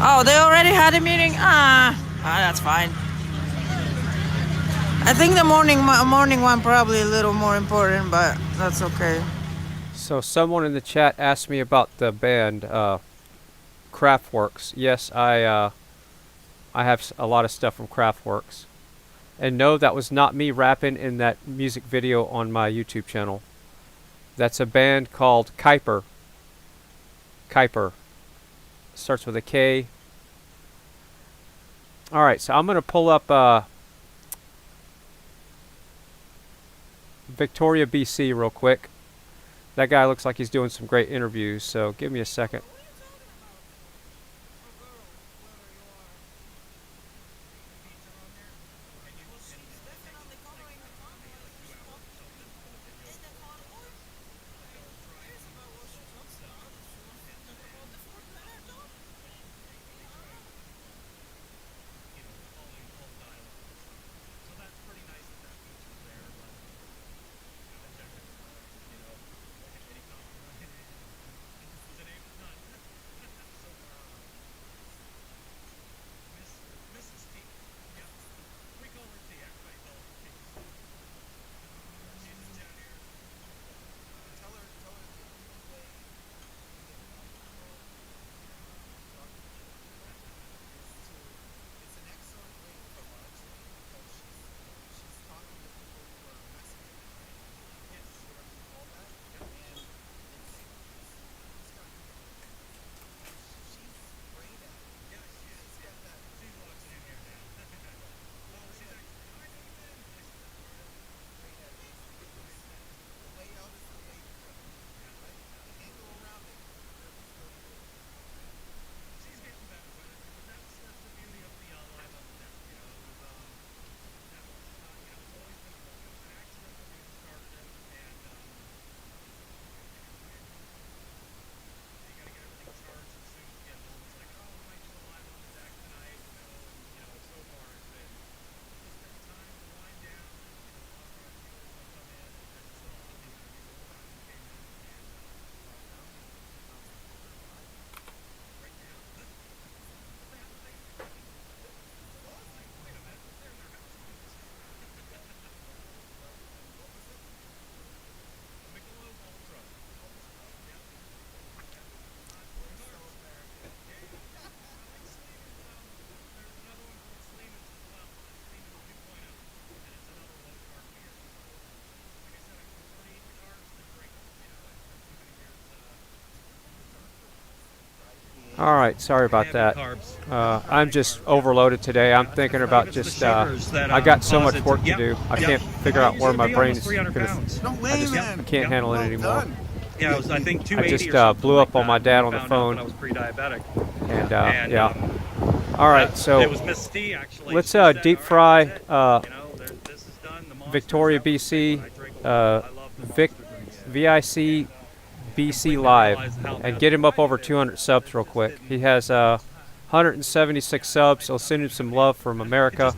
Speaker 2: Oh, they already had a meeting? That's fine. I think the morning one probably a little more important, but that's okay.
Speaker 5: So someone in the chat asked me about the band Kraftwerks. Yes, I have a lot of stuff from Kraftwerks. And no, that was not me rapping in that music video on my YouTube channel. That's a band called Kuiper. Kuiper. Starts with a K. Alright, so I'm going to pull up Victoria, BC real quick. That guy looks like he's doing some great interviews, so give me a second. All right, sorry about that. I'm just overloaded today. I'm thinking about just, I got so much work to do. I can't figure out where my brain is going I can't handle it anymore.
Speaker 11: Yeah, it was, I think, 280.
Speaker 5: I just blew up on my dad on the phone.
Speaker 11: I was pre-diabetic.
Speaker 5: And, yeah. All right, so
Speaker 11: it was Miss T, actually.
Speaker 5: Let's deep fry Victoria, BC, VIC BC Live, and get him up over 200 subs real quick. He has 176 subs. I'll send him some love from America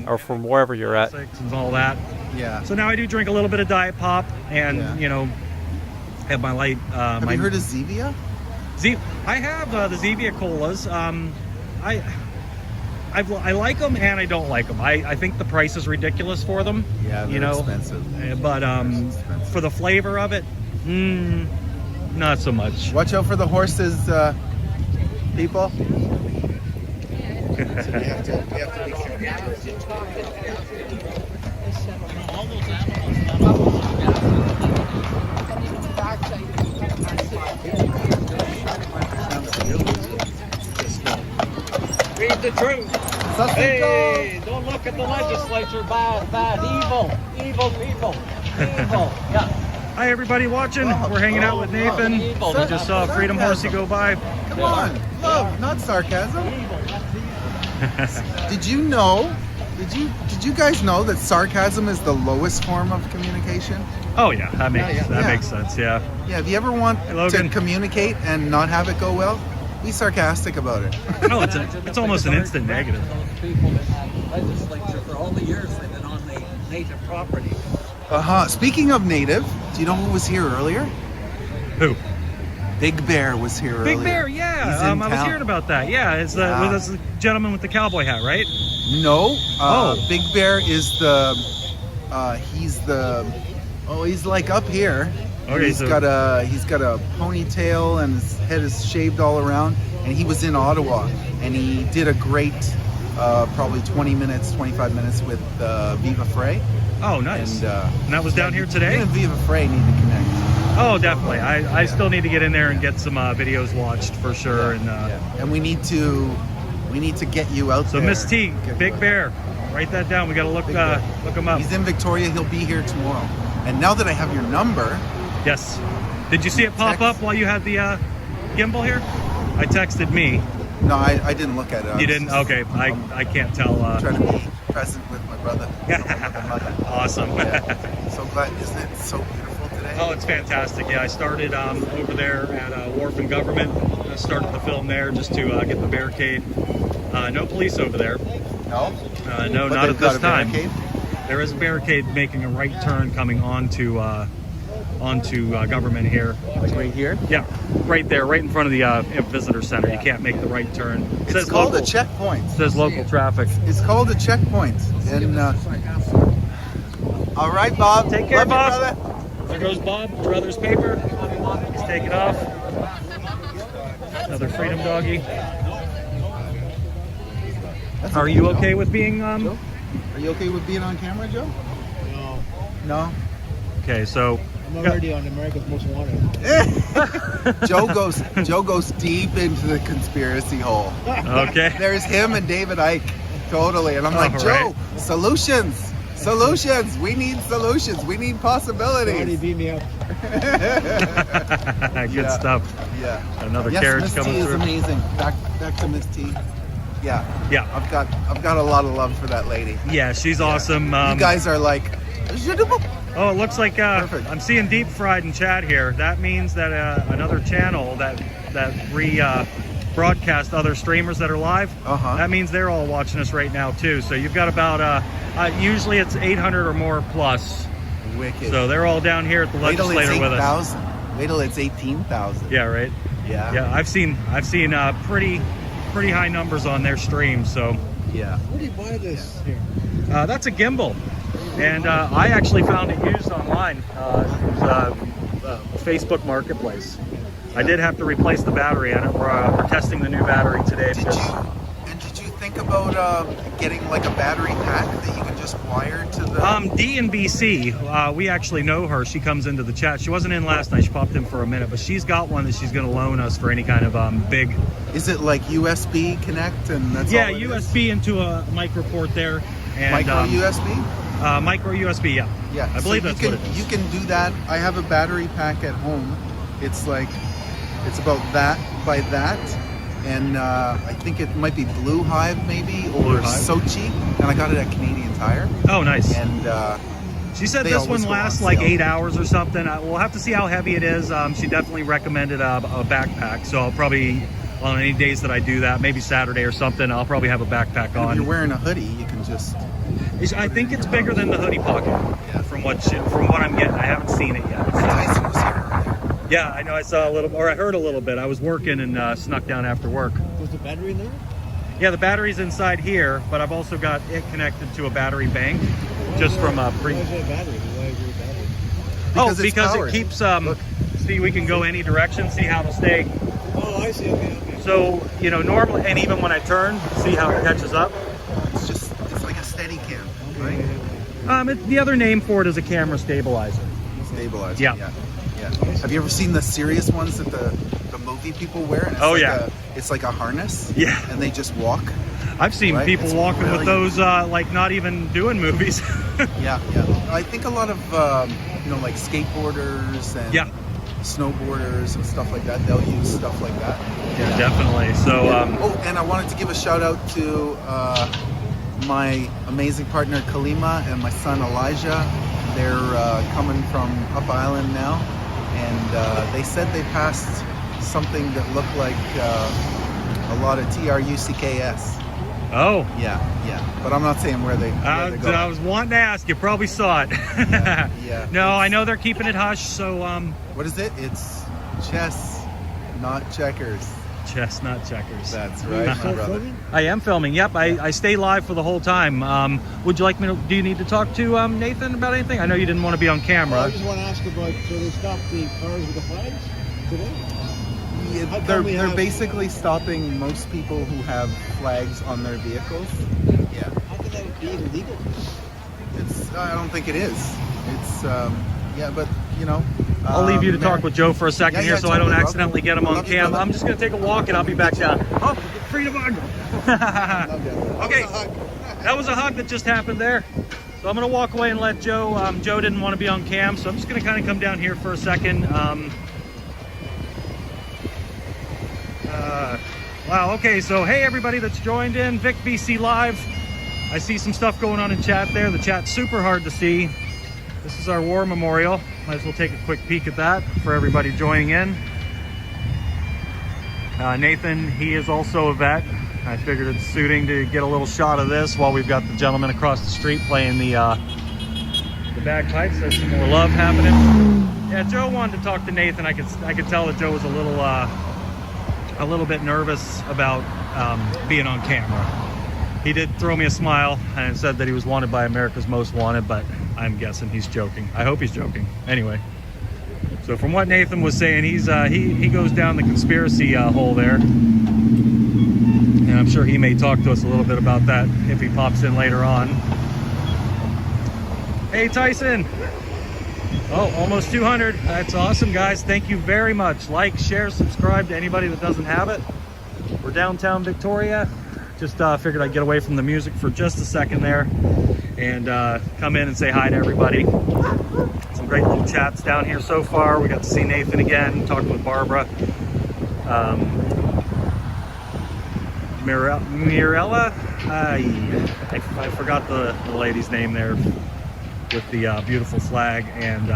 Speaker 5: or from wherever you're at.
Speaker 11: And all that.
Speaker 16: Yeah.
Speaker 11: So now I do drink a little bit of Diet Pop, and you know, have my light.
Speaker 16: Have you heard of Zevia?
Speaker 11: I have the Zevia colas. I like them and I don't like them. I think the price is ridiculous for them.
Speaker 16: Yeah, they're expensive.
Speaker 11: But for the flavor of it, not so much.
Speaker 16: Watch out for the horses, people.
Speaker 11: We have to be Read the truth. Hey, don't look at the legislature bad. Evil people. Evil. Yeah. Hi everybody watching. We're hanging out with Nathan. We just saw Freedom Horsey go by.
Speaker 16: Come on, love, not sarcasm. Did you know? Did you guys know that sarcasm is the lowest form of communication?
Speaker 11: Oh yeah, that makes sense. Yeah.
Speaker 16: Yeah. If you ever want to communicate and not have it go well, be sarcastic about it.
Speaker 11: Oh, it's almost an instant negative.
Speaker 23: People in the legislature for all the years they've been on the native property.
Speaker 16: Speaking of native, do you know who was here earlier?
Speaker 11: Who?
Speaker 16: Big Bear was here earlier.
Speaker 11: Big Bear, yeah. I was hearing about that. Yeah, it's the gentleman with the cowboy hat, right?
Speaker 16: No. Big Bear is he's like up here. Okay, he's got a ponytail and his head is shaved all around, and he was in Ottawa, and he did a great probably 20 minutes, 25 minutes with Viva Frei.
Speaker 11: Oh, nice. And that was down here
Speaker 16: You
Speaker 11: today?
Speaker 16: and Viva Frei need to connect.
Speaker 11: Oh, definitely. I still need to get in there and get some videos watched for sure.
Speaker 16: And we need to get you out
Speaker 11: So
Speaker 16: there.
Speaker 11: Miss T, Big Bear, write that down. We got to look him up.
Speaker 16: He's in Victoria. He'll be here tomorrow. And now that I have your number.
Speaker 11: Yes. Did you see it pop up while you had the gimbal here? I texted me.
Speaker 16: No, I didn't look at it.
Speaker 11: You didn't? Okay. I can't tell.
Speaker 16: I'm trying to be present with my brother.
Speaker 11: Awesome.
Speaker 16: So glad. Isn't it so beautiful today?
Speaker 11: Oh, it's fantastic. Yeah, I started over there at Wharf and Government. I started the film there just to get the barricade. No police over there.
Speaker 16: No?
Speaker 11: No,
Speaker 16: But
Speaker 11: not
Speaker 16: they've
Speaker 11: at
Speaker 16: got
Speaker 11: this
Speaker 16: a
Speaker 11: time.
Speaker 16: barricade?
Speaker 11: There is a barricade making a right turn coming onto Government here.
Speaker 16: Like right here?
Speaker 11: Yeah, right there, right in front of the visitor center. You can't make the right turn.
Speaker 16: It's called a checkpoint.
Speaker 11: It says local traffic.
Speaker 16: It's called a checkpoint. And all right, Bob.
Speaker 11: Take care,
Speaker 16: Love you,
Speaker 11: Bob.
Speaker 16: brother.
Speaker 11: There goes Bob, brother's paper. He's taking off. Another freedom doggy. Are you okay with being
Speaker 16: Are you okay with being on camera, Joe?
Speaker 9: No.
Speaker 16: No?
Speaker 11: Okay, so
Speaker 9: I'm already on America's Most Wanted.
Speaker 16: Joe goes deep into the conspiracy hole.
Speaker 11: Okay.
Speaker 16: There's him and David Icke, totally. And I'm like,
Speaker 11: All
Speaker 16: Joe,
Speaker 11: right.
Speaker 16: solutions. We need solutions. We need possibilities.
Speaker 9: Already beat me up.
Speaker 11: Good stuff.
Speaker 16: Yeah.
Speaker 11: Another
Speaker 16: Yes,
Speaker 11: carriage
Speaker 16: Miss
Speaker 11: coming
Speaker 16: T is
Speaker 11: through.
Speaker 16: amazing. Back to Miss T. Yeah.
Speaker 11: Yeah.
Speaker 16: I've got a lot of love for that lady.
Speaker 11: Yeah, she's awesome.
Speaker 16: You guys are like.
Speaker 11: Oh, it looks like I'm seeing Deep Fried in chat here. That means that another channel that broadcast other streamers that are live. That means they're all watching us right now too. So you've got about usually it's 800 or more plus.
Speaker 16: Wicked.
Speaker 11: So they're all down here at the
Speaker 16: Wait till it's
Speaker 11: legislator with us.
Speaker 16: 8,000. Wait till it's 18,000.
Speaker 11: Yeah, right.
Speaker 16: Yeah.
Speaker 11: Yeah, I've seen pretty high numbers on their streams. So
Speaker 16: yeah.
Speaker 9: Where do you buy this here?
Speaker 11: that's a gimbal. And I actually found it used online. It was Facebook Marketplace. I did have to replace the battery on it. We're testing the new battery today.
Speaker 16: Did you think about getting like a battery pack that you can just wire to the...
Speaker 11: D and BC, we actually know her. She comes into the chat. She wasn't in last night. She popped in for a minute, but she's got one that she's going to loan us for any kind of big...
Speaker 16: Is it like USB connect and that's all it
Speaker 11: USB into a micro port there. And,
Speaker 16: micro USB?
Speaker 11: Micro USB, yeah.
Speaker 16: Yeah,
Speaker 11: I believe that's what it is.
Speaker 16: You can do that. I have a battery pack at home. It's about that by that. And I think it might be Blue Hive maybe, or
Speaker 11: Blue Hive.
Speaker 16: Sochi. And I got it at Canadian Tire.
Speaker 11: Oh, nice.
Speaker 16: And
Speaker 11: she said
Speaker 16: they
Speaker 11: this
Speaker 16: always
Speaker 11: one
Speaker 16: go on
Speaker 11: lasts like
Speaker 16: sale.
Speaker 11: 8 hours or something. We'll have to see how heavy it is. She definitely recommended a backpack. So I'll probably, on any days that I do that, maybe Saturday or something, I'll probably have a backpack
Speaker 16: And
Speaker 11: on.
Speaker 16: if you're wearing a hoodie, you can just...
Speaker 11: I think it's bigger than the hoodie pocket, from what I'm getting. I haven't seen it yet.
Speaker 16: Tyson was here earlier.
Speaker 11: Yeah, I know. I saw a little, or I heard a little bit. I was working and snuck down after work.
Speaker 9: Was the battery in there?
Speaker 11: Yeah, the battery's inside here, but I've also got it connected to a battery bank, just from a pre.
Speaker 9: Why is it a battery? Why is it a battery?
Speaker 11: Because
Speaker 16: powered.
Speaker 11: it keeps. See, we can go any direction. See how it'll stay.
Speaker 9: Oh, I see. Okay.
Speaker 11: So normally, and even when I turn, see how it catches up.
Speaker 16: It's like a steady cam, right?
Speaker 11: The other name for it is a camera stabilizer.
Speaker 16: Stabilizer.
Speaker 11: Yeah.
Speaker 16: Yeah. Have you ever seen the serious ones that the movie people wear? And it's it's like a harness.
Speaker 11: Yeah.
Speaker 16: And they just walk.
Speaker 11: I've seen people
Speaker 16: It's
Speaker 11: walking with
Speaker 16: really-
Speaker 11: those, like not even doing movies.
Speaker 16: Yeah. I think a lot of like skateboarders and snowboarders and stuff like that. They'll use stuff like that.
Speaker 11: Yeah, definitely. So.
Speaker 16: And I wanted to give a shout out to my amazing partner Kalima and my son Elijah. They're coming from Up Island now, and they said they passed something that looked like a lot of TRUCKS.
Speaker 11: Oh.
Speaker 16: Yeah. But I'm not saying where they go.
Speaker 11: I was wanting to ask. You probably saw it.
Speaker 16: Yeah.
Speaker 11: No, I know they're keeping it hush. So.
Speaker 16: What is it? It's chess, not checkers.
Speaker 11: Chess, not checkers.
Speaker 16: That's right, my brother.
Speaker 11: I am filming. Yep, I stay live for the whole time. Would you like me to? Do you need to talk to Nathan about anything? I know you didn't want to be on camera.
Speaker 9: Well, I just want to ask about. So they stopped the cars with the flags today?
Speaker 16: they're basically stopping most people who have flags on their vehicles. Yeah.
Speaker 9: How can that be illegal?
Speaker 16: I don't think it is. It's yeah, but you know.
Speaker 11: I'll leave you to talk with Joe for a second here, so I don't
Speaker 16: totally,
Speaker 11: accidentally get him on cam. I'm just gonna take a walk and I'll be back down. Oh, freedom hug. Okay, that was a hug that just happened there. So I'm gonna walk away and let Joe. Joe didn't want to be on cam, so I'm just gonna kind of come down here for a second. Wow. Okay. So hey, everybody that's joined in, Vic BC Live. I see some stuff going on in chat there. The chat's super hard to see. This is our war memorial. Might as well take a quick peek at that for everybody joining in. Nathan, he is also a vet. I figured it's suiting to get a little shot of this while we've got the gentleman across the street playing the bagpipes. There's some more love happening. Yeah, Joe wanted to talk to Nathan. I could tell that Joe was a little bit nervous about being on camera. He did throw me a smile and said that he was wanted by America's Most Wanted, but I'm guessing he's joking. I hope he's joking. Anyway, so from what Nathan was saying, he goes down the conspiracy hole there, and I'm sure he may talk to us a little bit about that if he pops in later on. Hey Tyson! Oh, almost 200. That's awesome, guys. Thank you very much. Like, share, subscribe to anybody that doesn't have it. We're downtown Victoria. Just figured I'd get away from the music for just a second there and come in and say hi to everybody. Some great little chats down here so far. We got to see Nathan again, talking with Barbara. Mirella, I forgot the lady's name there with the beautiful flag and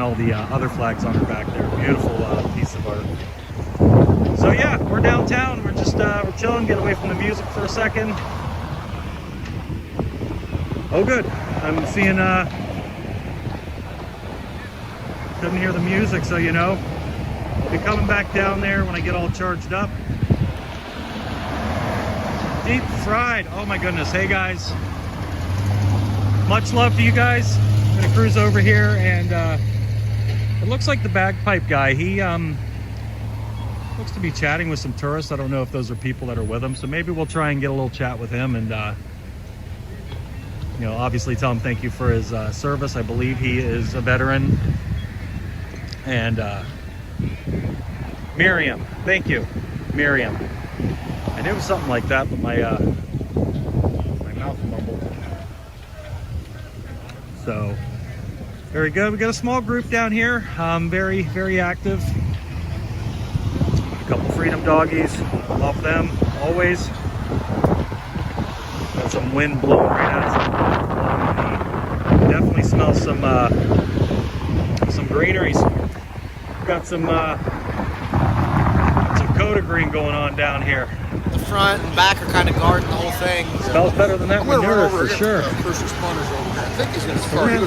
Speaker 11: all the other flags on her back there. Beautiful piece of art. So yeah, we're downtown. We're just we're chilling, get away from the music for a second. Oh good. I'm seeing couldn't hear the music, so you know. I'll be coming back down there when I get all charged up. Deep fried. Oh my goodness. Hey guys. Much love to you guys. I'm gonna cruise over here and it looks like the bagpipe guy, he looks to be chatting with some tourists. I don't know if those are people that are with him, so maybe we'll try and get a little chat with him and you know, obviously tell him thank you for his service. I believe he is a veteran. And Miriam, thank you, Miriam. I knew it was something like that, but my mouth mumbled. So very good. We got a small group down here, very, very active. A couple freedom doggies, love them always. Got some wind blowing right at us. Definitely smell some greeneries. Got some Coda green going on down here.
Speaker 12: The front and back are kind of guarding the whole thing.
Speaker 11: Smells better than that manure for sure.
Speaker 17: First responders over there. I think he's going to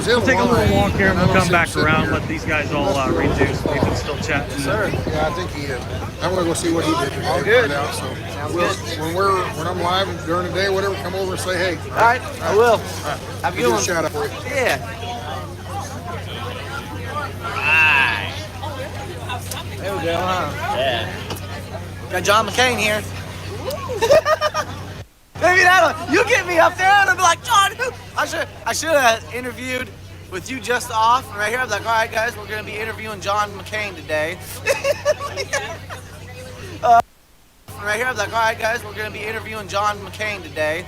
Speaker 11: We'll take a little walk here and we'll come back around, let these guys all reduce. Nathan's still chatting.
Speaker 17: Sir. Yeah, I think he is. I'm going to go see what he did today.
Speaker 12: All good.
Speaker 17: Out, so when I'm live during the day, whatever, come over and say hey.
Speaker 12: All right, I will.
Speaker 17: Right.
Speaker 12: Have a good one.
Speaker 17: Shout out for you.
Speaker 12: Yeah. Right. There we go, huh? Yeah. Got John McCain here. Maybe that'll, you get me up there and I'll be like, John, who? I should have interviewed with you just off. Right here, I'm like, all right, guys, we're going to be interviewing John McCain today. Right here, I'm like, all right, guys, we're going to be interviewing John McCain today.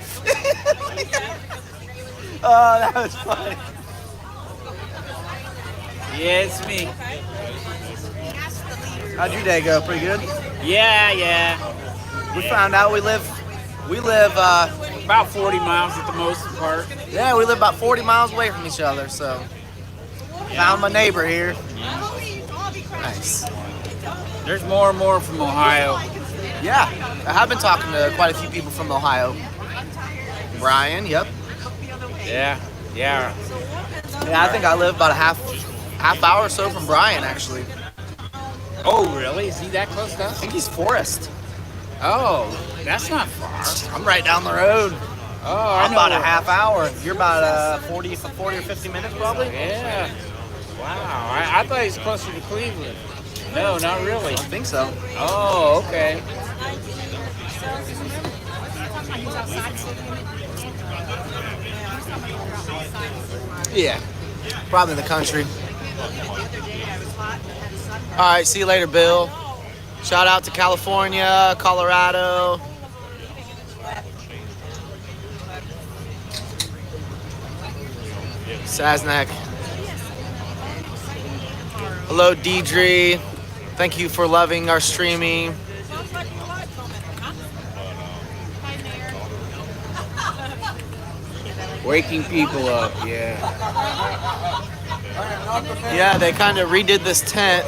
Speaker 12: Oh, that was funny. Yeah, it's me. How'd your day go? Pretty good? Yeah. We found out we live about 40 miles at the most part. Yeah, we live about 40 miles away from each other, so found my neighbor here. Nice. There's more and more from Ohio. Yeah, I have been talking to quite a few people from Ohio. Brian, yep. Yeah. Yeah, I think I live about a half hour or so from Brian, actually. Oh, really? Is he that close to us? I think he's Forest. Oh, that's not far. I'm right down the road. Oh, I'm about a half hour. You're about 40 or 50 minutes, probably? Yeah. Wow. I thought he was closer to Cleveland. No, not really. I don't think so. Oh, okay. Yeah, probably in the country. All right, see you later, Bill. Shout out to California, Colorado. Sasnak. Hello, Deidre. Thank you for loving our streaming. Waking people up, yeah. Yeah, they kind of redid this tent.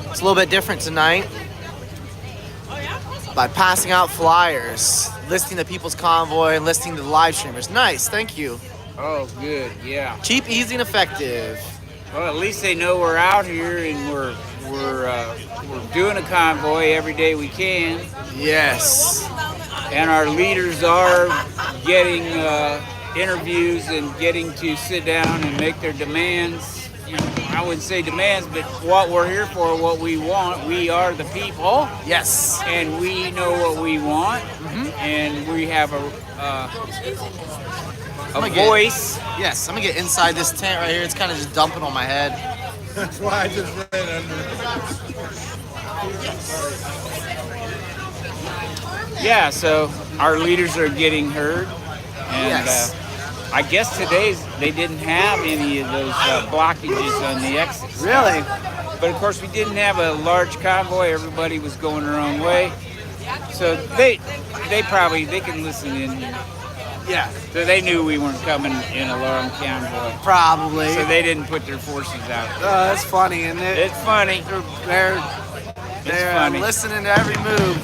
Speaker 12: It's a little bit different tonight by passing out flyers, listing the People's Convoy, and listing the live streamers. Nice, thank you.
Speaker 3: Oh, good, yeah.
Speaker 12: Cheap, easy, and effective.
Speaker 3: Well, at least they know we're out here and we're doing a convoy every day we can.
Speaker 12: Yes.
Speaker 3: And our leaders are getting interviews and getting to sit down and make their demands. You know, I wouldn't say demands, but what we're here for, what we want. We are the people.
Speaker 12: Yes.
Speaker 3: And we know what we want. And we have a voice.
Speaker 12: Yes, I'm gonna get inside this tent right here. It's kind of just dumping on my head.
Speaker 17: That's why I just ran under it.
Speaker 3: Yeah, so our leaders are getting heard. And
Speaker 12: Yes.
Speaker 3: I guess today they didn't have any of those blockages on the exits.
Speaker 12: Really?
Speaker 3: But of course we didn't have a large convoy. Everybody was going their own way. So they can listen in.
Speaker 12: Yeah.
Speaker 3: So they knew we weren't coming in a long convoy.
Speaker 12: Probably.
Speaker 3: So they didn't put their forces out.
Speaker 12: Oh, that's funny, isn't it?
Speaker 3: It's funny.
Speaker 12: They're
Speaker 3: funny.
Speaker 12: listening to every move.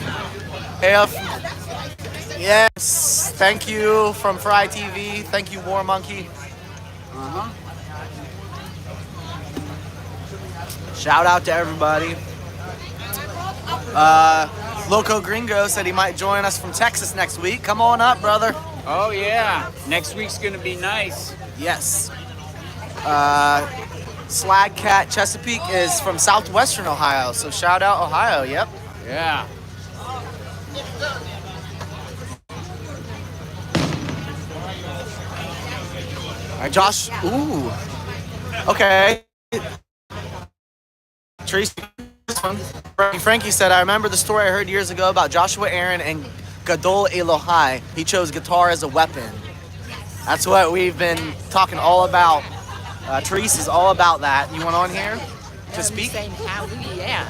Speaker 12: Yes. Thank you from Fry TV. Thank you, War Monkey. Shout out to everybody. Loco Gringo said he might join us from Texas next week. Come on up, brother.
Speaker 3: Oh yeah. Next week's gonna be nice.
Speaker 12: Yes. Slag Cat Chesapeake is from southwestern Ohio, so shout out Ohio. Yep.
Speaker 3: Yeah.
Speaker 12: All right, Josh. Ooh. Okay. Tracy. Frankie said, I remember the story I heard years ago about Joshua Aaron and Gadol Elohai. He chose guitar as a weapon. That's what we've been talking all about. Therese is all about that. You want on here to speak?
Speaker 10: Saying hallelujah, yeah.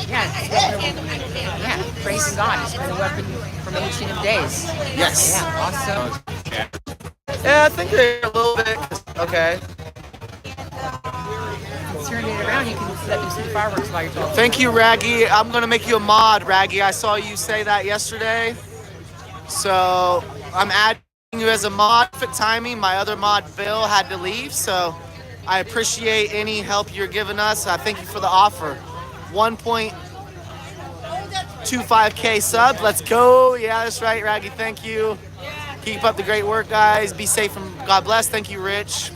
Speaker 10: Yeah, praise God. It's been a weapon from ancient of days.
Speaker 12: Yes.
Speaker 10: Yeah, awesome.
Speaker 12: Yeah, I think they're a little bit. Okay.
Speaker 10: Turn it around, you can let me see fireworks while you're talking.
Speaker 12: Thank you, Raggy. I'm going to make you a mod, Raggy. I saw you say that yesterday. So I'm adding you as a mod. Perfect timing. My other mod, Bill, had to leave. So I appreciate any help you're giving us. I thank you for the offer. 1.25K subs. Let's go. Yeah, that's right, Raggy. Thank you. Keep up the great work, guys. Be safe and God bless. Thank you, Rich.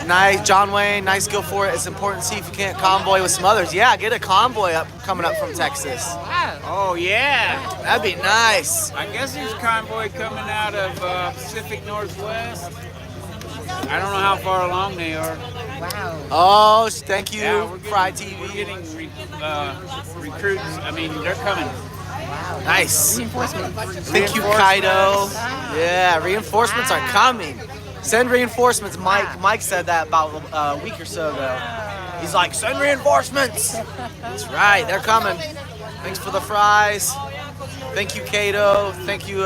Speaker 12: Nice, John Wayne, nice, go for it. It's important to see if you can't convoy with some others. Yeah, get a convoy coming up from Texas.
Speaker 3: Oh yeah.
Speaker 12: That'd be nice.
Speaker 3: I guess there's a convoy coming out of Pacific Northwest. I don't know how far along they are.
Speaker 10: Wow.
Speaker 12: Oh, thank you,
Speaker 3: Yeah,
Speaker 12: Fry TV.
Speaker 3: We're getting recruits. I mean, they're coming.
Speaker 12: Wow. Nice.
Speaker 10: Reinforcement.
Speaker 12: Thank you, Kaido. Yeah, reinforcements are coming. Send reinforcements. Mike said that about a week or so ago. He's like, send reinforcements. That's right, they're coming. Thanks for the fries. Thank you, Kato. Thank you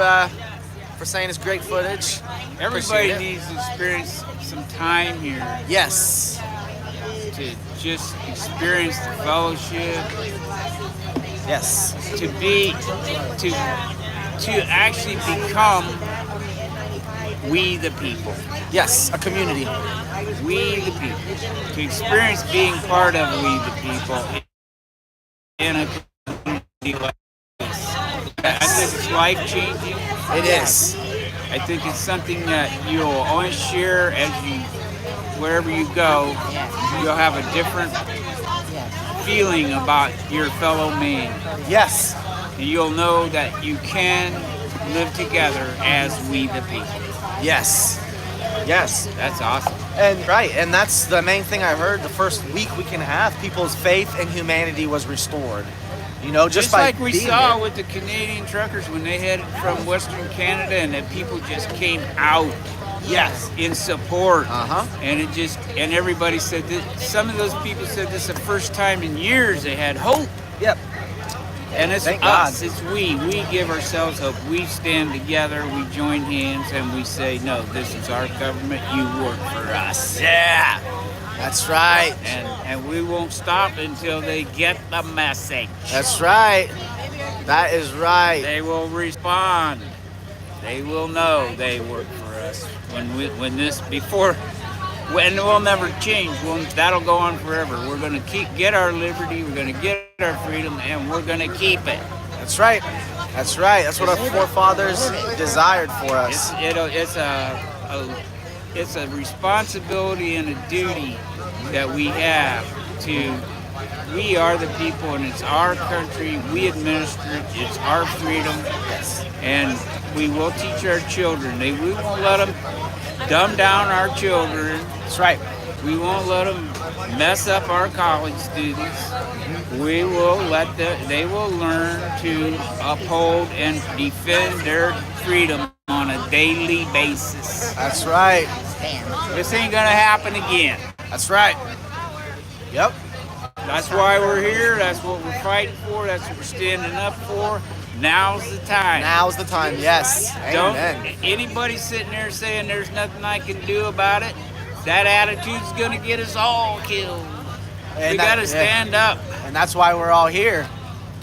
Speaker 12: for saying it's great footage.
Speaker 3: Everybody needs to experience some time here.
Speaker 12: Yes.
Speaker 3: To just experience the fellowship.
Speaker 12: Yes.
Speaker 3: To actually become we the people.
Speaker 12: Yes, a community.
Speaker 3: We the people. To experience being part of we the people in a community like this. I think it's life-changing.
Speaker 12: It is.
Speaker 3: I think it's something that you'll always share as you wherever you go, you'll have a different feeling about your fellow man.
Speaker 12: Yes.
Speaker 3: And you'll know that you can live together as we the people.
Speaker 12: Yes. Yes.
Speaker 3: That's awesome.
Speaker 12: And that's the main thing I heard the first week and a half. People's faith in humanity was restored. You know, just by
Speaker 3: like we
Speaker 12: being
Speaker 3: saw
Speaker 12: there.
Speaker 3: with the Canadian truckers when they headed from Western Canada, and that people just came out.
Speaker 12: Yes.
Speaker 3: In support. And it just, and everybody said that, some of those people said this is the first time in years they had hope.
Speaker 12: Yep.
Speaker 3: And it's
Speaker 12: Thank
Speaker 3: us,
Speaker 12: God.
Speaker 3: it's we give ourselves hope. We stand together, we join hands, and we say, no, this is our government, you work for us.
Speaker 12: Yeah, that's right.
Speaker 3: And we won't stop until they get the message.
Speaker 12: That's right. That is right.
Speaker 3: They will respond. They will know they work for us. When we'll never change. That'll go on forever. We're going to get our liberty, we're going to get our freedom, and we're going to keep it.
Speaker 12: That's right. That's right. That's what our forefathers desired for us.
Speaker 3: It's a responsibility and a duty that we have to. We are the people, and it's our country. We administer it. It's our freedom.
Speaker 12: Yes.
Speaker 3: And we will teach our children. We won't let them dumb down our children.
Speaker 12: That's right.
Speaker 3: We won't let them mess up our college students. We will let they will learn to uphold and defend their freedom on a daily basis.
Speaker 12: That's right.
Speaker 3: This ain't gonna happen again.
Speaker 12: That's right. Yep.
Speaker 3: That's why we're here. That's what we're fighting for. That's what we're standing up for. Now's the time.
Speaker 12: Now's the time, yes.
Speaker 3: Don't
Speaker 12: Amen.
Speaker 3: anybody sitting there saying there's nothing I can do about it. That attitude's gonna get us all killed. We gotta stand up.
Speaker 12: And that's why we're all here.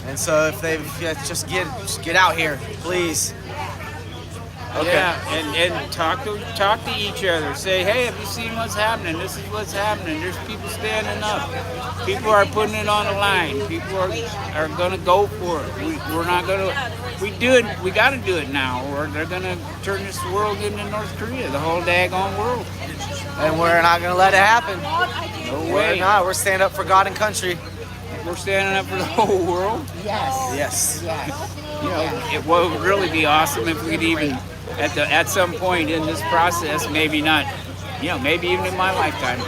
Speaker 12: And so if they've just get out here, please. Okay.
Speaker 3: Yeah, and talk to each other. Say, hey, have you seen what's happening? This is what's happening. There's people standing up. People are putting it on the line. People are gonna go for it. We're not gonna. We gotta do it now, or they're gonna turn this world into North Korea, the whole daggone world.
Speaker 12: And we're not gonna let it happen.
Speaker 3: No
Speaker 12: We're
Speaker 3: way.
Speaker 12: not. We're standing up for God and country.
Speaker 3: We're standing up for the whole world.
Speaker 12: Yes.
Speaker 3: You know, it would really be awesome if we could even, at some point in this process, maybe not, maybe even in my lifetime,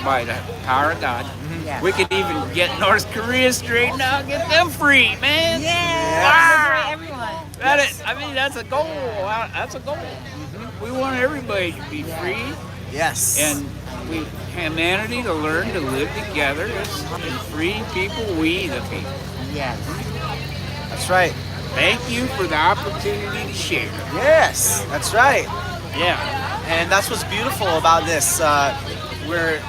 Speaker 3: by the power of God, we could even get North Korea straightened out, get them free, man.
Speaker 22: Liberate everyone.
Speaker 3: That's a goal. That's a goal. We want everybody to be free.
Speaker 12: Yes.
Speaker 3: And humanity to learn to live together as free people, we the people.
Speaker 22: Yes.
Speaker 12: That's right.
Speaker 3: Thank you for the opportunity to share.
Speaker 12: Yes, that's right.
Speaker 3: Yeah.
Speaker 12: And that's what's beautiful about this. We're,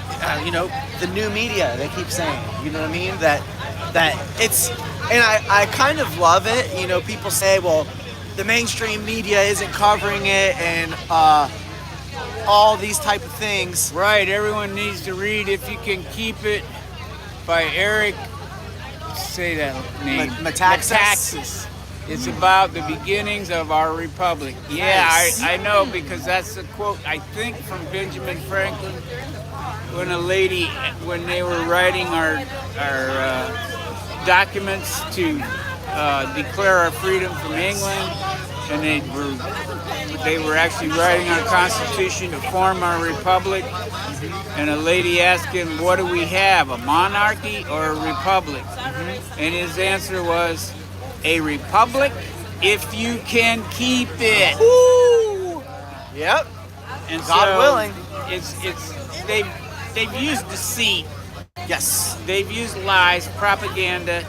Speaker 12: the new media, they keep saying, you know what I mean? That it's, and I kind of love it. You know, people say, well, the mainstream media isn't covering it and all these type of things.
Speaker 3: Right, everyone needs to read If You Can Keep It by Eric, say that name.
Speaker 12: Metaxas.
Speaker 3: It's about the beginnings of our republic. Yeah,
Speaker 12: Nice.
Speaker 3: I know, because that's a quote, I think, from Benjamin Franklin, when they were writing our documents to declare our freedom from England, and they were actually writing our Constitution to form our republic, and a lady asked him, what do we have, a monarchy or a republic? And his answer was, a republic if you can keep it.
Speaker 12: Woo! Yep.
Speaker 3: And
Speaker 12: God
Speaker 3: so
Speaker 12: willing.
Speaker 3: They've used deceit.
Speaker 12: Yes.
Speaker 3: They've used lies, propaganda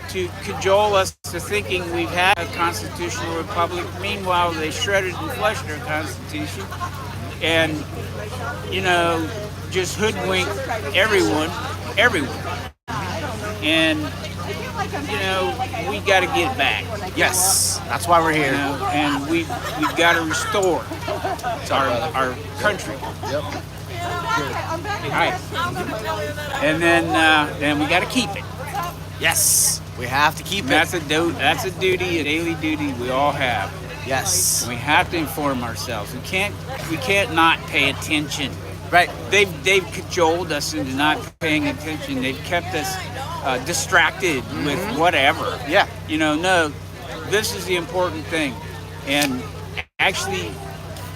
Speaker 3: to cajole us to thinking we've had a constitutional republic. Meanwhile, they shredded and fleshed our Constitution and, just hoodwink everyone. And, we got to get it back.
Speaker 12: Yes, that's why we're here.
Speaker 3: And we've got to restore our country.
Speaker 12: Yep.
Speaker 3: Right. And then we got to keep it.
Speaker 12: Yes, we have to keep it.
Speaker 3: That's a duty, a daily duty we all have.
Speaker 12: Yes.
Speaker 3: We have to inform ourselves. We can't not pay attention.
Speaker 12: Right.
Speaker 3: They've cajoled us into not paying attention. They've kept us distracted with whatever.
Speaker 12: Yeah.
Speaker 3: You know, no, this is the important thing. And actually,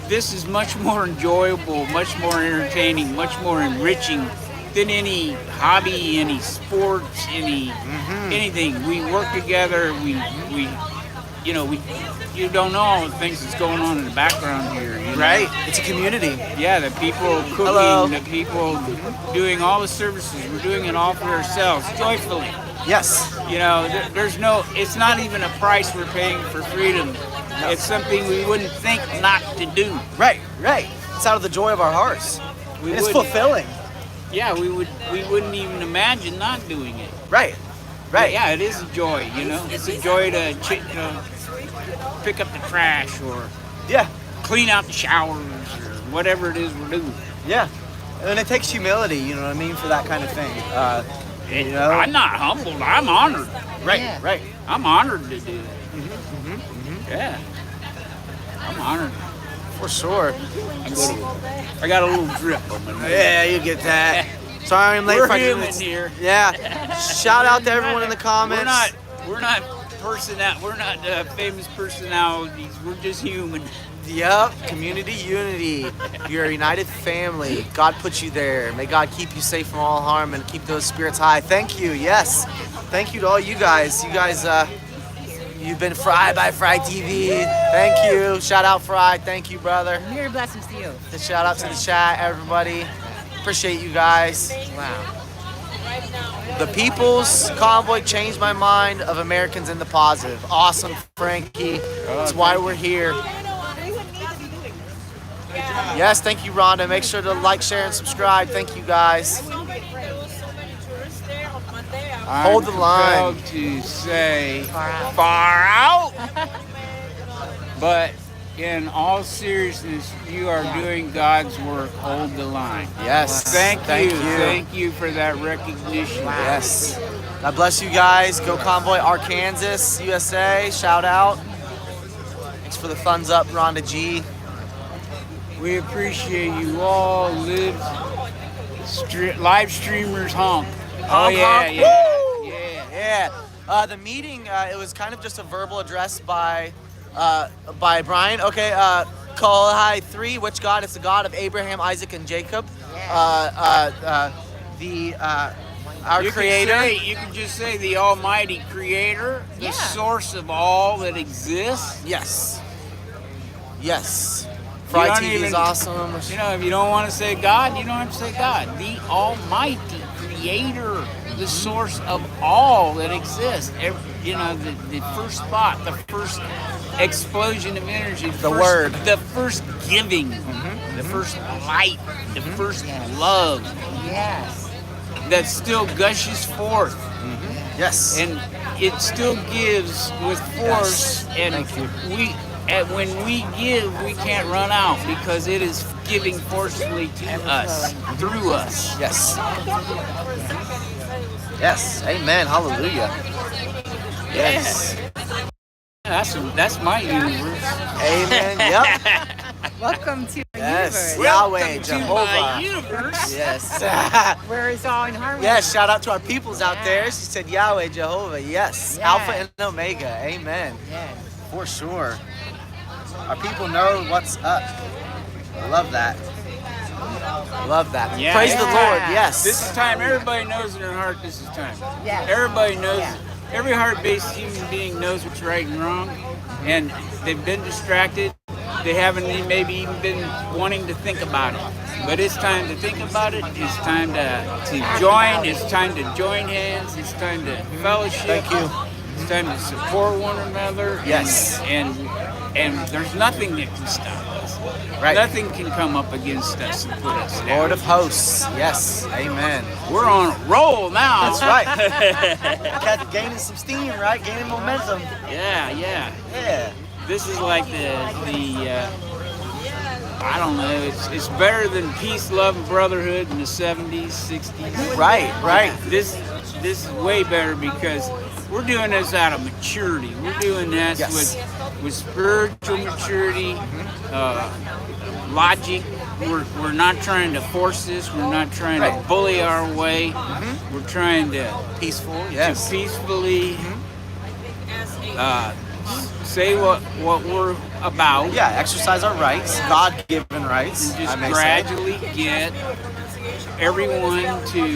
Speaker 3: this is much more enjoyable, much more entertaining, much more enriching than any hobby, any sports, anything. We work together. You don't know all the things that's going on in the background here. You know?
Speaker 12: Right. It's a community.
Speaker 3: Yeah, the people cooking,
Speaker 12: Hello.
Speaker 3: the people doing all the services. We're doing it all for ourselves, joyfully.
Speaker 12: Yes.
Speaker 3: You know, it's not even a price we're paying for freedom. No. It's something we wouldn't think not to do.
Speaker 12: Right. It's out of the joy of our hearts. It's fulfilling.
Speaker 3: Yeah, we wouldn't even imagine not doing it.
Speaker 12: Right.
Speaker 3: But yeah, it is a joy, you know. It's a joy to pick up the trash or clean out the showers or whatever it is we're doing.
Speaker 12: Yeah. And it takes humility, you know what I mean, for that kind of thing. You know?
Speaker 3: I'm not humbled. I'm honored.
Speaker 12: Right.
Speaker 3: I'm honored to do it. Yeah. I'm honored.
Speaker 12: For sure.
Speaker 3: I got a little drip on my nose.
Speaker 12: Yeah, you get that. Sorry I'm late.
Speaker 3: We're human here.
Speaker 12: Yeah. Shout out to everyone in the comments.
Speaker 3: We're not famous personalities. We're just human.
Speaker 12: Yep. Community unity. You're a united family. God put you there. May God keep you safe from all harm and keep those spirits high. Thank you. Yes. Thank you to all you guys. You guys, you've been Fry by Fry TV. Thank you. Shout out Fry. Thank you, brother.
Speaker 10: Mere blessings to you.
Speaker 12: The shout out to the chat, everybody. Appreciate you guys. Wow. The People's Convoy changed my mind of Americans in the positive. Awesome, Frankie. That's why we're here. Yes, thank you, Rhonda. Make sure to like, share, and subscribe. Thank you, guys. Hold the line.
Speaker 3: I'm proud to say far out. But in all seriousness, you are doing God's work. Hold the line.
Speaker 12: Yes.
Speaker 3: Thank you. Thank you for that recognition.
Speaker 12: Yes. God bless you guys. Go Convoy, Arkansas, USA. Shout out. Thanks for the thumbs up, Rhonda G.
Speaker 3: We appreciate you all. Live streamers honk.
Speaker 12: Honk, honk.
Speaker 3: Yeah.
Speaker 12: Yeah. The meeting, it was kind of just a verbal address by Brian. Okay, Kolhai 3, which God? It's the God of Abraham, Isaac, and Jacob. Our Creator.
Speaker 3: You can just say the Almighty Creator, the source of all that exists.
Speaker 12: Yes. Fry TV is awesome.
Speaker 3: You know, if you don't want to say God, you don't have to say God. The Almighty Creator, the source of all that exists. You know, the first thought, the first explosion of energy, the first giving, the first light, the first love.
Speaker 10: Yes.
Speaker 3: That still gushes forth.
Speaker 12: Yes.
Speaker 3: And it still gives with force. And when we give, we can't run out because it is giving forcefully to us, through us.
Speaker 12: Yes. Yes. Amen. Hallelujah.
Speaker 3: Yes. That's my universe.
Speaker 12: Amen. Yep.
Speaker 10: Welcome to my
Speaker 12: yes.
Speaker 10: universe.
Speaker 12: Yahweh, Jehovah.
Speaker 3: My universe.
Speaker 12: Yes.
Speaker 10: Where it's all in harmony.
Speaker 12: Yes. Shout out to our peoples out there. She said Yahweh, Jehovah. Yes. Alpha and Omega. Amen.
Speaker 10: Yes.
Speaker 12: For sure. Our people know what's up. Love that. Love that.
Speaker 3: Yeah.
Speaker 12: Praise the Lord. Yes.
Speaker 3: This is time. Everybody knows in their heart this is time.
Speaker 10: Yes.
Speaker 3: Everybody knows. Every heart-based human being knows what's right and wrong, and they've been distracted. They haven't maybe even been wanting to think about it. But it's time to think about it. It's time to join. It's time to join hands. It's time to fellowship.
Speaker 12: Thank you.
Speaker 3: It's time to support one another.
Speaker 12: Yes.
Speaker 3: And there's nothing that can stop us.
Speaker 12: Right.
Speaker 3: Nothing can come up against us and put us down.
Speaker 12: Lord of hosts. Yes. Amen.
Speaker 3: We're on a roll now.
Speaker 12: That's right. Gaining some steam, right? Gaining momentum.
Speaker 3: Yeah. This is like the I don't know. It's better than peace, love, and brotherhood in the 70s, 60s.
Speaker 12: Right.
Speaker 3: This is way better because we're doing this out of maturity. We're doing this with spiritual maturity, logic, we're not trying to force this. We're not trying to bully our way. We're trying to peacefully say what we're about.
Speaker 12: Yeah, exercise our rights, God-given rights.
Speaker 3: And just gradually get everyone to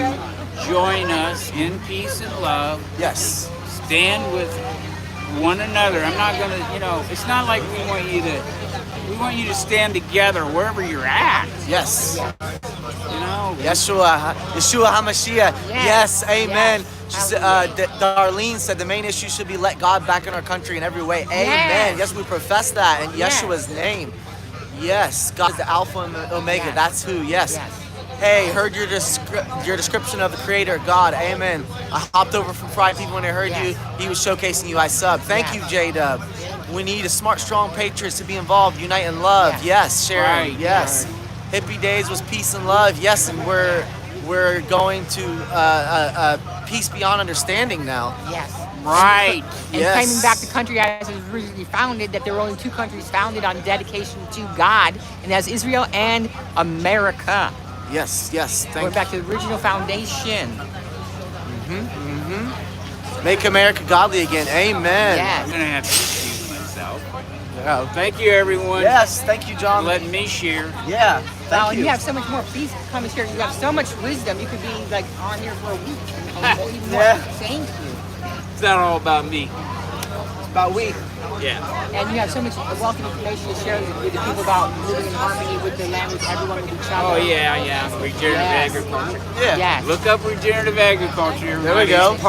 Speaker 3: join us in peace and love.
Speaker 12: Yes.
Speaker 3: Stand with one another. I'm not gonna, it's not like we want you to stand together wherever you're at.
Speaker 12: Yes. Yeshua HaMashiach. Yes, amen. She said, Darlene said the main issue should be let God back in our country in every way. Amen. Yes, we profess that in Yeshua's name. Yes, God is the Alpha and the Omega. That's who. Yes. Hey, heard your description of the Creator God. Amen. I hopped over from Fright TV when I heard you. He was showcasing you. I sub. Thank you, J-Dub. We need a smart, strong patriots to be involved. Unite in love. Yes, Sharon.
Speaker 3: Right.
Speaker 12: Yes. Hippie days was peace and love. Yes, and we're going to peace beyond understanding now.
Speaker 15: Yes.
Speaker 3: Right.
Speaker 15: And claiming back the country as it was originally founded, that there were only two countries founded on dedication to God, and that's Israel and America.
Speaker 12: Yes, yes.
Speaker 15: Going back to the original foundation.
Speaker 12: Make America godly again. Amen.
Speaker 15: Yes.
Speaker 3: I'm gonna have to excuse myself. Yeah. Thank you, everyone.
Speaker 12: Yes, thank you, John.
Speaker 3: For letting me share.
Speaker 12: Yeah.
Speaker 15: Wow, and you have so much more peace coming here. You have so much wisdom. You could be like on here for a week. Even more. Thank you.
Speaker 3: It's not all about me.
Speaker 12: It's about we.
Speaker 3: Yeah.
Speaker 15: And you have so much wealth of information to share with the people about living in harmony with the land, with everyone, with each other.
Speaker 3: Oh yeah. Regenerative agriculture.
Speaker 12: Yeah.
Speaker 15: Yes.
Speaker 3: Look up regenerative agriculture.
Speaker 12: There we go.
Speaker 3: It's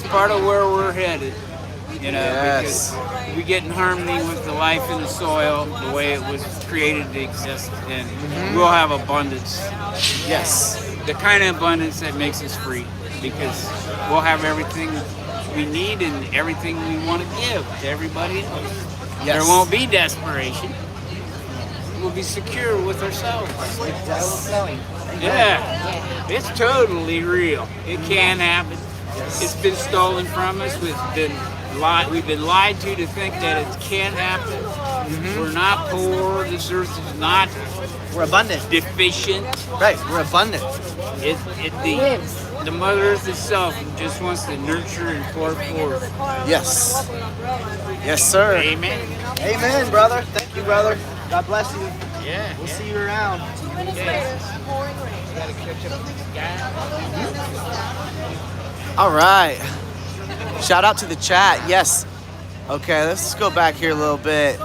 Speaker 3: part of where we're headed. Because we get in harmony with the life in the soil, the way it was created to exist, and we'll have abundance.
Speaker 12: Yes.
Speaker 3: The kind of abundance that makes us free, because we'll have everything we need and everything we want to give to everybody else.
Speaker 12: Yes.
Speaker 3: There won't be desperation. We'll be secure with ourselves. Yeah. It's totally real. It can happen. It's been stolen from us. We've been lied to think that it can happen. We're not poor. This earth is not.
Speaker 12: We're abundant.
Speaker 3: Deficient.
Speaker 12: Right. We're abundant.
Speaker 3: The Mother Earth itself just wants to nurture and pour forth.
Speaker 12: Yes. Yes, sir.
Speaker 3: Amen.
Speaker 12: Amen, brother. Thank you, brother. God bless you.
Speaker 3: Yeah.
Speaker 12: We'll see you around.
Speaker 22: 2 minutes later, pouring rain.
Speaker 12: All right. Shout out to the chat. Yes. Okay, let's go back here a little bit.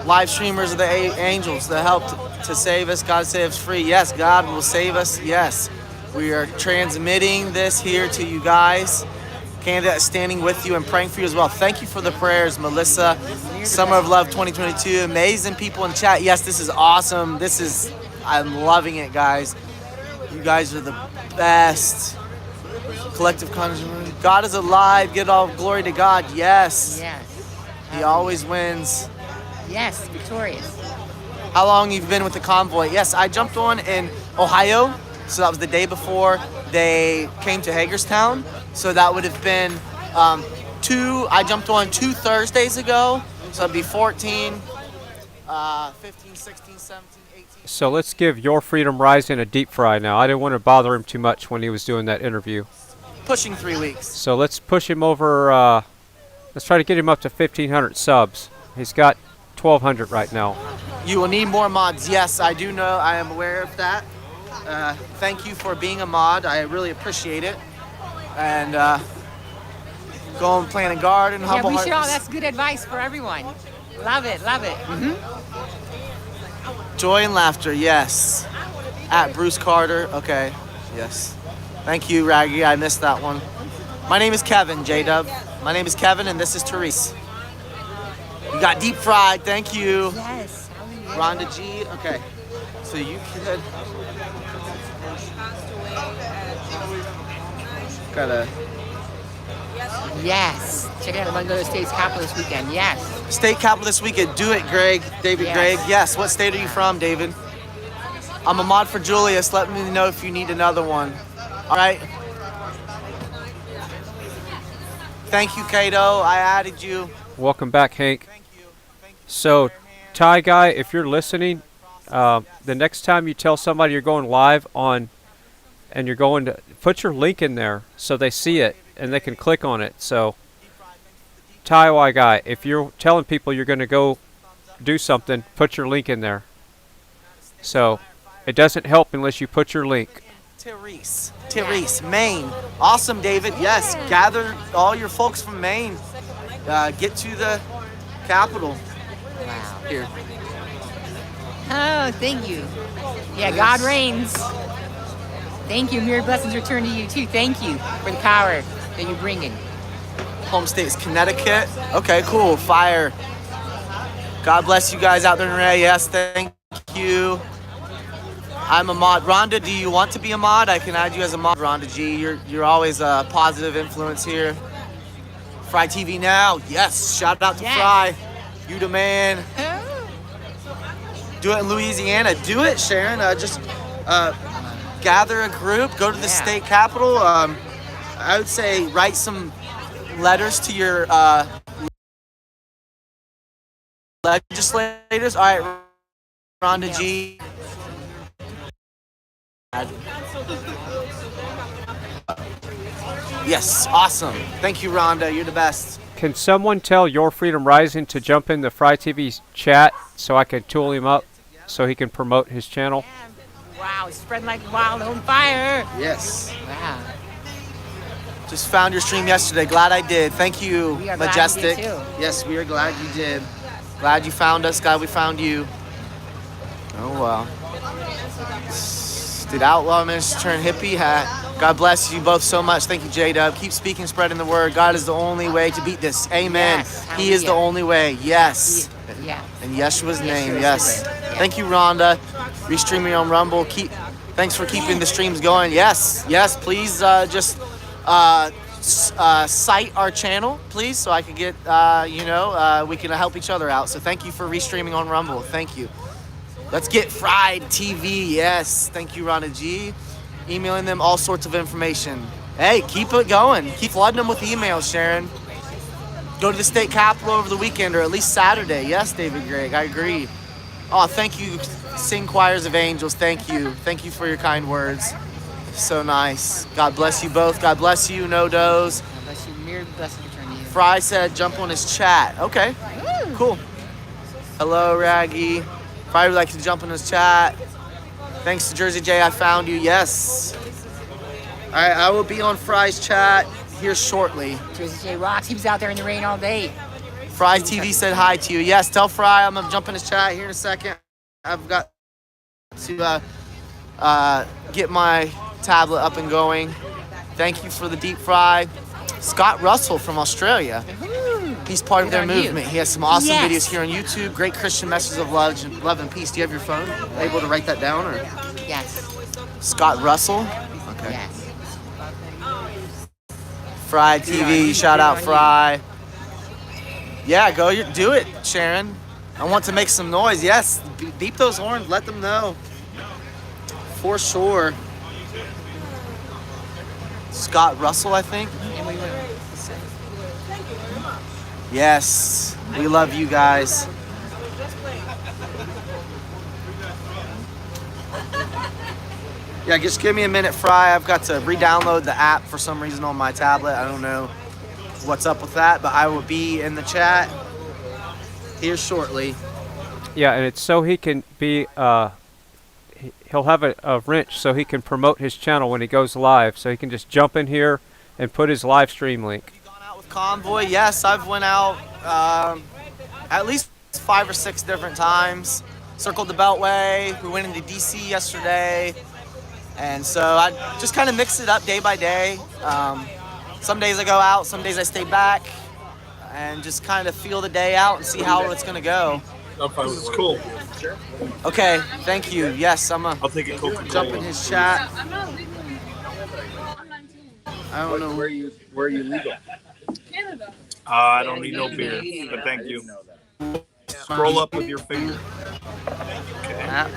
Speaker 12: Live streamers of the angels that helped to save us. God save us free. Yes, God will save us. Yes. We are transmitting this here to you guys. Canada is standing with you and praying for you as well. Thank you for the prayers, Melissa. Summer of Love 2022. Amazing people in chat. Yes, this is awesome. I'm loving it, guys. You guys are the best. Collective consciousness. God is alive. Give all glory to God. Yes.
Speaker 15: Yes.
Speaker 12: He always wins.
Speaker 15: Yes, victorious.
Speaker 12: How long you've been with the Convoy? Yes, I jumped on in Ohio. So that was the day before they came to Hagerstown. So that would have been I jumped on 2 Thursdays ago. So it'd be 14, 15, 16, 17, 18.
Speaker 5: So let's give Your Freedom Rising a deep fry now. I didn't want to bother him too much when he was doing that interview.
Speaker 12: Pushing 3 weeks.
Speaker 5: So let's push him over, let's try to get him up to 1,500 subs. He's got 1,200 right now.
Speaker 12: You will need more mods. Yes, I do know. I am aware of that. Thank you for being a mod. I really appreciate it. And go and plant a garden.
Speaker 15: Yeah, we should all. That's good advice for everyone. Love it. Love it.
Speaker 12: Joy and laughter. Yes. At Bruce Carter. Okay. Yes. Thank you, Raggy. I missed that one. My name is Kevin, J-Dub. My name is Kevin, and this is Therese. You got deep fried. Thank you.
Speaker 15: Yes.
Speaker 12: Rhonda G. Okay. So you could. Gotta.
Speaker 15: Yes. Check it out. I'm going to go to the state's capital this weekend. Yes.
Speaker 12: State capital this weekend. Do it, Greg. David Greg. Yes. What state are you from, David? I'm a mod for Julius. Let me know if you need another one. All right. Thank you, Kato. I added you.
Speaker 5: Welcome back, Hank. So, Ty Guy, if you're listening, the next time you tell somebody you're going live on, and you're going to put your link in there so they see it and they can click on it. So, Taiwan guy, if you're telling people you're going to go do something, put your link in there. So, it doesn't help unless you put your link.
Speaker 12: Therese, Maine. Awesome, David. Yes, gather all your folks from Maine. Get to the capital.
Speaker 15: Wow.
Speaker 12: Here.
Speaker 15: Oh, thank you. Yeah, God reigns. Thank you. Mirror blessings return to you too. Thank you for the power that you're bringing.
Speaker 12: Home state is Connecticut. Okay, cool. Fire. God bless you guys out there in Ray. Yes, thank you. I'm a mod. Rhonda, do you want to be a mod? I can add you as a mod. Rhonda G, you're always a positive influence here. FryTVNow. Yes, shout out to Fry. You the man. Do it in Louisiana. Do it, Sharon. Just gather a group, go to the state capitol. I would say write some letters to your legislators. All right, Rhonda G. Yes, awesome. Thank you, Rhonda. You're the best.
Speaker 5: Can someone tell Your Freedom Rising to jump in the FryTV's chat so I can tool him up so he can promote his channel?
Speaker 15: Wow, it's spreading like wild on fire.
Speaker 12: Yes.
Speaker 15: Wow.
Speaker 12: Just found your stream yesterday. Glad I did. Thank you,
Speaker 15: We are
Speaker 12: Majestic.
Speaker 15: glad you did too.
Speaker 12: Yes, we are glad you did. Glad you found us. Glad we found you. Oh, well. Did Outlaw manage to turn hippie? God bless you both so much. Thank you, J-Dub. Keep speaking, spreading the word. God is the only way to beat this. Amen.
Speaker 15: Yes,
Speaker 12: he is the only way. Yes.
Speaker 15: Yeah.
Speaker 12: In Yeshua's name, yes. Thank you, Rhonda. Restreaming on Rumble. Thanks for keeping the streams going. Yes, yes. Please just cite our channel, please, so I can get, we can help each other out. So thank you for restreaming on Rumble. Thank you. Let's get Fried TV. Yes. Thank you, Rhonda G. Emailing them all sorts of information. Hey, keep it going. Keep flooding them with emails, Sharon. Go to the state capitol over the weekend, or at least Saturday. Yes, David Gregg, I agree. Oh, thank you, Sing Choirs of Angels. Thank you. Thank you for your kind words. So nice. God bless you both. God bless you, No Doze.
Speaker 15: God bless you. Mirror blessings return to you.
Speaker 12: Fry said jump on his chat. Okay, cool. Hello, Raggy. Fry would like to jump on his chat. Thanks to Jersey J, I found you. Yes. All right, I will be on Fry's chat here shortly.
Speaker 15: Jersey J rocks. He was out there in the rain all day.
Speaker 12: Fry TV said hi to you. Yes, tell Fry I'm gonna jump in his chat here in a second. I've got to get my tablet up and going. Thank you for the deep fry. Scott Russell from Australia. He's part of their movement. He has some awesome videos here on YouTube. Great Christian messages of love and peace. Do you have your phone? Able to write that down? Or?
Speaker 15: Yes.
Speaker 12: Scott Russell? Okay.
Speaker 15: Yes.
Speaker 12: Fry TV, shout out Fry. Yeah, go do it, Sharon. I want to make some noise. Yes, beep those horns. Let them know. For sure. Scott Russell, I think. Yes, we love you guys. Yeah, just give me a minute, Fry. I've got to re-download the app for some reason on my tablet. I don't know what's up with that, but I will be in the chat here shortly.
Speaker 5: Yeah, and it's so he can be, he'll have a wrench so he can promote his channel when he goes live. So he can just jump in here and put his live stream link.
Speaker 12: With Convoy, yes, I've went out at least 5 or 6 different times. Circled the Beltway. We went into DC yesterday. And so I just kind of mix it up day by day. Some days I go out, some days I stay back, and just kind of feel the day out and see how it's going to go.
Speaker 6: This is cool.
Speaker 12: Okay, thank you. Yes, I'll
Speaker 6: take a Coca-Cola.
Speaker 12: Jump in his chat.
Speaker 20: I'm not legal. I'm 19.
Speaker 12: I don't know where you legal.
Speaker 20: Canada.
Speaker 6: I don't need no beer, but thank you. Scroll up with your finger. Okay.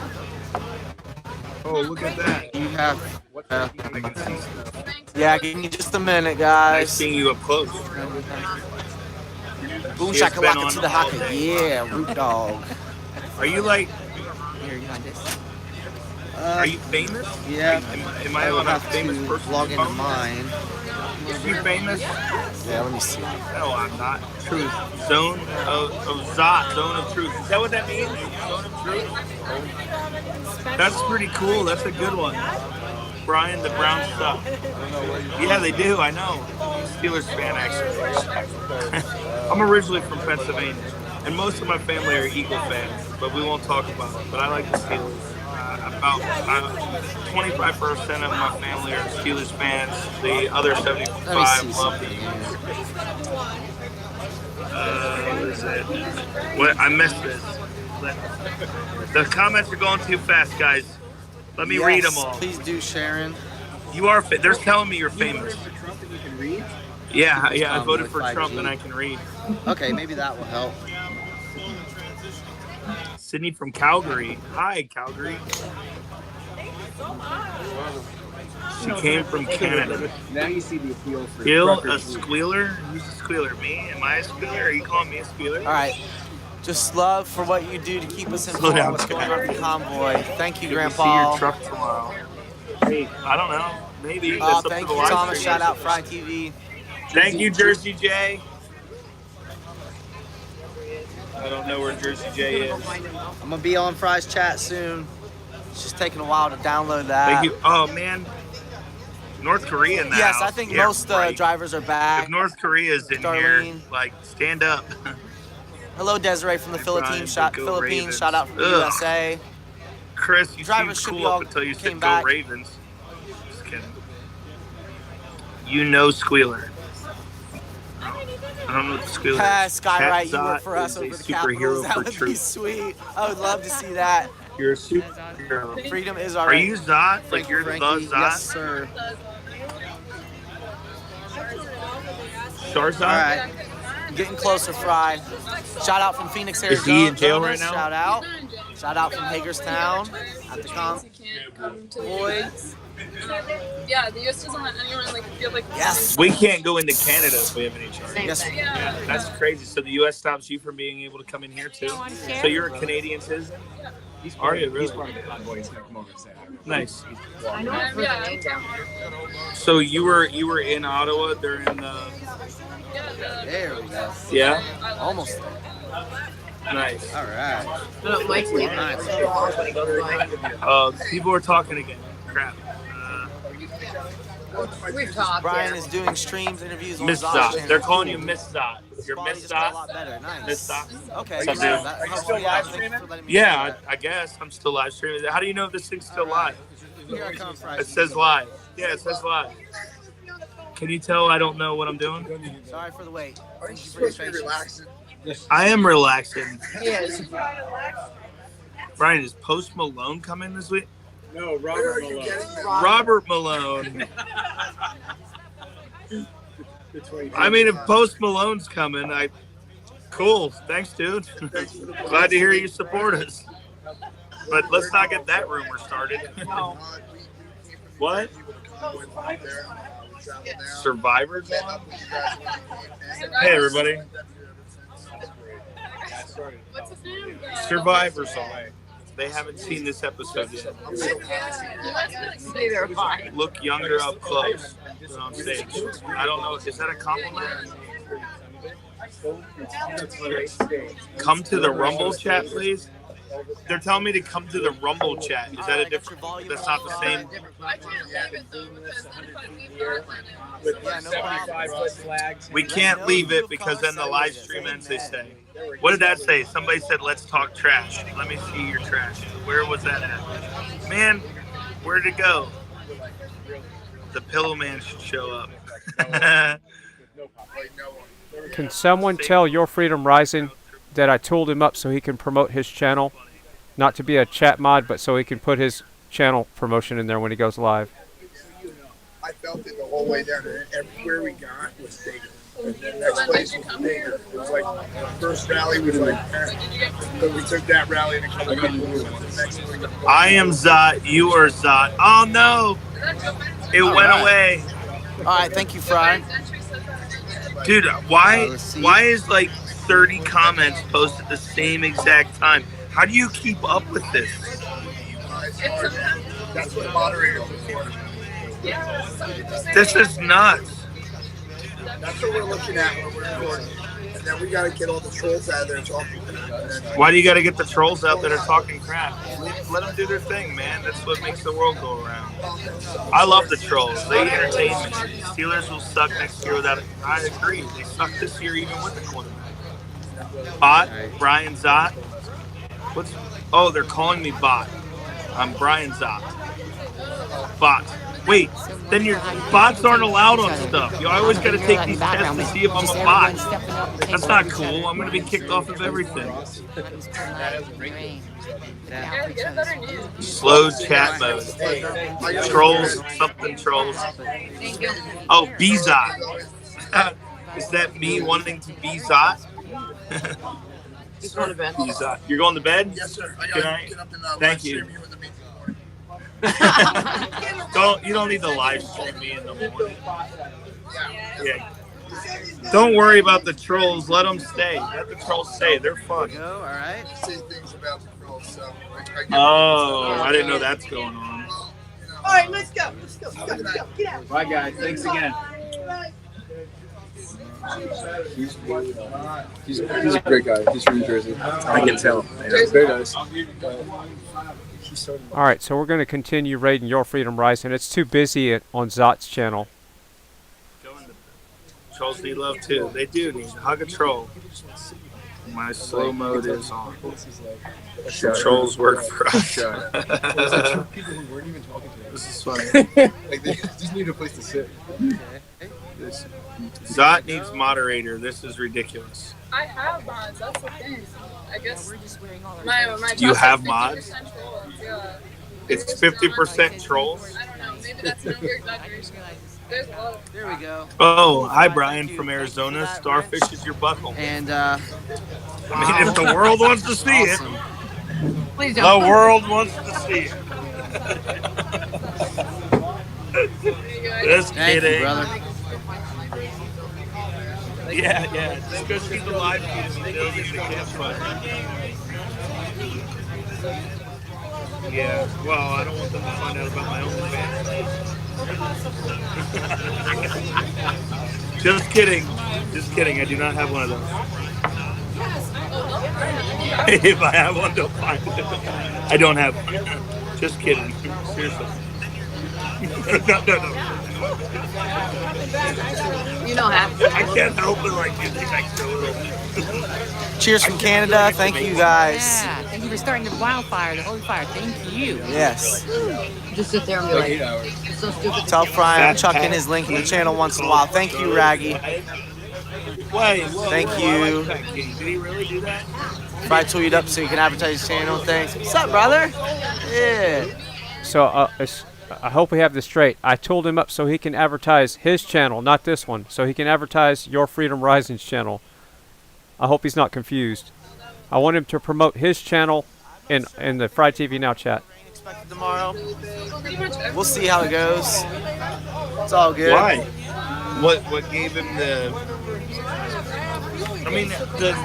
Speaker 6: Oh, look at that.
Speaker 12: You have.
Speaker 6: I can see stuff.
Speaker 12: Yeah, give me just a minute, guys.
Speaker 6: Nice seeing you up close.
Speaker 12: Boom shakalaka to the haka. Yeah, root dog.
Speaker 6: Are you like
Speaker 12: Here, you want this?
Speaker 6: Are you famous?
Speaker 12: Yeah.
Speaker 6: Am I on a famous person's
Speaker 12: log into
Speaker 6: phone?
Speaker 12: mine.
Speaker 6: Is you famous?
Speaker 12: Yeah, let me see.
Speaker 6: No, I'm not. Truth. Zone of Zot. Zone of Truth. Is that what that means? Zone of Truth? That's pretty cool. That's a good one. Brian, the Browns suck. Yeah, they do. I know. Steelers fan, actually. I'm originally from Pennsylvania, and most of my family are Eagle fans, but we won't talk about it. But I like the Steelers. About 25% of my family are Steelers fans. The other 75 love the Eagles. What is it? What? I missed this. The comments are going too fast, guys. Let me read them all.
Speaker 12: Please do, Sharon.
Speaker 6: You are. They're telling me you're famous. Yeah. I voted for Trump and I can read.
Speaker 12: Okay, maybe that will help.
Speaker 6: Sydney from Calgary. Hi, Calgary. She came from Canada.
Speaker 4: Now you see the appeal for
Speaker 6: A squealer? Who's a squealer? Me? Am I a squealer? Are you calling me a squealer?
Speaker 12: All right. Just love for what you do to keep us
Speaker 6: Slow
Speaker 12: informed
Speaker 6: down,
Speaker 12: on what's going on with the convoy. Thank you,
Speaker 6: Can we
Speaker 12: Grandpa.
Speaker 6: see your truck tomorrow? Hey, I don't know. Maybe. That's up
Speaker 12: Thank
Speaker 6: to the
Speaker 12: you,
Speaker 6: live
Speaker 12: Thomas.
Speaker 6: stream.
Speaker 12: Shout out FryTV.
Speaker 6: Thank you, Jersey J. I don't know where Jersey J is.
Speaker 12: I'm gonna be on Fry's chat soon. It's just taking a while to download that.
Speaker 6: Thank you. Oh man, North Korea now.
Speaker 12: Yes, I think most drivers are back.
Speaker 6: If North Korea is in here, like, stand up.
Speaker 12: Hello, Desiree from the Philippines. Shout
Speaker 6: Ravens.
Speaker 12: out from the
Speaker 6: Ugh.
Speaker 12: USA.
Speaker 6: Chris, you
Speaker 12: Drivers
Speaker 6: seemed
Speaker 12: should be
Speaker 6: cool
Speaker 12: all
Speaker 6: up until you
Speaker 12: came
Speaker 6: said
Speaker 12: back.
Speaker 6: go Ravens. Just kidding. You know Squealer. I don't know what the Squealer is.
Speaker 12: Skywrite, you work
Speaker 6: Katzot
Speaker 12: for us
Speaker 6: is
Speaker 12: over
Speaker 6: a
Speaker 12: the
Speaker 6: superhero
Speaker 12: Capitals. That
Speaker 6: for
Speaker 12: would be
Speaker 6: truth.
Speaker 12: sweet. I would love to see that.
Speaker 6: You're a superhero.
Speaker 12: Freedom is
Speaker 6: Are
Speaker 12: already.
Speaker 6: you Zot? Like you're
Speaker 12: Frankie,
Speaker 6: the Zot?
Speaker 12: yes, sir.
Speaker 6: Sharzad?
Speaker 12: All right. Getting closer, Fry. Shout out from Phoenix, Arizona.
Speaker 6: Is he in jail right now?
Speaker 12: Shout out. Shout out from Hagerstown at the Convoy.
Speaker 20: Yeah, the U.S. doesn't let anyone feel like.
Speaker 12: Yes.
Speaker 6: We can't go into Canada if we have any charges.
Speaker 12: Yes.
Speaker 6: Yeah, that's crazy. So the U.S. stops you from being able to come in here too? So you're a Canadian citizen? Are you really?
Speaker 4: He's part of the convoy. He's gonna come over and say hi.
Speaker 6: Nice.
Speaker 20: Yeah.
Speaker 6: So you were in Ottawa during the.
Speaker 12: There we go.
Speaker 6: Yeah.
Speaker 12: Almost.
Speaker 6: Nice.
Speaker 12: All right.
Speaker 6: People are talking again. Crap.
Speaker 12: We've talked. Brian is doing streams, interviews on
Speaker 6: Miss
Speaker 12: Zot's
Speaker 6: Dot.
Speaker 12: channel.
Speaker 6: They're calling you Miss Dot. You're
Speaker 12: Body
Speaker 6: Miss
Speaker 12: just got a
Speaker 6: Dot.
Speaker 12: lot better. Nice.
Speaker 6: Miss Dot.
Speaker 12: Okay.
Speaker 6: What's up, dude?
Speaker 12: Are you still live streaming?
Speaker 6: Yeah, I guess I'm still live streaming. How do you know if this thing's still live?
Speaker 12: Here I come, Fry.
Speaker 6: It says live. Yeah, it says live. Can you tell I don't know what I'm doing?
Speaker 12: Sorry for the wait. Thank you for your patience.
Speaker 6: I am relaxing.
Speaker 12: Yes.
Speaker 6: Brian, is Post Malone coming this week?
Speaker 4: No, Robert Malone.
Speaker 6: Robert Malone. I mean, if Post Malone's coming, cool. Thanks, dude. Glad to hear you support us. But let's not get that rumor started. What? Survivor's on? Hey, everybody.
Speaker 20: What's his name?
Speaker 6: Survivor's on. They haven't seen this episode yet. Look younger up close than on stage. I don't know. Is that a compliment? Come to the Rumble chat, please. They're telling me to come to the Rumble chat. Is that a different? That's not the same. We can't leave it because then the live stream ends, they say. What did that say? Somebody said, let's talk trash. Let me see your trash. Where was that at? Man, where'd it go? The Pillow Man should show up.
Speaker 5: Can someone tell Your Freedom Rising that I tooled him up so he can promote his channel? Not to be a chat mod, but so he can put his channel promotion in there when he goes live.
Speaker 17: I felt it the whole way down, and everywhere we got was bigger. And the next place was bigger. It was like the first rally was like, so we took that rally and a couple of the next one.
Speaker 6: I am Zot. You are Zot. Oh no! It went away.
Speaker 12: All right, thank you, Fry.
Speaker 6: Dude, why is like 30 comments posted at the same exact time? How do you keep up with this?
Speaker 17: That's what Moderator is for.
Speaker 6: This is nuts.
Speaker 17: That's what we're looking at when we're recording. And then we got to get all the trolls out of there talking.
Speaker 6: Why do you got to get the trolls out that are talking crap? Let them do their thing, man. That's what makes the world go around. I love the trolls. They entertain me. Steelers will suck next year without it. I agree. They suck this year even with the quarterback. Bot, Brian Zott. Oh, they're calling me Bot. I'm Brian Zott. Bot. Wait, then your bots aren't allowed on stuff. You always got to take these tests to see if I'm a bot. That's not cool. I'm going to be kicked off of everything. Slow chat mode. Trolls, something trolls. Oh, B-Zot. Is that me wanting to be Zot? You're going to bed?
Speaker 17: Yes, sir.
Speaker 6: Good night.
Speaker 17: Get up and
Speaker 6: Thank you. You don't need to live stream me in the morning. Yeah. Don't worry about the trolls. Let them stay. Let the trolls stay. They're fun.
Speaker 17: All right. Say things about the trolls. So
Speaker 6: Oh, I didn't know that's going on.
Speaker 17: All right, let's go. Let's go. Get out.
Speaker 4: Bye, guys. Thanks again. He's a great guy. He's from New Jersey. I can tell. Very nice.
Speaker 5: All right, so we're going to continue raiding Your Freedom Rising. It's too busy on Zot's channel.
Speaker 6: Trolls need love too. They do need to hug a troll. My slow mode is on. Trolls work for us.
Speaker 4: People who weren't even talking to him.
Speaker 6: This is funny.
Speaker 4: Like they just need a place to sit.
Speaker 6: Zot needs moderator. This is ridiculous.
Speaker 20: I have mods. That's the thing. I guess we're just wearing all
Speaker 6: my Do you have mods?
Speaker 20: Yeah.
Speaker 6: It's 50% trolls.
Speaker 20: I don't know. Maybe that's an exaggeration. There's a lot of.
Speaker 12: There we go.
Speaker 6: Oh, hi Brian from Arizona. Starfish is your butthole.
Speaker 12: And
Speaker 6: I mean, if the world wants to see it,
Speaker 12: Please
Speaker 6: the
Speaker 12: don't.
Speaker 6: world wants to see it. Just
Speaker 12: Thank
Speaker 6: kidding.
Speaker 12: you, brother.
Speaker 6: Yeah. Just go see the live feed of the building the campfire. Yeah, well, I don't want them to find out about my OnlyFans. Just kidding. I do not have one of those. If I have one, don't find it. I don't have one. Just kidding. Seriously. No.
Speaker 15: You don't have to.
Speaker 6: I can't help it like you think I do.
Speaker 12: Cheers from Canada. Thank you guys.
Speaker 15: Yeah, thank you for starting the wildfire, the holy fire. Thank you.
Speaker 12: Yes.
Speaker 15: Just sit there and be like, it's so stupid.
Speaker 12: Tell Fry I'm chucking his link in the channel once in a while. Thank you, Raggy. Thank you.
Speaker 6: Did he really do that?
Speaker 12: Fry tweeted up so you can advertise his channel. Thanks. What's up, brother? Yeah.
Speaker 5: So I hope we have this straight. I tooled him up so he can advertise his channel, not this one. So he can advertise Your Freedom Rising's channel. I hope he's not confused. I want him to promote his channel in the FryTVNow chat.
Speaker 12: Expected tomorrow. We'll see how it goes. It's all good.
Speaker 6: Why? What gave him the? I mean the.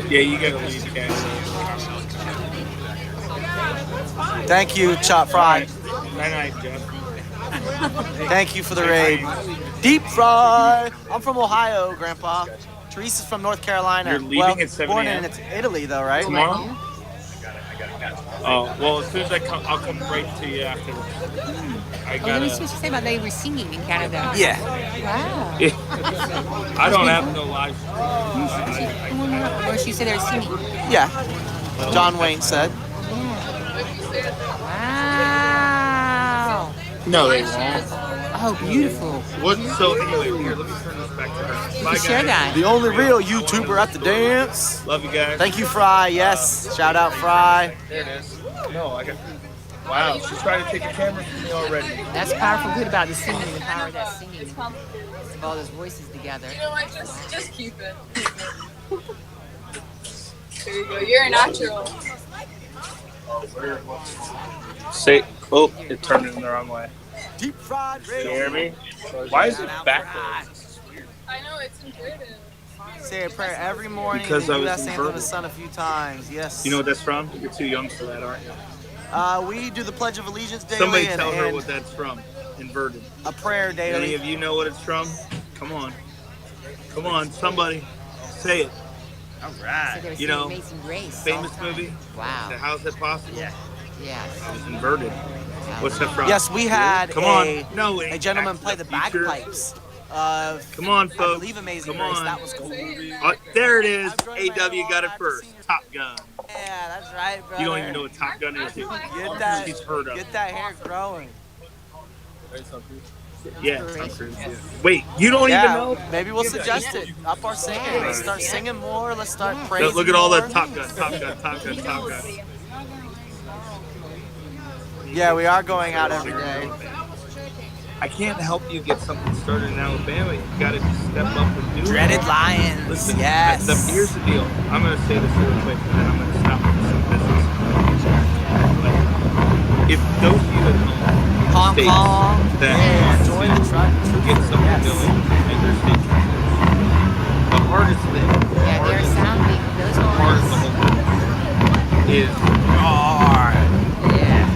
Speaker 6: Yeah, you gotta leave Canada.
Speaker 12: Thank you, Chop Fry.
Speaker 6: Night, Jeff.
Speaker 12: Thank you for the raid. Deep Fry. I'm from Ohio, Grandpa. Teresa's from North Carolina.
Speaker 6: You're leaving at 7
Speaker 12: born
Speaker 6: a.m.?
Speaker 12: in Italy, though, right?
Speaker 6: Tomorrow? Oh, well, as soon as I come, I'll come right to you after. I
Speaker 15: What was supposed to say about they were singing in Canada?
Speaker 12: Yeah.
Speaker 15: Wow.
Speaker 6: I don't have no live stream.
Speaker 15: Or she said they were singing.
Speaker 12: Yeah. John Wayne said.
Speaker 15: Wow.
Speaker 6: No, they won't.
Speaker 15: Oh, beautiful.
Speaker 6: What? So anyway, here, let me turn this back to her. Bye,
Speaker 15: Share
Speaker 6: guys.
Speaker 15: that.
Speaker 12: The only real YouTuber at the dance.
Speaker 6: Love you guys.
Speaker 12: Thank you, Fry. Yes. Shout out, Fry.
Speaker 6: There it is. No, I got. Wow, she's trying to take the camera from me already.
Speaker 15: That's powerful good about the singing, the power of that singing. Of all those voices together.
Speaker 20: You know what? Just keep it. There you go. You're a natural.
Speaker 6: Say, oh, it turned in the wrong way.
Speaker 12: Deep fried
Speaker 6: You hear me? Why is it backwards?
Speaker 20: I know it's intuitive.
Speaker 12: Say a prayer every morning.
Speaker 6: Because
Speaker 12: and
Speaker 6: I
Speaker 12: do
Speaker 6: was
Speaker 12: that same to the sun a few times. Yes.
Speaker 6: You know what that's from? You're too young for that, aren't you?
Speaker 12: We do the Pledge of Allegiance daily.
Speaker 6: Somebody tell her what that's from. Inverted.
Speaker 12: A prayer daily.
Speaker 6: Any of you know what it's from? Come on. Come on, somebody. Say it.
Speaker 15: All right.
Speaker 6: You know,
Speaker 15: Amazing Grace.
Speaker 6: famous movie?
Speaker 15: Wow.
Speaker 6: How's that possible?
Speaker 15: Yeah. Yes.
Speaker 6: I was inverted. What's that from?
Speaker 12: Yes, we had
Speaker 6: Come
Speaker 12: a,
Speaker 6: on. No,
Speaker 12: a gentleman play the bagpipes.
Speaker 6: Come on, folks.
Speaker 12: I believe Amazing
Speaker 6: Come
Speaker 12: Grace.
Speaker 6: on.
Speaker 12: That was cool.
Speaker 6: There it is. AW got it first. Top Gun.
Speaker 12: Yeah, that's right, brother.
Speaker 6: You don't even know what Top Gun is.
Speaker 12: Get that,
Speaker 6: She's heard of.
Speaker 12: get that hair growing.
Speaker 6: Yeah, Tom Cruise. Yeah. Wait, you don't even know?
Speaker 12: Maybe we'll suggest it. Up our singing. Let's start singing more. Let's start praising.
Speaker 6: Look at all
Speaker 12: more.
Speaker 6: that Top Gun, Top Gun, Top Gun, Top Gun.
Speaker 12: Yeah, we are going out every day.
Speaker 6: I can't help you get something started in Alabama. You gotta just step up and do it.
Speaker 12: Dreaded Lions.
Speaker 6: Listen,
Speaker 12: yes.
Speaker 6: Here's the deal. I'm gonna say this real quick, and then I'm gonna stop with some business. If those of you at home states that
Speaker 12: enjoy the truck,
Speaker 6: get something going in their state, the hardest thing,
Speaker 15: They're sounding those
Speaker 6: the hardest the whole thing is hard.
Speaker 15: Yeah.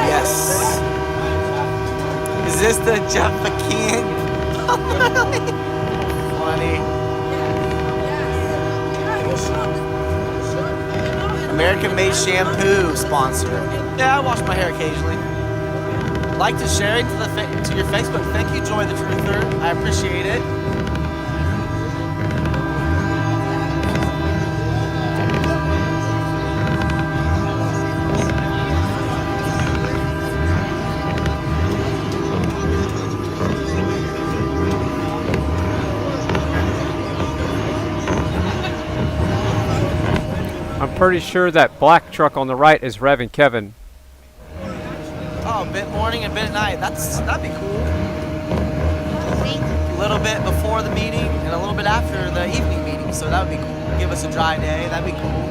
Speaker 12: Yes. Is this the Jump King? Funny. American Made Shampoo sponsor. Yeah, I wash my hair occasionally. Like to share it to your Facebook. Thank you, Joy the Truther. I appreciate it.
Speaker 5: I'm pretty sure that black truck on the right is Rev and Kevin.
Speaker 12: Oh, bit morning and bit at night. That'd be cool. A little bit before the meeting and a little bit after the evening meeting. So that would be cool. Give us a dry day. That'd be cool.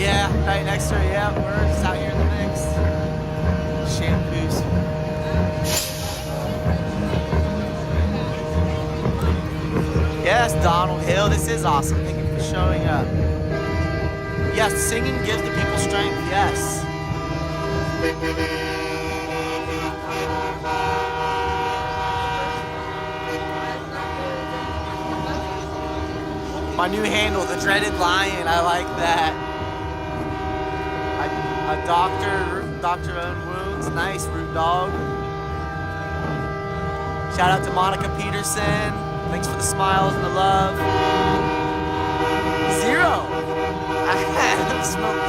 Speaker 12: Yeah, right next to her. Yeah, we're just out here in the mix. Shampoos. Yes, Donald Hill. This is awesome. Thank you for showing up. Yes, singing gives the people strength. Yes. My new handle, the Dreaded Lion. I like that. A doctor own wounds. Nice, Root Dog. Shout out to Monica Peterson. Thanks for the smiles and the love. Zero. I haven't smoked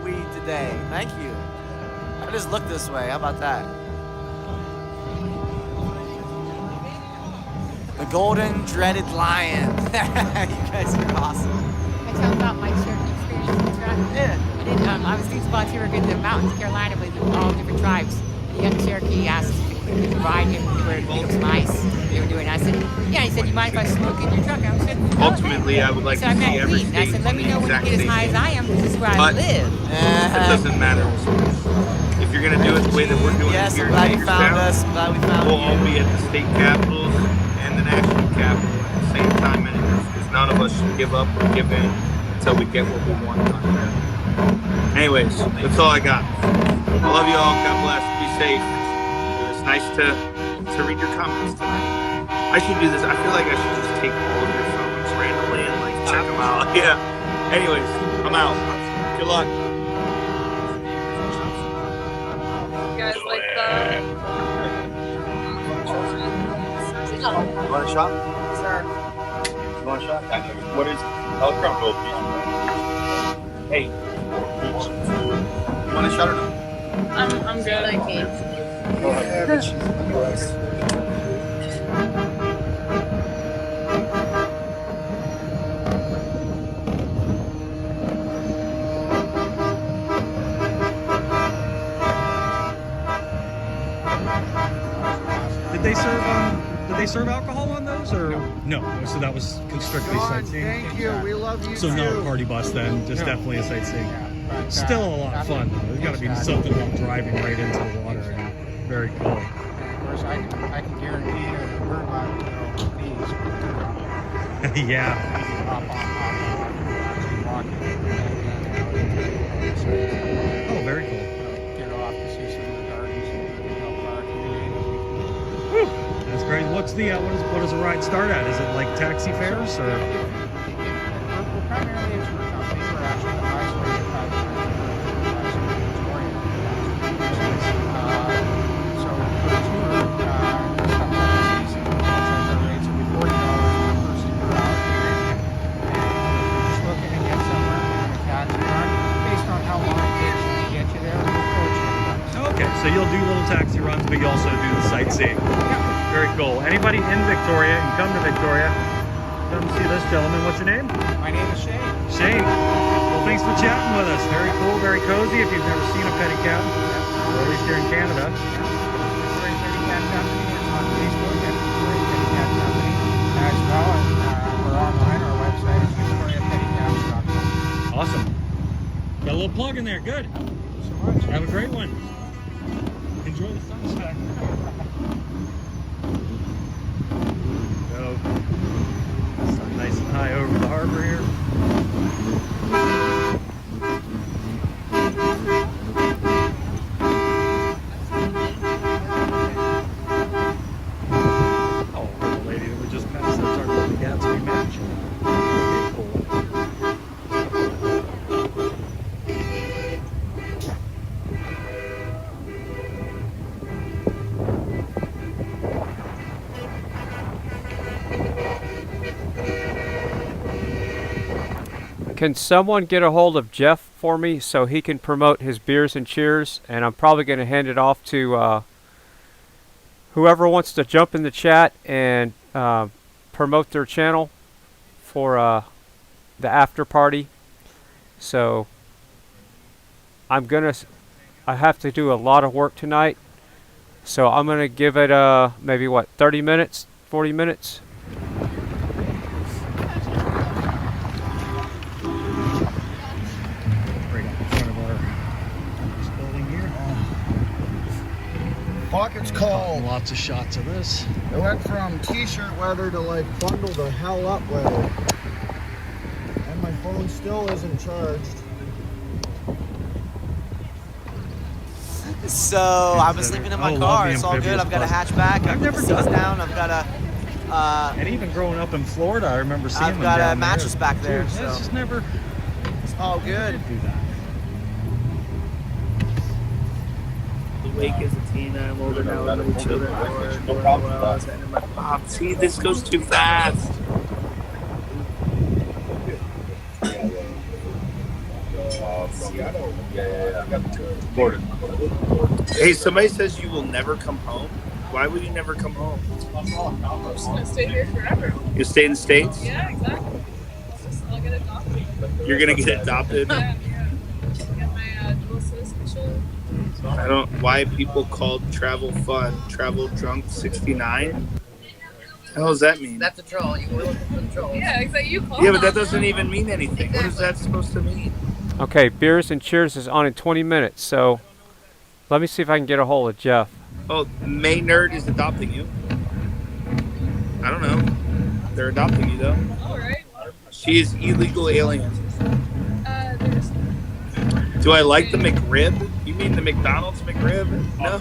Speaker 12: 0 weed today. Thank you. I just look this way. How about that? The Golden Dreaded Lion. You guys are awesome.
Speaker 15: I tell about my Cherokee experience in the truck.
Speaker 12: Yeah.
Speaker 15: I was these volunteer in the mountains, Carolina, with all different tribes. The young Cherokee asked if we could ride him where he was nice. They were doing. I said, yeah. He said, you mind if I smoke in your truck? I said,
Speaker 6: ultimately, I would like to see every
Speaker 15: I
Speaker 6: state
Speaker 15: said, let me know when you
Speaker 6: exact
Speaker 15: get as
Speaker 6: same
Speaker 15: high as I am. This is where I live.
Speaker 6: It doesn't matter. If you're gonna do it the way that we're doing it here in Hagerstown, we'll all be at the state capitals and the national capital at the same time, because none of us should give up or give in until we get what we want done. Anyways, that's all I got. I love you all. God bless. Be safe. It was nice to read your comments tonight. I should do this. I feel like I should just take all of your photos randomly and like check them out. Yeah. Anyways, I'm out. Good luck.
Speaker 20: You guys like the...
Speaker 8: You want a shot? Sir. You want a shot? What is it? Oh, it's from Gold Beach. Hey. You want a shot or no?
Speaker 20: I'm good. Thank you.
Speaker 11: they serve alcohol on those or no? So that was strictly
Speaker 16: John,
Speaker 11: sightseeing.
Speaker 16: thank you. We love you
Speaker 11: So
Speaker 16: too.
Speaker 11: not a party bus then, just definitely a sightseeing. Still a lot of fun though. There's got to be something about driving right into the water. And very cool.
Speaker 7: Of course, I can guarantee you that we're about to go these.
Speaker 11: Yeah. Oh, very cool.
Speaker 7: Get off to see some of the gardens and help our community.
Speaker 11: Whew. That's great. What's the what does a ride start at? Is it like taxi fares or?
Speaker 7: We're primarily a tour company. We're actually the highest rated private Victoria. So for a tour, this season, our rates will be $40 per person per hour. And if you're just looking to get somewhere in a taxi run, based on how long it takes to get you there, we'll coach you.
Speaker 11: Okay, so you'll do little taxi runs, but you also do the sightseeing. Very cool. Anybody in Victoria and come to Victoria, come see this gentleman. What's your name?
Speaker 7: My name is Shane.
Speaker 11: Shane. Well, thanks for chatting with us. Very cool, very cozy. If you've never seen a pedicab, or at least here in Canada.
Speaker 7: Victoria Pedicab Company is on Facebook at Victoria Pedicab Company as well. And we're online. Our website is victoriapedicabs.com.
Speaker 11: Awesome. Got a little plug in there. Good.
Speaker 7: So much.
Speaker 11: Have a great one. Enjoy the sunset. Go. Sun nice and high over the harbor here. Oh, the lady that we just passed, that's our Golden Gatsby match. Okay, cool. Can someone get a hold of Jeff for me so he can promote his beers and cheers? And I'm probably going to hand it off to whoever wants to jump in the chat and promote their channel for the after party. So I have to do a lot of work tonight. So I'm going to give it maybe what, 30 minutes, 40 minutes?
Speaker 16: Pockets called.
Speaker 11: Lots of shots of this.
Speaker 16: It went from t-shirt weather to like bundle the hell up weather. And my phone still isn't charged.
Speaker 12: So I was sleeping in my car. It's all good. I've got a hatchback. I've never done down. I've got a.
Speaker 11: And even growing up in Florida, I remember seeing them
Speaker 12: I've got a
Speaker 11: down
Speaker 12: mattress
Speaker 11: there.
Speaker 12: back there.
Speaker 11: Dude,
Speaker 12: So
Speaker 11: it's just never.
Speaker 12: It's all good.
Speaker 11: Do that.
Speaker 6: Awake as a teen, I'm older now with little children. No problem. And my mom, see, this goes too fast. Hey, somebody says you will never come home. Why would you never come home?
Speaker 20: I'm just gonna stay here forever.
Speaker 6: You stay in the States?
Speaker 20: Yeah, exactly. I'll get adopted.
Speaker 6: You're gonna get adopted?
Speaker 20: Yeah. Get my dual citizenship.
Speaker 6: I don't. Why people called travel fun? Travel drunk 69? What the hell does that mean?
Speaker 15: That's a troll. You were looking for the troll.
Speaker 20: Yeah, exactly. You called.
Speaker 6: Yeah, but that doesn't even mean anything. What is that supposed to mean?
Speaker 5: Okay, Beers and Cheers is on in 20 minutes, so let me see if I can get a hold of Jeff.
Speaker 6: Oh, Maynard is adopting you. I don't know. They're adopting you, though.
Speaker 20: All right.
Speaker 6: She is illegal alien.
Speaker 20: There's.
Speaker 6: Do I like the McRib? You mean the McDonald's McRib? No.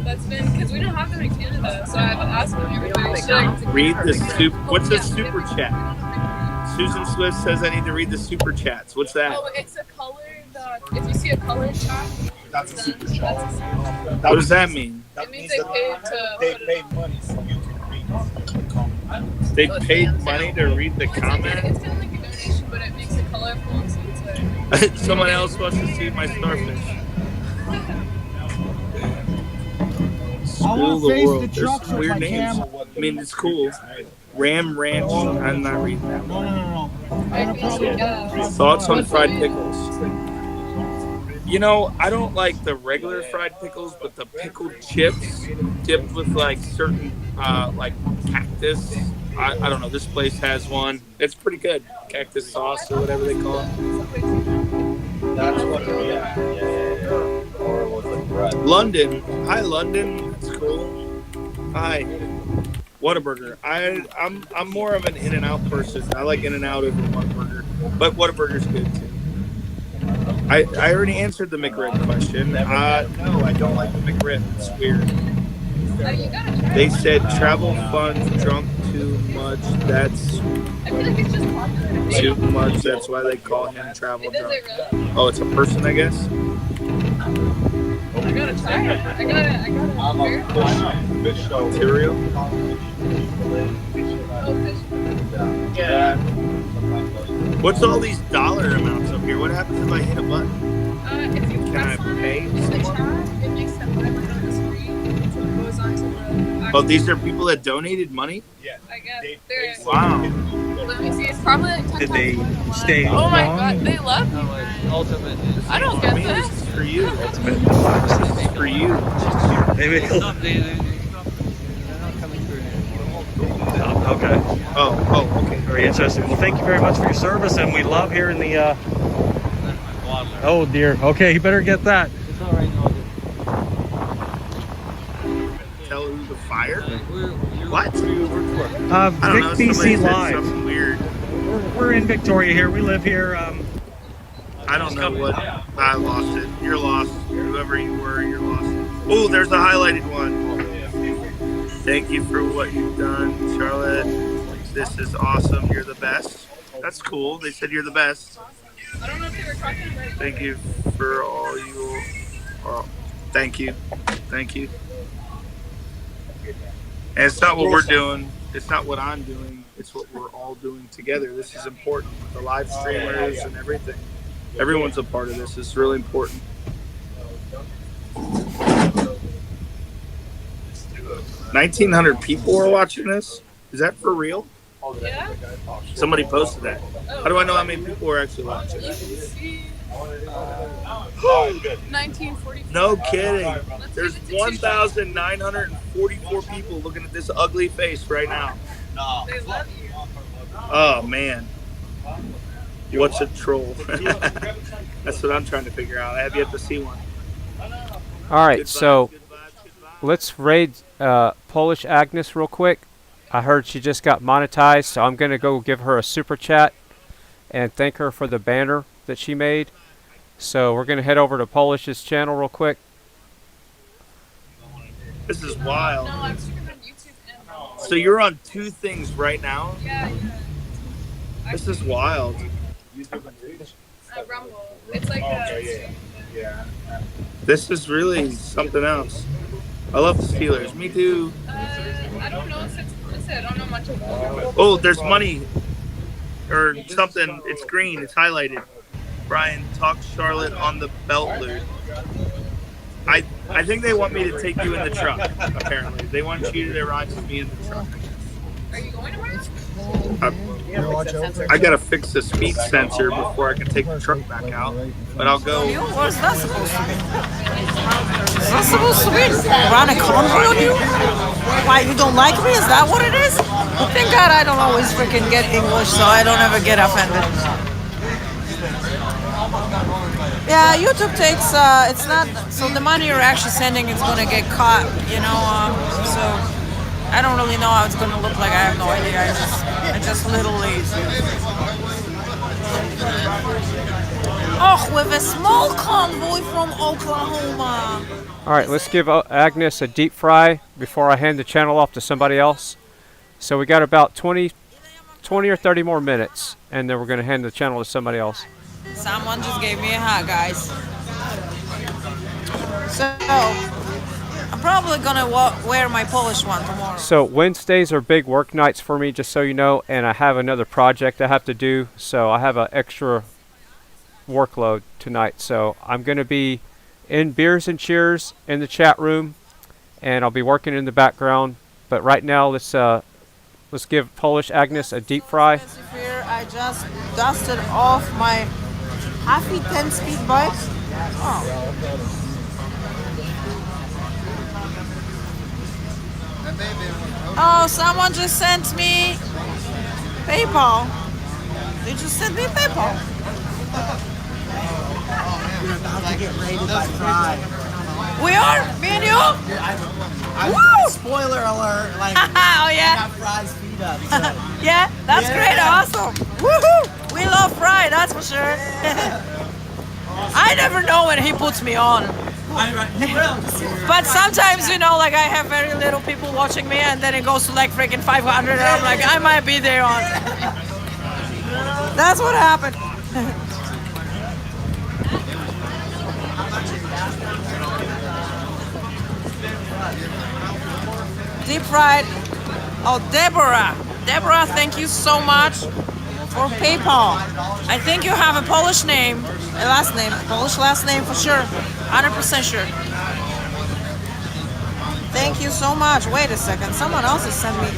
Speaker 20: That's been because we don't have them in Canada, so I've been asking everybody. Should I
Speaker 6: Read the super. What's a super chat? Susan Swift says I need to read the super chats. What's that?
Speaker 20: Oh, it's a colored. If you see a colored chat,
Speaker 8: That's a super chat.
Speaker 20: that's a super chat.
Speaker 6: What does that mean?
Speaker 20: It means they paid to.
Speaker 8: They paid money so you can read the comments.
Speaker 6: They paid money to read the
Speaker 20: It's
Speaker 6: comment?
Speaker 20: kind of like a donation, but it makes it colorful, so it's like.
Speaker 6: Someone else wants to see my starfish. Screw the world. There's some weird names. I mean, it's cool. Ram Ranch. I'm not reading that one.
Speaker 16: No.
Speaker 6: Thoughts on fried pickles? You know, I don't like the regular fried pickles, but the pickled chips dipped with like certain like cactus. I don't know. This place has one. It's pretty good. Cactus sauce or whatever they call it.
Speaker 8: That's what.
Speaker 6: London. Hi, London. That's cool. Hi. Whataburger. I'm more of an In-N-Out person. I like In-N-Out over Whataburger, but Whataburger's good too. I already answered the McRib question. No, I don't like the McRib. It's weird. They said travel funds drunk too much. That's too much. That's why they call him travel drunk. Oh, it's a person, I guess.
Speaker 20: I gotta try it. I gotta.
Speaker 6: Material.
Speaker 8: Yeah.
Speaker 6: What's all these dollar amounts up here? What happens if I hit a button?
Speaker 20: If you
Speaker 6: Can I pay
Speaker 20: the
Speaker 6: someone?
Speaker 20: chat, it makes them on the screen, so it goes on to the.
Speaker 6: Oh, these are people that donated money?
Speaker 20: Yeah. I guess. They're,
Speaker 6: Wow.
Speaker 20: Let me see. It's probably like 10
Speaker 6: Did they
Speaker 20: times
Speaker 6: stay
Speaker 20: Oh my
Speaker 6: long?
Speaker 20: god, they love you.
Speaker 23: Ultimate.
Speaker 20: I don't get
Speaker 6: This
Speaker 20: this.
Speaker 6: is for you. This is for you.
Speaker 11: Okay.
Speaker 6: Oh, okay.
Speaker 11: Very interesting. Well, thank you very much for your service, and we love hearing the. Oh dear. Okay, you better get that.
Speaker 23: It's all right.
Speaker 6: Tell who the fire? What?
Speaker 11: Vic
Speaker 6: I don't know,
Speaker 11: BC
Speaker 6: somebody said
Speaker 11: Live.
Speaker 6: something weird.
Speaker 11: We're in Victoria here. We live here.
Speaker 6: I don't know what. I lost it. You're lost. Whoever you were, you're lost. Oh, there's a highlighted one. Thank you for what you've done, Charlotte. This is awesome. You're the best. That's cool. They said you're the best.
Speaker 20: I don't know if they were talking about.
Speaker 6: Thank you for all you. Thank you. Thank you. And it's not what we're doing. It's not what I'm doing. It's what we're all doing together. This is important. The live streamers and everything. Everyone's a part of this. It's really important. 1,900 people are watching this? Is that for real?
Speaker 20: Yeah.
Speaker 6: Somebody posted that. How do I know how many people are actually watching?
Speaker 20: You can see 1944.
Speaker 6: No kidding. There's 1,944 people looking at this ugly face right now.
Speaker 20: They love you.
Speaker 6: Oh, man. What's a troll? That's what I'm trying to figure out. I have yet to see one.
Speaker 5: All right, so let's raid Polish Agnes real quick. I heard she just got monetized, so I'm going to go give her a super chat and thank her for the banner that she made. So we're going to head over to Polish's channel real quick.
Speaker 6: This is wild.
Speaker 20: No, I'm streaming on YouTube and.
Speaker 6: So you're on two things right now?
Speaker 20: Yeah.
Speaker 6: This is wild.
Speaker 20: Rumble. It's like a.
Speaker 6: This is really something else. I love the Steelers. Me too.
Speaker 20: I don't know if it's. I don't know much about it.
Speaker 6: Oh, there's money or something. It's green. It's highlighted. Brian, talk Charlotte on the belt loop. I think they want me to take you in the truck. Apparently, they want you to ride with me in the truck.
Speaker 20: Are you going to ride?
Speaker 6: I gotta fix the speed sensor before I can take the truck back out. But I'll go.
Speaker 2: What's that supposed to be? Is that supposed to be? Run a convoy on you? Why, you don't like me? Is that what it is? Thank God I don't always freaking get English, so I don't ever get offended. Yeah, YouTube takes, it's not, so the money you're actually sending is going to get caught, you know, so I don't really know how it's going to look like. I have no idea. I just literally. Oh, with a small convoy from Oklahoma.
Speaker 5: All right, let's give Agnes a deep fry before I hand the channel off to somebody else. So we got about 20 or 30 more minutes, and then we're going to hand the channel to somebody else.
Speaker 2: Someone just gave me a hug, guys. So, I'm probably going to wear my Polish one tomorrow.
Speaker 5: So Wednesdays are big work nights for me, just so you know, and I have another project I have to do, so I have an extra workload tonight. So I'm going to be in Beers and Cheers in the chat room, and I'll be working in the background. But right now, let's give Polish Agnes a deep fry.
Speaker 2: I just dusted off my Happy 10-speed bike, Oh, someone just sent me PayPal. They just sent me PayPal.
Speaker 12: We're about to get raided by Fry.
Speaker 2: We are? Me and you?
Speaker 12: Woo! Spoiler alert! Like,
Speaker 2: oh yeah.
Speaker 12: I got Fry's feet up. So.
Speaker 2: Yeah, that's great. Awesome. Woohoo! We love Fry, that's for sure. I never know when he puts me on. But sometimes, you know, like I have very little people watching me, and then it goes to like freaking 500, and I'm like, I might be there on. That's what happened. Deep fried. Oh, Deborah. Deborah, thank you so much for PayPal. I think you have a Polish name, a last name, Polish last name for sure. 100% sure. Thank you so much. Wait a second. Someone else has sent me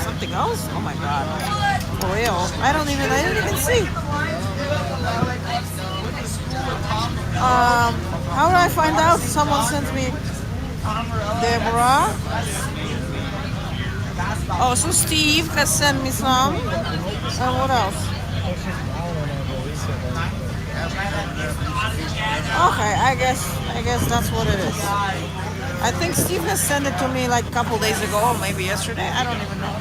Speaker 2: something else. Oh my god. For real. I didn't even see. How do I find out someone sent me? Deborah. Oh, so Steve has sent me some. And what else? Okay, I guess that's what it is. I think Steve has sent it to me like a couple days ago, or maybe yesterday. I don't even know.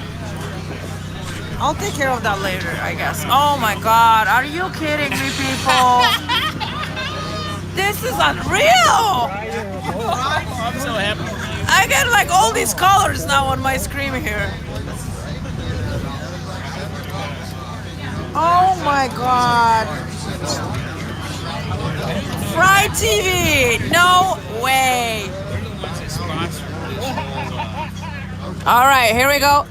Speaker 2: I'll take care of that later, I guess. Oh my god, are you kidding me, people? This is unreal!
Speaker 3: I'm so happy.
Speaker 2: I get like all these colors now on my screen here. Oh my god. Fry TV! No way! Alright, here we go.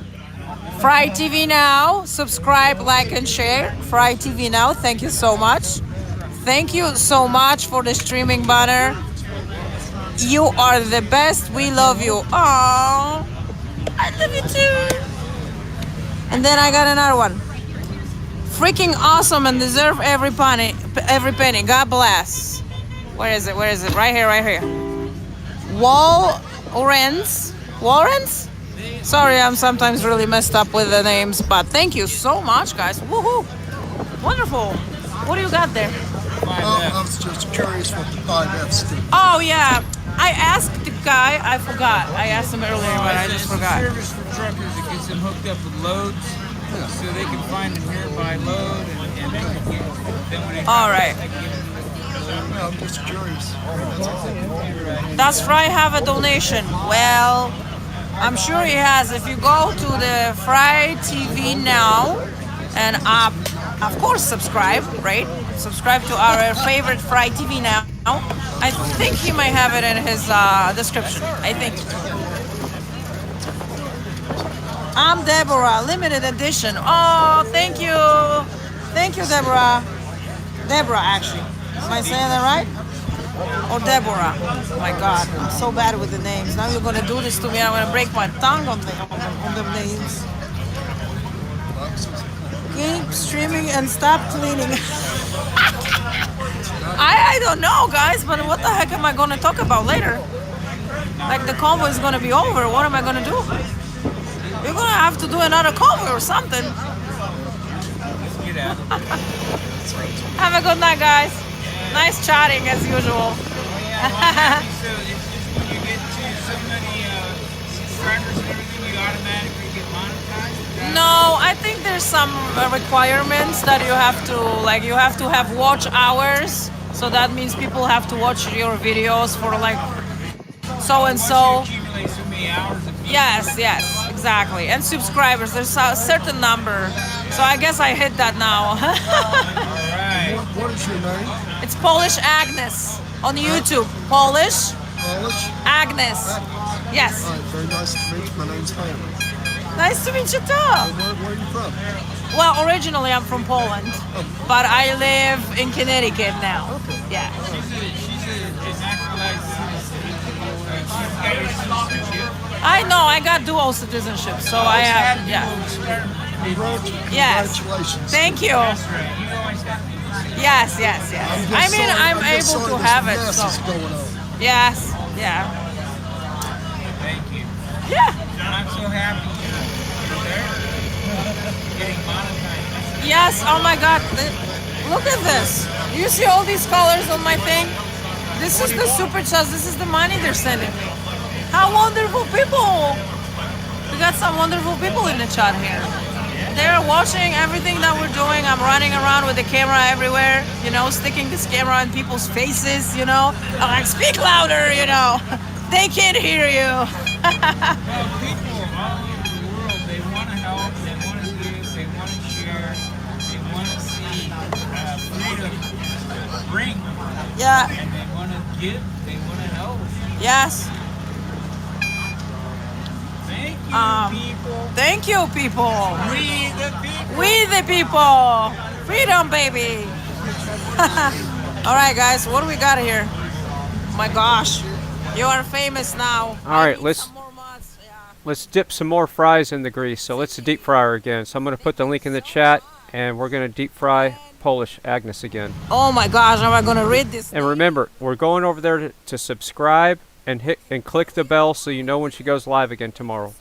Speaker 2: FryTVNow. Subscribe, like, and share. FryTVNow, thank you so much. Thank you so much for the streaming banner. You are the best. We love you. Aww. I love you too. And then I got another one. Freaking awesome and deserve every penny. Every penny. God bless. Where is it? Where is it? Right here, right here. Warrens? Sorry, I'm sometimes really messed up with the names, but thank you so much, guys. Woohoo! Wonderful. What do you got there?
Speaker 1: I was just curious what the 5Fs do.
Speaker 2: Oh yeah, I asked the guy. I forgot. I asked him earlier, but I just forgot.
Speaker 3: It's a service for truckers that gets them hooked up with loads, so they can find a nearby load, and they can get them when they
Speaker 2: All right.
Speaker 1: I'm just curious.
Speaker 2: Does Fry have a donation? Well, I'm sure he has. If you go to the FryTVNow and of course subscribe, right? Subscribe to our favorite FryTVNow. I think he might have it in his description. I think. I'm Deborah, limited edition. Oh, thank you. Thank you, Deborah. Deborah, actually. Am I saying that right? Or Deborah? Oh my God, I'm so bad with the names. Now you're gonna do this to me. I'm gonna break my tongue on the names. Keep streaming and stop cleaning. I don't know, guys, but what the heck am I gonna talk about later? Like the convoy is gonna be over. What am I gonna do? We're gonna have to do another convoy or something. Have a good night, guys. Nice chatting as usual. No, I think there's some requirements that you have to have watch hours. So that means people have to watch your videos for like so and so. Yes, exactly. And subscribers, there's a certain number. So I guess I hit that now.
Speaker 1: What is your name?
Speaker 2: It's Polish Agnes on YouTube. Polish Agnes. Yes.
Speaker 1: All right, very nice to meet you. My name's Hannah.
Speaker 2: Nice to meet you too.
Speaker 1: Where are you from?
Speaker 2: Well, originally I'm from Poland, but I live in Connecticut now.
Speaker 1: Okay.
Speaker 2: Yeah. I know, I got dual citizenship, so I have, yeah.
Speaker 1: Congratulations.
Speaker 2: Yes. Thank you. Yes, yes, yes. I mean, I'm able to have it. So. Yes, yeah.
Speaker 3: Thank you.
Speaker 2: Yeah.
Speaker 3: I'm so happy you're there. Getting monetized.
Speaker 2: Yes, oh my God. Look at this. You see all these colors on my thing? This is the super chats. This is the money they're sending me. How wonderful people. We got some wonderful people in the chat here. They're watching everything that we're doing. I'm running around with the camera everywhere, you know, sticking this camera in people's faces, you know. I'm like, speak louder, you know. They can't hear you.
Speaker 3: Well, people all over the world, they want to help, they want to give, they want to share, they want to see freedom bring.
Speaker 2: Yeah.
Speaker 3: And they want to give, they want to help.
Speaker 2: Yes.
Speaker 3: Thank you, people.
Speaker 2: Thank you, people.
Speaker 3: We the people.
Speaker 2: We the people. Freedom, baby. All right, guys, what do we got here? Oh my gosh, you are famous now.
Speaker 5: All right, let's dip some more fries in the grease. So let's deep fry her again. So I'm going to put the link in the chat, and we're going to deep fry Polish Agnes again.
Speaker 2: Oh my gosh, am I going to read this?
Speaker 5: And remember, we're going over there to subscribe and click the bell so you know when she goes live again tomorrow.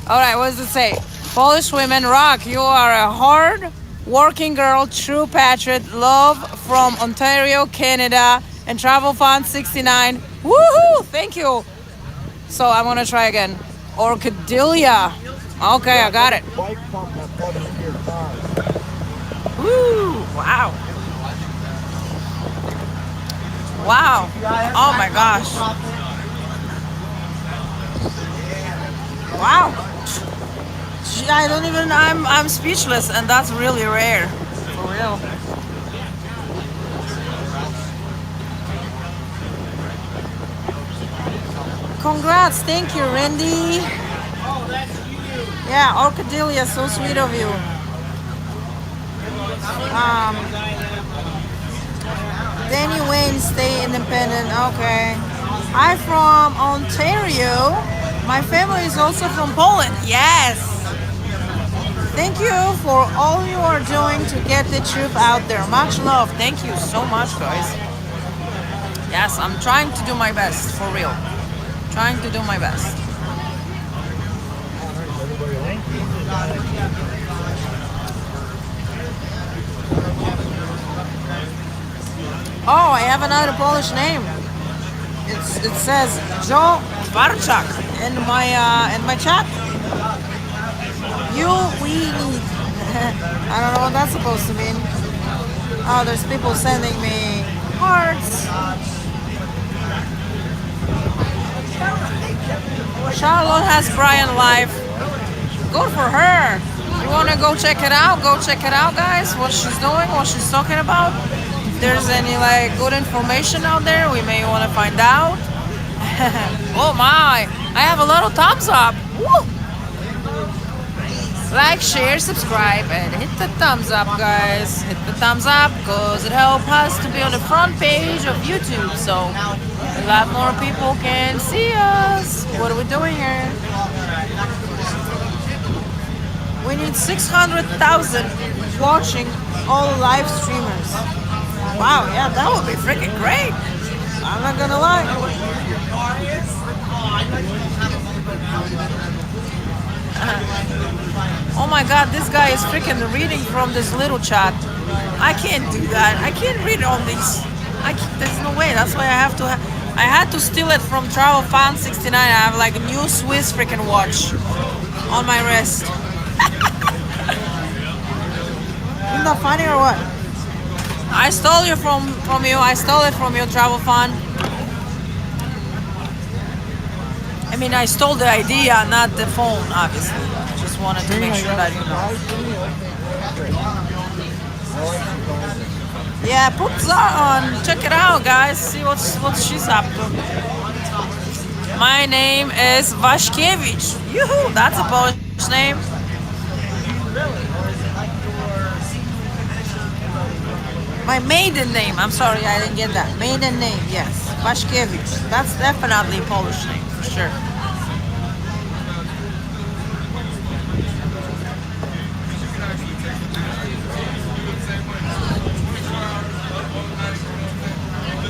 Speaker 2: All right, what does it say? Polish women rock. You are a hard working girl, true patriot, love from Ontario, Canada, and travel fund 69. Woohoo! Thank you. So I'm gonna try again. Orchidelia. Okay, I got it. Woo! Wow. Wow. Oh my gosh. Wow. I don't even, I'm speechless, and that's really rare. For real. Congrats, thank you, Randy.
Speaker 3: Oh, that's you.
Speaker 2: Yeah, Orchidelia, so sweet of you. Danny Wayne, stay independent. Okay. I'm from Ontario. My family is also from Poland. Yes. Thank you for all you are doing to get the truth out there. Much love. Thank you so much, guys. Yes, I'm trying to do my best, for real. Trying to do my best. Oh, I have another Polish name. It says Joe Warczak in my chat. We need. I don't know what that's supposed to mean. Oh, there's people sending me hearts. Charlotte has Brian live. Good for her. You want to go check it out? Go check it out, guys. What she's doing, what she's talking about. If there's any like good information out there, we may want to find out. Oh my! I have a lot of thumbs up. Woo! Like, share, subscribe, and hit the thumbs up, guys. Hit the thumbs up because it helps us to be on the front page of YouTube, so a lot more people can see us. What are we doing here? We need 600,000 watching all live streamers. Wow, yeah, that would be freaking great. I'm not gonna lie. Oh my god, this guy is freaking reading from this little chat. I can't do that. I can't read all these. There's no way. That's why I had to steal it from Travel Fan 69. I have like a new Swiss freaking watch on my wrist. Isn't that funny or what? I stole it from you. I stole it from you, Travel Fan. I mean, I stole the idea, not the phone, obviously. Just wanted to make sure that you know. Yeah, put that on. Check it out, guys. See what she's up to. My name is Waszkiewicz. Yoo-hoo, that's a Polish name. My maiden name. I'm sorry, I didn't get that. Maiden name, yes. Waszkiewicz. That's definitely a Polish name, for sure.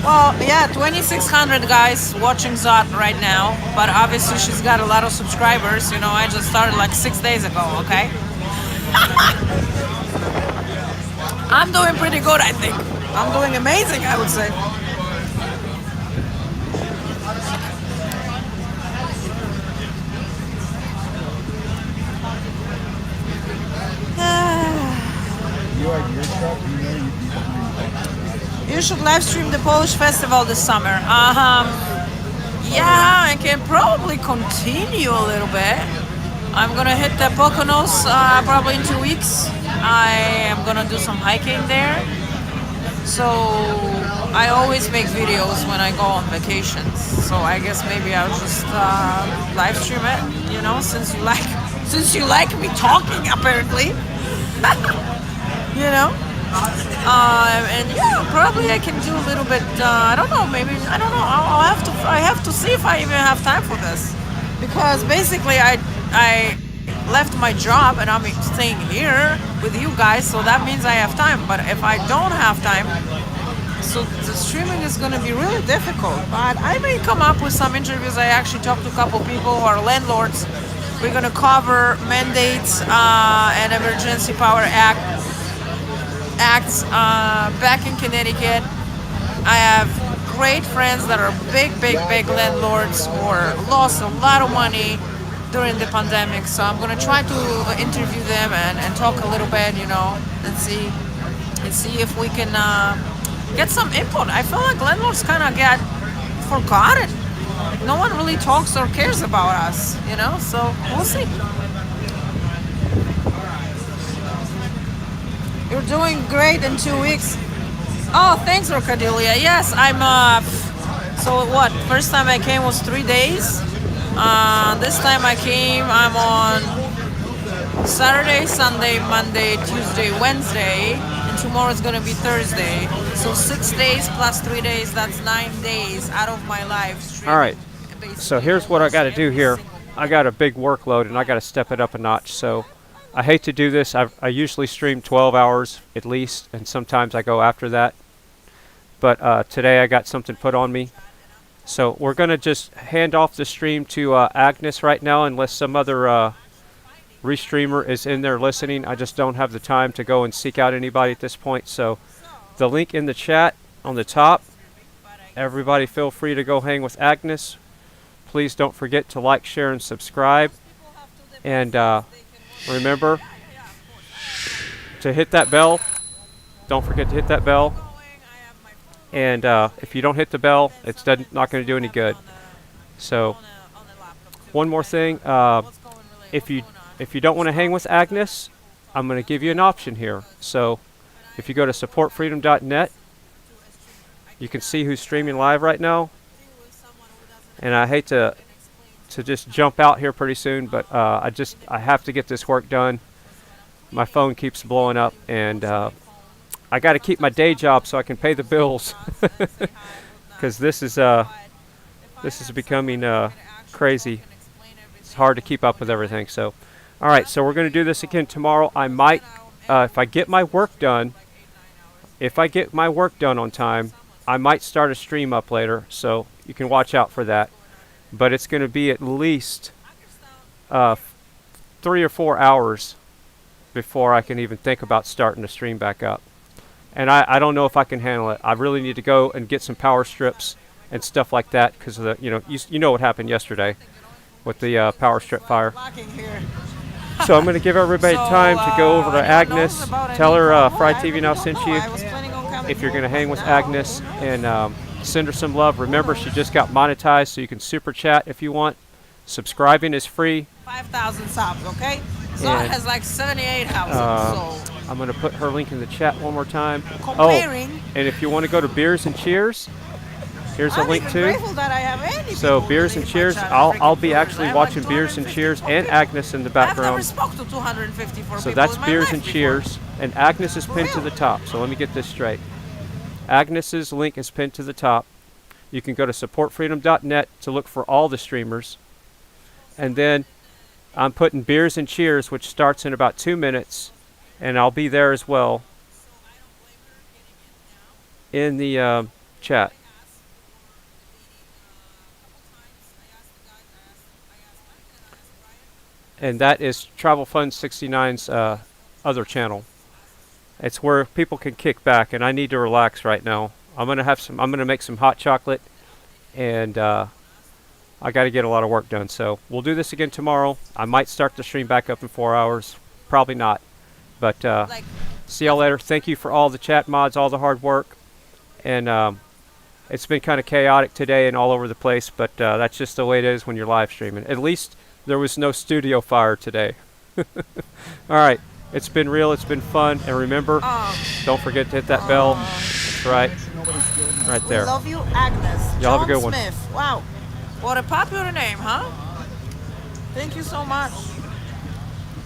Speaker 2: Well, yeah, 2,600 guys watching Zot right now, but obviously she's got a lot of subscribers. You know, I just started like 6 days ago, okay? I'm doing pretty good, I think. I'm doing amazing, I would say. You should live stream the Polish festival this summer. Yeah, I can probably continue a little bit. I'm gonna hit the Poconos probably in 2 weeks. I am gonna do some hiking there. So I always make videos when I go on vacations. So I guess maybe I'll just live stream it. You know, since you like me talking apparently. You know. And yeah, probably I can do a little bit. I don't know. Maybe I don't know. I have to see if I even have time for this, because basically I left my job and I'm staying here with you guys, so that means I have time. But if I don't have time, so the streaming is going to be really difficult. But I may come up with some interviews. I actually talked to a couple people who are landlords. We're going to cover mandates and emergency power acts back in Connecticut. I have great friends that are big landlords who lost a lot of money during the pandemic. So I'm gonna try to interview them and talk a little bit, you know, and see if we can get some input. I feel like landlords kind of get forgotten. No one really talks or cares about us, you know. So we'll see. You're doing great in 2 weeks. Oh, thanks, Rockadelia. Yes, I'm so what? First time I came was 3 days. This time I came, I'm on Saturday, Sunday, Monday, Tuesday, Wednesday, and tomorrow is gonna be Thursday. So 6 days plus 3 days, that's 9 days out of my life.
Speaker 5: All right. So here's what I got to do here. I got a big workload and I got to step it up a notch. So I hate to do this. I usually stream 12 hours at least, and sometimes I go after that. But today I got something put on me. So we're going to just hand off the stream to Agnes right now, unless some other restreamer is in there listening. I just don't have the time to go and seek out anybody at this point. So the link in the chat on the top, everybody feel free to go hang with Agnes. Please don't forget to like, share, and subscribe. And remember to hit that bell. Don't forget to hit that bell. And if you don't hit the bell, it's not going to do any good. So one more thing. If you don't want to hang with Agnes, I'm going to give you an option here. So if you go to supportfreedom.net, you can see who's streaming live right now. And I hate to just jump out here pretty soon, but I have to get this work done. My phone keeps blowing up, and I got to keep my day job so I can pay the bills, because this is becoming crazy. It's hard to keep up with everything. So, all right, so we're going to do this again tomorrow. I might, if I get my work done on time, I might start a stream up later. So you can watch out for that. But it's going to be at least 3 or 4 hours before I can even think about starting to stream back up. And I don't know if I can handle it. I really need to go and get some power strips and stuff like that, because of the, you know what happened yesterday with the power strip fire. So I'm going to give everybody time to go over to Agnes. Tell her FryTVNow sent you if you're going to hang with Agnes, and send her some love. Remember, she just got monetized, so you can super chat if you want. Subscribing is free.
Speaker 2: 5,000 subs, okay? So it has like 78,000. So
Speaker 5: I'm going to put her link in the chat one more time.
Speaker 2: Comparing.
Speaker 5: Oh, and if you want to go to Beers and Cheers, here's a link too.
Speaker 2: That I have any
Speaker 5: so Beers and Cheers, I'll be actually watching Beers and Cheers and Agnes in the background.
Speaker 2: I've never spoke to 254
Speaker 5: so
Speaker 2: people
Speaker 5: that's
Speaker 2: in my
Speaker 5: Beers
Speaker 2: life
Speaker 5: and
Speaker 2: before.
Speaker 5: Cheers, and Agnes is pinned to the top. So let me get this straight. Agnes's link is pinned to the top. You can go to supportfreedom.net to look for all the streamers. And then I'm putting Beers and Cheers, which starts in about 2 minutes, and I'll be there as well in the chat. and that is Travel Fun 69's other channel. It's where people can kick back, and I need to relax right now. I'm gonna make some hot chocolate, and I got to get a lot of work done. So we'll do this again tomorrow. I might start the stream back up in 4 hours, probably not. But see y'all later. Thank you for all the chat mods, all the hard work, and it's been kind of chaotic today and all over the place. But that's just the way it is when you're live streaming. At least there was no studio fire today. All right. It's been real, it's been fun, and remember, don't forget to hit that bell. That's right. Right there.
Speaker 2: We love you, Agnes.
Speaker 5: Y'all have a good one.
Speaker 2: Smith. Wow. What a popular name, huh? Thank you so much.